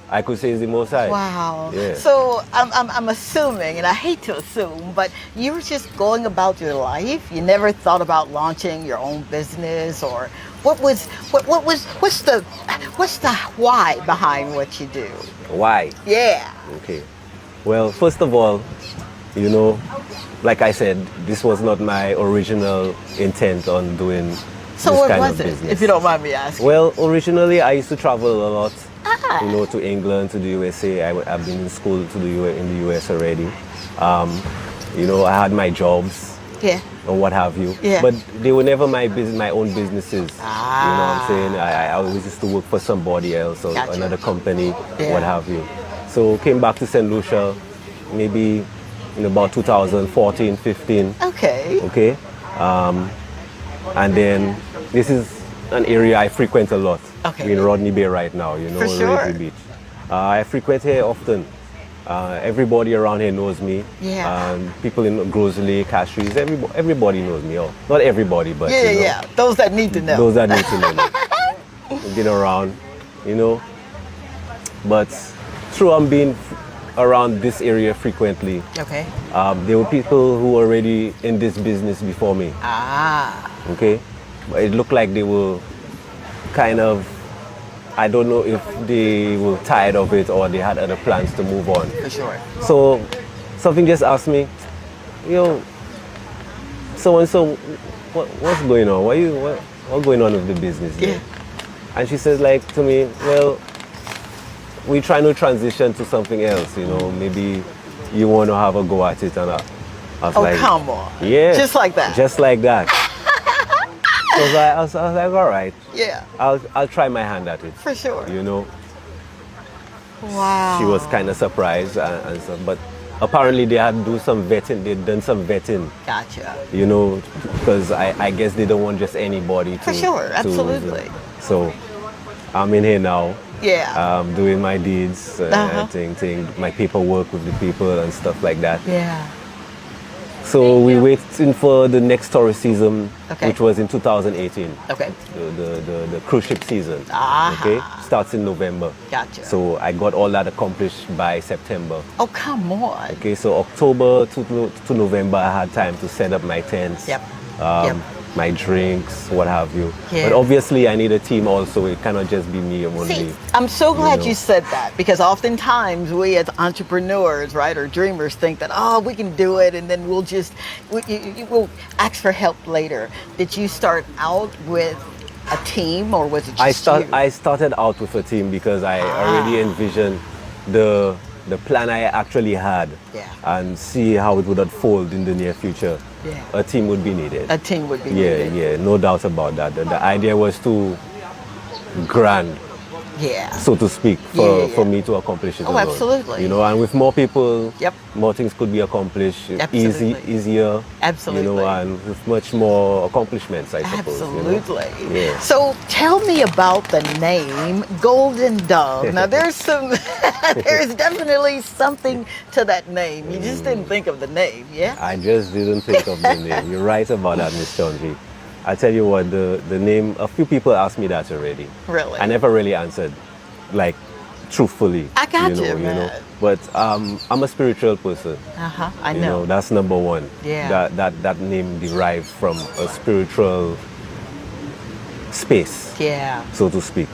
Speaker 19: I could say it's the Most High.
Speaker 1: Wow.
Speaker 19: Yeah.
Speaker 1: So I'm assuming, and I hate to assume, but you were just going about your life. You never thought about launching your own business, or what's the why behind what you do?
Speaker 19: Why?
Speaker 1: Yeah.
Speaker 19: Okay. Well, first of all, you know, like I said, this was not my original intent on doing this kind of business.
Speaker 1: If you don't mind me asking?
Speaker 19: Well, originally I used to travel a lot. You know, to England, to the USA. I've been in school in the US already. You know, I had my jobs.
Speaker 1: Yeah.
Speaker 19: Or what have you.
Speaker 1: Yeah.
Speaker 19: But they were never my own businesses. You know what I'm saying? I always used to work for somebody else or another company, what have you. So came back to St. Lucia maybe in about 2014, 15.
Speaker 1: Okay.
Speaker 19: Okay. And then this is an area I frequent a lot.
Speaker 1: Okay.
Speaker 19: We're in Rodney Bay right now, you know,
Speaker 1: For sure.
Speaker 19: Rodney Beach. I frequent here often. Everybody around here knows me.
Speaker 1: Yeah.
Speaker 19: People in grocery, casheries, everybody knows me. Oh, not everybody, but
Speaker 1: yeah. Those that need to know.
Speaker 19: Those that need to know me. Been around, But through being around this area frequently,
Speaker 1: okay.
Speaker 19: There were people who were already in this business before me. Okay, but it looked like they were kind of, I don't know if they were tired of it or they had other plans to move on.
Speaker 1: For sure.
Speaker 19: So something just asked me, so and so, what's going on? What's going on with the business there? And she says to me, well, we're trying to transition to something else, maybe you want to have a go at it. And I was like,
Speaker 1: come on.
Speaker 19: Yeah.
Speaker 1: Just like that.
Speaker 19: Just like that. So I was like, all right.
Speaker 1: Yeah.
Speaker 19: I'll try my hand at it.
Speaker 1: For sure.
Speaker 19: Wow. She was kind of surprised and stuff, but apparently they had do some vetting. They'd done some vetting.
Speaker 1: Gotcha.
Speaker 19: Because I guess they don't want just anybody to.
Speaker 1: For sure, absolutely.
Speaker 19: So I'm in here now.
Speaker 1: Yeah.
Speaker 19: Doing my deeds, my paperwork with the people and stuff like that.
Speaker 1: Yeah.
Speaker 19: So we waiting for the next tourist season, which was in 2018.
Speaker 1: Okay.
Speaker 19: The cruise ship season.
Speaker 1: Okay.
Speaker 19: Starts in November.
Speaker 1: Gotcha.
Speaker 19: So I got all that accomplished by September.
Speaker 1: Oh, come on.
Speaker 19: Okay, so October to November, I had time to set up my tents.
Speaker 1: Yep.
Speaker 19: My drinks, what have you.
Speaker 1: Yeah.
Speaker 19: But obviously I need a team also. It cannot just be me only.
Speaker 1: See, I'm so glad you said that, because oftentimes we as entrepreneurs, right, or dreamers think that, we can do it and then we'll ask for help later. Did you start out with a team or was it just you?
Speaker 19: I started out with a team because I already envisioned the plan I actually had and see how it would unfold in the near future.
Speaker 1: Yeah.
Speaker 19: A team would be needed.
Speaker 1: A team would be needed.
Speaker 19: Yeah, no doubt about that. The idea was too grand, so to speak, for me to accomplish it alone.
Speaker 1: Absolutely.
Speaker 19: And with more people, more things could be accomplished easier.
Speaker 1: Absolutely.
Speaker 19: And with much more accomplishments, I suppose.
Speaker 1: Absolutely.
Speaker 19: Yeah.
Speaker 1: So tell me about the name Golden Dove. Now there's definitely something to that name. You just didn't think of the name, yeah?
Speaker 19: I just didn't think of the name. You're right about that, Miss Chonji. I tell you what, the name, a few people asked me that already.
Speaker 1: Really?
Speaker 19: I never really answered, truthfully.
Speaker 1: I got man.
Speaker 19: But I'm a spiritual person.
Speaker 1: I know.
Speaker 19: That's number one.
Speaker 1: Yeah.
Speaker 19: That name derived from a spiritual space.
Speaker 1: Yeah.
Speaker 19: So to speak.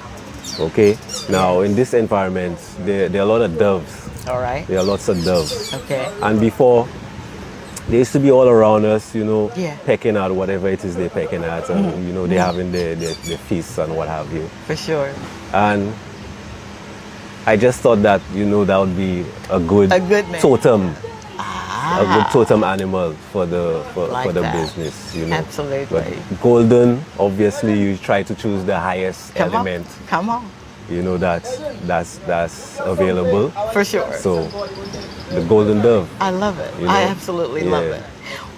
Speaker 19: Okay? Now, in this environment, there are a lot of doves.
Speaker 1: All right.
Speaker 19: There are lots of doves.
Speaker 1: Okay.
Speaker 19: And before, they used to be all around us, pecking at whatever it is they're pecking at, and they're having their feasts and what have you.
Speaker 1: For sure.
Speaker 19: And I just thought that that would be a good
Speaker 1: name.
Speaker 19: Totem, a good totem animal for the business.
Speaker 1: Absolutely.
Speaker 19: But golden, obviously, you try to choose the highest element.
Speaker 1: Come on.
Speaker 19: That's available.
Speaker 1: For sure.
Speaker 19: So. The Golden Dove.
Speaker 1: I love it. I absolutely love it.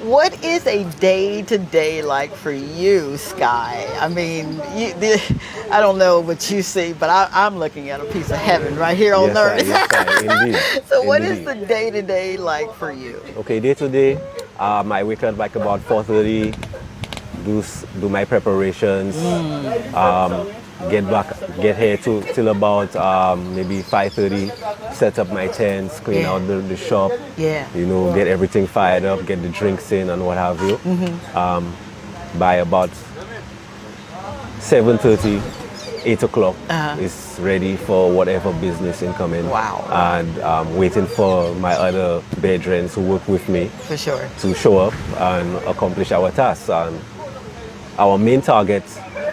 Speaker 1: What is a day-to-day like for you, Sky? I mean, I don't know what you see, but I'm looking at a piece of heaven right here on earth.
Speaker 19: Indeed.
Speaker 1: So what is the day-to-day like for you?
Speaker 19: Okay, day-to-day, I wake up about 4:30, do my preparations, get here till about maybe 5:30, set up my tents, clean out the shop, get everything fired up, get the drinks in and what have you. By about 7:30, 8 o'clock, it's ready for whatever business incoming.
Speaker 1: Wow.
Speaker 19: And waiting for my other bedrooms who work with me
Speaker 1: for sure
Speaker 19: to show up and accomplish our tasks. And our main target,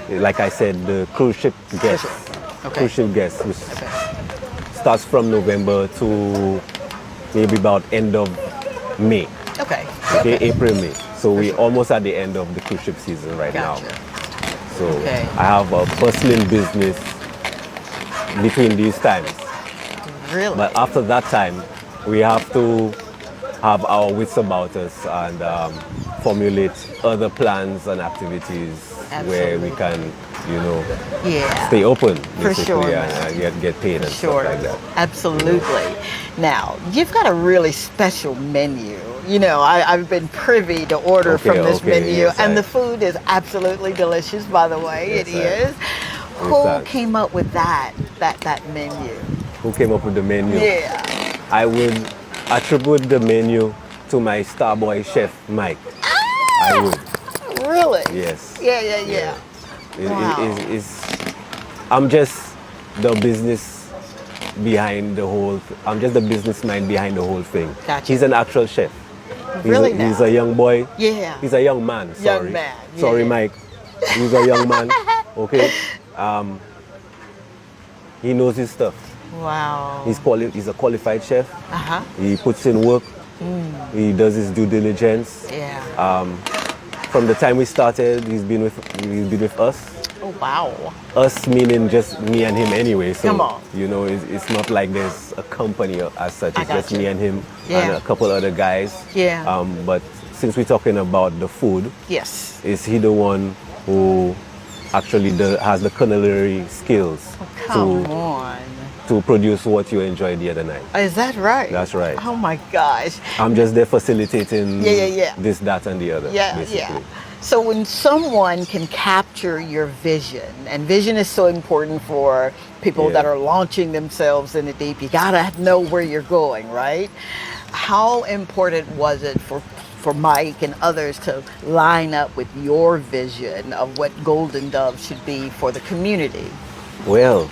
Speaker 19: like I said, the cruise ship guests. Cruise ship guests, which starts from November to maybe about end of May.
Speaker 1: Okay,
Speaker 19: April, May. So we're almost at the end of the cruise ship season right now. So I have a bustling business between these times.
Speaker 1: Really?
Speaker 19: But after that time, we have to have our wits about us and formulate other plans and activities where we can, stay open basically and get paid and stuff like that.
Speaker 1: Absolutely. Now, you've got a really special menu. I've been privy to order from this menu, and the food is absolutely delicious, by the way. It is. Who came up with that menu?
Speaker 19: Who came up with the menu?
Speaker 1: Yeah.
Speaker 19: I would attribute the menu to my star boy chef, Mike. I would.
Speaker 1: Really?
Speaker 19: Yes.
Speaker 1: Yeah. Wow.
Speaker 19: I'm just the business behind the whole. I'm just the business mind behind the whole thing.
Speaker 1: Gotcha.
Speaker 19: He's an actual chef.
Speaker 1: Really?
Speaker 19: He's a young boy.
Speaker 1: Yeah.
Speaker 19: He's a young man. Sorry.
Speaker 1: Young man. Yeah.
Speaker 19: Sorry, Mike. He's a young man. Okay. He knows his stuff.
Speaker 1: Wow.
Speaker 19: He's a qualified chef.
Speaker 1: Uh-huh.
Speaker 19: He puts in work. He does his due diligence.
Speaker 1: Yeah.
Speaker 19: From the time we started, he's been with us.
Speaker 1: Oh wow.
Speaker 19: Us meaning just me and him anyway. So
Speaker 1: come on.
Speaker 19: It's not like there's a company as such. It's just me and him
Speaker 1: and
Speaker 19: a couple other guys.
Speaker 1: Yeah.
Speaker 19: But since we're talking about the food,
Speaker 1: yes,
Speaker 19: is he the one who actually has the culinary skills to produce what you enjoyed the other night?
Speaker 1: Is that right?
Speaker 19: That's right.
Speaker 1: Oh my gosh.
Speaker 19: I'm just there facilitating
Speaker 1: Yeah.
Speaker 19: this, that, and the other.
Speaker 1: Yeah. So when someone can capture your vision, and vision is so important for people that are launching themselves in the deep, you gotta know where you're going, right? How important was it for Mike and others to line up with your vision of what Golden Dove should be for the community?
Speaker 19: Well,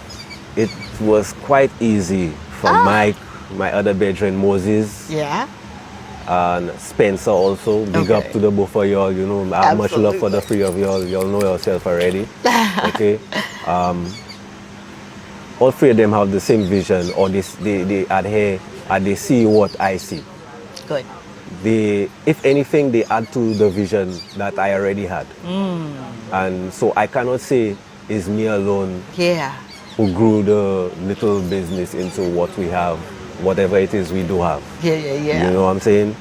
Speaker 19: it was quite easy for Mike, my other brethren, Moses.
Speaker 1: Yeah.
Speaker 19: And Spencer also. Big up to the both of y'all. I have much love for the three of y'all. Y'all know yourself already. Okay. All three of them have the same vision, or they adhere and they see what I see.
Speaker 1: Good.
Speaker 19: If anything, they add to the vision that I already had. And so I cannot say it's me alone who grew the little business into what we have, whatever it is we do have.
Speaker 1: Yeah.
Speaker 19: You know what I'm saying?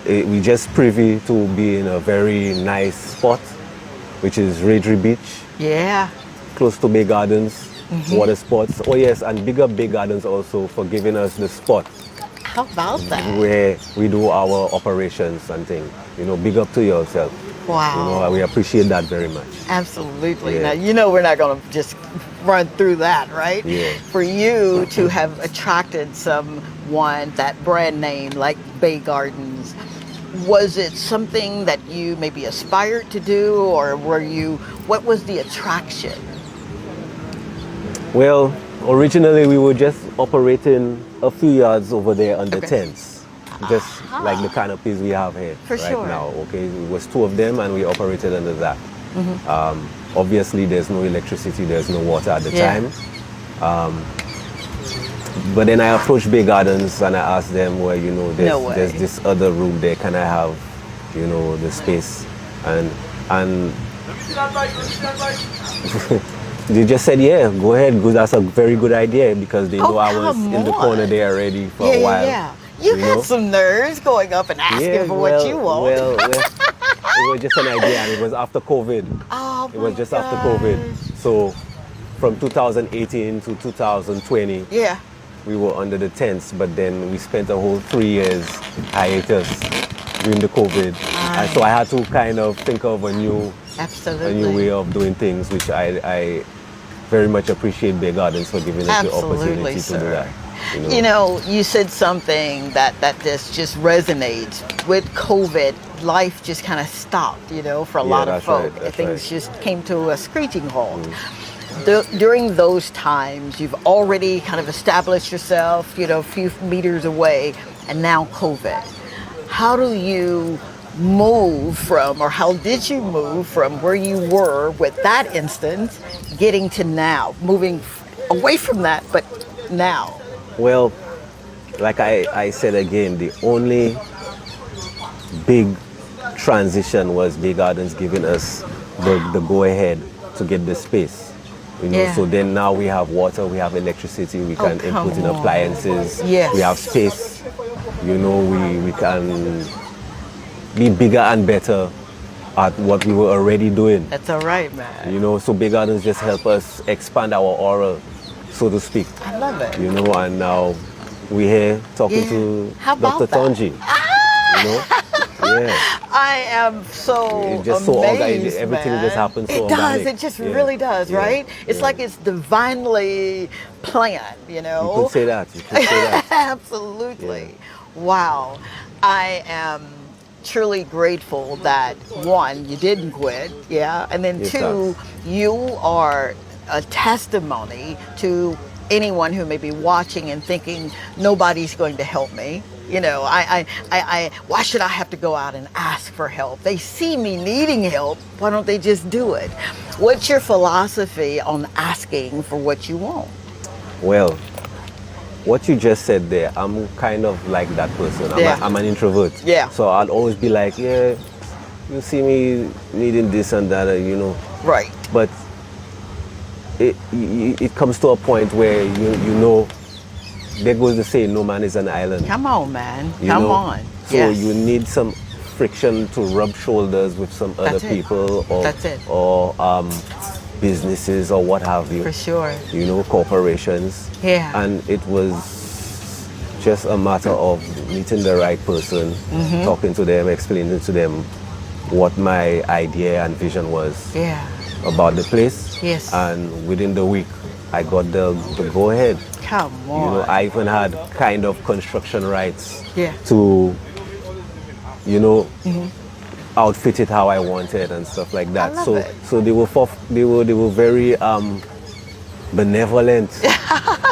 Speaker 19: We just privy to be in a very nice spot, which is Radri Beach.
Speaker 1: Yeah.
Speaker 19: Close to Bay Gardens, water sports. Oh yes, and big up Bay Gardens also for giving us the spot.
Speaker 1: How about that?
Speaker 19: Where we do our operations and things. Big up to yourself.
Speaker 1: Wow.
Speaker 19: We appreciate that very much.
Speaker 1: Absolutely.
Speaker 19: Yeah.
Speaker 1: Now, we're not going to just run through that, right?
Speaker 19: Yeah.
Speaker 1: For you to have attracted someone, that brand name like Bay Gardens, was it something that you maybe aspired to do, or what was the attraction?
Speaker 19: Well, originally we were just operating a few yards over there under tents. Just like the canopies we have here now. Okay, it was two of them and we operated under that. Obviously there's no electricity, there's no water at the time. But then I approached Bay Gardens and I asked them, well, there's this other room there, can I have, the space? And they just said, yeah, go ahead, that's a very good idea, because they know I was in the corner there already for a while.
Speaker 1: Yeah. You had some nerves going up and asking for what you want.
Speaker 19: Well, it was just an idea, and it was after COVID.
Speaker 1: Oh,
Speaker 19: it was just after COVID. So from 2018 to 2020, we were under the tents, but then we spent a whole 3 years hiatus during the COVID. And so I had to kind of think of a new way of doing things, which I very much appreciate Bay Gardens for giving us the opportunity to do that.
Speaker 1: You said something that just resonates. With COVID, life just kind of stopped, for a lot of folk. Things just came to a screeching halt. During those times, you've already kind of established yourself, a few meters away, and now COVID. How do you move from, or how did you move from where you were with that instance, getting to now, moving away from that, but now?
Speaker 19: Well, like I said again, the only big transition was Bay Gardens giving us the go-ahead to get the space. So then now we have water, we have electricity, we can input in appliances, we have space, we can be bigger and better at what we were already doing.
Speaker 1: That's all right, man.
Speaker 19: You know, so Bay Gardens just help us expand our aura, so to speak.
Speaker 1: I love it.
Speaker 19: You know, and now we're here talking to Dr. Tonji. You know? Yeah.
Speaker 1: I am so
Speaker 19: it's just
Speaker 1: amazed,
Speaker 19: so organized. Everything
Speaker 1: man.
Speaker 19: just happens so
Speaker 1: It does.
Speaker 19: organic.
Speaker 1: It just really does, right? It's like it's divinely planned, you know?
Speaker 19: You could say that. You could say that.
Speaker 1: Absolutely. Wow. I am truly grateful that, one, you didn't quit, and then two, you are a testimony to anyone who may be watching and thinking nobody's going to help me. You know, why should I have to go out and ask for help? They see me needing help. Why don't they just do it? What's your philosophy on asking for what you want?
Speaker 19: Well, what you just said there, I'm kind of like that person. I'm an introvert.
Speaker 1: Yeah.
Speaker 19: So I'll always be like, you see me needing this and that, you know.
Speaker 1: Right.
Speaker 19: But it comes to a point where you know, there goes the saying, no man is an island.
Speaker 1: Come on, man.
Speaker 19: You
Speaker 1: Come
Speaker 19: know?
Speaker 1: on.
Speaker 19: So you need some friction to rub shoulders with some other people or businesses or what have you.
Speaker 1: For sure.
Speaker 19: You know, corporations.
Speaker 1: Yeah.
Speaker 19: And it was just a matter of meeting the right person, talking to them, explaining to them what my idea and vision was about the place.
Speaker 1: Yes.
Speaker 19: And within the week, I got the go ahead.
Speaker 1: Come on.
Speaker 19: You know, I even had kind of construction rights
Speaker 1: Yeah.
Speaker 19: to, you know, outfit it how I wanted and stuff like that.
Speaker 1: I love it.
Speaker 19: So they were very benevolent.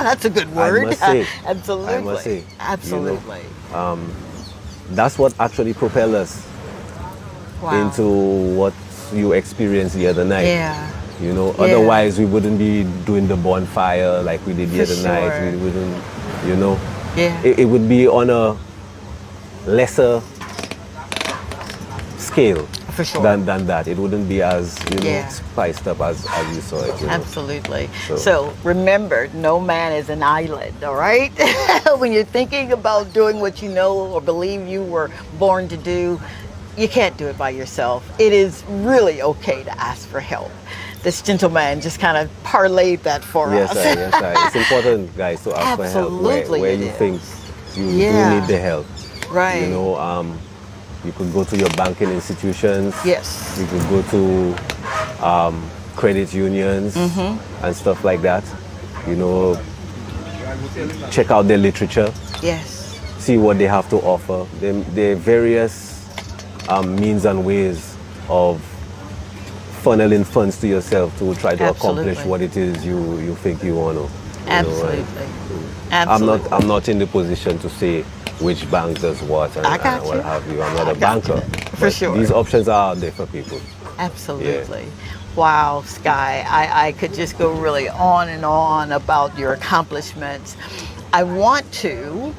Speaker 1: That's a good word.
Speaker 19: I must say.
Speaker 1: Absolutely.
Speaker 19: I must say.
Speaker 1: Absolutely.
Speaker 19: You know, that's what actually propelled us into what you experienced the other night.
Speaker 1: Yeah.
Speaker 19: You know, otherwise we wouldn't be doing the bonfire like we did the other night. We wouldn't, you know.
Speaker 1: Yeah.
Speaker 19: It would be on a lesser scale than that. It wouldn't be as, you know, spiced up as you saw it. You know?
Speaker 1: Absolutely. So remember, no man is an island, all right? When you're thinking about doing what you know or believe you were born to do, you can't do it by yourself. It is really okay to ask for help. This gentleman just kind of parlayed that for us.
Speaker 19: Yes, sir. It's important, guys, to ask for help where you think you do need the help.
Speaker 1: Right.
Speaker 19: You know, you could go to your banking institutions.
Speaker 1: Yes.
Speaker 19: You could go to credit unions and stuff like that. You know, check out their literature.
Speaker 1: Yes.
Speaker 19: See what they have to offer. There are various means and ways of funneling funds to yourself to try to accomplish what it is you think you want to.
Speaker 1: Absolutely.
Speaker 19: Absolutely. I'm not in the position to say which bank does what and what have you. I'm not a banker.
Speaker 1: For sure.
Speaker 19: These options are out there for people.
Speaker 1: Absolutely. Wow, Sky. I could just go really on and on about your accomplishments. I want to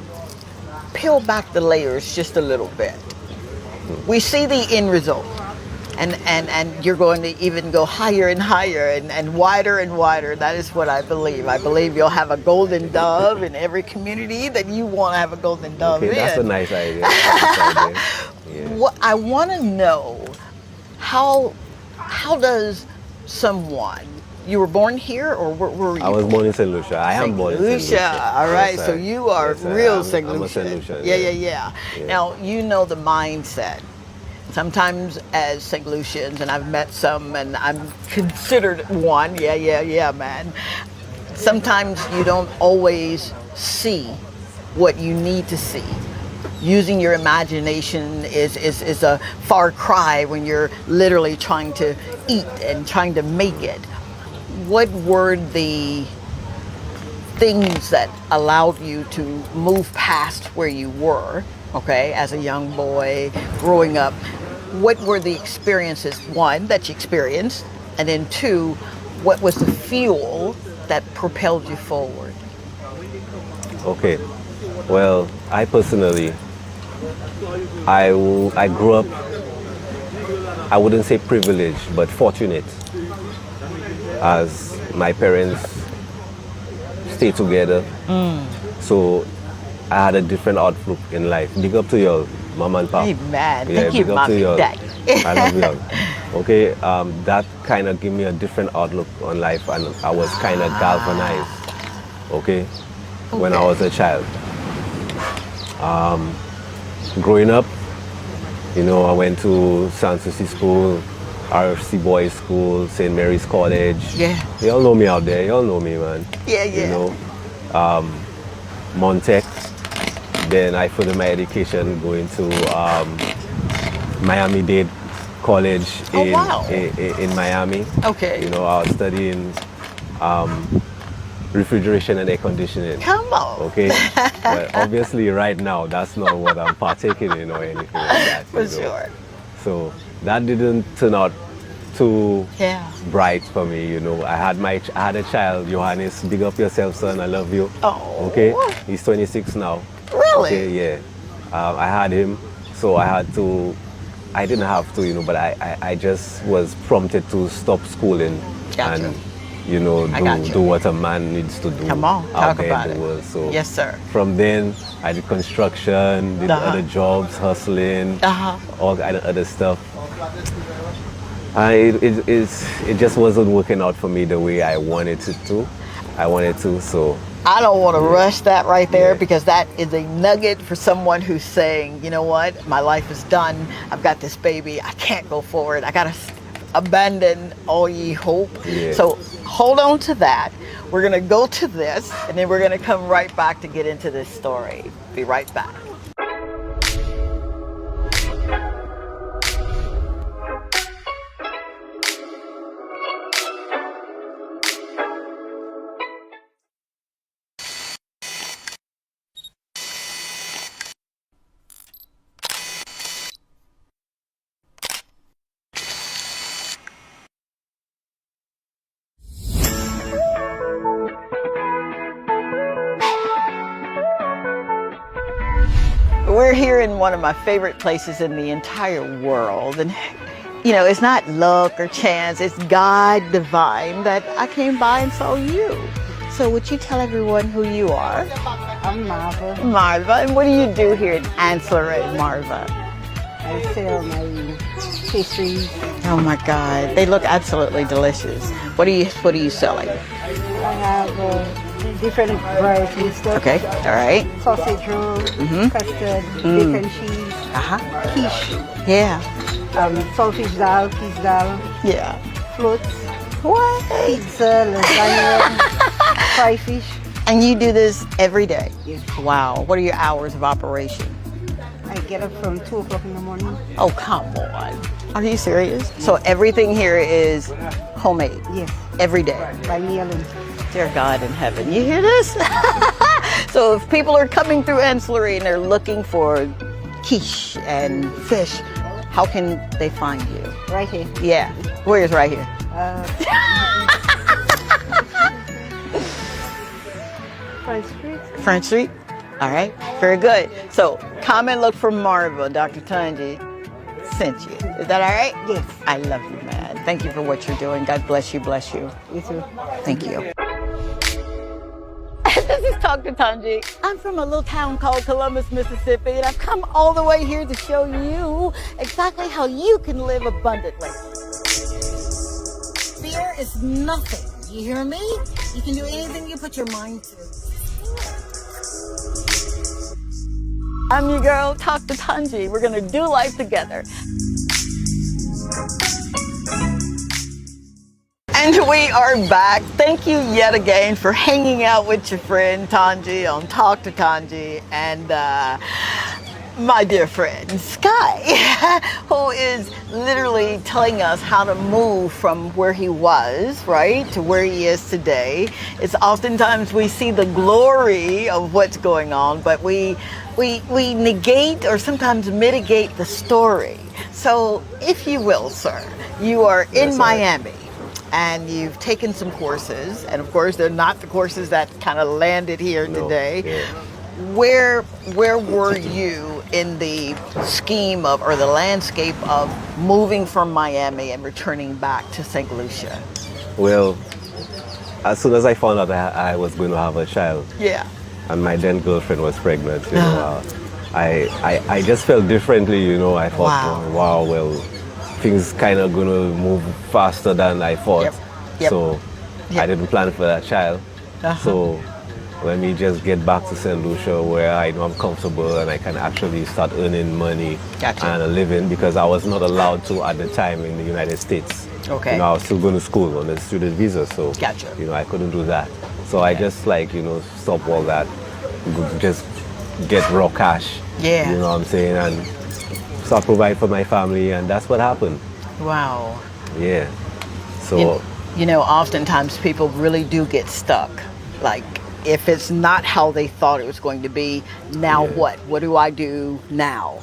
Speaker 1: peel back the layers just a little bit. We see the end result. And you're going to even go higher and higher and wider and wider. That is what I believe. I believe you'll have a golden dove in every community that you want to have a golden dove in.
Speaker 19: That's a nice idea.
Speaker 1: What I want to know, how does someone, you were born here or where were you?
Speaker 19: I was born in St. Lucia. I am born in St. Lucia.
Speaker 1: All right, so you are real St.
Speaker 19: I'm a
Speaker 1: Lucia.
Speaker 19: St. Lucia.
Speaker 1: Yeah. Now, you know the mindset. Sometimes as St. Lucians, and I've met some, and I'm considered one, man. Sometimes you don't always see what you need to see. Using your imagination is a far cry when you're literally trying to eat and trying to make it. What were the things that allowed you to move past where you were, okay, as a young boy growing up? What were the experiences, one, that you experienced, and then two, what was the fuel that propelled you forward?
Speaker 19: Okay. Well, I personally, I grew up, I wouldn't say privileged, but fortunate, as my parents stayed together. So I had a different outlook in life. Big up to y'all, mom and pop.
Speaker 1: Hey, man.
Speaker 19: Yeah,
Speaker 1: Thank you,
Speaker 19: big up to
Speaker 1: mommy,
Speaker 19: y'all.
Speaker 1: dad.
Speaker 19: I love young. Okay, that kind of gave me a different outlook on life, and I was kind of galvanized. Okay, when I was a child. Growing up, you know, I went to San Souci School, RFC Boys School, St. Mary's College.
Speaker 1: Yeah.
Speaker 19: You all know me out there. You all know me, man.
Speaker 1: Yeah, yeah.
Speaker 19: You know, Montec. Then I furthered my education going to Miami-Dade College in Miami.
Speaker 1: Okay.
Speaker 19: You know, I was studying refrigeration and air conditioning.
Speaker 1: Come on.
Speaker 19: Okay. But obviously right now that's not what I'm partaking in or anything like that.
Speaker 1: For sure.
Speaker 19: So that didn't turn out too
Speaker 1: Yeah.
Speaker 19: bright for me, you know. I had a child, Johannes. Big up yourself, son. I love you.
Speaker 1: Oh.
Speaker 19: Okay. He's 26 now.
Speaker 1: Really?
Speaker 19: Okay, yeah. I had him, so I didn't have to, you know, but I just was prompted to stop schooling and, you know, do what a man needs to do.
Speaker 1: Come on, talk about
Speaker 19: in the world. So
Speaker 1: yes, sir.
Speaker 19: From then, I did construction, did other jobs, hustling, all kind of other stuff. It just wasn't working out for me the way I wanted it to. So
Speaker 1: I don't want to rush that right there because that is a nugget for someone who's saying, you know what, my life is done. I've got this baby. I can't go forward. I got to abandon all ye hope.
Speaker 19: Yeah.
Speaker 1: So hold on to that. We're going to go to this and then we're going to come right back to get into this story. Be right back. We're here in one of my favorite places in the entire world. And, you know, it's not luck or chance, it's God divine that I came by and saw you. So would you tell everyone who you are?
Speaker 20: I'm Marvin.
Speaker 1: Marvin. What do you do here in Ancillary, Marvin?
Speaker 20: I sell my pastries.
Speaker 1: Oh my God, they look absolutely delicious. What are you selling?
Speaker 20: I have different varieties.
Speaker 1: Okay, all right.
Speaker 20: Sausage roll, custard, bacon cheese, quiche.
Speaker 1: Yeah.
Speaker 20: Saltfish dal, peas dal.
Speaker 1: Yeah.
Speaker 20: Floats.
Speaker 1: What?
Speaker 20: Pizza, lasagna, fried fish.
Speaker 1: And you do this every day?
Speaker 20: Yes.
Speaker 1: Wow. What are your hours of operation?
Speaker 20: I get up from 2 o'clock in the morning.
Speaker 1: Oh, come on. Are you serious? So everything here is homemade?
Speaker 20: Yes.
Speaker 1: Every day?
Speaker 20: By me alone.
Speaker 1: Dear God in heaven, you hear this? So if people are coming through Ancillary and they're looking for quiche and fish, how can they find you?
Speaker 20: Right here.
Speaker 1: Yeah. Where is right here?
Speaker 20: Front Street.
Speaker 1: Front Street? All right. Very good. So come and look for Marvin. Dr. Tunji sent you. Is that all right?
Speaker 20: Yes.
Speaker 1: I love you, man. Thank you for what you're doing. God bless you. Bless you.
Speaker 20: You too.
Speaker 1: Thank you. This is Dr. Tunji. I'm from a little town called Columbus, Mississippi, and I've come all the way here to show you exactly how you can live abundantly. Fear is nothing. You hear me? You can do anything you put your mind to. I'm your girl, Dr. Tunji. We're going to do life together. And we are back. Thank you yet again for hanging out with your friend Tunji on Talk to Tunji and my dear friend Sky, who is literally telling us how to move from where he was, right, to where he is today. It's oftentimes we see the glory of what's going on, but we negate or sometimes mitigate the story. So if you will, sir, you are in Miami. And you've taken some courses, and of course they're not the courses that kind of landed here today. Yeah. Where were you in the scheme of, or the landscape of moving from Miami and returning back to St. Lucia?
Speaker 19: Well, as soon as I found out that I was going to have a child, and my then girlfriend was pregnant, you know, I just felt differently, you know. I thought, wow, well, things kind of going to move faster than I thought. So I didn't plan for that child. So let me just get back to St. Lucia where I know I'm comfortable and I can actually start earning money and a living, because I was not allowed to at the time in the United States.
Speaker 1: Okay.
Speaker 19: You know, I was still going to school on a student visa, so you know, I couldn't do that. So I just like, you know, stop all that, just get raw cash.
Speaker 1: Yeah.
Speaker 19: You know what I'm saying? And start provide for my family, and that's what happened.
Speaker 1: Wow.
Speaker 19: Yeah. So
Speaker 1: you know, oftentimes people really do get stuck. Like, if it's not how they thought it was going to be, now what? What do I do now?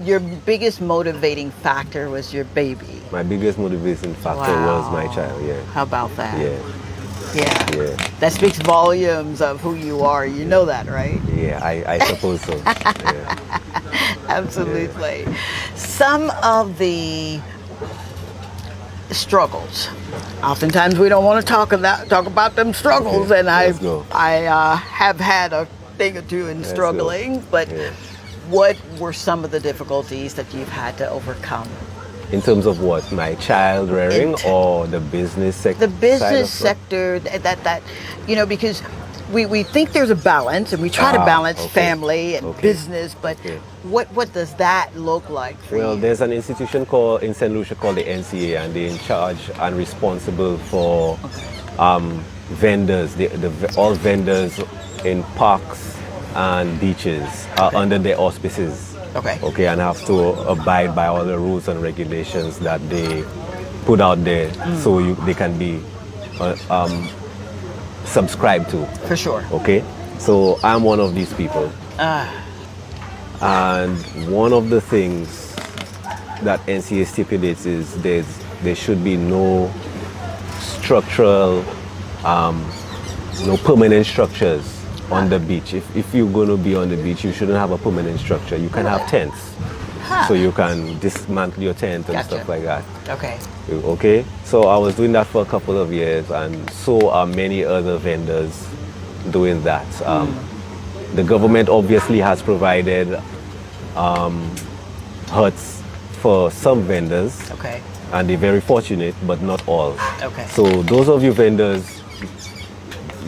Speaker 1: Your biggest motivating factor was your baby.
Speaker 19: My biggest motivating factor was my child,
Speaker 1: How about that?
Speaker 19: Yeah.
Speaker 1: That speaks volumes of who you are. You know that, right?
Speaker 19: Yeah, I suppose so.
Speaker 1: Absolutely. Some of the struggles. Oftentimes we don't want to talk about them struggles, and I have had a thing or two in struggling. But what were some of the difficulties that you've had to overcome?
Speaker 19: In terms of what? My child rearing or the business sector?
Speaker 1: The business sector, that you know, because we think there's a balance, and we try to balance family and business, but what does that look like for
Speaker 19: you? There's an institution in St. Lucia called the NCA, and they're in charge and responsible for vendors. All vendors in parks and beaches are under their auspices. Okay, and have to abide by all the rules and regulations that they put out there, so they can be subscribed to.
Speaker 1: For sure.
Speaker 19: Okay, so I'm one of these people. And one of the things that NCA stipulates is there should be no structural, no permanent structures on the beach. If you're going to be on the beach, you shouldn't have a permanent structure. You can have tents. So you can dismantle your tent and stuff like that. Okay. So I was doing that for a couple of years, and so are many other vendors doing that. The government obviously has provided huts for some vendors. And they're very fortunate, but not all. So those of you vendors,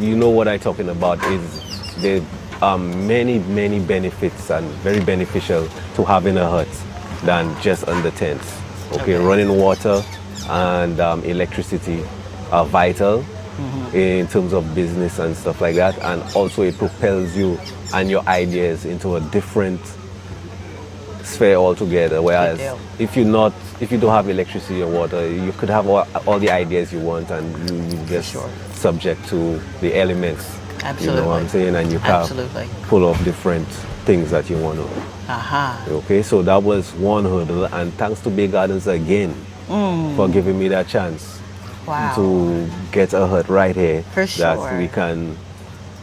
Speaker 19: you know what I'm talking about. Is there are many benefits, and very beneficial to having a hut than just under tents. Running water and electricity are vital in terms of business and stuff like that, and also it propels you and your ideas into a different sphere altogether. Whereas if you don't have electricity or water, you could have all the ideas you want, and you just subject to the elements. You know what I'm saying? And you can pull off different things that you want to. Okay, so that was one hurdle, and thanks to Bay Gardens again for giving me that chance to get a hut right here that we can,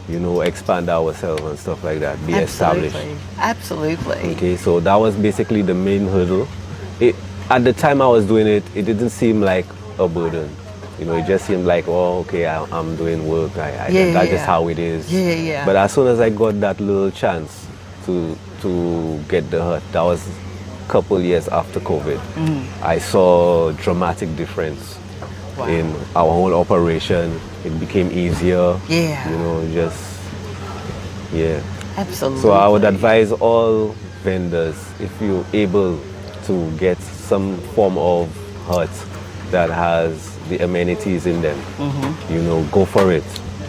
Speaker 19: you know, expand ourselves and stuff like that, be established.
Speaker 1: Absolutely.
Speaker 19: Okay, so that was basically the main hurdle. At the time I was doing it, it didn't seem like a burden. You know, it just seemed like, oh, okay, I'm doing work. That's just how it is. But as soon as I got that little chance to get the hut, that was a couple years after COVID. I saw a dramatic difference in our whole operation. It became easier. You know,
Speaker 1: Absolutely.
Speaker 19: So I would advise all vendors, if you're able to get some form of hut that has the amenities in them, you know, go for it.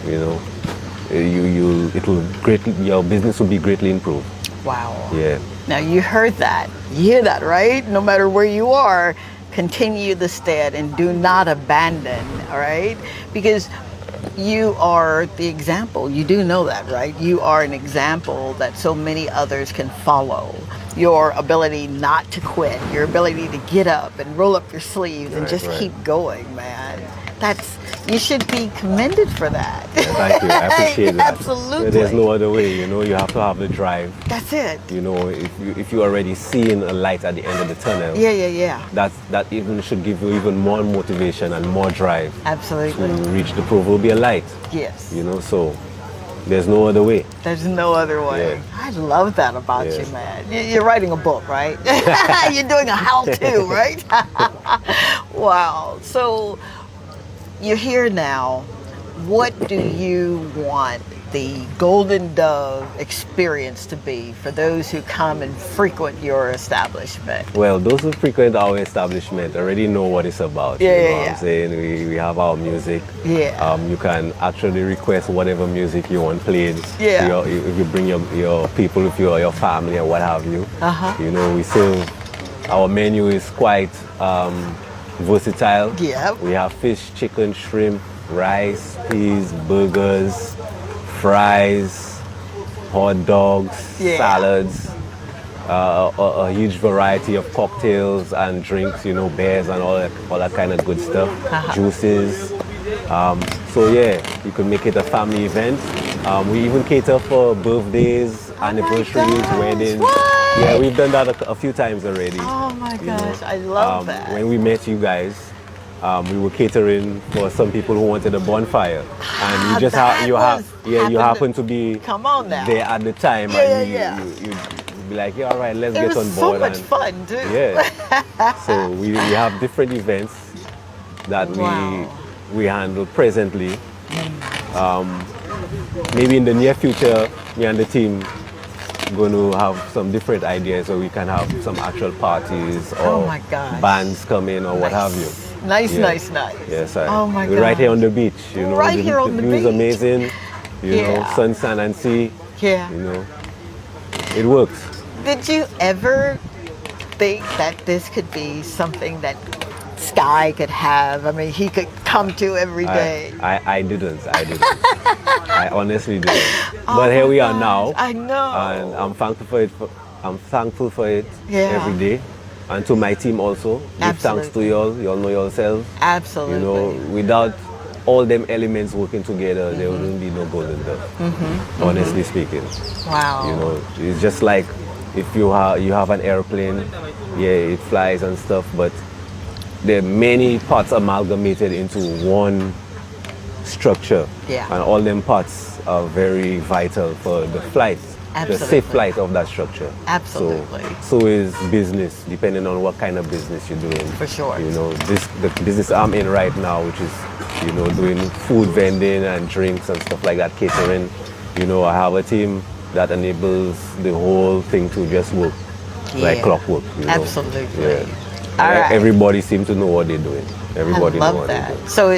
Speaker 19: You know, your business will be greatly improved.
Speaker 1: Wow.
Speaker 19: Yeah.
Speaker 1: Now you heard that. You hear that, right? No matter where you are, continue the stead and do not abandon, all right? Because you are the example. You do know that, right? You are an example that so many others can follow. Your ability not to quit, your ability to get up and roll up your sleeves and just keep going, man. You should be commended for that.
Speaker 19: Thank you. I appreciate that.
Speaker 1: Absolutely.
Speaker 19: There's no other way, you know. You have to have the drive.
Speaker 1: That's it.
Speaker 19: You know, if you're already seeing a light at the end of the tunnel. That even should give you even more motivation and more drive.
Speaker 1: Absolutely.
Speaker 19: To reach the proverbial light.
Speaker 1: Yes.
Speaker 19: You know, so There's no other way.
Speaker 1: There's no other way.
Speaker 19: Yeah.
Speaker 1: I love that about
Speaker 19: Yeah.
Speaker 1: you, man. You're writing a book, right? You're doing a how-to, right? Wow. So you're here now. What do you want the Golden Dove experience to be for those who come and frequent your establishment?
Speaker 19: Well, those who frequent our establishment already know what it's about.
Speaker 1: Yeah,
Speaker 19: you know
Speaker 1: yeah,
Speaker 19: what I'm saying? We have our music.
Speaker 1: Yeah.
Speaker 19: You can actually request whatever music you want played.
Speaker 1: Yeah.
Speaker 19: If you bring your people, if your family or what have you.
Speaker 1: Uh-huh.
Speaker 19: You know, we serve, our menu is quite versatile.
Speaker 1: Yeah.
Speaker 19: We have fish, chicken, shrimp, rice, peas, burgers, fries, hot dogs, salads, a huge variety of cocktails and drinks, you know, beers and all that kind of good stuff, juices. So yeah, you can make it a family event. We even cater for birthdays, anniversaries, weddings.
Speaker 1: What?
Speaker 19: Yeah, we've done that a few times already.
Speaker 1: Oh my gosh, I love that.
Speaker 19: When we met you guys, we were catering for some people who wanted a bonfire, and you just you happen to be there at the time, and you'd be like, yeah, all right, let's get on board.
Speaker 1: So much fun, too.
Speaker 19: Yeah. So we have different events that we handle presently. Maybe in the near future, me and the team going to have some different ideas so we can have some actual parties or bands come in or what have you.
Speaker 1: Nice.
Speaker 19: Yes,
Speaker 1: oh my
Speaker 19: we're
Speaker 1: God.
Speaker 19: right here on the beach. You know,
Speaker 1: right here on the
Speaker 19: view is
Speaker 1: beach.
Speaker 19: amazing. You know, sun, sand, and sea.
Speaker 1: Yeah.
Speaker 19: You know, it works.
Speaker 1: Did you ever think that this could be something that Sky could have? I mean, he could come to every day.
Speaker 19: I didn't. I honestly didn't. But here we are now.
Speaker 1: I know.
Speaker 19: And I'm thankful for it. I'm thankful for it every day. And to my team also. Give thanks to y'all. Y'all know yourselves.
Speaker 1: Absolutely.
Speaker 19: You know, without all them elements working together, there wouldn't be no Golden Dove. Honestly speaking.
Speaker 1: Wow.
Speaker 19: You know, it's just like if you have an airplane, it flies and stuff, but there are many parts amalgamated into one structure.
Speaker 1: Yeah.
Speaker 19: And all them parts are very vital for the flight.
Speaker 1: Absolutely.
Speaker 19: The safe flight of that structure.
Speaker 1: Absolutely.
Speaker 19: So is business, depending on what kind of business you're doing.
Speaker 1: For sure.
Speaker 19: You know, the business I'm in right now, which is, you know, doing food vending and drinks and stuff like that, catering. You know, I have a team that enables the whole thing to just work like clockwork. You know?
Speaker 1: Absolutely.
Speaker 19: Yeah.
Speaker 1: All right.
Speaker 19: Everybody seems to know what they're doing. Everybody
Speaker 1: I love
Speaker 19: knows what
Speaker 1: that.
Speaker 19: they're doing.
Speaker 1: So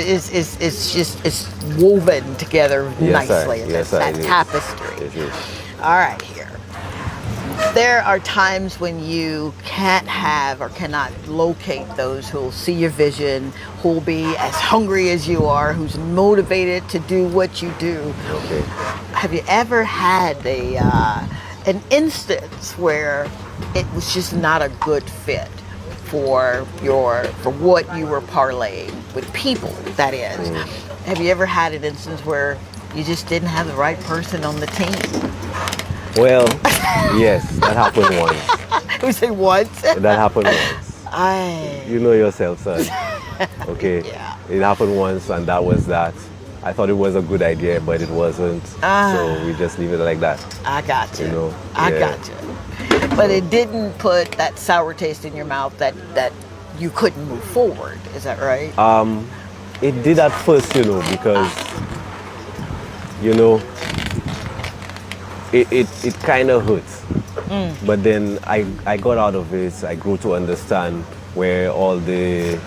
Speaker 1: it's woven together nicely. That tapestry.
Speaker 19: It is.
Speaker 1: All right, here. There are times when you can't have or cannot locate those who will see your vision, who will be as hungry as you are, who's motivated to do what you do.
Speaker 19: Okay.
Speaker 1: Have you ever had an instance where it was just not a good fit for what you were parlaying with people, that is? Have you ever had an instance where you just didn't have the right person on the team?
Speaker 19: Well, yes, that happened once.
Speaker 1: We say once?
Speaker 19: That happened once. You know yourself, son. Okay.
Speaker 1: Yeah.
Speaker 19: It happened once, and that was that. I thought it was a good idea, but it wasn't. So we just leave it like that.
Speaker 1: I got you.
Speaker 19: You know.
Speaker 1: I got you. But it didn't put that sour taste in your mouth that you couldn't move forward. Is that right?
Speaker 19: It did at first, you know, because you know, it kind of hurts. But then I got out of it. I grew to understand where all the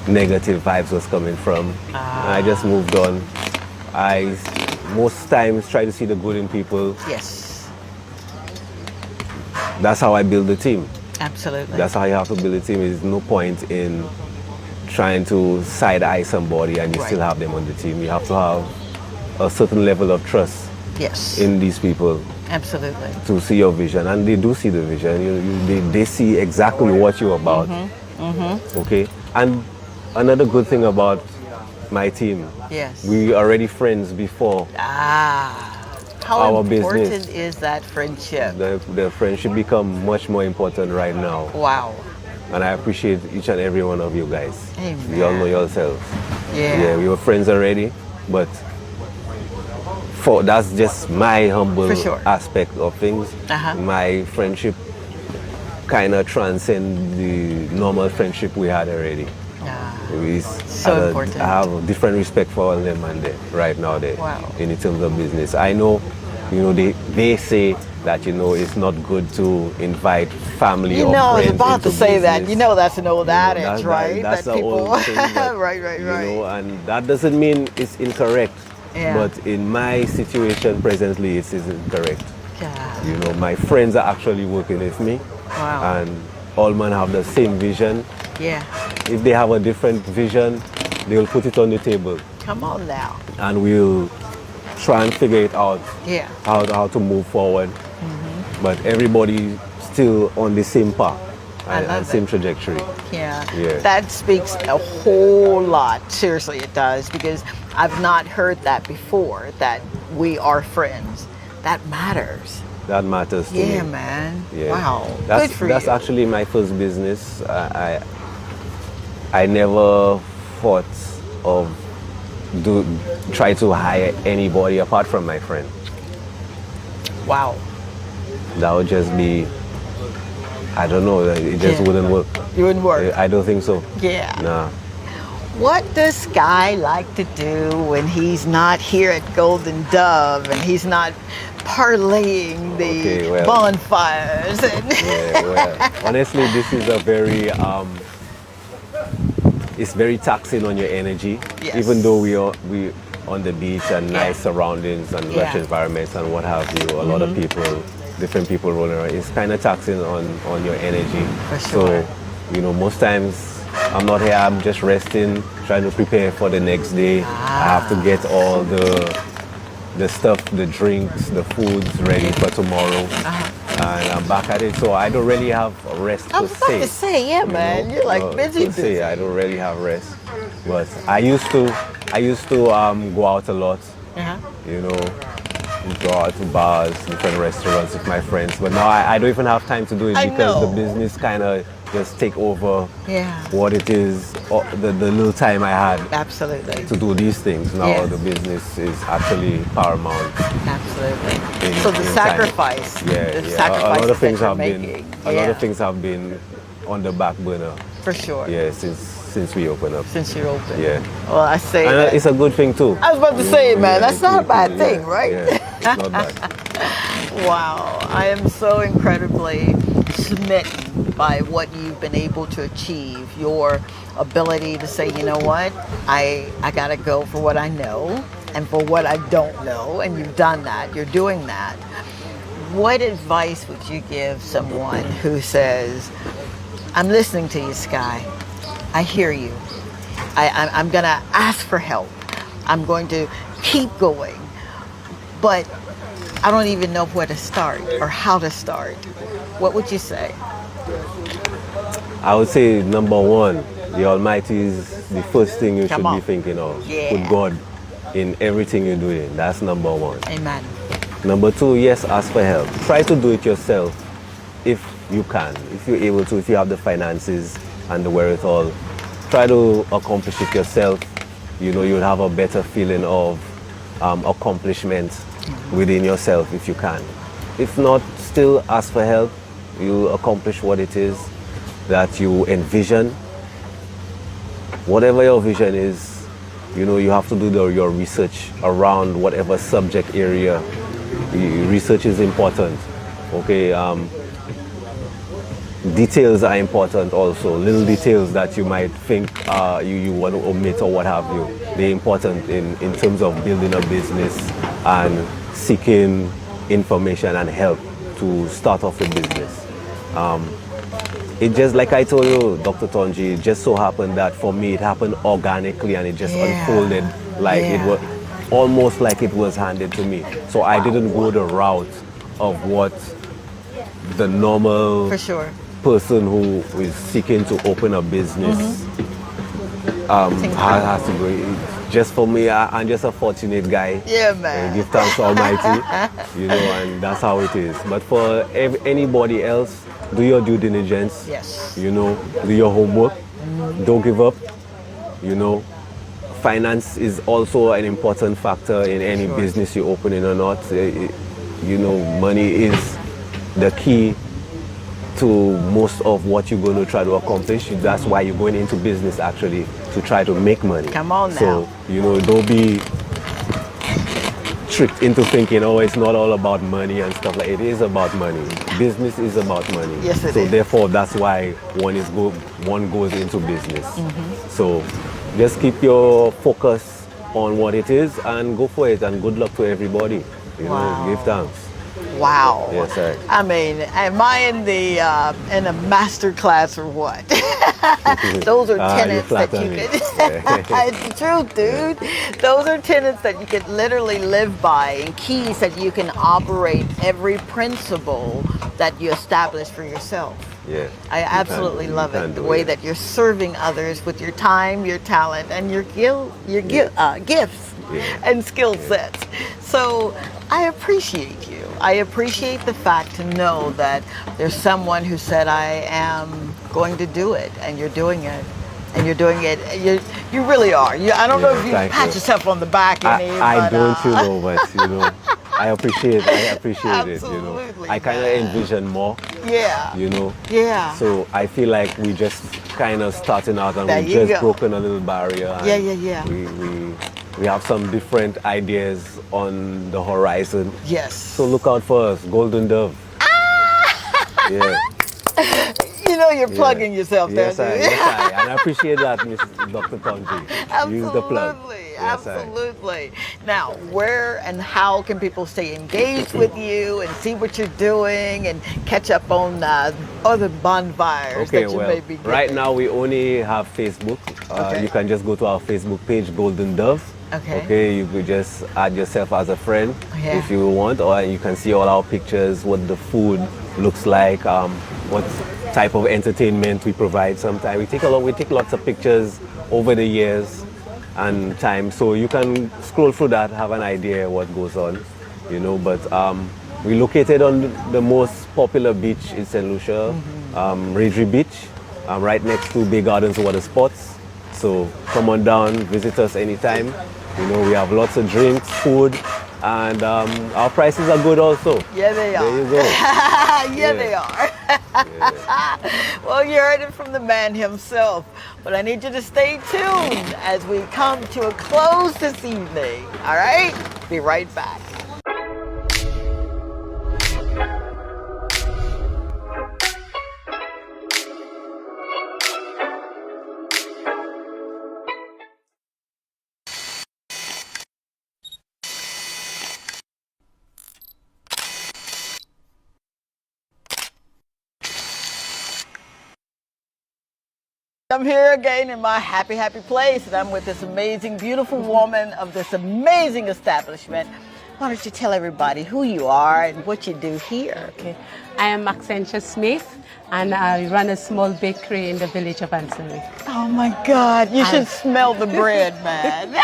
Speaker 19: negative vibes was coming from. And I just moved on. I most times try to see the good in people.
Speaker 1: Yes.
Speaker 19: That's how I build a team.
Speaker 1: Absolutely.
Speaker 19: That's how you have to build a team. There's no point in trying to side-eye somebody and you still have them on the team. You have to have a certain level of trust in these people.
Speaker 1: Absolutely.
Speaker 19: To see your vision. And they do see the vision. They see exactly what you're about. Okay? And another good thing about my team, we were already friends before
Speaker 1: how
Speaker 19: our
Speaker 1: important
Speaker 19: business.
Speaker 1: is that friendship?
Speaker 19: The friendship become much more important right now.
Speaker 1: Wow.
Speaker 19: And I appreciate each and every one of you guys.
Speaker 1: Amen.
Speaker 19: You all know yourselves.
Speaker 1: Yeah.
Speaker 19: We were friends already, but that's just my humble aspect of things. My friendship kind of transcend the normal friendship we had already.
Speaker 1: So important.
Speaker 19: I have a different respect for all them and right now in terms of business. I know, they say that, it's not good to invite family or friends.
Speaker 1: I was about to say
Speaker 19: business.
Speaker 1: that. That's an old adage, right?
Speaker 19: That's
Speaker 1: that
Speaker 19: the
Speaker 1: people...
Speaker 19: old thing. But,
Speaker 1: right.
Speaker 19: And that doesn't mean it's incorrect. But in my situation presently, it is incorrect. My friends are actually working with me.
Speaker 1: Wow.
Speaker 19: And all men have the same vision. If they have a different vision, they'll put it on the table.
Speaker 1: Come on now.
Speaker 19: And we'll try and figure it out. How to move forward. But everybody still on the same path and same trajectory.
Speaker 1: That speaks a whole lot. Seriously, it does, because I've not heard that before, that we are friends. That matters.
Speaker 19: That matters to me.
Speaker 1: Yeah, man. Wow.
Speaker 19: That's,
Speaker 1: good for
Speaker 19: that's
Speaker 1: you.
Speaker 19: actually my first business. I never thought of try to hire anybody apart from my friend.
Speaker 1: Wow.
Speaker 19: That would just be, I don't know, it just wouldn't work.
Speaker 1: It wouldn't work?
Speaker 19: I don't think so. Nah.
Speaker 1: What does Sky like to do when he's not here at Golden Dove and he's not parlaying the bonfires?
Speaker 19: Honestly, this is a very, it's very taxing on your energy. Even though we on the beach and nice surroundings and lush environments and what have you, a lot of people, different people rolling around, it's kind of taxing on your energy.
Speaker 1: For sure.
Speaker 19: So, most times I'm not here, I'm just resting, trying to prepare for the next day. I have to get all the stuff, the drinks, the foods ready for tomorrow. And I'm back at it, so I don't really have rest
Speaker 1: I was about to say, man, you're like busy.
Speaker 19: I don't really have rest, but I used to go out a lot. Go out to bars, different restaurants with my friends. But now I don't even have time to do it because the business kind of just take over what it is, the little time I had to do these things. Now the business is actually paramount.
Speaker 1: Absolutely. So the sacrifice.
Speaker 19: A lot of things have been a lot of things have been on the back burner.
Speaker 1: For sure.
Speaker 19: Yeah, since we opened up.
Speaker 1: Since you opened.
Speaker 19: Yeah.
Speaker 1: Well, I say
Speaker 19: and it's a good thing too.
Speaker 1: I was about to say, man, that's not a bad thing, right?
Speaker 19: It's not bad.
Speaker 1: Wow. I am so incredibly smitten by what you've been able to achieve. Your ability to say, you know what, I got to go for what I know and for what I don't know. And you've done that. You're doing that. What advice would you give someone who says, I'm listening to you, Sky. I hear you. I'm going to ask for help. I'm going to keep going. But I don't even know where to start or how to start. What would you say?
Speaker 19: I would say number one, the Almighty is the first thing you should be thinking of. Put God in everything you're doing. That's number one.
Speaker 1: Amen.
Speaker 19: Number two, yes, ask for help. Try to do it yourself if you can, if you're able to, if you have the finances and the wherewithal. Try to accomplish it yourself. You'll have a better feeling of accomplishment within yourself if you can. If not, still ask for help. You'll accomplish what it is that you envision. Whatever your vision is, you have to do your research around whatever subject area. Research is important. Okay. Details are important also. Little details that you might think you want to omit or what have you. They're important in terms of building a business and seeking information and help to start off a business. It just, like I told you, Dr. Tonji, it just so happened that for me it happened organically and it just unfolded like it was almost like it was handed to me. So I didn't go the route of what the normal person who is seeking to open a business has to go. Just for me, I'm just a fortunate guy.
Speaker 1: Yeah, man.
Speaker 19: Give thanks to Almighty, and that's how it is. But for anybody else, do your due diligence.
Speaker 1: Yes.
Speaker 19: Do your homework. Don't give up. finance is also an important factor in any business you're opening or not. You know, money is the key to most of what you're going to try to accomplish. That's why you're going into business, actually, to try to make money.
Speaker 1: Come on now.
Speaker 19: So, you know, don't be tricked into thinking, oh, it's not all about money and stuff like. It is about money. Business is about money.
Speaker 1: Yes, it
Speaker 19: so
Speaker 1: is.
Speaker 19: therefore, that's why one goes into business. So just keep your focus on what it is and go for it. And good luck to everybody. You know, give thanks.
Speaker 1: Wow.
Speaker 19: Yes, sir.
Speaker 1: I mean, am I in a master class or what? Those are tenets that you could. It's the truth, dude. Those are tenets that you could literally live by, and keys that you can operate every principle that you establish for yourself.
Speaker 19: Yeah.
Speaker 1: I absolutely love it. The way that you're serving others with your time, your talent, and your gifts and skill sets. So I appreciate you. I appreciate the fact to know that there's someone who said, I am going to do it, and you're doing it. And you're doing it. You really are. I don't know if you pat yourself on the back.
Speaker 19: I don't, you know, but you know, I appreciate it. You know, I kind of envision more.
Speaker 1: Yeah.
Speaker 19: You know.
Speaker 1: Yeah.
Speaker 19: So I feel like we just kind of starting out, and we just broken a little barrier. And we have some different ideas on the horizon.
Speaker 1: Yes.
Speaker 19: So look out for us, Golden Dove. Yeah.
Speaker 1: You know you're plugging yourself there, dude.
Speaker 19: Yes, and I appreciate that, Miss Dr. Tonji. Use the plug.
Speaker 1: Absolutely. Now, where and how can people stay engaged with you and see what you're doing and catch up on other bonfires that you may be getting?
Speaker 19: Right now we only have Facebook. You can just go to our Facebook page, Golden Dove. Okay, you could just add yourself as a friend if you want, or you can see all our pictures, what the food looks like, what type of entertainment we provide. Sometimes we take lots of pictures over the years and time, so you can scroll through that, have an idea what goes on, you know. But we're located on the most popular beach in St. Lucia, Raidry Beach, right next to Bay Gardens Water Sports. So come on down, visit us anytime. You know, we have lots of drinks, food, and our prices are good also.
Speaker 1: Yeah, they are.
Speaker 19: There you go.
Speaker 1: Yeah, they are. Well, you heard it from the man himself. But I need you to stay tuned as we come to a close this evening. All right? Be right back. I'm here again in my happy place, and I'm with this amazing, beautiful woman of this amazing establishment. Why don't you tell everybody who you are and what you do here?
Speaker 21: Okay. I am Accenture Smith, and I run a small bakery in the village of Ancillary.
Speaker 1: Oh my God, you should smell the bread, man.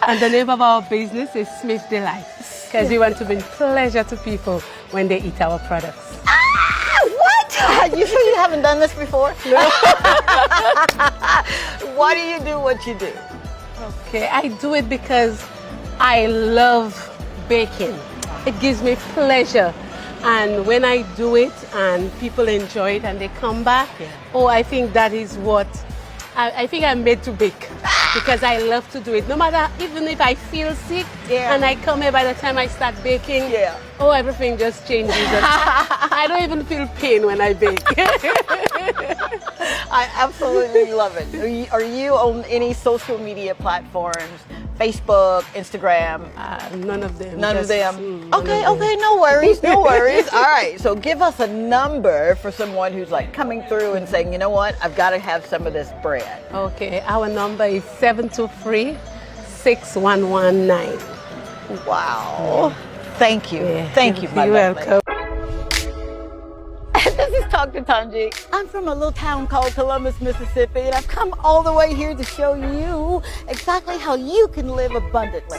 Speaker 21: And the name of our business is Smith Delights, because we want to bring pleasure to people when they eat our products.
Speaker 1: What? You sure you haven't done this before? No. Why do you do what you do?
Speaker 21: Okay, I do it because I love baking. It gives me pleasure. And when I do it and people enjoy it and they come back, I think that is what, I think I'm made to bake. Because I love to do it. No matter, even if I feel sick and I come here, by the time I start baking, everything just changes. I don't even feel pain when I bake.
Speaker 1: I absolutely love it. Are you on any social media platforms? Facebook, Instagram?
Speaker 21: None of them.
Speaker 1: None of them? Okay, no worries. All right, so give us a number for someone who's like coming through and saying, you know what, I've got to have some of this bread.
Speaker 21: Okay, our number is 723-6119.
Speaker 1: Wow. Thank you. Thank you, my
Speaker 21: You're welcome.
Speaker 1: This is Dr. Tonji. I'm from a little town called Columbus, Mississippi, and I've come all the way here to show you exactly how you can live abundantly.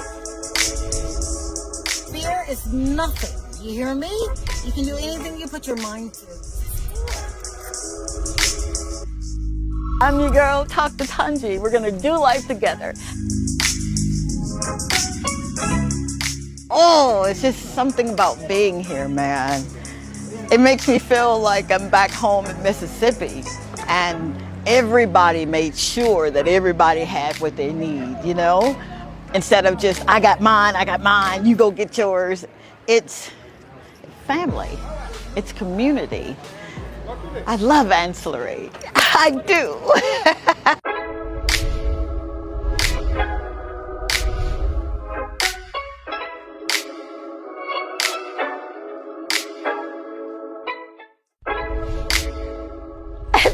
Speaker 1: Fear is nothing. You hear me? You can do anything you put your mind to. I'm your girl, Dr. Tonji. We're going to do life together. Oh, it's just something about being here, man. It makes me feel like I'm back home in Mississippi, and everybody made sure that everybody had what they need, you know? Instead of just, I got mine, you go get yours. It's family, it's community. I love ancillary, I do.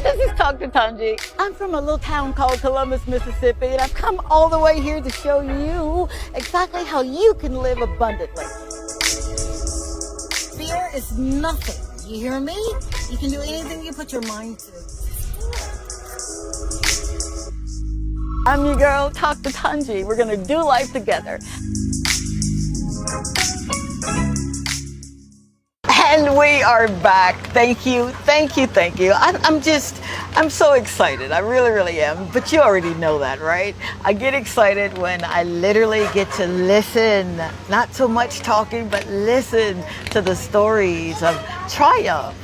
Speaker 1: This is Dr. Tanji. I'm from a little town called Columbus, Mississippi, and I've come all the way here to show you exactly how you can live abundantly. Fear is nothing, you hear me? You can do anything you put your mind to. I'm your girl, Dr. Tanji. We're gonna do life together. And we are back. Thank you, thank you, thank you. I'm so excited. I really, really am. But you already know that, right? I get excited when I literally get to listen, not so much talking, but listen to the stories of triumph.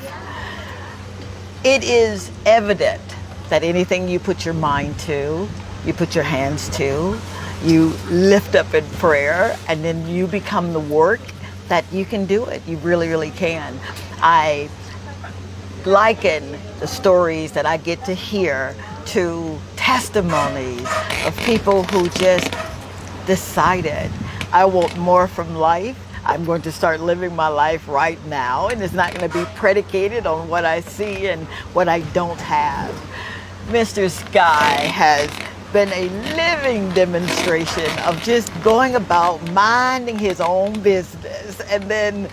Speaker 1: It is evident that anything you put your mind to, you put your hands to, you lift up in prayer, and then you become the work, that you can do it. You really, really can. I liken the stories that I get to hear to testimonies of people who just decided, I want more from life. I'm going to start living my life right now, and it's not going to be predicated on what I see and what I don't have. Mr. Sky has been a living demonstration of just going about minding his own business, and then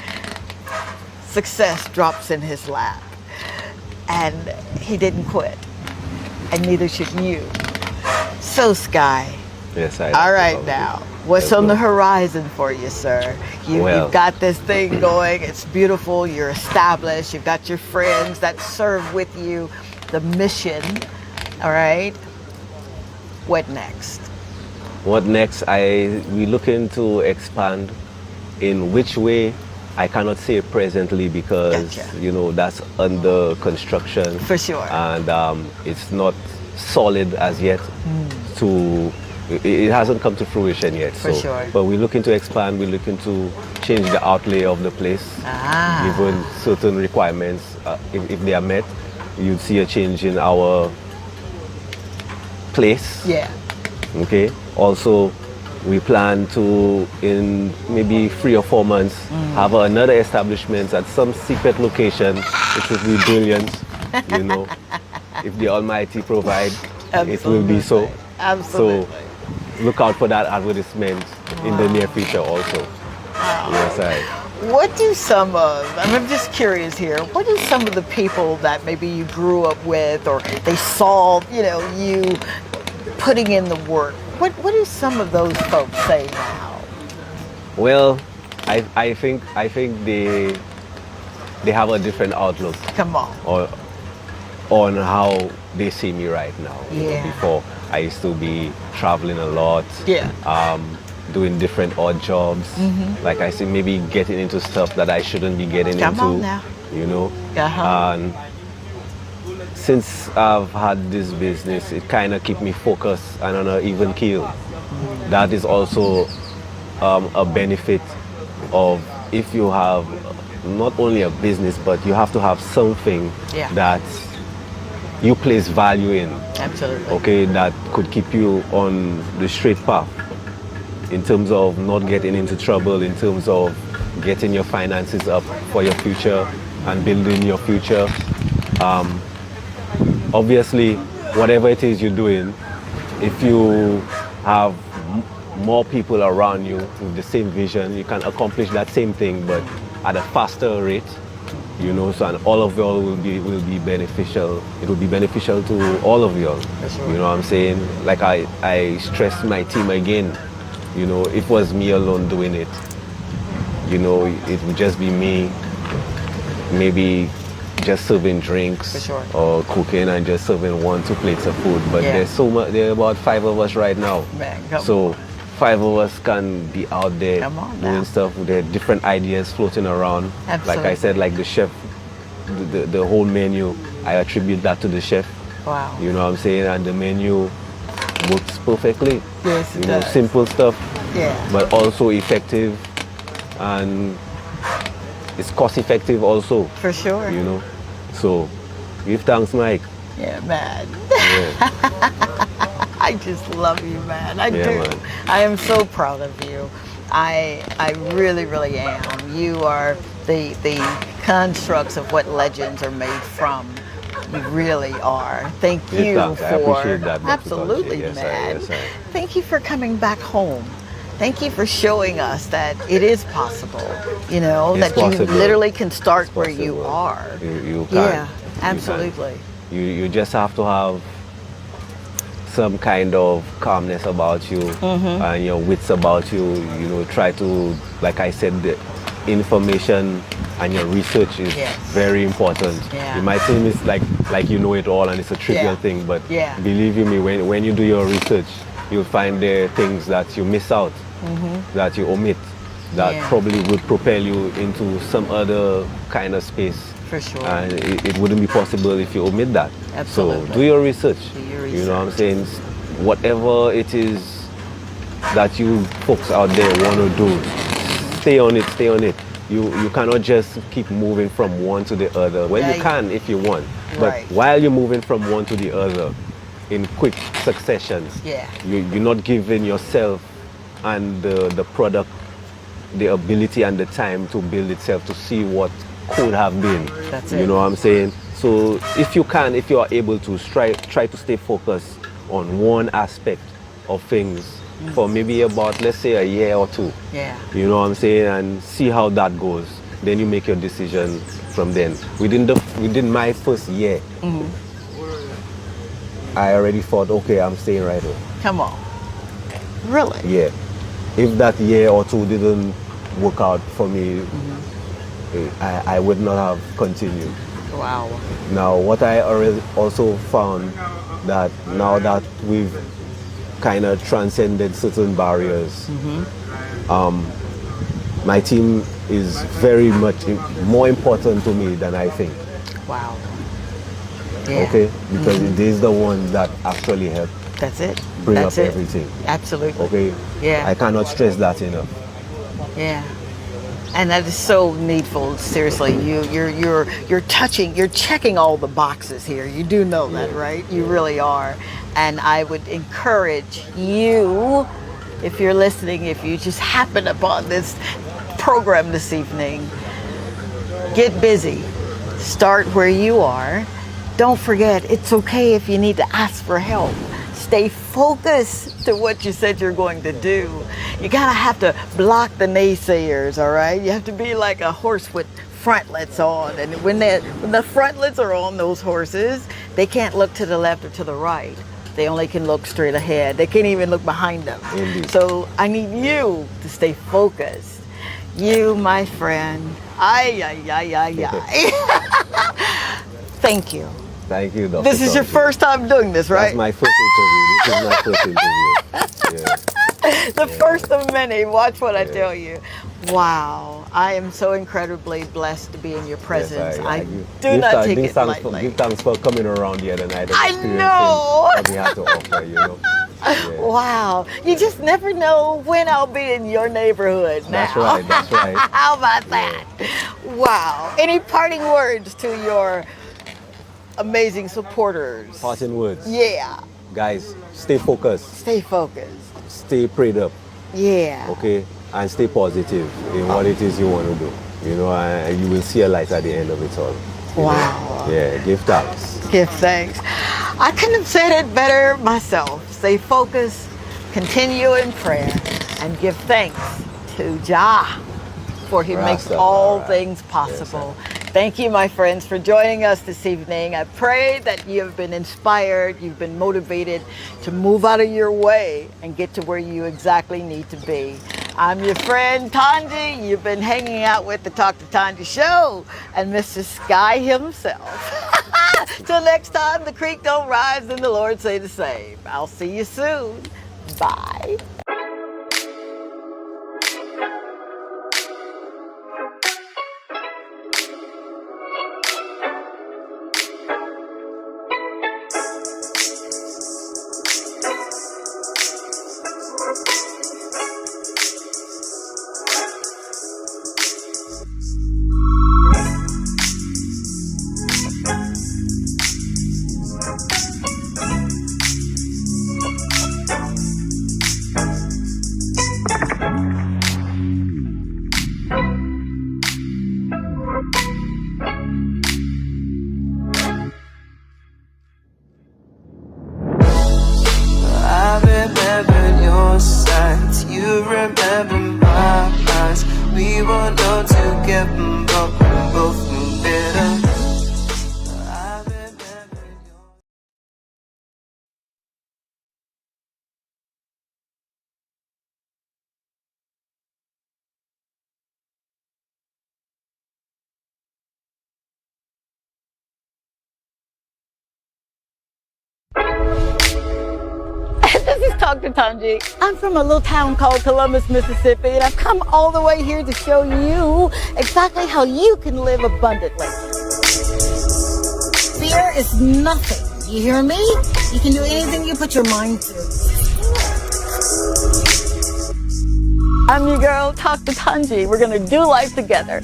Speaker 1: success drops in his lap. And he didn't quit, and neither should you. So Sky,
Speaker 19: yes, I
Speaker 1: all right now, what's on the horizon for you, sir? You've got this thing going, it's beautiful, you're established, you've got your friends that serve with you, the mission, all right? What next?
Speaker 19: What next? We're looking to expand. In which way, I cannot say presently because, you know, that's under construction.
Speaker 1: For sure.
Speaker 19: And it's not solid as yet. It hasn't come to fruition yet.
Speaker 1: For sure.
Speaker 19: But we're looking to expand. We're looking to change the outlay of the place. Given certain requirements, if they are met, you'd see a change in our place.
Speaker 1: Yeah.
Speaker 19: Okay. Also, we plan to, in maybe 3 or 4 months, have another establishment at some secret location, which would be brilliant. You know, if the Almighty provide, it will be so.
Speaker 1: Absolutely.
Speaker 19: So, look out for that advertisement in the near future also. Yes,
Speaker 1: What do some of, I'm just curious here, what do some of the people that maybe you grew up with or they saw, you know, you putting in the work, what do some of those folks say now?
Speaker 19: Well, I think they have a different outlook.
Speaker 1: Come on.
Speaker 19: On how they see me right now.
Speaker 1: Yeah.
Speaker 19: You know, before I used to be traveling a lot.
Speaker 1: Yeah.
Speaker 19: Doing different odd jobs. Like I said, maybe getting into stuff that I shouldn't be getting
Speaker 1: Come
Speaker 19: into.
Speaker 1: on now.
Speaker 19: You know? And since I've had this business, it kind of keep me focused and on an even keel. That is also a benefit of if you have not only a business, but you have to have something that you place value in.
Speaker 1: Absolutely.
Speaker 19: Okay, that could keep you on the straight path in terms of not getting into trouble, in terms of getting your finances up for your future and building your future. Obviously, whatever it is you're doing, if you have more people around you with the same vision, you can accomplish that same thing, but at a faster rate. You know, so and all of y'all will be beneficial. It will be beneficial to all of y'all. You know what I'm saying? Like I stressed my team again. You know, if it was me alone doing it, you know, it would just be me, maybe just serving drinks or cooking and just serving 1-2 plates of food. But there's so much. There are about 5 of us right now.
Speaker 1: Man,
Speaker 19: so 5 of us can be out there doing stuff with the different ideas floating around.
Speaker 1: Absolutely.
Speaker 19: Like I said, like the chef, the whole menu, I attribute that to the chef.
Speaker 1: Wow.
Speaker 19: You know what I'm saying? And the menu works perfectly.
Speaker 1: Yes, it does.
Speaker 19: Simple stuff,
Speaker 1: but
Speaker 19: also effective, and it's cost effective also.
Speaker 1: For sure.
Speaker 19: You know, so give thanks, Mike.
Speaker 1: Yeah, man. I just love you, man. I do. Man. I am so proud of you. I really, really am. You are the constructs of what legends are made from. You really are. Thank you for
Speaker 19: I appreciate that.
Speaker 1: absolutely,
Speaker 19: yes,
Speaker 1: man.
Speaker 19: Yes,
Speaker 1: Thank you for coming back home. Thank you for showing us that it is possible. You know,
Speaker 19: it's
Speaker 1: that
Speaker 19: possible.
Speaker 1: You literally can start where you are.
Speaker 19: You can.
Speaker 1: Yeah, absolutely.
Speaker 19: You just have to have some kind of calmness about you and your wits about you. You know, try to, like I said, the information and your research is very important.
Speaker 1: Yeah.
Speaker 19: It might seem it's like you know it all and it's a trivial thing, but believe you me, when you do your research, you'll find there are things that you miss out, that you omit, that probably would propel you into some other kind of space.
Speaker 1: For sure.
Speaker 19: And it wouldn't be possible if you omit that.
Speaker 1: Absolutely.
Speaker 19: So do your research.
Speaker 1: Do your research.
Speaker 19: You know what I'm saying? Whatever it is that you folks out there want to do, stay on it, stay on it. You cannot just keep moving from one to the other. Well, you can if you want. But while you're moving from one to the other in quick successions, you're not giving yourself and the product the ability and the time to build itself to see what could have been.
Speaker 1: That's
Speaker 19: you know what I'm saying? So if you are able to try to stay focused on one aspect of things for maybe about, let's say, a year or two.
Speaker 1: Yeah.
Speaker 19: You know what I'm saying? And see how that goes. Then you make your decision from then. Within my first year, I already thought, okay, I'm staying right here.
Speaker 1: Come on. Really?
Speaker 19: Yeah. If that year or two didn't work out for me, I would not have continued.
Speaker 1: Wow.
Speaker 19: Now, what I already also found that now that we've kind of transcended certain barriers, my team is very much more important to me than I think.
Speaker 1: Wow. Yeah.
Speaker 19: Okay? Because it is the one that actually help.
Speaker 1: That's it.
Speaker 19: Bring
Speaker 1: That's
Speaker 19: up
Speaker 1: it.
Speaker 19: everything.
Speaker 1: Absolutely.
Speaker 19: Okay?
Speaker 1: Yeah.
Speaker 19: I cannot stress that enough.
Speaker 1: Yeah. And that is so needful. Seriously, you're checking all the boxes here. You do know that, right? You really are. And I would encourage you, if you're listening, if you just happen upon this program this evening, get busy. Start where you are. Don't forget, it's okay if you need to ask for help. Stay focused to what you said you're going to do. You gotta have to block the naysayers, all right? You have to be like a horse with frontlets on. And when the frontlets are on those horses, they can't look to the left or to the right. They only can look straight ahead. They can't even look behind them.
Speaker 19: Indeed.
Speaker 1: So I need you to stay focused. You, my friend. Thank you.
Speaker 19: Thank you, Dr.
Speaker 1: This is your first time doing this, right?
Speaker 19: That's my first interview. This is my first interview. Yeah.
Speaker 1: The first of many. Watch what I tell you. Wow. I am so incredibly blessed to be in your presence.
Speaker 19: Yes,
Speaker 1: I do not take it lightly.
Speaker 19: Give thanks for coming around the other night.
Speaker 1: I know.
Speaker 19: What we had to offer, you know. Yeah.
Speaker 1: Wow. You just never know when I'll be in your neighborhood now.
Speaker 19: That's right. That's right.
Speaker 1: How about that? Wow. Any parting words to your amazing supporters?
Speaker 19: Parting words.
Speaker 1: Yeah.
Speaker 19: Guys, stay focused.
Speaker 1: Stay focused.
Speaker 19: Stay prayed up.
Speaker 1: Yeah.
Speaker 19: Okay? And stay positive in what it is you want to do. You know, and you will see a light at the end of it all.
Speaker 1: Wow.
Speaker 19: Yeah, give thanks.
Speaker 1: Give thanks. I couldn't have said it better myself. Stay focused, continue in prayer, and give thanks to Jah, for he makes all things possible. Yes, thank you, my friends, for joining us this evening. I pray that you have been inspired, you've been motivated to move out of your way and get to where you exactly need to be. I'm your friend Tanji. You've been hanging out with the Talk to Tanji show and Mr. Sky himself. Till next time, the creek don't rise and the Lord say the same. I'll see you soon. Bye. This is Dr. Tanji. I'm from a little town called Columbus, Mississippi, and I've come all the way here to show you exactly how you can live abundantly. Fear is nothing. You hear me? You can do anything you put your mind to. I'm your girl, Dr. Tanji. We're gonna do life together.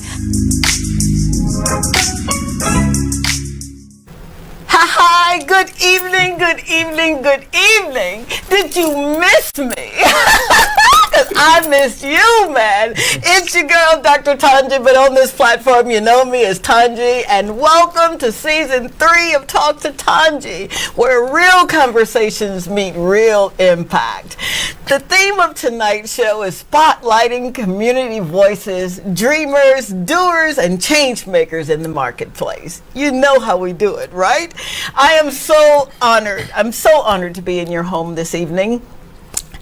Speaker 1: Hi, good evening, good evening, good evening. Did you miss me? Because I missed you, man. It's your girl, Dr. Tanji, but on this platform, you know me as Tanji, and welcome to season 3 of Talk to Tanji, where real conversations meet real impact. The theme of tonight's show is spotlighting community voices, dreamers, doers, and change makers in the marketplace. You know how we do it, right? I am so honored. I'm so honored to be in your home this evening.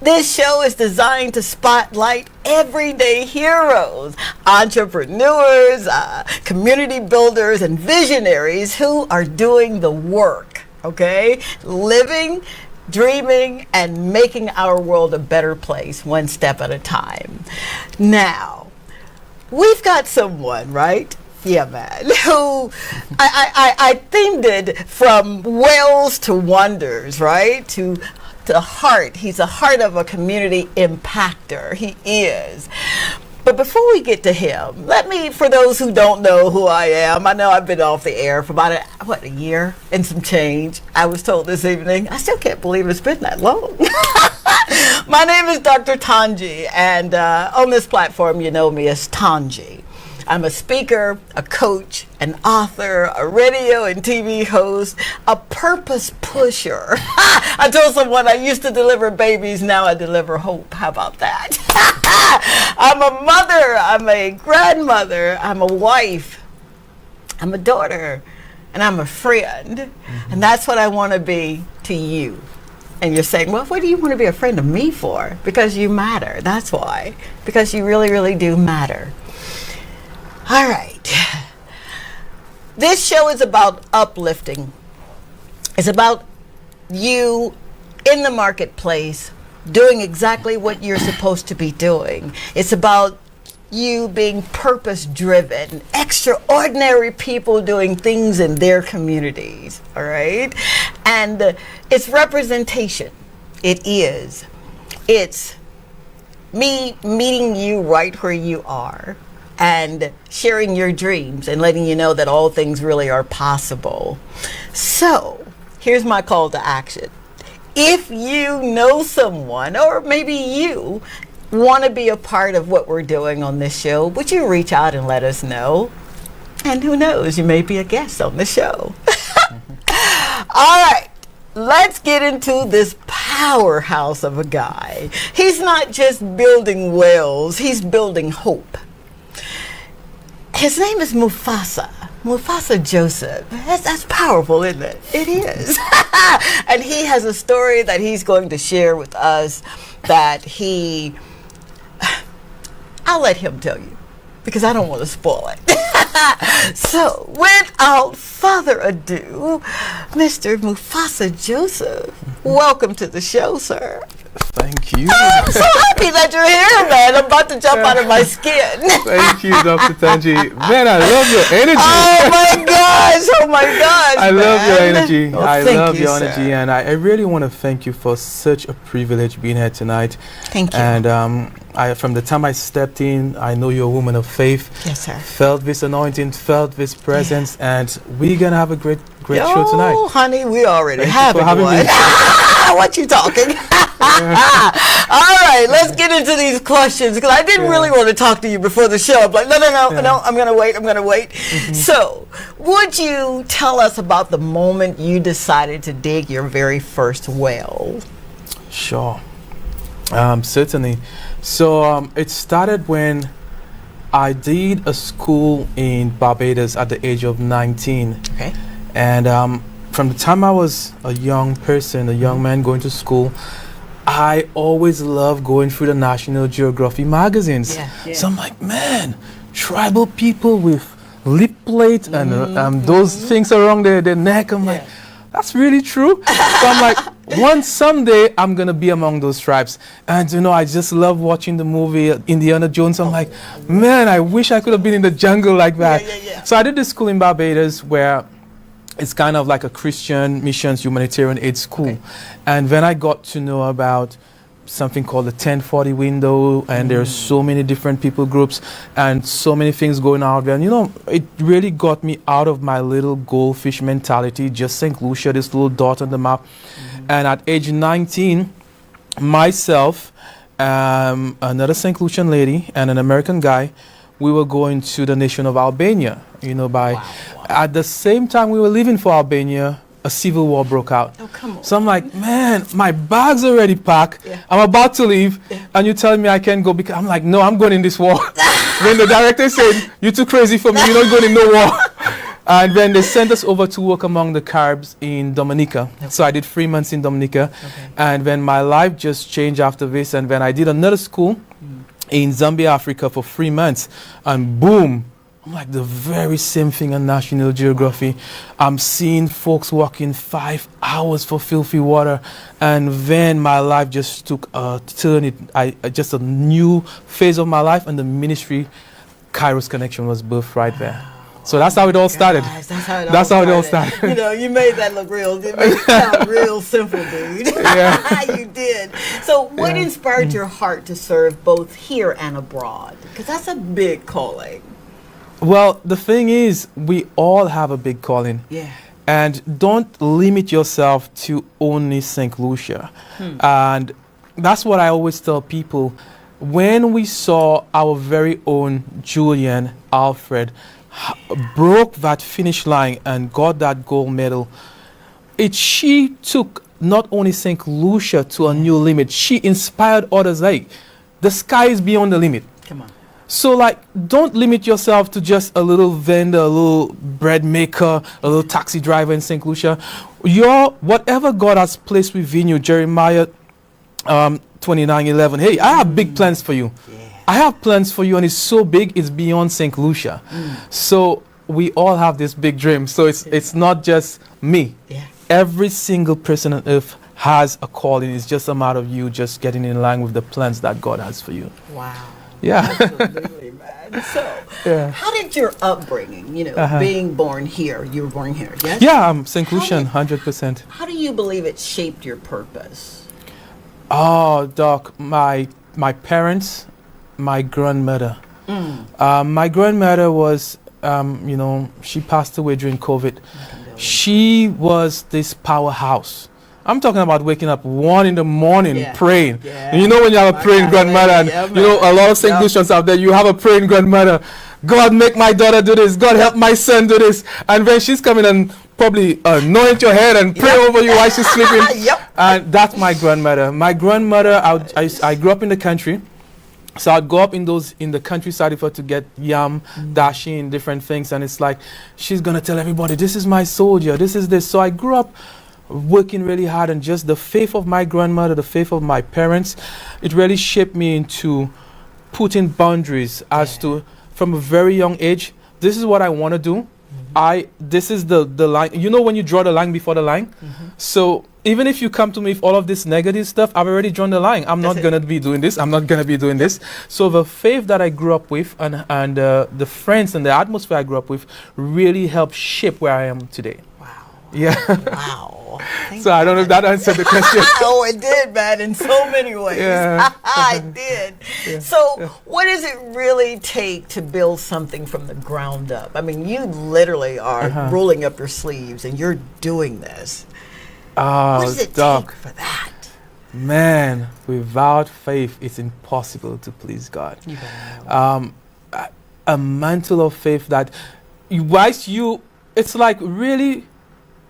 Speaker 1: This show is designed to spotlight everyday heroes, entrepreneurs, community builders, and visionaries who are doing the work, okay? Living, dreaming, and making our world a better place one step at a time. Now, we've got someone, right? Yeah, man, who I themed it from wells to wonders, right? To heart. He's a heart of a community impactor. He is. But before we get to him, let me, for those who don't know who I am, I know I've been off the air for about a year and some change. I was told this evening. I still can't believe it's been that long. My name is Dr. Tanji, and on this platform, you know me as Tanji. I'm a speaker, a coach, an author, a radio and TV host, a purpose pusher. I told someone I used to deliver babies, now I deliver hope. How about that? I'm a mother, I'm a grandmother, I'm a wife, I'm a daughter, and I'm a friend. Mm-hmm. And that's what I want to be to you. And you're saying, well, what do you want to be a friend of me for? Because you matter, that's why. Because you really, really do matter. All right. This show is about uplifting. It's about you in the marketplace doing exactly what you're supposed to be doing. It's about you being purpose-driven, extraordinary people doing things in their communities, all right? And it's representation. It is. It's me meeting you right where you are, and sharing your dreams and letting you know that all things really are possible. So, here's my call to action. If you know someone, or maybe you want to be a part of what we're doing on this show, would you reach out and let us know? And who knows, you may be a guest on the show. All right. Let's get into this powerhouse of a guy. He's not just building wells, he's building hope. His name is Mufasa Joseph. That's powerful, isn't it? It is. And he has a story that he's going to share with us that I'll let him tell you because I don't want to spoil it. So, without further ado, Mr. Mufasa Joseph, welcome to the show, sir.
Speaker 5: Thank you.
Speaker 1: I'm so happy that you're here, man. I'm about to jump out of my skin.
Speaker 5: Thank you, Dr. Tanji. Man, I love your energy.
Speaker 1: Oh my gosh,
Speaker 5: I love your energy.
Speaker 1: Well,
Speaker 5: I love your
Speaker 1: sir.
Speaker 5: energy, and I really want to thank you for such a privilege being here tonight.
Speaker 1: Thank you.
Speaker 5: And from the time I stepped in, I know you're a woman of faith.
Speaker 1: Yes, sir.
Speaker 5: Felt this anointing, felt this presence, and we're gonna have a great show tonight.
Speaker 1: Oh, honey, we already
Speaker 5: have
Speaker 1: one. What you talking? All right, let's get into these questions because I didn't really want to talk to you before the show. I'm like, no, I'm gonna wait. Mm-hmm. So, would you tell us about the moment you decided to dig your very first well?
Speaker 5: Sure. Certainly. So it started when I did a school in Barbados at the age of 19.
Speaker 1: Okay.
Speaker 5: And from the time I was a young person, a young man going to school, I always loved going through the National Geography magazines.
Speaker 1: Yeah.
Speaker 5: So I'm like, man, tribal people with lip plate and those things around their neck. I'm like, that's really true. So I'm like, someday I'm going to be among those tribes. And, I just love watching the movie Indiana Jones. I'm like, man, I wish I could have been in the jungle like that. So I did this school in Barbados where it's kind of like a Christian missions humanitarian aid school. And when I got to know about something called the 1040 window, and there's so many different people groups and so many things going out there, and it really got me out of my little goldfish mentality, just St. Lucia, this little dot on the map. And at age 19, myself, another St. Lucian lady and an American guy, we were going to the nation of Albania, at the same time we were leaving for Albania, a civil war broke out.
Speaker 1: Oh, come on.
Speaker 5: So I'm like, man, my bag's already packed. I'm about to leave, and you're telling me I can't go because I'm like, no, I'm going in this war. When the director said, you're too crazy for me, you're not going in no war. And then they sent us over to work among the Caribs in Dominica. So I did 3 months in Dominica. And then my life just changed after this. And then I did another school in Zambia, Africa for 3 months. And boom, I'm like the very same thing on National Geography. I'm seeing folks walking 5 hours for filthy water. And then my life just took a turn. Just a new phase of my life, and the ministry, Kairos Connection, was birthed right there. So that's how it all started. That's how it all started.
Speaker 1: You made that look real. It made it sound real simple, dude. You did. So what inspired your heart to serve both here and abroad? Because that's a big calling.
Speaker 5: Well, the thing is, we all have a big calling. And don't limit yourself to only St. Lucia. And that's what I always tell people. When we saw our very own Julian, Alfred, broke that finish line and got that gold medal, she took not only St. Lucia to a new limit, she inspired others. Like, the sky is beyond the limit.
Speaker 1: Come on.
Speaker 5: So, don't limit yourself to just a little vendor, a little bread maker, a little taxi driver in St. Lucia. Whatever God has placed within you, Jeremiah 29:11. Hey, I have big plans for you. I have plans for you, and it's so big, it's beyond St. Lucia. So we all have this big dream. So it's not just me. Every single person on earth has a calling. It's just a matter of you just getting in line with the plans that God has for you.
Speaker 1: Wow.
Speaker 5: Yeah.
Speaker 1: Absolutely, man. So, how did your upbringing, being born here, you were born here, yes?
Speaker 5: Yeah, I'm St. Lucian, 100%.
Speaker 1: How do you believe it shaped your purpose?
Speaker 5: Oh, Doc, my parents, my grandmother. My grandmother was, she passed away during COVID. She was this powerhouse. I'm talking about waking up 1 in the morning praying. And when you have a praying grandmother, and a lot of St. Lucians out there, you have a praying grandmother. God, make my daughter do this. God, help my son do this. And then she's coming and probably anoint your head and pray over you while she's sleeping. And that's my grandmother. My grandmother, I grew up in the country. So I'd go up in the countryside for to get yam, dashi, and different things. And it's like, she's going to tell everybody, this is my soldier, this is this. So I grew up working really hard, and just the faith of my grandmother, the faith of my parents, it really shaped me into putting boundaries as to, from a very young age, this is what I want to do. This is the line. When you draw the line before the line? So even if you come to me with all of this negative stuff, I've already drawn the line. I'm not going to be doing this. I'm not going to be doing this. So the faith that I grew up with and the friends and the atmosphere I grew up with really helped shape where I am today.
Speaker 1: Wow.
Speaker 5: Yeah.
Speaker 1: Wow.
Speaker 5: So I don't know if that answered the question.
Speaker 1: Oh, it did, man, in so many ways. It did. So what does it really take to build something from the ground up? I mean, you literally are rolling up your sleeves and you're doing this. What does it take for that?
Speaker 5: Man, without faith, it's impossible to please God. A mantle of faith that, it's like really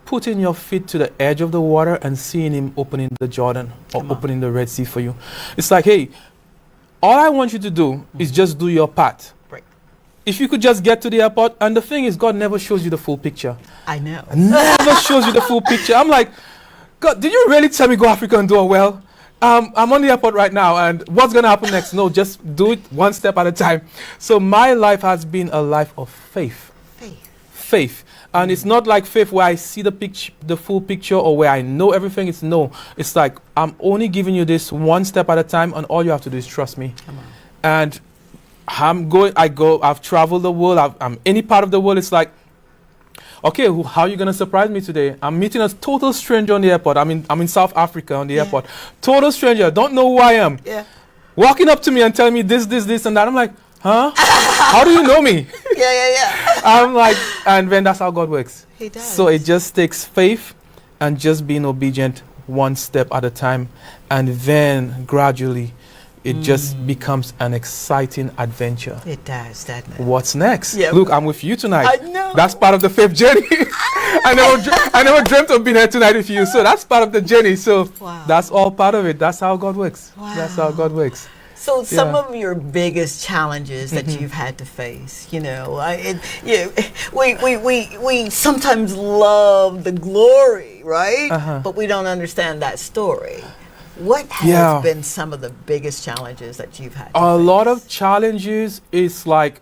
Speaker 5: putting your feet to the edge of the water and seeing Him opening the Jordan or opening the Red Sea for you. It's like, hey, all I want you to do is just do your part.
Speaker 1: Right.
Speaker 5: If you could just get to the airport, and the thing is, God never shows you the full picture.
Speaker 1: I know.
Speaker 5: Never shows you the full picture. I'm like, God, did you really tell me go Africa and do it well? I'm on the airport right now, and what's going to happen next? No, just do it one step at a time. So my life has been a life of faith. faith. And it's not like faith where I see the full picture, or where I know everything. It's like, I'm only giving you this one step at a time, and all you have to do is trust me. And I've traveled the world. I'm any part of the world. It's like, okay, how are you gonna surprise me today? I'm meeting a total stranger on the airport. I'm in South Africa on the airport. Total stranger, don't know who I am.
Speaker 1: Yeah.
Speaker 5: Walking up to me and telling me this, and that. I'm like, huh? How do you know me?
Speaker 1: Yeah.
Speaker 5: I'm like, and then that's how God works.
Speaker 1: He does.
Speaker 5: So it just takes faith and just being obedient one step at a time. And then gradually it just becomes an exciting adventure.
Speaker 1: It does, doesn't it?
Speaker 5: What's next?
Speaker 1: Yeah.
Speaker 5: Look, I'm with you tonight.
Speaker 1: I know.
Speaker 5: That's part of the faith journey. I never dreamt of being here tonight with you. So that's part of the journey. So that's all part of it. That's how God works.
Speaker 1: Wow.
Speaker 5: That's how God works.
Speaker 1: So some of your biggest challenges that you've had to face, we sometimes love the glory, right? But we don't understand that story. What has been some of the biggest challenges that you've had to face?
Speaker 5: A lot of challenges is like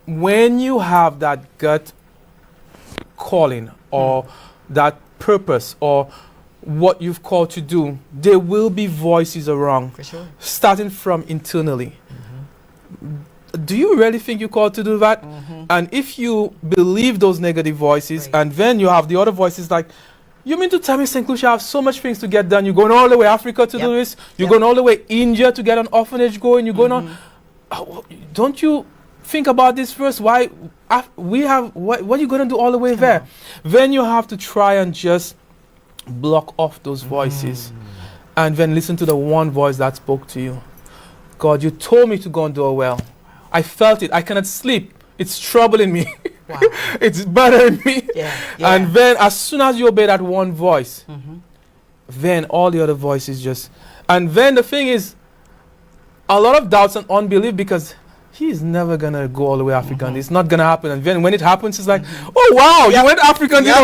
Speaker 5: when you have that gut calling or that purpose or what you've called to do, there will be voices around,
Speaker 1: for sure,
Speaker 5: starting from internally. Do you really think you're called to do that? And if you believe those negative voices, and then you have the other voices like, you mean to tell me, St. Lucia, I have so much things to get done. You're going all the way Africa to do this. You're going all the way India to get an orphanage going. You're going on. Don't you think about this first? Why what are you going to do all the way there? Then you have to try and just block off those voices and then listen to the one voice that spoke to you. God, you told me to go and do well. I felt it. I cannot sleep. It's troubling me. Wow. It's bothering me. And then as soon as you obey that one voice, then all the other voices just... And then the thing is, a lot of doubts and unbelief, because he's never going to go all the way African. It's not going to happen. And then when it happens, it's like, oh, wow, you went African. Like,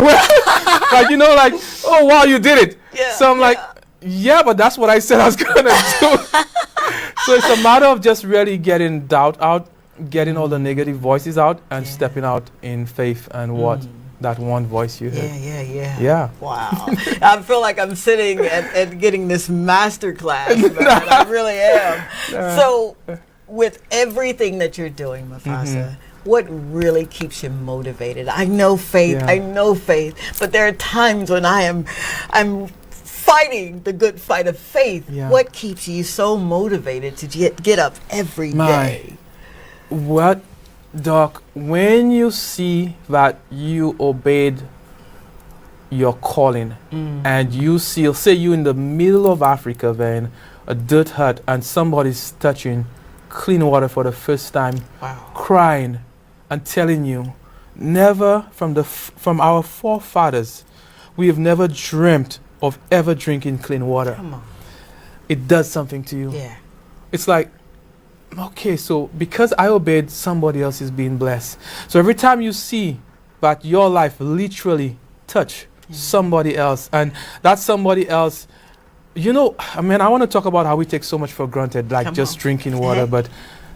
Speaker 5: oh, wow, you did it. So I'm like, yeah, but that's what I said I was going to do. So it's a matter of just really getting doubt out, getting all the negative voices out, and stepping out in faith and what that one voice you heard. Yeah.
Speaker 1: Wow. I feel like I'm sitting and getting this master class, man. I really am. So with everything that you're doing, Mufasa, what really keeps you motivated? I know faith, but there are times when I'm fighting the good fight of faith. What keeps you so motivated to get up every day?
Speaker 5: What, Doc, when you see that you obeyed your calling and you see, say you in the middle of Africa, then a dirt hut, and somebody's touching clean water for the first time, crying and telling you, never from our forefathers, we have never dreamt of ever drinking clean water.
Speaker 1: Come on.
Speaker 5: It does something to you. It's like, okay, so because I obeyed, somebody else is being blessed. So every time you see that your life literally touch somebody else, and that somebody else, I want to talk about how we take so much for granted, like just drinking water, but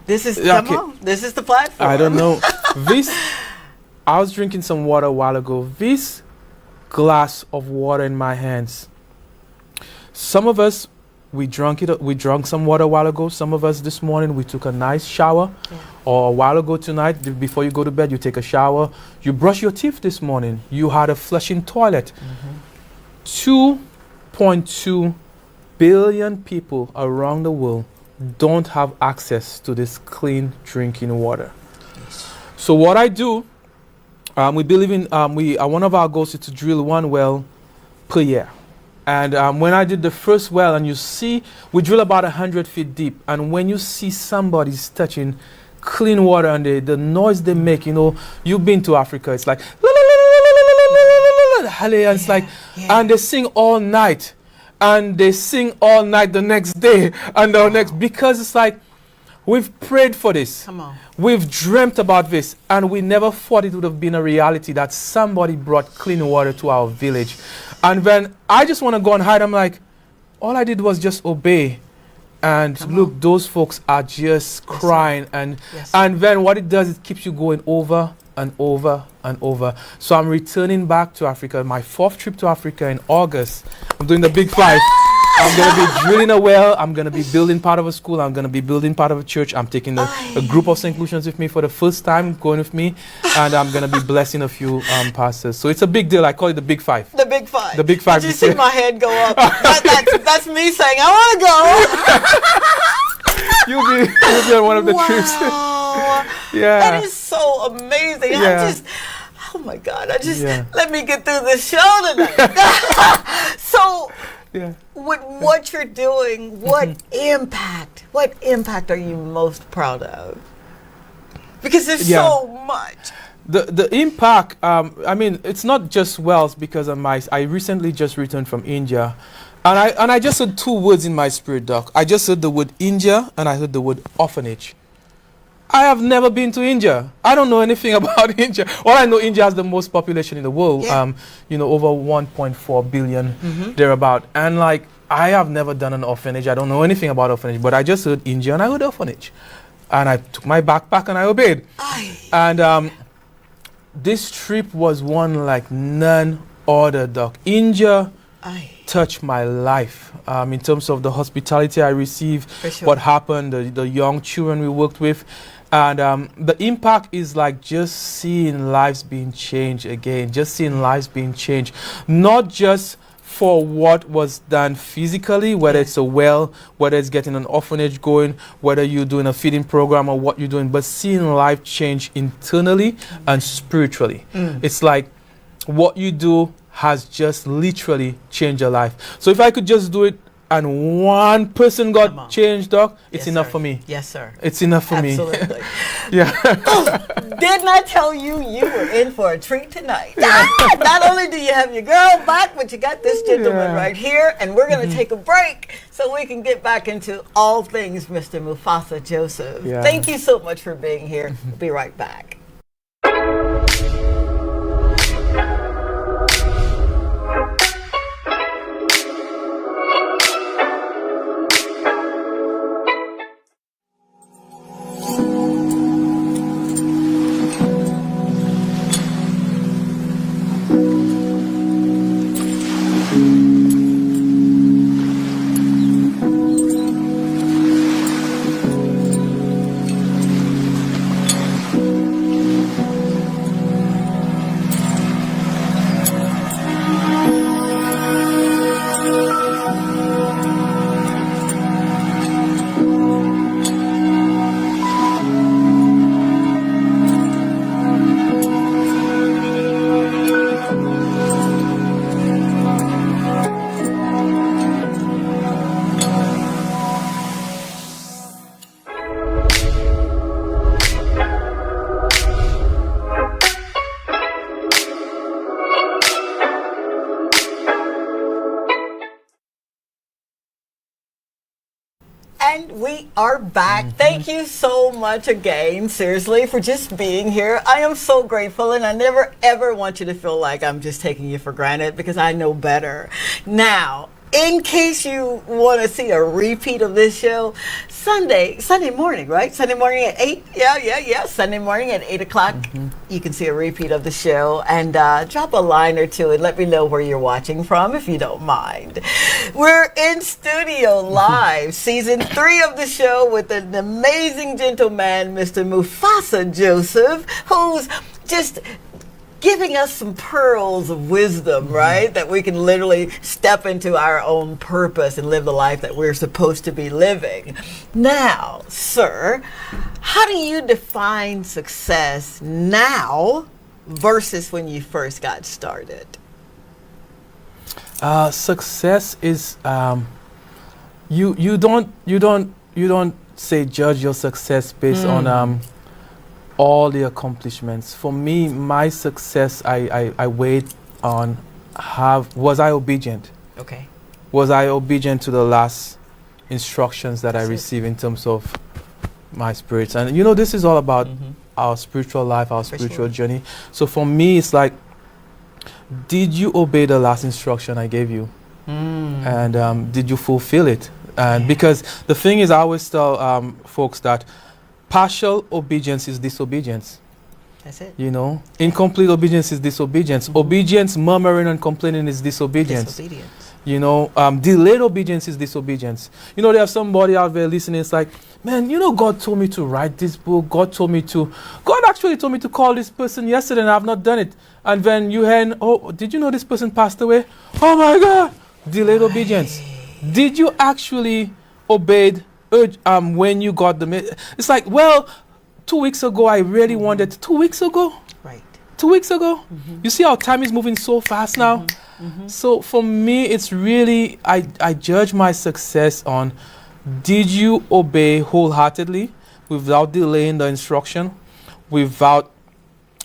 Speaker 1: this is this is the platform.
Speaker 5: I don't know. I was drinking some water a while ago. This glass of water in my hands. Some of us, we drank some water a while ago. Some of us this morning, we took a nice shower. Or a while ago tonight, before you go to bed, you take a shower. You brush your teeth this morning. You had a flushing toilet. 2.2 billion people around the world don't have access to this clean drinking water. So what I do, we believe in, one of our goals is to drill one well per year. And when I did the first well, and you see, we drill about 100 feet deep. And when you see somebody's touching clean water and the noise they make, you've been to Africa, it's like, and it's like, and they sing all night. And they sing all night the next day and the next, because it's like, we've prayed for this.
Speaker 1: Come on.
Speaker 5: We've dreamt about this, and we never thought it would have been a reality that somebody brought clean water to our village. And then I just want to go and hide. I'm like, all I did was just obey. And those folks are just crying. And then what it does, it keeps you going over and over and over. So I'm returning back to Africa. My 4th trip to Africa in August. I'm doing the big 5. I'm going to be drilling a well. I'm going to be building part of a school. I'm going to be building part of a church. I'm taking a group of St. Lucians with me for the first time, going with me. And I'm going to be blessing a few pastors. So it's a big deal. I call it the big 5.
Speaker 1: The big 5.
Speaker 5: The big 5.
Speaker 1: Did you see my head go up? That's me saying, I want to go.
Speaker 5: You'll be on one of the trips. Yeah.
Speaker 1: That is so amazing.
Speaker 5: Yeah.
Speaker 1: Oh my God. Let me get through this show tonight. So, with what you're doing, what impact are you most proud of? Because there's so much.
Speaker 5: The impact, I mean, it's not just wealth, because I recently just returned from India. And I just heard 2 words in my spirit, Doc. I just heard the word India, and I heard the word orphanage. I have never been to India. I don't know anything about India. All I know, India has the most population in the world. Over 1.4 billion, thereabout. And like, I have never done an orphanage. I don't know anything about orphanage, but I just heard India and I heard orphanage. And I took my backpack and I obeyed. And this trip was one like none other, Doc. India touched my life in terms of the hospitality I received, what happened, the young children we worked with. And the impact is like just seeing lives being changed again, just seeing lives being changed, not just for what was done physically, whether it's a well, whether it's getting an orphanage going, whether you're doing a feeding program or what you're doing, but seeing life change internally and spiritually. It's like what you do has just literally changed your life. So if I could just do it and one person got changed, Doc, it's enough for me.
Speaker 1: Yes, sir.
Speaker 5: It's enough for me.
Speaker 1: Absolutely.
Speaker 5: Didn't
Speaker 1: I tell you were in for a treat tonight? Not only do you have your girl back, but you got this gentleman right here, and we're going to take a break so we can get back into all things Mr. Mufasa Joseph. Thank you so much for being here. We'll be right back. And we are back. Thank you so much again, seriously, for just being here. I am so grateful, and I never, ever want you to feel like I'm just taking you for granted, because I know better. Now, in case you want to see a repeat of this show, Sunday morning, right? Sunday morning at 8? Yeah. Sunday morning at 8 o'clock. You can see a repeat of the show, and drop a line or two and let me know where you're watching from, if you don't mind. We're in studio live, season 3 of the show, with an amazing gentleman, Mr. Mufasa Joseph, who's just giving us some pearls of wisdom, right? That we can literally step into our own purpose and live the life that we're supposed to be living. Now, sir, how do you define success now versus when you first got started?
Speaker 5: Success is you don't say judge your success based on all the accomplishments. For me, my success, I weighed on was I obedient?
Speaker 1: Okay.
Speaker 5: Was I obedient to the last instructions that I received in terms of my spirits? And this is all about our spiritual life, our spiritual journey. So for me, it's like, did you obey the last instruction I gave you? And did you fulfill it? And because the thing is, I always tell folks that partial obedience is disobedience.
Speaker 1: That's it.
Speaker 5: You know, incomplete obedience is disobedience. Obedience, murmuring and complaining is disobedience. You know, delayed obedience is disobedience. You know, there's somebody out there listening. It's like, man, you know, God told me to write this book. God actually told me to call this person yesterday, and I've not done it. And then you hear, oh, did you know this person passed away? Oh my God, delayed obedience. Did you actually obey when you got the? It's like, well, 2 weeks ago I really wanted. 2 weeks ago,
Speaker 1: right?
Speaker 5: 2 weeks ago. You see how time is moving so fast now. So for me, it's really, I judge my success on, did you obey wholeheartedly without delaying the instruction, without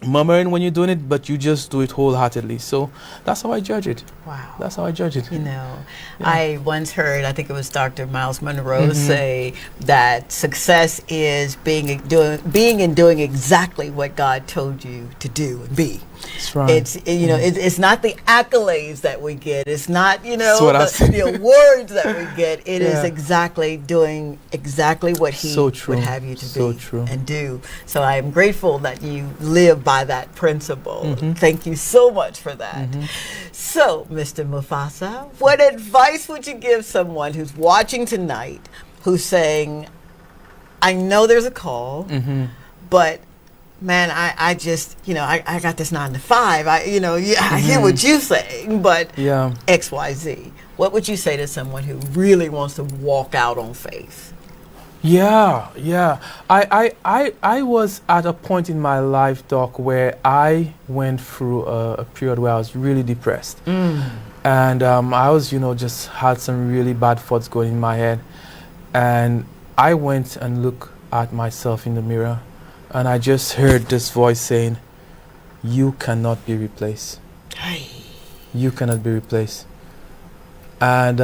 Speaker 5: murmuring when you're doing it, but you just do it wholeheartedly. So that's how I judge it.
Speaker 1: Wow.
Speaker 5: That's how I judge it.
Speaker 1: You know, I once heard, I think it was Dr. Miles Monroe say that success is being and doing exactly what God told you to do and be.
Speaker 5: That's right.
Speaker 1: It's, you know, it's not the accolades that we get. It's not, you know, the awards that we get. It is exactly doing exactly what He would have you to be and do. So I am grateful that you live by that principle. Thank you so much for that. So, Mr. Mufasa, what advice would you give someone who's watching tonight, who's saying, I know there's a call, but man, I just, you know, I got this 9 to 5. I hear what you're saying, but X, Y, Z. What would you say to someone who really wants to walk out on faith?
Speaker 5: Yeah. I was at a point in my life, Doc, where I went through a period where I was really depressed. And I was, you know, just had some really bad thoughts going in my head. And I went and looked at myself in the mirror, and I just heard this voice saying, you cannot be replaced. You cannot be replaced. And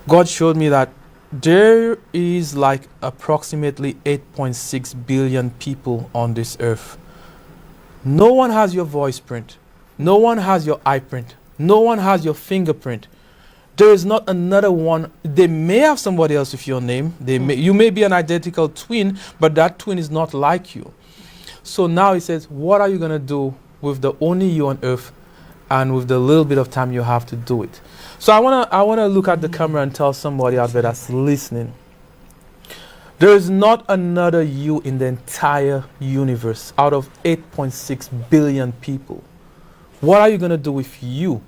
Speaker 5: God showed me that there is like approximately 8.6 billion people on this earth. No one has your voice print. No one has your eye print. No one has your fingerprint. There is not another one. They may have somebody else with your name. You may be an identical twin, but that twin is not like you. So now He says, what are you going to do with the only you on earth and with the little bit of time you have to do it? So I wanna look at the camera and tell somebody out there that's listening. There is not another you in the entire universe out of 8.6 billion people. What are you going to do with you?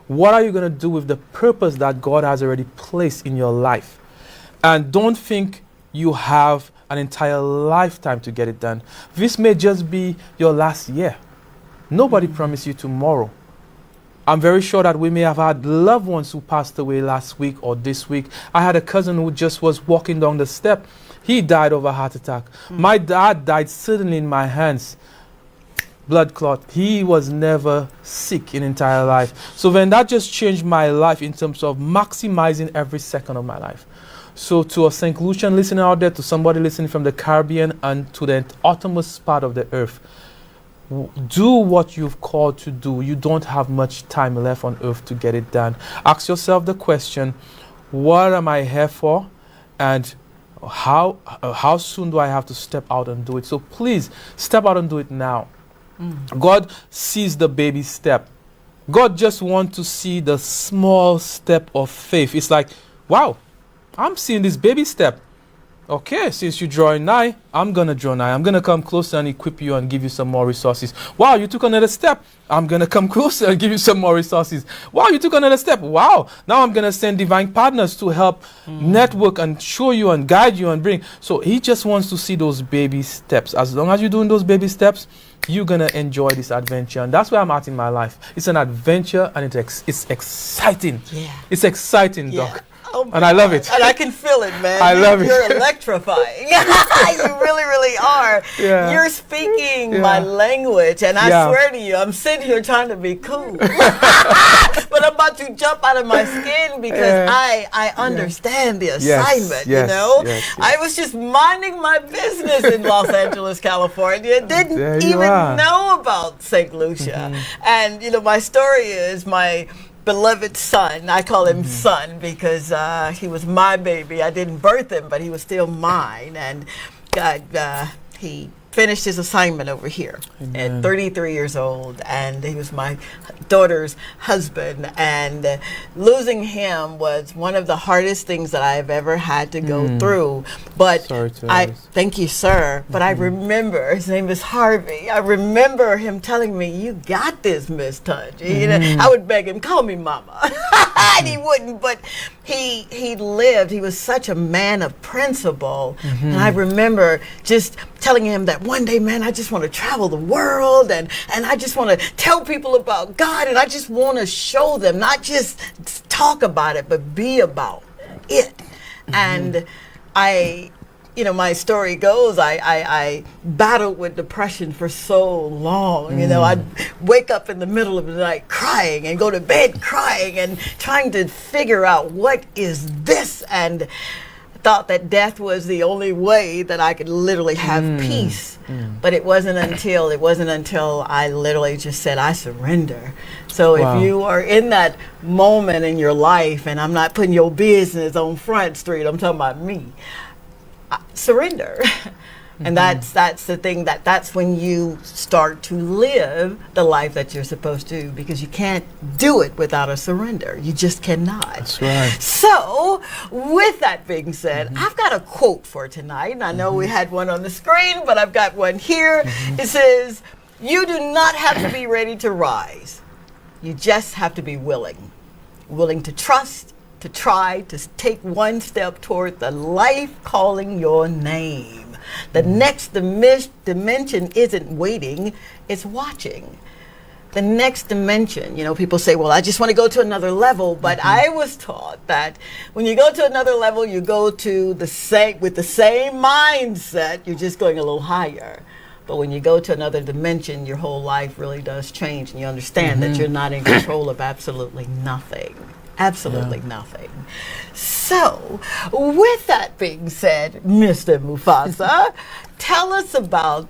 Speaker 5: What are you going to do with the purpose that God has already placed in your life? And don't think you have an entire lifetime to get it done. This may just be your last year. Nobody promised you tomorrow. I'm very sure that we may have had loved ones who passed away last week or this week. I had a cousin who just was walking down the step. He died of a heart attack. My dad died suddenly in my hands. Blood clot. He was never sick in entire life. So then that just changed my life in terms of maximizing every second of my life. So to a St. Lucian listening out there, to somebody listening from the Caribbean and to the uttermost part of the earth, do what you've called to do. You don't have much time left on earth to get it done. Ask yourself the question, what am I here for? And how soon do I have to step out and do it? So please, step out and do it now. God sees the baby step. God just wants to see the small step of faith. It's like, wow, I'm seeing this baby step. Okay, since you're drawing nigh, I'm going to draw nigh. I'm going to come closer and equip you and give you some more resources. Wow, you took another step. I'm going to come closer and give you some more resources. Wow, you took another step. Wow, now I'm going to send divine partners to help network and show you and guide you and bring. So He just wants to see those baby steps. As long as you're doing those baby steps, you're going to enjoy this adventure. And that's where I'm at in my life. It's an adventure and it's exciting. Yeah. It's exciting, Doc.
Speaker 1: Oh
Speaker 5: and I love it.
Speaker 1: And I can feel it, man.
Speaker 5: I love it.
Speaker 1: You're electrifying. You really, really are. Yeah. You're speaking my language, and I swear to you, I'm sitting here trying to be cool. But I'm about to jump out of my skin because I understand the assignment, you know? I was just minding my business in Los Angeles, California. Didn't even know about St. Lucia. And, you know, my story is my beloved son. I call him son because he was my baby. I didn't birth him, but he was still mine. And God, he finished his assignment over here at 33 years old, and he was my daughter's husband, and losing him was one of the hardest things that I've ever had to go through. But thank you, sir. But I remember, his name is Harvey. I remember him telling me, "You got this, Miss Tudge." You know, I would beg him, "Call me Mama," and he wouldn't. But he lived. He was such a man of principle, and I remember just telling him that one day, man, I just want to travel the world, and I just want to tell people about God, and I just want to show them, not just talk about it, but be about it. And my story goes, I battled with depression for so long. You know, I'd wake up in the middle of the night crying and go to bed crying and trying to figure out what is this, and thought that death was the only way that I could literally have peace. But it wasn't until I literally just said, I surrender. So if you are in that moment in your life, and I'm not putting your business on Front Street, I'm talking about me, surrender. And that's the thing, that's when you start to live the life that you're supposed to, because you can't do it without a surrender. You just cannot.
Speaker 5: That's right.
Speaker 1: So, with that being said, I've got a quote for tonight, and I know we had one on the screen, but I've got one here. It says, "You do not have to be ready to rise. You just have to be willing. Willing to trust, to try, to take one step toward the life calling your name. The next dimension isn't waiting, it's watching." The next dimension, people say, well, I just want to go to another level, but I was taught that when you go to another level, you go to with the same mindset, you're just going a little higher. But when you go to another dimension, your whole life really does change, and you understand that you're not in control of absolutely nothing. Absolutely nothing. So, with that being said, Mr. Mufasa, tell us about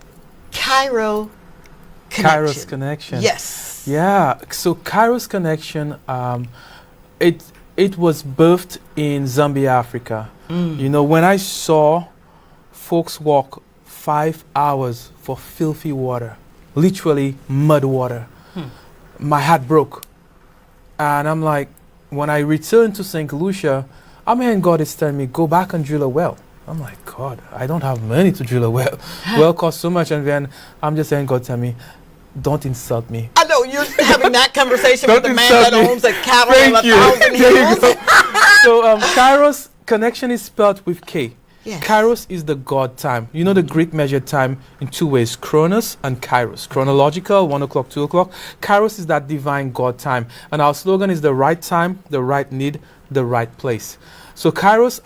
Speaker 1: Kairos Connection. Yes.
Speaker 5: Yeah. So Kairos Connection, it was birthed in Zambia, Africa. When I saw folks walk 5 hours for filthy water, literally mud water, my heart broke, and I'm like, when I returned to St. Lucia, I'm hearing God is telling me, go back and drill a well. I'm like, God, I don't have money to drill a well. Well costs so much. And then I'm just hearing God tell me, don't insult me.
Speaker 1: I know, you're having that conversation with the man that owns a cattle of 1,000 hills.
Speaker 5: So Kairos Connection is spelled with K.
Speaker 1: Yes.
Speaker 5: Kairos is the God time. You know the Greek measured time in two ways, Chronos and Kairos. Chronological, 1 o'clock, 2 o'clock. Kairos is that divine God time. And our slogan is the right time, the right need, the right place. So Kairos,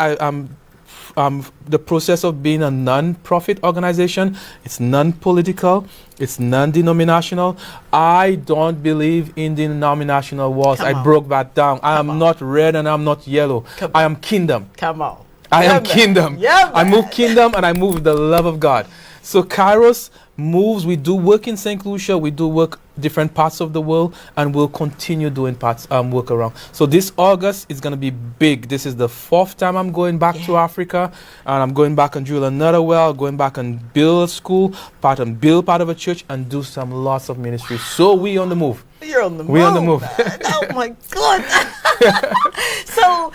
Speaker 5: the process of being a non-profit organization. It's non-political. It's non-denominational. I don't believe in denominational walls. I broke that down. I am not red and I'm not yellow. I am kingdom.
Speaker 1: Come on.
Speaker 5: I am kingdom. I move kingdom, and I move with the love of God. So Kairos moves. We do work in St. Lucia. We do work different parts of the world, and we'll continue doing work around. So this August is going to be big. This is the 4th time I'm going back to Africa, and I'm going back and drill another well, going back and build a school, build part of a church, and do lots of ministry. So we on the move.
Speaker 1: You're on the move.
Speaker 5: We're on the move.
Speaker 1: Oh my God. So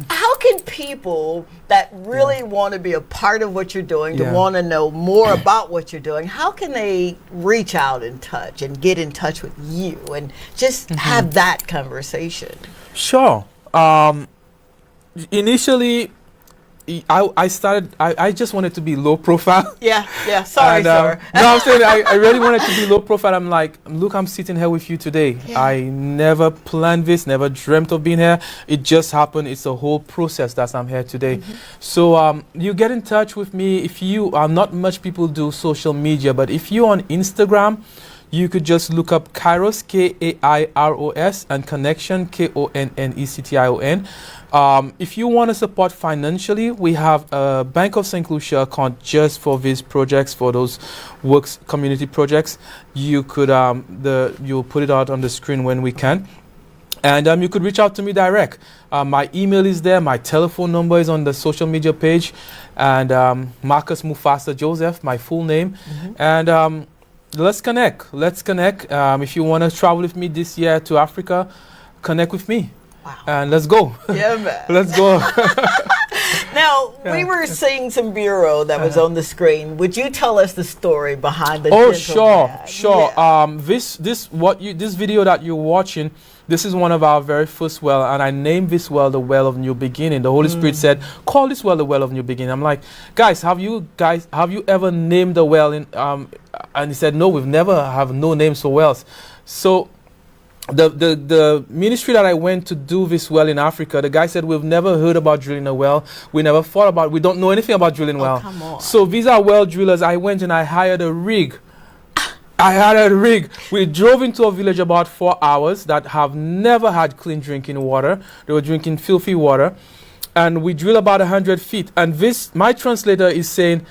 Speaker 1: how can people that really want to be a part of what you're doing, to want to know more about what you're doing, how can they reach out and touch and get in touch with you and just have that conversation?
Speaker 5: Sure. Initially, I just wanted to be low profile.
Speaker 1: Sorry, sir.
Speaker 5: No, I'm saying I really wanted to be low profile. I'm like, look, I'm sitting here with you today. I never planned this, never dreamt of being here. It just happened. It's a whole process that I'm here today. So you get in touch with me. If you are not much people do social media, but if you're on Instagram, you could just look up Kairos, K-A-I-R-O-S, and Connection, K-O-N-N-E-C-T-I-O-N. If you want to support financially, we have a Bank of St. Lucia account just for these projects, for those works, community projects. You could, you'll put it out on the screen when we can. And you could reach out to me direct. My email is there. My telephone number is on the social media page. And Marcus Mufasa Joseph, my full name. And let's connect. Let's connect. If you want to travel with me this year to Africa, connect with me. Wow. And let's go.
Speaker 1: Yeah, man.
Speaker 5: Let's go.
Speaker 1: Now, we were seeing some bureau that was on the screen. Would you tell us the story behind the
Speaker 5: sure.
Speaker 1: Yeah.
Speaker 5: This video that you're watching, this is one of our very first well, and I named this well the Well of New Beginning. The Holy Spirit said, call this well the Well of New Beginning. I'm like, guys, have you ever named a well in and he said, no, we've never have no names for wells. So the ministry that I went to do this well in Africa, the guy said, we've never heard about drilling a well. We never thought about, we don't know anything about drilling well.
Speaker 1: Come on.
Speaker 5: So these are well drillers. I went and I hired a rig. We drove into a village about 4 hours that have never had clean drinking water. They were drinking filthy water. And we drilled about 100 feet. And this, my translator is saying,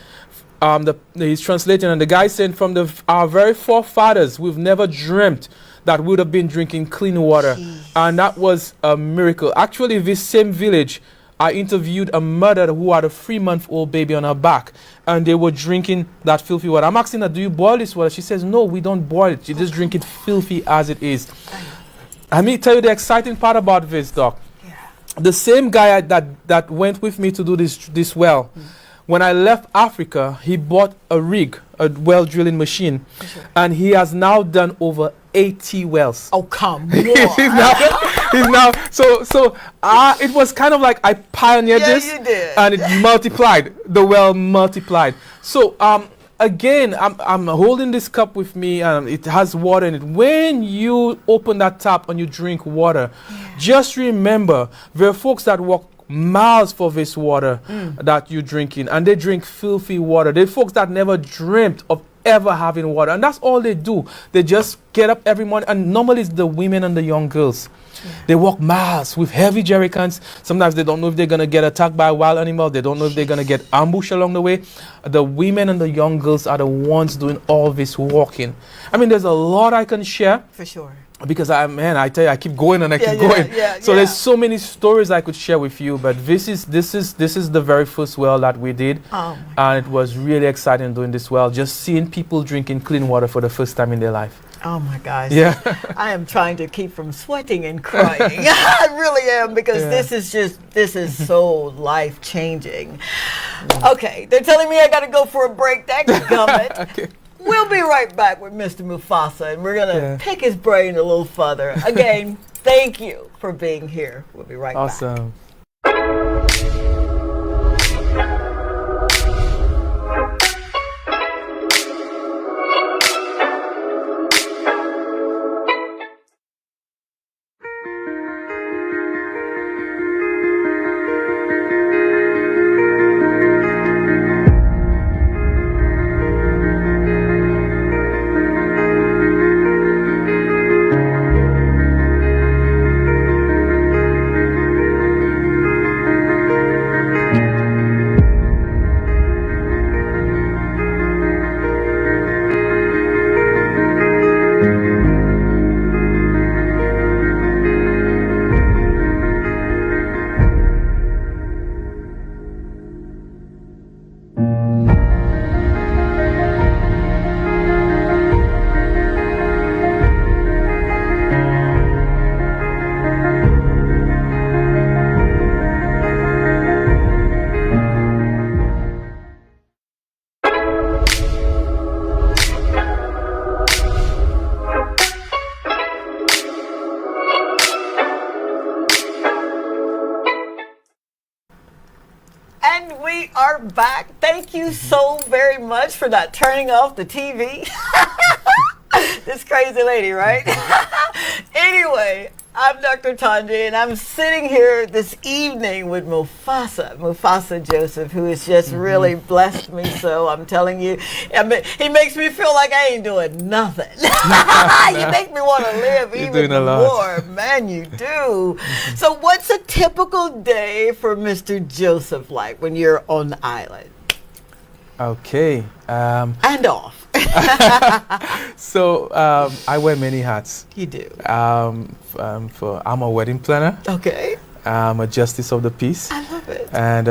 Speaker 5: he's translating, and the guy saying, from our very forefathers, we've never dreamt that would have been drinking clean water. Jeez. And that was a miracle. Actually, this same village, I interviewed a mother who had a 3-month-old baby on her back, and they were drinking that filthy water. I'm asking her, do you boil this water? She says, no, we don't boil it. You just drink it filthy as it is. Let me tell you the exciting part about this, Doc. Yeah. The same guy that went with me to do this well, when I left Africa, he bought a rig, a well drilling machine, and he has now done over 80 wells.
Speaker 1: Oh, come on.
Speaker 5: he's now so it was kind of like I pioneered this,
Speaker 1: you did.
Speaker 5: And it multiplied. The well multiplied. So again, I'm holding this cup with me, and it has water in it. When you open that tap and you drink water, just remember there are folks that walk miles for this water that you're drinking, and they drink filthy water. There are folks that never dreamt of ever having water, and that's all they do. They just get up every morning, and normally it's the women and the young girls. They walk miles with heavy jerrycans. Sometimes they don't know if they're going to get attacked by a wild animal. They don't know if they're going to get ambushed along the way. The women and the young girls are the ones doing all this walking. I mean, there's a lot I can share.
Speaker 1: For sure.
Speaker 5: Because I tell you, I keep going and I keep going. So there's so many stories I could share with you, but this is the very first well that we did, and it was really exciting doing this well, just seeing people drinking clean water for the first time in their life.
Speaker 1: Oh my gosh!
Speaker 5: Yeah,
Speaker 1: I am trying to keep from sweating and crying. I really am, because this is so life changing. Okay, they're telling me I got to go for a break. Dadgummit. Okay. We'll be right back with Mr. Mufasa, and we're going to pick his brain a little further. Again, thank you for being here. We'll be right back.
Speaker 5: Awesome.
Speaker 1: are back. Thank you so very much for not turning off the TV. This crazy lady, right? Anyway, I'm Dr. Tanji, and I'm sitting here this evening with Mufasa Joseph, who has just really blessed me. So I'm telling you, he makes me feel like I ain't doing nothing. You make me want to live even more. Man, you do. So what's a typical day for Mr. Joseph like when you're on the island?
Speaker 5: Okay.
Speaker 1: And off.
Speaker 5: So I wear many hats.
Speaker 1: You do.
Speaker 5: I'm a wedding planner.
Speaker 1: Okay.
Speaker 5: I'm a justice of the peace.
Speaker 1: I love it.
Speaker 5: And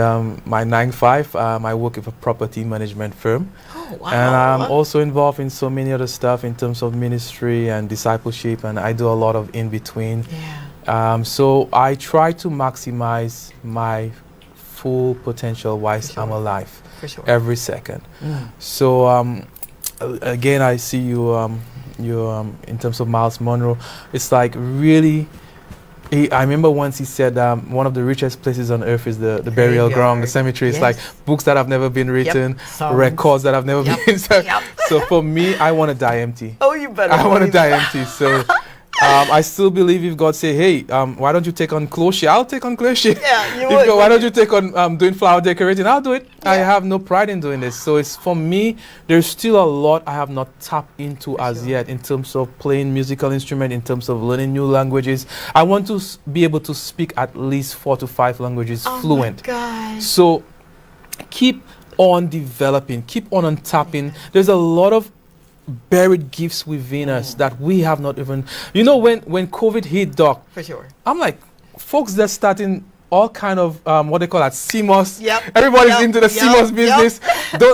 Speaker 5: my 9-5, I work with a property management firm.
Speaker 1: Oh, wow.
Speaker 5: And I'm also involved in so many other stuff in terms of ministry and discipleship, and I do a lot of in between.
Speaker 1: Yeah.
Speaker 5: So I try to maximize my full potential whilst I'm alive.
Speaker 1: For sure.
Speaker 5: Every second. So again, I see you in terms of Miles Monroe. It's like really. I remember once he said one of the richest places on earth is the burial ground, the cemetery. It's like books that have never been written, records that have never been. So for me, I want to die empty.
Speaker 1: Oh, you better.
Speaker 5: I want to die empty. So I still believe if God say, hey, why don't you take on cloche? I'll take on cloche.
Speaker 1: Yeah, you would.
Speaker 5: Why don't you take on doing flower decorating? I'll do it. Yeah. I have no pride in doing this. So it's for me, there's still a lot I have not tapped into as yet in terms of playing musical instrument, in terms of learning new languages. I want to be able to speak at least 4 to 5 languages fluent.
Speaker 1: Oh my God.
Speaker 5: So keep on developing, keep on tapping. There's a lot of buried gifts within us that we have not even, when COVID hit, Doc,
Speaker 1: for sure,
Speaker 5: I'm like, folks that's starting all kind of what they call that CMOS.
Speaker 1: Yep.
Speaker 5: Everybody's into the CMOS business.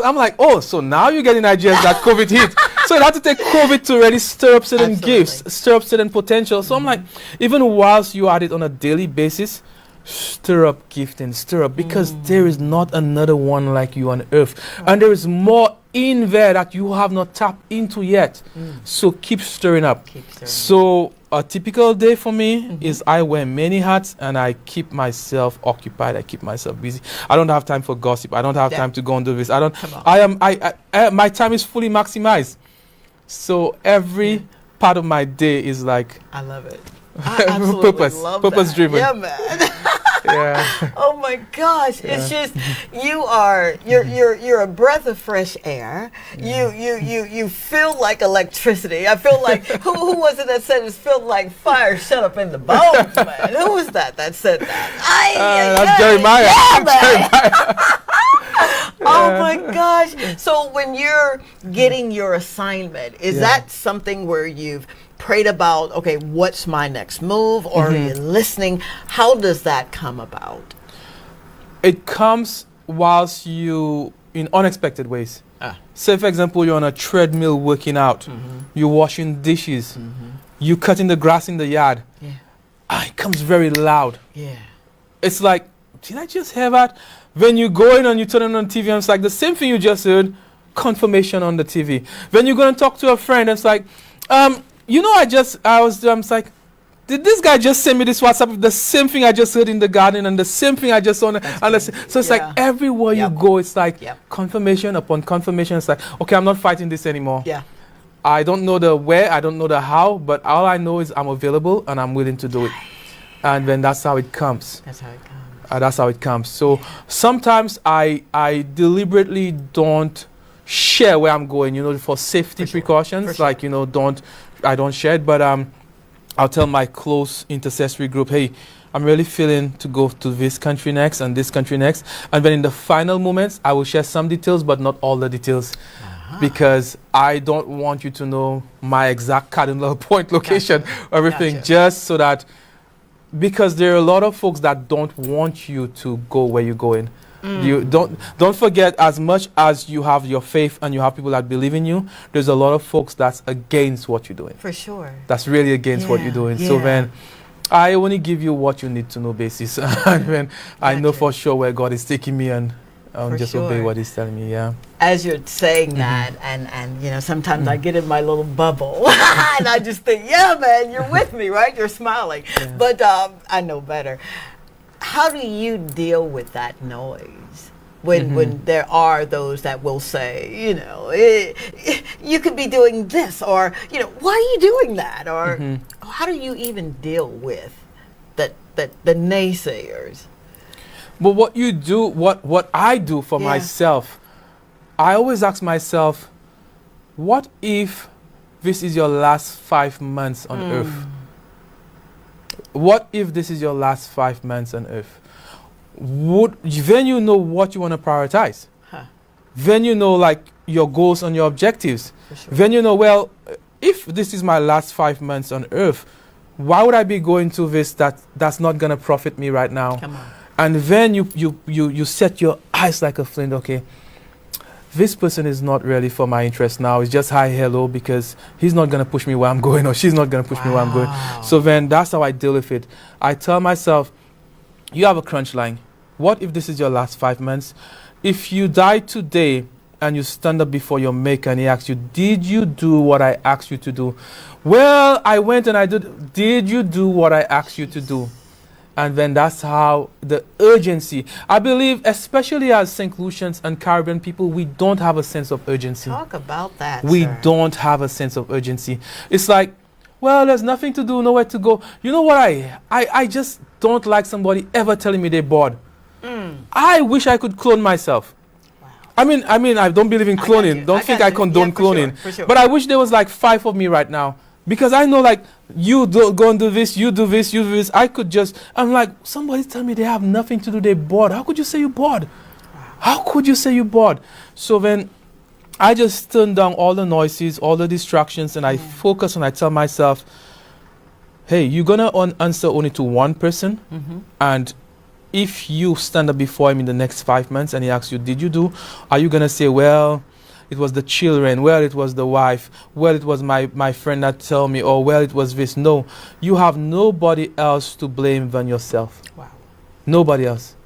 Speaker 5: I'm like, oh, so now you're getting ideas that COVID hit. So you have to take COVID to really stir up certain gifts, stir up certain potential. So I'm like, even whilst you are at it on a daily basis, stir up gifting, stir up, because there is not another one like you on earth, and there is more in there that you have not tapped into yet. So keep stirring up. So a typical day for me is I wear many hats and I keep myself occupied. I keep myself busy. I don't have time for gossip. I don't have time to go and do this. My time is fully maximized. So every part of my day is like,
Speaker 1: I love it. I absolutely love
Speaker 5: purpose
Speaker 1: that.
Speaker 5: driven.
Speaker 1: Yeah, man.
Speaker 5: Yeah.
Speaker 1: Oh my gosh! Yeah. It's just you're a breath of fresh air. You feel like electricity. I feel like who was it that said it felt like fire shut up in the bones, man? Who was that said that?
Speaker 5: That's Jeremiah.
Speaker 1: Yeah, man. Oh my gosh! So when you're getting your assignment, is that something where you've prayed about, okay, what's my next move, or are you listening? How does that come about?
Speaker 5: It comes whilst you, in unexpected ways. Say, for example, you're on a treadmill working out, you're washing dishes, you're cutting the grass in the yard. It comes very loud. It's like, did I just hear that? When you go in and you turn on TV, and it's like the same thing you just heard, confirmation on the TV. When you're going to talk to a friend, it's like, it's like, did this guy just send me this WhatsApp? The same thing I just heard in the garden and the same thing I just saw. So it's like everywhere you go, it's like confirmation upon confirmation. It's like, okay, I'm not fighting this anymore. I don't know the where, I don't know the how, but all I know is I'm available and I'm willing to do it. And then that's how it comes.
Speaker 1: That's how it comes.
Speaker 5: That's how it comes. So sometimes I deliberately don't share where I'm going, for safety precautions. Like, I don't share it, but I'll tell my close intercessory group, hey, I'm really feeling to go to this country next and this country next. And then in the final moments, I will share some details, but not all the details. Because I don't want you to know my exact cardinal point location, everything, just so that, because there are a lot of folks that don't want you to go where you're going. You don't forget, as much as you have your faith and you have people that believe in you, there's a lot of folks that's against what you're doing.
Speaker 1: For sure.
Speaker 5: That's really against what you're doing. So then I only give you what you need to know basis. And then I know for sure where God is taking me, and just obey what he's telling me.
Speaker 1: As you're saying that, and sometimes I get in my little bubble and I just think, yeah, man, you're with me, right? You're smiling. But I know better. How do you deal with that noise when there are those that will say, you could be doing this, or, why are you doing that? Or how do you even deal with the naysayers?
Speaker 5: But what you do, what I do for myself, I always ask myself, what if this is your last 5 months on earth? What if this is your last 5 months on earth? Then you know what you want to prioritize. then you know like your goals and your objectives. Sure. Then you know, well, if this is my last 5 months on earth, why would I be going to this that's not gonna profit me right now?
Speaker 1: Come on.
Speaker 5: And then you set your eyes like a flint. Okay, this person is not really for my interest now. It's just hi, hello, because he's not gonna push me where I'm going, or she's not gonna push me where I'm going. So then that's how I deal with it. I tell myself, you have a crunch line. What if this is your last 5 months? If you die today and you stand up before your maker and he asks you, did you do what I asked you to do? Well, I went and I did. Did you do what I asked you to do? And then that's how the urgency. I believe, especially as St. Lucians and Caribbean people, we don't have a sense of urgency.
Speaker 1: Talk about that,
Speaker 5: We
Speaker 1: sir.
Speaker 5: don't have a sense of urgency. It's like, well, there's nothing to do, nowhere to go. You know what? I just don't like somebody ever telling me they're bored. I wish I could clone myself. I mean, I don't believe in cloning. Don't think I condone cloning.
Speaker 1: For sure.
Speaker 5: But I wish there was like 5 of me right now. Because I know like, you go and do this, you do this, you do this. I'm like, somebody's telling me they have nothing to do, they're bored. How could you say you're bored? How could you say you're bored? So then I just turn down all the noises, all the distractions, and I focus and I tell myself, hey, you're going to answer only to one person. And if you stand up before him in the next 5 months and he asks you, did you do? Are you going to say, well, it was the children, well, it was the wife, well, it was my friend that told me, or well, it was this. No, you have nobody else to blame than yourself.
Speaker 1: Wow.
Speaker 5: Nobody else.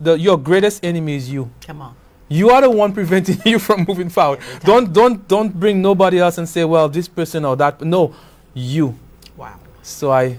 Speaker 5: Your greatest enemy is you.
Speaker 1: Come on.
Speaker 5: You are the one preventing you from moving forward. Don't bring nobody else and say, well, this person or that. No, you.
Speaker 1: Wow.
Speaker 5: So I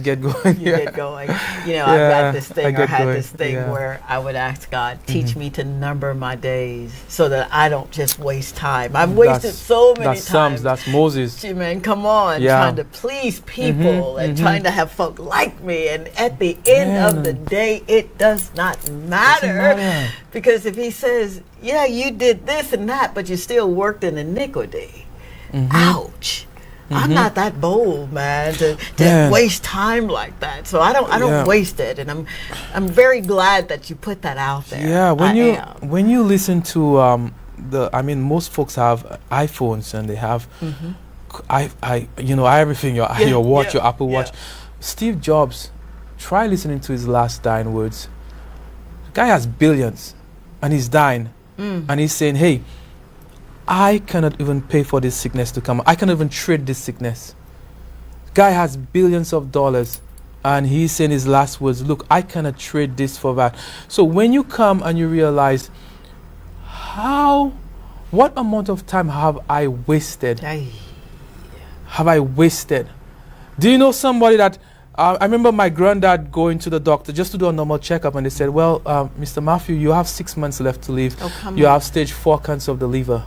Speaker 5: get going.
Speaker 1: You get going. You know, I've got this thing, or had this thing where I would ask God, teach me to number my days so that I don't just waste time. I've wasted so many times.
Speaker 5: Psalms, that's Moses.
Speaker 1: Gee, man, come on. Trying to please people and trying to have folk like me. And at the end of the day, it does not matter. Because if he says, yeah, you did this and that, but you still worked in iniquity. Ouch. I'm not that bold, man, to waste time like that. So I don't waste it, and I'm very glad that you put that out there.
Speaker 5: Yeah, when you listen to most folks have iPhones and they have everything, your watch, your Apple Watch. Steve Jobs, try listening to his last dying words. The guy has billions and he's dying, and he's saying, hey, I cannot even pay for this sickness to come. I cannot even trade this sickness. Guy has billions of dollars and he's saying his last words, look, I cannot trade this for that. So when you come and you realize what amount of time have I wasted? Have I wasted? Do you know somebody that, I remember my granddad going to the doctor just to do a normal checkup, and they said, well, Mr. Matthew, you have 6 months left to live. You have stage 4 cancer of the liver.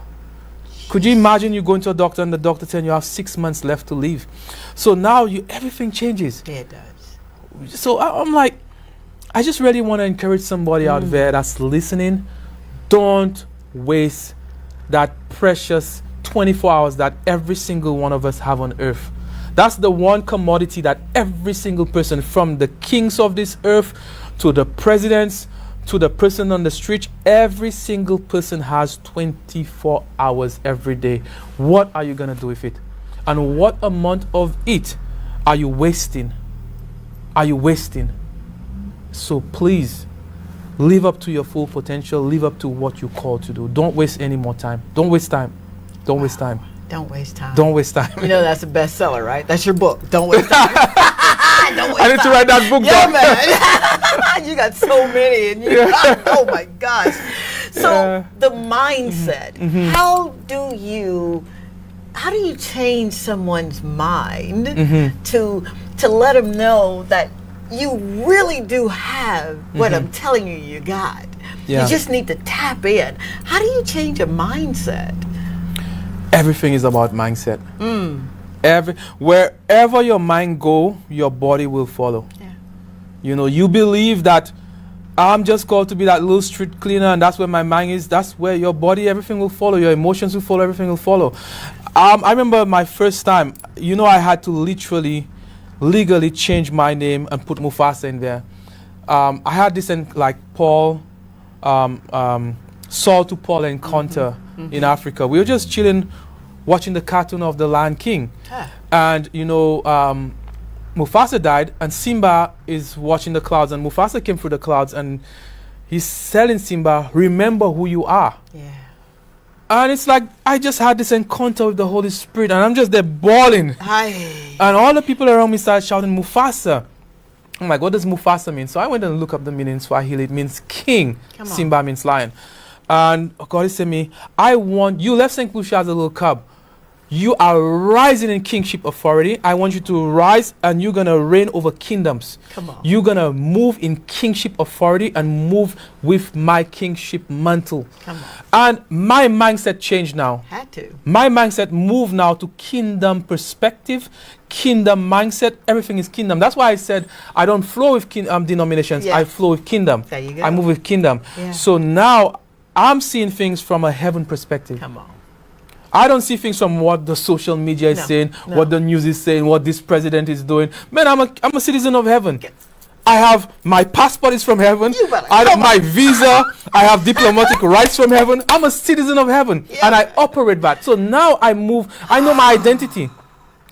Speaker 5: Could you imagine you going to a doctor and the doctor telling you have 6 months left to live? So now everything changes.
Speaker 1: Yeah, it does.
Speaker 5: So I'm like, I just really want to encourage somebody out there that's listening. Don't waste that precious 24 hours that every single one of us have on earth. That's the one commodity that every single person, from the kings of this earth to the presidents, to the person on the street, every single person has 24 hours every day. What are you going to do with it? And what amount of it are you wasting? So please, live up to your full potential. Live up to what you're called to do. Don't waste any more time. Don't waste time. Don't waste time.
Speaker 1: Don't waste time.
Speaker 5: Don't waste time.
Speaker 1: You know that's a bestseller, right? That's your book. Don't waste time.
Speaker 5: I need to write that book
Speaker 1: down.
Speaker 5: Yeah,
Speaker 1: man. You got so many. And oh, my gosh. So the mindset. How do you change someone's mind to let them know that you really do have what I'm telling you you got? You just need to tap in. How do you change a mindset?
Speaker 5: Everything is about mindset. Wherever your mind go, your body will follow. You know, you believe that I'm just called to be that little street cleaner, and that's where my mind is. That's where your body, everything will follow. Your emotions will follow. Everything will follow. I remember my first time. You know, I had to legally change my name and put Mufasa in there. I had this in like Paul. Saul to Paul encounter in Africa. We were just chilling, watching the cartoon of the Lion King. And, you know, Mufasa died, and Simba is watching the clouds, and Mufasa came through the clouds, and he's telling Simba, remember who you are. And it's like, I just had this encounter with the Holy Spirit, and I'm just there bawling. And all the people around me started shouting, Mufasa. I'm like, what does Mufasa mean? So I went and looked up the meaning in Swahili. It means king. Simba means lion. And God said to me, I want, you left St. Lucia as a little cub. You are rising in kingship authority. I want you to rise, and you're going to reign over kingdoms. You're going to move in kingship authority and move with my kingship mantle. And my mindset changed now.
Speaker 1: Had to.
Speaker 5: My mindset moved now to kingdom perspective, kingdom mindset. Everything is kingdom. That's why I said I don't flow with denominations. I flow with kingdom.
Speaker 1: There you go.
Speaker 5: I move with kingdom. So now I'm seeing things from a heaven perspective. I don't see things from what the social media is saying, what the news is saying, what this president is doing. Man, I'm a citizen of heaven. I have, my passport is from heaven. I have my visa. I have diplomatic rights from heaven. I'm a citizen of heaven, and I operate that. So now I move. I know my identity.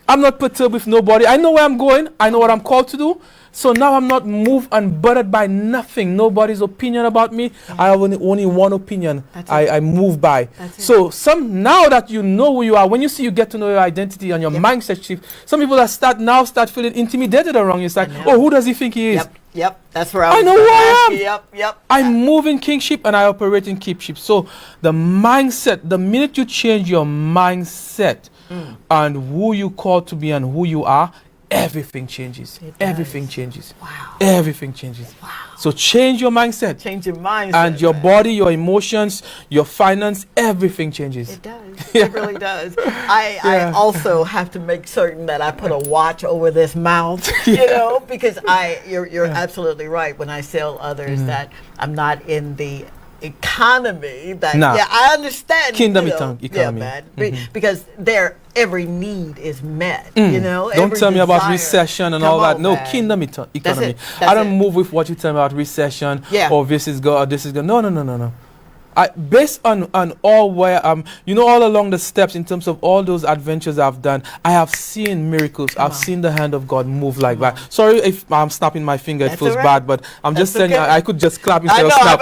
Speaker 5: I'm not perturbed with nobody. I know where I'm going. I know what I'm called to do. So now I'm not moved and burdened by nothing, nobody's opinion about me. I have only one opinion I move by. So now that you know who you are, when you see you get to know your identity and your mindset shift, some people that start feeling intimidated around you. It's like, oh, who does he think he is?
Speaker 1: Yep, that's where I
Speaker 5: know who I am.
Speaker 1: Yep.
Speaker 5: I move in kingship and I operate in kingship. So the mindset, the minute you change your mindset and who you call to be and who you are, everything changes. Everything changes.
Speaker 1: Wow.
Speaker 5: Everything changes. Wow. So change your mindset.
Speaker 1: Change your mindset.
Speaker 5: And your body, your emotions, your finance, everything changes.
Speaker 1: It does. It really does. I also have to make certain that I put a watch over this mouth, you know, because you're absolutely right when I tell others that I'm not in the economy that I understand
Speaker 5: kingdom economy
Speaker 1: because every need is met, you know.
Speaker 5: Don't tell me about recession and all that. No, kingdom economy. I don't move with what you tell me about recession or this is good or this is good. No. Based on all where all along the steps in terms of all those adventures I've done, I have seen miracles. I've seen the hand of God move like that. Sorry if I'm snapping my finger, it feels bad, but I'm just saying I could just clap instead of snap.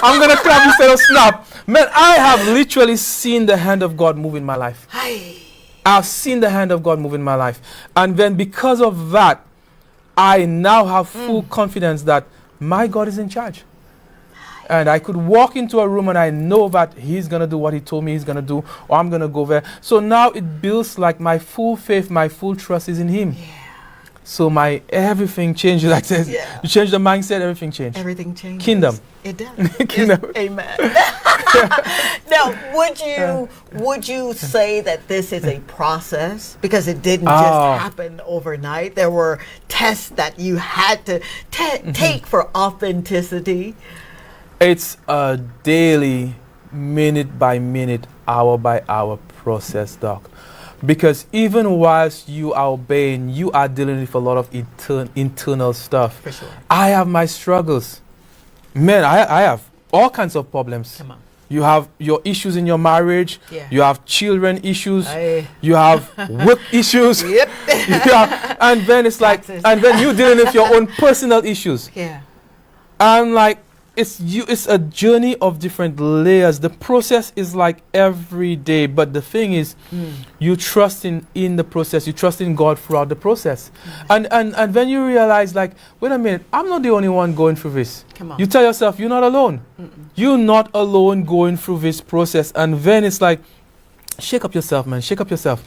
Speaker 5: I'm gonna clap instead of snap. Man, I have literally seen the hand of God move in my life. I've seen the hand of God move in my life. And then because of that, I now have full confidence that my God is in charge. And I could walk into a room and I know that he's going to do what he told me he's going to do, or I'm going to go there. So now it builds like my full faith, my full trust is in him. So my everything changes like this. You change the mindset, everything changes.
Speaker 1: Everything changes.
Speaker 5: Kingdom.
Speaker 1: It does.
Speaker 5: Kingdom.
Speaker 1: Amen. Now, would you say that this is a process? Because it didn't just happen overnight. There were tests that you had to take for authenticity.
Speaker 5: It's a daily, minute by minute, hour by hour process, Doc. Because even whilst you are obeying, you are dealing with a lot of internal stuff.
Speaker 1: For sure.
Speaker 5: I have my struggles. Man, I have all kinds of problems.
Speaker 1: Come on.
Speaker 5: You have your issues in your marriage.
Speaker 1: Yeah.
Speaker 5: You have children issues. You have work issues.
Speaker 1: Yep.
Speaker 5: And then it's like, and then you're dealing with your own personal issues.
Speaker 1: Yeah.
Speaker 5: I'm like, it's a journey of different layers. The process is like every day, but the thing is, you trust in the process. You trust in God throughout the process, and then you realize, like, wait a minute, I'm not the only one going through this.
Speaker 1: Come on.
Speaker 5: You tell yourself you're not alone. You're not alone going through this process, and then it's like, shake up yourself, man. Shake up yourself.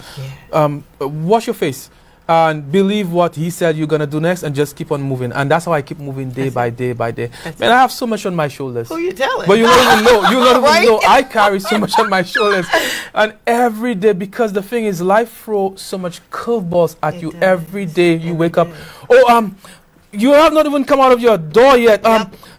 Speaker 5: Wash your face. And believe what he said you're going to do next and just keep on moving. And that's how I keep moving day by day by day. Man, I have so much on my shoulders.
Speaker 1: Who you telling?
Speaker 5: But you don't even know. You don't even know. I carry so much on my shoulders. And every day, because the thing is, life throws so much curveballs at you. Every day you wake up. You have not even come out of your door yet.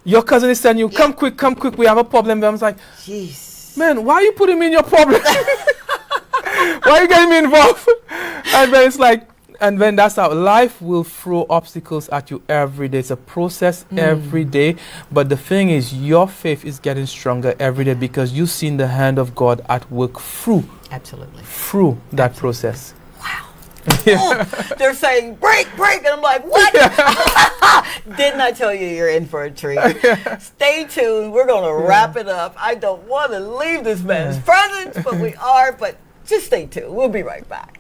Speaker 5: Your cousin is telling you, come quick, we have a problem. I was like,
Speaker 1: jeez.
Speaker 5: Man, why are you putting me in your problem? Why are you getting me involved? And then it's like, And when that's how life will throw obstacles at you every day. It's a process every day. But the thing is, your faith is getting stronger every day because you've seen the hand of God at work through that process.
Speaker 1: Wow. They're saying break, and I'm like, what? Didn't I tell you you're in for a treat? Stay tuned. We're going to wrap it up. I don't want to leave this man's presence, but we are. But just stay tuned. We'll be right back.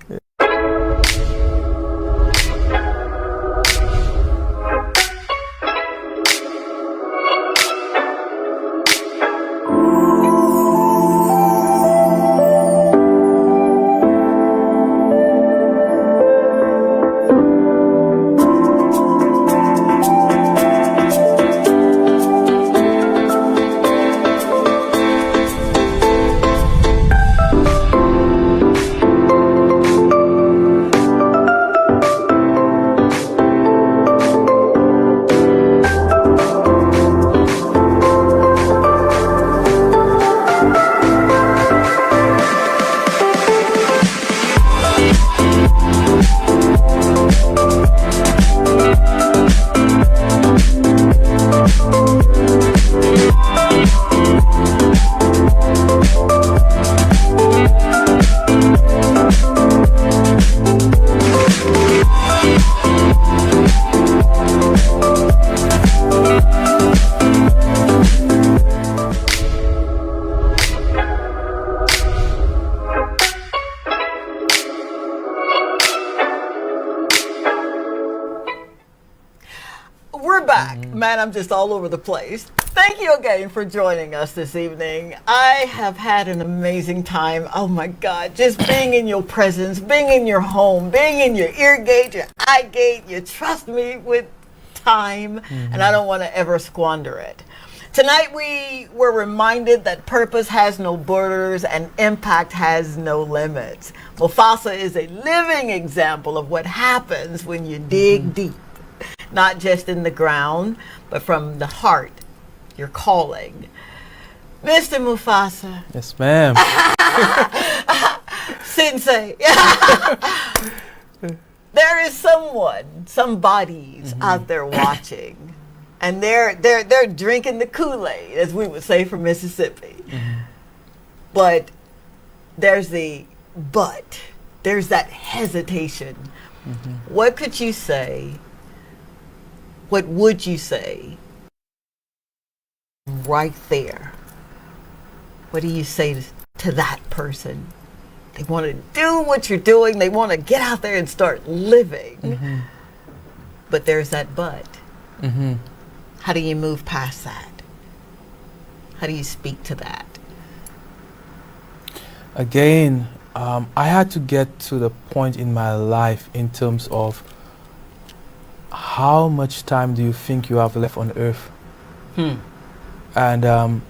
Speaker 1: Man, I'm just all over the place. Thank you again for joining us this evening. I have had an amazing time. Oh my God, just being in your presence, being in your home, being in your ear gate, your eye gate. You trust me with time, and I don't want to ever squander it. Tonight we were reminded that purpose has no borders and impact has no limits. Mufasa is a living example of what happens when you dig deep. Not just in the ground, but from the heart, your calling. Mr. Mufasa.
Speaker 5: Yes, ma'am.
Speaker 1: Sensei. There is some bodies out there watching, and they're drinking the Kool-Aid, as we would say from Mississippi. But there's that hesitation. What could you say? What would you say right there? What do you say to that person? They want to do what you're doing. They want to get out there and start living. But there's that but. How do you move past that? How do you speak to that?
Speaker 5: Again, I had to get to the point in my life in terms of how much time do you think you have left on earth? And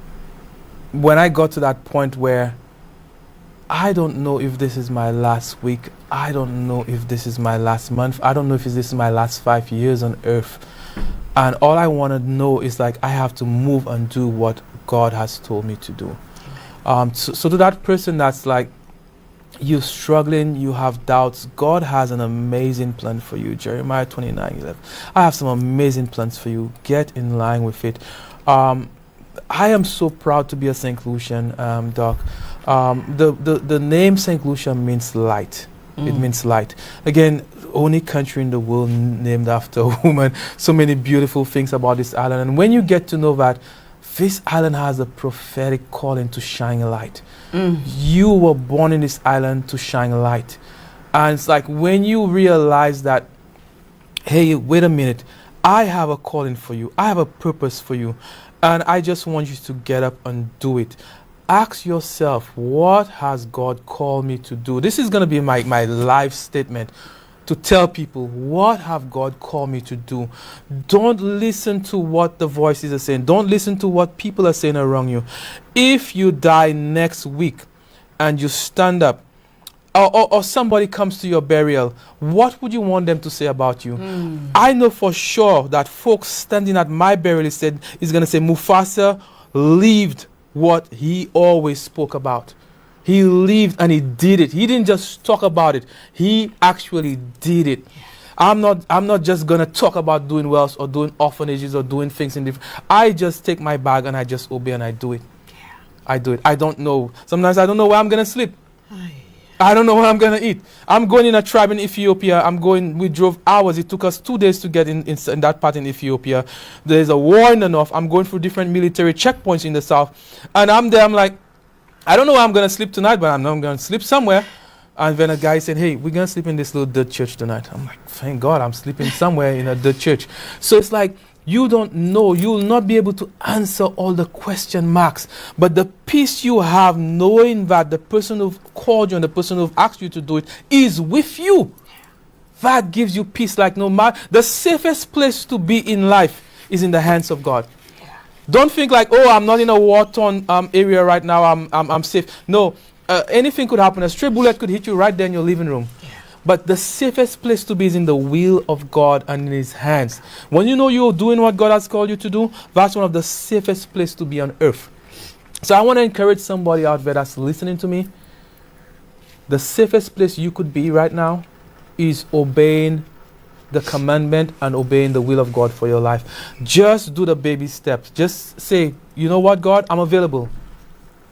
Speaker 5: when I got to that point where I don't know if this is my last week, I don't know if this is my last month, I don't know if this is my last 5 years on earth, and all I want to know is like I have to move and do what God has told me to do. So to that person that's like, you're struggling, you have doubts, God has an amazing plan for you. Jeremiah 29:11. I have some amazing plans for you. Get in line with it. I am so proud to be a St. Lucian, Doc. The name St. Lucian means light. It means light. Again, only country in the world named after a woman. So many beautiful things about this island. And when you get to know that this island has a prophetic calling to shine a light. You were born in this island to shine a light. And it's like when you realize that, hey, wait a minute, I have a calling for you. I have a purpose for you. And I just want you to get up and do it. Ask yourself, what has God called me to do? This is going to be my life statement. To tell people, what have God called me to do? Don't listen to what the voices are saying. Don't listen to what people are saying around you. If you die next week and you stand up, or somebody comes to your burial, what would you want them to say about you? I know for sure that folks standing at my burial is going to say, Mufasa lived what he always spoke about. He lived and he did it. He didn't just talk about it. He actually did it. I'm not just gonna talk about doing wells or doing orphanages or doing things in different. I just take my bag and I just obey and I do it. I do it. I don't know. Sometimes I don't know where I'm gonna sleep. I don't know what I'm gonna eat. I'm going in a tribe in Ethiopia. We drove hours. It took us 2 days to get in that part in Ethiopia. There's a war in the north. I'm going through different military checkpoints in the south. And I'm there, I'm like, I don't know where I'm gonna sleep tonight, but I know I'm gonna sleep somewhere. And then a guy said, hey, we're gonna sleep in this little dirt church tonight. I'm like, thank God I'm sleeping somewhere in a dirt church. So it's like, you don't know, you will not be able to answer all the question marks. But the peace you have knowing that the person who called you and the person who asked you to do it is with you, that gives you peace like no matter. The safest place to be in life is in the hands of God. Don't think like, oh, I'm not in a war-torn area right now, I'm safe. No, anything could happen. A stray bullet could hit you right there in your living room. But the safest place to be is in the will of God and in his hands. When you know you're doing what God has called you to do, that's one of the safest places to be on earth. So I want to encourage somebody out there that's listening to me. The safest place you could be right now is obeying the commandment and obeying the will of God for your life. Just do the baby steps. Just say, you know what, God, I'm available.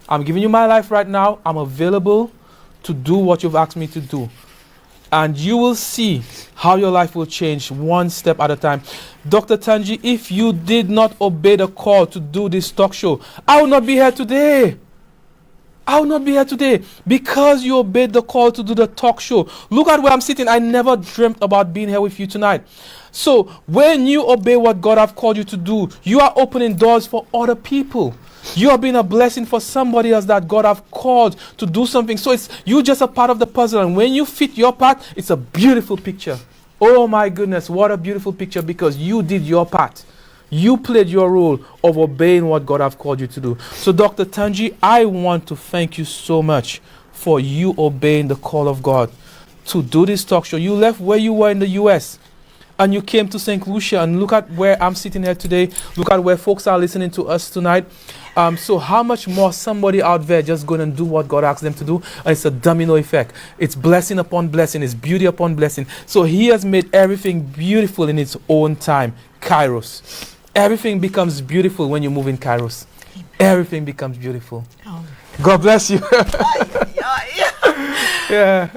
Speaker 5: I'm giving you my life right now. I'm available to do what you've asked me to do. And you will see how your life will change one step at a time. Dr. Tanji, if you did not obey the call to do this talk show, I would not be here today. I would not be here today because you obeyed the call to do the talk show. Look at where I'm sitting. I never dreamt about being here with you tonight. So when you obey what God has called you to do, you are opening doors for other people. You are being a blessing for somebody else that God have called to do something. So it's you just a part of the puzzle. And when you fit your part, it's a beautiful picture. Oh my goodness, what a beautiful picture, because you did your part. You played your role of obeying what God have called you to do. So Dr. Tanji, I want to thank you so much for you obeying the call of God to do this talk show. You left where you were in the US and you came to St. Lucia, and look at where I'm sitting here today. Look at where folks are listening to us tonight. So how much more somebody out there just going and do what God asked them to do? And it's a domino effect. It's blessing upon blessing. It's beauty upon blessing. So he has made everything beautiful in its own time. Kairos. Everything becomes beautiful when you move in Kairos. Everything becomes beautiful. Oh. God bless you. Yeah.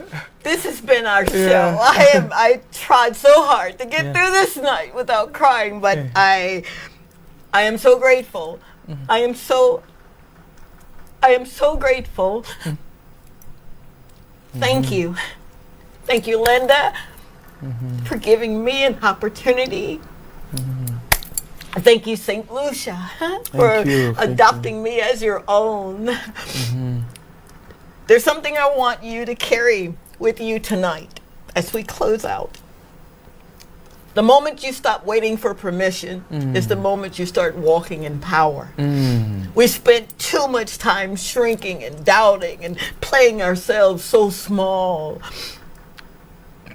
Speaker 1: This has been our show. I tried so hard to get through this night without crying, but I am so grateful. Mm-hmm. I am so grateful. Thank you. Thank you, Linda, for giving me an opportunity. Thank you, St. Lucia, for adopting me as your own. There's something I want you to carry with you tonight as we close out. The moment you stop waiting for permission is the moment you start walking in power. We spent too much time shrinking and doubting and playing ourselves so small.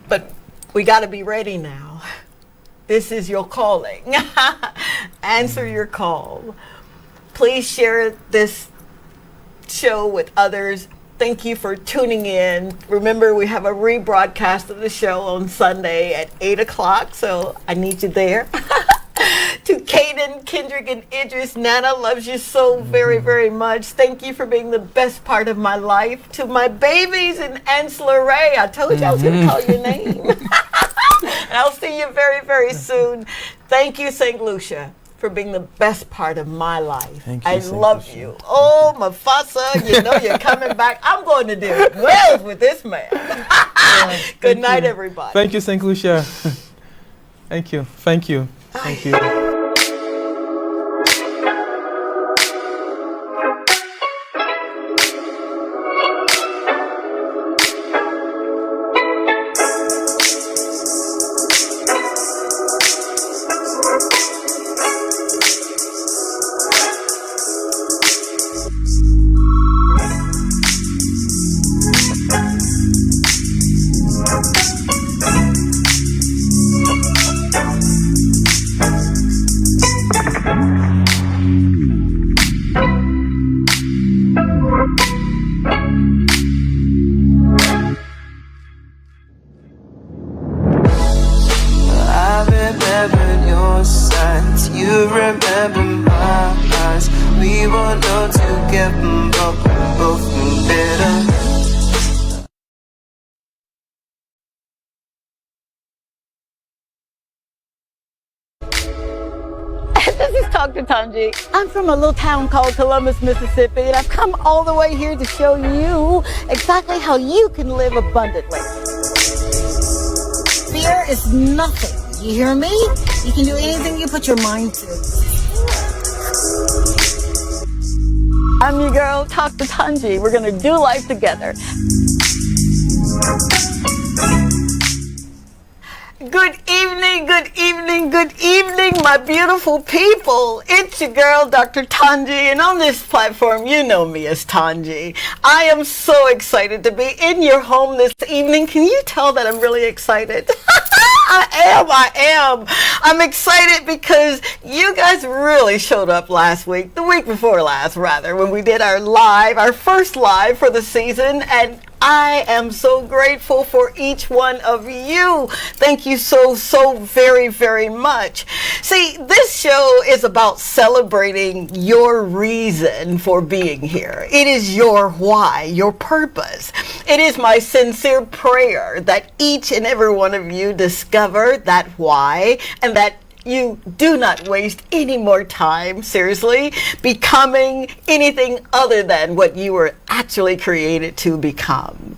Speaker 1: But we got to be ready now. This is your calling. Answer your call. Please share this show with others. Thank you for tuning in. Remember, we have a rebroadcast of the show on Sunday at 8 o'clock, so I need you there. To Caden, Kendrick, and Idris, Nana loves you so very, very much. Thank you for being the best part of my life. To my babies and Ansela Ray, I told you I was going to call your name. And I'll see you very, very soon. Thank you, St. Lucia, for being the best part of my life.
Speaker 5: Thank you,
Speaker 1: I love you. Oh, Mufasa, you know you're coming back. I'm going to do well with this man. Good night, everybody.
Speaker 5: Thank you, St. Lucia. Thank you. Thank you. Thank you.
Speaker 12: remember my eyes. We won't know to get both knew better.
Speaker 1: This is Dr. Tanji. I'm from a little town called Columbus, Mississippi, and I've come all the way here to show you exactly how you can live abundantly. Fear is nothing. You hear me? You can do anything you put your mind to. I'm your girl, Dr. Tanji. We're gonna do life together. Good evening, good evening, good evening, my beautiful people. It's your girl, Dr. Tanji, and on this platform, you know me as Tanji. I am so excited to be in your home this evening. Can you tell that I'm really excited? I am. I'm excited because you guys really showed up last week, the week before last, rather, when we did our first live for the season, and I am so grateful for each one of you. Thank you so very, very much. See, this show is about celebrating your reason for being here. It is your why, your purpose. It is my sincere prayer that each and every one of you discover that why, and that you do not waste any more time, seriously, becoming anything other than what you were actually created to become.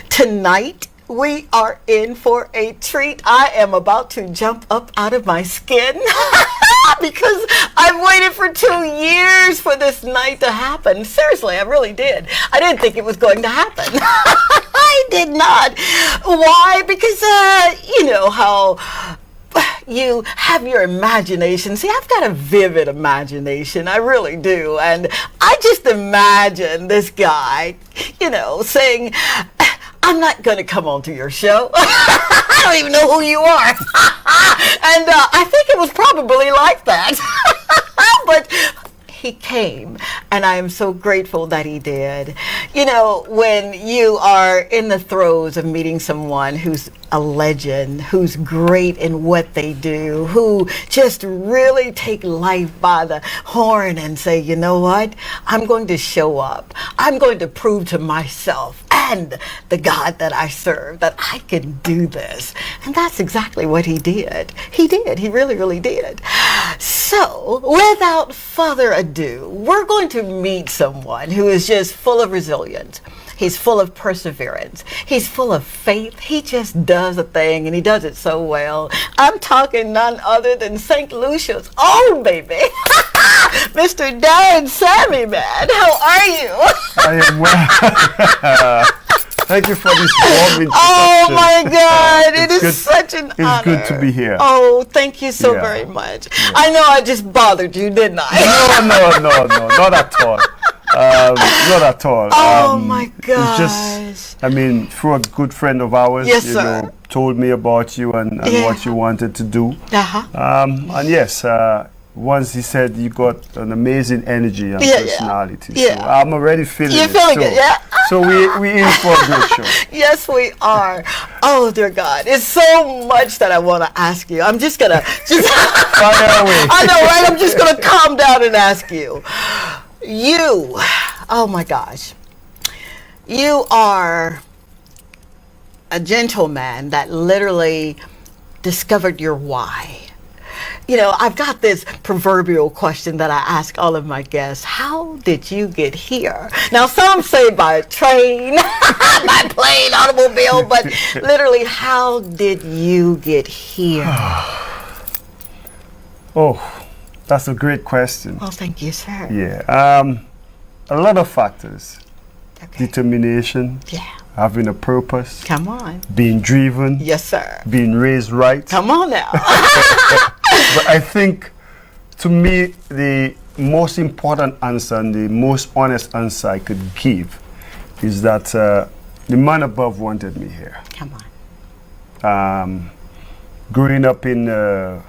Speaker 1: Tonight, we are in for a treat. I am about to jump up out of my skin because I've waited for 2 years for this night to happen. Seriously, I really did. I didn't think it was going to happen. I did not. Why? Because, you know how you have your imagination. See, I've got a vivid imagination. I really do. And I just imagine this guy, you know, saying, I'm not going to come onto your show. I don't even know who you are. And I think it was probably like that. But he came, and I am so grateful that he did. You know, when you are in the throes of meeting someone who's a legend, who's great in what they do, who just really take life by the horn and say, you know what, I'm going to show up. I'm going to prove to myself and the God that I serve that I can do this. And that's exactly what he did. He did. He really, really did. So, without further ado, we're going to meet someone who is just full of resilience. He's full of perseverance. He's full of faith. He just does a thing, and he does it so well. I'm talking none other than St. Lucia's own baby, Mr. Dan Sammy, man. How are you?
Speaker 7: I am well. Thank you for this warm introduction.
Speaker 1: Oh my God, it is such an honor.
Speaker 7: It's good to be here.
Speaker 1: Oh, thank you so very much. Yeah. I know I just bothered you, didn't I?
Speaker 7: No, not at all. Not at all.
Speaker 1: Oh my gosh.
Speaker 7: It's just, I mean, through a good friend of ours,
Speaker 1: yes,
Speaker 7: you
Speaker 1: sir.
Speaker 7: know, told me about you and what you wanted to do. And yes, once he said you got an amazing energy and personality. So I'm already feeling
Speaker 1: You're feeling it, yeah?
Speaker 7: So we in for a good show.
Speaker 1: Yes, we are. Oh, dear God. It's so much that I want to ask you. I'm just going to...
Speaker 7: Fire away.
Speaker 1: I know, right? I'm just going to calm down and ask you. You, oh my gosh. You are a gentleman that literally discovered your why. You know, I've got this proverbial question that I ask all of my guests. How did you get here? Now, some say by train, by plane, automobile, but literally, how did you get here?
Speaker 7: Oh, that's a great question.
Speaker 1: Well, thank you, sir.
Speaker 7: Yeah. A lot of factors. Okay. Determination.
Speaker 1: Yeah.
Speaker 7: Having a purpose.
Speaker 1: Come on.
Speaker 7: Being driven.
Speaker 1: Yes, sir.
Speaker 7: Being raised right.
Speaker 1: Come on now.
Speaker 7: But I think, to me, the most important answer and the most honest answer I could give is that the man above wanted me here.
Speaker 1: Come on.
Speaker 7: Growing up in a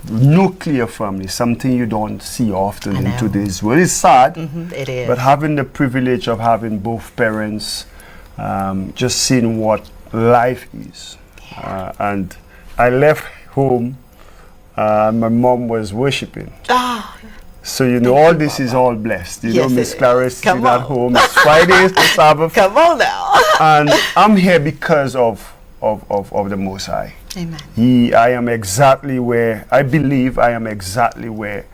Speaker 7: nuclear family, something you don't see often in today's world. It's sad,
Speaker 1: it is.
Speaker 7: But having the privilege of having both parents, just seeing what life is. And I left home My mom was worshiping.
Speaker 1: Ah.
Speaker 7: So, you know, all this is all blessed. You know, Miss Clara is sitting at home. It's Fridays, the Sabbath.
Speaker 1: Come on now.
Speaker 7: And I'm here because of the Most High.
Speaker 1: Amen.
Speaker 7: I am exactly where, I believe I am exactly where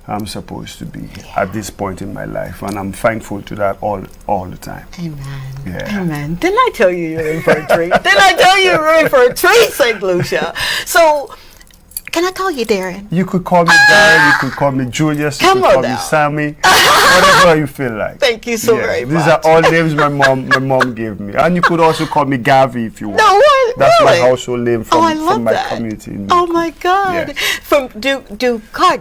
Speaker 7: I'm supposed to be at this point in my life. And I'm thankful to that all the time.
Speaker 1: Amen.
Speaker 7: Yeah.
Speaker 1: Amen. Didn't I tell you you're in for a treat? Didn't I tell you you're in for a treat, St. Lucia? So, can I call you Darren?
Speaker 7: You could call me Darren, you could call me Julius, you could call me Sammy, whatever you feel like.
Speaker 1: Thank you so very much.
Speaker 7: These are all names my mom gave me. And you could also call me Gavi if you want.
Speaker 1: No, what?
Speaker 7: That's
Speaker 1: really?
Speaker 7: my household name from my
Speaker 1: that.
Speaker 7: community.
Speaker 1: Oh my God.
Speaker 7: Yeah.
Speaker 1: From Duga.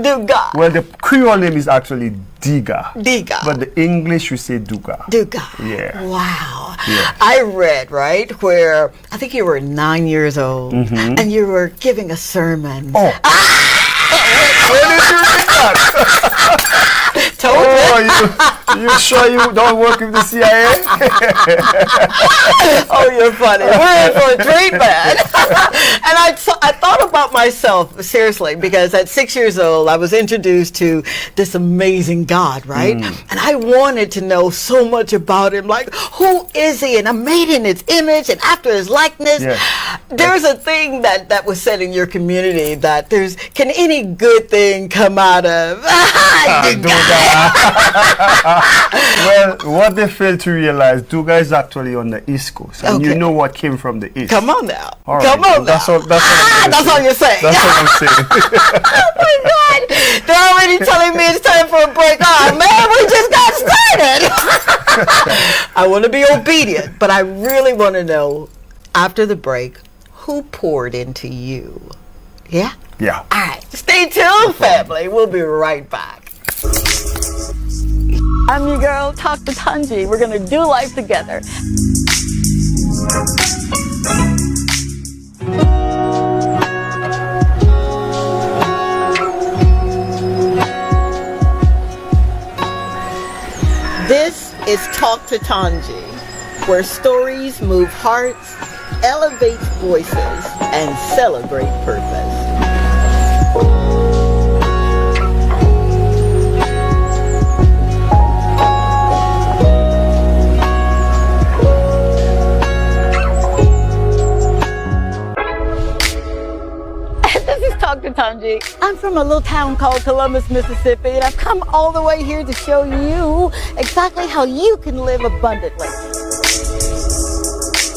Speaker 7: Duga. Well, the Creole name is actually Diga.
Speaker 1: Diga.
Speaker 7: But the English we say Duga.
Speaker 1: Duga.
Speaker 7: Yeah.
Speaker 1: Wow.
Speaker 7: Yeah.
Speaker 1: I read, right, where I think you were 9 years old and you were giving a sermon.
Speaker 7: Oh. Where did you get that? You sure you don't work with the CIA?
Speaker 1: Oh, you're funny. We're in for a treat, man. And I thought about myself, seriously, because at 6 years old, I was introduced to this amazing God, right? And I wanted to know so much about him. Like, who is he? And I'm made in his image and after his likeness. Yeah. There's a thing that was said in your community that can any good thing come out of?
Speaker 7: Well, what they fail to realize, Duga is actually on the East Coast, and you know what came from the East.
Speaker 1: Come on now.
Speaker 7: All right.
Speaker 1: Come on
Speaker 7: That's
Speaker 1: now.
Speaker 7: all
Speaker 1: you're saying.
Speaker 7: That's what I'm saying.
Speaker 1: Oh my God. They're already telling me it's time for a break. Oh man, we just got started. I want to be obedient, but I really want to know, after the break, who poured into you? Yeah?
Speaker 7: Yeah.
Speaker 1: All right. Stay tuned, family. We'll be right back. I'm your girl, Talk to Tanji. We're going to do life together. This is Talk to Tanji, where stories move hearts, elevate voices, and celebrate purpose. Talk to Tanji. I'm from a little town called Columbus, Mississippi, and I've come all the way here to show you exactly how you can live abundantly.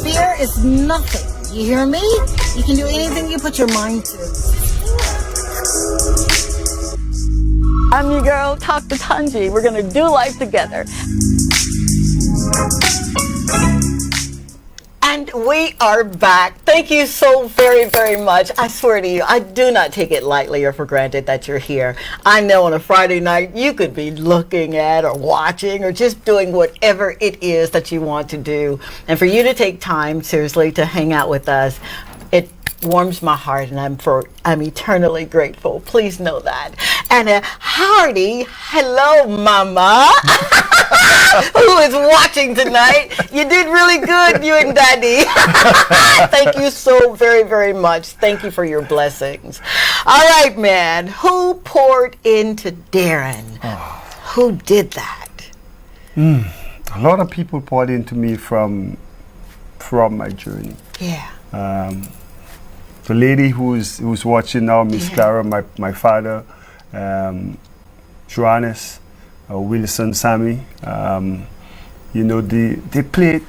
Speaker 1: Fear is nothing. You hear me? You can do anything you put your mind to. I'm your girl, Talk to Tanji. We're going to do life together. And we are back. Thank you so very, very much. I swear to you, I do not take it lightly or for granted that you're here. I know on a Friday night, you could be looking at or watching or just doing whatever it is that you want to do. And for you to take time, seriously, to hang out with us, it warms my heart, and I'm eternally grateful. Please know that. And a hearty hello, Mama, who is watching tonight. You did really good, you and Daddy. Thank you so very, very much. Thank you for your blessings. All right, man. Who poured into Darren? Who did that?
Speaker 7: A lot of people poured into me from my journey.
Speaker 1: Yeah.
Speaker 7: The lady who's watching now, Miss Clara, my father, Johannes, Wilson, Sammy, you know, they played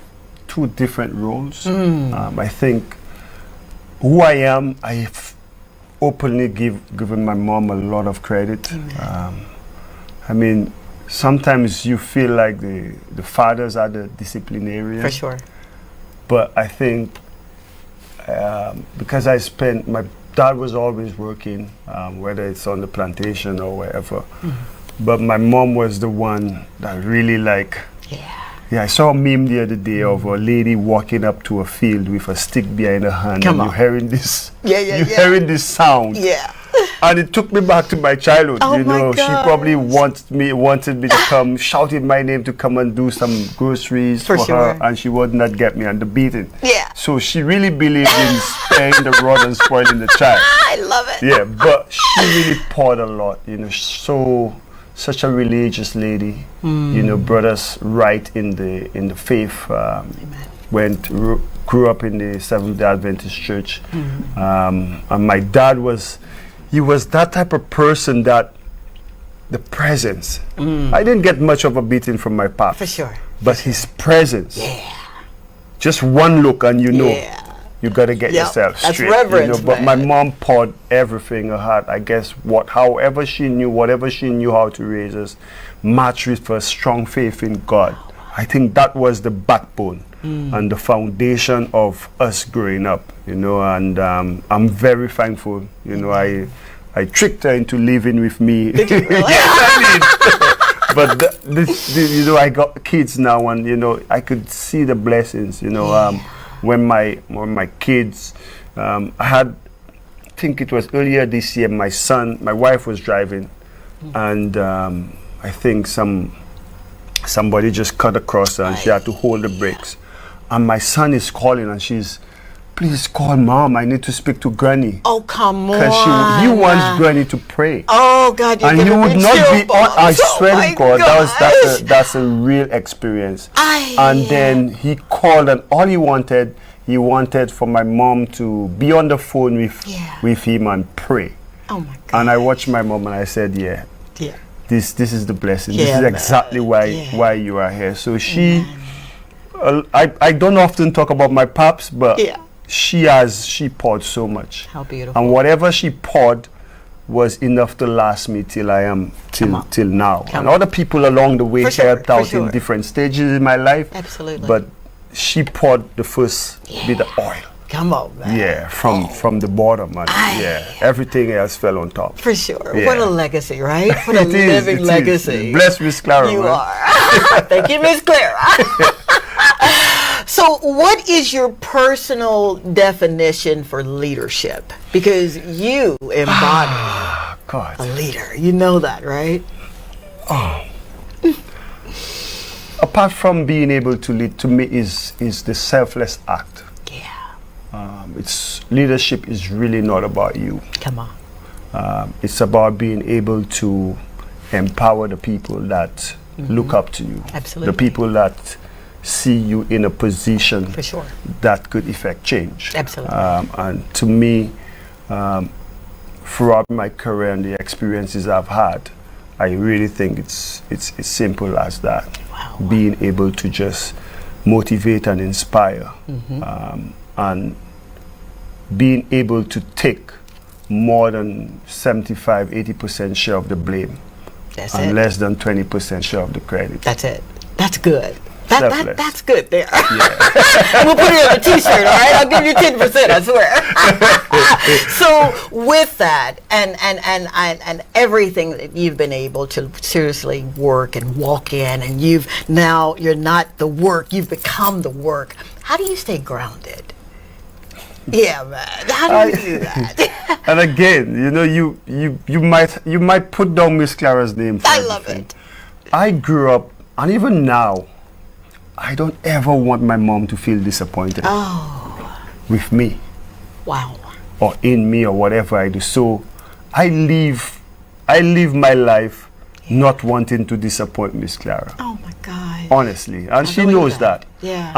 Speaker 7: two different roles. I think who I am, I've openly given my mom a lot of credit. I mean, sometimes you feel like the fathers are the disciplinarian.
Speaker 1: For sure.
Speaker 7: But I think because my dad was always working, whether it's on the plantation or wherever. But my mom was the one that really yeah, I saw a meme the other day of a lady walking up to a field with a stick behind her hand, and you're hearing this, hearing this sound.
Speaker 1: Yeah.
Speaker 7: And it took me back to my childhood.
Speaker 1: Oh,
Speaker 7: you know,
Speaker 1: my
Speaker 7: she probably wanted me to come, shouting my name to come and do some groceries for her, and she would not get me on the beating.
Speaker 1: Yeah.
Speaker 7: So she really believed in sparing the rod and spoiling the child.
Speaker 1: I love it.
Speaker 7: Yeah, but she really poured a lot, you know, such a religious lady, you know, brought us right in the faith, grew up in the Seventh-day Adventist church. And my dad was that type of person that the presence. I didn't get much of a beating from my pops.
Speaker 1: For sure.
Speaker 7: But his presence. Yeah. Just one look and you know you gotta get yourself straight.
Speaker 1: That's reverence,
Speaker 7: you know, but my mom poured everything in her heart. I guess whatever she knew how to raise us, matched with a strong faith in God. I think that was the backbone and the foundation of us growing up, you know, and I'm very thankful. You know, I tricked her into living with me.
Speaker 1: Did you really?
Speaker 7: Yes, I did. But you know, I got kids now, and you know, I could see the blessings. You know, when my kids, I think it was earlier this year. My wife was driving, and I think somebody just cut across her, and she had to hold the brakes. And my son is calling, and she's, please call mom. I need to speak to Granny.
Speaker 1: Oh, come on.
Speaker 7: Because he wants Granny to pray.
Speaker 1: Oh, God, you're
Speaker 7: and you would not be I swear to God, that's a real experience. And then he called, and all he wanted for my mom to be on the phone with him and pray.
Speaker 1: Oh, my God.
Speaker 7: And I watched my mom, and I said, this is the blessing. This is exactly why you are here. So she, I don't often talk about my pops, but she poured so much.
Speaker 1: How beautiful.
Speaker 7: And whatever she poured was enough to last me till I am till now. And other people along the way helped out in different stages in my life.
Speaker 1: Absolutely.
Speaker 7: But she poured the first bit of oil.
Speaker 1: Come on, man.
Speaker 7: Yeah, from the bottom, and everything else fell on top.
Speaker 1: For sure. Yeah. What a legacy, right? What a living legacy.
Speaker 7: Bless Miss Clara.
Speaker 1: You are. Thank you, Miss Clara. So what is your personal definition for leadership? Because you embody a leader. You know that, right?
Speaker 7: Oh. Apart from being able to lead, to me is the selfless act. Leadership is really not about you.
Speaker 1: Come on.
Speaker 7: It's about being able to empower the people that look up to you.
Speaker 1: Absolutely.
Speaker 7: The people that see you in a position that could effect change.
Speaker 1: Absolutely.
Speaker 7: And to me, throughout my career and the experiences I've had, I really think it's simple as that.
Speaker 1: Wow.
Speaker 7: Being able to just motivate and inspire, and being able to take more than 75-80% share of the blame.
Speaker 1: That's
Speaker 7: and
Speaker 1: it.
Speaker 7: less than 20% share of the credit.
Speaker 1: That's it. That's good. That's good there.
Speaker 7: Yeah.
Speaker 1: We'll put it on a t-shirt, all right? I'll give you 10%, I swear. So with that and everything that you've been able to seriously work and walk in, and you're not the work, you've become the work. How do you stay grounded? Yeah, man. How do you do that?
Speaker 7: And again, you know, you might put down Miss Clara's name for
Speaker 1: I love it.
Speaker 7: I grew up, and even now, I don't ever want my mom to feel disappointed with me.
Speaker 1: Wow.
Speaker 7: Or in me, or whatever I do. So I live my life not wanting to disappoint Miss Clara.
Speaker 1: Oh my God.
Speaker 7: Honestly, and she knows that.
Speaker 1: Yeah.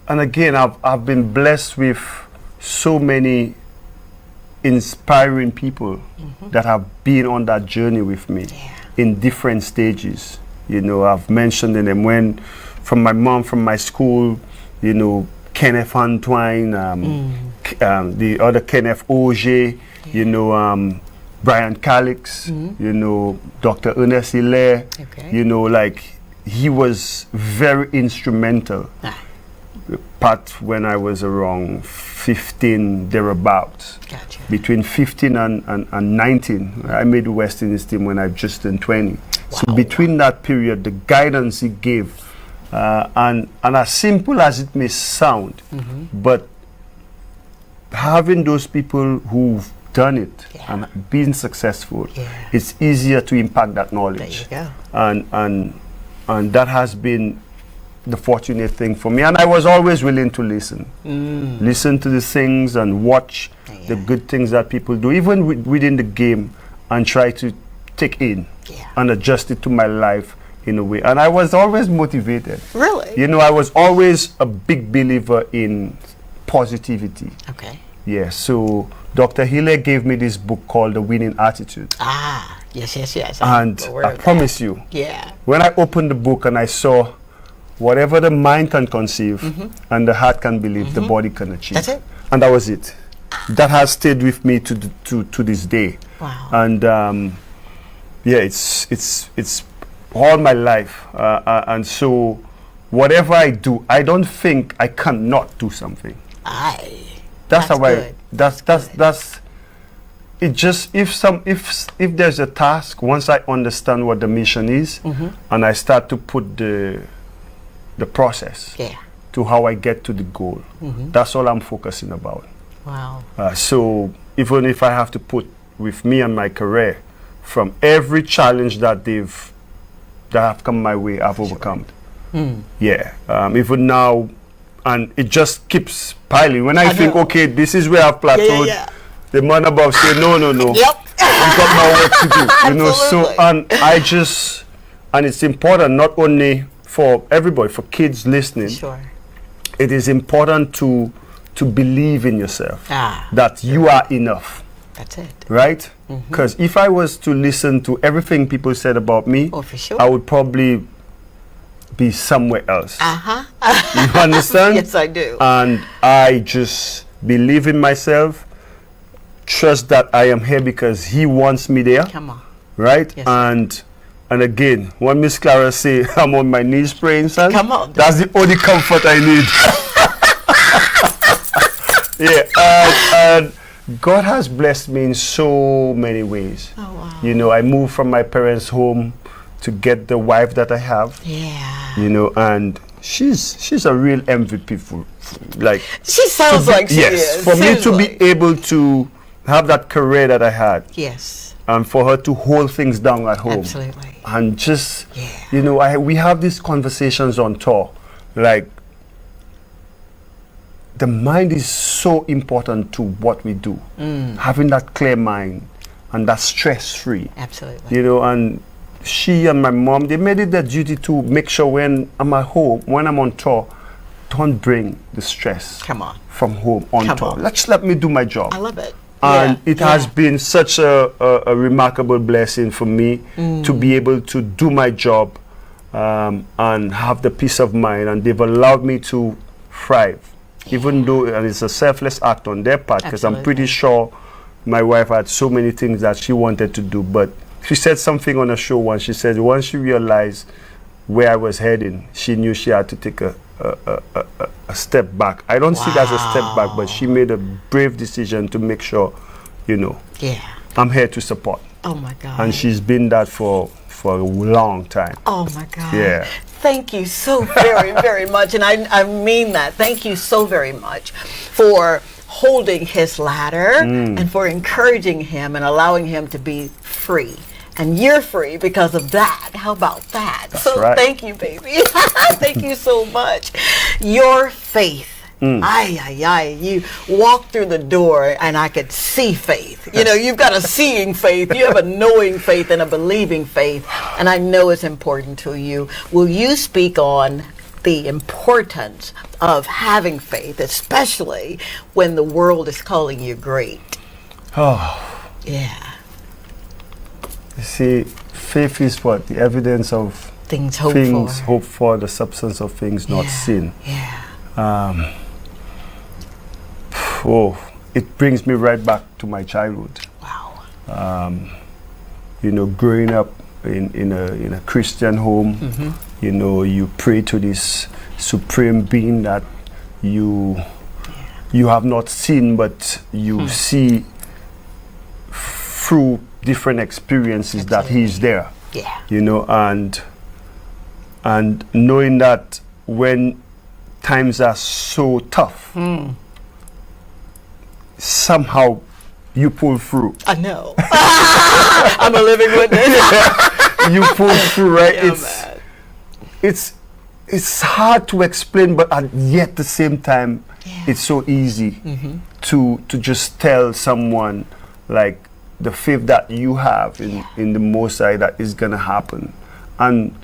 Speaker 7: And again, I've been blessed with so many inspiring people that have been on that journey with me in different stages. You know, I've mentioned them from my mom, from my school, you know, Kenneth Antoine, the other Kenneth Auger, you know, Brian Calix, you know, Dr. Ernest Hilaire, you know, like, he was very instrumental. Part when I was around 15, thereabouts.
Speaker 1: Gotcha.
Speaker 7: Between 15 and 19, I made the West Indies team when I just turned 20. Wow. So between that period, the guidance he gave, and as simple as it may sound, but having those people who've done it and been successful, it's easier to impact that knowledge.
Speaker 1: There you go.
Speaker 7: And that has been the fortunate thing for me. And I was always willing to listen. Listen to the things and watch the good things that people do, even within the game, and try to take in and adjust it to my life in a way. And I was always motivated.
Speaker 1: Really?
Speaker 7: You know, I was always a big believer in positivity.
Speaker 1: Okay.
Speaker 7: Yeah, so Dr. Hilary gave me this book called The Winning Attitude.
Speaker 1: Ah, yes.
Speaker 7: And I promise you, when I opened the book and I saw whatever the mind can conceive and the heart can believe, the body can achieve.
Speaker 1: That's it.
Speaker 7: And that was it. That has stayed with me to this day.
Speaker 1: Wow.
Speaker 7: And it's all my life. And so whatever I do, I don't think I cannot do something. That's how I. That's. It just if there's a task, once I understand what the mission is, and I start to put the process to how I get to the goal, that's all I'm focusing about.
Speaker 1: Wow.
Speaker 7: So even if I have to put with me and my career, from every challenge that have come my way, I've overcome. Even now. And it just keeps piling. When I think, okay, this is where I've plateaued, the man above say, no. Yep. We've got more work to do. You know, so, and it's important not only for everybody, for kids listening.
Speaker 1: Sure.
Speaker 7: It is important to believe in yourself, that you are enough.
Speaker 1: That's it.
Speaker 7: Right? Because if I was to listen to everything people said about me,
Speaker 1: for sure.
Speaker 7: I would probably be somewhere else. You understand?
Speaker 1: Yes, I do.
Speaker 7: And I just believe in myself, trust that I am here because he wants me there.
Speaker 1: Come on.
Speaker 7: Right?
Speaker 1: Yes,
Speaker 7: and again, when Miss Clara say I'm on my knees praying, son,
Speaker 1: come on.
Speaker 7: That's the only comfort I need. And God has blessed me in so many ways.
Speaker 1: Oh, wow.
Speaker 7: You know, I moved from my parents' home to get the wife that I have.
Speaker 1: Yeah.
Speaker 7: You know, and she's a real MVP for like.
Speaker 1: She sounds like she is.
Speaker 7: For me to be able to have that career that I had.
Speaker 1: Yes.
Speaker 7: And for her to hold things down at home.
Speaker 1: Absolutely.
Speaker 7: And just, you know, we have these conversations on tour, like. The mind is so important to what we do. Having that clear mind and that stress-free.
Speaker 1: Absolutely.
Speaker 7: You know, and she and my mom, they made it their duty to make sure when I'm at home, when I'm on tour, don't bring the stress from home on tour. Let me do my job.
Speaker 1: I love it.
Speaker 7: And it has been such a remarkable blessing for me to be able to do my job and have the peace of mind. And they've allowed me to thrive. Even though it's a selfless act on their part, because I'm pretty sure my wife had so many things that she wanted to do. But she said something on a show once. She said once she realized where I was heading, she knew she had to take a step back. I don't see it as a step back, but she made a brave decision to make sure, you know, I'm here to support.
Speaker 1: Oh my God.
Speaker 7: And she's been that for a long time.
Speaker 1: Oh my God.
Speaker 7: Yeah.
Speaker 1: Thank you so very, very much. And I mean that. Thank you so very much for holding his ladder and for encouraging him and allowing him to be free. And you're free because of that. How about that?
Speaker 7: That's
Speaker 1: so
Speaker 7: right.
Speaker 1: Thank you, baby. Thank you so much. Your faith. You walk through the door and I could see faith. You know, you've got a seeing faith, you have a knowing faith and a believing faith, and I know it's important to you. Will you speak on the importance of having faith, especially when the world is calling you great?
Speaker 7: Oh.
Speaker 1: Yeah.
Speaker 7: You see, faith is what? The evidence of
Speaker 1: things hoped
Speaker 7: for, the substance of things not seen.
Speaker 1: Yeah.
Speaker 7: It brings me right back to my childhood.
Speaker 1: Wow.
Speaker 7: You know, growing up in a Christian home, you know, you pray to this supreme being that you have not seen, but you see through different experiences that he's there.
Speaker 1: Yeah.
Speaker 7: You know, and knowing that when times are so tough, somehow you pull through.
Speaker 1: I know. I'm a living witness.
Speaker 7: You pull through, right?
Speaker 1: Yeah,
Speaker 7: it's hard to explain, but yet at the same time, it's so easy to just tell someone like the faith that you have in the Most High that is gonna happen. And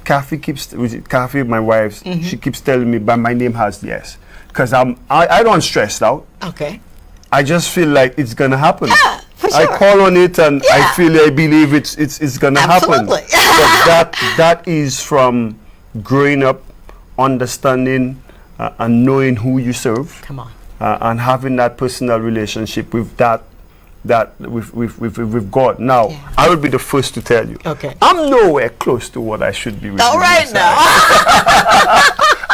Speaker 7: Kathy, my wife, she keeps telling me, but my name has the S, because I don't stress out.
Speaker 1: Okay.
Speaker 7: I just feel like it's gonna happen.
Speaker 1: Yeah, for sure.
Speaker 7: I call on it and I believe it's gonna happen. But that is from growing up, understanding and knowing who you serve.
Speaker 1: Come on.
Speaker 7: And having that personal relationship with with God. Now, I will be the first to tell you.
Speaker 1: Okay.
Speaker 7: I'm nowhere close to what I should be with.
Speaker 1: All right now.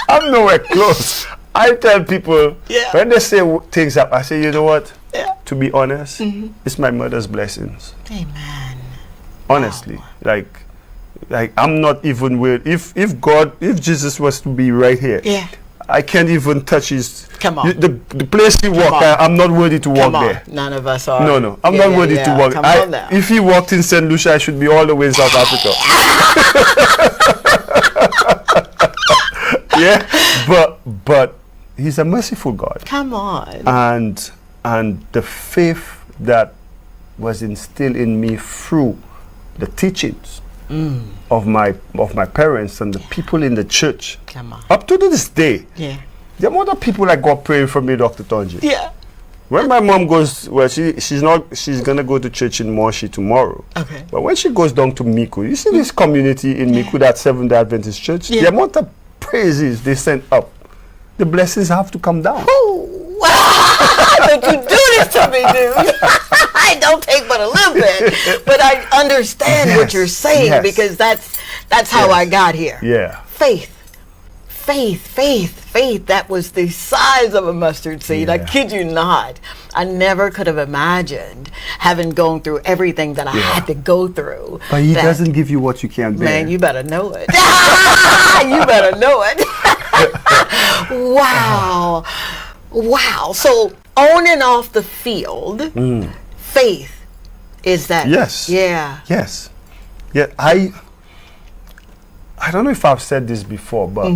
Speaker 7: I'm nowhere close. I tell people when they say things up, I say, you know what? To be honest, it's my mother's blessings.
Speaker 1: Amen.
Speaker 7: Honestly, like I'm not even with if Jesus was to be right here, I can't even touch his.
Speaker 1: Come on.
Speaker 7: The place he walked, I'm not worthy to walk there.
Speaker 1: None of us are.
Speaker 7: No, I'm not worthy to walk. If he walked in St. Lucia, I should be all the way in South Africa. but he's a merciful God.
Speaker 1: Come on.
Speaker 7: And the faith that was instilled in me through the teachings of my parents and the people in the church.
Speaker 1: Come on.
Speaker 7: Up to this day.
Speaker 1: Yeah.
Speaker 7: The amount of people that got praying for me, Dr. Tonji.
Speaker 1: Yeah.
Speaker 7: When my mom goes, well, she's gonna go to church in Moshi tomorrow. Okay. But when she goes down to Miku, you see this community in Miku, that Seventh-day Adventist church. The amount of praises they send up, the blessings have to come down.
Speaker 1: Oh, wow! Don't you do this to me, dude? I don't take but a little bit, but I understand what you're saying because that's how I got here.
Speaker 7: Yeah.
Speaker 1: Faith. That was the size of a mustard seed. I kid you not. I never could have imagined having gone through everything that I had to go through.
Speaker 7: But he doesn't give you what you can't bear.
Speaker 1: Man, you better know it. You better know it. Wow. So on and off the field, faith is that.
Speaker 7: Yes.
Speaker 1: Yeah.
Speaker 7: Yes. Yeah. I don't know if I've said this before, but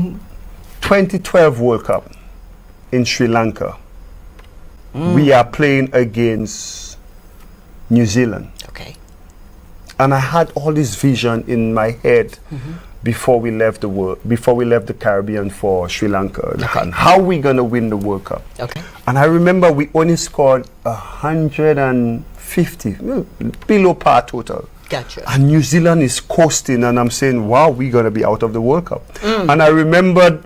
Speaker 7: 2012 World Cup in Sri Lanka, we are playing against New Zealand.
Speaker 1: Okay.
Speaker 7: And I had all this vision in my head before we left the Caribbean for Sri Lanka, and how we gonna win the World Cup.
Speaker 1: Okay.
Speaker 7: And I remember we only scored 150, below par total.
Speaker 1: Gotcha.
Speaker 7: And New Zealand is coasting, and I'm saying, wow, we're gonna be out of the World Cup. And I remembered,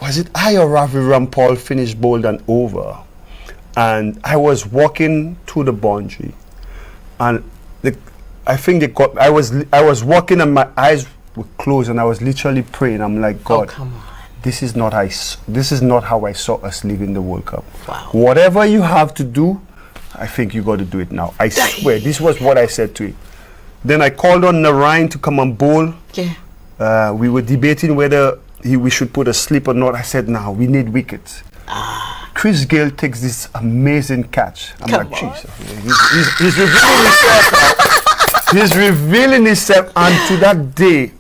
Speaker 7: was it I or Ravi Rampal finished bowled and over, and I was walking to the boundary, and I think they got. I was walking and my eyes were closed, and I was literally praying. I'm like, God,
Speaker 1: come on.
Speaker 7: This is not how I saw us leaving the World Cup.
Speaker 1: Wow.
Speaker 7: Whatever you have to do, I think you got to do it now. I swear, this was what I said to him. Then I called on Narayan to come and bowl.
Speaker 1: Yeah.
Speaker 7: We were debating whether we should put a slip or not. I said, no, we need wickets. Chris Gale takes this amazing catch. I'm like, Jesus. He's revealing himself. He's revealing himself. And to that day,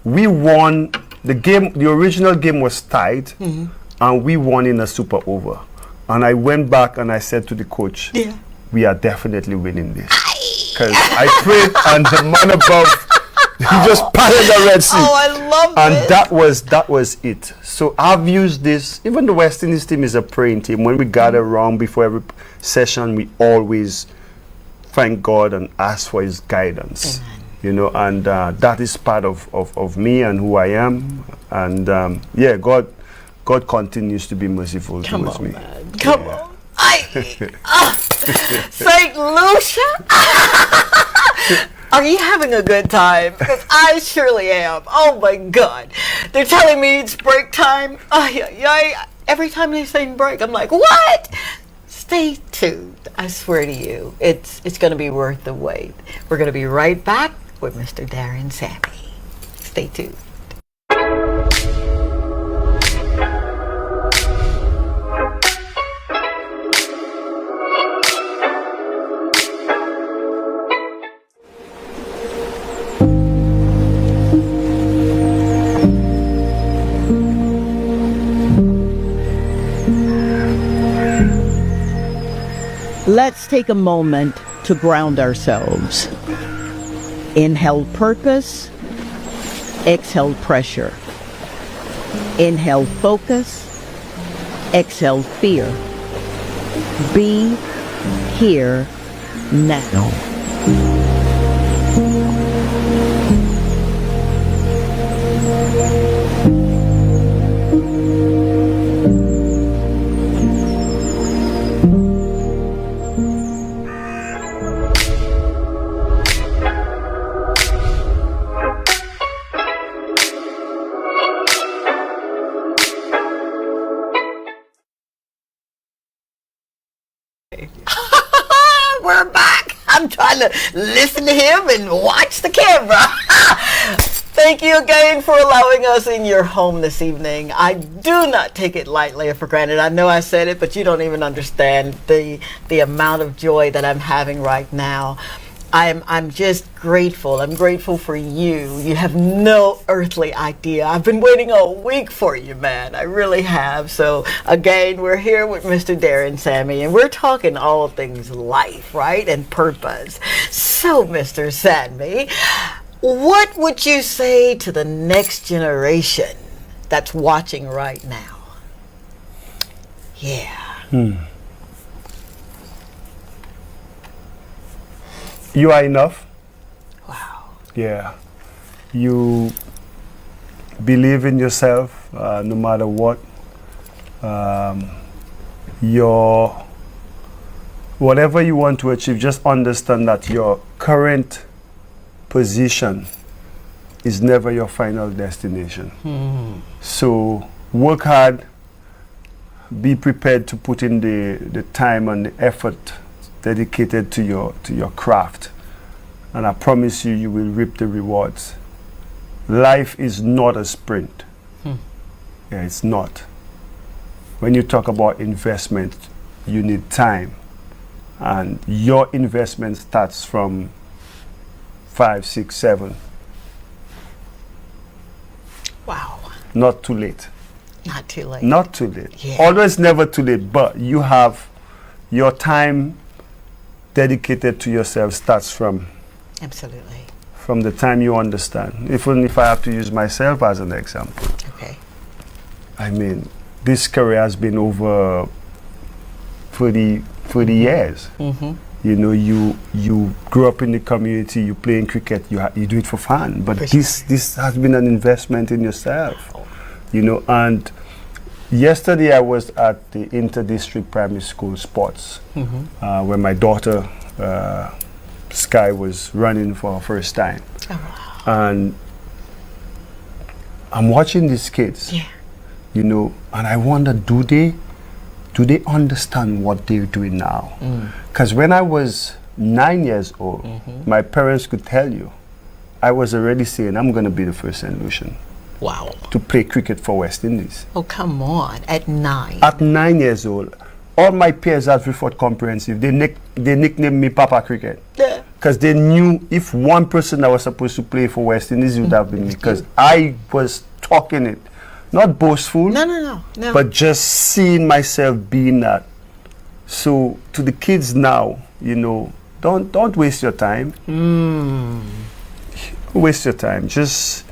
Speaker 7: we won the game. The original game was tied, and we won in a super over. And I went back and I said to the coach, we are definitely winning this. Because I prayed and the man above, he just parted the Red Sea.
Speaker 1: Oh, I love
Speaker 7: and
Speaker 1: this.
Speaker 7: that was it. So I've used this. Even the West Indies team is a praying team. When we gather around before every session, we always thank God and ask for his guidance. You know, and that is part of me and who I am. And God continues to be merciful towards me.
Speaker 1: Man. Come on. St. Lucia? Are you having a good time? Because I surely am. Oh my God. They're telling me it's break time. Every time they say break, I'm like, what? Stay tuned. I swear to you, it's going to be worth the wait. We're going to be right back with Mr. Darren Sammy. Stay tuned.
Speaker 2: Let's take a moment to ground ourselves. Inhale purpose, exhale pressure. Inhale focus, exhale fear. Be here now.
Speaker 1: We're back. I'm trying to listen to him and watch the camera. Thank you again for allowing us in your home this evening. I do not take it lightly or for granted. I know I said it, but you don't even understand the amount of joy that I'm having right now. I'm just grateful. I'm grateful for you. You have no earthly idea. I've been waiting a week for you, man. I really have. So again, we're here with Mr. Darren Sammy, and we're talking all things life, right? And purpose. So, Mr. Sammy, what would you say to the next generation that's watching right now? Yeah.
Speaker 7: You are enough.
Speaker 1: Wow.
Speaker 7: Yeah. You believe in yourself no matter what. Whatever you want to achieve, just understand that your current position is never your final destination. So work hard, be prepared to put in the time and the effort dedicated to your craft, and I promise you, you will reap the rewards. Life is not a sprint. Yeah, it's not. When you talk about investment, you need time, and your investment starts from 5, 6, 7.
Speaker 1: Wow.
Speaker 7: Not too late.
Speaker 1: Not too late.
Speaker 7: Not too late.
Speaker 1: Yeah.
Speaker 7: Always never too late, but you have your time dedicated to yourself starts from
Speaker 1: Absolutely.
Speaker 7: From the time you understand. Even if I have to use myself as an example.
Speaker 1: Okay.
Speaker 7: I mean, this career has been over 30 years. You know, you grew up in the community, you play in cricket, you do it for fun. But this has been an investment in yourself. You know, and yesterday I was at the inter-district primary school sports where my daughter Sky was running for her first time.
Speaker 1: Oh, wow.
Speaker 7: And I'm watching these kids, you know, and I wonder, do they understand what they're doing now? Because when I was 9 years old, my parents could tell you, I was already saying, I'm going to be the first St. Lucian.
Speaker 1: Wow.
Speaker 7: To play cricket for West Indies.
Speaker 1: Oh, come on. At 9.
Speaker 7: At 9 years old. All my peers at Freefort Comprehensive, they nicknamed me Papa Cricket.
Speaker 1: Yeah.
Speaker 7: Because they knew if one person that was supposed to play for West Indies would have been me. Because I was talking it. Not boastful.
Speaker 1: No.
Speaker 7: But just seeing myself being that. So to the kids now, you know, don't waste your time. Waste your time. Just,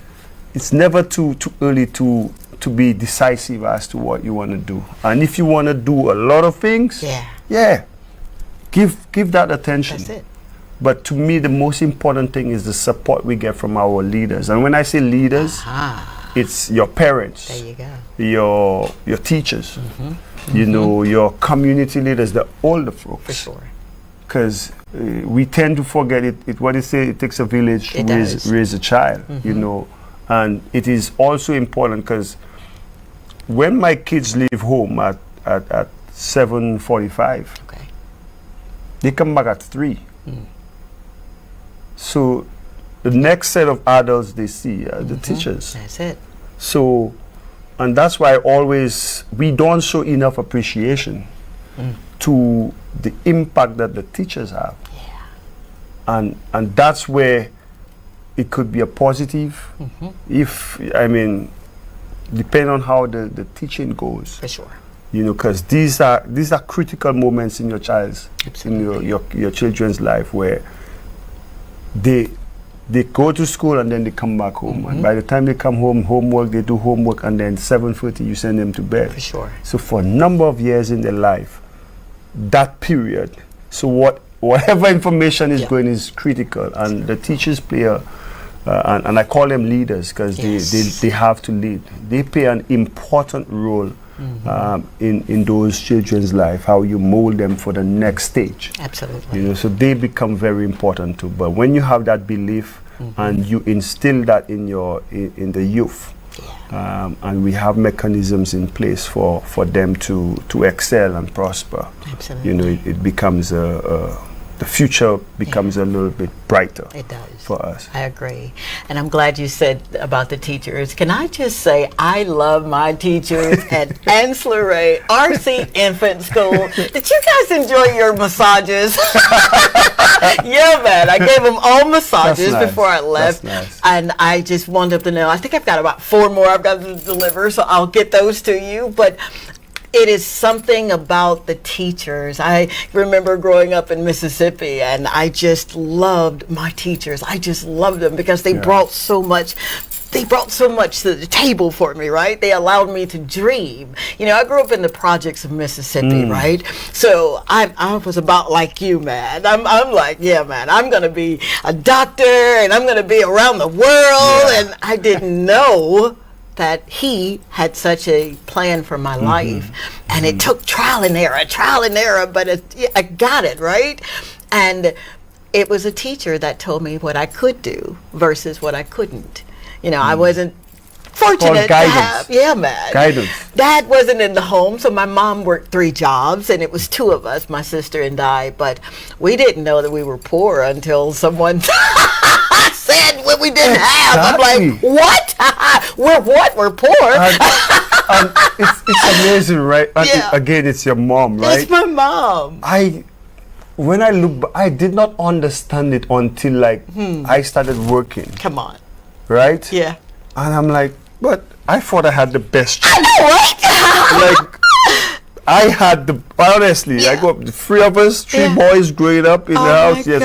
Speaker 7: it's never too early to be decisive as to what you want to do. And if you want to do a lot of things, give that attention.
Speaker 1: That's it.
Speaker 7: But to me, the most important thing is the support we get from our leaders. And when I say leaders, it's your parents.
Speaker 1: There you go.
Speaker 7: Your teachers, you know, your community leaders, the older folks.
Speaker 1: For sure.
Speaker 7: Because we tend to forget it. What they say, it takes a village to raise a child, you know. And it is also important because when my kids leave home at 7:45, they come back at 3. So the next set of adults they see are the teachers.
Speaker 1: That's it.
Speaker 7: So, and that's why we don't show enough appreciation to the impact that the teachers have. And that's where it could be a positive if, I mean, depending on how the teaching goes.
Speaker 1: For sure.
Speaker 7: you know, because these are critical moments in your your children's life where they go to school and then they come back home, and by the time they come home, they do homework, and then 7:30 you send them to bed.
Speaker 1: For sure.
Speaker 7: So for a number of years in their life, that period, so whatever information is going is critical, and the teachers play and I call them leaders because they have to lead. They play an important role in those children's life, how you mold them for the next stage.
Speaker 1: Absolutely.
Speaker 7: You know, so they become very important too. But when you have that belief and you instill that in the youth, and we have mechanisms in place for them to excel and prosper.
Speaker 1: Absolutely.
Speaker 7: You know, it becomes the future becomes a little bit brighter.
Speaker 1: It does.
Speaker 7: For us.
Speaker 1: I agree. And I'm glad you said about the teachers. Can I just say, I love my teachers at Ancillary RC Infant School. Did you guys enjoy your massages? Yeah, man. I gave them all massages before I left.
Speaker 7: Nice.
Speaker 1: And I just wanted to know, I think I've got about 4 more I've got to deliver, so I'll get those to you. But it is something about the teachers. I remember growing up in Mississippi, and I just loved my teachers. I just loved them because they brought so much. They brought so much to the table for me, right? They allowed me to dream. You know, I grew up in the projects of Mississippi, right? So I was about like you, man. I'm like, yeah, man, I'm going to be a doctor, and I'm going to be around the world. And I didn't know that he had such a plan for my life, and it took trial and error, but I got it, right? And it was a teacher that told me what I could do versus what I couldn't. You know, I wasn't fortunate to have, guidance. Dad wasn't in the home, so my mom worked 3 jobs, and it was 2 of us, my sister and I, but we didn't know that we were poor until someone said what we didn't have. I'm like, what? We're poor.
Speaker 7: And it's amazing, right? Again, it's your mom, right?
Speaker 1: It's my mom.
Speaker 7: When I look, I did not understand it until like I started working.
Speaker 1: Come on.
Speaker 7: Right?
Speaker 1: Yeah.
Speaker 7: And I'm like, but I thought I had the best job.
Speaker 1: I know, right?
Speaker 7: Like, I had honestly, I got 3 of us, 3 boys growing up in the house. Yes,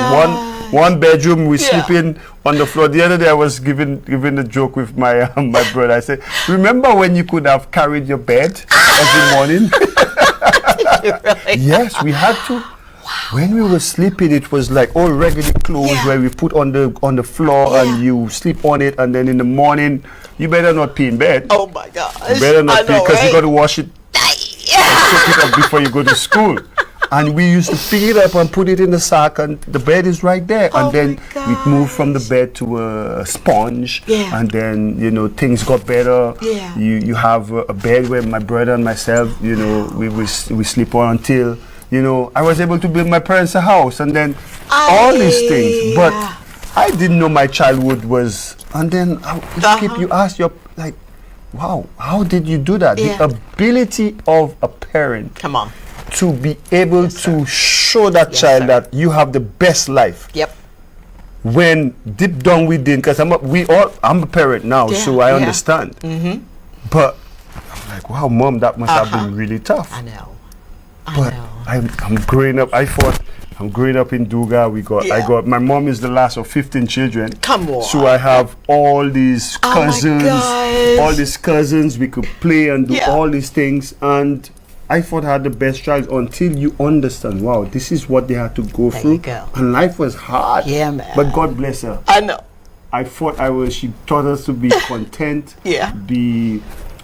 Speaker 7: one bedroom, we sleeping on the floor. The other day I was giving a joke with my brother. I said, remember when you could have carried your bed every morning?
Speaker 1: Really?
Speaker 7: Yes, we had to. When we were sleeping, it was like all regular clothes where we put on the floor and you sleep on it, and then in the morning you better not pee in bed.
Speaker 1: Oh my gosh!
Speaker 7: You better not pee because you got to wash it and soak it up before you go to school. And we used to pick it up and put it in the sack, and the bed is right there. And then we moved from the bed to a sponge, and then you know things got better. You have a bed where my brother and myself, you know, we sleep on until. You know, I was able to build my parents a house, and then all these things. But I didn't know my childhood was. And then you ask your like, wow, how did you do that? The ability of a parent, to be able to show that child that you have the best life.
Speaker 1: Yep.
Speaker 7: When deep down within, because I'm a parent now, so I understand. But I'm like, wow, mom, that must have been really tough.
Speaker 1: I know.
Speaker 7: But I'm growing up. I'm growing up in Duga. My mom is the last of 15 children.
Speaker 1: Come on.
Speaker 7: So I have all these cousins. We could play and do all these things. And I thought I had the best child until you understand, wow, this is what they had to go through. And life was hard.
Speaker 1: Yeah, man.
Speaker 7: But God bless her.
Speaker 1: I know.
Speaker 7: She taught us to be content. Be,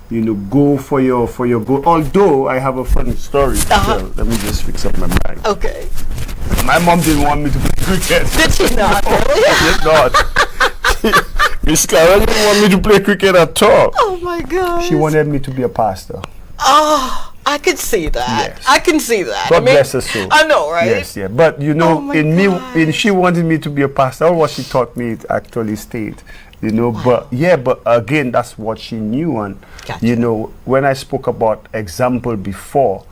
Speaker 7: you know, go for your goal. Although I have a funny story to tell. Let me just fix up my mic.
Speaker 1: Okay.
Speaker 7: My mom didn't want me to play cricket.
Speaker 1: Did she not?
Speaker 7: She did not. Miss Clara didn't want me to play cricket at all.
Speaker 1: Oh my God.
Speaker 7: She wanted me to be a pastor.
Speaker 1: Oh, I can see that.
Speaker 7: Yes.
Speaker 1: I can see that.
Speaker 7: God bless her soul.
Speaker 1: I know, right?
Speaker 7: Yes, yeah. But you know, she wanted me to be a pastor. All what she taught me, it actually stayed. You know, but again, that's what she knew. And you know, when I spoke about example before,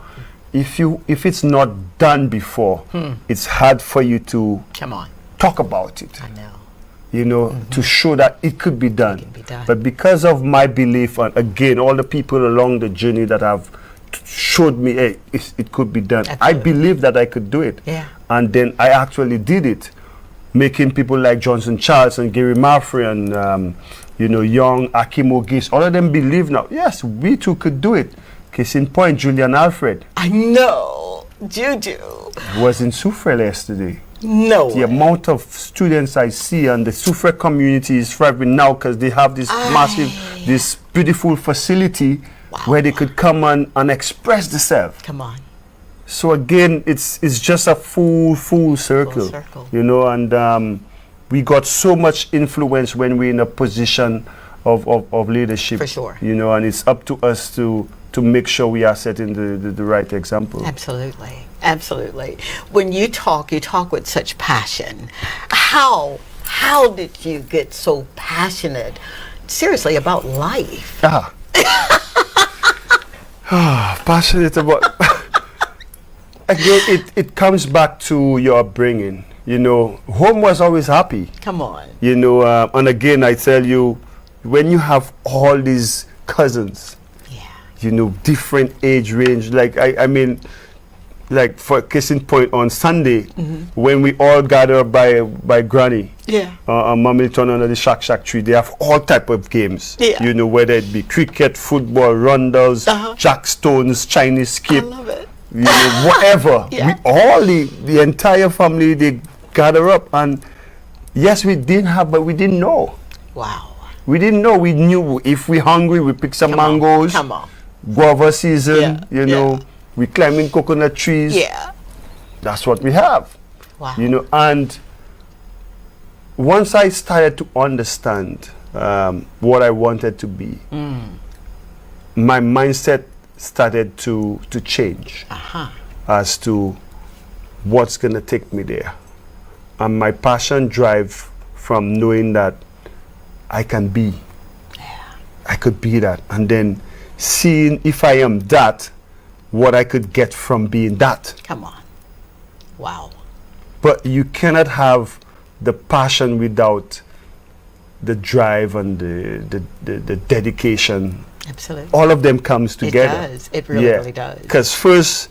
Speaker 7: if it's not done before, it's hard for you to talk about it.
Speaker 1: I know.
Speaker 7: You know, to show that it could be done. But because of my belief, and again, all the people along the journey that have showed me, hey, it could be done.
Speaker 1: Absolutely.
Speaker 7: I believed that I could do it.
Speaker 1: Yeah.
Speaker 7: And then I actually did it, making people like Johnson Charles and Gary Murphy and, young Akimo Gis, all of them believe now, yes, we too could do it. Case in point, Julian Alfred.
Speaker 1: I know. Juju.
Speaker 7: Was in Soufrière yesterday.
Speaker 1: No
Speaker 7: The amount of students I see and the Soufrière community is thriving now because they have this this beautiful facility where they could come and express themselves.
Speaker 1: Come on.
Speaker 7: So again, it's just a full circle. And we got so much influence when we're in a position of leadership.
Speaker 1: For sure.
Speaker 7: And it's up to us to make sure we are setting the right example.
Speaker 1: Absolutely. Absolutely. When you talk with such passion. How did you get so passionate, seriously, about life?
Speaker 7: Passionate about... Again, it comes back to your upbringing. Home was always happy.
Speaker 1: Come on.
Speaker 7: And again, I tell you, when you have all these cousins, different age range, like I mean, like for case in point on Sunday, when we all gather by Granny, Mommy turn under the shack tree, they have all type of games. Whether it be cricket, football, rondels, jackstones, Chinese skip.
Speaker 1: I love it.
Speaker 7: Whatever. We all the entire family, they gather up, and yes, we didn't have, but we didn't know.
Speaker 1: Wow.
Speaker 7: We didn't know. We knew if we're hungry, we pick some mangoes.
Speaker 1: Come on.
Speaker 7: Guava season, we climbing coconut trees.
Speaker 1: Yeah.
Speaker 7: That's what we have.
Speaker 1: Wow.
Speaker 7: And once I started to understand what I wanted to be, my mindset started to change as to what's going to take me there. And my passion drive from knowing that I can be. I could be that. And then seeing if I am that, what I could get from being that.
Speaker 1: Come on. Wow.
Speaker 7: But you cannot have the passion without the drive and the dedication.
Speaker 1: Absolutely.
Speaker 7: All of them comes together.
Speaker 1: It does. It really does.
Speaker 7: Because first,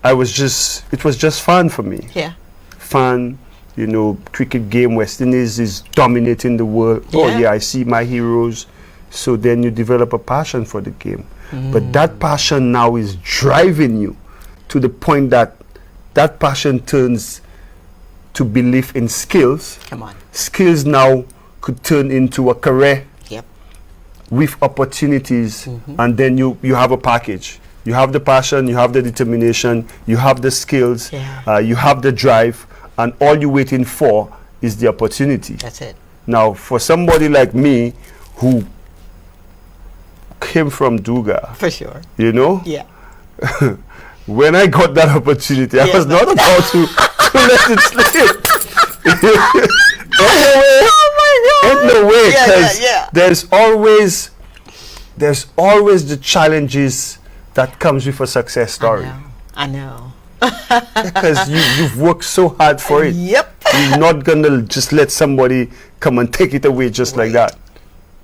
Speaker 7: it was just fun for me.
Speaker 1: Yeah.
Speaker 7: Fun, cricket game, West Indies is dominating the world. Oh yeah, I see my heroes. So then you develop a passion for the game. But that passion now is driving you to the point that passion turns to belief in skills.
Speaker 1: Come on.
Speaker 7: Skills now could turn into a career.
Speaker 1: Yep.
Speaker 7: With opportunities, and then you have a package. You have the passion, you have the determination, you have the skills, you have the drive, and all you're waiting for is the opportunity.
Speaker 1: That's it.
Speaker 7: Now, for somebody like me who came from Duga,
Speaker 1: for sure,
Speaker 7: yeah. When I got that opportunity, I was not about to let it slip. Ain't no way, because there's always the challenges that comes with a success story.
Speaker 1: I know.
Speaker 7: Because you've worked so hard for it.
Speaker 1: Yep.
Speaker 7: You're not gonna just let somebody come and take it away just like that.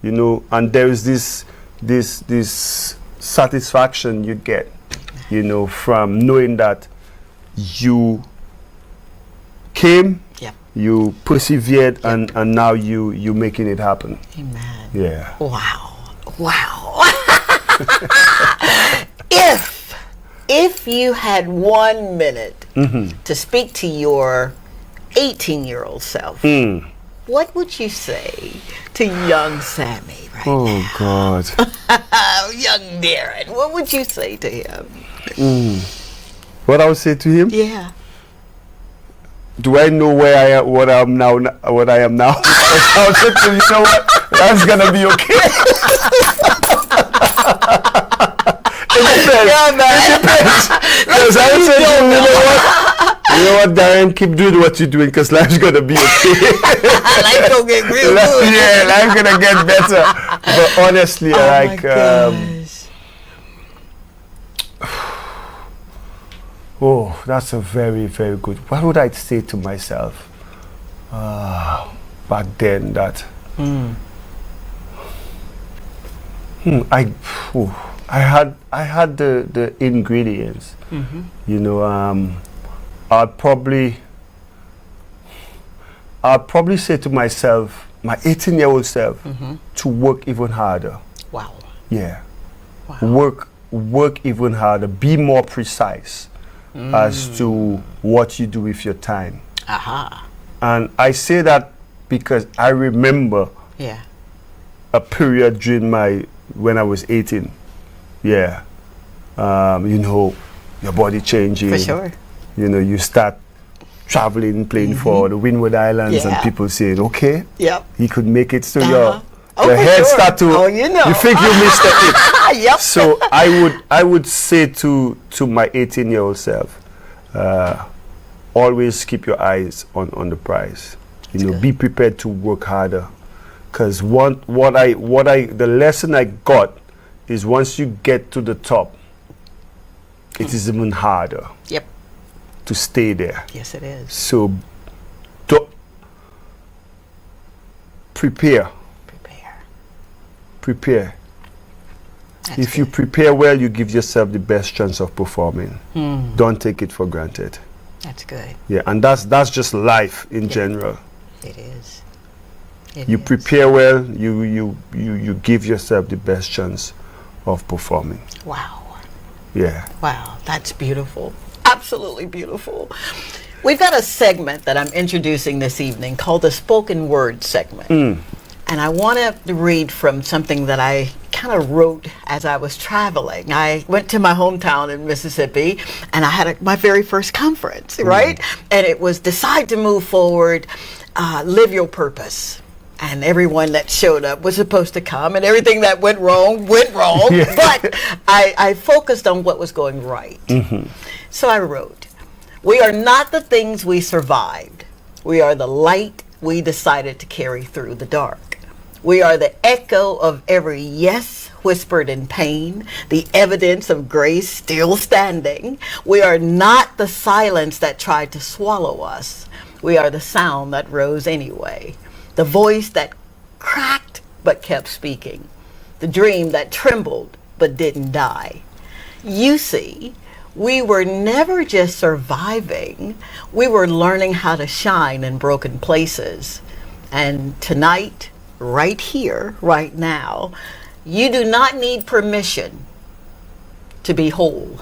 Speaker 7: And there is this satisfaction you get, from knowing that you came, you persevered, and now you making it happen.
Speaker 1: Amen.
Speaker 7: Yeah.
Speaker 1: Wow. If you had 1 minute to speak to your 18-year-old self, what would you say to young Sammy right now?
Speaker 7: Oh God.
Speaker 1: Young Darren, what would you say to him?
Speaker 7: What I would say to him?
Speaker 1: Yeah.
Speaker 7: Do I know where I am? What I am now? I would say to him, you know what? That's gonna be okay. It depends.
Speaker 1: Yeah, man.
Speaker 7: It depends. Because I would say to him, you know what, Darren, keep doing what you're doing, because life's gonna be okay.
Speaker 1: Life's gonna get real good.
Speaker 7: Yeah, life's gonna get better. But honestly, oh, that's a very, very good. What would I say to myself back then? That I I had the ingredients. You know, I'd probably say to myself, my 18-year-old self, to work even harder.
Speaker 1: Wow.
Speaker 7: Yeah. Wow. Work even harder. Be more precise as to what you do with your time.
Speaker 1: Aha.
Speaker 7: And I say that because I remember a period during when I was 18. Yeah. You know, your body changing.
Speaker 1: For sure.
Speaker 7: You know, you start traveling, playing for the Windward Islands, and people saying, okay, he could make it. So your head start to, you think you missed it. So I would say to my 18-year-old self, always keep your eyes on the prize. You know, be prepared to work harder. Because the lesson I got is once you get to the top, it is even harder.
Speaker 1: Yep.
Speaker 7: To stay there.
Speaker 1: Yes, it is.
Speaker 7: So, prepare. If you prepare well, you give yourself the best chance of performing. Don't take it for granted.
Speaker 1: That's good.
Speaker 7: Yeah, and that's just life in general.
Speaker 1: It is.
Speaker 7: You prepare well, you give yourself the best chance of performing.
Speaker 1: Wow.
Speaker 7: Yeah.
Speaker 1: Wow, that's beautiful. Absolutely beautiful. We've got a segment that I'm introducing this evening called the Spoken Word segment. And I want to read from something that I kind of wrote as I was traveling. I went to my hometown in Mississippi, and I had my very first conference, right? And it was Decide to Move Forward, Live Your Purpose. And everyone that showed up was supposed to come, and everything that went wrong. But I focused on what was going right. So I wrote, we are not the things we survived. We are the light we decided to carry through the dark. We are the echo of every yes whispered in pain, the evidence of grace still standing. We are not the silence that tried to swallow us. We are the sound that rose anyway. The voice that cracked but kept speaking. The dream that trembled but didn't die. You see, we were never just surviving. We were learning how to shine in broken places. And tonight, right here, right now, you do not need permission to be whole.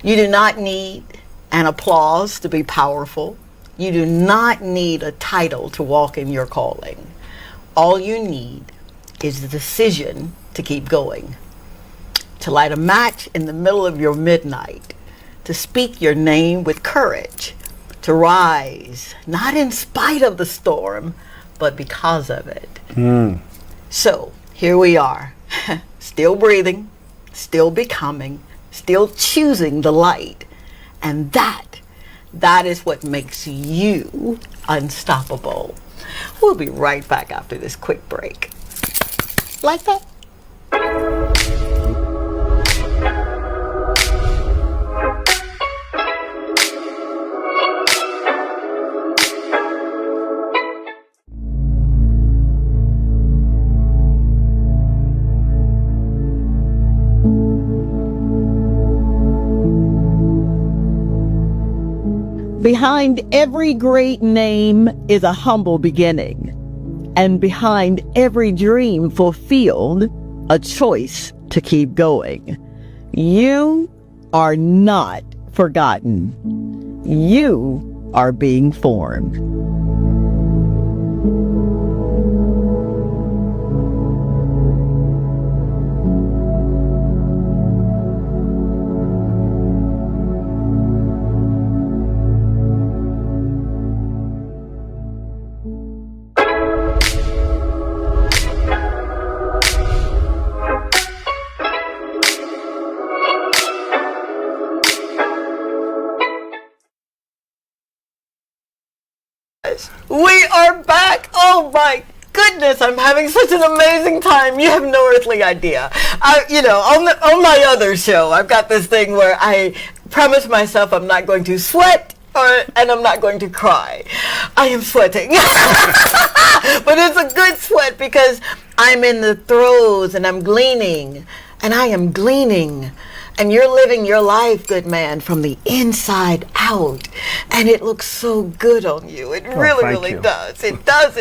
Speaker 1: You do not need an applause to be powerful. You do not need a title to walk in your calling. All you need is the decision to keep going, to light a match in the middle of your midnight, to speak your name with courage, to rise, not in spite of the storm, but because of it. So here we are, still breathing, still becoming, still choosing the light. And that is what makes you unstoppable. We'll be right back after this quick break. Like that?
Speaker 2: Behind every great name is a humble beginning, and behind every dream fulfilled, a choice to keep going. You are not forgotten. You are being formed.
Speaker 1: We are back. Oh my goodness, I'm having such an amazing time. You have no earthly idea. On my other show, I've got this thing where I promise myself I'm not going to sweat and I'm not going to cry. I am sweating. But it's a good sweat because I'm in the throes and I'm gleaning, and I am gleaning. And you're living your life, good man, from the inside out. And it looks so good on you. It really does. It does.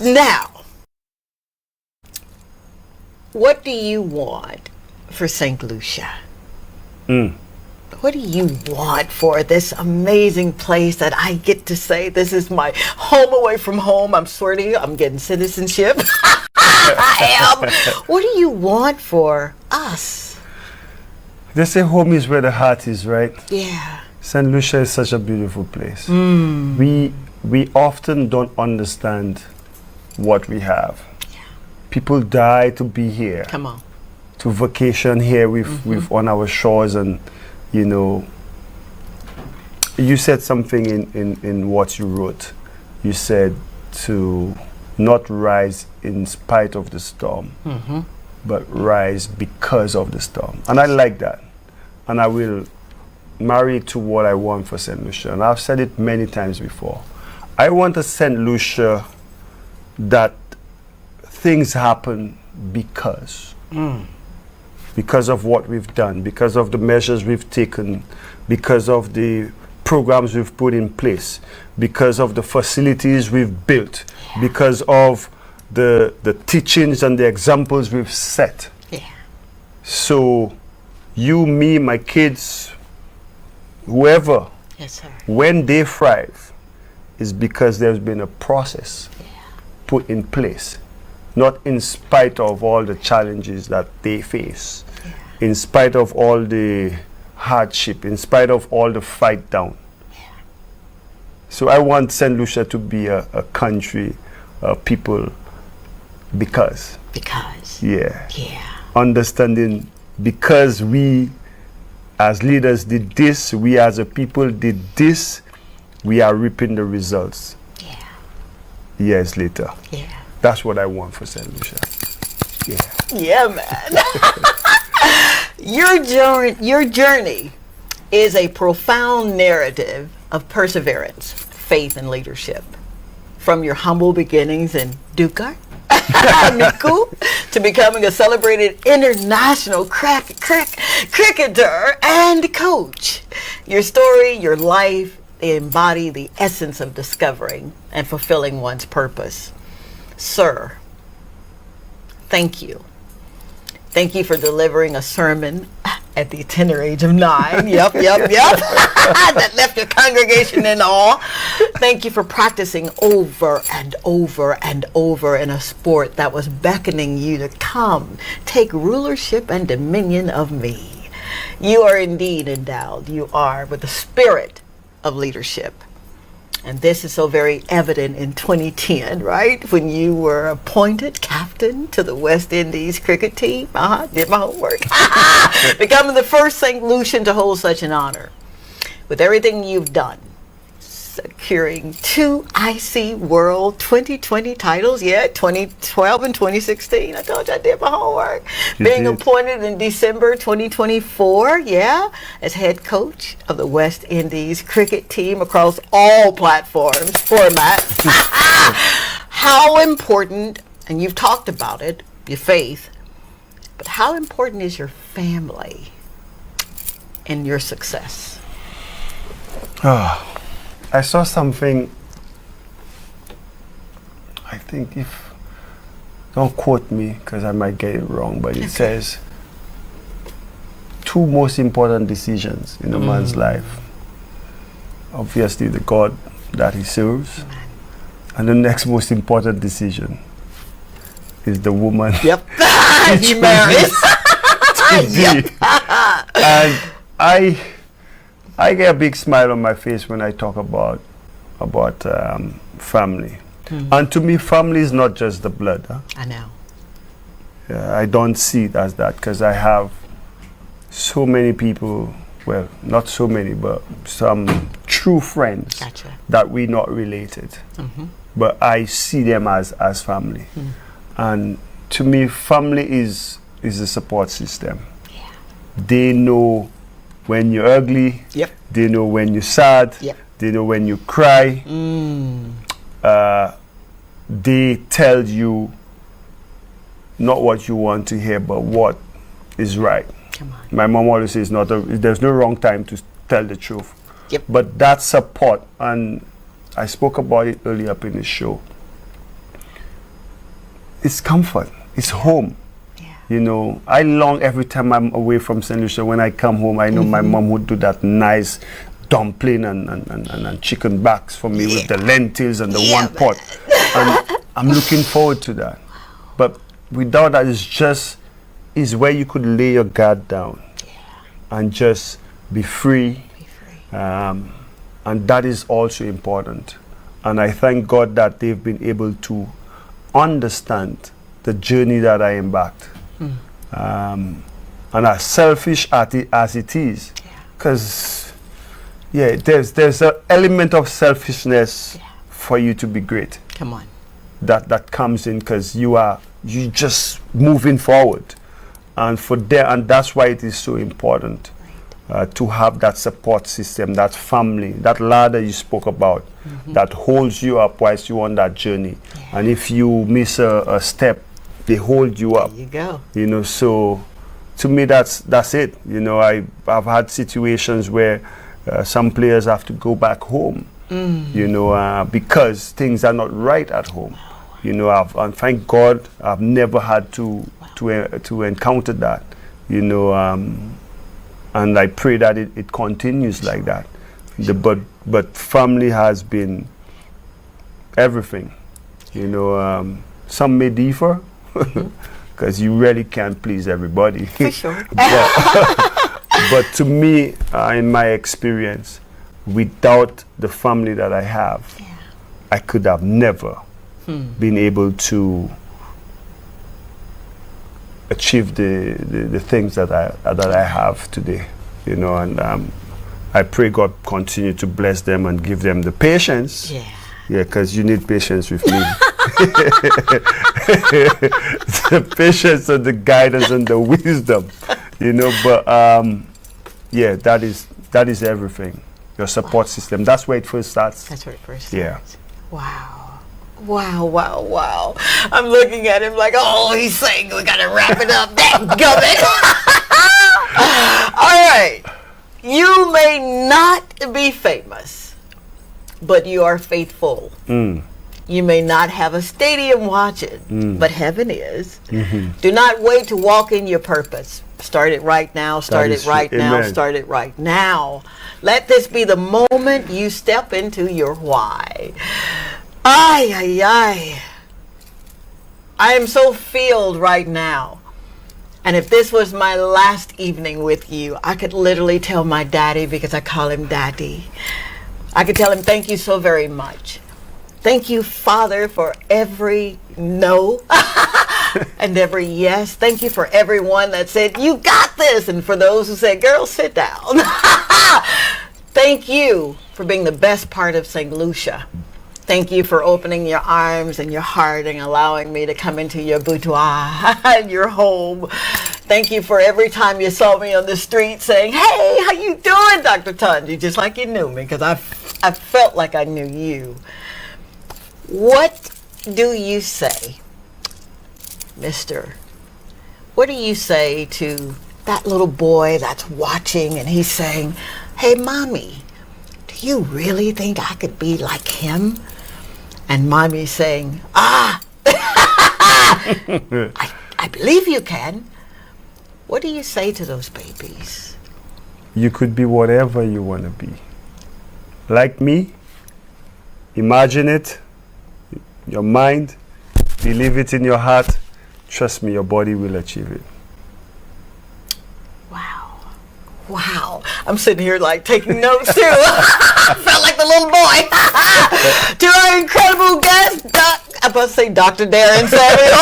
Speaker 1: Now, what do you want for St. Lucia? What do you want for this amazing place that I get to say this is my home away from home? I'm swear to you, I'm getting citizenship. I am. What do you want for us?
Speaker 7: They say home is where the heart is, right?
Speaker 1: Yeah.
Speaker 7: St. Lucia is such a beautiful place. We often don't understand what we have. Yeah. People die to be here.
Speaker 1: Come on.
Speaker 7: To vacation here with on our shores, and you know, you said something in what you wrote. You said to not rise in spite of the storm, but rise because of the storm. And I like that. And I will marry it to what I want for St. Lucia. And I've said it many times before. I want a St. Lucia that things happen because. Because of what we've done, because of the measures we've taken, because of the programs we've put in place, because of the facilities we've built, because of the teachings and the examples we've set.
Speaker 1: Yeah.
Speaker 7: So you, me, my kids, whoever,
Speaker 1: yes, sir,
Speaker 7: when they thrive, is because there's been a process put in place, not in spite of all the challenges that they face, in spite of all the hardship, in spite of all the fight down. So I want St. Lucia to be a country, people, because. Yeah. Understanding, because we as leaders did this, we as a people did this, we are reaping the results years later. That's what I want for St. Lucia.
Speaker 1: Yeah, man. Your journey is a profound narrative of perseverance, faith, and leadership. From your humble beginnings in Duka, Miku, to becoming a celebrated international cricketer and coach. Your story, your life, they embody the essence of discovering and fulfilling one's purpose. Sir, thank you. Thank you for delivering a sermon at the tender age of 9. Yep. That left your congregation in awe. Thank you for practicing over and over and over in a sport that was beckoning you to come, take rulership and dominion of me. You are indeed endowed. You are with the spirit of leadership. And this is so very evident in 2010, right? When you were appointed captain to the West Indies cricket team. Did my homework. Becoming the first St. Lucian to hold such an honor. With everything you've done, securing 2 IC World 2020 titles, 2012 and 2016. I told you I did my homework. Being appointed in December 2024, as head coach of the West Indies cricket team across all platforms, formats. How important, and you've talked about it, your faith, but how important is your family in your success?
Speaker 7: I saw something, I think, don't quote me because I might get it wrong, but it says 2 most important decisions in a man's life. Obviously the God that he serves, and the next most important decision is the woman he marries. And I get a big smile on my face when I talk about family. And to me, family is not just the blood.
Speaker 1: I know.
Speaker 7: I don't see it as that, because I have so many people, well, not so many, but some true friends that we're not related. But I see them as family. And to me, family is a support system. They know when you're ugly, they know when you're sad, they know when you cry. They tell you not what you want to hear, but what is right.
Speaker 1: Come on.
Speaker 7: My mom always says, there's no wrong time to tell the truth.
Speaker 1: Yep.
Speaker 7: But that support, and I spoke about it earlier up in the show, it's comfort, it's home. You know, I long every time I'm away from St. Lucia. When I come home, I know my mom would do that nice dumpling and chicken backs for me with the lentils and the one pot. And I'm looking forward to that. But without that, is where you could lay your guard down and just be free. And that is also important. And I thank God that they've been able to understand the journey that I embarked. And as selfish as it is, because there's an element of selfishness for you to be great.
Speaker 1: Come on.
Speaker 7: That comes in because you just moving forward, and that's why it is so important to have that support system, that family, that ladder you spoke about, that holds you up whilst you're on that journey. And if you miss a step, they hold you up.
Speaker 1: There you go.
Speaker 7: You know, so to me that's it. You know, I've had situations where some players have to go back home. You know, because things are not right at home. You know, and thank God I've never had to encounter that. You know, and I pray that it continues like that. But family has been everything. You know, some may differ. Because you really can't please everybody.
Speaker 1: For sure.
Speaker 7: but to me, in my experience, without the family that I have, I could have never been able to achieve the things that I have today. You know, and I pray God continue to bless them and give them the patience. Yeah, because you need patience with me. The patience and the guidance and the wisdom, you know. But that is everything. Your support system. That's where it first starts.
Speaker 1: That's where it first starts.
Speaker 7: Yeah.
Speaker 1: Wow. Wow, wow, wow. I'm looking at him like, oh, he's saying we gotta wrap it up. Dadgummit. All right. You may not be famous, but you are faithful. You may not have a stadium watching, but heaven is. Do not wait to walk in your purpose. Start it right now, start it right now, start it right now. Let this be the moment you step into your why. Ay, ay, ay. I am so filled right now. And if this was my last evening with you, I could literally tell my daddy, because I call him daddy. I could tell him, thank you so very much. Thank you, Father, for every no and every yes. Thank you for everyone that said, you got this. And for those who said, girl, sit down. Thank you for being the best part of St. Lucia. Thank you for opening your arms and your heart and allowing me to come into your boudoir and your home. Thank you for every time you saw me on the street saying, hey, how you doing, Dr. Tanji? Just like you knew me, because I felt like I knew you. What do you say, mister? What do you say to that little boy that's watching and he's saying, hey, mommy, do you really think I could be like him? And mommy's saying, I believe you can. What do you say to those babies?
Speaker 7: You could be whatever you want to be. Like me, imagine it. Your mind, believe it in your heart, trust me, your body will achieve it.
Speaker 1: Wow. I'm sitting here like taking notes too. I felt like the little boy. To our incredible guest, I'm about to say Dr. Darren Savage.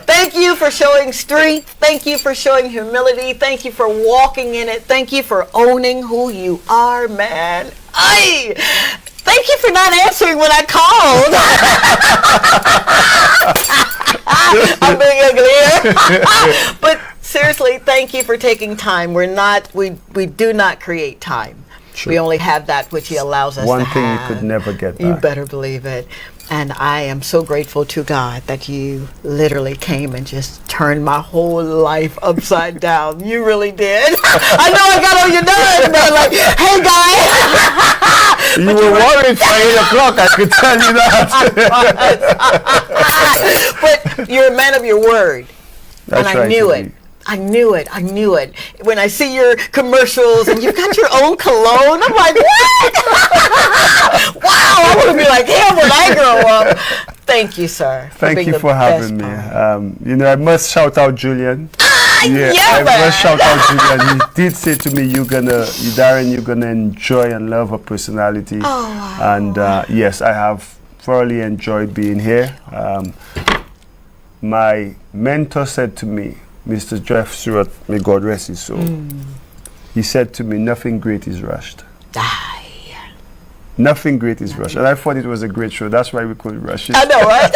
Speaker 1: Thank you for showing strength. Thank you for showing humility. Thank you for walking in it. Thank you for owning who you are, man. Thank you for not answering when I called. I'm being ugly here. But seriously, thank you for taking time. We do not create time. True. We only have that which he allows us to have.
Speaker 7: One thing you could never get back.
Speaker 1: You better believe it. And I am so grateful to God that you literally came and just turned my whole life upside down. You really did. I know I got on your nerves, but like, hey guys.
Speaker 7: You were worried for 8 o'clock, I could tell you
Speaker 1: that. But you're a man of your word.
Speaker 7: That's
Speaker 1: and I
Speaker 7: right,
Speaker 1: knew it. I knew it. When I see your commercials and you've got your own cologne, I'm like, what? Wow, I want to be like him when I grow up. Thank you, sir.
Speaker 7: Thank you for having me. You know, I must shout out Julian. I must shout out Julian. He did say to me, Darren, you're gonna enjoy and love her personality.
Speaker 1: Oh, wow.
Speaker 7: And yes, I have thoroughly enjoyed being here. My mentor said to me, Mr. Jeff Stewart, may God rest his soul. He said to me, nothing great is rushed. Nothing great is rushed. And I thought it was a great show. That's why we couldn't rush it.
Speaker 1: I know, right?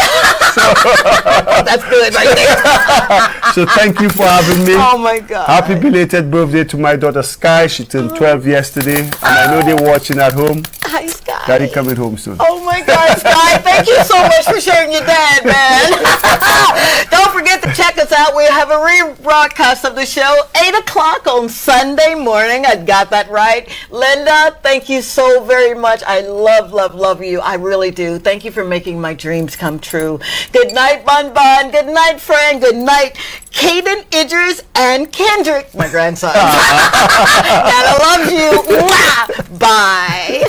Speaker 1: That's good right there.
Speaker 7: So thank you for having me.
Speaker 1: Oh my God.
Speaker 7: Happy belated birthday to my daughter Sky. She turned 12 yesterday. And I know they're watching at home.
Speaker 1: Hi, Sky.
Speaker 7: Daddy coming home soon.
Speaker 1: Oh my God, Sky. Thank you so much for sharing your dad, man. Don't forget to check us out. We have a rebroadcast of the show, 8 o'clock on Sunday morning. I got that right. Linda, thank you so very much. I love you. I really do. Thank you for making my dreams come true. Good night, Bon Bon. Good night, Fran. Good night, Caden, Idris, and Kendrick, my grandson. And I love you. Mwah. Bye.